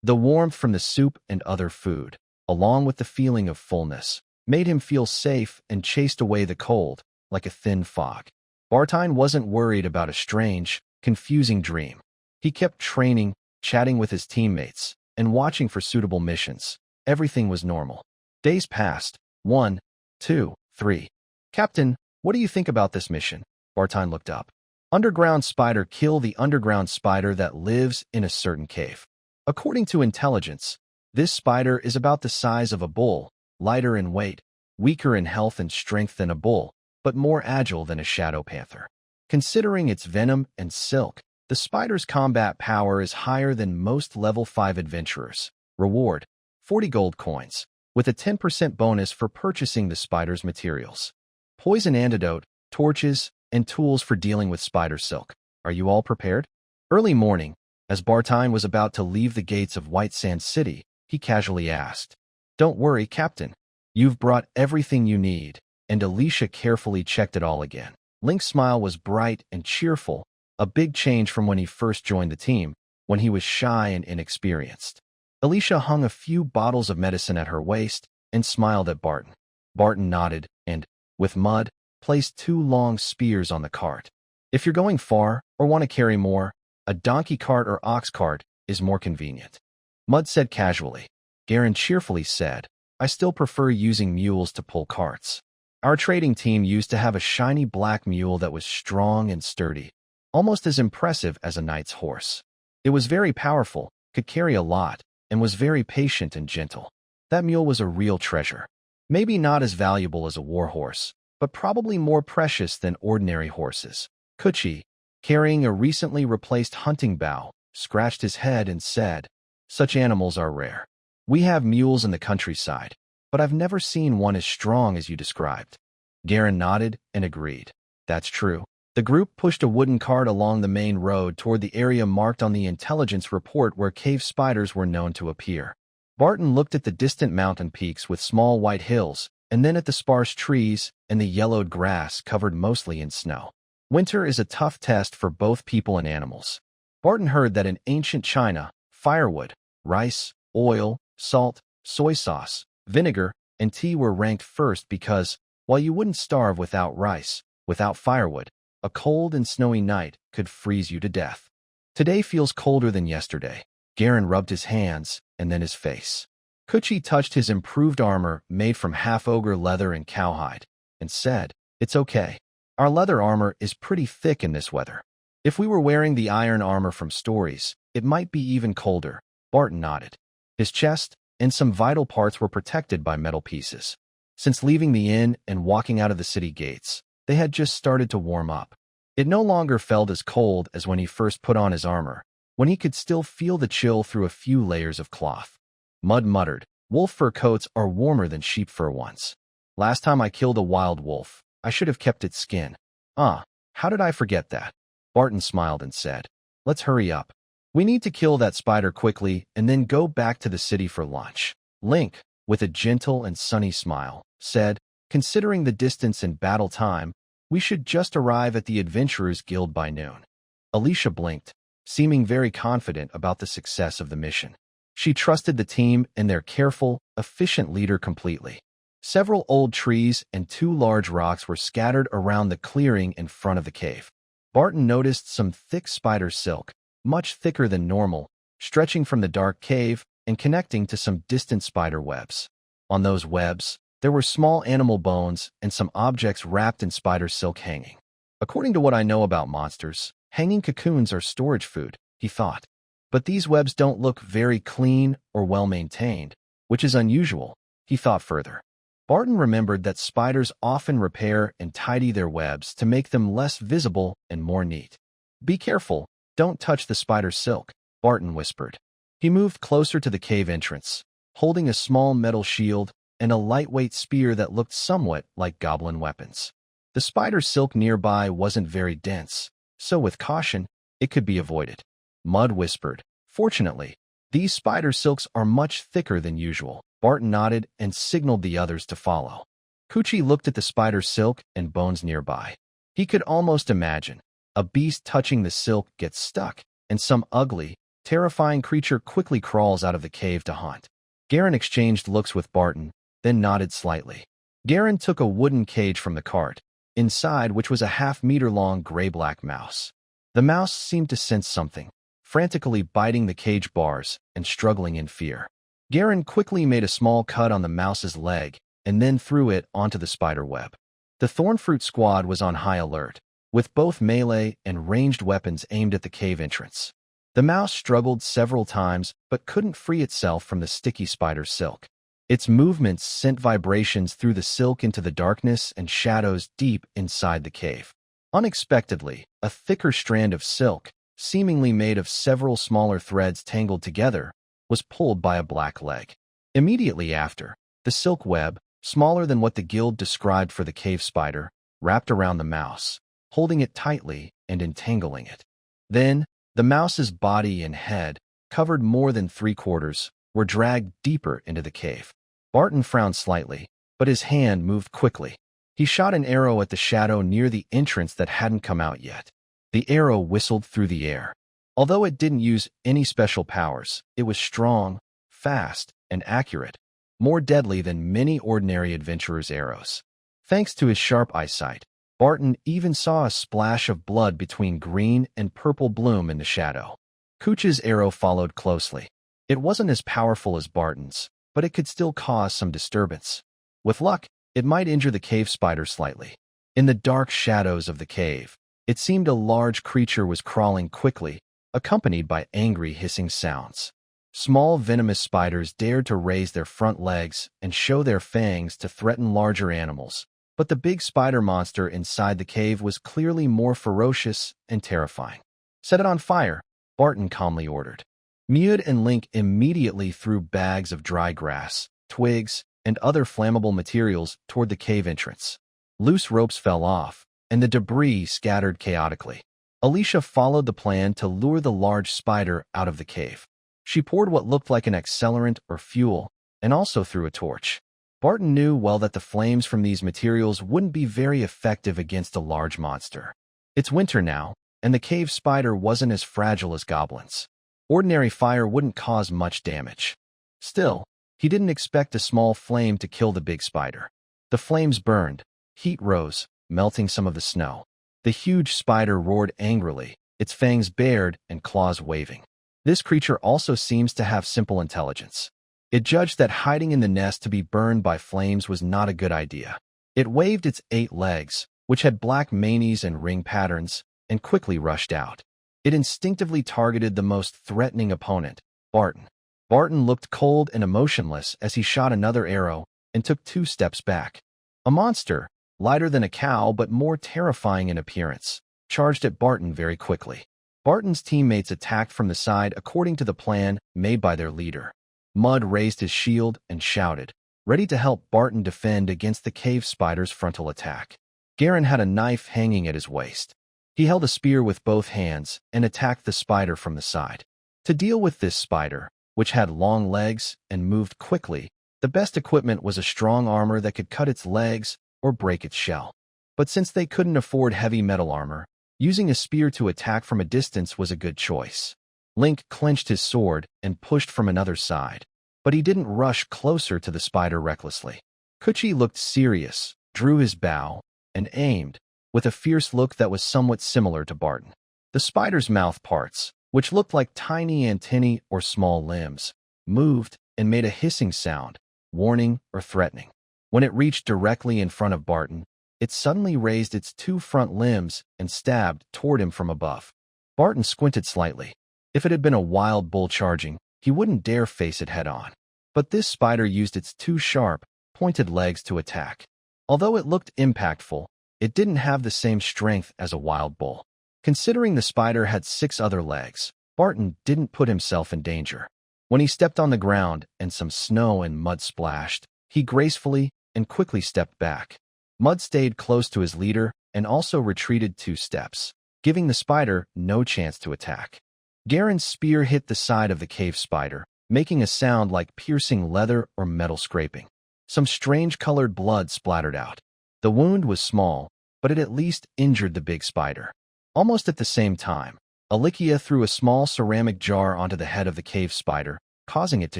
The warmth from the soup and other food, along with the feeling of fullness, made him feel safe and chased away the cold, like a thin fog. Barton wasn't worried about a strange, confusing dream. He kept training, chatting with his teammates, and watching for suitable missions. Everything was normal. Days passed. 1, 2, 3. Captain, what do you think about this mission? Barton looked up. Underground spider kill the underground spider that lives in a certain cave. According to intelligence, this spider is about the size of a bull, lighter in weight, weaker in health and strength than a bull, but more agile than a shadow panther. Considering its venom and silk, the spider's combat power is higher than most level 5 adventurers. Reward: 40 gold coins, with a 10% bonus for purchasing the spider's materials. Poison antidote, torches, and tools for dealing with spider silk. Are you all prepared? Early morning, as Barton was about to leave the gates of White Sand City, he casually asked, "Don't worry, Captain. You've brought everything you need," and Alicia carefully checked it all again. Link's smile was bright and cheerful, a big change from when he first joined the team, when he was shy and inexperienced. Alicia hung a few bottles of medicine at her waist and smiled at Barton. Barton nodded and, with mud, placed 2 long spears on the cart. If you're going far or want to carry more, a donkey cart or ox cart is more convenient. Mud said casually. Garen cheerfully said, "I still prefer using mules to pull carts. Our trading team used to have a shiny black mule that was strong and sturdy, almost as impressive as a knight's horse. It was very powerful, could carry a lot, and was very patient and gentle. That mule was a real treasure. Maybe not as valuable as a war horse, but probably more precious than ordinary horses." Kuchi, carrying a recently replaced hunting bow, scratched his head and said, "Such animals are rare. We have mules in the countryside, but I've never seen one as strong as you described." Garen nodded and agreed. "That's true. The group pushed a wooden cart along the main road toward the area marked on the intelligence report where cave spiders were known to appear. Barton looked at the distant mountain peaks with small white hills, and then at the sparse trees and the yellowed grass covered mostly in snow. Winter is a tough test for both people and animals. Barton heard that in ancient China, firewood, rice, oil, salt, soy sauce, vinegar, and tea were ranked first because, while you wouldn't starve without rice, without firewood, a cold and snowy night could freeze you to death. Today feels colder than yesterday. Garen rubbed his hands and then his face. Kuchi touched his improved armor made from half-ogre leather and cowhide and said, "It's okay. Our leather armor is pretty thick in this weather. If we were wearing the iron armor from stories, it might be even colder." Barton nodded. His chest and some vital parts were protected by metal pieces. Since leaving the inn and walking out of the city gates, they had just started to warm up. It no longer felt as cold as when he first put on his armor, when he could still feel the chill through a few layers of cloth. Mud muttered, "Wolf fur coats are warmer than sheep fur ones. Last time I killed a wild wolf, I should have kept its skin. How did I forget that?" Barton smiled and said, "Let's hurry up. We need to kill that spider quickly and then go back to the city for lunch." Link, with a gentle and sunny smile, said, "Considering the distance and battle time, we should just arrive at the Adventurers Guild by noon." Alicia blinked, seeming very confident about the success of the mission. She trusted the team and their careful, efficient leader completely. Several old trees and 2 large rocks were scattered around the clearing in front of the cave. Barton noticed some thick spider silk, much thicker than normal, stretching from the dark cave and connecting to some distant spider webs. On those webs, there were small animal bones and some objects wrapped in spider silk hanging. According to what I know about monsters, hanging cocoons are storage food, he thought. But these webs don't look very clean or well-maintained, which is unusual, he thought further. Barton remembered that spiders often repair and tidy their webs to make them less visible and more neat. "Be careful, don't touch the spider silk," Barton whispered. He moved closer to the cave entrance, holding a small metal shield and a lightweight spear that looked somewhat like goblin weapons. The spider silk nearby wasn't very dense, so with caution, it could be avoided. Mud whispered, "Fortunately, these spider silks are much thicker than usual." Barton nodded and signaled the others to follow. Kuchi looked at the spider silk and bones nearby. He could almost imagine a beast touching the silk gets stuck, and some ugly, terrifying creature quickly crawls out of the cave to haunt. Garen exchanged looks with Barton, then nodded slightly. Garen took a wooden cage from the cart, inside which was a half-meter-long gray-black mouse. The mouse seemed to sense something, frantically biting the cage bars and struggling in fear. Garen quickly made a small cut on the mouse's leg and then threw it onto the spider web. The Thornfruit squad was on high alert, with both melee and ranged weapons aimed at the cave entrance. The mouse struggled several times but couldn't free itself from the sticky spider silk. Its movements sent vibrations through the silk into the darkness and shadows deep inside the cave. Unexpectedly, a thicker strand of silk, seemingly made of several smaller threads tangled together, was pulled by a black leg. Immediately after, the silk web, smaller than what the guild described for the cave spider, wrapped around the mouse, holding it tightly and entangling it. Then, the mouse's body and head, covered more than 3/4, were dragged deeper into the cave. Barton frowned slightly, but his hand moved quickly. He shot an arrow at the shadow near the entrance that hadn't come out yet. The arrow whistled through the air. Although it didn't use any special powers, it was strong, fast, and accurate, more deadly than many ordinary adventurers' arrows. Thanks to his sharp eyesight, Barton even saw a splash of blood between green and purple bloom in the shadow. Kuchi's arrow followed closely. It wasn't as powerful as Barton's, but it could still cause some disturbance. With luck, it might injure the cave spider slightly. In the dark shadows of the cave, it seemed a large creature was crawling quickly, accompanied by angry hissing sounds. Small venomous spiders dared to raise their front legs and show their fangs to threaten larger animals, but the big spider monster inside the cave was clearly more ferocious and terrifying. "Set it on fire," Barton calmly ordered. Mud and Link immediately threw bags of dry grass, twigs, and other flammable materials toward the cave entrance. Loose ropes fell off, and the debris scattered chaotically. Alicia followed the plan to lure the large spider out of the cave. She poured what looked like an accelerant or fuel, and also threw a torch. Barton knew well that the flames from these materials wouldn't be very effective against a large monster. It's winter now, and the cave spider wasn't as fragile as goblins. Ordinary fire wouldn't cause much damage. Still, he didn't expect a small flame to kill the big spider. The flames burned, heat rose, melting some of the snow. The huge spider roared angrily, its fangs bared and claws waving. This creature also seems to have simple intelligence. It judged that hiding in the nest to be burned by flames was not a good idea. It waved its 8 legs, which had black manes and ring patterns, and quickly rushed out. It instinctively targeted the most threatening opponent, Barton. Barton looked cold and emotionless as he shot another arrow and took 2 steps back. A monster, lighter than a cow but more terrifying in appearance, charged at Barton very quickly. Barton's teammates attacked from the side according to the plan made by their leader. Mud raised his shield and shouted, ready to help Barton defend against the cave spider's frontal attack. Garen had a knife hanging at his waist. He held a spear with both hands and attacked the spider from the side. To deal with this spider, which had long legs and moved quickly, the best equipment was a strong armor that could cut its legs or break its shell. But since they couldn't afford heavy metal armor, using a spear to attack from a distance was a good choice. Link clenched his sword and pushed from another side, but he didn't rush closer to the spider recklessly. Kuchi looked serious, drew his bow, and aimed, with a fierce look that was somewhat similar to Barton. The spider's mouth parts, which looked like tiny antennae or small limbs, moved and made a hissing sound, warning or threatening. When it reached directly in front of Barton, it suddenly raised its 2 front limbs and stabbed toward him from above. Barton squinted slightly. If it had been a wild bull charging, he wouldn't dare face it head-on. But this spider used its 2 sharp, pointed legs to attack. Although it looked impactful, it didn't have the same strength as a wild bull. Considering the spider had 6 other legs, Barton didn't put himself in danger. When he stepped on the ground and some snow and mud splashed, he gracefully and quickly stepped back. Mud stayed close to his leader and also retreated 2 steps, giving the spider no chance to attack. Garen's spear hit the side of the cave spider, making a sound like piercing leather or metal scraping. Some strange-colored blood splattered out. The wound was small, but it at least injured the big spider. Almost at the same time, Alicia threw a small ceramic jar onto the head of the cave spider, causing it to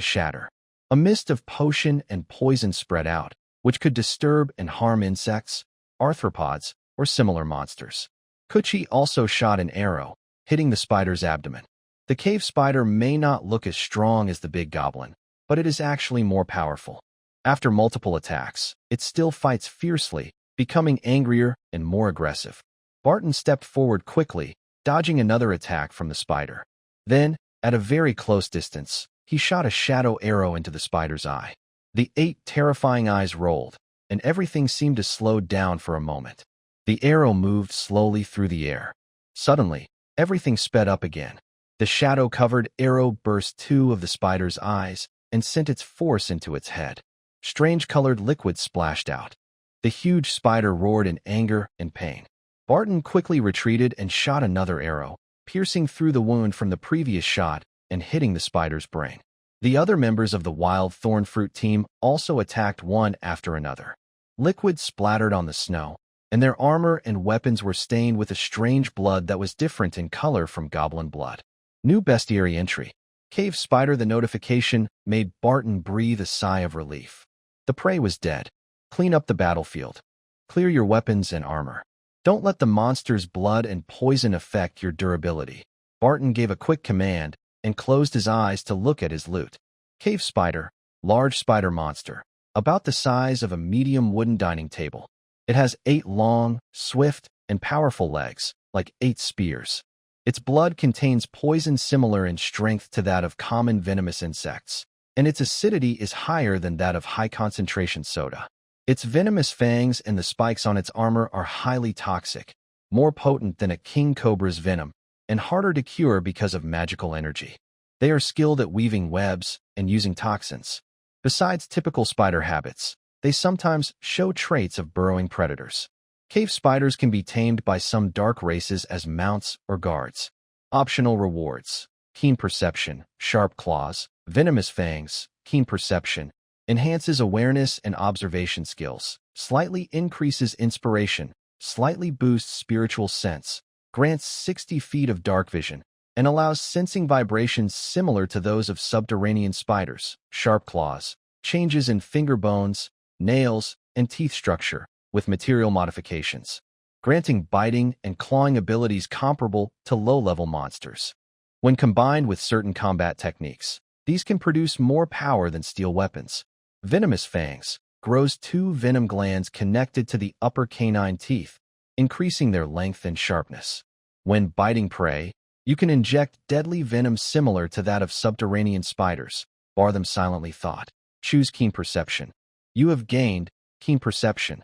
shatter. A mist of potion and poison spread out, which could disturb and harm insects, arthropods, or similar monsters. Kuchi also shot an arrow, hitting the spider's abdomen. The cave spider may not look as strong as the big goblin, but it is actually more powerful. After multiple attacks, it still fights fiercely, becoming angrier and more aggressive. Barton stepped forward quickly, dodging another attack from the spider. Then, at a very close distance, he shot a shadow arrow into the spider's eye. The 8 terrifying eyes rolled, and everything seemed to slow down for a moment. The arrow moved slowly through the air. Suddenly, everything sped up again. The shadow-covered arrow burst 2 of the spider's eyes and sent its force into its head. Strange-colored liquid splashed out. The huge spider roared in anger and pain. Barton quickly retreated and shot another arrow, piercing through the wound from the previous shot and hitting the spider's brain. The other members of the wild thorn fruit team also attacked one after another. Liquid splattered on the snow, and their armor and weapons were stained with a strange blood that was different in color from goblin blood. New bestiary entry. Cave spider. The notification made Barton breathe a sigh of relief. The prey was dead. Clean up the battlefield. Clear your weapons and armor. Don't let the monster's blood and poison affect your durability. Barton gave a quick command and closed his eyes to look at his loot. Cave spider, large spider monster, about the size of a medium wooden dining table. It has 8 long, swift, and powerful legs, like 8 spears. Its blood contains poison similar in strength to that of common venomous insects, and its acidity is higher than that of high-concentration soda. Its venomous fangs and the spikes on its armor are highly toxic, more potent than a king cobra's venom, and harder to cure because of magical energy. They are skilled at weaving webs and using toxins. Besides typical spider habits, they sometimes show traits of burrowing predators. Cave spiders can be tamed by some dark races as mounts or guards. Optional rewards: keen perception, sharp claws, venomous fangs. Keen perception enhances awareness and observation skills, slightly increases inspiration, slightly boosts spiritual sense, grants 60 feet of dark vision, and allows sensing vibrations similar to those of subterranean spiders. Sharp claws changes in finger bones, nails, and teeth structure with material modifications, granting biting and clawing abilities comparable to low-level monsters. When combined with certain combat techniques, these can produce more power than steel weapons. Venomous fangs grows 2 venom glands connected to the upper canine teeth, increasing their length and sharpness. When biting prey, you can inject deadly venom similar to that of subterranean spiders. Barton silently thought. Choose keen perception. You have gained keen perception,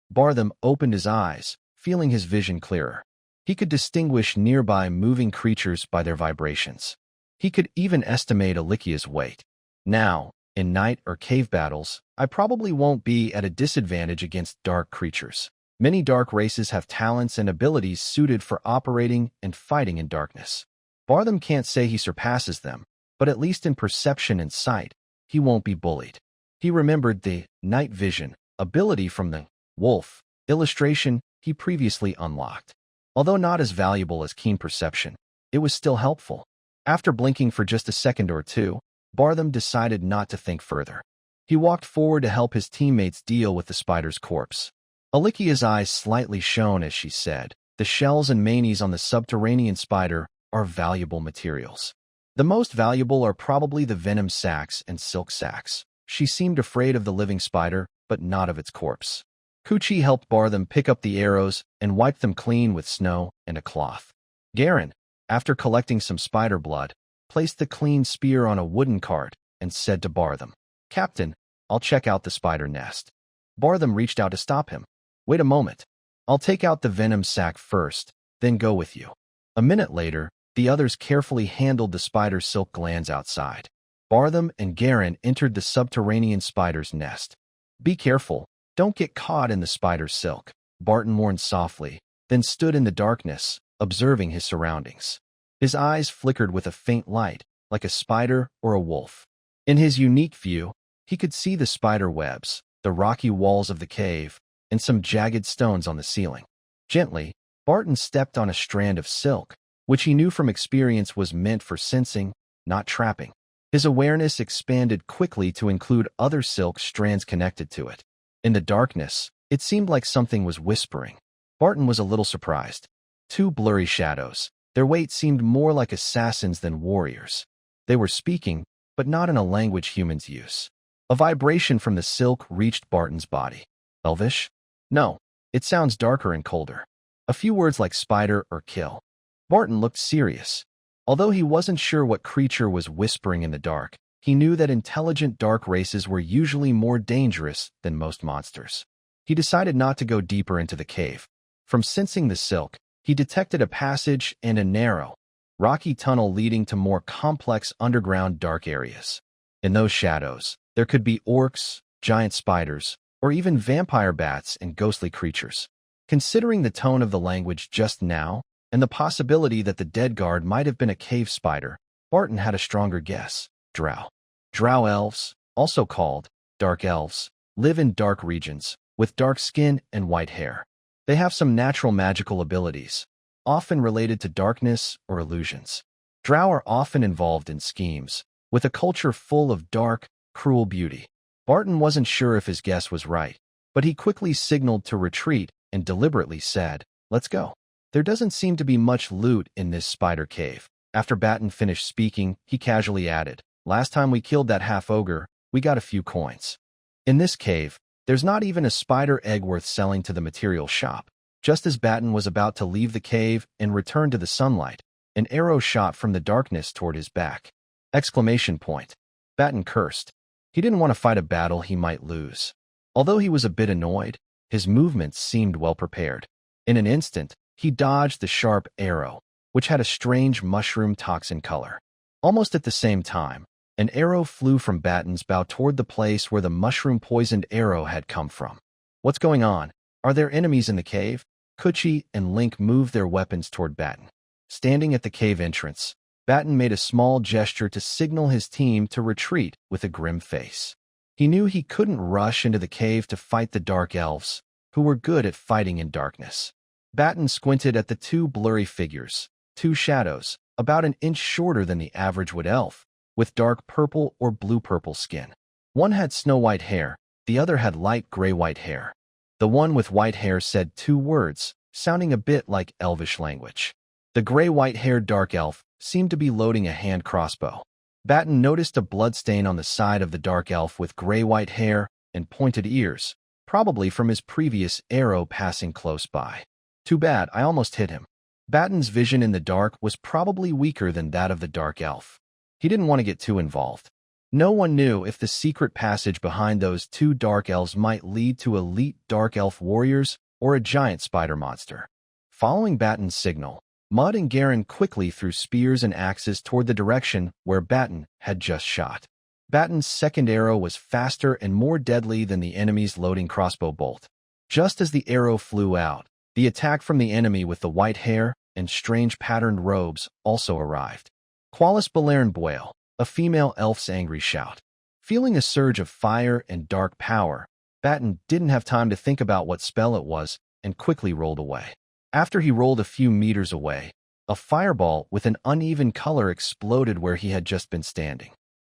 Barton opened his eyes, feeling his vision clearer. He could distinguish nearby moving creatures by their vibrations. He could even estimate Alikia's weight. Now, in night or cave battles, I probably won't be at a disadvantage against dark creatures. Many dark races have talents and abilities suited for operating and fighting in darkness. Barton can't say he surpasses them, but at least in perception and sight, he won't be bullied. He remembered the night vision ability from the wolf illustration he previously unlocked. Although not as valuable as keen perception, it was still helpful. After blinking for just a second or two, Barton decided not to think further. He walked forward to help his teammates deal with the spider's corpse. Alikia's eyes slightly shone as she said, "The shells and manies on the subterranean spider are valuable materials. The most valuable are probably the venom sacs and silk sacs." She seemed afraid of the living spider, but not of its corpse. Kuchi helped Barton pick up the arrows and wipe them clean with snow and a cloth. Garen, after collecting some spider blood, placed the clean spear on a wooden cart and said to Barton, "Captain, I'll check out the spider nest." Barton reached out to stop him. "Wait a moment. I'll take out the venom sac first, then go with you." A minute later, the others carefully handled the spider's silk glands outside. Barton and Garen entered the subterranean spider's nest. "Be careful. Don't get caught in the spider's silk," Barton warned softly, then stood in the darkness, observing his surroundings. His eyes flickered with a faint light, like a spider or a wolf. In his unique view, he could see the spider webs, the rocky walls of the cave, and some jagged stones on the ceiling. Gently, Barton stepped on a strand of silk, which he knew from experience was meant for sensing, not trapping. His awareness expanded quickly to include other silk strands connected to it. In the darkness, it seemed like something was whispering. Barton was a little surprised. 2 blurry shadows. Their weight seemed more like assassins than warriors. They were speaking, but not in a language humans use. A vibration from the silk reached Barton's body. Elvish? No, it sounds darker and colder. A few words like spider or kill. Barton looked serious. Although he wasn't sure what creature was whispering in the dark, he knew that intelligent dark races were usually more dangerous than most monsters. He decided not to go deeper into the cave. From sensing the silk, he detected a passage and a narrow, rocky tunnel leading to more complex underground dark areas. In those shadows, there could be orcs, giant spiders, or even vampire bats and ghostly creatures. Considering the tone of the language just now, and the possibility that the dead guard might have been a cave spider, Barton had a stronger guess. Drow. Drow elves, also called dark elves, live in dark regions, with dark skin and white hair. They have some natural magical abilities, often related to darkness or illusions. Drow are often involved in schemes, with a culture full of dark, cruel beauty. Barton wasn't sure if his guess was right, but he quickly signaled to retreat and deliberately said, "Let's go." There doesn't seem to be much loot in this spider cave. After Barton finished speaking, he casually added, "Last time we killed that half-ogre, we got a few coins. In this cave, there's not even a spider egg worth selling to the material shop." Just as Barton was about to leave the cave and return to the sunlight, an arrow shot from the darkness toward his back. Exclamation point. Barton cursed. He didn't want to fight a battle he might lose. Although he was a bit annoyed, his movements seemed well prepared. In an instant, he dodged the sharp arrow, which had a strange mushroom toxin color. Almost at the same time, an arrow flew from Barton's bow toward the place where the mushroom-poisoned arrow had come from. "What's going on?" Are there enemies in the cave? Kuchi and Link moved their weapons toward Barton. Standing at the cave entrance, Barton made a small gesture to signal his team to retreat with a grim face. He knew he couldn't rush into the cave to fight the dark elves, who were good at fighting in darkness. Barton squinted at the two blurry figures, two shadows, about an inch shorter than the average wood elf, with dark purple or blue-purple skin. One had snow-white hair, the other had light gray-white hair. The one with white hair said two words, sounding a bit like elvish language. The gray-white-haired dark elf seemed to be loading a hand crossbow. Barton noticed a bloodstain on the side of the dark elf with gray-white hair and pointed ears, probably from his previous arrow passing close by. Too bad, I almost hit him. Barton's vision in the dark was probably weaker than that of the dark elf. He didn't want to get too involved. No one knew if the secret passage behind those two dark elves might lead to elite dark elf warriors or a giant spider monster. Following Barton's signal, Mud and Garen quickly threw spears and axes toward the direction where Barton had just shot. Barton's second arrow was faster and more deadly than the enemy's loading crossbow bolt. Just as the arrow flew out, the attack from the enemy with the white hair and strange patterned robes also arrived. Qualis Balaran Boyle, a female elf's angry shout. Feeling a surge of fire and dark power, Barton didn't have time to think about what spell it was and quickly rolled away. After he rolled a few meters away, a fireball with an uneven color exploded where he had just been standing.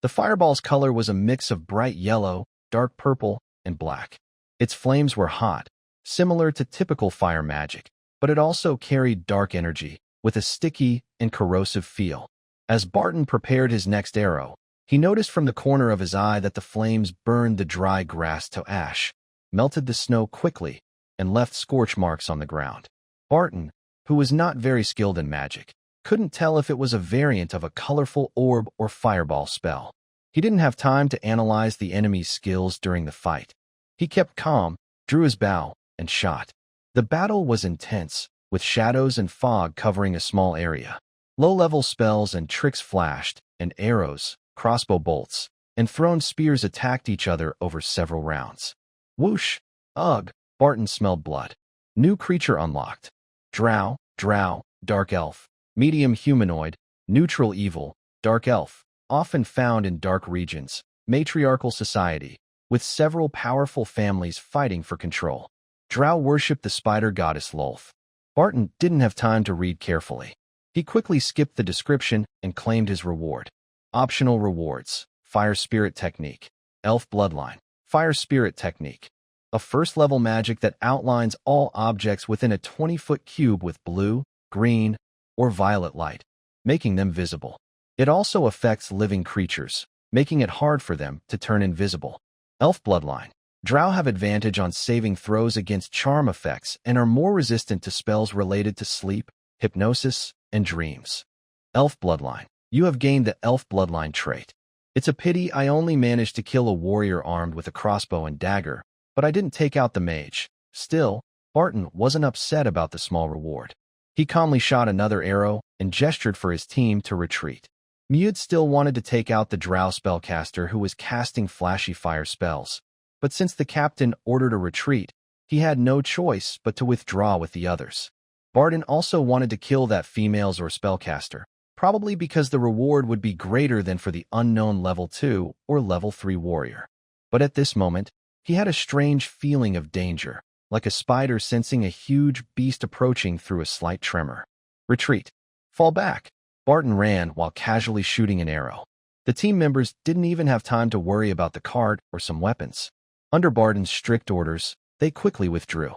The fireball's color was a mix of bright yellow, dark purple, and black. Its flames were hot, similar to typical fire magic, but it also carried dark energy with a sticky and corrosive feel. As Barton prepared his next arrow, he noticed from the corner of his eye that the flames burned the dry grass to ash, melted the snow quickly, and left scorch marks on the ground. Barton, who was not very skilled in magic, couldn't tell if it was a variant of a colorful orb or fireball spell. He didn't have time to analyze the enemy's skills during the fight. He kept calm, drew his bow, and shot. The battle was intense, with shadows and fog covering a small area. Low-level spells and tricks flashed, and arrows, crossbow bolts, and thrown spears attacked each other over several rounds. Whoosh! Ugh! Barton smelled blood. New creature unlocked. Drow, dark elf, medium humanoid, neutral evil, dark elf, often found in dark regions, matriarchal society, with several powerful families fighting for control. Drow worship the spider goddess Lolth. Barton didn't have time to read carefully. He quickly skipped the description and claimed his reward. Optional rewards: Fire Spirit Technique, Elf Bloodline, Fire Spirit Technique. A first-level magic that outlines all objects within a 20-foot cube with blue, green, or violet light, making them visible. It also affects living creatures, making it hard for them to turn invisible. Elf Bloodline. Drow have advantage on saving throws against charm effects and are more resistant to spells related to sleep, hypnosis, and dreams. Elf Bloodline. You have gained the Elf Bloodline trait. It's a pity I only managed to kill a warrior armed with a crossbow and dagger, but I didn't take out the mage. Still, Barton wasn't upset about the small reward. He calmly shot another arrow and gestured for his team to retreat. Mewd still wanted to take out the drow spellcaster who was casting flashy fire spells, but since the captain ordered a retreat, he had no choice but to withdraw with the others. Barton also wanted to kill that female's or spellcaster, probably because the reward would be greater than for the unknown level 2 or level 3 warrior. But at this moment, he had a strange feeling of danger, like a spider sensing a huge beast approaching through a slight tremor. Retreat. Fall back. Barton ran while casually shooting an arrow. The team members didn't even have time to worry about the cart or some weapons. Under Barton's strict orders, they quickly withdrew.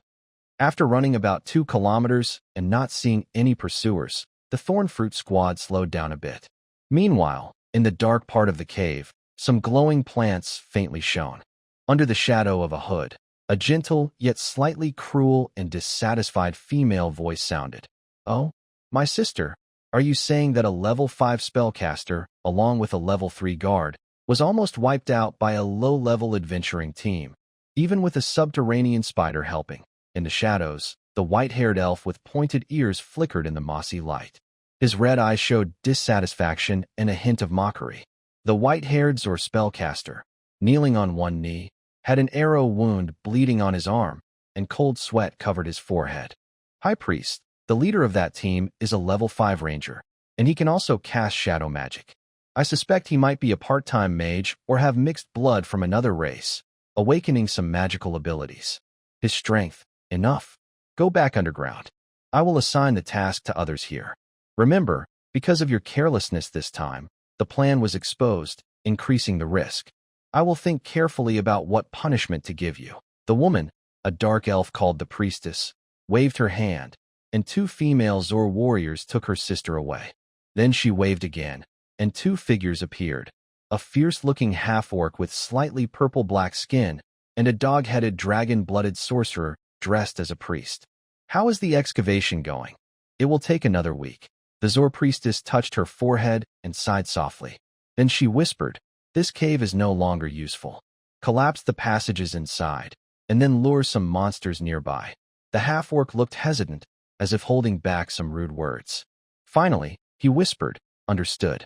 After running about 2 kilometers and not seeing any pursuers, the Thornfruit squad slowed down a bit. Meanwhile, in the dark part of the cave, some glowing plants faintly shone. Under the shadow of a hood, a gentle yet slightly cruel and dissatisfied female voice sounded. "Oh, my sister, are you saying that a level 5 spellcaster, along with a level 3 guard, was almost wiped out by a low-level adventuring team, even with a subterranean spider helping?" In the shadows, the white-haired elf with pointed ears flickered in the mossy light. His red eyes showed dissatisfaction and a hint of mockery. The white-haired or spellcaster, kneeling on one knee, had an arrow wound bleeding on his arm, and cold sweat covered his forehead. High Priest, the leader of that team, is a level 5 ranger, and he can also cast shadow magic. I suspect he might be a part-time mage or have mixed blood from another race, awakening some magical abilities. His strength, enough. Go back underground. I will assign the task to others here. Remember, because of your carelessness this time, the plan was exposed, increasing the risk. I will think carefully about what punishment to give you. The woman, a dark elf called the Priestess, waved her hand, and 2 female Zor warriors took her sister away. Then she waved again, and 2 figures appeared, a fierce-looking half-orc with slightly purple-black skin, and a dog-headed dragon-blooded sorcerer dressed as a priest. How is the excavation going? It will take another week. The Zor priestess touched her forehead and sighed softly. Then she whispered, this cave is no longer useful. Collapse the passages inside, and then lure some monsters nearby. The half-orc looked hesitant, as if holding back some rude words. Finally, he whispered, understood.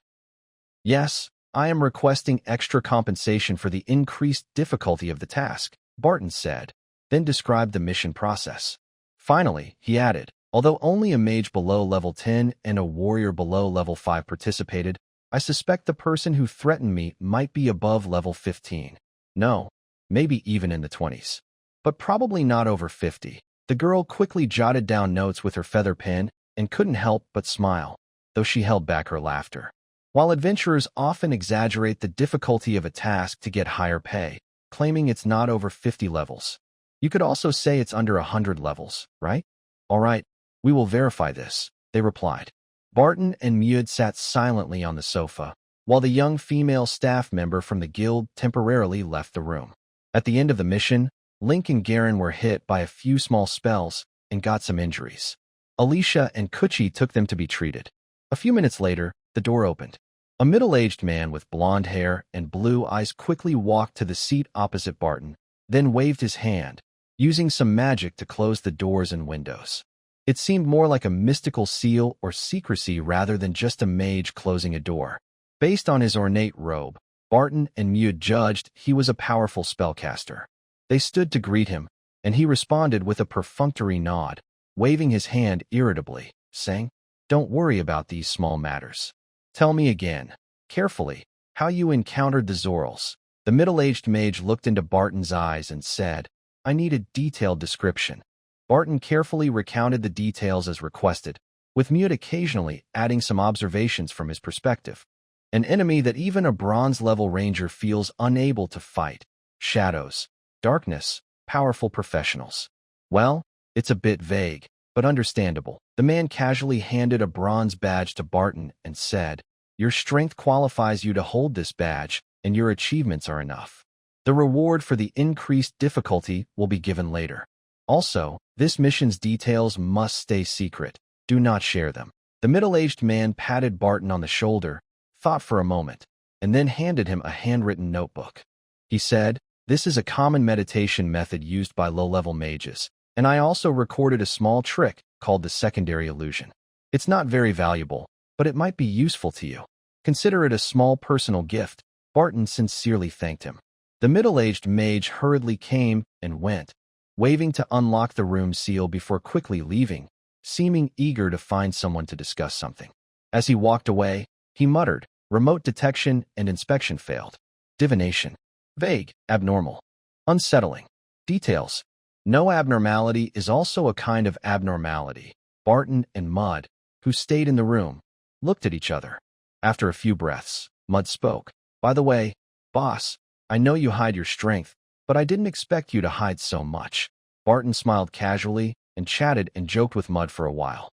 Yes, I am requesting extra compensation for the increased difficulty of the task, Barton said, then described the mission process. Finally, he added, although only a mage below level 10 and a warrior below level 5 participated, I suspect the person who threatened me might be above level 15. No, maybe even in the 20s. But probably not over 50. The girl quickly jotted down notes with her feather pen and couldn't help but smile, though she held back her laughter. While adventurers often exaggerate the difficulty of a task to get higher pay, claiming it's not over 50 levels, you could also say it's under 100 levels, right? All right, we will verify this, they replied. Barton and Mud sat silently on the sofa, while the young female staff member from the guild temporarily left the room. At the end of the mission, Link and Garen were hit by a few small spells and got some injuries. Alicia and Kuchi took them to be treated. A few minutes later, the door opened. A middle-aged man with blonde hair and blue eyes quickly walked to the seat opposite Barton, then waved his hand, using some magic to close the doors and windows. It seemed more like a mystical seal or secrecy rather than just a mage closing a door. Based on his ornate robe, Barton and Mud judged he was a powerful spellcaster. They stood to greet him, and he responded with a perfunctory nod, waving his hand irritably, saying, "Don't worry about these small matters. Tell me again, carefully, how you encountered the Zorals." The middle-aged mage looked into Barton's eyes and said, "I need a detailed description." Barton carefully recounted the details as requested, with Mud occasionally adding some observations from his perspective. An enemy that even a bronze-level ranger feels unable to fight. Shadows, darkness, powerful professionals. Well, it's a bit vague, but understandable. The man casually handed a bronze badge to Barton and said, "Your strength qualifies you to hold this badge, and your achievements are enough. The reward for the increased difficulty will be given later. Also, this mission's details must stay secret. Do not share them." The middle-aged man patted Barton on the shoulder, thought for a moment, and then handed him a handwritten notebook. He said, "This is a common meditation method used by low-level mages, and I also recorded a small trick called the secondary illusion. It's not very valuable, but it might be useful to you. Consider it a small personal gift." Barton sincerely thanked him. The middle-aged mage hurriedly came and went, waving to unlock the room seal before quickly leaving, seeming eager to find someone to discuss something. As he walked away, he muttered, "Remote detection and inspection failed. Divination. Vague, abnormal. Unsettling. Details. No abnormality is also a kind of abnormality." Barton and Mud, who stayed in the room, looked at each other. After a few breaths, Mud spoke. "By the way, boss, I know you hide your strength, but I didn't expect you to hide so much." Barton smiled casually and chatted and joked with Mud for a while.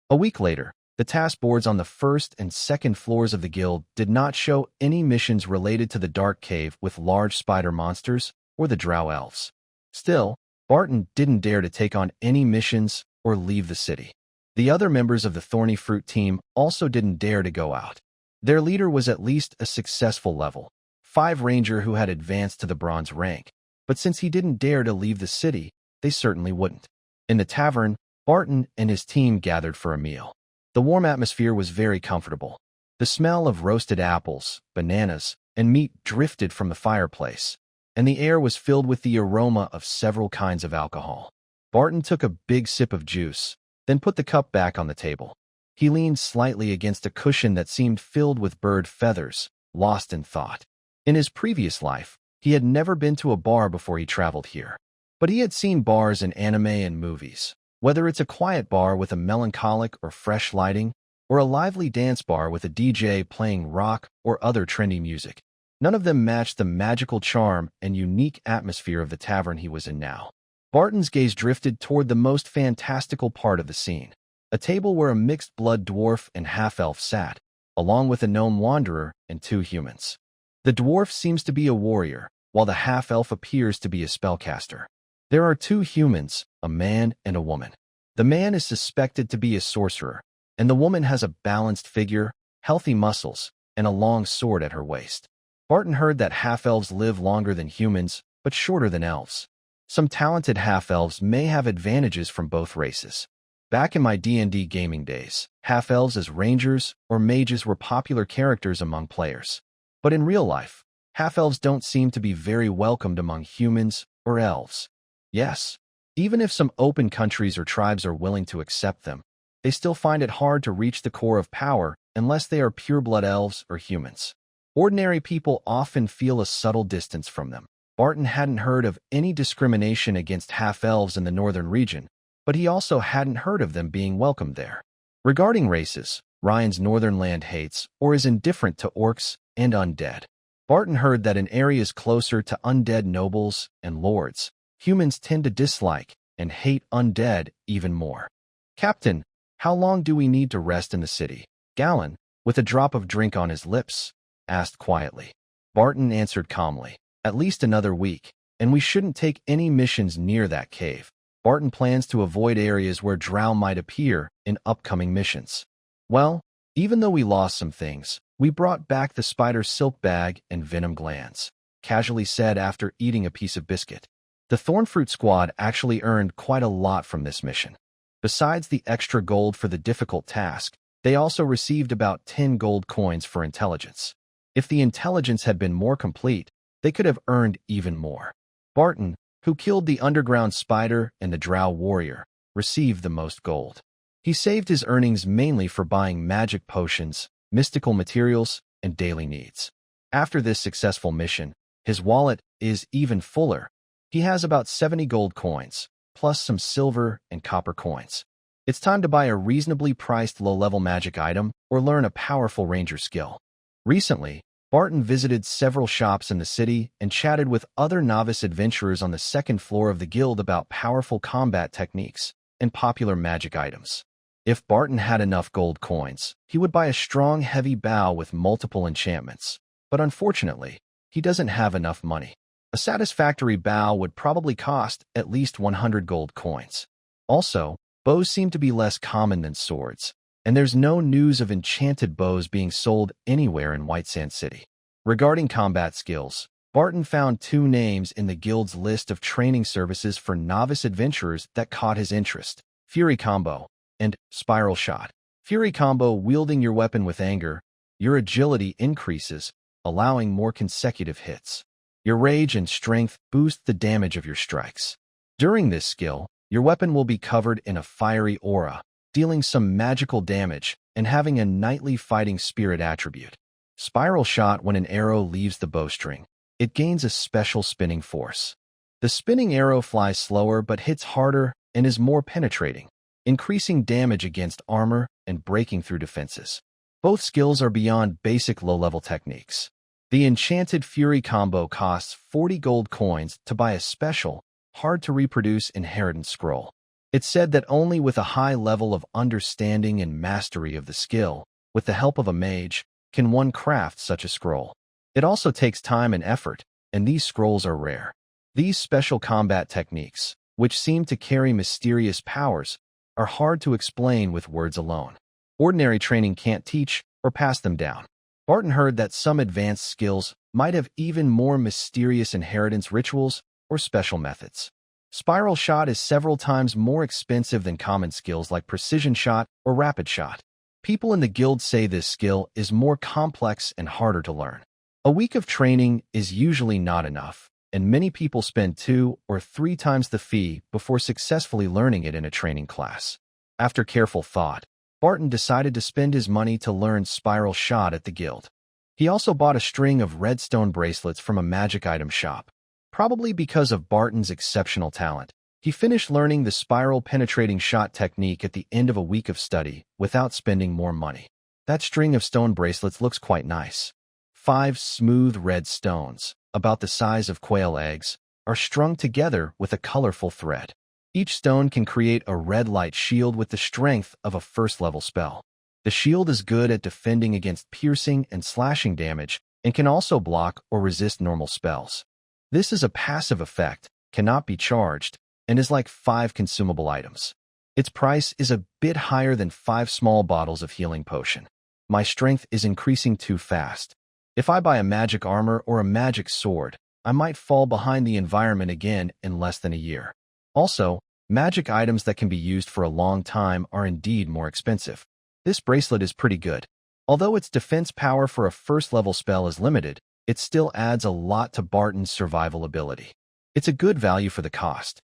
A week later, the task boards on the first and second floors of the guild did not show any missions related to the dark cave with large spider monsters or the drow elves. Still, Barton didn't dare to take on any missions or leave the city. The other members of the Thorny Fruit team also didn't dare to go out. Their leader was at least a successful level 5 ranger who had advanced to the bronze rank, but since he didn't dare to leave the city, they certainly wouldn't. In the tavern, Barton and his team gathered for a meal. The warm atmosphere was very comfortable. The smell of roasted apples, bananas, and meat drifted from the fireplace, and the air was filled with the aroma of several kinds of alcohol. Barton took a big sip of juice, then put the cup back on the table. He leaned slightly against a cushion that seemed filled with bird feathers, lost in thought. In his previous life, he had never been to a bar before he traveled here. But he had seen bars in anime and movies. Whether it's a quiet bar with a melancholic or fresh lighting, or a lively dance bar with a DJ playing rock or other trendy music, none of them matched the magical charm and unique atmosphere of the tavern he was in now. Barton's gaze drifted toward the most fantastical part of the scene, a table where a mixed-blood dwarf and half-elf sat, along with a gnome wanderer and 2 humans. The dwarf seems to be a warrior, while the half-elf appears to be a spellcaster. There are 2 humans, a man and a woman. The man is suspected to be a sorcerer, and the woman has a balanced figure, healthy muscles, and a long sword at her waist. Barton heard that half-elves live longer than humans, but shorter than elves. Some talented half-elves may have advantages from both races. Back in my D&D gaming days, half-elves as rangers or mages were popular characters among players. But in real life, half-elves don't seem to be very welcomed among humans or elves. Yes, even if some open countries or tribes are willing to accept them, they still find it hard to reach the core of power unless they are pure-blood elves or humans. Ordinary people often feel a subtle distance from them. Barton hadn't heard of any discrimination against half-elves in the northern region, but he also hadn't heard of them being welcomed there. Regarding races, Ryan's northern land hates or is indifferent to orcs and undead. Barton heard that in areas closer to undead nobles and lords, humans tend to dislike and hate undead even more. "Captain, how long do we need to rest in the city?" Gallon, with a drop of drink on his lips, asked quietly. Barton answered calmly, "At least another week, and we shouldn't take any missions near that cave." Barton plans to avoid areas where drow might appear in upcoming missions. "Well, even though we lost some things, we brought back the spider silk bag and venom glands," casually said after eating a piece of biscuit. The Thornfruit squad actually earned quite a lot from this mission. Besides the extra gold for the difficult task, they also received about 10 gold coins for intelligence. If the intelligence had been more complete, they could have earned even more. Barton, who killed the underground spider and the drow warrior, received the most gold. He saved his earnings mainly for buying magic potions, mystical materials, and daily needs. After this successful mission, his wallet is even fuller. He has about 70 gold coins, plus some silver and copper coins. It's time to buy a reasonably priced low-level magic item or learn a powerful ranger skill. Recently, Barton visited several shops in the city and chatted with other novice adventurers on the second floor of the guild about powerful combat techniques and popular magic items. If Barton had enough gold coins, he would buy a strong, heavy bow with multiple enchantments. But unfortunately, he doesn't have enough money. A satisfactory bow would probably cost at least 100 gold coins. Also, bows seem to be less common than swords, and there's no news of enchanted bows being sold anywhere in White Sand City. Regarding combat skills, Barton found 2 names in the guild's list of training services for novice adventurers that caught his interest: Fury Combo and Spiral Shot. Fury Combo: wielding your weapon with anger, your agility increases, allowing more consecutive hits. Your rage and strength boost the damage of your strikes. During this skill, your weapon will be covered in a fiery aura, dealing some magical damage and having a knightly fighting spirit attribute. Spiral Shot: when an arrow leaves the bowstring, it gains a special spinning force. The spinning arrow flies slower but hits harder and is more penetrating, increasing damage against armor and breaking through defenses. Both skills are beyond basic low-level techniques. The Enchanted Fury Combo costs 40 gold coins to buy a special, hard-to-reproduce inheritance scroll. It's said that only with a high level of understanding and mastery of the skill, with the help of a mage, can one craft such a scroll. It also takes time and effort, and these scrolls are rare. These special combat techniques, which seem to carry mysterious powers, are hard to explain with words alone. Ordinary training can't teach or pass them down. Barton heard that some advanced skills might have even more mysterious inheritance rituals or special methods. Spiral Shot is several times more expensive than common skills like Precision Shot or Rapid Shot. People in the guild say this skill is more complex and harder to learn. A week of training is usually not enough, and many people spend 2 or 3 times the fee before successfully learning it in a training class. After careful thought, Barton decided to spend his money to learn spiral shot at the guild. He also bought a string of redstone bracelets from a magic item shop. Probably because of Barton's exceptional talent, he finished learning the spiral penetrating shot technique at the end of a week of study without spending more money. That string of stone bracelets looks quite nice. 5 smooth red stones, about the size of quail eggs, are strung together with a colorful thread. Each stone can create a red light shield with the strength of a first-level spell. The shield is good at defending against piercing and slashing damage and can also block or resist normal spells. This is a passive effect, cannot be charged, and is like 5 consumable items. Its price is a bit higher than 5 small bottles of healing potion. My strength is increasing too fast. If I buy a magic armor or a magic sword, I might fall behind the environment again in less than a year. Also, magic items that can be used for a long time are indeed more expensive. This bracelet is pretty good. Although its defense power for a first-level spell is limited, it still adds a lot to Barton's survival ability. It's a good value for the cost.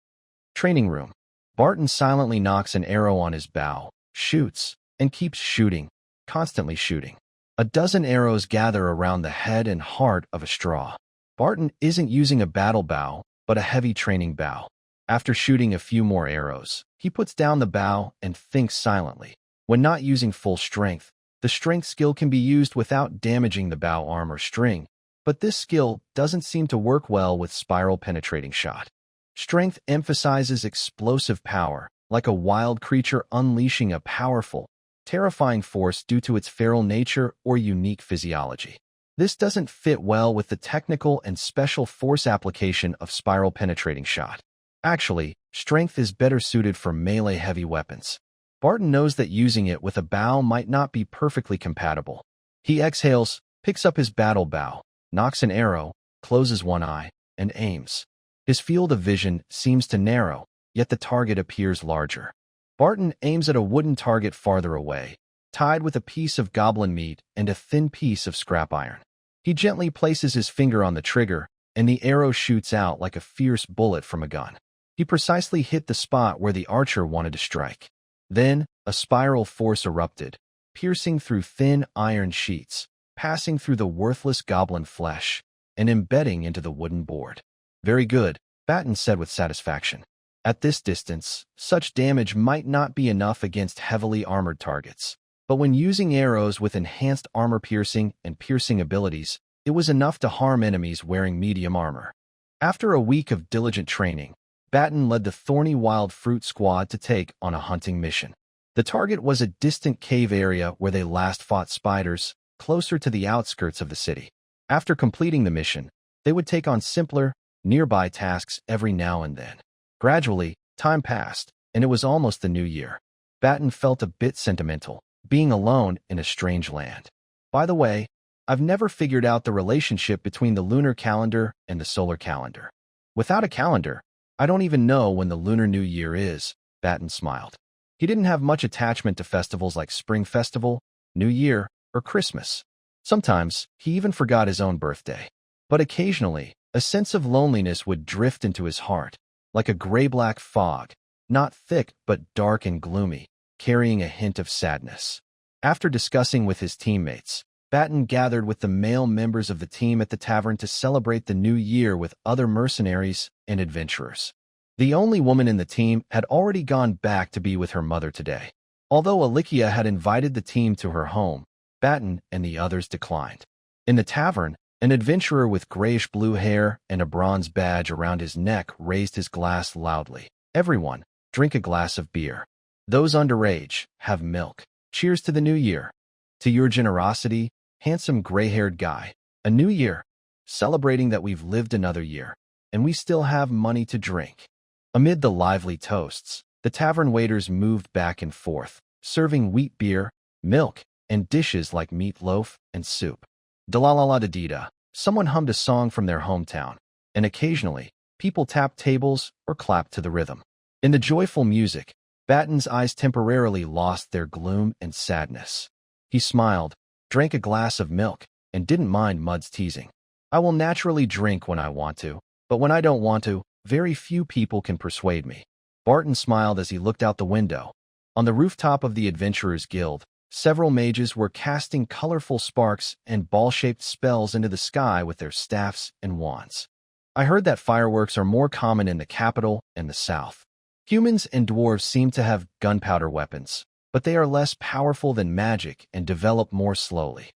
Training room. Barton silently knocks an arrow on his bow, shoots, and keeps shooting, constantly shooting. A dozen arrows gather around the head and heart of a straw. Barton isn't using a battle bow, but a heavy training bow. After shooting a few more arrows, he puts down the bow and thinks silently. When not using full strength, the strength skill can be used without damaging the bow arm or string, but this skill doesn't seem to work well with spiral penetrating shot. Strength emphasizes explosive power, like a wild creature unleashing a powerful, terrifying force due to its feral nature or unique physiology. This doesn't fit well with the technical and special force application of spiral penetrating shot. Actually, strength is better suited for melee heavy weapons. Barton knows that using it with a bow might not be perfectly compatible. He exhales, picks up his battle bow, nocks an arrow, closes one eye, and aims. His field of vision seems to narrow, yet the target appears larger. Barton aims at a wooden target farther away, tied with a piece of goblin meat and a thin piece of scrap iron. He gently places his finger on the trigger, and the arrow shoots out like a fierce bullet from a gun. He precisely hit the spot where the archer wanted to strike. Then, a spiral force erupted, piercing through thin iron sheets, passing through the worthless goblin flesh, and embedding into the wooden board. Very good, Barton said with satisfaction. At this distance, such damage might not be enough against heavily armored targets. But when using arrows with enhanced armor piercing and piercing abilities, it was enough to harm enemies wearing medium armor. After a week of diligent training, Barton led the Thorny Wild Fruit Squad to take on a hunting mission. The target was a distant cave area where they last fought spiders, closer to the outskirts of the city. After completing the mission, they would take on simpler, nearby tasks every now and then. Gradually, time passed, and it was almost the new year. Barton felt a bit sentimental, being alone in a strange land. By the way, I've never figured out the relationship between the lunar calendar and the solar calendar. Without a calendar, I don't even know when the Lunar New Year is, Barton smiled. He didn't have much attachment to festivals like Spring Festival, New Year, or Christmas. Sometimes, he even forgot his own birthday. But occasionally, a sense of loneliness would drift into his heart, like a gray-black fog, not thick but dark and gloomy, carrying a hint of sadness. After discussing with his teammates, Barton gathered with the male members of the team at the tavern to celebrate the new year with other mercenaries and adventurers. The only woman in the team had already gone back to be with her mother today. Although Alicia had invited the team to her home, Barton and the others declined. In the tavern, an adventurer with grayish-blue hair and a bronze badge around his neck raised his glass loudly. Everyone, drink a glass of beer. Those underage, have milk. Cheers to the new year. To your generosity, handsome gray-haired guy. A new year. Celebrating that we've lived another year, and we still have money to drink. Amid the lively toasts, the tavern waiters moved back and forth, serving wheat beer, milk, and dishes like meatloaf and soup. Da-la-la-la-da-dee-da. Someone hummed a song from their hometown, and occasionally, people tapped tables or clapped to the rhythm. In the joyful music, Barton's eyes temporarily lost their gloom and sadness. He smiled, drank a glass of milk, and didn't mind Mud's teasing. I will naturally drink when I want to, But when I don't want to, very few people can persuade me. Barton smiled as he looked out the window. On the rooftop of the Adventurers Guild, several mages were casting colorful sparks and ball-shaped spells into the sky with their staffs and wands. I heard that fireworks are more common in the capital and the south. Humans and dwarves seem to have gunpowder weapons, but they are less powerful than magic and develop more slowly.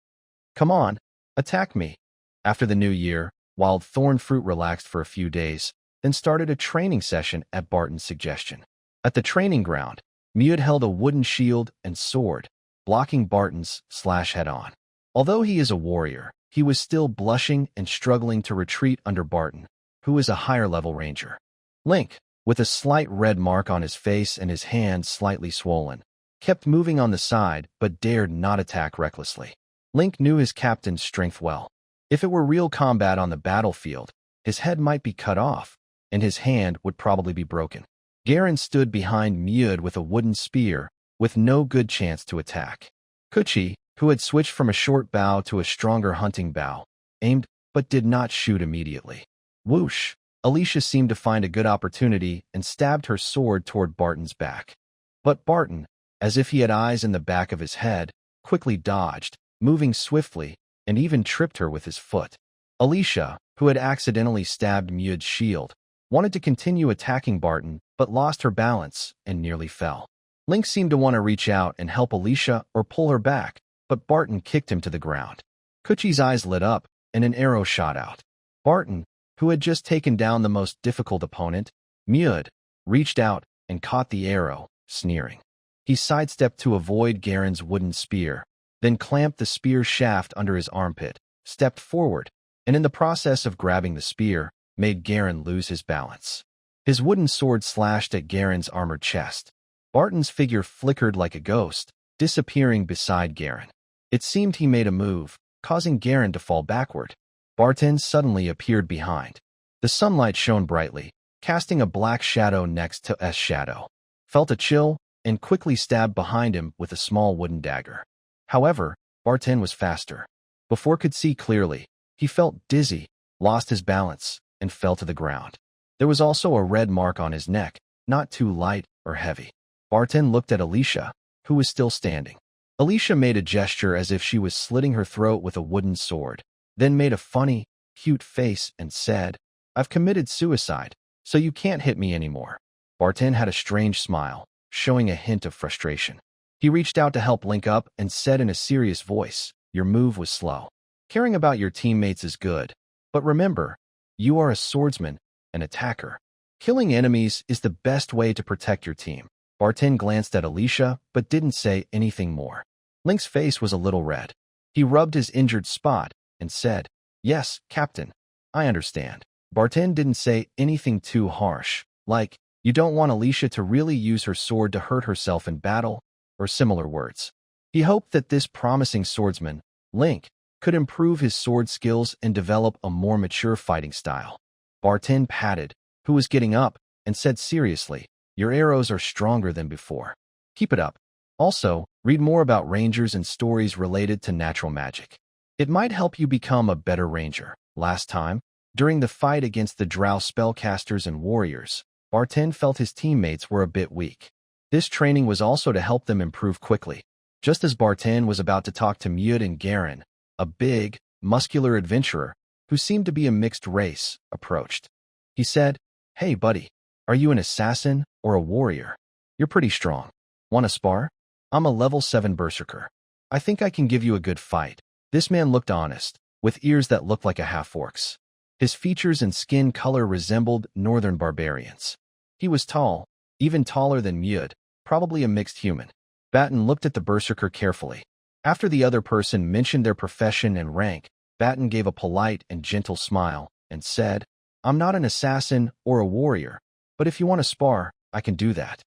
Come on, attack me. After the new year, Wild Thorn Fruit relaxed for a few days, then started a training session at Barton's suggestion. At the training ground, Mewd held a wooden shield and sword, blocking Barton's slash head-on. Although he is a warrior, he was still blushing and struggling to retreat under Barton, who is a higher-level ranger. Link, with a slight red mark on his face and his hand slightly swollen, kept moving on the side but dared not attack recklessly. Link knew his captain's strength well. If it were real combat on the battlefield, his head might be cut off, and his hand would probably be broken. Garen stood behind Mewd with a wooden spear, with no good chance to attack. Kuchi, who had switched from a short bow to a stronger hunting bow, aimed but did not shoot immediately. Whoosh! Alicia seemed to find a good opportunity and stabbed her sword toward Barton's back. But Barton, as if he had eyes in the back of his head, quickly dodged, moving swiftly, and even tripped her with his foot. Alicia, who had accidentally stabbed Mewd's shield, wanted to continue attacking Barton but lost her balance and nearly fell. Link seemed to want to reach out and help Alicia or pull her back, but Barton kicked him to the ground. Kuchi's eyes lit up, and an arrow shot out. Barton, who had just taken down the most difficult opponent, Mewd, reached out and caught the arrow, sneering. He sidestepped to avoid Garen's wooden spear, then clamped the spear shaft under his armpit, stepped forward, and in the process of grabbing the spear, made Garen lose his balance. His wooden sword slashed at Garen's armored chest. Barton's figure flickered like a ghost, disappearing beside Garen. It seemed he made a move, causing Garen to fall backward. Barton suddenly appeared behind. The sunlight shone brightly, casting a black shadow next to S shadow. Felt a chill, and quickly stabbed behind him with a small wooden dagger. However, Barton was faster. Before could see clearly, he felt dizzy, lost his balance, and fell to the ground. There was also a red mark on his neck, not too light or heavy. Barton looked at Alicia, who was still standing. Alicia made a gesture as if she was slitting her throat with a wooden sword, then made a funny, cute face and said, "I've committed suicide, so you can't hit me anymore." Barton had a strange smile, showing a hint of frustration. He reached out to help Link up and said in a serious voice, "Your move was slow. Caring about your teammates is good, but remember, you are a swordsman, an attacker. Killing enemies is the best way to protect your team." Barton glanced at Alicia, but didn't say anything more. Link's face was a little red. He rubbed his injured spot and said, "Yes, Captain, I understand." Barton didn't say anything too harsh, like, "You don't want Alicia to really use her sword to hurt herself in battle," or similar words. He hoped that this promising swordsman, Link, could improve his sword skills and develop a more mature fighting style. Barton patted, who was getting up, and said seriously, "Your arrows are stronger than before. Keep it up. Also, read more about rangers and stories related to natural magic. It might help you become a better ranger." Last time, during the fight against the drow spellcasters and warriors, Barton felt his teammates were a bit weak. This training was also to help them improve quickly. Just as Barton was about to talk to Mewd and Garen, a big, muscular adventurer, who seemed to be a mixed race, approached. He said, "Hey, buddy, are you an assassin or a warrior? You're pretty strong. Want to spar? I'm a level 7 berserker. I think I can give you a good fight." This man looked honest, with ears that looked like a half-orc's. His features and skin color resembled northern barbarians. He was tall, even taller than Mewd, probably a mixed human. Barton looked at the berserker carefully. After the other person mentioned their profession and rank, Barton gave a polite and gentle smile and said, "I'm not an assassin or a warrior, but if you want to spar, I can do that."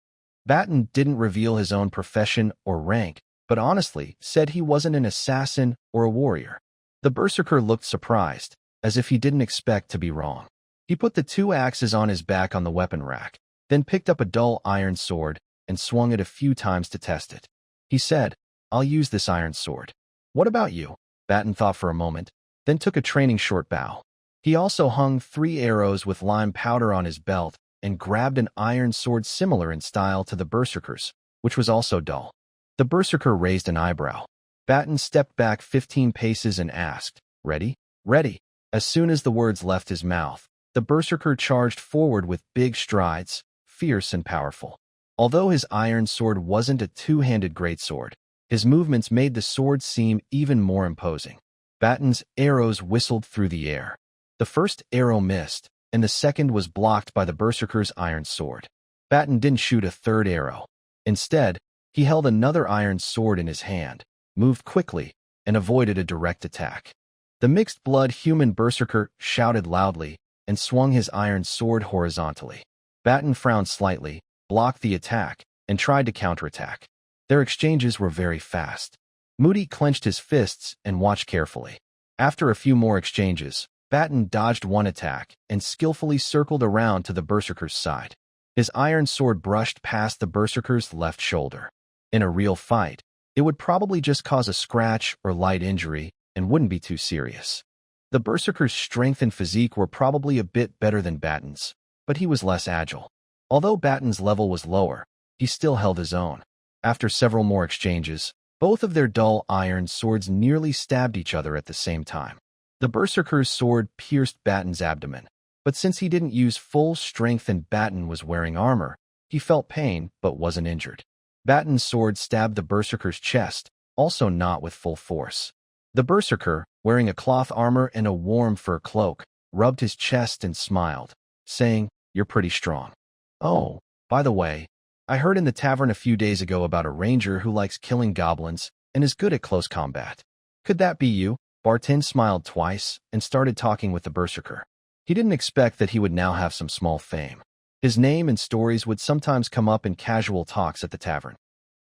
Barton didn't reveal his own profession or rank, but honestly said he wasn't an assassin or a warrior. The berserker looked surprised, as if he didn't expect to be wrong. He put the 2 axes on his back on the weapon rack, then picked up a dull iron sword and swung it a few times to test it. He said, "I'll use this iron sword. What about you?" Barton thought for a moment, then took a training short bow. He also hung 3 arrows with lime powder on his belt and grabbed an iron sword similar in style to the berserker's, which was also dull. The berserker raised an eyebrow. Barton stepped back 15 paces and asked, "Ready?" "Ready." As soon as the words left his mouth, the berserker charged forward with big strides, fierce and powerful. Although his iron sword wasn't a two-handed greatsword, his movements made the sword seem even more imposing. Barton's arrows whistled through the air. The first arrow missed, and the second was blocked by the berserker's iron sword. Barton didn't shoot a third arrow. Instead, he held another iron sword in his hand, moved quickly, and avoided a direct attack. The mixed-blood human berserker shouted loudly and swung his iron sword horizontally. Barton frowned slightly, blocked the attack, and tried to counterattack. Their exchanges were very fast. Moody clenched his fists and watched carefully. After a few more exchanges, Barton dodged one attack and skillfully circled around to the berserker's side. His iron sword brushed past the berserker's left shoulder. In a real fight, it would probably just cause a scratch or light injury and wouldn't be too serious. The berserker's strength and physique were probably a bit better than Barton's, but he was less agile. Although Barton's level was lower, he still held his own. After several more exchanges, both of their dull iron swords nearly stabbed each other at the same time. The berserker's sword pierced Barton's abdomen, but since he didn't use full strength and Barton was wearing armor, he felt pain but wasn't injured. Barton's sword stabbed the berserker's chest, also not with full force. The berserker, wearing a cloth armor and a warm fur cloak, rubbed his chest and smiled, saying, "You're pretty strong." "Oh, by the way, I heard in the tavern a few days ago about a ranger who likes killing goblins and is good at close combat. Could that be you?" Barton smiled twice and started talking with the berserker. He didn't expect that he would now have some small fame. His name and stories would sometimes come up in casual talks at the tavern.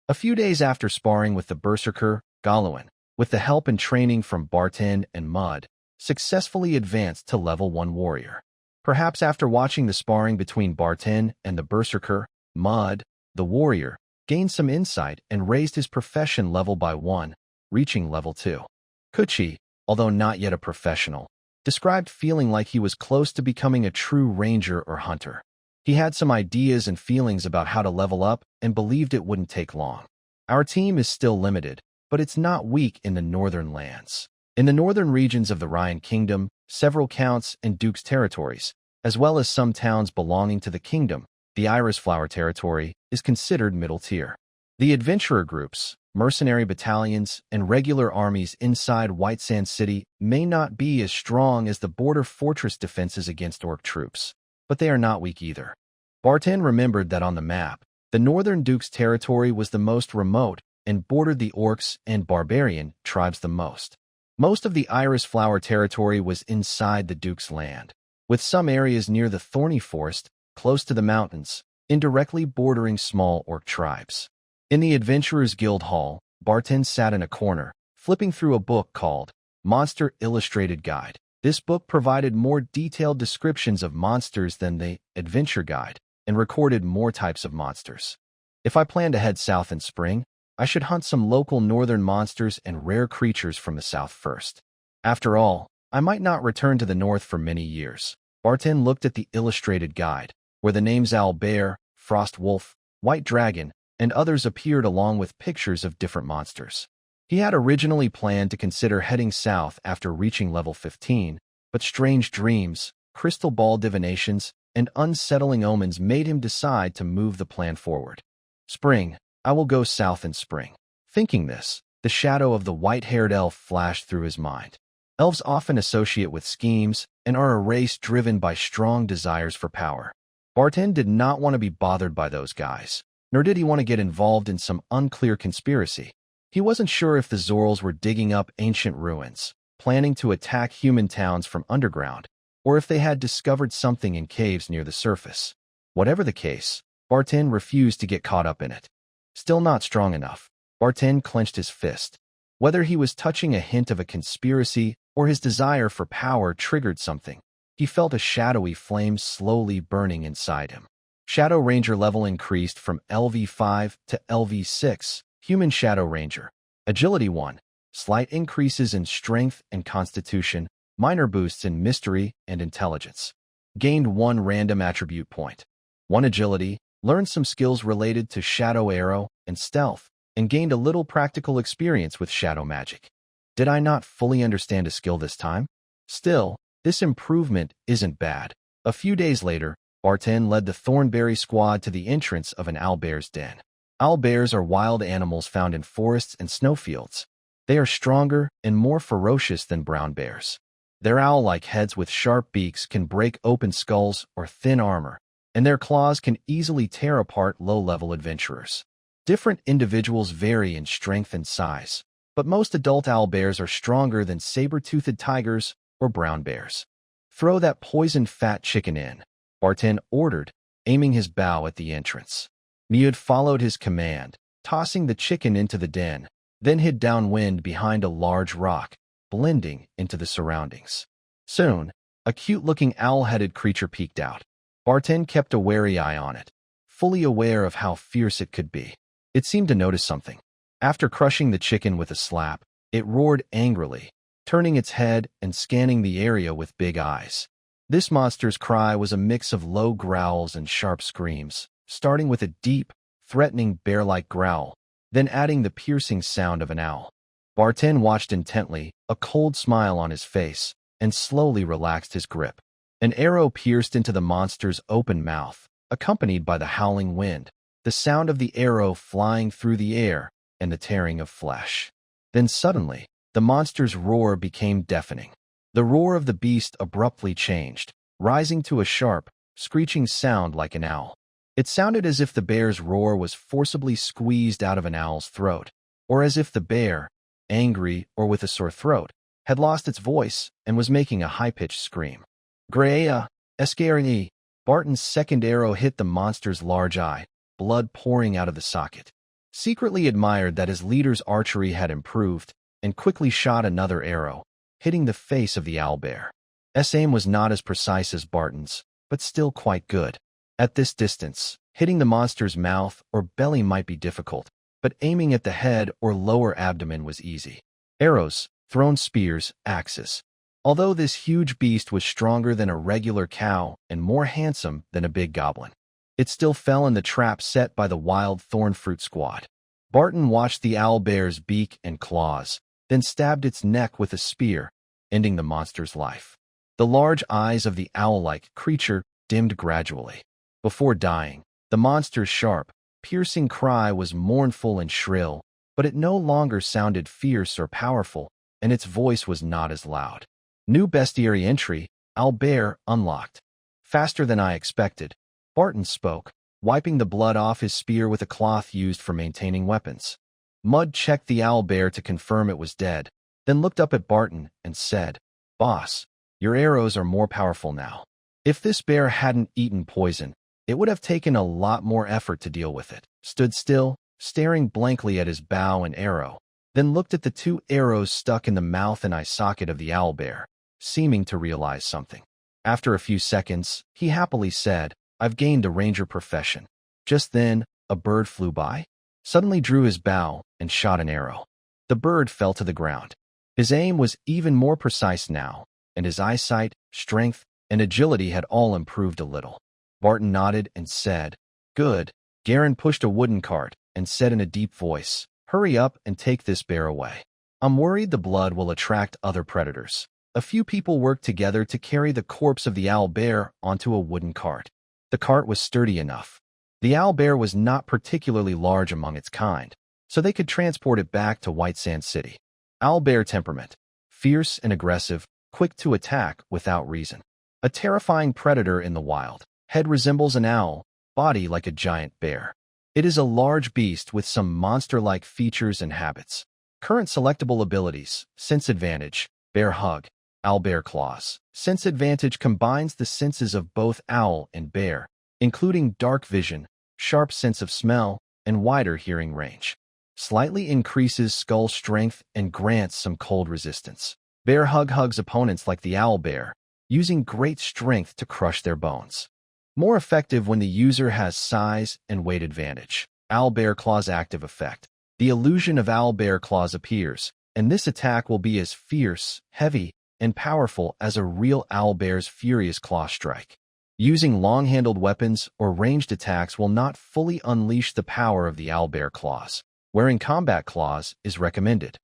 A few days after sparring with the berserker, Goblin, with the help and training from Barton and Mud, successfully advanced to level 1 warrior. Perhaps after watching the sparring between Barton and the berserker, Mud, the warrior, gained some insight and raised his profession level by 1, reaching level 2. Kuchi, although not yet a professional, described feeling like he was close to becoming a true ranger or hunter. He had some ideas and feelings about how to level up and believed it wouldn't take long. Our team is still limited, but it's not weak in the northern lands. In the northern regions of the Ryan Kingdom, several counts and dukes' territories, as well as some towns belonging to the kingdom, the Iris Flower territory is considered middle tier. The adventurer groups, mercenary battalions, and regular armies inside White Sand City may not be as strong as the border fortress defenses against orc troops, but they are not weak either. Barton remembered that on the map, the Northern Duke's territory was the most remote and bordered the orcs and barbarian tribes the most. Most of the Iris Flower territory was inside the Duke's land, with some areas near the Thorny Forest, close to the mountains, indirectly bordering small orc tribes. In the Adventurers Guild Hall, Barton sat in a corner, flipping through a book called Monster Illustrated Guide. This book provided more detailed descriptions of monsters than the Adventure Guide and recorded more types of monsters. If I plan to head south in spring, I should hunt some local northern monsters and rare creatures from the south first. After all, I might not return to the north for many years. Barton looked at the illustrated guide, where the names Owl Bear, Frost Wolf, White Dragon, and others appeared along with pictures of different monsters. He had originally planned to consider heading south after reaching level 15, but strange dreams, crystal ball divinations, and unsettling omens made him decide to move the plan forward. Spring, I will go south in spring. Thinking this, the shadow of the white-haired elf flashed through his mind. Elves often associate with schemes and are a race driven by strong desires for power. Barton did not want to be bothered by those guys, nor did he want to get involved in some unclear conspiracy. He wasn't sure if the Zorls were digging up ancient ruins, planning to attack human towns from underground, or if they had discovered something in caves near the surface. Whatever the case, Barton refused to get caught up in it. Still not strong enough, Barton clenched his fist. Whether he was touching a hint of a conspiracy or his desire for power triggered something, he felt a shadowy flame slowly burning inside him. Shadow Ranger level increased from LV5 to LV6, Human Shadow Ranger. Agility 1, slight increases in strength and constitution, Minor boosts in mystery and intelligence. Gained 1 random attribute point. 1 agility, learned some skills related to shadow arrow and stealth, and gained a little practical experience with shadow magic. Did I not fully understand a skill this time? Still, this improvement isn't bad. A few days later, Barton led the Thornberry squad to the entrance of an owlbear's den. Owlbears are wild animals found in forests and snowfields. They are stronger and more ferocious than brown bears. Their owl-like heads with sharp beaks can break open skulls or thin armor, and their claws can easily tear apart low-level adventurers. Different individuals vary in strength and size, but most adult owlbears are stronger than saber-toothed tigers or brown bears. "Throw that poisoned fat chicken in," Barton ordered, aiming his bow at the entrance. Mead followed his command, tossing the chicken into the den, then hid downwind behind a large rock, blending into the surroundings. Soon, a cute-looking owl-headed creature peeked out. Barton kept a wary eye on it, fully aware of how fierce it could be. It seemed to notice something. After crushing the chicken with a slap, it roared angrily, turning its head and scanning the area with big eyes. This monster's cry was a mix of low growls and sharp screams, starting with a deep, threatening bear-like growl, then adding the piercing sound of an owl. Barton watched intently, a cold smile on his face, and slowly relaxed his grip. An arrow pierced into the monster's open mouth, accompanied by the howling wind, the sound of the arrow flying through the air, and the tearing of flesh. Then suddenly, the monster's roar became deafening. The roar of the beast abruptly changed, rising to a sharp, screeching sound like an owl. It sounded as if the bear's roar was forcibly squeezed out of an owl's throat, or as if the bear, angry or with a sore throat, had lost its voice and was making a high-pitched scream. Greya, Escarni. Barton's second arrow hit the monster's large eye, blood pouring out of the socket. Secretly admired that his leader's archery had improved, and quickly shot another arrow, hitting the face of the owlbear. His aim was not as precise as Barton's, but still quite good. At this distance, hitting the monster's mouth or belly might be difficult, but aiming at the head or lower abdomen was easy. Arrows, thrown spears, axes. Although this huge beast was stronger than a regular cow and more handsome than a big goblin, it still fell in the trap set by the wild thornfruit squad. Barton watched the owlbear's beak and claws, then stabbed its neck with a spear, ending the monster's life. The large eyes of the owl-like creature dimmed gradually. Before dying, the monster's sharp, piercing cry was mournful and shrill, but it no longer sounded fierce or powerful, and its voice was not as loud. New bestiary entry, owlbear unlocked. Faster than I expected, Barton spoke, wiping the blood off his spear with a cloth used for maintaining weapons. Mud checked the owlbear to confirm it was dead, then looked up at Barton and said, "Boss, your arrows are more powerful now. If this bear hadn't eaten poison, it would have taken a lot more effort to deal with it." Stood still, staring blankly at his bow and arrow, then looked at the 2 arrows stuck in the mouth and eye socket of the owlbear, seeming to realize something. After a few seconds, he happily said, "I've gained a ranger profession." Just then, a bird flew by, suddenly drew his bow, and shot an arrow. The bird fell to the ground. His aim was even more precise now, and his eyesight, strength, and agility had all improved a little. Barton nodded and said, "Good." Garen pushed a wooden cart and said in a deep voice, "Hurry up and take this bear away. I'm worried the blood will attract other predators." A few people worked together to carry the corpse of the owlbear onto a wooden cart. The cart was sturdy enough. The owlbear was not particularly large among its kind, so they could transport it back to White Sand City. Owlbear temperament: fierce and aggressive, quick to attack without reason. A terrifying predator in the wild. Head resembles an owl, body like a giant bear. It is a large beast with some monster-like features and habits. Current selectable abilities: Sense Advantage, Bear Hug, Owlbear Claws. Sense Advantage combines the senses of both owl and bear, including dark vision, sharp sense of smell, and wider hearing range. Slightly increases skull strength and grants some cold resistance. Bear Hug hugs opponents like the owlbear, using great strength to crush their bones. More effective when the user has size and weight advantage. Owlbear Claws active effect: the illusion of owlbear claws appears, and this attack will be as fierce, heavy, and powerful as a real owlbear's furious claw strike. Using long-handled weapons or ranged attacks will not fully unleash the power of the owlbear claws. Wearing combat claws is recommended.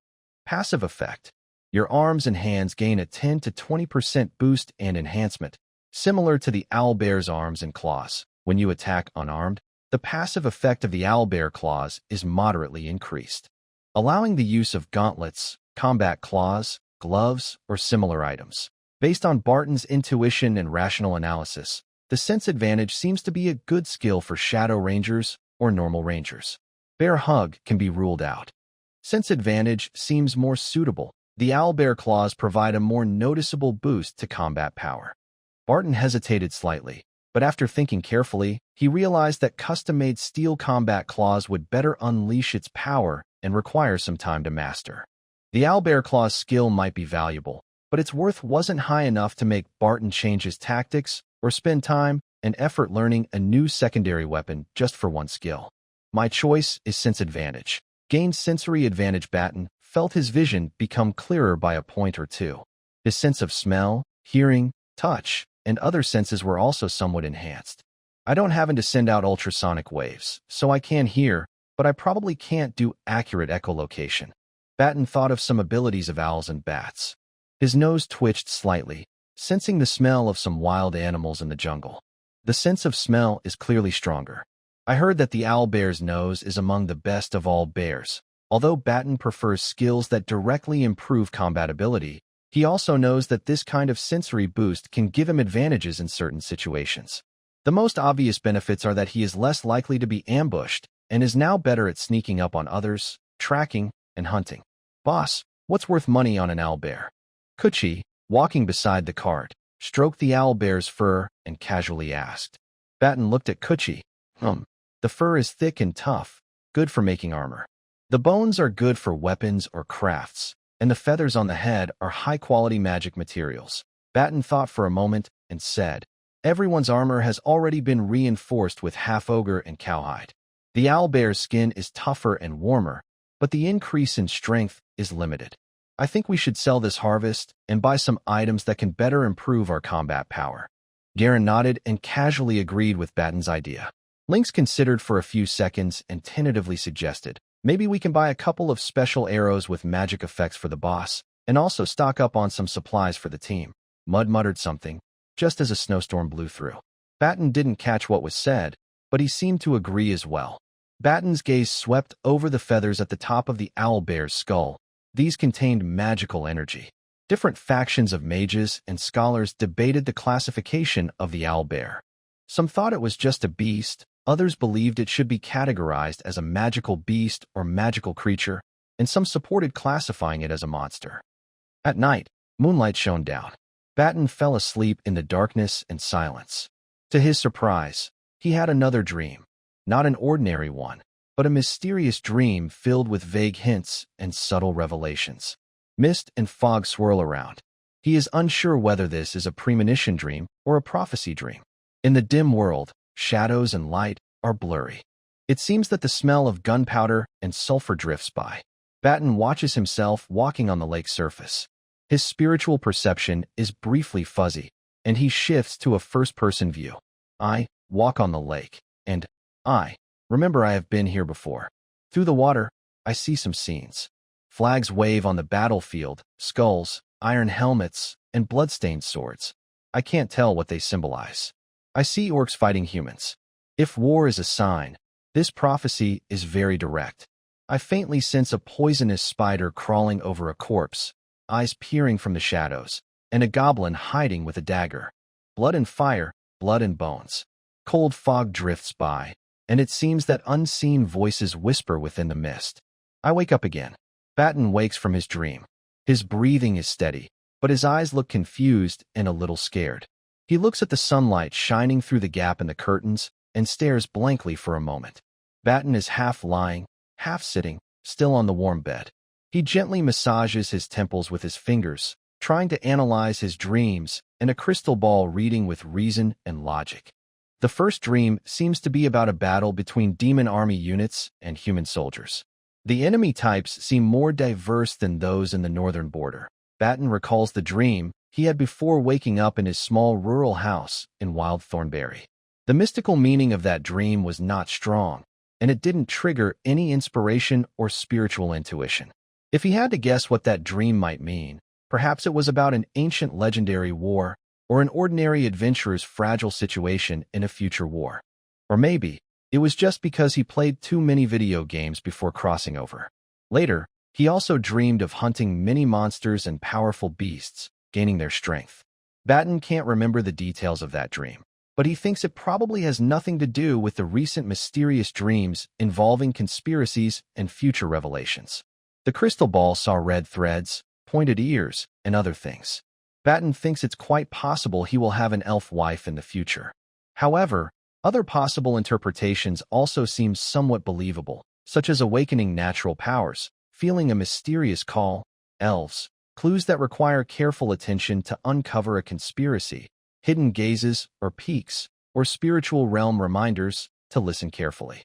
Passive effect. Your arms and hands gain a 10 to 20% boost and enhancement, similar to the owlbear's arms and claws. When you attack unarmed, the passive effect of the owlbear claws is moderately increased, allowing the use of gauntlets, combat claws, gloves, or similar items. Based on Barton's intuition and rational analysis, the sense advantage seems to be a good skill for shadow rangers or normal rangers. Bear hug can be ruled out. Sense advantage seems more suitable. The owlbear claws provide a more noticeable boost to combat power. Barton hesitated slightly, but after thinking carefully, he realized that custom-made steel combat claws would better unleash its power and require some time to master. The owlbear claw's skill might be valuable, but its worth wasn't high enough to make Barton change his tactics or spend time and effort learning a new secondary weapon just for one skill. My choice is sense advantage. Gained sensory advantage. Barton felt his vision become clearer by a point or two. His sense of smell, hearing, touch, and other senses were also somewhat enhanced. I don't happen to send out ultrasonic waves, so I can hear, but I probably can't do accurate echolocation. Barton thought of some abilities of owls and bats. His nose twitched slightly, sensing the smell of some wild animals in the jungle. The sense of smell is clearly stronger. I heard that the owlbear's nose is among the best of all bears. Although Barton prefers skills that directly improve combat ability, he also knows that this kind of sensory boost can give him advantages in certain situations. The most obvious benefits are that he is less likely to be ambushed and is now better at sneaking up on others, tracking, and hunting. Boss, what's worth money on an owlbear? Kuchi, walking beside the cart, stroked the owlbear's fur and casually asked. Barton looked at Kuchi. The fur is thick and tough, good for making armor. The bones are good for weapons or crafts, and the feathers on the head are high-quality magic materials. Barton thought for a moment and said, everyone's armor has already been reinforced with half-ogre and cowhide. The owlbear's skin is tougher and warmer, but the increase in strength is limited. I think we should sell this harvest and buy some items that can better improve our combat power. Garen nodded and casually agreed with Barton's idea. Lynx considered for a few seconds and tentatively suggested, maybe we can buy a couple of special arrows with magic effects for the boss, and also stock up on some supplies for the team. Mud muttered something, just as a snowstorm blew through. Barton didn't catch what was said, but he seemed to agree as well. Barton's gaze swept over the feathers at the top of the owlbear's skull. These contained magical energy. Different factions of mages and scholars debated the classification of the owlbear. Some thought it was just a beast, others believed it should be categorized as a magical beast or magical creature, and some supported classifying it as a monster. At night, moonlight shone down. Barton fell asleep in the darkness and silence. To his surprise, he had another dream. Not an ordinary one, but a mysterious dream filled with vague hints and subtle revelations. Mist and fog swirl around. He is unsure whether this is a premonition dream or a prophecy dream. In the dim world, shadows and light are blurry. It seems that the smell of gunpowder and sulfur drifts by. Barton watches himself walking on the lake's surface. His spiritual perception is briefly fuzzy, and he shifts to a first-person view. I walk on the lake, and I remember I have been here before. Through the water, I see some scenes. Flags wave on the battlefield, skulls, iron helmets, and bloodstained swords. I can't tell what they symbolize. I see orcs fighting humans. If war is a sign, this prophecy is very direct. I faintly sense a poisonous spider crawling over a corpse, eyes peering from the shadows, and a goblin hiding with a dagger. Blood and fire, blood and bones. Cold fog drifts by, and it seems that unseen voices whisper within the mist. I wake up again. Barton wakes from his dream. His breathing is steady, but his eyes look confused and a little scared. He looks at the sunlight shining through the gap in the curtains and stares blankly for a moment. Barton is half lying, half sitting, still on the warm bed. He gently massages his temples with his fingers, trying to analyze his dreams and a crystal ball reading with reason and logic. The first dream seems to be about a battle between demon army units and human soldiers. The enemy types seem more diverse than those in the northern border. Barton recalls the dream he had before waking up in his small rural house in Wild Thornberry. The mystical meaning of that dream was not strong, and it didn't trigger any inspiration or spiritual intuition. If he had to guess what that dream might mean, perhaps it was about an ancient legendary war or an ordinary adventurer's fragile situation in a future war. Or maybe it was just because he played too many video games before crossing over. Later, he also dreamed of hunting many monsters and powerful beasts, gaining their strength. Barton can't remember the details of that dream, but he thinks it probably has nothing to do with the recent mysterious dreams involving conspiracies and future revelations. The crystal ball saw red threads, pointed ears, and other things. Barton thinks it's quite possible he will have an elf wife in the future. However, other possible interpretations also seem somewhat believable, such as awakening natural powers, feeling a mysterious call, elves, clues that require careful attention to uncover a conspiracy, hidden gazes or peeks, or spiritual realm reminders to listen carefully.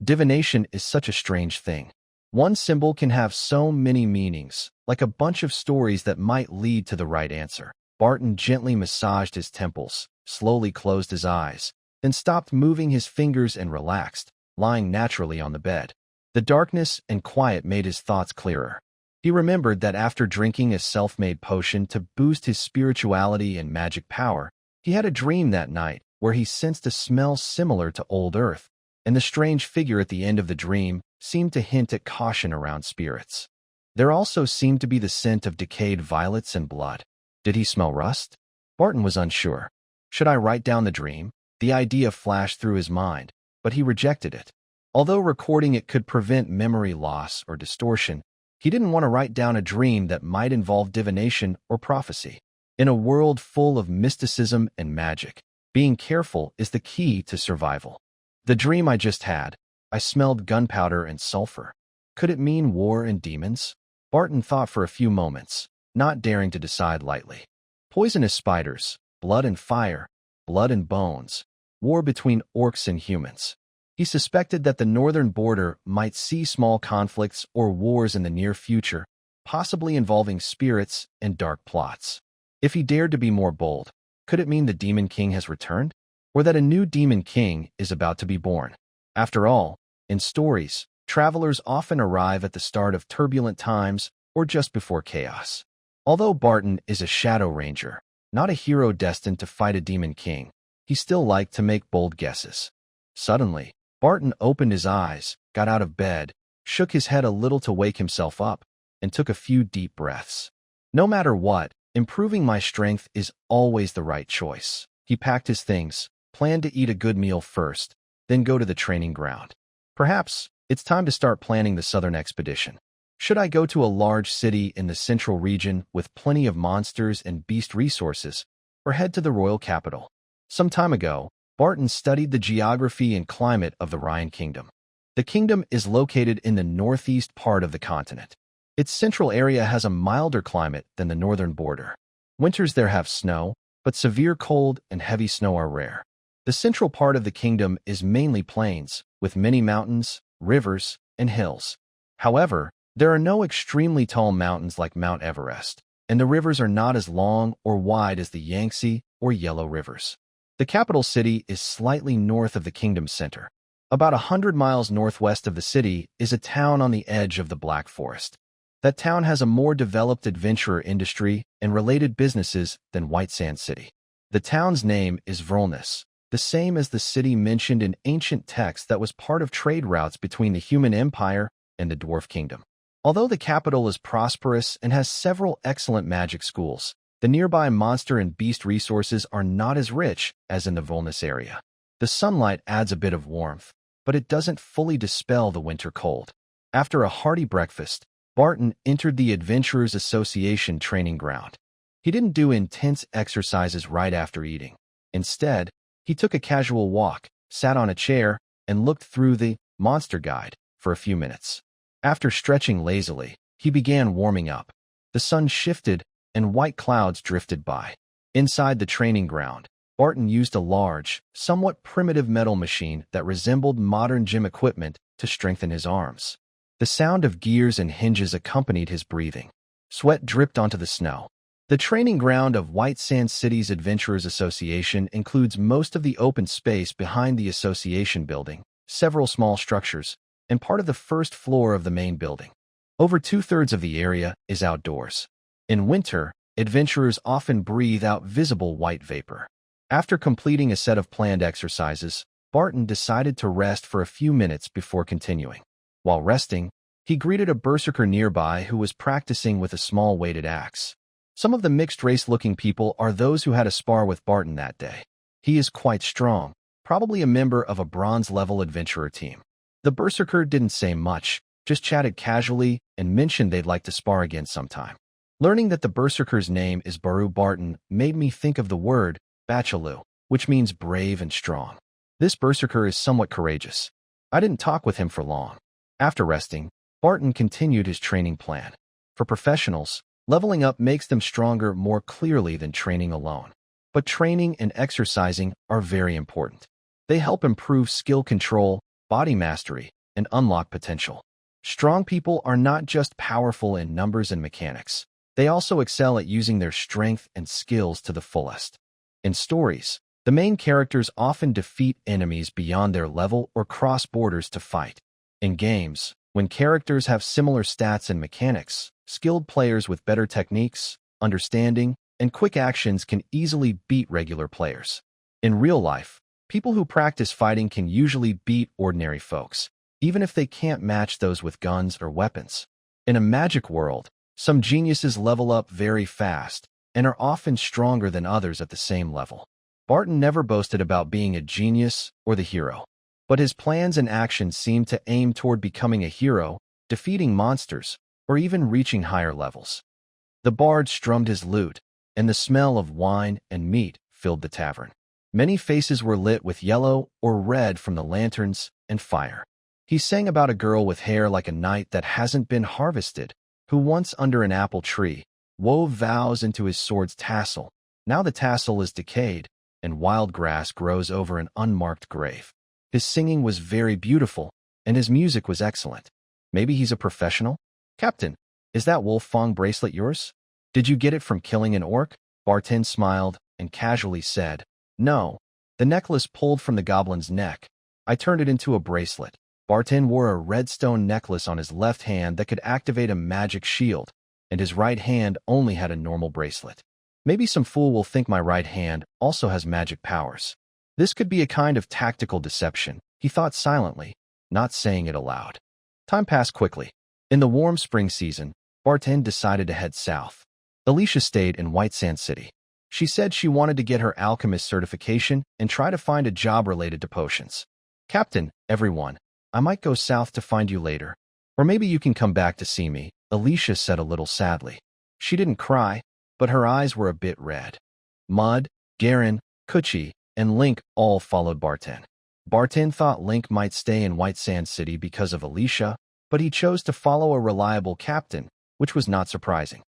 Divination is such a strange thing. One symbol can have so many meanings, like a bunch of stories that might lead to the right answer. Barton gently massaged his temples, slowly closed his eyes, then stopped moving his fingers and relaxed, lying naturally on the bed. The darkness and quiet made his thoughts clearer. He remembered that after drinking a self-made potion to boost his spirituality and magic power, he had a dream that night where he sensed a smell similar to old earth, and the strange figure at the end of the dream seemed to hint at caution around spirits. There also seemed to be the scent of decayed violets and blood. Did he smell rust? Barton was unsure. Should I write down the dream? The idea flashed through his mind, but he rejected it. Although recording it could prevent memory loss or distortion, he didn't want to write down a dream that might involve divination or prophecy. In a world full of mysticism and magic, being careful is the key to survival. The dream I just had, I smelled gunpowder and sulfur. Could it mean war and demons? Barton thought for a few moments, not daring to decide lightly. Poisonous spiders, blood and fire, blood and bones, war between orcs and humans. He suspected that the northern border might see small conflicts or wars in the near future, possibly involving spirits and dark plots. If he dared to be more bold, could it mean the Demon King has returned? Or that a new Demon King is about to be born? After all, in stories, travelers often arrive at the start of turbulent times or just before chaos. Although Barton is a Shadow Ranger, not a hero destined to fight a Demon King, he still liked to make bold guesses. Suddenly, Barton opened his eyes, got out of bed, shook his head a little to wake himself up, and took a few deep breaths. No matter what, improving my strength is always the right choice. He packed his things, planned to eat a good meal first, then go to the training ground. Perhaps it's time to start planning the southern expedition. Should I go to a large city in the central region with plenty of monsters and beast resources, or head to the royal capital? Some time ago, Barton studied the geography and climate of the Ryan Kingdom. The kingdom is located in the northeast part of the continent. Its central area has a milder climate than the northern border. Winters there have snow, but severe cold and heavy snow are rare. The central part of the kingdom is mainly plains, with many mountains, rivers, and hills. However, there are no extremely tall mountains like Mount Everest, and the rivers are not as long or wide as the Yangtze or Yellow rivers. The capital city is slightly north of the kingdom's center. About 100 miles northwest of the city is a town on the edge of the Black Forest. That town has a more developed adventurer industry and related businesses than White Sand City. The town's name is Vrolness, the same as the city mentioned in ancient texts that was part of trade routes between the Human Empire and the Dwarf Kingdom. Although the capital is prosperous and has several excellent magic schools, the nearby monster and beast resources are not as rich as in the Vrolness area. The sunlight adds a bit of warmth, but it doesn't fully dispel the winter cold. After a hearty breakfast, Barton entered the Adventurers Association training ground. He didn't do intense exercises right after eating. Instead, he took a casual walk, sat on a chair, and looked through the Monster Guide for a few minutes. After stretching lazily, he began warming up. The sun shifted, and white clouds drifted by. Inside the training ground, Barton used a large, somewhat primitive metal machine that resembled modern gym equipment to strengthen his arms. The sound of gears and hinges accompanied his breathing. Sweat dripped onto the snow. The training ground of White Sands City's Adventurers Association includes most of the open space behind the association building, several small structures, and part of the first floor of the main building. Over two-thirds of the area is outdoors. In winter, adventurers often breathe out visible white vapor. After completing a set of planned exercises, Barton decided to rest for a few minutes before continuing. While resting, he greeted a berserker nearby who was practicing with a small weighted axe. Some of the mixed-race-looking people are those who had a spar with Barton that day. He is quite strong, probably a member of a bronze-level adventurer team. The berserker didn't say much, just chatted casually and mentioned they'd like to spar again sometime. Learning that the berserker's name is Barton made me think of the word Bachalu, which means brave and strong. This berserker is somewhat courageous. I didn't talk with him for long. After resting, Barton continued his training plan. For professionals, leveling up makes them stronger more clearly than training alone. But training and exercising are very important. They help improve skill control, body mastery, and unlock potential. Strong people are not just powerful in numbers and mechanics. They also excel at using their strength and skills to the fullest. In stories, the main characters often defeat enemies beyond their level or cross borders to fight. In games, when characters have similar stats and mechanics, skilled players with better techniques, understanding, and quick actions can easily beat regular players. In real life, people who practice fighting can usually beat ordinary folks, even if they can't match those with guns or weapons. In a magic world, some geniuses level up very fast and are often stronger than others at the same level. Barton never boasted about being a genius or the hero, but his plans and actions seemed to aim toward becoming a hero, defeating monsters, or even reaching higher levels. The bard strummed his lute, and the smell of wine and meat filled the tavern. Many faces were lit with yellow or red from the lanterns and fire. He sang about a girl with hair like a night that hasn't been harvested, who once under an apple tree wove vows into his sword's tassel. Now the tassel is decayed, and wild grass grows over an unmarked grave. His singing was very beautiful, and his music was excellent. Maybe he's a professional? Captain, is that wolf fang bracelet yours? Did you get it from killing an orc? Barton smiled and casually said, No. The necklace pulled from the goblin's neck. I turned it into a bracelet. Barton wore a red stone necklace on his left hand that could activate a magic shield, and his right hand only had a normal bracelet. Maybe some fool will think my right hand also has magic powers. This could be a kind of tactical deception, he thought silently, not saying it aloud. Time passed quickly. In the warm spring season, Barton decided to head south. Alicia stayed in White Sands City. She said she wanted to get her alchemist certification and try to find a job related to potions. Captain, everyone, I might go south to find you later. Or maybe you can come back to see me, Alicia said a little sadly. She didn't cry, but her eyes were a bit red. Mud, Garen, Kuchi, and Link all followed Barton. Barton thought Link might stay in White Sands City because of Alicia, but he chose to follow a reliable captain, which was not surprising.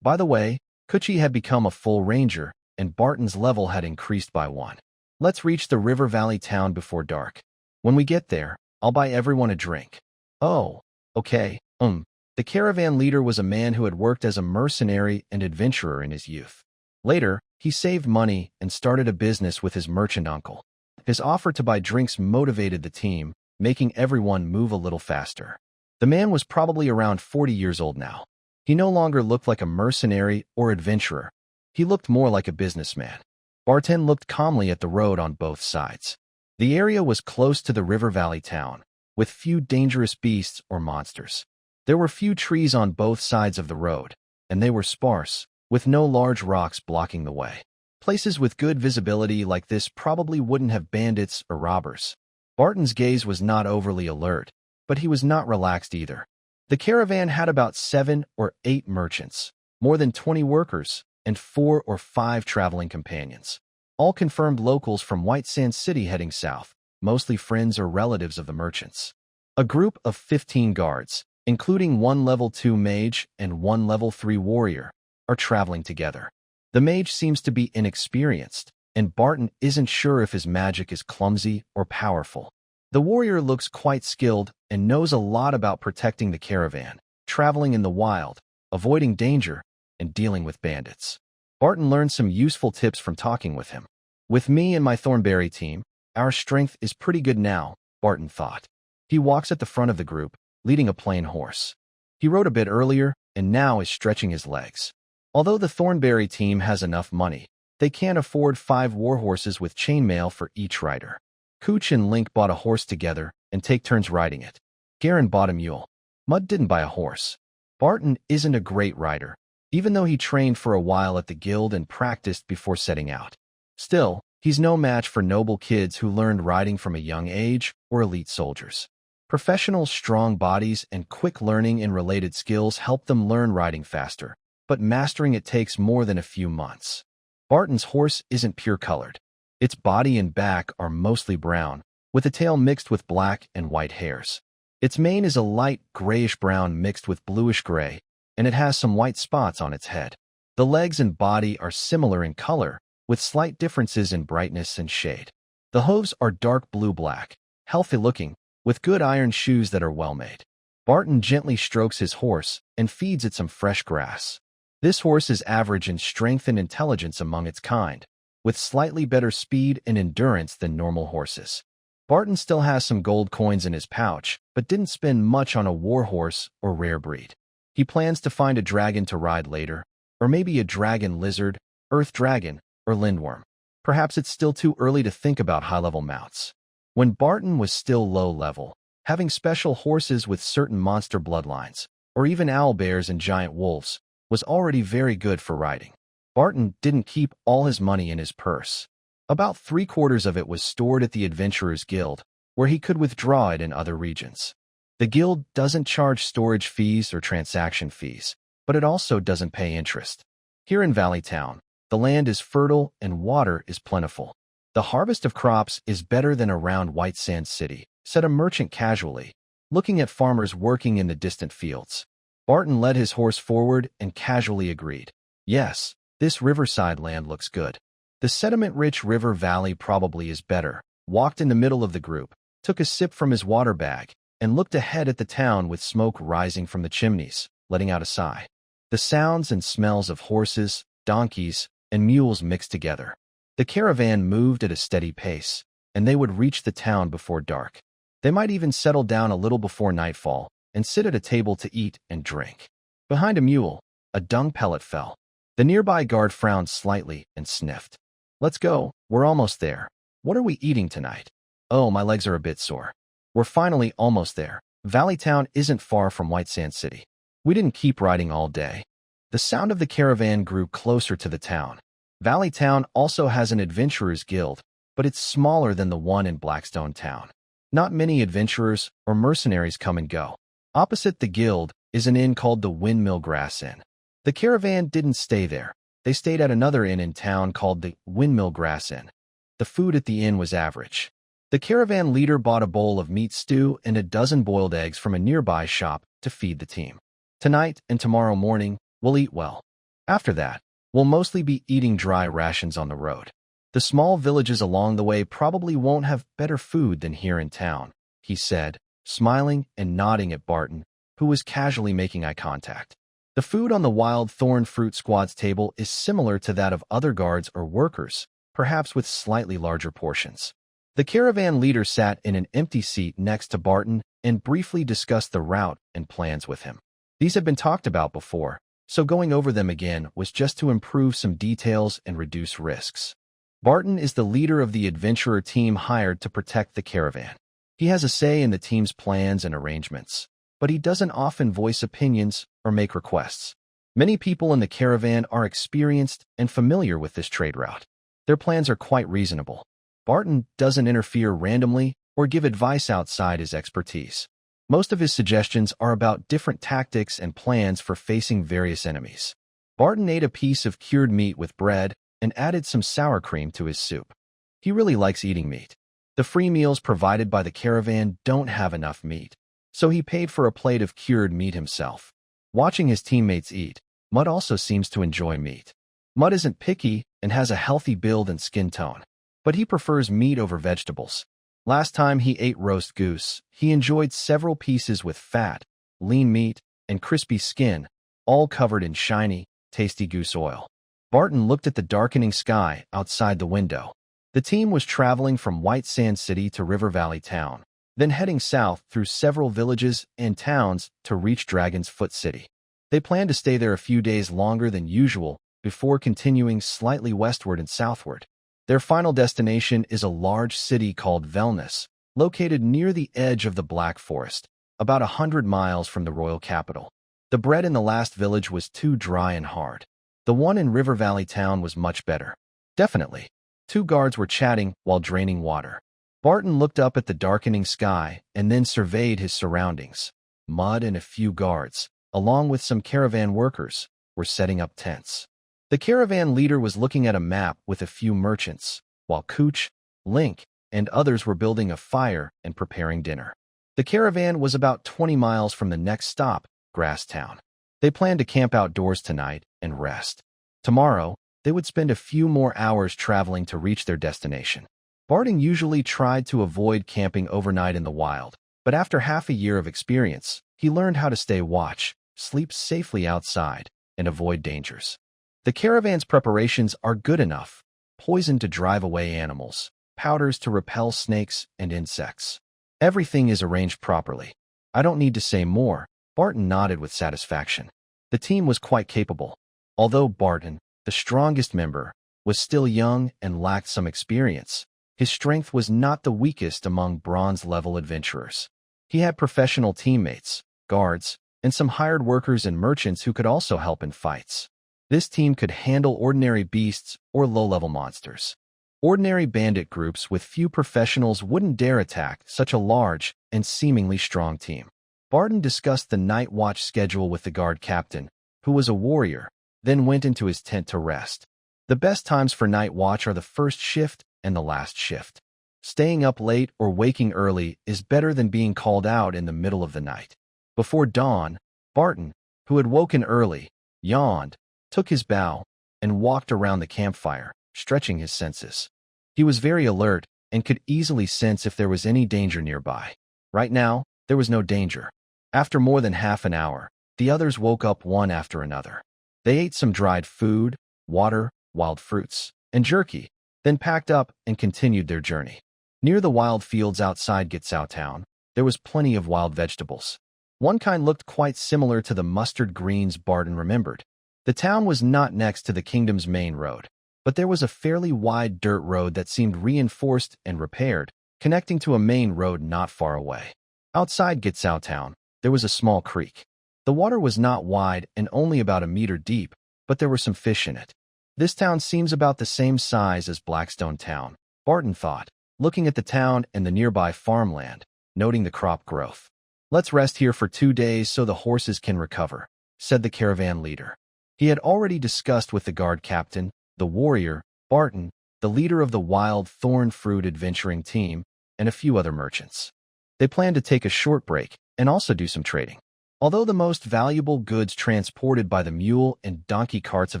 By the way, Kuchi had become a full ranger, and Barton's level had increased by 1. Let's reach the River Valley town before dark. When we get there, I'll buy everyone a drink. Oh, okay, The caravan leader was a man who had worked as a mercenary and adventurer in his youth. Later, he saved money and started a business with his merchant uncle. His offer to buy drinks motivated the team, making everyone move a little faster. The man was probably around 40 years old now. He no longer looked like a mercenary or adventurer. He looked more like a businessman. Barton looked calmly at the road on both sides. The area was close to the River Valley town, with few dangerous beasts or monsters. There were few trees on both sides of the road, and they were sparse, with no large rocks blocking the way. Places with good visibility like this probably wouldn't have bandits or robbers. Barton's gaze was not overly alert, but he was not relaxed either. The caravan had about 7 or 8 merchants, more than 20 workers, and 4 or 5 traveling companions. All confirmed locals from White Sands City heading south, mostly friends or relatives of the merchants. A group of 15 guards, including 1 level 2 mage and 1 level 3 warrior, are traveling together. The mage seems to be inexperienced, and Barton isn't sure if his magic is clumsy or powerful. The warrior looks quite skilled and knows a lot about protecting the caravan, traveling in the wild, avoiding danger, and dealing with bandits. Barton learned some useful tips from talking with him. With me and my Thornberry team, our strength is pretty good now, Barton thought. He walks at the front of the group, leading a plain horse. He rode a bit earlier and now is stretching his legs. Although the Thornberry team has enough money, they can't afford 5 warhorses with chainmail for each rider. Cooch and Link bought a horse together and take turns riding it. Garen bought a mule. Mud didn't buy a horse. Barton isn't a great rider, even though he trained for a while at the guild and practiced before setting out. Still, he's no match for noble kids who learned riding from a young age or elite soldiers. Professional strong bodies and quick learning in related skills help them learn riding faster, but mastering it takes more than a few months. Barton's horse isn't pure-colored. Its body and back are mostly brown, with a tail mixed with black and white hairs. Its mane is a light grayish-brown mixed with bluish-gray, and it has some white spots on its head. The legs and body are similar in color, with slight differences in brightness and shade. The hooves are dark blue-black, healthy-looking, with good iron shoes that are well-made. Barton gently strokes his horse and feeds it some fresh grass. This horse is average in strength and intelligence among its kind, with slightly better speed and endurance than normal horses. Barton still has some gold coins in his pouch, but didn't spend much on a warhorse or rare breed. He plans to find a dragon to ride later, or maybe a dragon lizard, earth dragon, or lindworm. Perhaps it's still too early to think about high-level mounts. When Barton was still low-level, having special horses with certain monster bloodlines, or even owlbears and giant wolves, was already very good for riding. Barton didn't keep all his money in his purse. About 3/4 of it was stored at the Adventurers Guild, where he could withdraw it in other regions. The guild doesn't charge storage fees or transaction fees, but it also doesn't pay interest. Here in Valley Town, the land is fertile and water is plentiful. The harvest of crops is better than around White Sands City, said a merchant casually, looking at farmers working in the distant fields. Barton led his horse forward and casually agreed. Yes, this riverside land looks good. The sediment-rich river valley probably is better. Walked in the middle of the group, took a sip from his water bag, and looked ahead at the town with smoke rising from the chimneys, letting out a sigh. The sounds and smells of horses, donkeys, and mules mixed together. The caravan moved at a steady pace, and they would reach the town before dark. They might even settle down a little before nightfall and sit at a table to eat and drink. Behind a mule, a dung pellet fell. The nearby guard frowned slightly and sniffed. Let's go, we're almost there. What are we eating tonight? Oh, my legs are a bit sore. We're finally almost there. Valley Town isn't far from White Sand City. We didn't keep riding all day. The sound of the caravan grew closer to the town. Valley Town also has an adventurers guild, but it's smaller than the one in Blackstone Town. Not many adventurers or mercenaries come and go. Opposite the guild is an inn called the Windmill Grass Inn. The caravan didn't stay there. They stayed at another inn in town called the Windmill Grass Inn. The food at the inn was average. The caravan leader bought a bowl of meat stew and a dozen boiled eggs from a nearby shop to feed the team. Tonight and tomorrow morning, we'll eat well. After that, we'll mostly be eating dry rations on the road. The small villages along the way probably won't have better food than here in town, he said, smiling and nodding at Barton, who was casually making eye contact. The food on the Wild Thorn Fruit Squad's table is similar to that of other guards or workers, perhaps with slightly larger portions. The caravan leader sat in an empty seat next to Barton and briefly discussed the route and plans with him. These had been talked about before, so going over them again was just to improve some details and reduce risks. Barton is the leader of the adventurer team hired to protect the caravan. He has a say in the team's plans and arrangements, but he doesn't often voice opinions or make requests. Many people in the caravan are experienced and familiar with this trade route. Their plans are quite reasonable. Barton doesn't interfere randomly or give advice outside his expertise. Most of his suggestions are about different tactics and plans for facing various enemies. Barton ate a piece of cured meat with bread and added some sour cream to his soup. He really likes eating meat. The free meals provided by the caravan don't have enough meat, so he paid for a plate of cured meat himself. Watching his teammates eat, Mud also seems to enjoy meat. Mud isn't picky and has a healthy build and skin tone, but he prefers meat over vegetables. Last time he ate roast goose, he enjoyed several pieces with fat, lean meat, and crispy skin, all covered in shiny, tasty goose oil. Barton looked at the darkening sky outside the window. The team was traveling from White Sand City to River Valley Town, then heading south through several villages and towns to reach Dragon's Foot City. They planned to stay there a few days longer than usual before continuing slightly westward and southward. Their final destination is a large city called Velness, located near the edge of the Black Forest, about 100 miles from the royal capital. The bread in the last village was too dry and hard. The one in River Valley Town was much better. Definitely. Two guards were chatting while draining water. Barton looked up at the darkening sky and then surveyed his surroundings. Mud and a few guards, along with some caravan workers, were setting up tents. The caravan leader was looking at a map with a few merchants, while Cooch, Link, and others were building a fire and preparing dinner. The caravan was about 20 miles from the next stop, Grasstown. They planned to camp outdoors tonight and rest. Tomorrow, they would spend a few more hours traveling to reach their destination. Barton usually tried to avoid camping overnight in the wild, but after half a year of experience, he learned how to stay watch, sleep safely outside, and avoid dangers. The caravan's preparations are good enough: poison to drive away animals, powders to repel snakes and insects. Everything is arranged properly. I don't need to say more. Barton nodded with satisfaction. The team was quite capable. Although Barton, the strongest member, was still young and lacked some experience, his strength was not the weakest among bronze-level adventurers. He had professional teammates, guards, and some hired workers and merchants who could also help in fights. This team could handle ordinary beasts or low-level monsters. Ordinary bandit groups with few professionals wouldn't dare attack such a large and seemingly strong team. Barton discussed the night watch schedule with the guard captain, who was a warrior, then went into his tent to rest. The best times for night watch are the first shift and the last shift. Staying up late or waking early is better than being called out in the middle of the night. Before dawn, Barton, who had woken early, yawned, took his bow, and walked around the campfire, stretching his senses. He was very alert and could easily sense if there was any danger nearby. Right now, there was no danger. After more than half an hour, the others woke up one after another. They ate some dried food, water, wild fruits, and jerky, then packed up and continued their journey. Near the wild fields outside Gitsao Town, there was plenty of wild vegetables. One kind looked quite similar to the mustard greens Barton remembered. The town was not next to the kingdom's main road, but there was a fairly wide dirt road that seemed reinforced and repaired, connecting to a main road not far away. Outside Gitsao Town, there was a small creek. The water was not wide and only about a meter deep, but there were some fish in it. This town seems about the same size as Blackstone Town, Barton thought, looking at the town and the nearby farmland, noting the crop growth. "Let's rest here for 2 days so the horses can recover," said the caravan leader. He had already discussed with the guard captain, the warrior, Barton, the leader of the wild thorn fruit adventuring team, and a few other merchants. They planned to take a short break and also do some trading. Although the most valuable goods transported by the mule and donkey carts of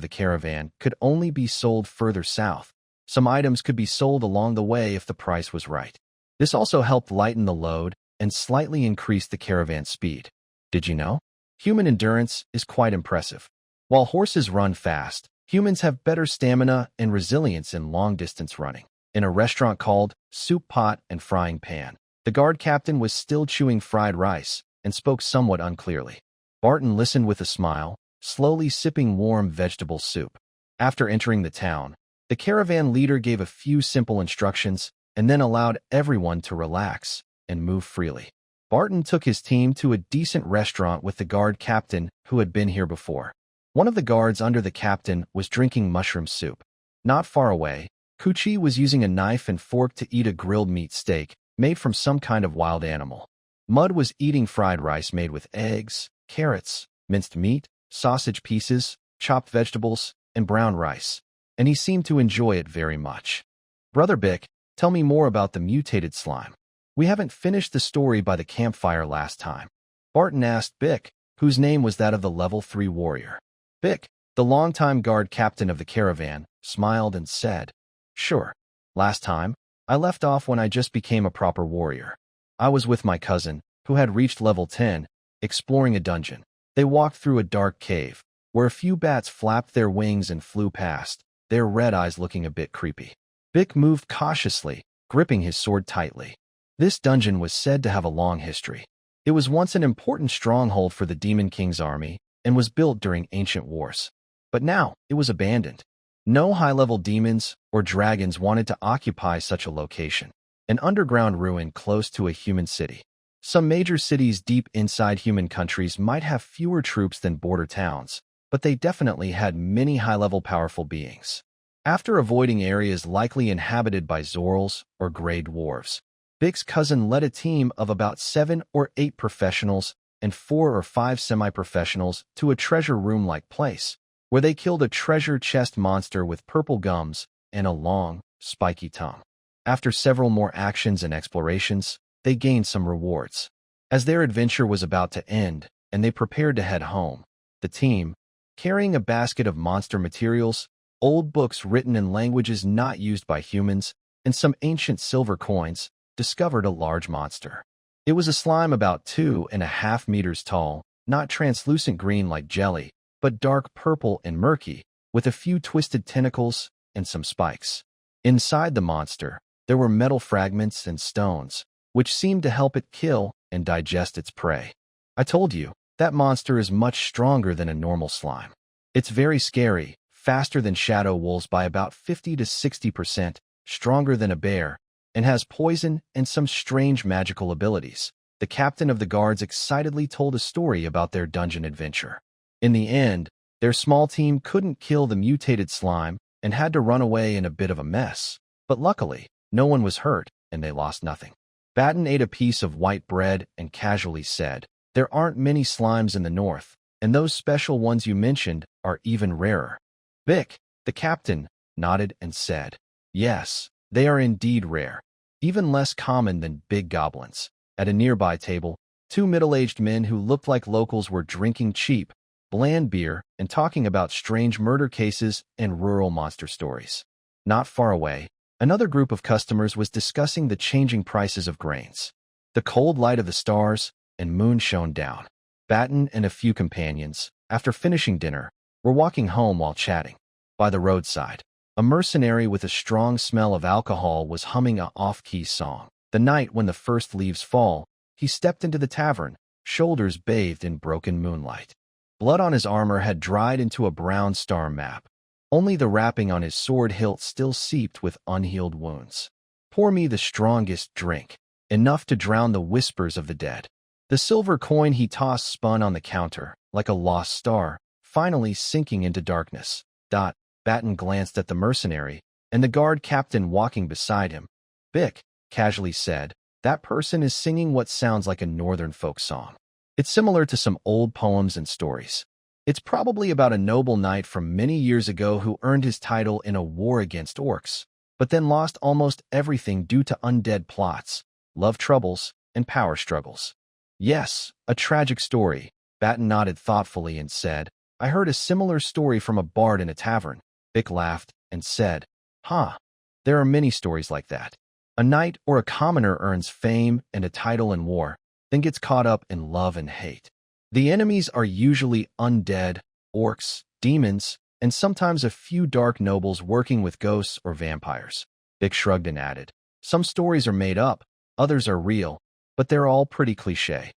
the caravan could only be sold further south, some items could be sold along the way if the price was right. This also helped lighten the load and slightly increase the caravan's speed. Did you know? Human endurance is quite impressive. While horses run fast, humans have better stamina and resilience in long-distance running. In a restaurant called Soup Pot and Frying Pan, the guard captain was still chewing fried rice and spoke somewhat unclearly. Barton listened with a smile, slowly sipping warm vegetable soup. After entering the town, the caravan leader gave a few simple instructions and then allowed everyone to relax and move freely. Barton took his team to a decent restaurant with the guard captain who had been here before. One of the guards under the captain was drinking mushroom soup. Not far away, Kuchi was using a knife and fork to eat a grilled meat steak made from some kind of wild animal. Mud was eating fried rice made with eggs, carrots, minced meat, sausage pieces, chopped vegetables, and brown rice, and he seemed to enjoy it very much. "Brother Bick, tell me more about the mutated slime. We haven't finished the story by the campfire last time," Barton asked Bick, whose name was that of the level 3 warrior. Bick, the longtime guard captain of the caravan, smiled and said, "Sure. Last time, I left off when I just became a proper warrior. I was with my cousin, who had reached level 10, exploring a dungeon. They walked through a dark cave, where a few bats flapped their wings and flew past, their red eyes looking a bit creepy. Bick moved cautiously, gripping his sword tightly. This dungeon was said to have a long history. It was once an important stronghold for the Demon King's army and was built during ancient wars. But now, it was abandoned. No high-level demons or dragons wanted to occupy such a location, an underground ruin close to a human city. Some major cities deep inside human countries might have fewer troops than border towns, but they definitely had many high-level powerful beings. After avoiding areas likely inhabited by Zorals or Grey Dwarves, Bick's cousin led a team of about 7 or 8 professionals and 4 or 5 semi-professionals to a treasure room-like place, where they killed a treasure chest monster with purple gums and a long, spiky tongue. After several more actions and explorations, they gained some rewards. As their adventure was about to end and they prepared to head home, the team, carrying a basket of monster materials, old books written in languages not used by humans, and some ancient silver coins, discovered a large monster. It was a slime about 2.5 meters tall, not translucent green like jelly, but dark purple and murky, with a few twisted tentacles and some spikes. Inside the monster, there were metal fragments and stones, which seemed to help it kill and digest its prey. I told you, that monster is much stronger than a normal slime. It's very scary, faster than shadow wolves by about 50 to 60%, stronger than a bear, and has poison and some strange magical abilities. The captain of the guards excitedly told a story about their dungeon adventure. In the end, their small team couldn't kill the mutated slime and had to run away in a bit of a mess. But luckily, no one was hurt and they lost nothing. Barton ate a piece of white bread and casually said, "There aren't many slimes in the north, and those special ones you mentioned are even rarer." Bick, the captain, nodded and said, "Yes, they are indeed rare, even less common than big goblins." At a nearby table, 2 middle-aged men who looked like locals were drinking cheap, bland beer and talking about strange murder cases and rural monster stories. Not far away, another group of customers was discussing the changing prices of grains. The cold light of the stars and moon shone down. Barton and a few companions, after finishing dinner, were walking home while chatting. By the roadside, a mercenary with a strong smell of alcohol was humming an off-key song. The night when the first leaves fall, he stepped into the tavern, shoulders bathed in broken moonlight. Blood on his armor had dried into a brown star map. Only the wrapping on his sword hilt still seeped with unhealed wounds. "Pour me the strongest drink, enough to drown the whispers of the dead." The silver coin he tossed spun on the counter, like a lost star, finally sinking into darkness. Barton glanced at the mercenary, and the guard captain walking beside him. "Bick," casually said, "that person is singing what sounds like a northern folk song. It's similar to some old poems and stories. It's probably about a noble knight from many years ago who earned his title in a war against orcs, but then lost almost everything due to undead plots, love troubles, and power struggles." "Yes, a tragic story," Barton nodded thoughtfully and said, "I heard a similar story from a bard in a tavern." Bick laughed and said, "Huh, there are many stories like that. A knight or a commoner earns fame and a title in war, then gets caught up in love and hate. The enemies are usually undead, orcs, demons, and sometimes a few dark nobles working with ghosts or vampires." Bick shrugged and added, "Some stories are made up, others are real, but they're all pretty cliché."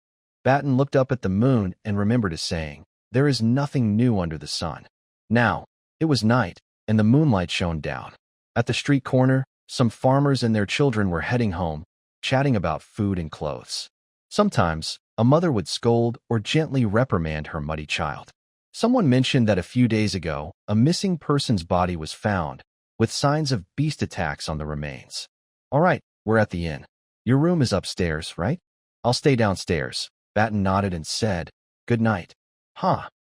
Barton looked up at the moon and remembered a saying, "There is nothing new under the sun." Now, it was night, and the moonlight shone down. At the street corner, some farmers and their children were heading home, chatting about food and clothes. Sometimes, a mother would scold or gently reprimand her muddy child. Someone mentioned that a few days ago, a missing person's body was found, with signs of beast attacks on the remains. "All right, we're at the inn. Your room is upstairs, right?" "I'll stay downstairs." Barton nodded and said, "Good night."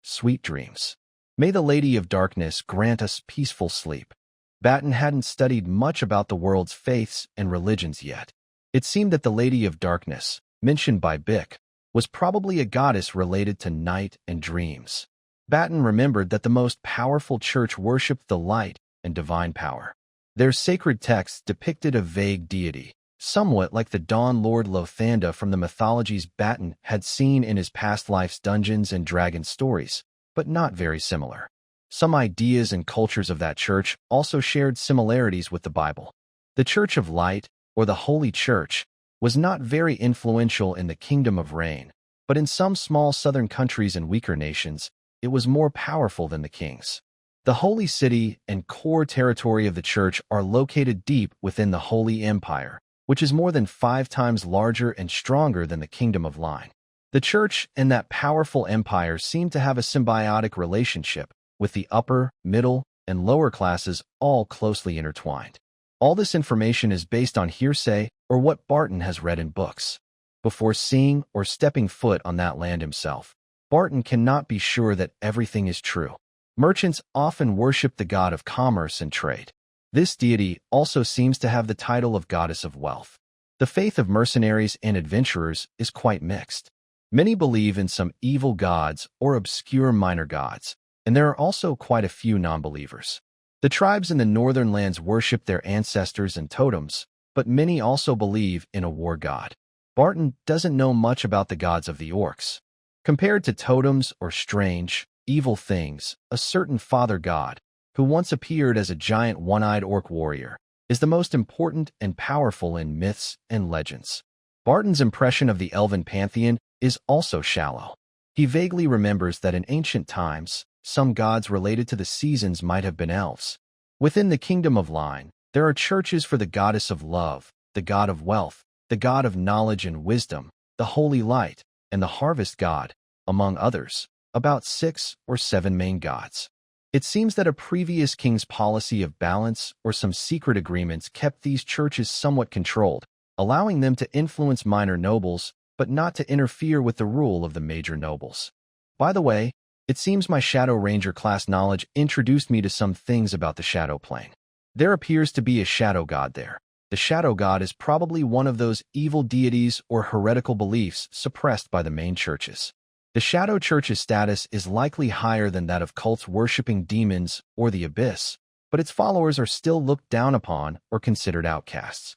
Sweet dreams. May the Lady of Darkness grant us peaceful sleep." Barton hadn't studied much about the world's faiths and religions yet. It seemed that the Lady of Darkness, mentioned by Bick, was probably a goddess related to night and dreams. Barton remembered that the most powerful church worshipped the light and divine power. Their sacred texts depicted a vague deity, somewhat like the Dawn Lord Lothanda from the mythologies Barton had seen in his past life's Dungeons and Dragons stories, but not very similar. Some ideas and cultures of that church also shared similarities with the Bible. The Church of Light, or the Holy Church, was not very influential in the Kingdom of Rain, but in some small southern countries and weaker nations, it was more powerful than the kings. The Holy City and core territory of the church are located deep within the Holy Empire, which is more than 5 times larger and stronger than the Kingdom of Line. The church and that powerful empire seem to have a symbiotic relationship, with the upper, middle, and lower classes all closely intertwined. All this information is based on hearsay or what Barton has read in books. Before seeing or stepping foot on that land himself, Barton cannot be sure that everything is true. Merchants often worship the god of commerce and trade. This deity also seems to have the title of goddess of wealth. The faith of mercenaries and adventurers is quite mixed. Many believe in some evil gods or obscure minor gods, and there are also quite a few non-believers. The tribes in the northern lands worship their ancestors and totems, but many also believe in a war god. Barton doesn't know much about the gods of the orcs. Compared to totems or strange, evil things, a certain father god, who once appeared as a giant one-eyed orc warrior, is the most important and powerful in myths and legends. Barton's impression of the elven pantheon is also shallow. He vaguely remembers that in ancient times, some gods related to the seasons might have been elves. Within the Kingdom of Line, there are churches for the goddess of love, the god of wealth, the god of knowledge and wisdom, the holy light, and the harvest god, among others, about 6 or 7 main gods. It seems that a previous king's policy of balance or some secret agreements kept these churches somewhat controlled, allowing them to influence minor nobles, but not to interfere with the rule of the major nobles. By the way, it seems my Shadow Ranger class knowledge introduced me to some things about the Shadow Plane. There appears to be a shadow god there. The shadow god is probably one of those evil deities or heretical beliefs suppressed by the main churches. The Shadow Church's status is likely higher than that of cults worshipping demons or the abyss, but its followers are still looked down upon or considered outcasts.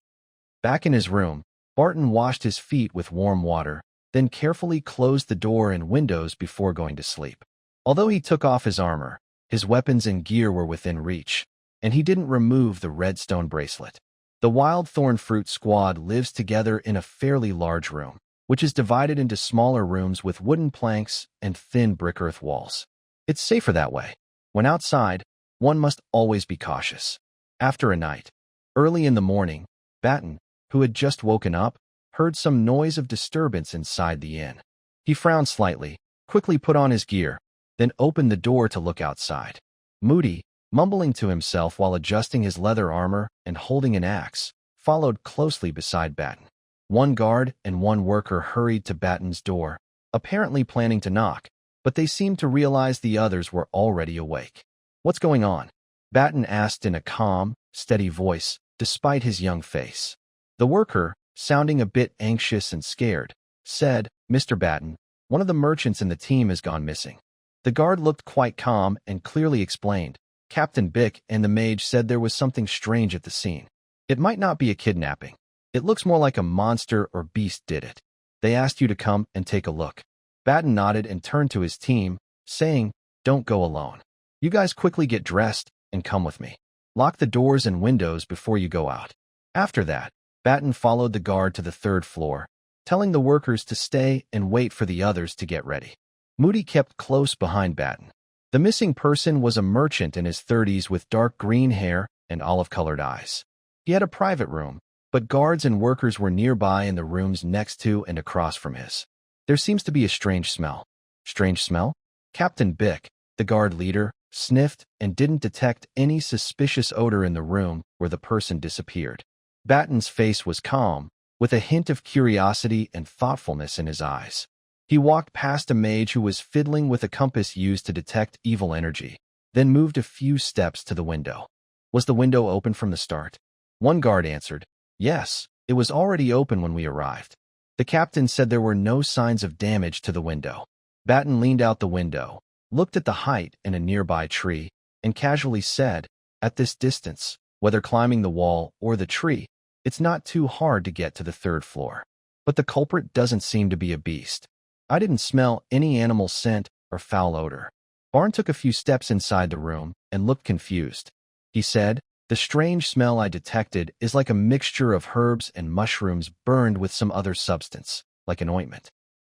Back in his room, Barton washed his feet with warm water, then carefully closed the door and windows before going to sleep. Although he took off his armor, his weapons and gear were within reach, and he didn't remove the redstone bracelet. The Wild Thorn Fruit Squad lives together in a fairly large room, which is divided into smaller rooms with wooden planks and thin brick earth walls. It's safer that way. When outside, one must always be cautious. After a night, early in the morning, Barton, who had just woken up, heard some noise of disturbance inside the inn. He frowned slightly, quickly put on his gear, then opened the door to look outside. Moody, mumbling to himself while adjusting his leather armor and holding an axe, followed closely beside Barton. One guard and one worker hurried to Barton's door, apparently planning to knock, but they seemed to realize the others were already awake. "What's going on?" Barton asked in a calm, steady voice, despite his young face. The worker, sounding a bit anxious and scared, said, "Mr. Barton, one of the merchants in the team has gone missing." The guard looked quite calm and clearly explained. Captain Bick and the mage said there was something strange at the scene. It might not be a kidnapping. It looks more like a monster or beast did it. They asked you to come and take a look. Barton nodded and turned to his team, saying, "Don't go alone. You guys quickly get dressed and come with me. Lock the doors and windows before you go out." After that, Barton followed the guard to the 3rd floor, telling the workers to stay and wait for the others to get ready. Moody kept close behind Barton. The missing person was a merchant in his 30s with dark green hair and olive-colored eyes. He had a private room, but guards and workers were nearby in the rooms next to and across from his. "There seems to be a strange smell." "Strange smell?" Captain Bick, the guard leader, sniffed and didn't detect any suspicious odor in the room where the person disappeared. Barton's face was calm, with a hint of curiosity and thoughtfulness in his eyes. He walked past a mage who was fiddling with a compass used to detect evil energy, then moved a few steps to the window. "Was the window open from the start?" One guard answered, "Yes, it was already open when we arrived." The captain said there were no signs of damage to the window. Barton leaned out the window, looked at the height in a nearby tree, and casually said, "At this distance, whether climbing the wall or the tree, It's not too hard to get to the third floor. But the culprit doesn't seem to be a beast. I didn't smell any animal scent or foul odor. Barton took a few steps inside the room and looked confused. He said, "The strange smell I detected is like a mixture of herbs and mushrooms burned with some other substance, like an ointment."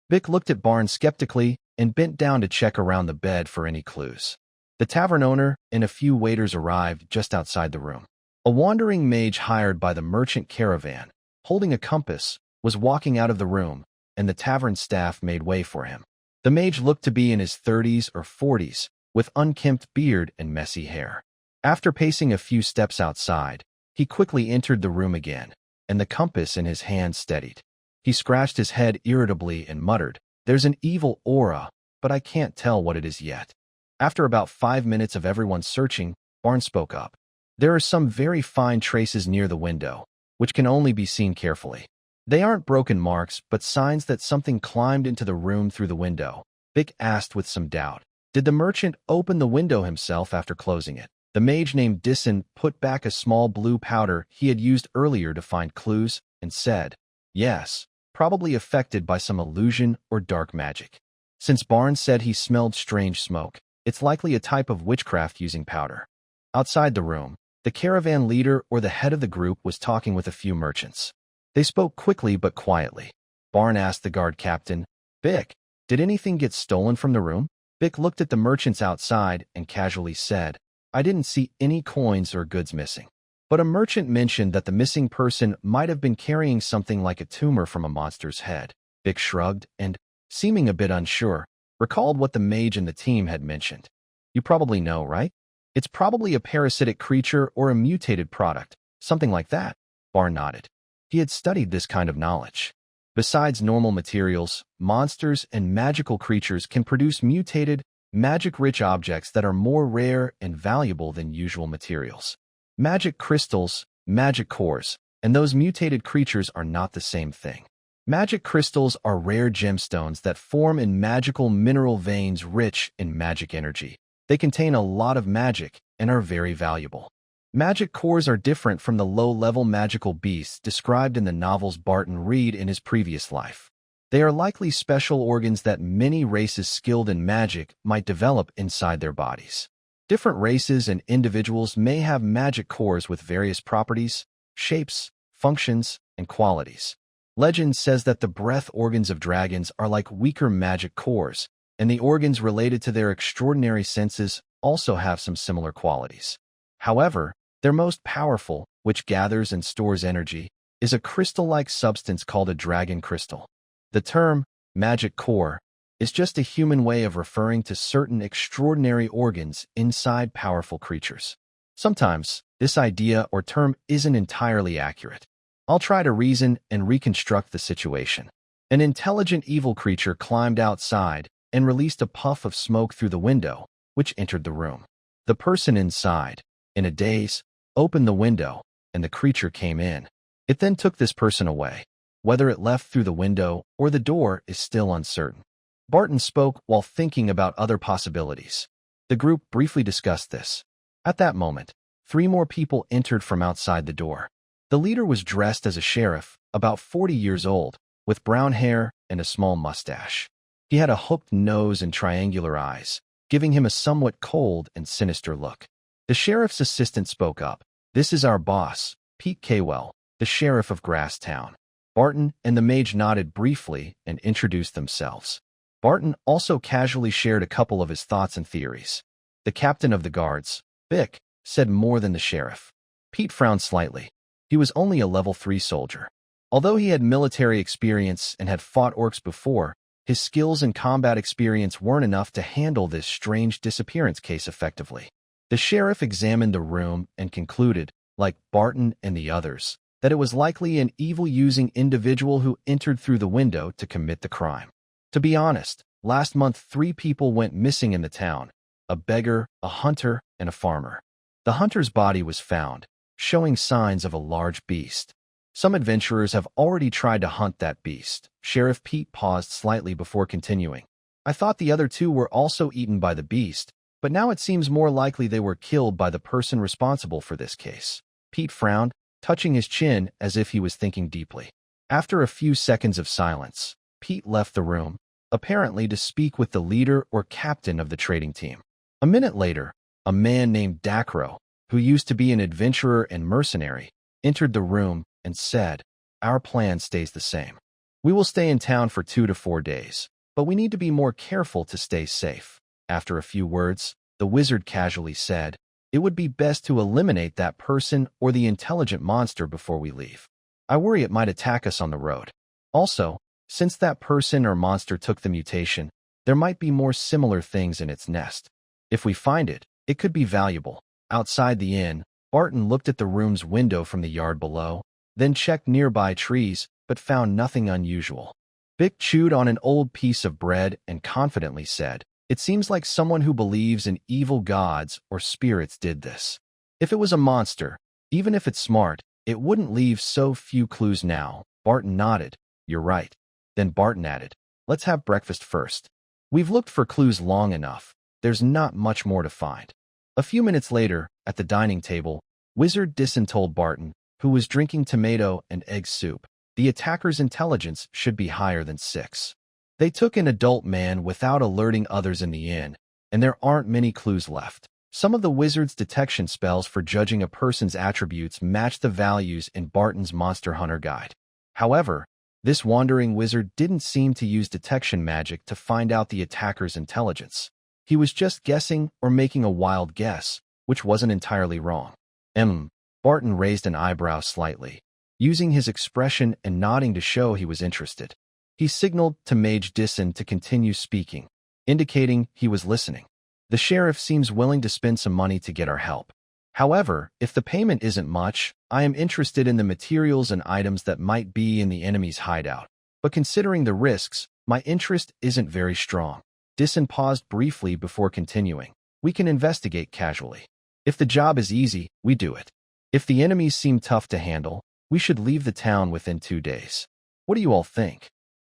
Vic looked at Barton skeptically and bent down to check around the bed for any clues. The tavern owner and a few waiters arrived just outside the room. A wandering mage hired by the merchant caravan, holding a compass, was walking out of the room, and the tavern staff made way for him. The mage looked to be in his 30s or 40s, with unkempt beard and messy hair. After pacing a few steps outside, he quickly entered the room again, and the compass in his hand steadied. He scratched his head irritably and muttered, "There's an evil aura, but I can't tell what it is yet." After about 5 minutes of everyone searching, Barton spoke up. "There are some very fine traces near the window, which can only be seen carefully. They aren't broken marks, but signs that something climbed into the room through the window." Vic asked with some doubt, "Did the merchant open the window himself after closing it?" The mage named Disson put back a small blue powder he had used earlier to find clues and said, "Yes, probably affected by some illusion or dark magic. Since Barton said he smelled strange smoke, it's likely a type of witchcraft using powder." Outside the room, the caravan leader or the head of the group was talking with a few merchants. They spoke quickly but quietly. Barton asked the guard captain, "Vic, did anything get stolen from the room?" Vic looked at the merchants outside and casually said, "I didn't see any coins or goods missing." But a merchant mentioned that the missing person might have been carrying something like a tumor from a monster's head. Vic shrugged and, seeming a bit unsure, recalled what the mage and the team had mentioned. "You probably know, right? It's probably a parasitic creature or a mutated product, something like that." Barton nodded. He had studied this kind of knowledge. Besides normal materials, monsters and magical creatures can produce mutated, magic-rich objects that are more rare and valuable than usual materials. Magic crystals, magic cores, and those mutated creatures are not the same thing. Magic crystals are rare gemstones that form in magical mineral veins rich in magic energy. They contain a lot of magic and are very valuable. Magic cores are different from the low-level magical beasts described in the novels Barton read in his previous life. They are likely special organs that many races skilled in magic might develop inside their bodies. Different races and individuals may have magic cores with various properties, shapes, functions, and qualities. Legend says that the breath organs of dragons are like weaker magic cores, and the organs related to their extraordinary senses also have some similar qualities. However, their most powerful, which gathers and stores energy, is a crystal-like substance called a dragon crystal. The term, magic core, is just a human way of referring to certain extraordinary organs inside powerful creatures. Sometimes, this idea or term isn't entirely accurate. I'll try to reason and reconstruct the situation. An intelligent evil creature climbed outside and released a puff of smoke through the window, which entered the room. The person inside, in a daze, opened the window, and the creature came in. It then took this person away. Whether it left through the window or the door is still uncertain. Barton spoke while thinking about other possibilities. The group briefly discussed this. At that moment, 3 more people entered from outside the door. The leader was dressed as a sheriff, about 40 years old, with brown hair and a small mustache. He had a hooked nose and triangular eyes, giving him a somewhat cold and sinister look. The sheriff's assistant spoke up. "This is our boss, Pete Kaywell, the sheriff of Grasstown." Barton and the mage nodded briefly and introduced themselves. Barton also casually shared a couple of his thoughts and theories. The captain of the guards, Vic, said more than the sheriff. Pete frowned slightly. He was only a level 3 soldier. Although he had military experience and had fought orcs before, his skills and combat experience weren't enough to handle this strange disappearance case effectively. The sheriff examined the room and concluded, like Barton and the others, that it was likely an evil-using individual who entered through the window to commit the crime. To be honest, last month 3 people went missing in the town: a beggar, a hunter, and a farmer. The hunter's body was found, showing signs of a large beast. Some adventurers have already tried to hunt that beast. Sheriff Pete paused slightly before continuing. "I thought the other 2 were also eaten by the beast, but now it seems more likely they were killed by the person responsible for this case." Pete frowned, touching his chin as if he was thinking deeply. After a few seconds of silence, Pete left the room, apparently to speak with the leader or captain of the trading team. A minute later, a man named Dacro, who used to be an adventurer and mercenary, entered the room and said, "Our plan stays the same. We will stay in town for 2 to 4 days, but we need to be more careful to stay safe." After a few words, the wizard casually said, "It would be best to eliminate that person or the intelligent monster before we leave. I worry it might attack us on the road. Also, since that person or monster took the mutation, there might be more similar things in its nest. If we find it, it could be valuable." Outside the inn, Barton looked at the room's window from the yard below, then checked nearby trees, but found nothing unusual. Bick chewed on an old piece of bread and confidently said, "It seems like someone who believes in evil gods or spirits did this. If it was a monster, even if it's smart, it wouldn't leave so few clues now." Barton nodded. "You're right." Then Barton added, "Let's have breakfast first. We've looked for clues long enough. There's not much more to find." A few minutes later, at the dining table, Wizard Disson told Barton, who was drinking tomato and egg soup, the attacker's intelligence should be higher than 6. They took an adult man without alerting others in the inn, and there aren't many clues left. Some of the wizard's detection spells for judging a person's attributes match the values in Barton's Monster Hunter Guide. However, this wandering wizard didn't seem to use detection magic to find out the attacker's intelligence. He was just guessing or making a wild guess, which wasn't entirely wrong. Barton raised an eyebrow slightly, using his expression and nodding to show he was interested. He signaled to Mage Disson to continue speaking, indicating he was listening. "The sheriff seems willing to spend some money to get our help. However, if the payment isn't much, I am interested in the materials and items that might be in the enemy's hideout. But considering the risks, my interest isn't very strong." Disson paused briefly before continuing. "We can investigate casually. If the job is easy, we do it. If the enemies seem tough to handle, we should leave the town within 2 days. What do you all think?"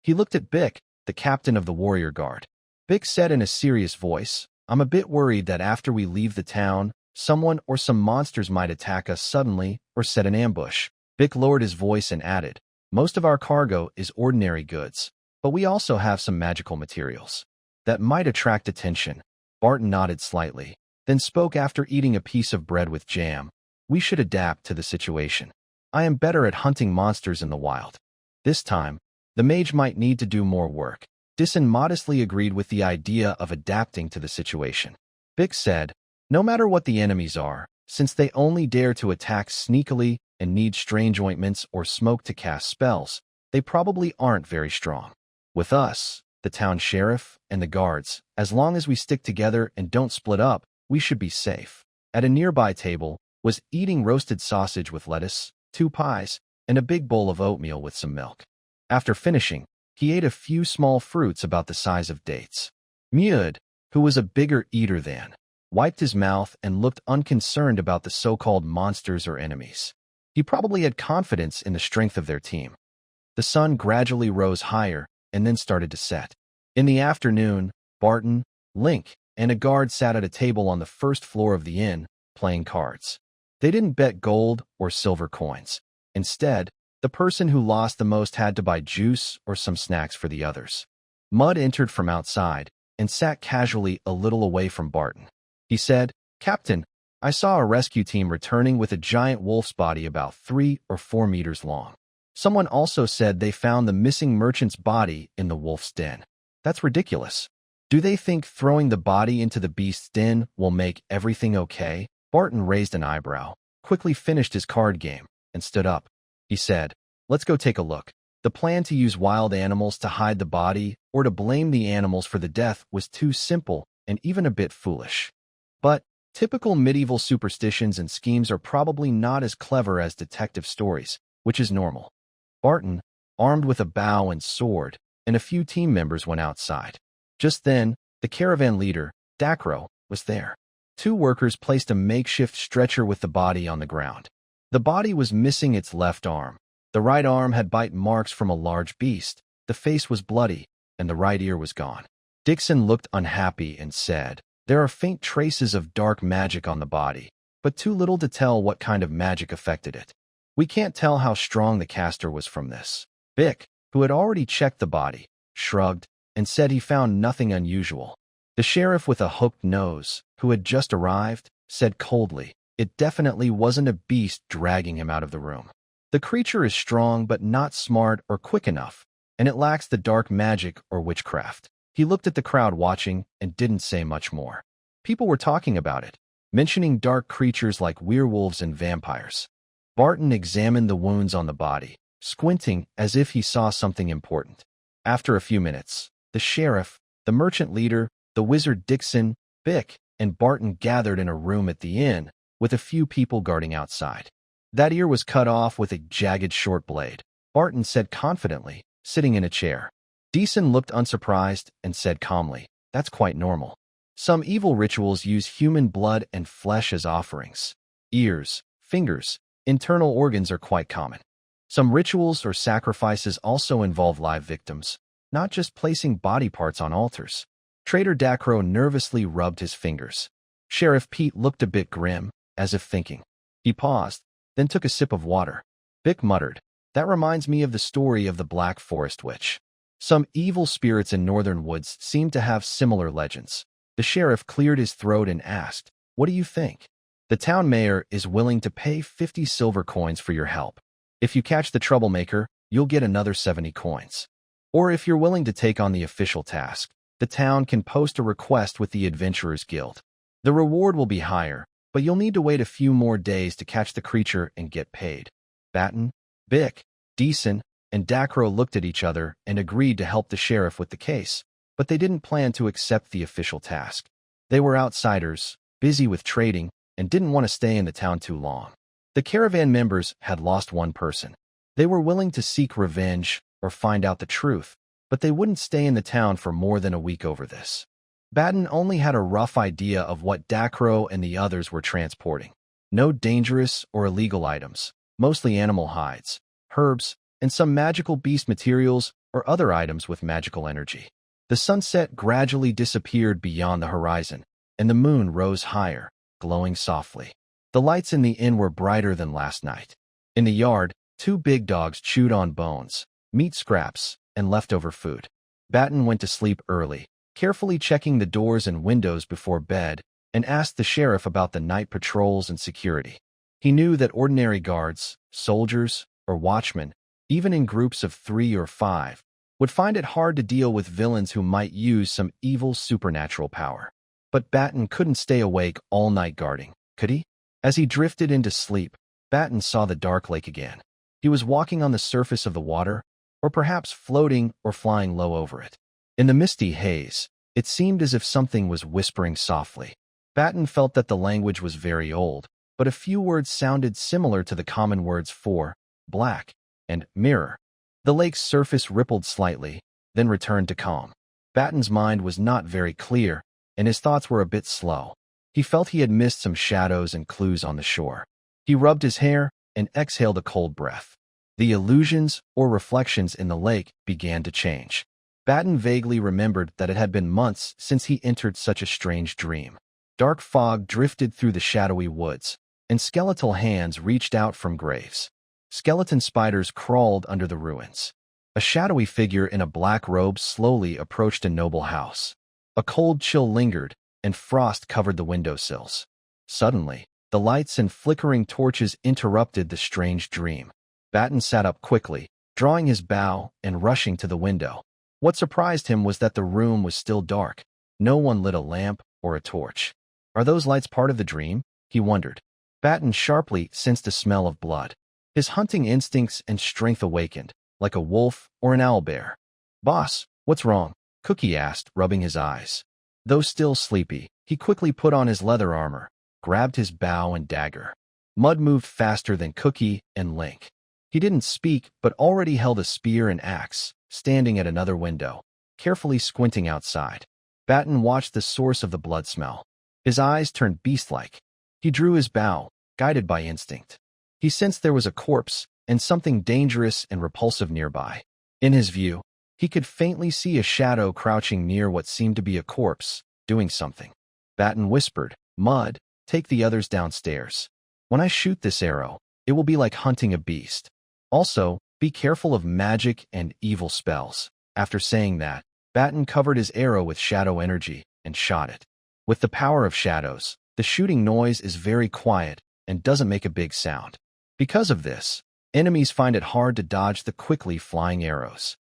He looked at Bick, the captain of the warrior guard. Bick said in a serious voice, "I'm a bit worried that after we leave the town, someone or some monsters might attack us suddenly or set an ambush." Bick lowered his voice and added, "Most of our cargo is ordinary goods, but we also have some magical materials that might attract attention." Barton nodded slightly, then spoke after eating a piece of bread with jam. "We should adapt to the situation. I am better at hunting monsters in the wild. This time, the mage might need to do more work." Disson modestly agreed with the idea of adapting to the situation. Bick said, "No matter what the enemies are, since they only dare to attack sneakily and need strange ointments or smoke to cast spells, they probably aren't very strong. With us, the town sheriff, and the guards, as long as we stick together and don't split up, we should be safe." At a nearby table was eating roasted sausage with lettuce, 2 pies, and a big bowl of oatmeal with some milk. After finishing, he ate a few small fruits about the size of dates. Mud, who was a bigger eater than, wiped his mouth and looked unconcerned about the so-called monsters or enemies. He probably had confidence in the strength of their team. The sun gradually rose higher and then started to set. In the afternoon, Barton, Link, and a guard sat at a table on the first floor of the inn, playing cards. They didn't bet gold or silver coins. Instead, the person who lost the most had to buy juice or some snacks for the others. Mud entered from outside and sat casually a little away from Barton. He said, "Captain, I saw a rescue team returning with a giant wolf's body about 3 or 4 meters long. Someone also said they found the missing merchant's body in the wolf's den. That's ridiculous. Do they think throwing the body into the beast's den will make everything okay?" Barton raised an eyebrow, quickly finished his card game, and stood up. He said, "Let's go take a look." The plan to use wild animals to hide the body or to blame the animals for the death was too simple and even a bit foolish. But typical medieval superstitions and schemes are probably not as clever as detective stories, which is normal. Barton, armed with a bow and sword, and a few team members went outside. Just then, the caravan leader, Dacro, was there. 2 workers placed a makeshift stretcher with the body on the ground. The body was missing its left arm. The right arm had bite marks from a large beast, the face was bloody, and the right ear was gone. Dixon looked unhappy and said, "There are faint traces of dark magic on the body, but too little to tell what kind of magic affected it." We can't tell how strong the caster was from this. Bick, who had already checked the body, shrugged and said he found nothing unusual. The sheriff with a hooked nose, who had just arrived, said coldly, "It definitely wasn't a beast dragging him out of the room. The creature is strong but not smart or quick enough, and it lacks the dark magic or witchcraft." He looked at the crowd watching and didn't say much more. People were talking about it, mentioning dark creatures like werewolves and vampires. Barton examined the wounds on the body, squinting as if he saw something important. After a few minutes, the sheriff, the merchant leader, the wizard Dixon, Bick, and Barton gathered in a room at the inn, with a few people guarding outside. "That ear was cut off with a jagged short blade," Barton said confidently, sitting in a chair. Dixon looked unsurprised and said calmly, "That's quite normal. Some evil rituals use human blood and flesh as offerings. Ears, fingers, internal organs are quite common. Some rituals or sacrifices also involve live victims, not just placing body parts on altars." Trader Dacro nervously rubbed his fingers. Sheriff Pete looked a bit grim, as if thinking. He paused, then took a sip of water. Bick muttered, "That reminds me of the story of the Black Forest Witch. Some evil spirits in northern woods seem to have similar legends." The sheriff cleared his throat and asked, "What do you think?" "The town mayor is willing to pay 50 silver coins for your help. If you catch the troublemaker, you'll get another 70 coins. Or if you're willing to take on the official task, the town can post a request with the Adventurers Guild. The reward will be higher, but you'll need to wait a few more days to catch the creature and get paid." Barton, Bick, Dixon, and Dacro looked at each other and agreed to help the sheriff with the case, but they didn't plan to accept the official task. They were outsiders, busy with trading, and didn't want to stay in the town too long. The caravan members had lost one person. They were willing to seek revenge or find out the truth, but they wouldn't stay in the town for more than a week over this. Barton only had a rough idea of what Dacro and the others were transporting. No dangerous or illegal items, mostly animal hides, herbs, and some magical beast materials or other items with magical energy. The sunset gradually disappeared beyond the horizon, and the moon rose higher, glowing softly. The lights in the inn were brighter than last night. In the yard, 2 big dogs chewed on bones, meat scraps, and leftover food. Barton went to sleep early, carefully checking the doors and windows before bed, and asked the sheriff about the night patrols and security. He knew that ordinary guards, soldiers, or watchmen, even in groups of 3 or 5, would find it hard to deal with villains who might use some evil supernatural power. But Barton couldn't stay awake all night guarding, could he? As he drifted into sleep, Barton saw the dark lake again. He was walking on the surface of the water, or perhaps floating or flying low over it. In the misty haze, it seemed as if something was whispering softly. Barton felt that the language was very old, but a few words sounded similar to the common words for, black, and mirror. The lake's surface rippled slightly, then returned to calm. Barton's mind was not very clear, and his thoughts were a bit slow. He felt he had missed some shadows and clues on the shore. He rubbed his hair and exhaled a cold breath. The illusions or reflections in the lake began to change. Barton vaguely remembered that it had been months since he entered such a strange dream. Dark fog drifted through the shadowy woods, and skeletal hands reached out from graves. Skeleton spiders crawled under the ruins. A shadowy figure in a black robe slowly approached a noble house. A cold chill lingered, and frost covered the windowsills. Suddenly, the lights and flickering torches interrupted the strange dream. Barton sat up quickly, drawing his bow and rushing to the window. What surprised him was that the room was still dark. No one lit a lamp or a torch. Are those lights part of the dream? He wondered. Barton sharply sensed a smell of blood. His hunting instincts and strength awakened, like a wolf or an owlbear. "Boss, what's wrong?" Cookie asked, rubbing his eyes. Though still sleepy, he quickly put on his leather armor, grabbed his bow and dagger. Mud moved faster than Cookie and Link. He didn't speak, but already held a spear and axe, standing at another window, carefully squinting outside. Barton watched the source of the blood smell. His eyes turned beast-like. He drew his bow, guided by instinct. He sensed there was a corpse and something dangerous and repulsive nearby. In his view, he could faintly see a shadow crouching near what seemed to be a corpse, doing something. Barton whispered, "Mud, take the others downstairs. When I shoot this arrow, It will be like hunting a beast. Also, be careful of magic and evil spells. After saying that, Barton covered his arrow with shadow energy and shot it. With the power of shadows, the shooting noise is very quiet and doesn't make a big sound. Because of this, enemies find it hard to dodge the quickly flying arrows.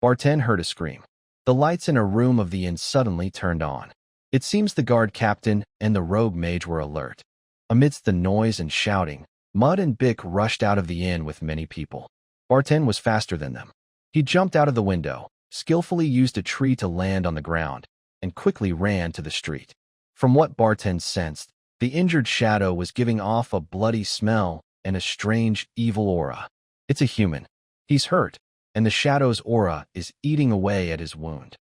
Barton heard a scream. The lights in a room of the inn suddenly turned on. It seems the guard captain and the rogue mage were alert. Amidst the noise and shouting, Mud and Bick rushed out of the inn with many people. Barton was faster than them. He jumped out of the window, skillfully used a tree to land on the ground, and quickly ran to the street. From what Barton sensed, the injured shadow was giving off a bloody smell and a strange, evil aura. It's a human. He's hurt, and the shadow's aura is eating away at his wound.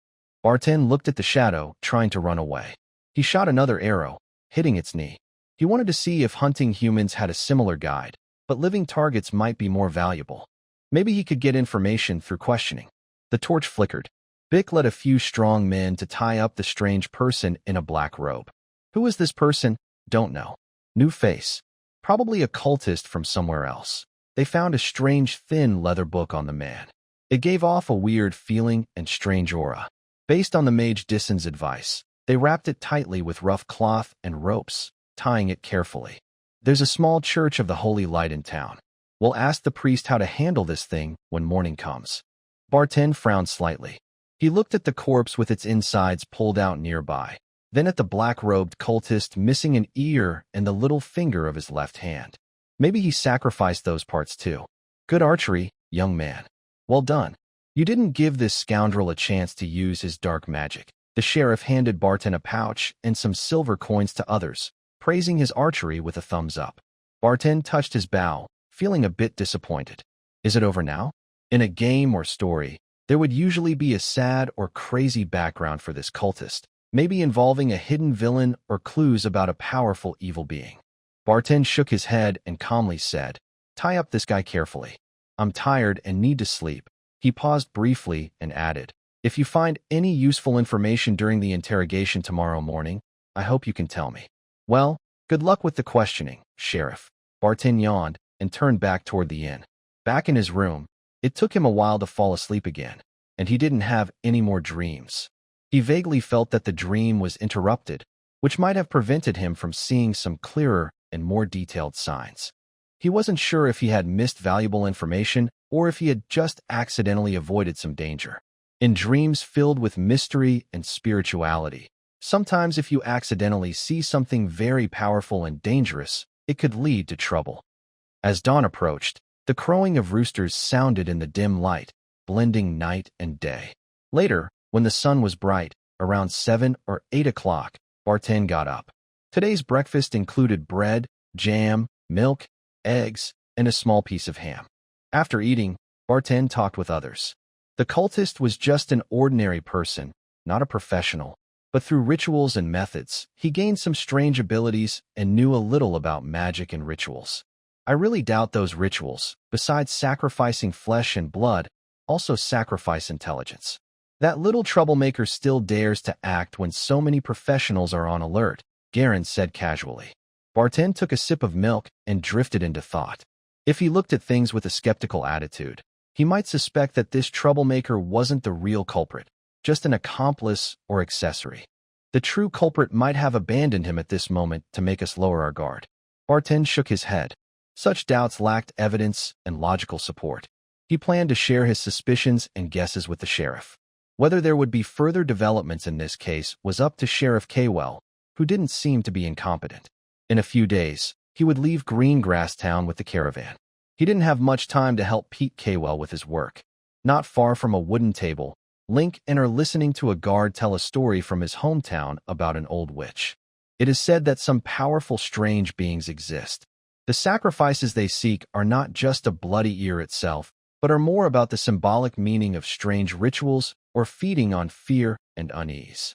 Barton looked at the shadow, trying to run away. He shot another arrow, hitting its knee. He wanted to see if hunting humans had a similar guide, but living targets might be more valuable. Maybe he could get information through questioning. The torch flickered. Bick led a few strong men to tie up the strange person in a black robe. Who is this person? Don't know. New face. Probably a cultist from somewhere else. They found a strange thin leather book on the man. It gave off a weird feeling and strange aura. Based on the mage Disson's advice, they wrapped it tightly with rough cloth and ropes, tying it carefully. There's a small church of the Holy Light in town. We'll ask the priest how to handle this thing when morning comes. Barton frowned slightly. He looked at the corpse with its insides pulled out nearby, then at the black-robed cultist missing an ear and the little finger of his left hand. Maybe he sacrificed those parts too. Good archery, young man. Well done. You didn't give this scoundrel a chance to use his dark magic. The sheriff handed Barton a pouch and some silver coins to others, praising his archery with a thumbs up. Barton touched his bow, feeling a bit disappointed. Is it over now? In a game or story, there would usually be a sad or crazy background for this cultist, maybe involving a hidden villain or clues about a powerful evil being. Barton shook his head and calmly said, "Tie up this guy carefully. I'm tired and need to sleep." He paused briefly and added, "If you find any useful information during the interrogation tomorrow morning, I hope you can tell me." "Well, good luck with the questioning, Sheriff." Barton yawned and turned back toward the inn. Back in his room, it took him a while to fall asleep again, and he didn't have any more dreams. He vaguely felt that the dream was interrupted, which might have prevented him from seeing some clearer and more detailed signs. He wasn't sure if he had missed valuable information or if he had just accidentally avoided some danger. In dreams filled with mystery and spirituality, sometimes if you accidentally see something very powerful and dangerous, it could lead to trouble. As dawn approached, the crowing of roosters sounded in the dim light, blending night and day. Later, when the sun was bright, around 7 or 8 o'clock, Barton got up. Today's breakfast included bread, jam, milk, eggs, and a small piece of ham. After eating, Barton talked with others. The cultist was just an ordinary person, not a professional, but through rituals and methods, he gained some strange abilities and knew a little about magic and rituals. I really doubt those rituals, besides sacrificing flesh and blood, also sacrifice intelligence. That little troublemaker still dares to act when so many professionals are on alert, Garen said casually. Barton took a sip of milk and drifted into thought. If he looked at things with a skeptical attitude, he might suspect that this troublemaker wasn't the real culprit, just an accomplice or accessory. The true culprit might have abandoned him at this moment to make us lower our guard. Barton shook his head. Such doubts lacked evidence and logical support. He planned to share his suspicions and guesses with the sheriff. Whether there would be further developments in this case was up to Sheriff Kaywell, who didn't seem to be incompetent. In a few days, he would leave Greengrass Town with the caravan. He didn't have much time to help Pete Kaywell with his work. Not far from a wooden table, Link and are listening to a guard tell a story from his hometown about an old witch. It is said that some powerful strange beings exist. The sacrifices they seek are not just a bloody ear itself, but are more about the symbolic meaning of strange rituals or feeding on fear and unease.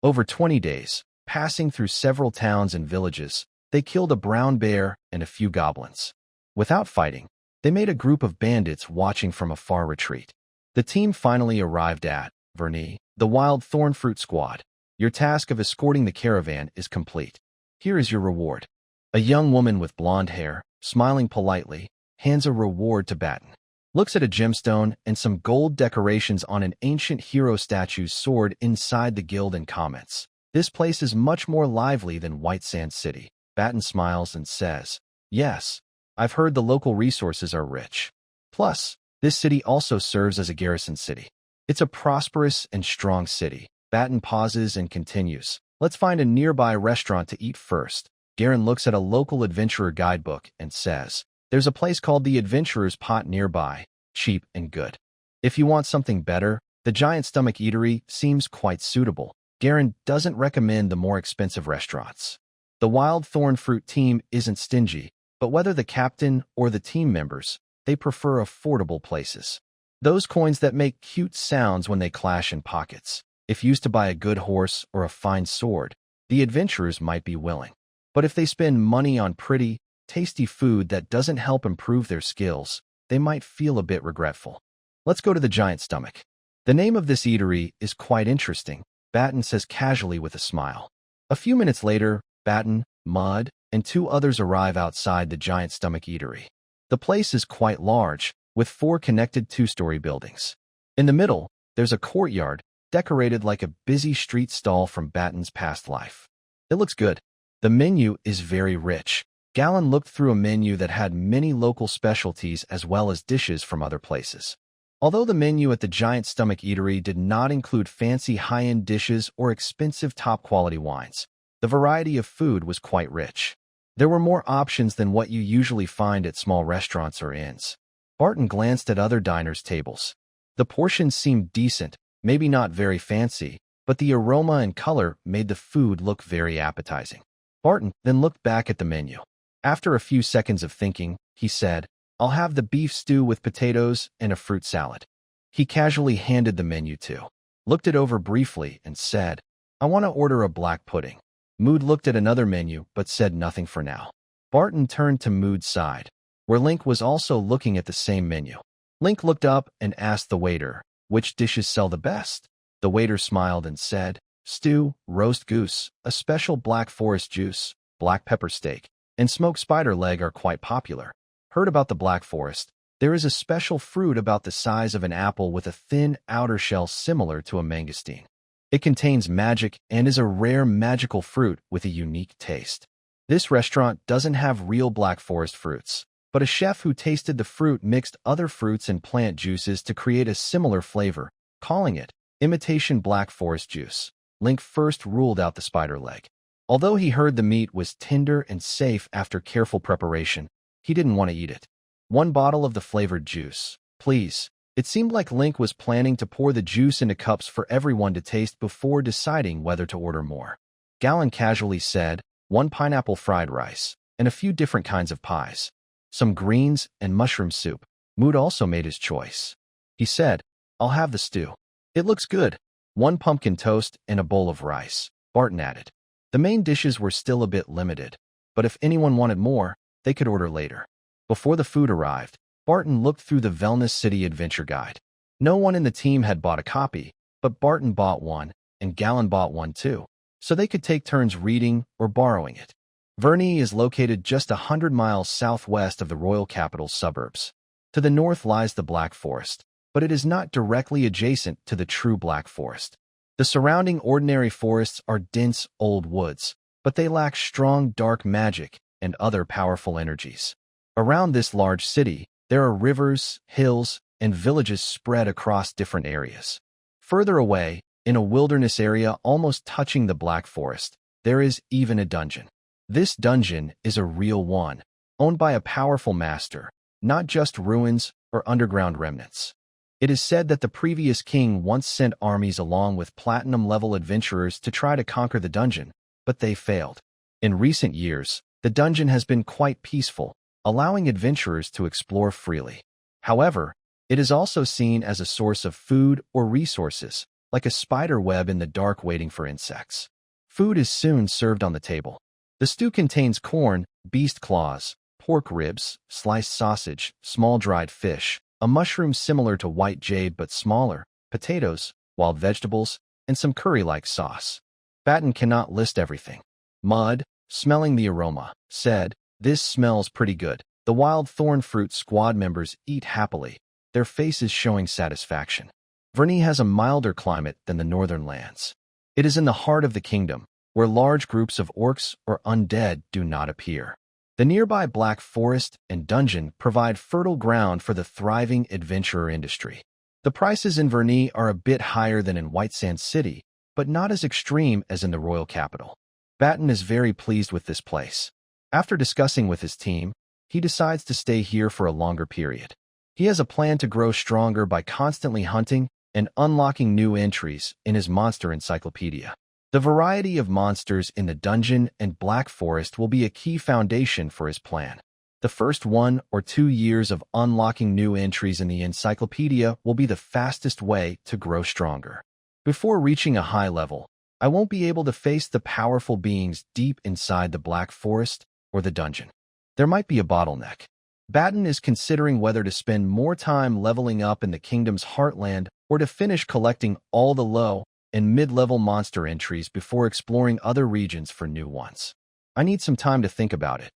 Over 20 days, passing through several towns and villages, they killed a brown bear and a few goblins. Without fighting, they made a group of bandits watching from a far retreat. The team finally arrived at Vernie, the Wild Thornfruit Squad. Your task of escorting the caravan is complete. Here is your reward. A young woman with blonde hair, smiling politely, hands a reward to Barton. Looks at a gemstone and some gold decorations on an ancient hero statue's sword inside the guild and comments, "This place is much more lively than White Sand City." Barton smiles and says, "Yes, I've heard the local resources are rich. Plus, this city also serves as a garrison city. It's a prosperous and strong city." Barton pauses and continues, "Let's find a nearby restaurant to eat first." Garen looks at a local adventurer guidebook and says, "There's a place called the Adventurer's Pot nearby, cheap and good. If you want something better, the Giant Stomach Eatery seems quite suitable." Garen doesn't recommend the more expensive restaurants. The Wild Thorn Fruit team isn't stingy, but whether the captain or the team members, they prefer affordable places. Those coins that make cute sounds when they clash in pockets. If used to buy a good horse or a fine sword, the adventurers might be willing. But if they spend money on pretty, tasty food that doesn't help improve their skills, they might feel a bit regretful. "Let's go to the Giant Stomach." The name of this eatery is quite interesting, Barton says casually with a smile. A few minutes later, Barton, Mud, and two others arrive outside the Giant Stomach Eatery. The place is quite large, with 4 connected 2-story buildings. In the middle, there's a courtyard, decorated like a busy street stall from Barton's past life. It looks good. The menu is very rich. Galen looked through a menu that had many local specialties as well as dishes from other places. Although the menu at the Giant Stomach Eatery did not include fancy high-end dishes or expensive top-quality wines, the variety of food was quite rich. There were more options than what you usually find at small restaurants or inns. Barton glanced at other diners' tables. The portions seemed decent, maybe not very fancy, but the aroma and color made the food look very appetizing. Barton then looked back at the menu. After a few seconds of thinking, he said, "I'll have the beef stew with potatoes and a fruit salad." He casually handed the menu to, looked it over briefly, and said, "I want to order a black pudding." Mood looked at another menu but said nothing for now. Barton turned to Mood's side, where Link was also looking at the same menu. Link looked up and asked the waiter, "Which dishes sell the best?" The waiter smiled and said, "Stew, roast goose, a special black forest juice, black pepper steak, and smoked spider leg are quite popular." Heard about the black forest? There is a special fruit about the size of an apple with a thin outer shell similar to a mangosteen. It contains magic and is a rare magical fruit with a unique taste. This restaurant doesn't have real black forest fruits, but a chef who tasted the fruit mixed other fruits and plant juices to create a similar flavor, calling it imitation black forest juice. Link first ruled out the spider leg. Although he heard the meat was tender and safe after careful preparation, he didn't want to eat it. "1 bottle of the flavored juice, please." It seemed like Link was planning to pour the juice into cups for everyone to taste before deciding whether to order more. Galen casually said, "1 pineapple fried rice, and a few different kinds of pies. Some greens and mushroom soup." Mood also made his choice. He said, "I'll have the stew." "It looks good." 1 pumpkin toast and a bowl of rice, Barton added. The main dishes were still a bit limited, but if anyone wanted more, they could order later. Before the food arrived, Barton looked through the Velness City Adventure Guide. No one in the team had bought a copy, but Barton bought one, and Galen bought one too, so they could take turns reading or borrowing it. Verney is located just 100 miles southwest of the royal capital's suburbs. To the north lies the Black Forest, but it is not directly adjacent to the true Black Forest. The surrounding ordinary forests are dense, old woods, but they lack strong, dark magic and other powerful energies. Around this large city, there are rivers, hills, and villages spread across different areas. Further away, in a wilderness area almost touching the Black Forest, there is even a dungeon. This dungeon is a real one, owned by a powerful master, not just ruins or underground remnants. It is said that the previous king once sent armies along with platinum-level adventurers to try to conquer the dungeon, but they failed. In recent years, the dungeon has been quite peaceful, allowing adventurers to explore freely. However, it is also seen as a source of food or resources, like a spider web in the dark waiting for insects. Food is soon served on the table. The stew contains corn, beast claws, pork ribs, sliced sausage, small dried fish, a mushroom similar to white jade but smaller, potatoes, wild vegetables, and some curry-like sauce. Barton cannot list everything. Mud, smelling the aroma, said, "This smells pretty good." The wild thorn fruit squad members eat happily, their faces showing satisfaction. Verney has a milder climate than the northern lands. It is in the heart of the kingdom, where large groups of orcs or undead do not appear. The nearby Black Forest and dungeon provide fertile ground for the thriving adventurer industry. The prices in Verney are a bit higher than in White Sand City, but not as extreme as in the royal capital. Barton is very pleased with this place. After discussing with his team, he decides to stay here for a longer period. He has a plan to grow stronger by constantly hunting and unlocking new entries in his monster encyclopedia. The variety of monsters in the dungeon and Black Forest will be a key foundation for his plan. The first 1 or 2 years of unlocking new entries in the encyclopedia will be the fastest way to grow stronger. Before reaching a high level, I won't be able to face the powerful beings deep inside the Black Forest or the dungeon. There might be a bottleneck. Barton is considering whether to spend more time leveling up in the kingdom's heartland or to finish collecting all the low and mid-level monster entries before exploring other regions for new ones. I need some time to think about it.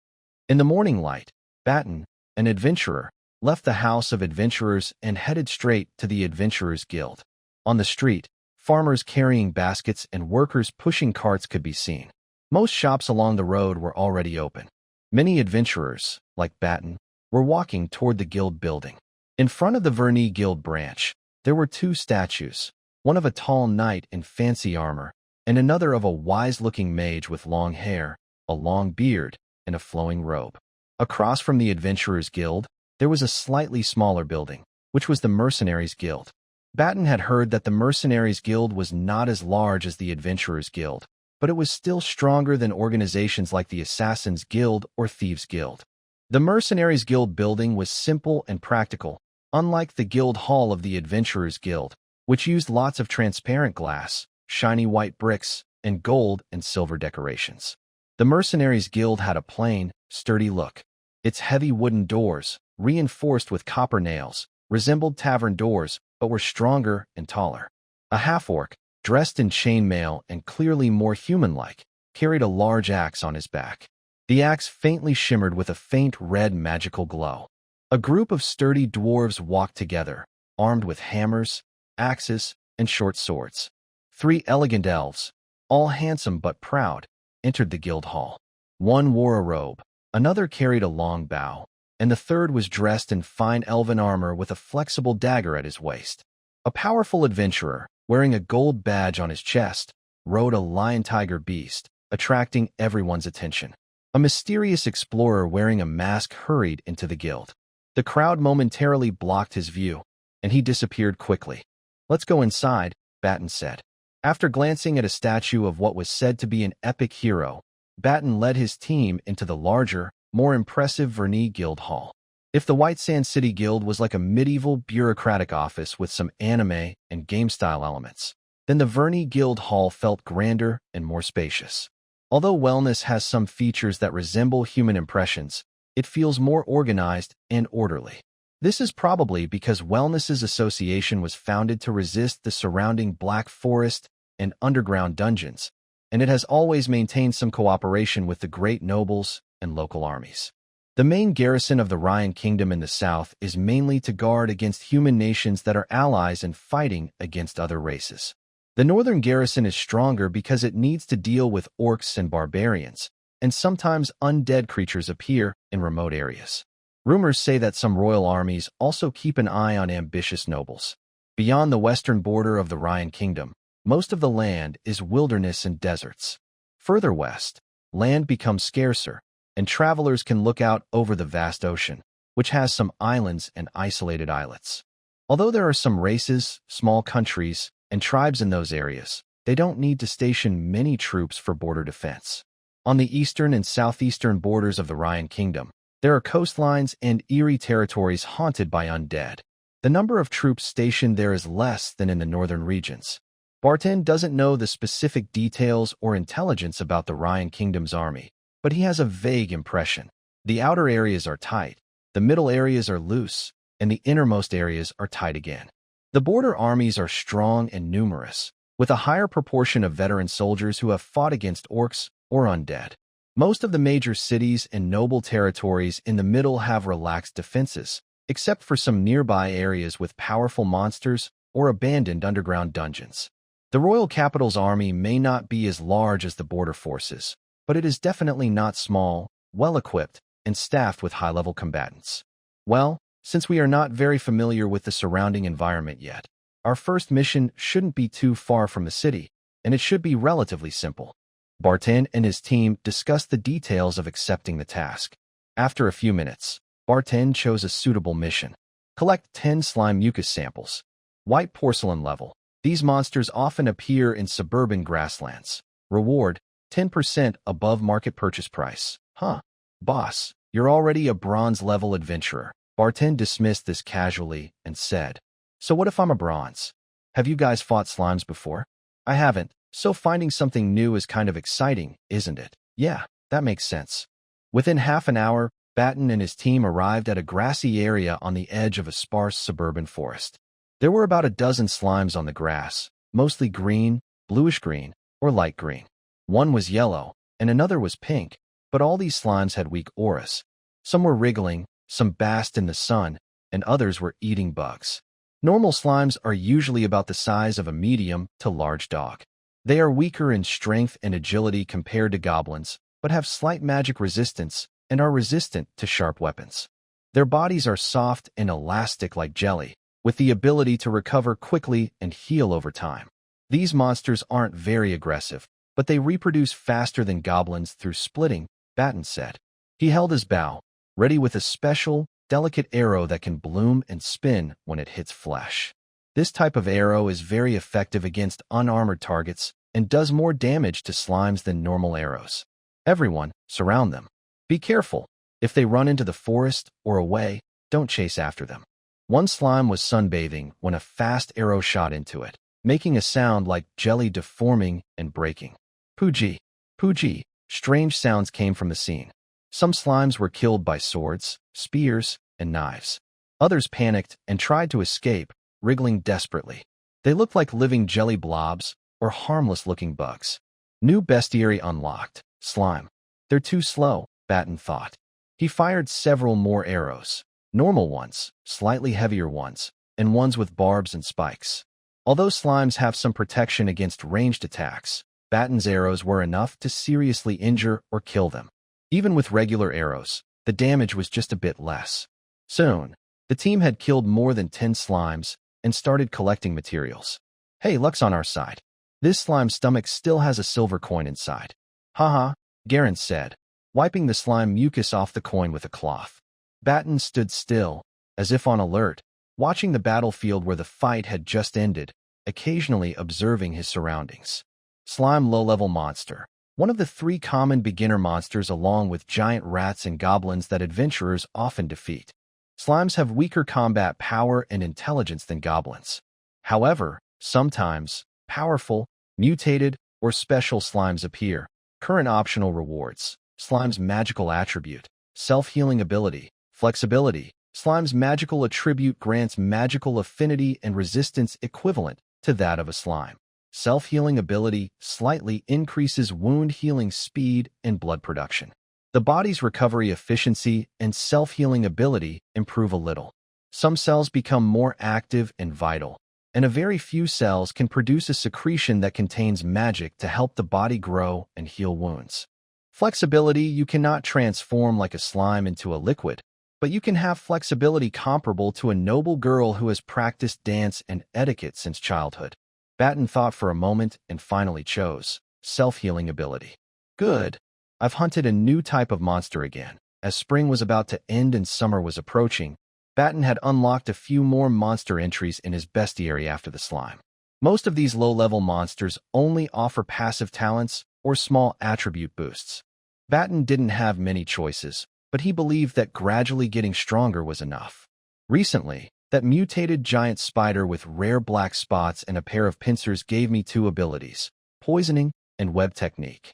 In the morning light, Barton, an adventurer, left the House of Adventurers and headed straight to the Adventurers Guild. On the street, farmers carrying baskets and workers pushing carts could be seen. Most shops along the road were already open. Many adventurers, like Barton, were walking toward the guild building. In front of the Verney Guild branch, there were 2 statues, one of a tall knight in fancy armor, and another of a wise-looking mage with long hair, a long beard, and a flowing robe. Across from the Adventurers Guild, there was a slightly smaller building, which was the Mercenaries Guild. Barton had heard that the Mercenaries Guild was not as large as the Adventurers Guild, but it was still stronger than organizations like the Assassins Guild or Thieves Guild. The Mercenaries Guild building was simple and practical, unlike the Guild Hall of the Adventurers Guild, which used lots of transparent glass, shiny white bricks, and gold and silver decorations. The Mercenaries Guild had a plain, sturdy look. Its heavy wooden doors, reinforced with copper nails, resembled tavern doors, but were stronger and taller. A half-orc, dressed in chainmail and clearly more human-like, carried a large axe on his back. The axe faintly shimmered with a faint red magical glow. A group of sturdy dwarves walked together, armed with hammers, axes, and short swords. 3 elegant elves, all handsome but proud, entered the guild hall. One wore a robe, another carried a long bow, and the third was dressed in fine elven armor with a flexible dagger at his waist. A powerful adventurer, wearing a gold badge on his chest, rode a lion-tiger beast, attracting everyone's attention. A mysterious explorer wearing a mask hurried into the guild. The crowd momentarily blocked his view, and he disappeared quickly. "Let's go inside," Barton said. After glancing at a statue of what was said to be an epic hero, Barton led his team into the larger, more impressive Verney Guild Hall. If the White Sand City Guild was like a medieval bureaucratic office with some anime and game-style elements, then the Verney Guild Hall felt grander and more spacious. Although wellness has some features that resemble human impressions, it feels more organized and orderly. This is probably because Wellness's association was founded to resist the surrounding Black Forest and underground dungeons, and it has always maintained some cooperation with the great nobles and local armies. The main garrison of the Ryan Kingdom in the south is mainly to guard against human nations that are allies and fighting against other races. The northern garrison is stronger because it needs to deal with orcs and barbarians, and sometimes undead creatures appear in remote areas. Rumors say that some royal armies also keep an eye on ambitious nobles. Beyond the western border of the Ryan Kingdom, most of the land is wilderness and deserts. Further west, land becomes scarcer, and travelers can look out over the vast ocean, which has some islands and isolated islets. Although there are some races, small countries, and tribes in those areas, they don't need to station many troops for border defense. On the eastern and southeastern borders of the Ryan Kingdom, there are coastlines and eerie territories haunted by undead. The number of troops stationed there is less than in the northern regions. Barton doesn't know the specific details or intelligence about the Ryan Kingdom's army, but he has a vague impression. The outer areas are tight, the middle areas are loose, and the innermost areas are tight again. The border armies are strong and numerous, with a higher proportion of veteran soldiers who have fought against orcs or undead. Most of the major cities and noble territories in the middle have relaxed defenses, except for some nearby areas with powerful monsters or abandoned underground dungeons. The royal capital's army may not be as large as the border forces, but it is definitely not small, well-equipped, and staffed with high-level combatants. Well, since we are not very familiar with the surrounding environment yet, our first mission shouldn't be too far from the city, and it should be relatively simple. Barton and his team discussed the details of accepting the task. After a few minutes, Barton chose a suitable mission. Collect 10 slime mucus samples. White porcelain level. These monsters often appear in suburban grasslands. Reward, 10% above market purchase price. Huh. Boss, you're already a bronze-level adventurer. Barton dismissed this casually and said, "So what if I'm a bronze? Have you guys fought slimes before?" "I haven't, so finding something new is kind of exciting, isn't it?" "Yeah, that makes sense." Within half an hour, Barton and his team arrived at a grassy area on the edge of a sparse suburban forest. There were about a dozen slimes on the grass, mostly green, bluish-green, or light green. One was yellow, and another was pink, but all these slimes had weak auras. Some were wriggling, some basked in the sun, and others were eating bugs. Normal slimes are usually about the size of a medium to large dog. They are weaker in strength and agility compared to goblins, but have slight magic resistance and are resistant to sharp weapons. Their bodies are soft and elastic like jelly, with the ability to recover quickly and heal over time. These monsters aren't very aggressive, but they reproduce faster than goblins through splitting, Barton said. He held his bow, ready with a special, delicate arrow that can bloom and spin when it hits flesh. This type of arrow is very effective against unarmored targets and does more damage to slimes than normal arrows. Everyone, surround them. Be careful. If they run into the forest or away, don't chase after them. One slime was sunbathing when a fast arrow shot into it, making a sound like jelly deforming and breaking. Pooji, Pooji. Strange sounds came from the scene. Some slimes were killed by swords, spears, and knives. Others panicked and tried to escape, wriggling desperately. They looked like living jelly blobs or harmless-looking bugs. New bestiary unlocked. Slime. They're too slow, Barton thought. He fired several more arrows. Normal ones, slightly heavier ones, and ones with barbs and spikes. Although slimes have some protection against ranged attacks, Barton's arrows were enough to seriously injure or kill them. Even with regular arrows, the damage was just a bit less. Soon, the team had killed more than 10 slimes and started collecting materials. "Hey, luck's on our side. This slime's stomach still has a silver coin inside." "Haha," Garen said, wiping the slime mucus off the coin with a cloth. Barton stood still, as if on alert, watching the battlefield where the fight had just ended, occasionally observing his surroundings. Slime low-level monster. One of the 3 common beginner monsters along with giant rats and goblins that adventurers often defeat. Slimes have weaker combat power and intelligence than goblins. However, sometimes, powerful, mutated, or special slimes appear. Current optional rewards. Slime's magical attribute. Self-healing ability. Flexibility. Slime's magical attribute grants magical affinity and resistance equivalent to that of a slime. Self-healing ability slightly increases wound healing speed and blood production. The body's recovery efficiency and self-healing ability improve a little. Some cells become more active and vital, and a very few cells can produce a secretion that contains magic to help the body grow and heal wounds. Flexibility. You cannot transform like a slime into a liquid, but you can have flexibility comparable to a noble girl who has practiced dance and etiquette since childhood. Barton thought for a moment and finally chose self-healing ability. Good. I've hunted a new type of monster again. As spring was about to end and summer was approaching, Barton had unlocked a few more monster entries in his bestiary after the slime. Most of these low-level monsters only offer passive talents or small attribute boosts. Barton didn't have many choices, but he believed that gradually getting stronger was enough. Recently, that mutated giant spider with rare black spots and a pair of pincers gave me 2 abilities, poisoning and web technique.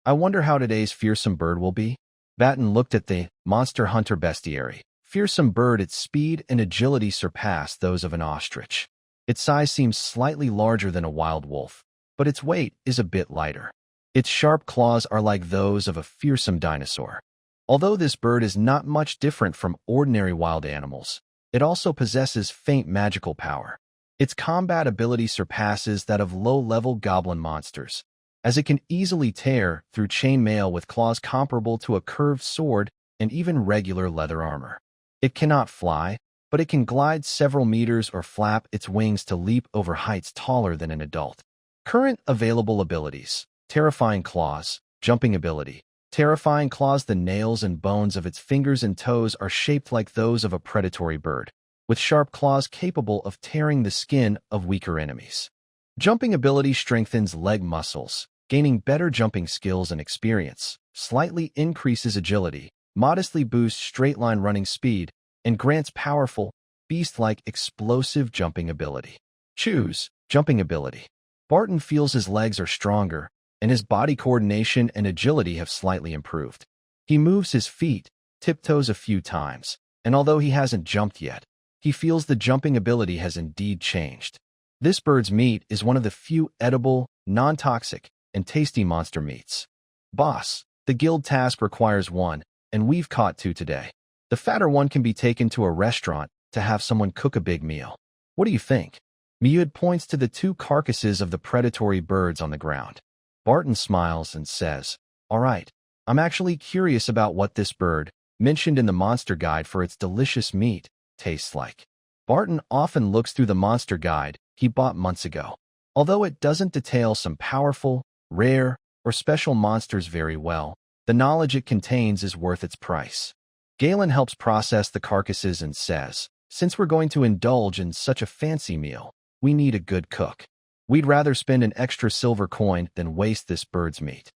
I wonder how today's fearsome bird will be. Barton looked at the monster hunter bestiary. Fearsome bird. Its speed and agility surpass those of an ostrich. Its size seems slightly larger than a wild wolf, but its weight is a bit lighter. Its sharp claws are like those of a fearsome dinosaur. Although this bird is not much different from ordinary wild animals, it also possesses faint magical power. Its combat ability surpasses that of low-level goblin monsters, as it can easily tear through chain mail with claws comparable to a curved sword and even regular leather armor. It cannot fly, but it can glide several meters or flap its wings to leap over heights taller than an adult. Current available abilities: Terrifying Claws, Jumping Ability. Terrifying Claws. The nails and bones of its fingers and toes are shaped like those of a predatory bird, with sharp claws capable of tearing the skin of weaker enemies. Jumping Ability strengthens leg muscles, gaining better jumping skills and experience, slightly increases agility, modestly boosts straight-line running speed, and grants powerful, beast-like explosive jumping ability. Choose Jumping Ability. Barton feels his legs are stronger, and his body coordination and agility have slightly improved. He moves his feet, tiptoes a few times, and although he hasn't jumped yet, he feels the jumping ability has indeed changed. This bird's meat is one of the few edible, non-toxic, and tasty monster meats. Boss, the guild task requires one, and we've caught two today. The fatter one can be taken to a restaurant to have someone cook a big meal. What do you think? Miud points to the two carcasses of the predatory birds on the ground. Barton smiles and says, "All right, I'm actually curious about what this bird, mentioned in the monster guide for its delicious meat, tastes like." Barton often looks through the monster guide he bought months ago. Although it doesn't detail some powerful, rare, or special monsters very well, the knowledge it contains is worth its price. Galen helps process the carcasses and says, "Since we're going to indulge in such a fancy meal, we need a good cook. We'd rather spend an extra silver coin than waste this bird's meat."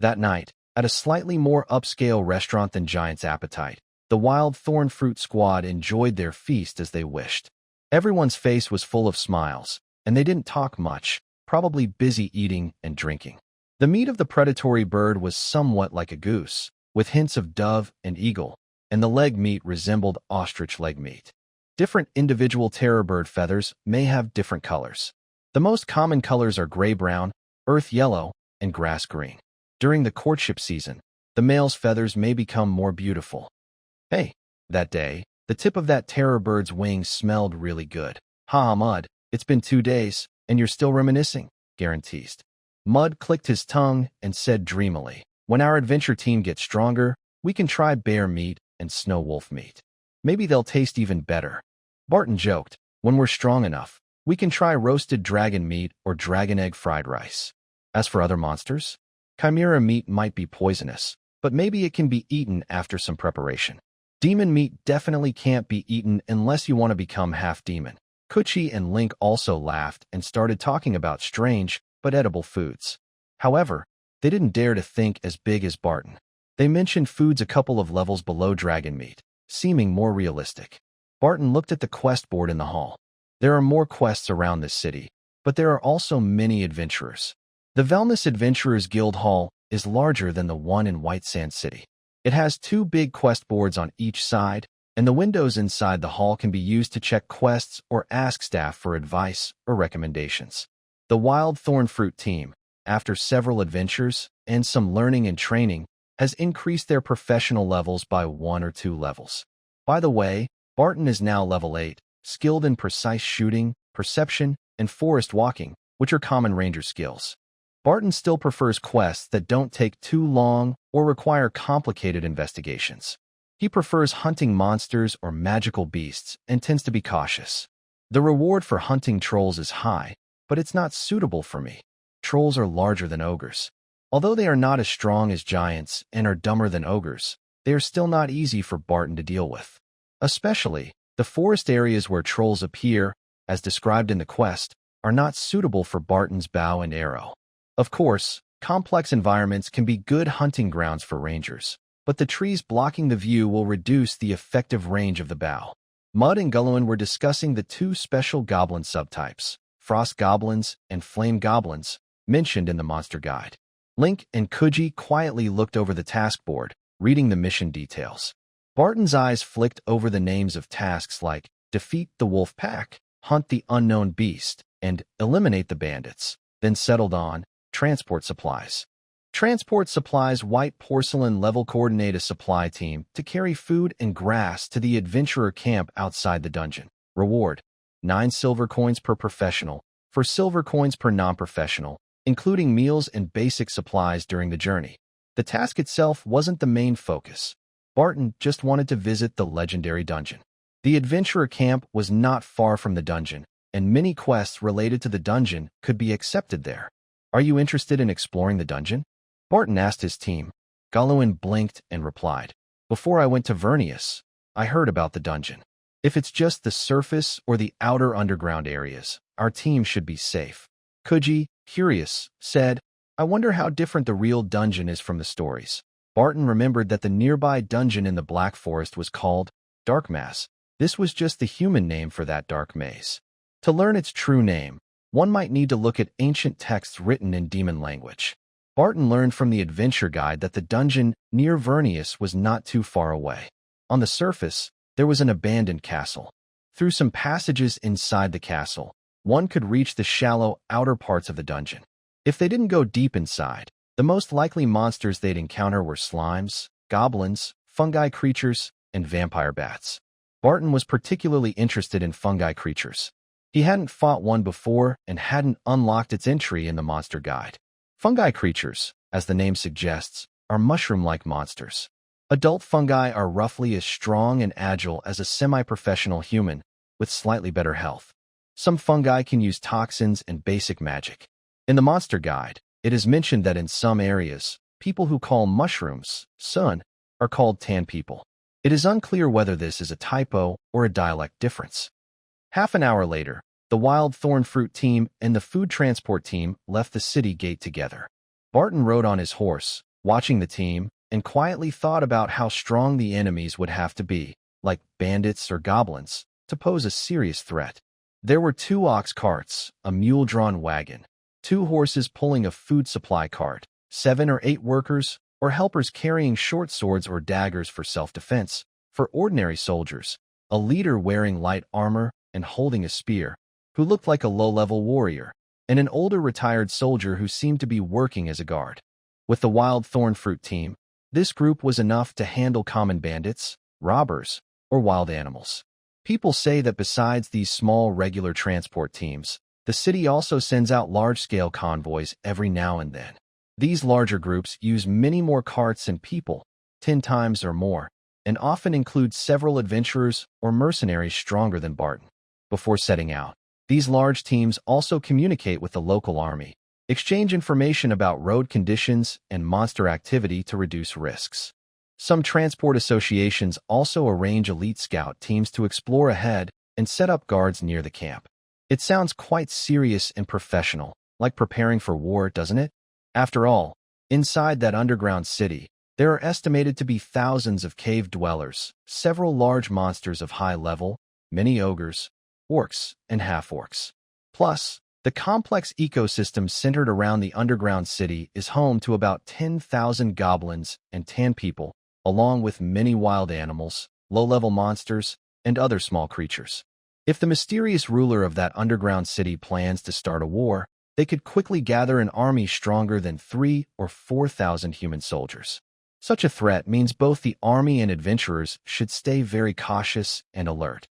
That night, at a slightly more upscale restaurant than Giant's Appetite, the Wild Thorn Fruit Squad enjoyed their feast as they wished. Everyone's face was full of smiles, and they didn't talk much, probably busy eating and drinking. The meat of the predatory bird was somewhat like a goose, with hints of dove and eagle, and the leg meat resembled ostrich leg meat. Different individual terror bird feathers may have different colors. The most common colors are gray-brown, earth yellow, and grass green. During the courtship season, the male's feathers may become more beautiful. Hey, that day, the tip of that terror bird's wings smelled really good. Ha, Mud, it's been 2 days, and you're still reminiscing, Garen teased. Mud clicked his tongue and said dreamily, "When our adventure team gets stronger, we can try bear meat and snow wolf meat. Maybe they'll taste even better." Barton joked, "When we're strong enough, we can try roasted dragon meat or dragon egg fried rice." As for other monsters, chimera meat might be poisonous, but maybe it can be eaten after some preparation. Demon meat definitely can't be eaten unless you want to become half-demon. Kuchi and Link also laughed and started talking about strange but edible foods. However, they didn't dare to think as big as Barton. They mentioned foods a couple of levels below dragon meat, seeming more realistic. Barton looked at the quest board in the hall. There are more quests around this city, but there are also many adventurers. The Velnus Adventurers Guild Hall is larger than the one in White Sand City. It has 2 big quest boards on each side, and the windows inside the hall can be used to check quests or ask staff for advice or recommendations. The Wild Thorn Fruit team, after several adventures and some learning and training, has increased their professional levels by 1 or 2 levels. By the way, Barton is now level 8, skilled in precise shooting, perception, and forest walking, which are common ranger skills. Barton still prefers quests that don't take too long or require complicated investigations. He prefers hunting monsters or magical beasts and tends to be cautious. The reward for hunting trolls is high, but it's not suitable for me. Trolls are larger than ogres. Although they are not as strong as giants and are dumber than ogres, they are still not easy for Barton to deal with. Especially, the forest areas where trolls appear, as described in the quest, are not suitable for Barton's bow and arrow. Of course, complex environments can be good hunting grounds for rangers, but the trees blocking the view will reduce the effective range of the bow. Mud and Gulluin were discussing the 2 special goblin subtypes, frost goblins and flame goblins, mentioned in the monster guide. Link and Kuji quietly looked over the task board, reading the mission details. Barton's eyes flicked over the names of tasks like defeat the wolf pack, hunt the unknown beast, and eliminate the bandits, then settled on transport supplies. Transport supplies white porcelain level coordinate a supply team to carry food and grass to the adventurer camp outside the dungeon. Reward: 9 silver coins per professional, for silver coins per non-professional, including meals and basic supplies during the journey. The task itself wasn't the main focus. Barton just wanted to visit the legendary dungeon. The adventurer camp was not far from the dungeon, and many quests related to the dungeon could be accepted there. Are you interested in exploring the dungeon? Barton asked his team. Goblin blinked and replied, Before I went to Vernius, I heard about the dungeon. If it's just the surface or the outer underground areas, our team should be safe. Kuji, curious, said, I wonder how different the real dungeon is from the stories. Barton remembered that the nearby dungeon in the Black Forest was called Dark Maze. This was just the human name for that dark maze. To learn its true name, one might need to look at ancient texts written in demon language. Barton learned from the adventure guide that the dungeon near Vernius was not too far away. On the surface, there was an abandoned castle. Through some passages inside the castle, one could reach the shallow outer parts of the dungeon. If they didn't go deep inside, the most likely monsters they'd encounter were slimes, goblins, fungi creatures, and vampire bats. Barton was particularly interested in fungi creatures. He hadn't fought one before and hadn't unlocked its entry in the monster guide. Fungi creatures, as the name suggests, are mushroom-like monsters. Adult fungi are roughly as strong and agile as a semi-professional human, with slightly better health. Some fungi can use toxins and basic magic. In the monster guide, it is mentioned that in some areas, people who call mushrooms sun are called tan people. It is unclear whether this is a typo or a dialect difference. Half an hour later, the wild thorn fruit team and the food transport team left the city gate together. Barton rode on his horse, watching the team, and quietly thought about how strong the enemies would have to be, like bandits or goblins, to pose a serious threat. There were 2 ox carts, a mule-drawn wagon, 2 horses pulling a food supply cart, 7 or 8 workers or helpers carrying short swords or daggers for self-defense. For ordinary soldiers, a leader wearing light armor and holding a spear, who looked like a low-level warrior, and an older retired soldier who seemed to be working as a guard. With the wild thorn fruit team, this group was enough to handle common bandits, robbers, or wild animals. People say that besides these small regular transport teams, the city also sends out large-scale convoys every now and then. These larger groups use many more carts and people, 10 times or more, and often include several adventurers or mercenaries stronger than Barton. Before setting out, these large teams also communicate with the local army, exchange information about road conditions and monster activity to reduce risks. Some transport associations also arrange elite scout teams to explore ahead and set up guards near the camp. It sounds quite serious and professional, like preparing for war, doesn't it? After all, inside that underground city, there are estimated to be thousands of cave dwellers, several large monsters of high level, many ogres, orcs, and half-orcs. Plus, the complex ecosystem centered around the underground city is home to about 10,000 goblins and tan people, along with many wild animals, low-level monsters, and other small creatures. If the mysterious ruler of that underground city plans to start a war, they could quickly gather an army stronger than 3,000 or 4,000 human soldiers. Such a threat means both the army and adventurers should stay very cautious and alert.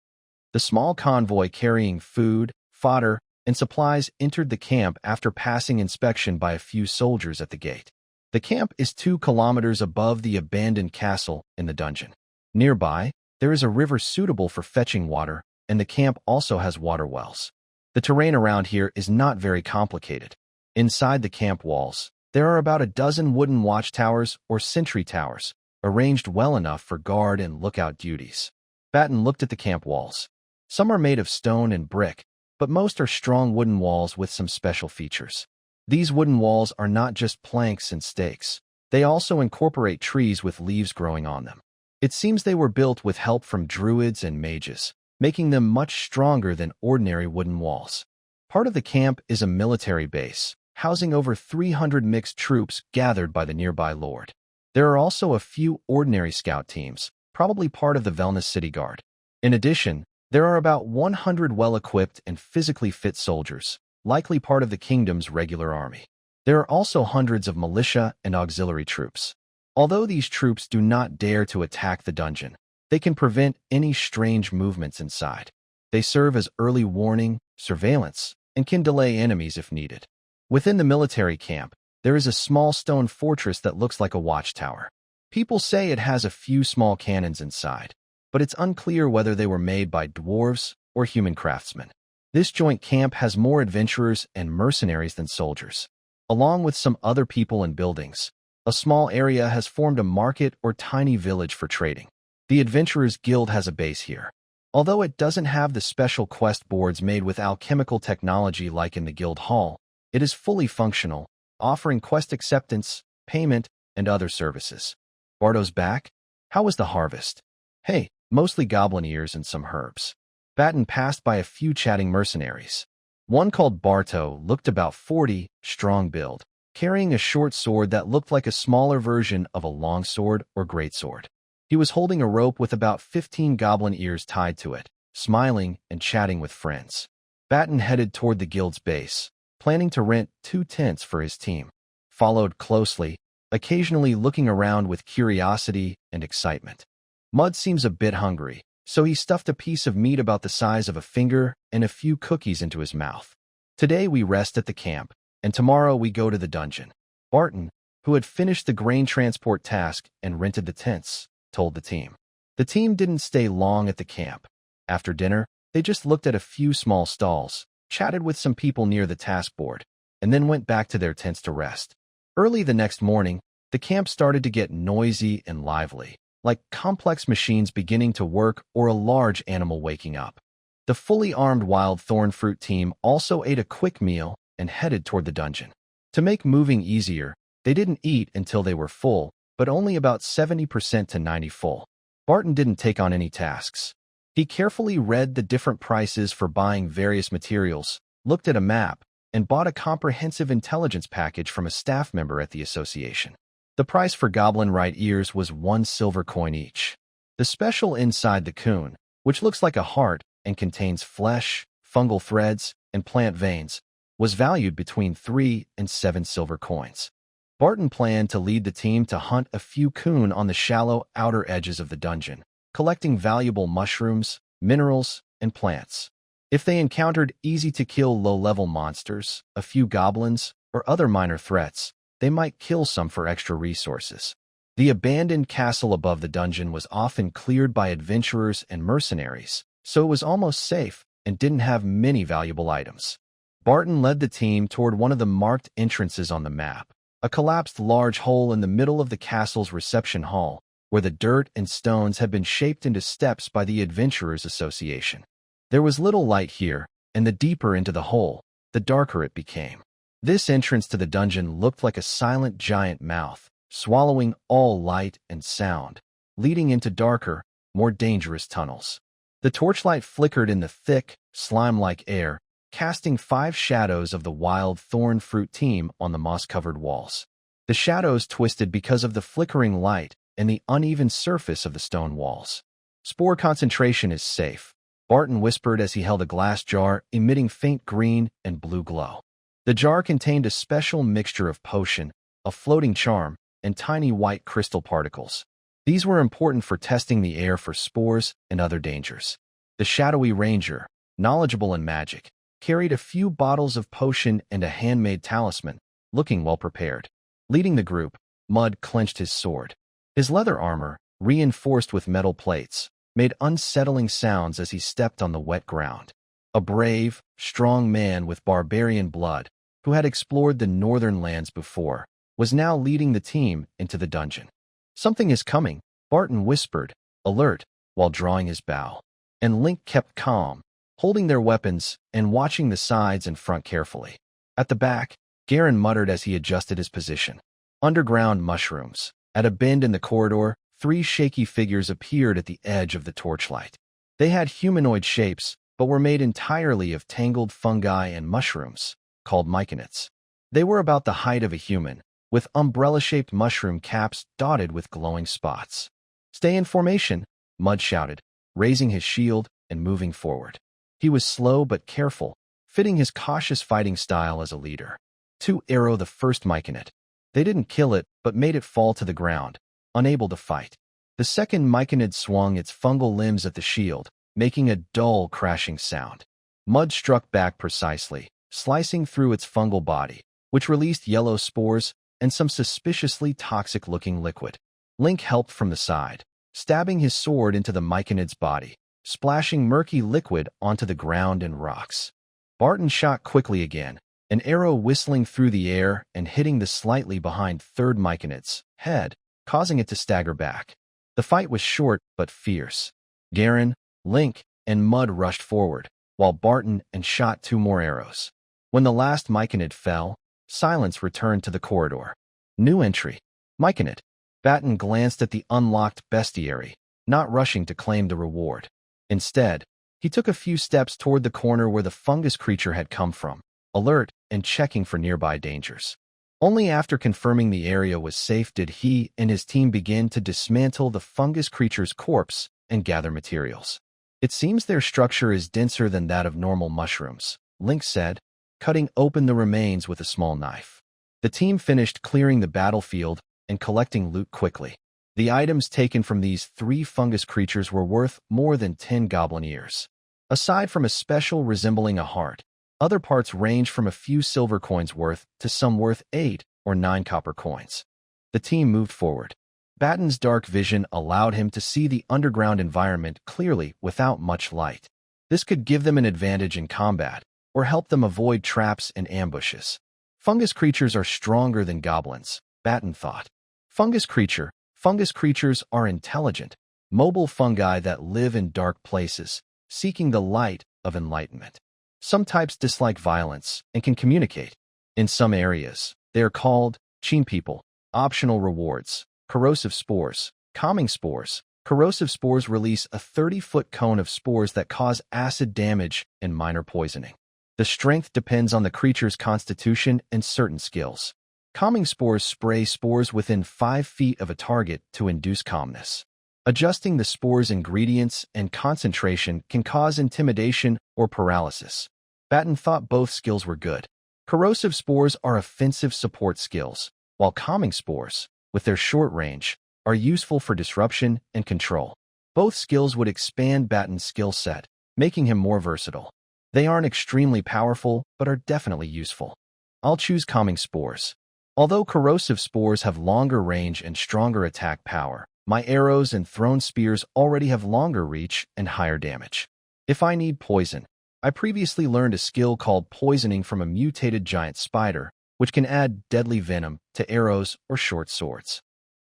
The small convoy carrying food, fodder, and supplies entered the camp after passing inspection by a few soldiers at the gate. The camp is 2 kilometers above the abandoned castle in the dungeon. Nearby, there is a river suitable for fetching water, and the camp also has water wells. The terrain around here is not very complicated. Inside the camp walls, there are about a dozen wooden watchtowers or sentry towers, arranged well enough for guard and lookout duties. Barton looked at the camp walls. Some are made of stone and brick, but most are strong wooden walls with some special features. These wooden walls are not just planks and stakes. They also incorporate trees with leaves growing on them. It seems they were built with help from druids and mages, making them much stronger than ordinary wooden walls. Part of the camp is a military base, housing over 300 mixed troops gathered by the nearby lord. There are also a few ordinary scout teams, probably part of the Velnus City Guard. In addition, there are about 100 well-equipped and physically fit soldiers, likely part of the kingdom's regular army. There are also hundreds of militia and auxiliary troops. Although these troops do not dare to attack the dungeon, they can prevent any strange movements inside. They serve as early warning, surveillance, and can delay enemies if needed. Within the military camp, there is a small stone fortress that looks like a watchtower. People say it has a few small cannons inside, but it's unclear whether they were made by dwarves or human craftsmen. This joint camp has more adventurers and mercenaries than soldiers. Along with some other people and buildings, a small area has formed a market or tiny village for trading. The Adventurers Guild has a base here. Although it doesn't have the special quest boards made with alchemical technology like in the guild hall, it is fully functional, offering quest acceptance, payment, and other services. Barto's back? How was the harvest? Hey, mostly goblin ears and some herbs. Barton passed by a few chatting mercenaries. One called Barto looked about 40, strong build, carrying a short sword that looked like a smaller version of a long sword or greatsword. He was holding a rope with about 15 goblin ears tied to it, smiling and chatting with friends. Barton headed toward the guild's base, planning to rent 2 tents for his team. Followed closely, occasionally looking around with curiosity and excitement. Mud seems a bit hungry, so he stuffed a piece of meat about the size of a finger and a few cookies into his mouth. Today we rest at the camp, and tomorrow we go to the dungeon. Barton, who had finished the grain transport task and rented the tents, told the team. The team didn't stay long at the camp. After dinner, they just looked at a few small stalls, chatted with some people near the task board, and then went back to their tents to rest. Early the next morning, the camp started to get noisy and lively, like complex machines beginning to work or a large animal waking up. The fully armed wild thorn fruit team also ate a quick meal and headed toward the dungeon. To make moving easier, they didn't eat until they were full, but only about 70% to 90% full. Barton didn't take on any tasks. He carefully read the different prices for buying various materials, looked at a map, and bought a comprehensive intelligence package from a staff member at the association. The price for goblin right ears was 1 silver coin each. The special inside the coon, which looks like a heart and contains flesh, fungal threads, and plant veins, was valued between 3 and 7 silver coins. Barton planned to lead the team to hunt a few coon on the shallow outer edges of the dungeon, collecting valuable mushrooms, minerals, and plants. If they encountered easy-to-kill low-level monsters, a few goblins, or other minor threats, they might kill some for extra resources. The abandoned castle above the dungeon was often cleared by adventurers and mercenaries, so it was almost safe and didn't have many valuable items. Barton led the team toward one of the marked entrances on the map, a collapsed large hole in the middle of the castle's reception hall, where the dirt and stones had been shaped into steps by the Adventurers Association. There was little light here, and the deeper into the hole, the darker it became. This entrance to the dungeon looked like a silent giant mouth, swallowing all light and sound, leading into darker, more dangerous tunnels. The torchlight flickered in the thick, slime-like air, casting 5 shadows of the wild thorn fruit team on the moss-covered walls. The shadows twisted because of the flickering light and the uneven surface of the stone walls. Spore concentration is safe, Barton whispered as he held a glass jar emitting faint green and blue glow. The jar contained a special mixture of potion, a floating charm, and tiny white crystal particles. These were important for testing the air for spores and other dangers. The shadowy ranger, knowledgeable in magic, carried a few bottles of potion and a handmade talisman, looking well prepared. Leading the group, Mud clenched his sword. His leather armor, reinforced with metal plates, made unsettling sounds as he stepped on the wet ground. A brave, strong man with barbarian blood, who had explored the northern lands before, was now leading the team into the dungeon. "Something is coming," Barton whispered, alert, while drawing his bow. And Link kept calm, holding their weapons and watching the sides and front carefully. At the back, Garen muttered as he adjusted his position. Underground mushrooms. At a bend in the corridor, 3 shaky figures appeared at the edge of the torchlight. They had humanoid shapes, but were made entirely of tangled fungi and mushrooms, called myconids. They were about the height of a human, with umbrella-shaped mushroom caps dotted with glowing spots. "Stay in formation," Mud shouted, raising his shield and moving forward. He was slow but careful, fitting his cautious fighting style as a leader. to arrow the first myconid. They didn't kill it, but made it fall to the ground, unable to fight. The second myconid swung its fungal limbs at the shield, making a dull, crashing sound. Mud struck back precisely, slicing through its fungal body, which released yellow spores and some suspiciously toxic-looking liquid. Link helped from the side, stabbing his sword into the myconid's body, splashing murky liquid onto the ground and rocks. Barton shot quickly again, an arrow whistling through the air and hitting the slightly behind third myconid's head, causing it to stagger back. The fight was short but fierce. Garen, Link, and Mud rushed forward, while Barton shot 2 more arrows. When the last myconid fell, silence returned to the corridor. New entry. Myconid. Barton glanced at the unlocked bestiary, not rushing to claim the reward. Instead, he took a few steps toward the corner where the fungus creature had come from, alert and checking for nearby dangers. Only after confirming the area was safe did he and his team begin to dismantle the fungus creature's corpse and gather materials. It seems their structure is denser than that of normal mushrooms, Link said, cutting open the remains with a small knife. The team finished clearing the battlefield and collecting loot quickly. The items taken from these 3 fungus creatures were worth more than 10 goblin ears. Aside from a special resembling a heart, other parts range from a few silver coins worth to some worth 8 or 9 copper coins. The team moved forward. Barton's dark vision allowed him to see the underground environment clearly without much light. This could give them an advantage in combat, or help them avoid traps and ambushes. Fungus creatures are stronger than goblins, Barton thought. Fungus creatures are intelligent, mobile fungi that live in dark places, seeking the light of enlightenment. Some types dislike violence and can communicate. In some areas, they are called Cheen people. Optional rewards. Corrosive spores. Calming spores. Corrosive spores release a 30-foot cone of spores that cause acid damage and minor poisoning. The strength depends on the creature's constitution and certain skills. Calming spores spray spores within 5 feet of a target to induce calmness. Adjusting the spore's ingredients and concentration can cause intimidation or paralysis. Barton thought both skills were good. Corrosive spores are offensive support skills, while calming spores, with their short range, are useful for disruption and control. Both skills would expand Barton's skill set, making him more versatile. They aren't extremely powerful, but are definitely useful. I'll choose calming spores. Although corrosive spores have longer range and stronger attack power, my arrows and thrown spears already have longer reach and higher damage. If I need poison, I previously learned a skill called poisoning from a mutated giant spider, which can add deadly venom to arrows or short swords.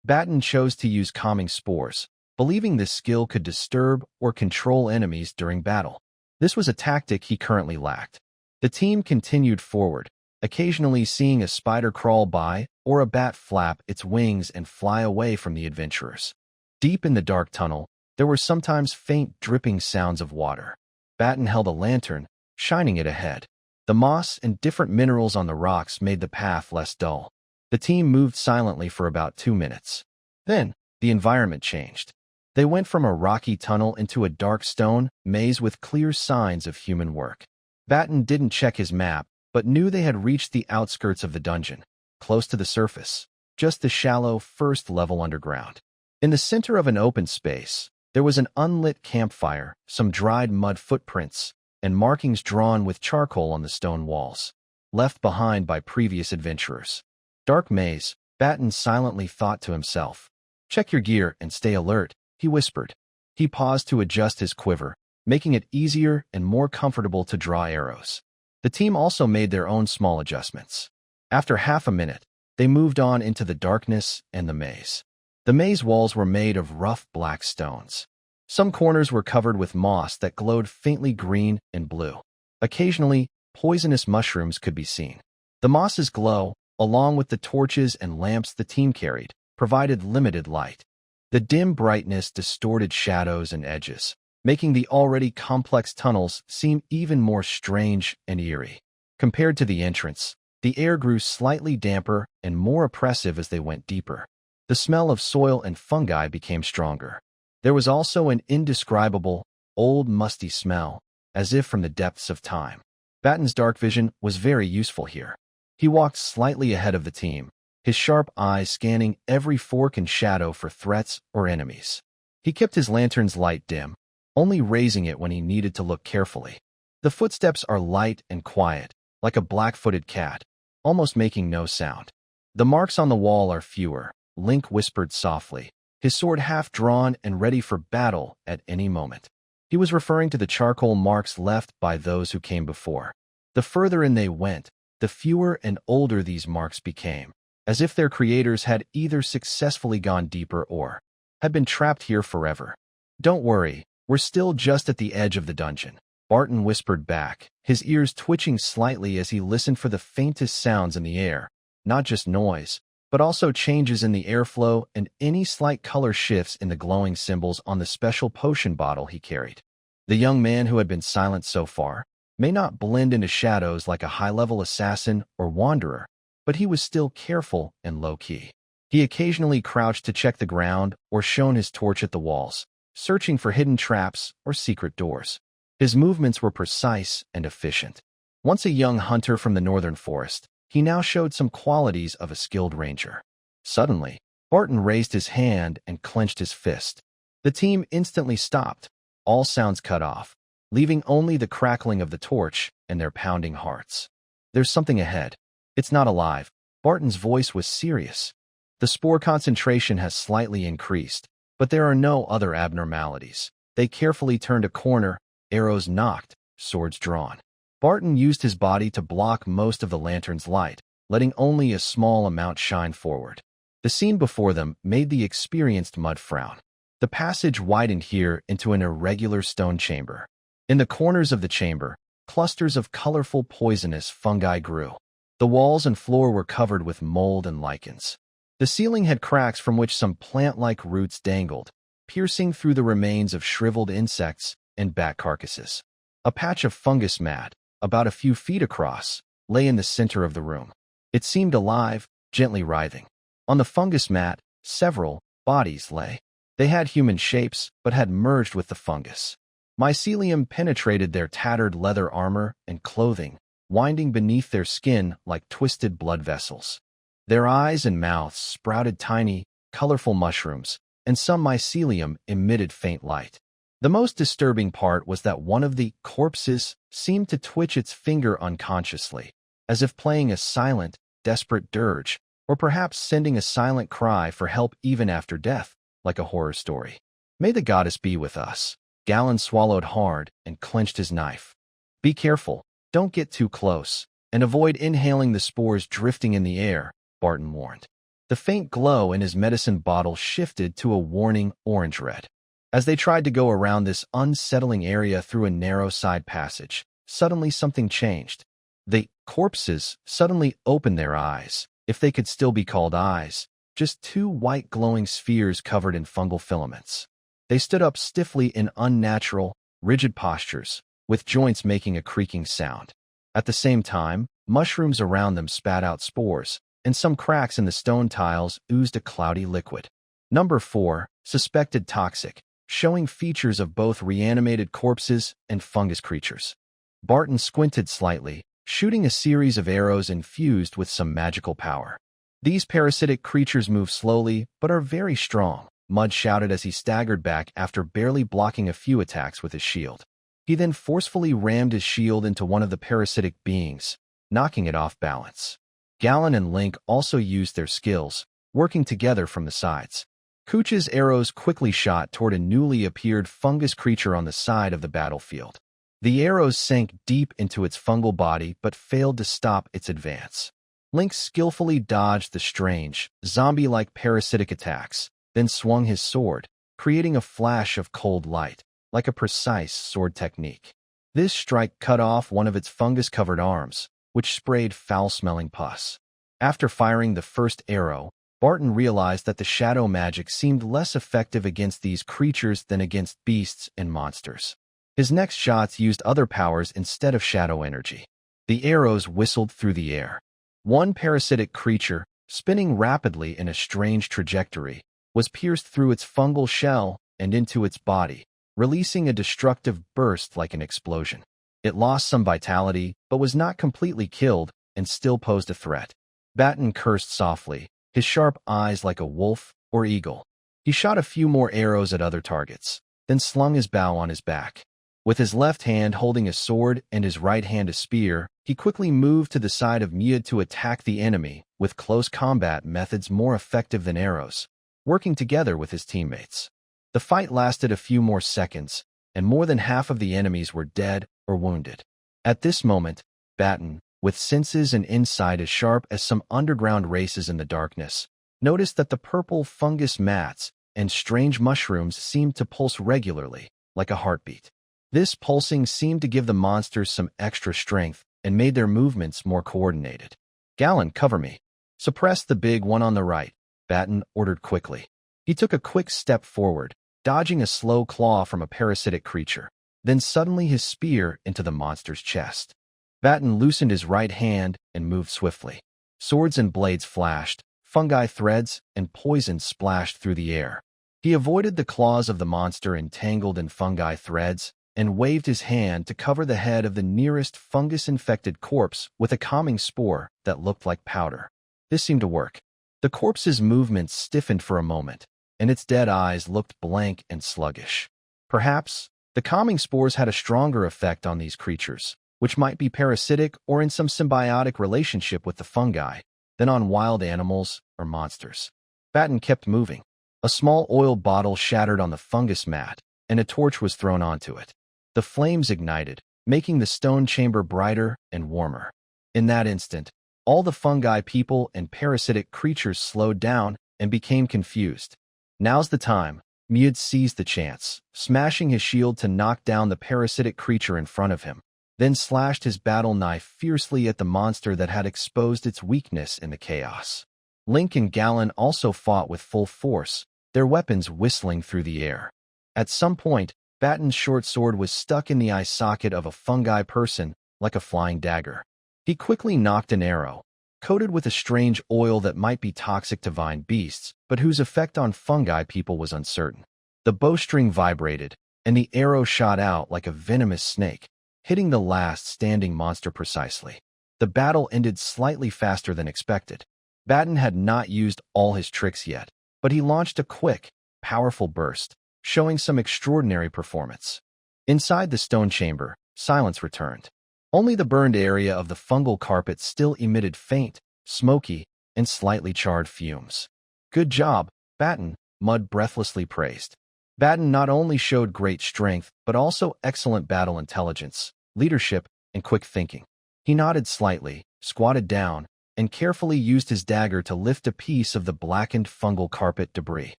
Barton chose to use calming spores, believing this skill could disturb or control enemies during battle. This was a tactic he currently lacked. The team continued forward, occasionally seeing a spider crawl by or a bat flap its wings and fly away from the adventurers. Deep in the dark tunnel, there were sometimes faint dripping sounds of water. Barton held a lantern, shining it ahead. The moss and different minerals on the rocks made the path less dull. The team moved silently for about 2 minutes. Then, the environment changed. They went from a rocky tunnel into a dark stone maze with clear signs of human work. Barton didn't check his map, but knew they had reached the outskirts of the dungeon, close to the surface, just the shallow first level underground. In the center of an open space, there was an unlit campfire, some dried mud footprints, and markings drawn with charcoal on the stone walls, left behind by previous adventurers. Dark maze, Barton silently thought to himself. Check your gear and stay alert, he whispered. He paused to adjust his quiver, making it easier and more comfortable to draw arrows. The team also made their own small adjustments. After half a minute, they moved on into the darkness and the maze. The maze walls were made of rough black stones. Some corners were covered with moss that glowed faintly green and blue. Occasionally, poisonous mushrooms could be seen. The moss's glow, along with the torches and lamps the team carried, provided limited light. The dim brightness distorted shadows and edges, making the already complex tunnels seem even more strange and eerie. Compared to the entrance, the air grew slightly damper and more oppressive as they went deeper. The smell of soil and fungi became stronger. There was also an indescribable, old musty smell, as if from the depths of time. Barton's dark vision was very useful here. He walked slightly ahead of the team, his sharp eyes scanning every fork and shadow for threats or enemies. He kept his lantern's light dim, only raising it when he needed to look carefully. The footsteps are light and quiet, like a black-footed cat, almost making no sound. The marks on the wall are fewer, Link whispered softly, his sword half drawn and ready for battle at any moment. He was referring to the charcoal marks left by those who came before. The further in they went, the fewer and older these marks became, as if their creators had either successfully gone deeper or had been trapped here forever. Don't worry, we're still just at the edge of the dungeon, Barton whispered back, his ears twitching slightly as he listened for the faintest sounds in the air, not just noise, but also changes in the airflow and any slight color shifts in the glowing symbols on the special potion bottle he carried. The young man who had been silent so far may not blend into shadows like a high-level assassin or wanderer, but he was still careful and low-key. He occasionally crouched to check the ground or shone his torch at the walls, searching for hidden traps or secret doors. His movements were precise and efficient. Once a young hunter from the northern forest, he now showed some qualities of a skilled ranger. Suddenly, Barton raised his hand and clenched his fist. The team instantly stopped, all sounds cut off, leaving only the crackling of the torch and their pounding hearts. There's something ahead. It's not alive. Barton's voice was serious. The spore concentration has slightly increased, but there are no other abnormalities. They carefully turned a corner, arrows nocked, swords drawn. Barton used his body to block most of the lantern's light, letting only a small amount shine forward. The scene before them made the experienced mud frown. The passage widened here into an irregular stone chamber. In the corners of the chamber, clusters of colorful poisonous fungi grew. The walls and floor were covered with mold and lichens. The ceiling had cracks from which some plant-like roots dangled, piercing through the remains of shriveled insects and bat carcasses. A patch of fungus mat, about a few feet across, lay in the center of the room. It seemed alive, gently writhing. On the fungus mat, several bodies lay. They had human shapes, but had merged with the fungus. Mycelium penetrated their tattered leather armor and clothing, winding beneath their skin like twisted blood vessels. Their eyes and mouths sprouted tiny, colorful mushrooms, and some mycelium emitted faint light. The most disturbing part was that one of the corpses seemed to twitch its finger unconsciously, as if playing a silent, desperate dirge, or perhaps sending a silent cry for help even after death, like a horror story. May the goddess be with us. Gallon swallowed hard and clenched his knife. Be careful, don't get too close, and avoid inhaling the spores drifting in the air, Barton warned. The faint glow in his medicine bottle shifted to a warning orange-red. As they tried to go around this unsettling area through a narrow side passage, suddenly something changed. The corpses suddenly opened their eyes, if they could still be called eyes, just two white glowing spheres covered in fungal filaments. They stood up stiffly in unnatural, rigid postures, with joints making a creaking sound. At the same time, mushrooms around them spat out spores, and some cracks in the stone tiles oozed a cloudy liquid. Number 4, suspected toxic, showing features of both reanimated corpses and fungus creatures. Barton squinted slightly, shooting a series of arrows infused with some magical power. These parasitic creatures move slowly, but are very strong, Mud shouted as he staggered back after barely blocking a few attacks with his shield. He then forcefully rammed his shield into one of the parasitic beings, knocking it off balance. Gallon and Link also used their skills, working together from the sides. Cooch's arrows quickly shot toward a newly appeared fungus creature on the side of the battlefield. The arrows sank deep into its fungal body but failed to stop its advance. Link skillfully dodged the strange, zombie-like parasitic attacks, then swung his sword, creating a flash of cold light, like a precise sword technique. This strike cut off one of its fungus-covered arms, which sprayed foul-smelling pus. After firing the first arrow, Barton realized that the shadow magic seemed less effective against these creatures than against beasts and monsters. His next shots used other powers instead of shadow energy. The arrows whistled through the air. One parasitic creature, spinning rapidly in a strange trajectory, was pierced through its fungal shell and into its body, releasing a destructive burst like an explosion. It lost some vitality, but was not completely killed, and still posed a threat. Barton cursed softly, his sharp eyes like a wolf or eagle. He shot a few more arrows at other targets, then slung his bow on his back. With his left hand holding a sword and his right hand a spear, he quickly moved to the side of Mud to attack the enemy with close combat methods more effective than arrows, working together with his teammates. The fight lasted a few more seconds, and more than half of the enemies were dead or wounded. At this moment, Barton, with senses and insight as sharp as some underground races in the darkness, noticed that the purple fungus mats and strange mushrooms seemed to pulse regularly, like a heartbeat. This pulsing seemed to give the monsters some extra strength and made their movements more coordinated. "Gallon, cover me." "Suppress the big one on the right," Barton ordered quickly. He took a quick step forward, dodging a slow claw from a parasitic creature. Then suddenly his spear into the monster's chest. Barton loosened his right hand and moved swiftly. Swords and blades flashed, fungi threads and poison splashed through the air. He avoided the claws of the monster entangled in fungi threads and waved his hand to cover the head of the nearest fungus-infected corpse with a calming spore that looked like powder. This seemed to work. The corpse's movements stiffened for a moment, and its dead eyes looked blank and sluggish. Perhaps the calming spores had a stronger effect on these creatures, which might be parasitic or in some symbiotic relationship with the fungi, than on wild animals or monsters. Barton kept moving. A small oil bottle shattered on the fungus mat, and a torch was thrown onto it. The flames ignited, making the stone chamber brighter and warmer. In that instant, all the fungi people and parasitic creatures slowed down and became confused. "Now's the time." Mud seized the chance, smashing his shield to knock down the parasitic creature in front of him, then slashed his battle knife fiercely at the monster that had exposed its weakness in the chaos. Link and Gallon also fought with full force, their weapons whistling through the air. At some point, Barton's short sword was stuck in the eye socket of a fungi person like a flying dagger. He quickly knocked an arrow, coated with a strange oil that might be toxic to vine beasts, but whose effect on fungi people was uncertain. The bowstring vibrated, and the arrow shot out like a venomous snake, hitting the last standing monster precisely. The battle ended slightly faster than expected. Barton had not used all his tricks yet, but he launched a quick, powerful burst, showing some extraordinary performance. Inside the stone chamber, silence returned. Only the burned area of the fungal carpet still emitted faint, smoky, and slightly charred fumes. "Good job, Barton," Mud breathlessly praised. Barton not only showed great strength, but also excellent battle intelligence, leadership, and quick thinking. He nodded slightly, squatted down, and carefully used his dagger to lift a piece of the blackened fungal carpet debris.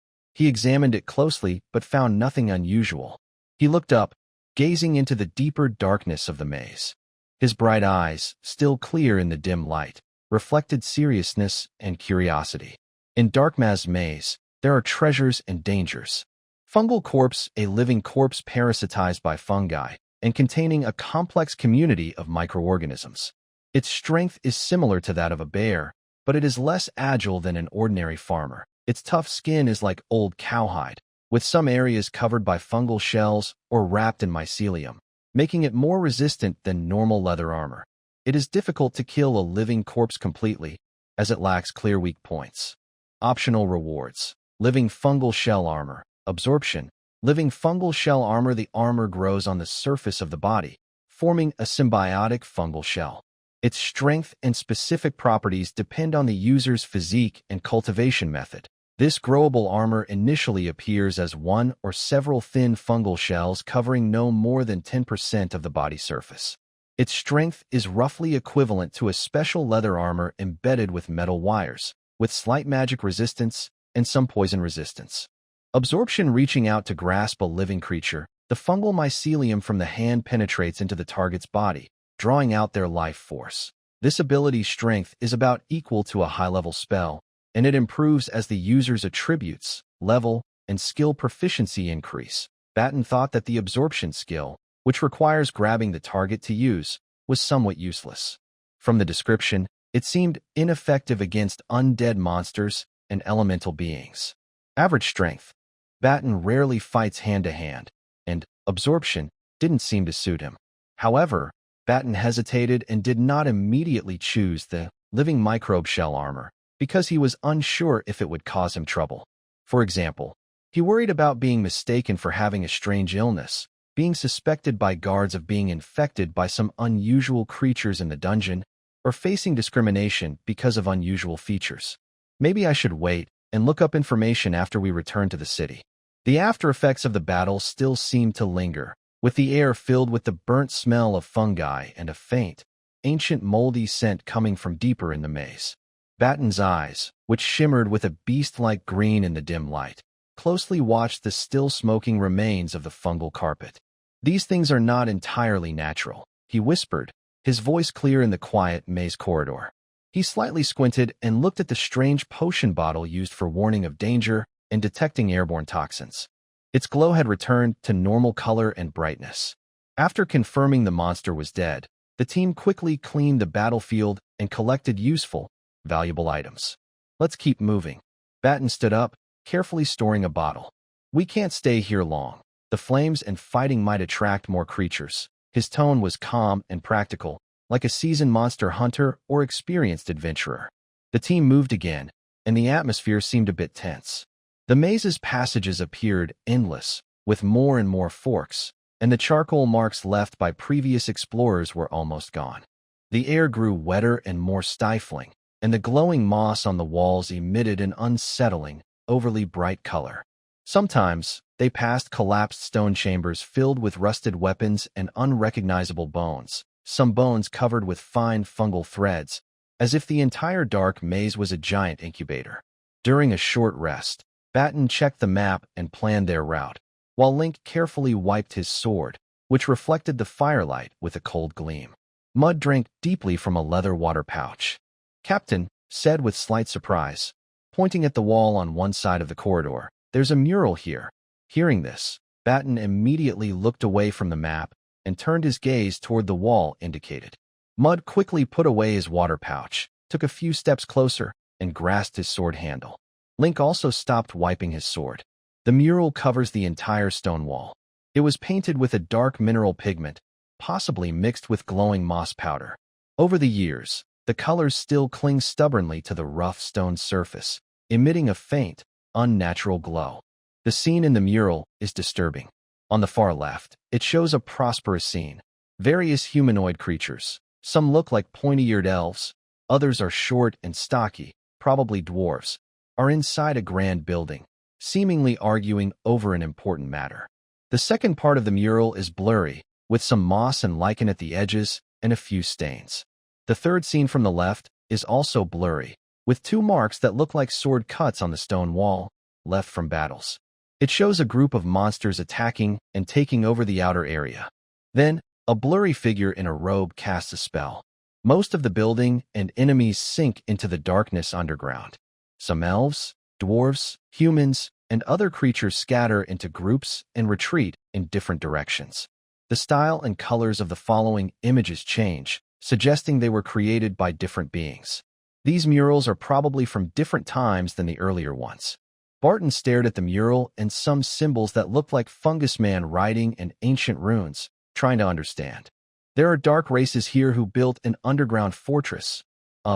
He examined it closely but found nothing unusual. He looked up, gazing into the deeper darkness of the maze. His bright eyes, still clear in the dim light, reflected seriousness and curiosity. In Darkma's maze, there are treasures and dangers. Fungal corpse, a living corpse parasitized by fungi and containing a complex community of microorganisms. Its strength is similar to that of a bear, but it is less agile than an ordinary farmer. Its tough skin is like old cowhide, with some areas covered by fungal shells or wrapped in mycelium, making it more resistant than normal leather armor. It is difficult to kill a living corpse completely, as it lacks clear weak points. Optional rewards. Living fungal shell armor. Absorption. Living fungal shell armor. The armor grows on the surface of the body, forming a symbiotic fungal shell. Its strength and specific properties depend on the user's physique and cultivation method. This growable armor initially appears as one or several thin fungal shells covering no more than 10% of the body surface. Its strength is roughly equivalent to a special leather armor embedded with metal wires, with slight magic resistance and some poison resistance. Absorption. Reaching out to grasp a living creature, the fungal mycelium from the hand penetrates into the target's body, drawing out their life force. This ability's strength is about equal to a high-level spell, and it improves as the user's attributes, level, and skill proficiency increase. Barton thought that the absorption skill, which requires grabbing the target to use, was somewhat useless. From the description, it seemed ineffective against undead monsters and elemental beings. Average strength. Barton rarely fights hand-to-hand, and absorption didn't seem to suit him. However, Barton hesitated and did not immediately choose the living microbe shell armor because he was unsure if it would cause him trouble. For example, he worried about being mistaken for having a strange illness, being suspected by guards of being infected by some unusual creatures in the dungeon, or facing discrimination because of unusual features. Maybe I should wait and look up information after we return to the city. The after effects of the battle still seemed to linger, with the air filled with the burnt smell of fungi and a faint, ancient moldy scent coming from deeper in the maze. Barton's eyes, which shimmered with a beast-like green in the dim light, closely watched the still smoking remains of the fungal carpet. "These things are not entirely natural," he whispered, his voice clear in the quiet maze corridor. He slightly squinted and looked at the strange potion bottle used for warning of danger and detecting airborne toxins. Its glow had returned to normal color and brightness. After confirming the monster was dead, the team quickly cleaned the battlefield and collected useful, valuable items. "Let's keep moving." Barton stood up, carefully storing a bottle. "We can't stay here long. The flames and fighting might attract more creatures." His tone was calm and practical, like a seasoned monster hunter or experienced adventurer. The team moved again, and the atmosphere seemed a bit tense. The maze's passages appeared endless, with more and more forks, and the charcoal marks left by previous explorers were almost gone. The air grew wetter and more stifling, and the glowing moss on the walls emitted an unsettling, overly bright color. Sometimes, they passed collapsed stone chambers filled with rusted weapons and unrecognizable bones, some bones covered with fine fungal threads, as if the entire dark maze was a giant incubator. During a short rest, Barton checked the map and planned their route, while Link carefully wiped his sword, which reflected the firelight with a cold gleam. Mud drank deeply from a leather water pouch. "Captain," said with slight surprise, pointing at the wall on one side of the corridor, "there's a mural here." Hearing this, Barton immediately looked away from the map and turned his gaze toward the wall indicated. Mud quickly put away his water pouch, took a few steps closer, and grasped his sword handle. Link also stopped wiping his sword. The mural covers the entire stone wall. It was painted with a dark mineral pigment, possibly mixed with glowing moss powder. Over the years, the colors still cling stubbornly to the rough stone surface, emitting a faint, unnatural glow. The scene in the mural is disturbing. On the far left, it shows a prosperous scene. Various humanoid creatures. Some look like pointy-eared elves, others are short and stocky, probably dwarves, are inside a grand building, seemingly arguing over an important matter. The second part of the mural is blurry, with some moss and lichen at the edges and a few stains. The third scene from the left is also blurry, with two marks that look like sword cuts on the stone wall, left from battles. It shows a group of monsters attacking and taking over the outer area. Then, a blurry figure in a robe casts a spell. Most of the building and enemies sink into the darkness underground. Some elves, dwarves, humans, and other creatures scatter into groups and retreat in different directions. The style and colors of the following images change, suggesting they were created by different beings. These murals are probably from different times than the earlier ones. Barton stared at the mural and some symbols that looked like fungus man writing and ancient runes, trying to understand. There are dark races here who built an underground fortress,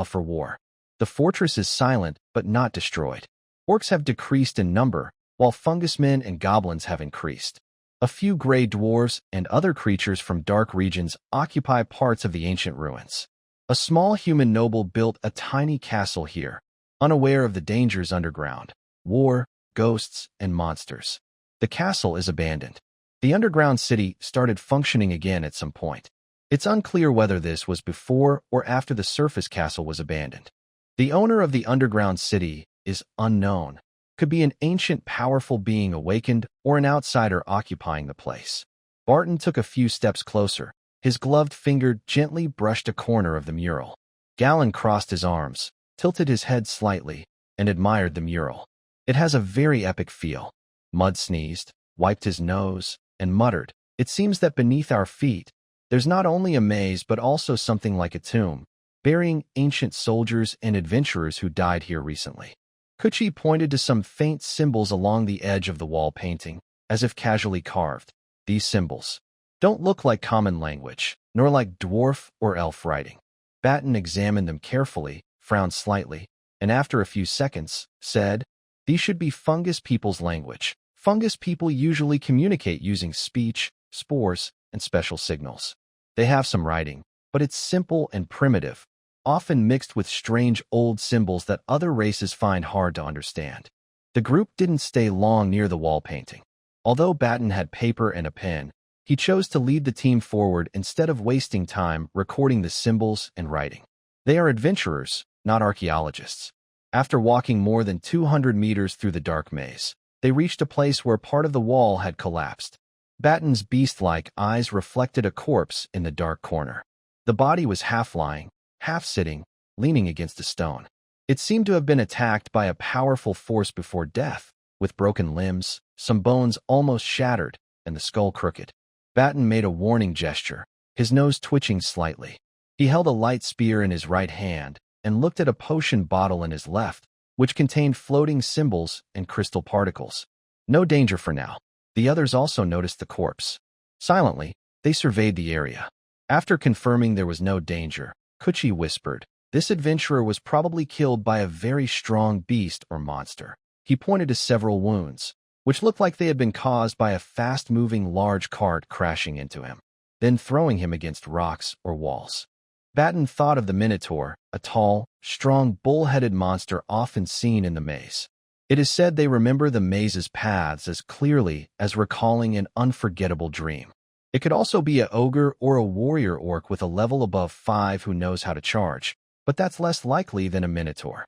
for war. The fortress is silent but not destroyed. Orcs have decreased in number, while fungus men and goblins have increased. A few gray dwarves and other creatures from dark regions occupy parts of the ancient ruins. A small human noble built a tiny castle here, unaware of the dangers underground, war, ghosts, and monsters. The castle is abandoned. The underground city started functioning again at some point. It's unclear whether this was before or after the surface castle was abandoned. The owner of the underground city is unknown. Could be an ancient powerful being awakened or an outsider occupying the place. Barton took a few steps closer. His gloved finger gently brushed a corner of the mural. Galen crossed his arms, tilted his head slightly, and admired the mural. It has a very epic feel. Mud sneezed, wiped his nose, and muttered, "It seems that beneath our feet, there's not only a maze but also something like a tomb, burying ancient soldiers and adventurers who died here recently." Kuchi pointed to some faint symbols along the edge of the wall painting, as if casually carved. "These symbols. don't look like common language, nor like dwarf or elf writing. Barton examined them carefully, frowned slightly, and after a few seconds, said, "These should be fungus people's language. Fungus people usually communicate using speech, spores, and special signals. They have some writing, but it's simple and primitive, often mixed with strange old symbols that other races find hard to understand." The group didn't stay long near the wall painting. Although Barton had paper and a pen, he chose to lead the team forward instead of wasting time recording the symbols and writing. They are adventurers, not archaeologists. After walking more than 200 meters through the dark maze, they reached a place where part of the wall had collapsed. Barton's beast-like eyes reflected a corpse in the dark corner. The body was half-lying, half-sitting, leaning against a stone. It seemed to have been attacked by a powerful force before death, with broken limbs, some bones almost shattered, and the skull crooked. Barton made a warning gesture, his nose twitching slightly. He held a light spear in his right hand and looked at a potion bottle in his left, which contained floating symbols and crystal particles. No danger for now. The others also noticed the corpse. Silently, they surveyed the area. After confirming there was no danger, Kuchi whispered, "This adventurer was probably killed by a very strong beast or monster." He pointed to several wounds, which looked like they had been caused by a fast-moving large cart crashing into him, then throwing him against rocks or walls. Barton thought of the Minotaur, a tall, strong, bull-headed monster often seen in the maze. It is said they remember the maze's paths as clearly as recalling an unforgettable dream. It could also be an ogre or a warrior orc with a level above 5 who knows how to charge, but that's less likely than a Minotaur.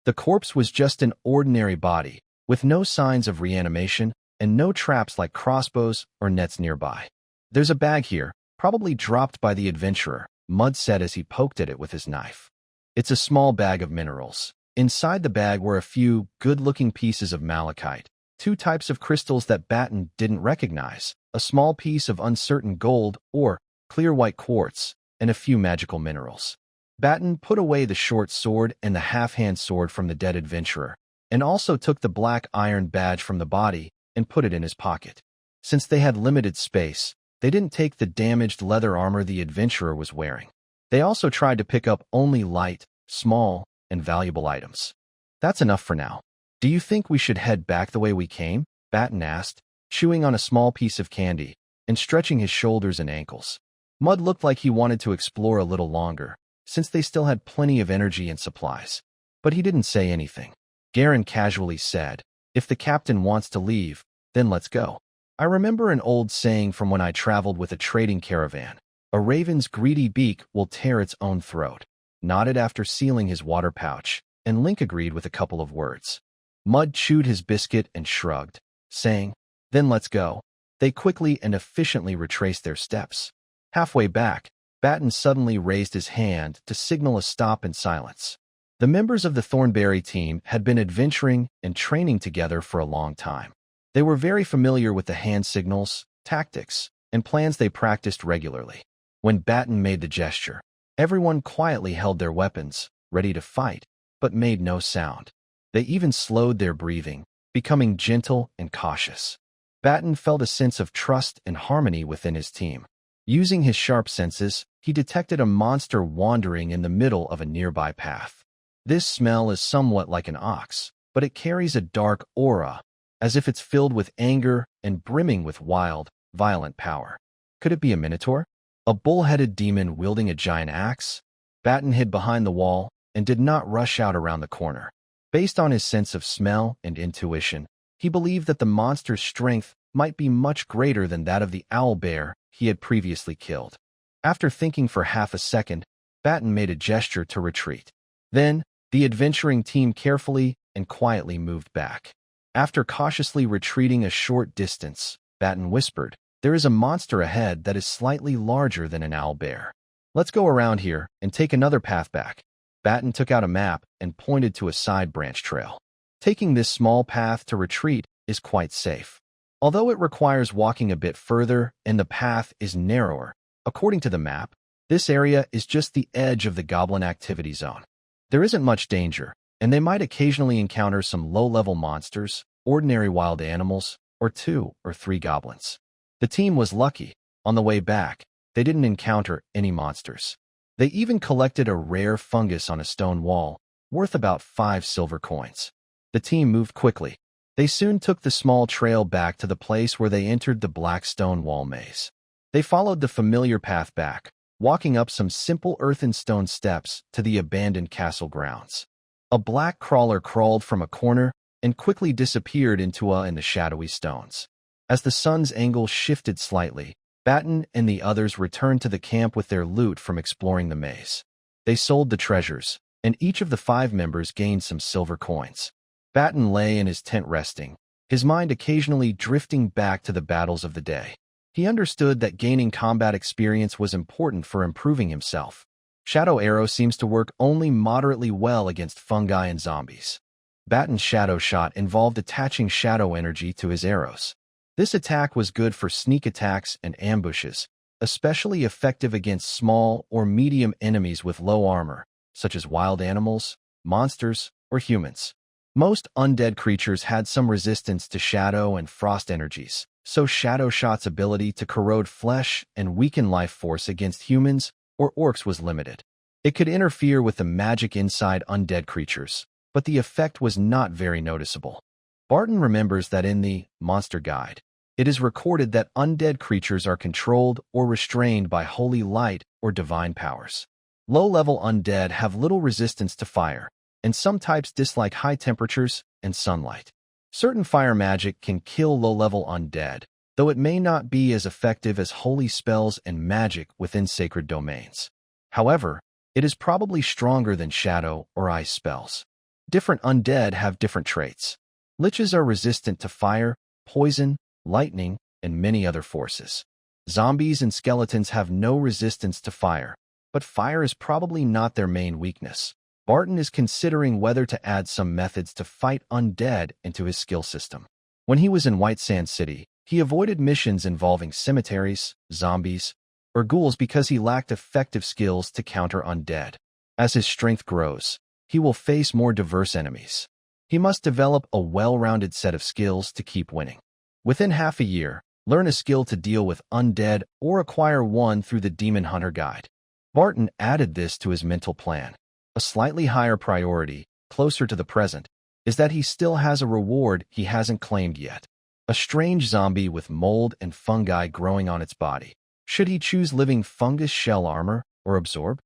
The corpse was just an ordinary body, with no signs of reanimation and no traps like crossbows or nets nearby. "There's a bag here, probably dropped by the adventurer," Mud said as he poked at it with his knife. "It's a small bag of minerals. Inside the bag were a few good-looking pieces of malachite, 2 types of crystals that Barton didn't recognize, a small piece of uncertain gold or clear white quartz, and a few magical minerals." Barton put away the short sword and the half-hand sword from the dead adventurer, and also took the black iron badge from the body and put it in his pocket. Since they had limited space, they didn't take the damaged leather armor the adventurer was wearing. They also tried to pick up only light, small, and valuable items. "That's enough for now. Do you think we should head back the way we came?" Barton asked, chewing on a small piece of candy and stretching his shoulders and ankles. Mud looked like he wanted to explore a little longer, since they still had plenty of energy and supplies. But he didn't say anything. Garen casually said, "If the captain wants to leave, then let's go. I remember an old saying from when I traveled with a trading caravan. A raven's greedy beak will tear its own throat." Nodded after sealing his water pouch, and Link agreed with a couple of words. Mud chewed his biscuit and shrugged, saying, "Then let's go." They quickly and efficiently retraced their steps. Halfway back, Barton suddenly raised his hand to signal a stop in silence. The members of the Thornberry team had been adventuring and training together for a long time. They were very familiar with the hand signals, tactics, and plans they practiced regularly. When Barton made the gesture, everyone quietly held their weapons, ready to fight, but made no sound. They even slowed their breathing, becoming gentle and cautious. Barton felt a sense of trust and harmony within his team. Using his sharp senses, he detected a monster wandering in the middle of a nearby path. This smell is somewhat like an ox, but it carries a dark aura, as if it's filled with anger and brimming with wild, violent power. Could it be a minotaur? A bull-headed demon wielding a giant axe? Barton hid behind the wall and did not rush out around the corner. Based on his sense of smell and intuition, he believed that the monster's strength might be much greater than that of the owl bear he had previously killed. After thinking for half a second, Barton made a gesture to retreat. Then, the adventuring team carefully and quietly moved back. After cautiously retreating a short distance, Barton whispered, "There is a monster ahead that is slightly larger than an owl bear. Let's go around here and take another path back." Barton took out a map and pointed to a side branch trail. Taking this small path to retreat is quite safe. Although it requires walking a bit further and the path is narrower, according to the map, this area is just the edge of the goblin activity zone. There isn't much danger, and they might occasionally encounter some low-level monsters, ordinary wild animals, or 2 or 3 goblins. The team was lucky. On the way back, they didn't encounter any monsters. They even collected a rare fungus on a stone wall, worth about 5 silver coins. The team moved quickly. They soon took the small trail back to the place where they entered the Blackstone wall maze. They followed the familiar path back, walking up some simple earthen stone steps to the abandoned castle grounds. A black crawler crawled from a corner and quickly disappeared in the shadowy stones. As the sun's angle shifted slightly, Barton and the others returned to the camp with their loot from exploring the maze. They sold the treasures, and each of the 5 members gained some silver coins. Barton lay in his tent resting, his mind occasionally drifting back to the battles of the day. He understood that gaining combat experience was important for improving himself. Shadow Arrow seems to work only moderately well against fungi and zombies. Barton's Shadow Shot involved attaching shadow energy to his arrows. This attack was good for sneak attacks and ambushes, especially effective against small or medium enemies with low armor, such as wild animals, monsters, or humans. Most undead creatures had some resistance to shadow and frost energies, so Shadow Shot's ability to corrode flesh and weaken life force against humans or orcs was limited. It could interfere with the magic inside undead creatures, but the effect was not very noticeable. Barton remembers that in the Monster Guide, it is recorded that undead creatures are controlled or restrained by holy light or divine powers. Low-level undead have little resistance to fire, and some types dislike high temperatures and sunlight. Certain fire magic can kill low-level undead, though it may not be as effective as holy spells and magic within sacred domains. However, it is probably stronger than shadow or ice spells. Different undead have different traits. Liches are resistant to fire, poison, lightning, and many other forces. Zombies and skeletons have no resistance to fire, but fire is probably not their main weakness. Barton is considering whether to add some methods to fight undead into his skill system. When he was in White Sand City, he avoided missions involving cemeteries, zombies, or ghouls because he lacked effective skills to counter undead. As his strength grows, he will face more diverse enemies. He must develop a well-rounded set of skills to keep winning. Within half a year, learn a skill to deal with undead or acquire one through the Demon Hunter Guide. Barton added this to his mental plan. A slightly higher priority, closer to the present, is that he still has a reward he hasn't claimed yet. A strange zombie with mold and fungi growing on its body. Should he choose living fungus shell armor or absorb?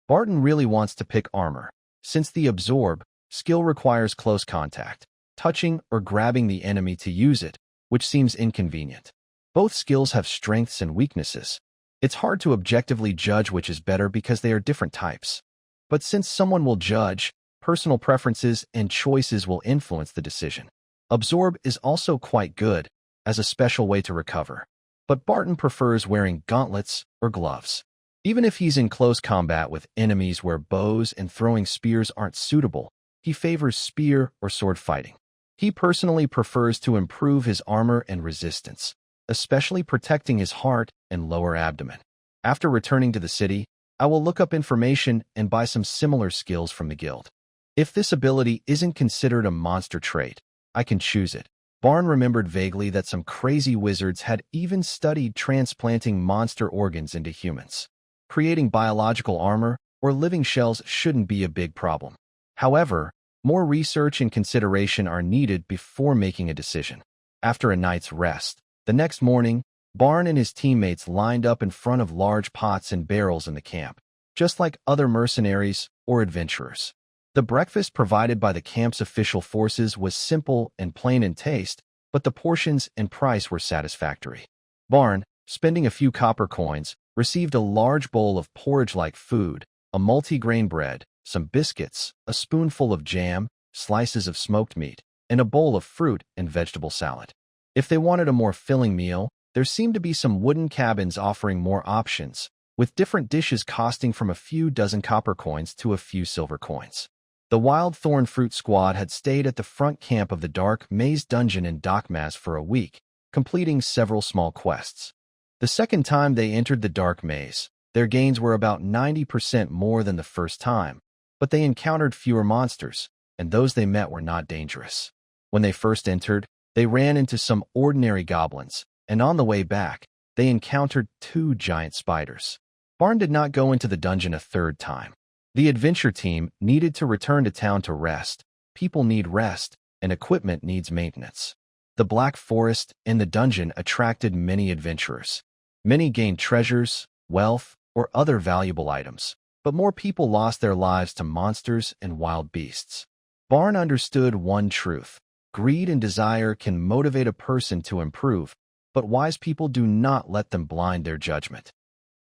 Barton really wants to pick armor, since the absorb skill requires close contact, touching or grabbing the enemy to use it, which seems inconvenient. Both skills have strengths and weaknesses. It's hard to objectively judge which is better because they are different types. But since someone will judge, personal preferences and choices will influence the decision. Absorb is also quite good, as a special way to recover. But Barton prefers wearing gauntlets or gloves. Even if he's in close combat with enemies where bows and throwing spears aren't suitable, he favors spear or sword fighting. He personally prefers to improve his armor and resistance, especially protecting his heart and lower abdomen. After returning to the city, I will look up information and buy some similar skills from the guild. If this ability isn't considered a monster trait, I can choose it. Barton remembered vaguely that some crazy wizards had even studied transplanting monster organs into humans. Creating biological armor or living shells shouldn't be a big problem. However, more research and consideration are needed before making a decision. After a night's rest, the next morning, Barton and his teammates lined up in front of large pots and barrels in the camp, just like other mercenaries or adventurers. The breakfast provided by the camp's official forces was simple and plain in taste, but the portions and price were satisfactory. Barton, spending a few copper coins, received a large bowl of porridge-like food, a multi-grain bread, some biscuits, a spoonful of jam, slices of smoked meat, and a bowl of fruit and vegetable salad. If they wanted a more filling meal, there seemed to be some wooden cabins offering more options, with different dishes costing from a few dozen copper coins to a few silver coins. The Wild Thorn Fruit Squad had stayed at the front camp of the Dark Maze Dungeon in Dockmass for a week, completing several small quests. The second time they entered the Dark Maze, their gains were about 90% more than the first time, but they encountered fewer monsters, and those they met were not dangerous. When they first entered, they ran into some ordinary goblins, and on the way back, they encountered 2 giant spiders. Barton did not go into the dungeon a third time. The adventure team needed to return to town to rest. People need rest, and equipment needs maintenance. The Black Forest and the dungeon attracted many adventurers. Many gained treasures, wealth, or other valuable items, but more people lost their lives to monsters and wild beasts. Barton understood one truth: greed and desire can motivate a person to improve, but wise people do not let them blind their judgment.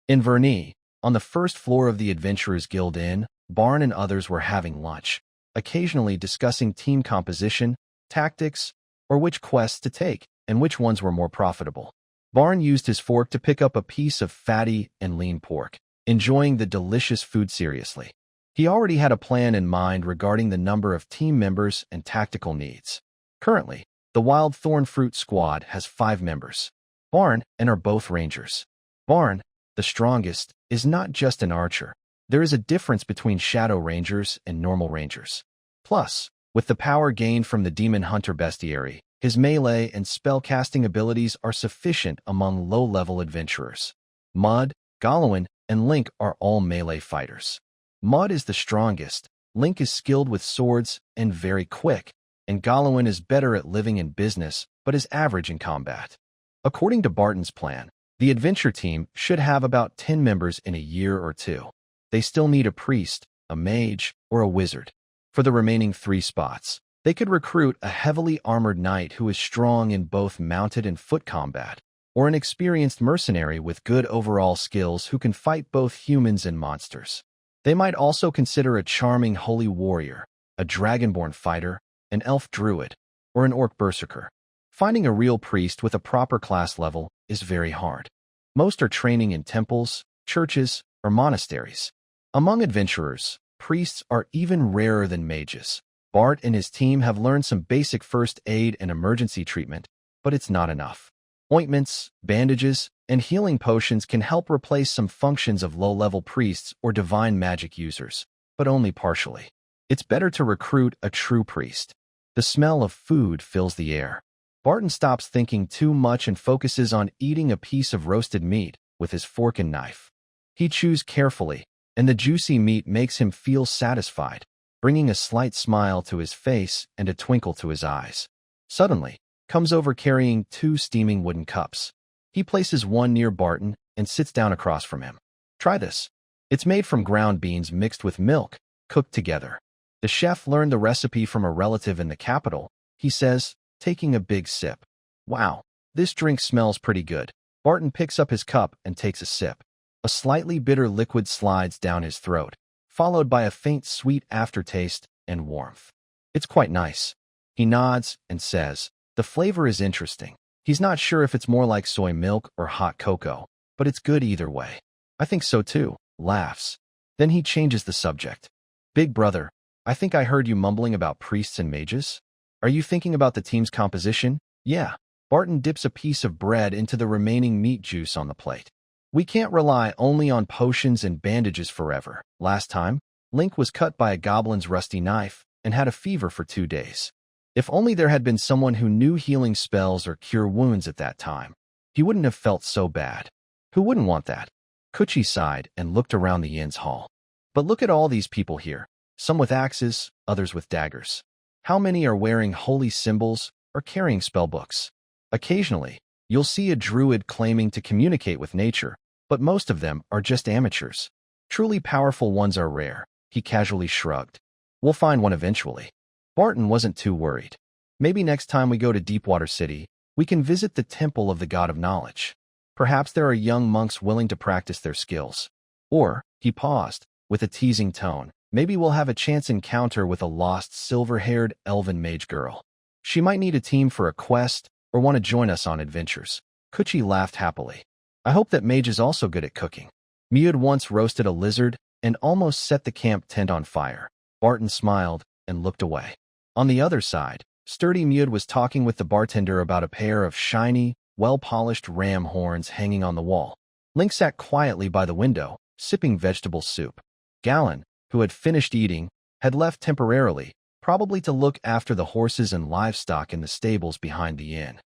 In Verny, on the first floor of the Adventurers Guild Inn, Barton and others were having lunch, occasionally discussing team composition, tactics, or which quests to take and which ones were more profitable. Barton used his fork to pick up a piece of fatty and lean pork, enjoying the delicious food seriously. He already had a plan in mind regarding the number of team members and tactical needs. Currently, the Wild Thorn Fruit Squad has 5 members. Barton and are both rangers. Barton, the strongest, is not just an archer. There is a difference between shadow rangers and normal rangers. Plus, with the power gained from the Demon Hunter Bestiary, his melee and spellcasting abilities are sufficient among low-level adventurers. Mud, Goblin, and Link are all melee fighters. Mud is the strongest, Link is skilled with swords and very quick, and Goblin is better at living in business but is average in combat. According to Barton's plan, the adventure team should have about 10 members in a year or 2. They still need a priest, a mage, or a wizard. For the remaining 3 spots, they could recruit a heavily armored knight who is strong in both mounted and foot combat, or an experienced mercenary with good overall skills who can fight both humans and monsters. They might also consider a charming holy warrior, a dragonborn fighter, an elf druid, or an orc berserker. Finding a real priest with a proper class level is very hard. Most are training in temples, churches, or monasteries. Among adventurers, priests are even rarer than mages. Bart and his team have learned some basic first aid and emergency treatment, but it's not enough. Ointments, bandages, and healing potions can help replace some functions of low-level priests or divine magic users, but only partially. It's better to recruit a true priest. The smell of food fills the air. Barton stops thinking too much and focuses on eating a piece of roasted meat with his fork and knife. He chews carefully, and the juicy meat makes him feel satisfied, bringing a slight smile to his face and a twinkle to his eyes. Suddenly, comes over carrying 2 steaming wooden cups. He places one near Barton and sits down across from him. Try this. It's made from ground beans mixed with milk, cooked together. The chef learned the recipe from a relative in the capital, he says, taking a big sip. Wow, this drink smells pretty good. Barton picks up his cup and takes a sip. A slightly bitter liquid slides down his throat, followed by a faint sweet aftertaste and warmth. It's quite nice. He nods and says, the flavor is interesting. He's not sure if it's more like soy milk or hot cocoa, but it's good either way. I think so too, laughs. Then he changes the subject. Big brother, I think I heard you mumbling about priests and mages. Are you thinking about the team's composition? Yeah. Barton dips a piece of bread into the remaining meat juice on the plate. We can't rely only on potions and bandages forever. Last time, Link was cut by a goblin's rusty knife and had a fever for 2 days. If only there had been someone who knew healing spells or cure wounds at that time. He wouldn't have felt so bad. Who wouldn't want that? Kuchi sighed and looked around the inn's hall. But look at all these people here. Some with axes, others with daggers. How many are wearing holy symbols or carrying spellbooks? Occasionally, you'll see a druid claiming to communicate with nature, but most of them are just amateurs. Truly powerful ones are rare, he casually shrugged. We'll find one eventually. Barton wasn't too worried. Maybe next time we go to Deepwater City, we can visit the Temple of the God of Knowledge. Perhaps there are young monks willing to practice their skills. Or, he paused, with a teasing tone, maybe we'll have a chance encounter with a lost silver-haired elven mage girl. She might need a team for a quest or want to join us on adventures. Kuchi laughed happily. I hope that mage is also good at cooking. Mewd once roasted a lizard and almost set the camp tent on fire. Barton smiled and looked away. On the other side, sturdy Mewd was talking with the bartender about a pair of shiny, well-polished ram horns hanging on the wall. Link sat quietly by the window, sipping vegetable soup. Galen, who had finished eating, had left temporarily, probably to look after the horses and livestock in the stables behind the inn.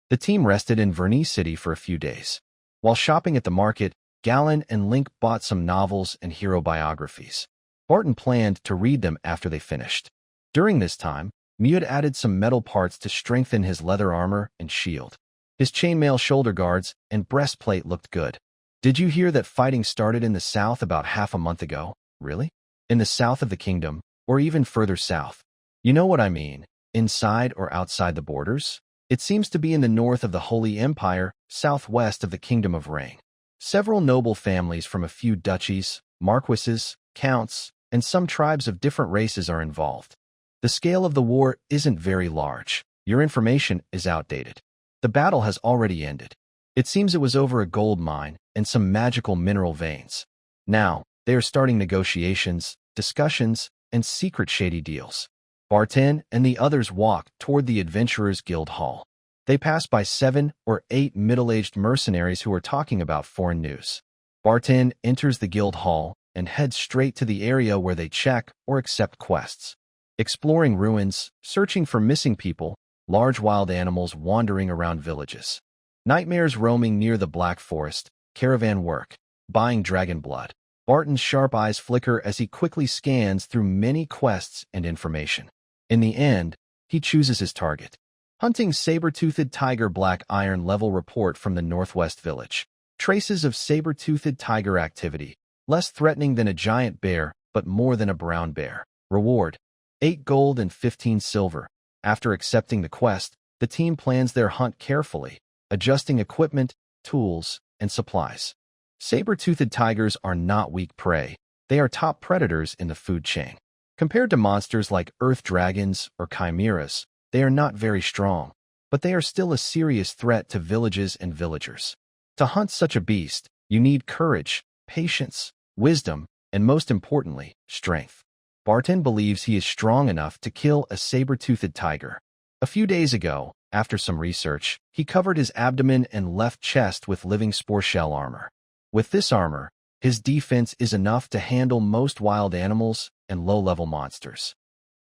The team rested in Verny City for a few days. While shopping at the market, Galen and Link bought some novels and hero biographies. Barton planned to read them after they finished. During this time, Mewd added some metal parts to strengthen his leather armor and shield. His chainmail shoulder guards and breastplate looked good. Did you hear that fighting started in the south about half a month ago? Really? In the south of the kingdom, or even further south? You know what I mean, inside or outside the borders? It seems to be in the north of the Holy Empire, southwest of the Kingdom of Rain. Several noble families from a few duchies, marquises, counts, and some tribes of different races are involved. The scale of the war isn't very large. Your information is outdated. The battle has already ended. It seems it was over a gold mine and some magical mineral veins. Now, they are starting negotiations, discussions, and secret shady deals. Barton and the others walked toward the Adventurers Guild Hall. They passed by 7 or 8 middle-aged mercenaries who were talking about foreign news. Barton enters the guild hall and heads straight to the area where they check or accept quests. Exploring ruins, searching for missing people, large wild animals wandering around villages. Nightmares roaming near the Black Forest, caravan work, buying dragon blood. Barton's sharp eyes flicker as he quickly scans through many quests and information. In the end, he chooses his target. Hunting saber-toothed tiger black iron level report from the northwest village. Traces of saber-toothed tiger activity. Less threatening than a giant bear, but more than a brown bear. Reward: 8 gold and 15 silver. After accepting the quest, the team plans their hunt carefully, adjusting equipment, tools, and supplies. Saber-toothed tigers are not weak prey. They are top predators in the food chain. Compared to monsters like earth dragons or chimeras, they are not very strong, but they are still a serious threat to villages and villagers. To hunt such a beast, you need courage, patience, wisdom, and most importantly, strength. Barton believes he is strong enough to kill a saber-toothed tiger. A few days ago, after some research, he covered his abdomen and left chest with living spore shell armor. With this armor, his defense is enough to handle most wild animals and low-level monsters.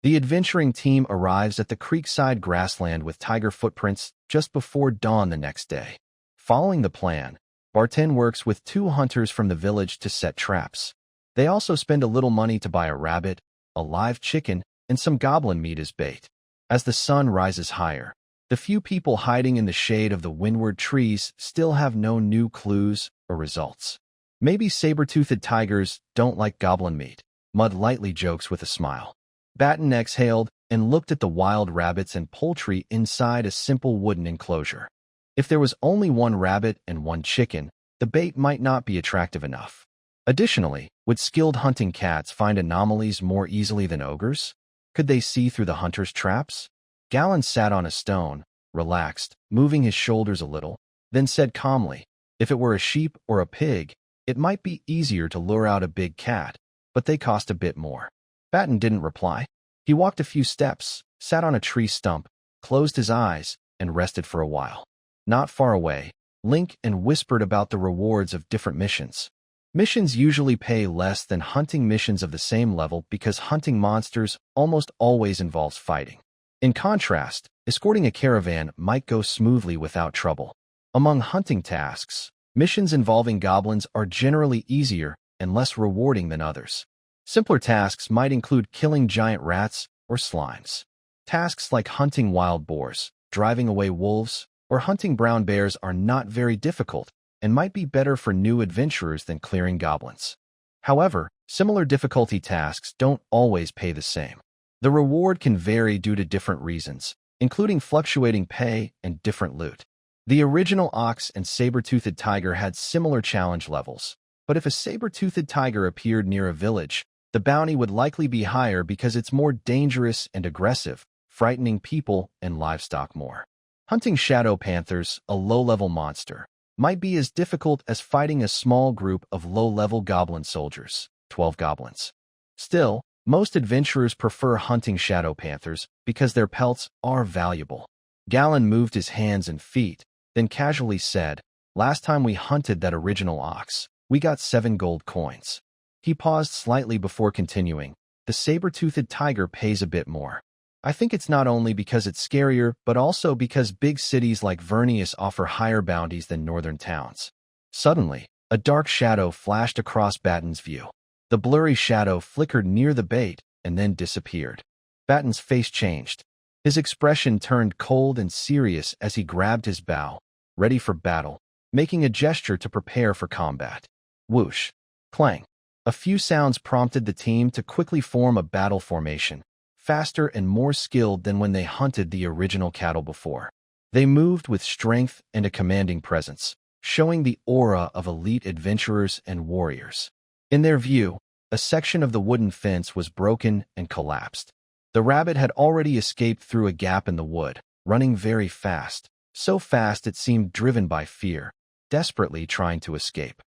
The adventuring team arrives at the creekside grassland with tiger footprints just before dawn the next day. Following the plan, Barton works with 2 hunters from the village to set traps. They also spend a little money to buy a rabbit, a live chicken, and some goblin meat as bait. As the sun rises higher, the few people hiding in the shade of the windward trees still have no new clues or results. Maybe saber-toothed tigers don't like goblin meat, Mud lightly jokes with a smile. Barton exhaled and looked at the wild rabbits and poultry inside a simple wooden enclosure. If there was only 1 rabbit and 1 chicken, the bait might not be attractive enough. Additionally, would skilled hunting cats find anomalies more easily than ogres? Could they see through the hunter's traps? Galen sat on a stone, relaxed, moving his shoulders a little, then said calmly, if it were a sheep or a pig, it might be easier to lure out a big cat, but they cost a bit more. Barton didn't reply. He walked a few steps, sat on a tree stump, closed his eyes, and rested for a while. Not far away, Link and whispered about the rewards of different missions. Missions usually pay less than hunting missions of the same level because hunting monsters almost always involves fighting. In contrast, escorting a caravan might go smoothly without trouble. Among hunting tasks, missions involving goblins are generally easier and less rewarding than others. Simpler tasks might include killing giant rats or slimes. Tasks like hunting wild boars, driving away wolves, or hunting brown bears are not very difficult and might be better for new adventurers than clearing goblins. However, similar difficulty tasks don't always pay the same. The reward can vary due to different reasons, including fluctuating pay and different loot. The original ox and saber-toothed tiger had similar challenge levels, but if a saber-toothed tiger appeared near a village, the bounty would likely be higher because it's more dangerous and aggressive, frightening people and livestock more. Hunting shadow panthers, a low-level monster, might be as difficult as fighting a small group of low-level goblin soldiers, 12 goblins. Still, most adventurers prefer hunting shadow panthers because their pelts are valuable. Galen moved his hands and feet, then casually said, "Last time we hunted that original ox, we got 7 gold coins." He paused slightly before continuing. The saber-toothed tiger pays a bit more. I think it's not only because it's scarier, but also because big cities like Vernius offer higher bounties than northern towns. Suddenly, a dark shadow flashed across Barton's view. The blurry shadow flickered near the bait and then disappeared. Barton's face changed. His expression turned cold and serious as he grabbed his bow, ready for battle, making a gesture to prepare for combat. Whoosh! Clang! A few sounds prompted the team to quickly form a battle formation, faster and more skilled than when they hunted the original cattle before. They moved with strength and a commanding presence, showing the aura of elite adventurers and warriors. In their view, a section of the wooden fence was broken and collapsed. The rabbit had already escaped through a gap in the wood, running very fast, so fast it seemed driven by fear, desperately trying to escape.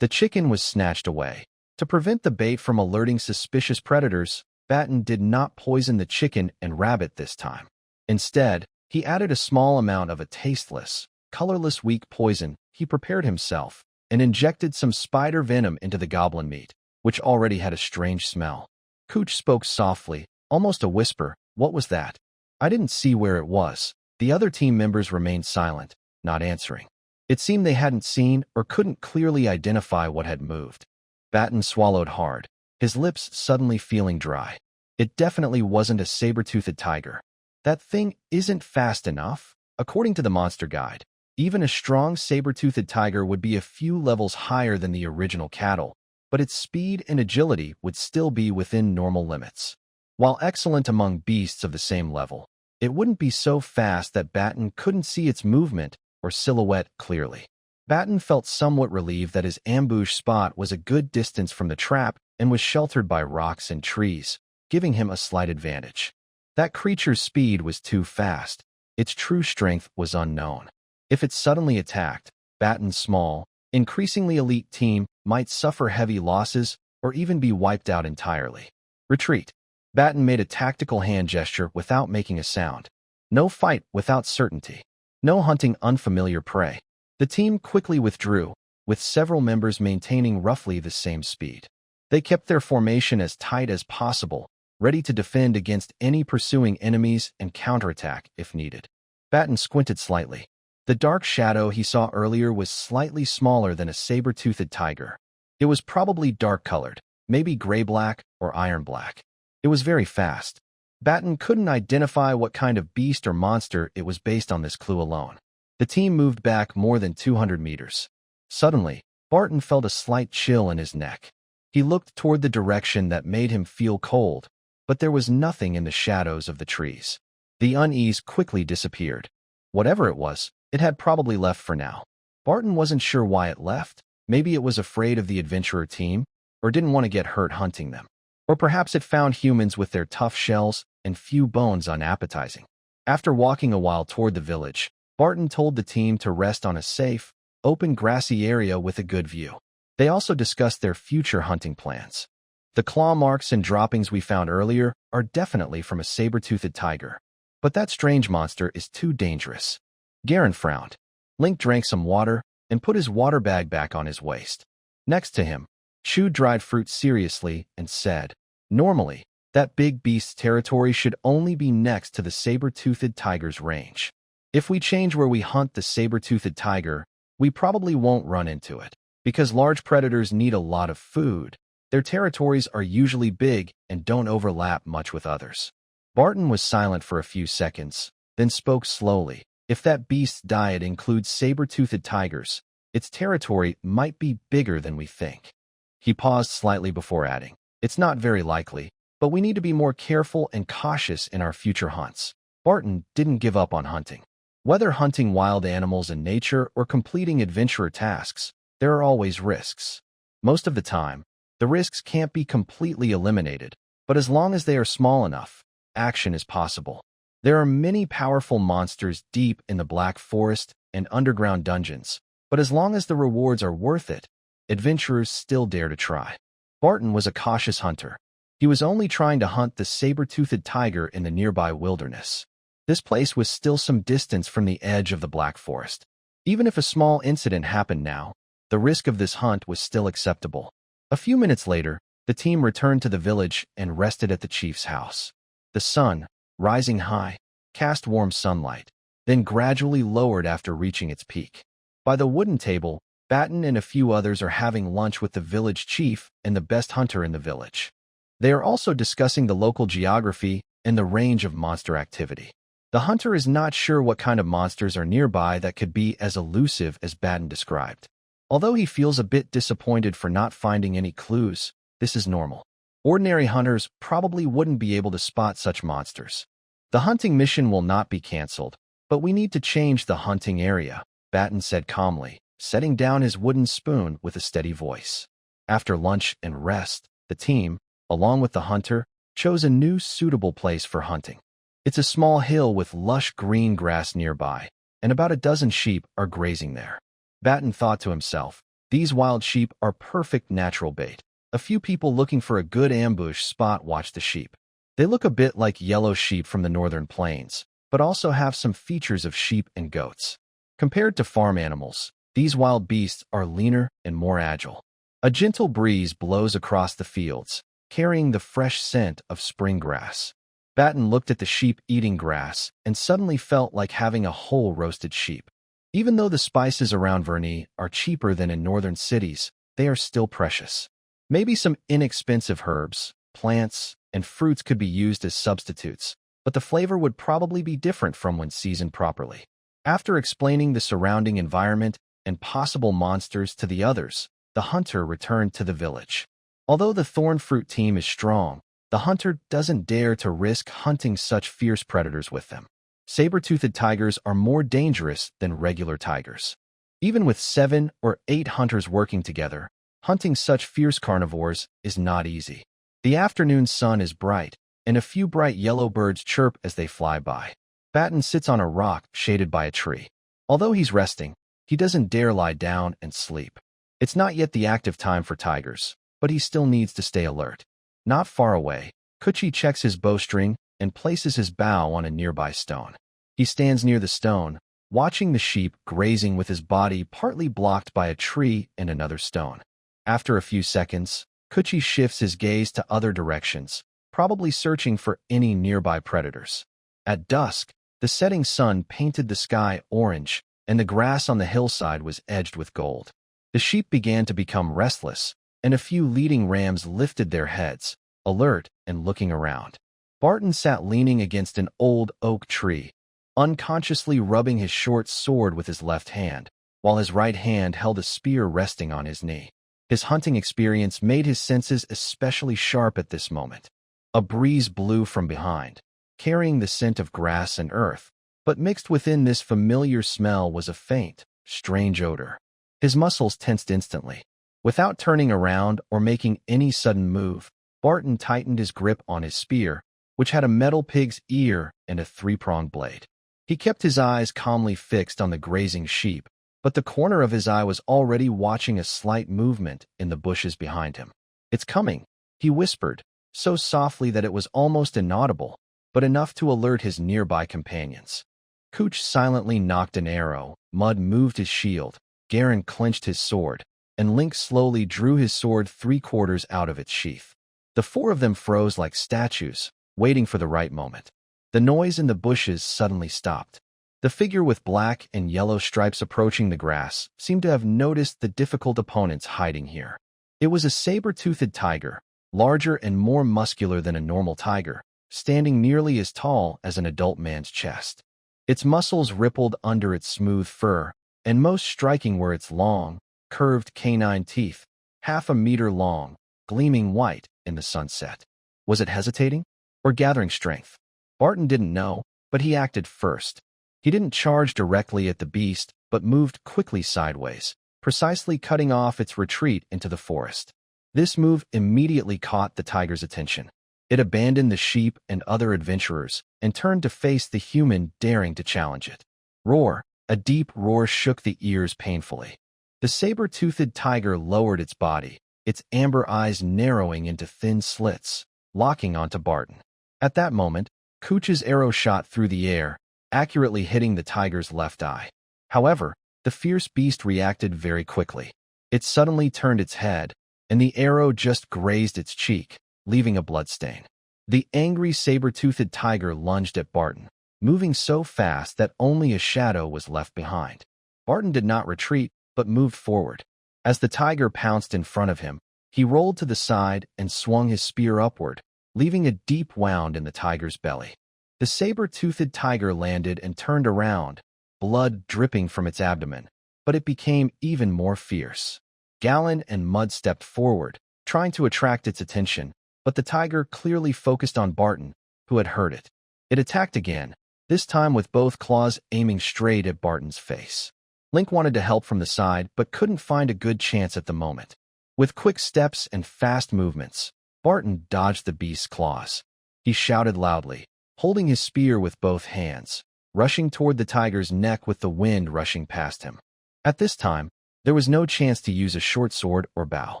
The chicken was snatched away. To prevent the bait from alerting suspicious predators, Barton did not poison the chicken and rabbit this time. Instead, he added a small amount of a tasteless, colorless weak poison he prepared himself and injected some spider venom into the goblin meat, which already had a strange smell. Cooch spoke softly, almost a whisper. "What was that?" "I didn't see where it was." The other team members remained silent, not answering. It seemed they hadn't seen or couldn't clearly identify what had moved. Barton swallowed hard, his lips suddenly feeling dry. It definitely wasn't a saber-toothed tiger. That thing isn't fast enough. According to the monster guide, even a strong saber-toothed tiger would be a few levels higher than the original cattle, but its speed and agility would still be within normal limits. While excellent among beasts of the same level, it wouldn't be so fast that Barton couldn't see its movement or silhouette clearly. Barton felt somewhat relieved that his ambush spot was a good distance from the trap and was sheltered by rocks and trees, giving him a slight advantage. That creature's speed was too fast. Its true strength was unknown. If it suddenly attacked, Barton's small, increasingly elite team might suffer heavy losses or even be wiped out entirely. Retreat. Barton made a tactical hand gesture without making a sound. No fight without certainty. No hunting unfamiliar prey. The team quickly withdrew, with several members maintaining roughly the same speed. They kept their formation as tight as possible, ready to defend against any pursuing enemies and counterattack if needed. Barton squinted slightly. The dark shadow he saw earlier was slightly smaller than a saber-toothed tiger. It was probably dark-colored, maybe gray-black or iron-black. It was very fast. Barton couldn't identify what kind of beast or monster it was based on this clue alone. The team moved back more than 200 meters. Suddenly, Barton felt a slight chill in his neck. He looked toward the direction that made him feel cold, but there was nothing in the shadows of the trees. The unease quickly disappeared. Whatever it was, it had probably left for now. Barton wasn't sure why it left. Maybe it was afraid of the adventurer team, or didn't want to get hurt hunting them. Or perhaps it found humans with their tough shells and few bones unappetizing. After walking a while toward the village, Barton told the team to rest on a safe, open grassy area with a good view. They also discussed their future hunting plans. The claw marks and droppings we found earlier are definitely from a saber-toothed tiger. But that strange monster is too dangerous. Garen frowned. Link drank some water and put his water bag back on his waist. Next to him, chewed dried fruit seriously and said, "Normally, that big beast's territory should only be next to the saber-toothed tiger's range. If we change where we hunt the saber-toothed tiger, we probably won't run into it. Because large predators need a lot of food, their territories are usually big and don't overlap much with others." Barton was silent for a few seconds, then spoke slowly. "If that beast's diet includes saber-toothed tigers, its territory might be bigger than we think." He paused slightly before adding, "It's not very likely, but we need to be more careful and cautious in our future hunts." Barton didn't give up on hunting. Whether hunting wild animals in nature or completing adventurer tasks, there are always risks. Most of the time, the risks can't be completely eliminated, but as long as they are small enough, action is possible. There are many powerful monsters deep in the Black Forest and underground dungeons, but as long as the rewards are worth it, adventurers still dare to try. Barton was a cautious hunter. He was only trying to hunt the saber-toothed tiger in the nearby wilderness. This place was still some distance from the edge of the Black Forest. Even if a small incident happened now, the risk of this hunt was still acceptable. A few minutes later, the team returned to the village and rested at the chief's house. The sun, rising high, cast warm sunlight, then gradually lowered after reaching its peak. By the wooden table, Barton and a few others are having lunch with the village chief and the best hunter in the village. They are also discussing the local geography and the range of monster activity. The hunter is not sure what kind of monsters are nearby that could be as elusive as Barton described. Although he feels a bit disappointed for not finding any clues, this is normal. Ordinary hunters probably wouldn't be able to spot such monsters. The hunting mission will not be canceled, but we need to change the hunting area, Barton said calmly, setting down his wooden spoon with a steady voice. After lunch and rest, the team, along with the hunter, chose a new suitable place for hunting. It's a small hill with lush green grass nearby, and about a dozen sheep are grazing there. Barton thought to himself, these wild sheep are perfect natural bait. A few people looking for a good ambush spot watch the sheep. They look a bit like yellow sheep from the northern plains, but also have some features of sheep and goats. Compared to farm animals, these wild beasts are leaner and more agile. A gentle breeze blows across the fields, carrying the fresh scent of spring grass. Barton looked at the sheep eating grass and suddenly felt like having a whole roasted sheep. Even though the spices around Verny are cheaper than in northern cities, they are still precious. Maybe some inexpensive herbs, plants, and fruits could be used as substitutes, but the flavor would probably be different from when seasoned properly. After explaining the surrounding environment and possible monsters to the others, the hunter returned to the village. Although the thorn fruit team is strong, the hunter doesn't dare to risk hunting such fierce predators with them. Saber-toothed tigers are more dangerous than regular tigers. Even with 7 or 8 hunters working together, hunting such fierce carnivores is not easy. The afternoon sun is bright, and a few bright yellow birds chirp as they fly by. Barton sits on a rock shaded by a tree. Although he's resting, he doesn't dare lie down and sleep. It's not yet the active time for tigers, but he still needs to stay alert. Not far away, Kuchi checks his bowstring and places his bow on a nearby stone. He stands near the stone, watching the sheep grazing with his body partly blocked by a tree and another stone. After a few seconds, Kuchi shifts his gaze to other directions, probably searching for any nearby predators. At dusk, the setting sun painted the sky orange, and the grass on the hillside was edged with gold. The sheep began to become restless, and a few leading rams lifted their heads, alert and looking around. Barton sat leaning against an old oak tree, unconsciously rubbing his short sword with his left hand, while his right hand held a spear resting on his knee. His hunting experience made his senses especially sharp at this moment. A breeze blew from behind, carrying the scent of grass and earth, but mixed within this familiar smell was a faint, strange odor. His muscles tensed instantly. Without turning around or making any sudden move, Barton tightened his grip on his spear, which had a metal pig's ear and a 3-pronged blade. He kept his eyes calmly fixed on the grazing sheep, but the corner of his eye was already watching a slight movement in the bushes behind him. "It's coming," he whispered, so softly that it was almost inaudible, but enough to alert his nearby companions. Cooch silently nocked an arrow, Mud moved his shield, Garen clenched his sword, and Link slowly drew his sword 3/4 out of its sheath. The 4 of them froze like statues, waiting for the right moment. The noise in the bushes suddenly stopped. The figure with black and yellow stripes approaching the grass seemed to have noticed the difficult opponents hiding here. It was a saber-toothed tiger, larger and more muscular than a normal tiger, standing nearly as tall as an adult man's chest. Its muscles rippled under its smooth fur, and most striking were its long, curved canine teeth, 1/2 meter long, gleaming white in the sunset. Was it hesitating or gathering strength? Barton didn't know, but he acted first. He didn't charge directly at the beast, but moved quickly sideways, precisely cutting off its retreat into the forest. This move immediately caught the tiger's attention. It abandoned the sheep and other adventurers and turned to face the human daring to challenge it. Roar! A deep roar shook the ears painfully. The saber-toothed tiger lowered its body, its amber eyes narrowing into thin slits, locking onto Barton. At that moment, Cooch's arrow shot through the air, accurately hitting the tiger's left eye. However, the fierce beast reacted very quickly. It suddenly turned its head, and the arrow just grazed its cheek, leaving a bloodstain. The angry saber-toothed tiger lunged at Barton, moving so fast that only a shadow was left behind. Barton did not retreat, but moved forward. As the tiger pounced in front of him, he rolled to the side and swung his spear upward, leaving a deep wound in the tiger's belly. The saber-toothed tiger landed and turned around, blood dripping from its abdomen, but it became even more fierce. Gallon and Mud stepped forward, trying to attract its attention, but the tiger clearly focused on Barton, who had heard it. It attacked again, this time with both claws aiming straight at Barton's face. Link wanted to help from the side, but couldn't find a good chance at the moment. With quick steps and fast movements, Barton dodged the beast's claws. He shouted loudly, holding his spear with both hands, rushing toward the tiger's neck with the wind rushing past him. At this time, there was no chance to use a short sword or bow.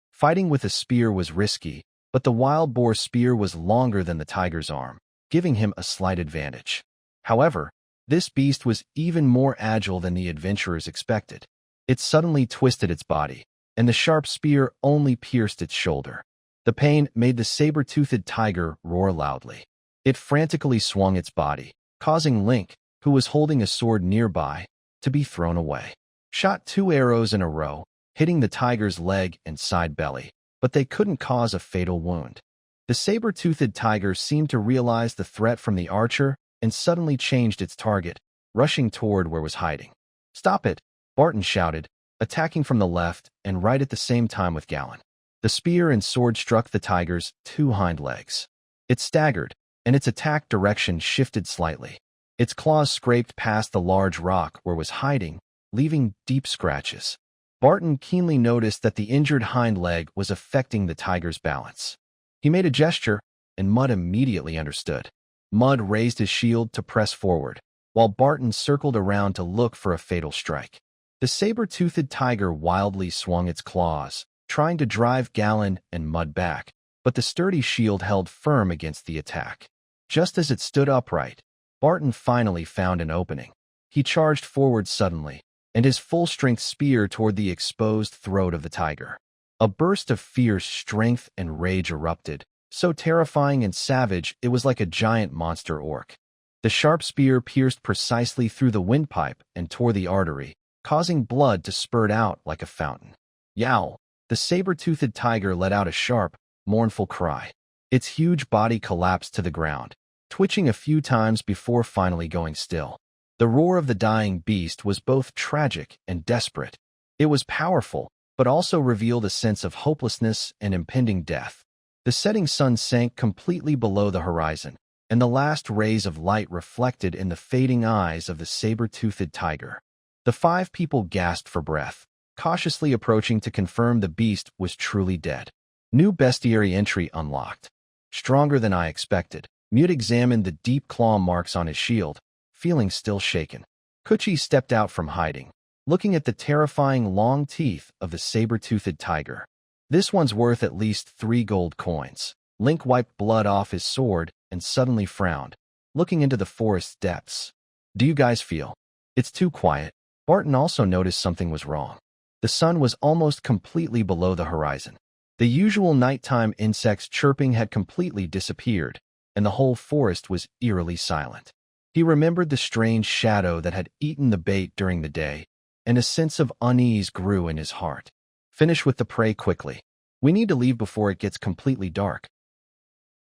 Fighting with a spear was risky, but the wild boar spear was longer than the tiger's arm, giving him a slight advantage. However, this beast was even more agile than the adventurers expected. It suddenly twisted its body, and the sharp spear only pierced its shoulder. The pain made the saber-toothed tiger roar loudly. It frantically swung its body, causing Link, who was holding a sword nearby, to be thrown away. Shot 2 arrows in a row, hitting the tiger's leg and side belly, but they couldn't cause a fatal wound. The saber-toothed tiger seemed to realize the threat from the archer and suddenly changed its target, rushing toward where it was hiding. "Stop it!" Barton shouted, attacking from the left and right at the same time with Gallon. The spear and sword struck the tiger's 2 hind legs. It staggered, and its attack direction shifted slightly. Its claws scraped past the large rock where it was hiding, leaving deep scratches. Barton keenly noticed that the injured hind leg was affecting the tiger's balance. He made a gesture, and Mud immediately understood. Mud raised his shield to press forward, while Barton circled around to look for a fatal strike. The saber-toothed tiger wildly swung its claws, trying to drive Gallon and Mud back, but the sturdy shield held firm against the attack. Just as it stood upright, Barton finally found an opening. He charged forward suddenly, and his full-strength spear toward the exposed throat of the tiger. A burst of fierce strength and rage erupted, so terrifying and savage it was like a giant monster orc. The sharp spear pierced precisely through the windpipe and tore the artery, causing blood to spurt out like a fountain. Yow! The saber-toothed tiger let out a sharp, mournful cry. Its huge body collapsed to the ground, twitching a few times before finally going still. The roar of the dying beast was both tragic and desperate. It was powerful, but also revealed a sense of hopelessness and impending death. The setting sun sank completely below the horizon, and the last rays of light reflected in the fading eyes of the saber-toothed tiger. The 5 people gasped for breath, cautiously approaching to confirm the beast was truly dead. New bestiary entry unlocked. Stronger than I expected. Mute examined the deep claw marks on his shield, feeling still shaken. Kuchi stepped out from hiding, looking at the terrifying long teeth of the saber-toothed tiger. "This one's worth at least 3 gold coins." Link wiped blood off his sword and suddenly frowned, looking into the forest's depths. "Do you guys feel? It's too quiet." Barton also noticed something was wrong. The sun was almost completely below the horizon. The usual nighttime insects chirping had completely disappeared, and the whole forest was eerily silent. He remembered the strange shadow that had eaten the bait during the day, and a sense of unease grew in his heart. "Finish with the prey quickly. We need to leave before it gets completely dark."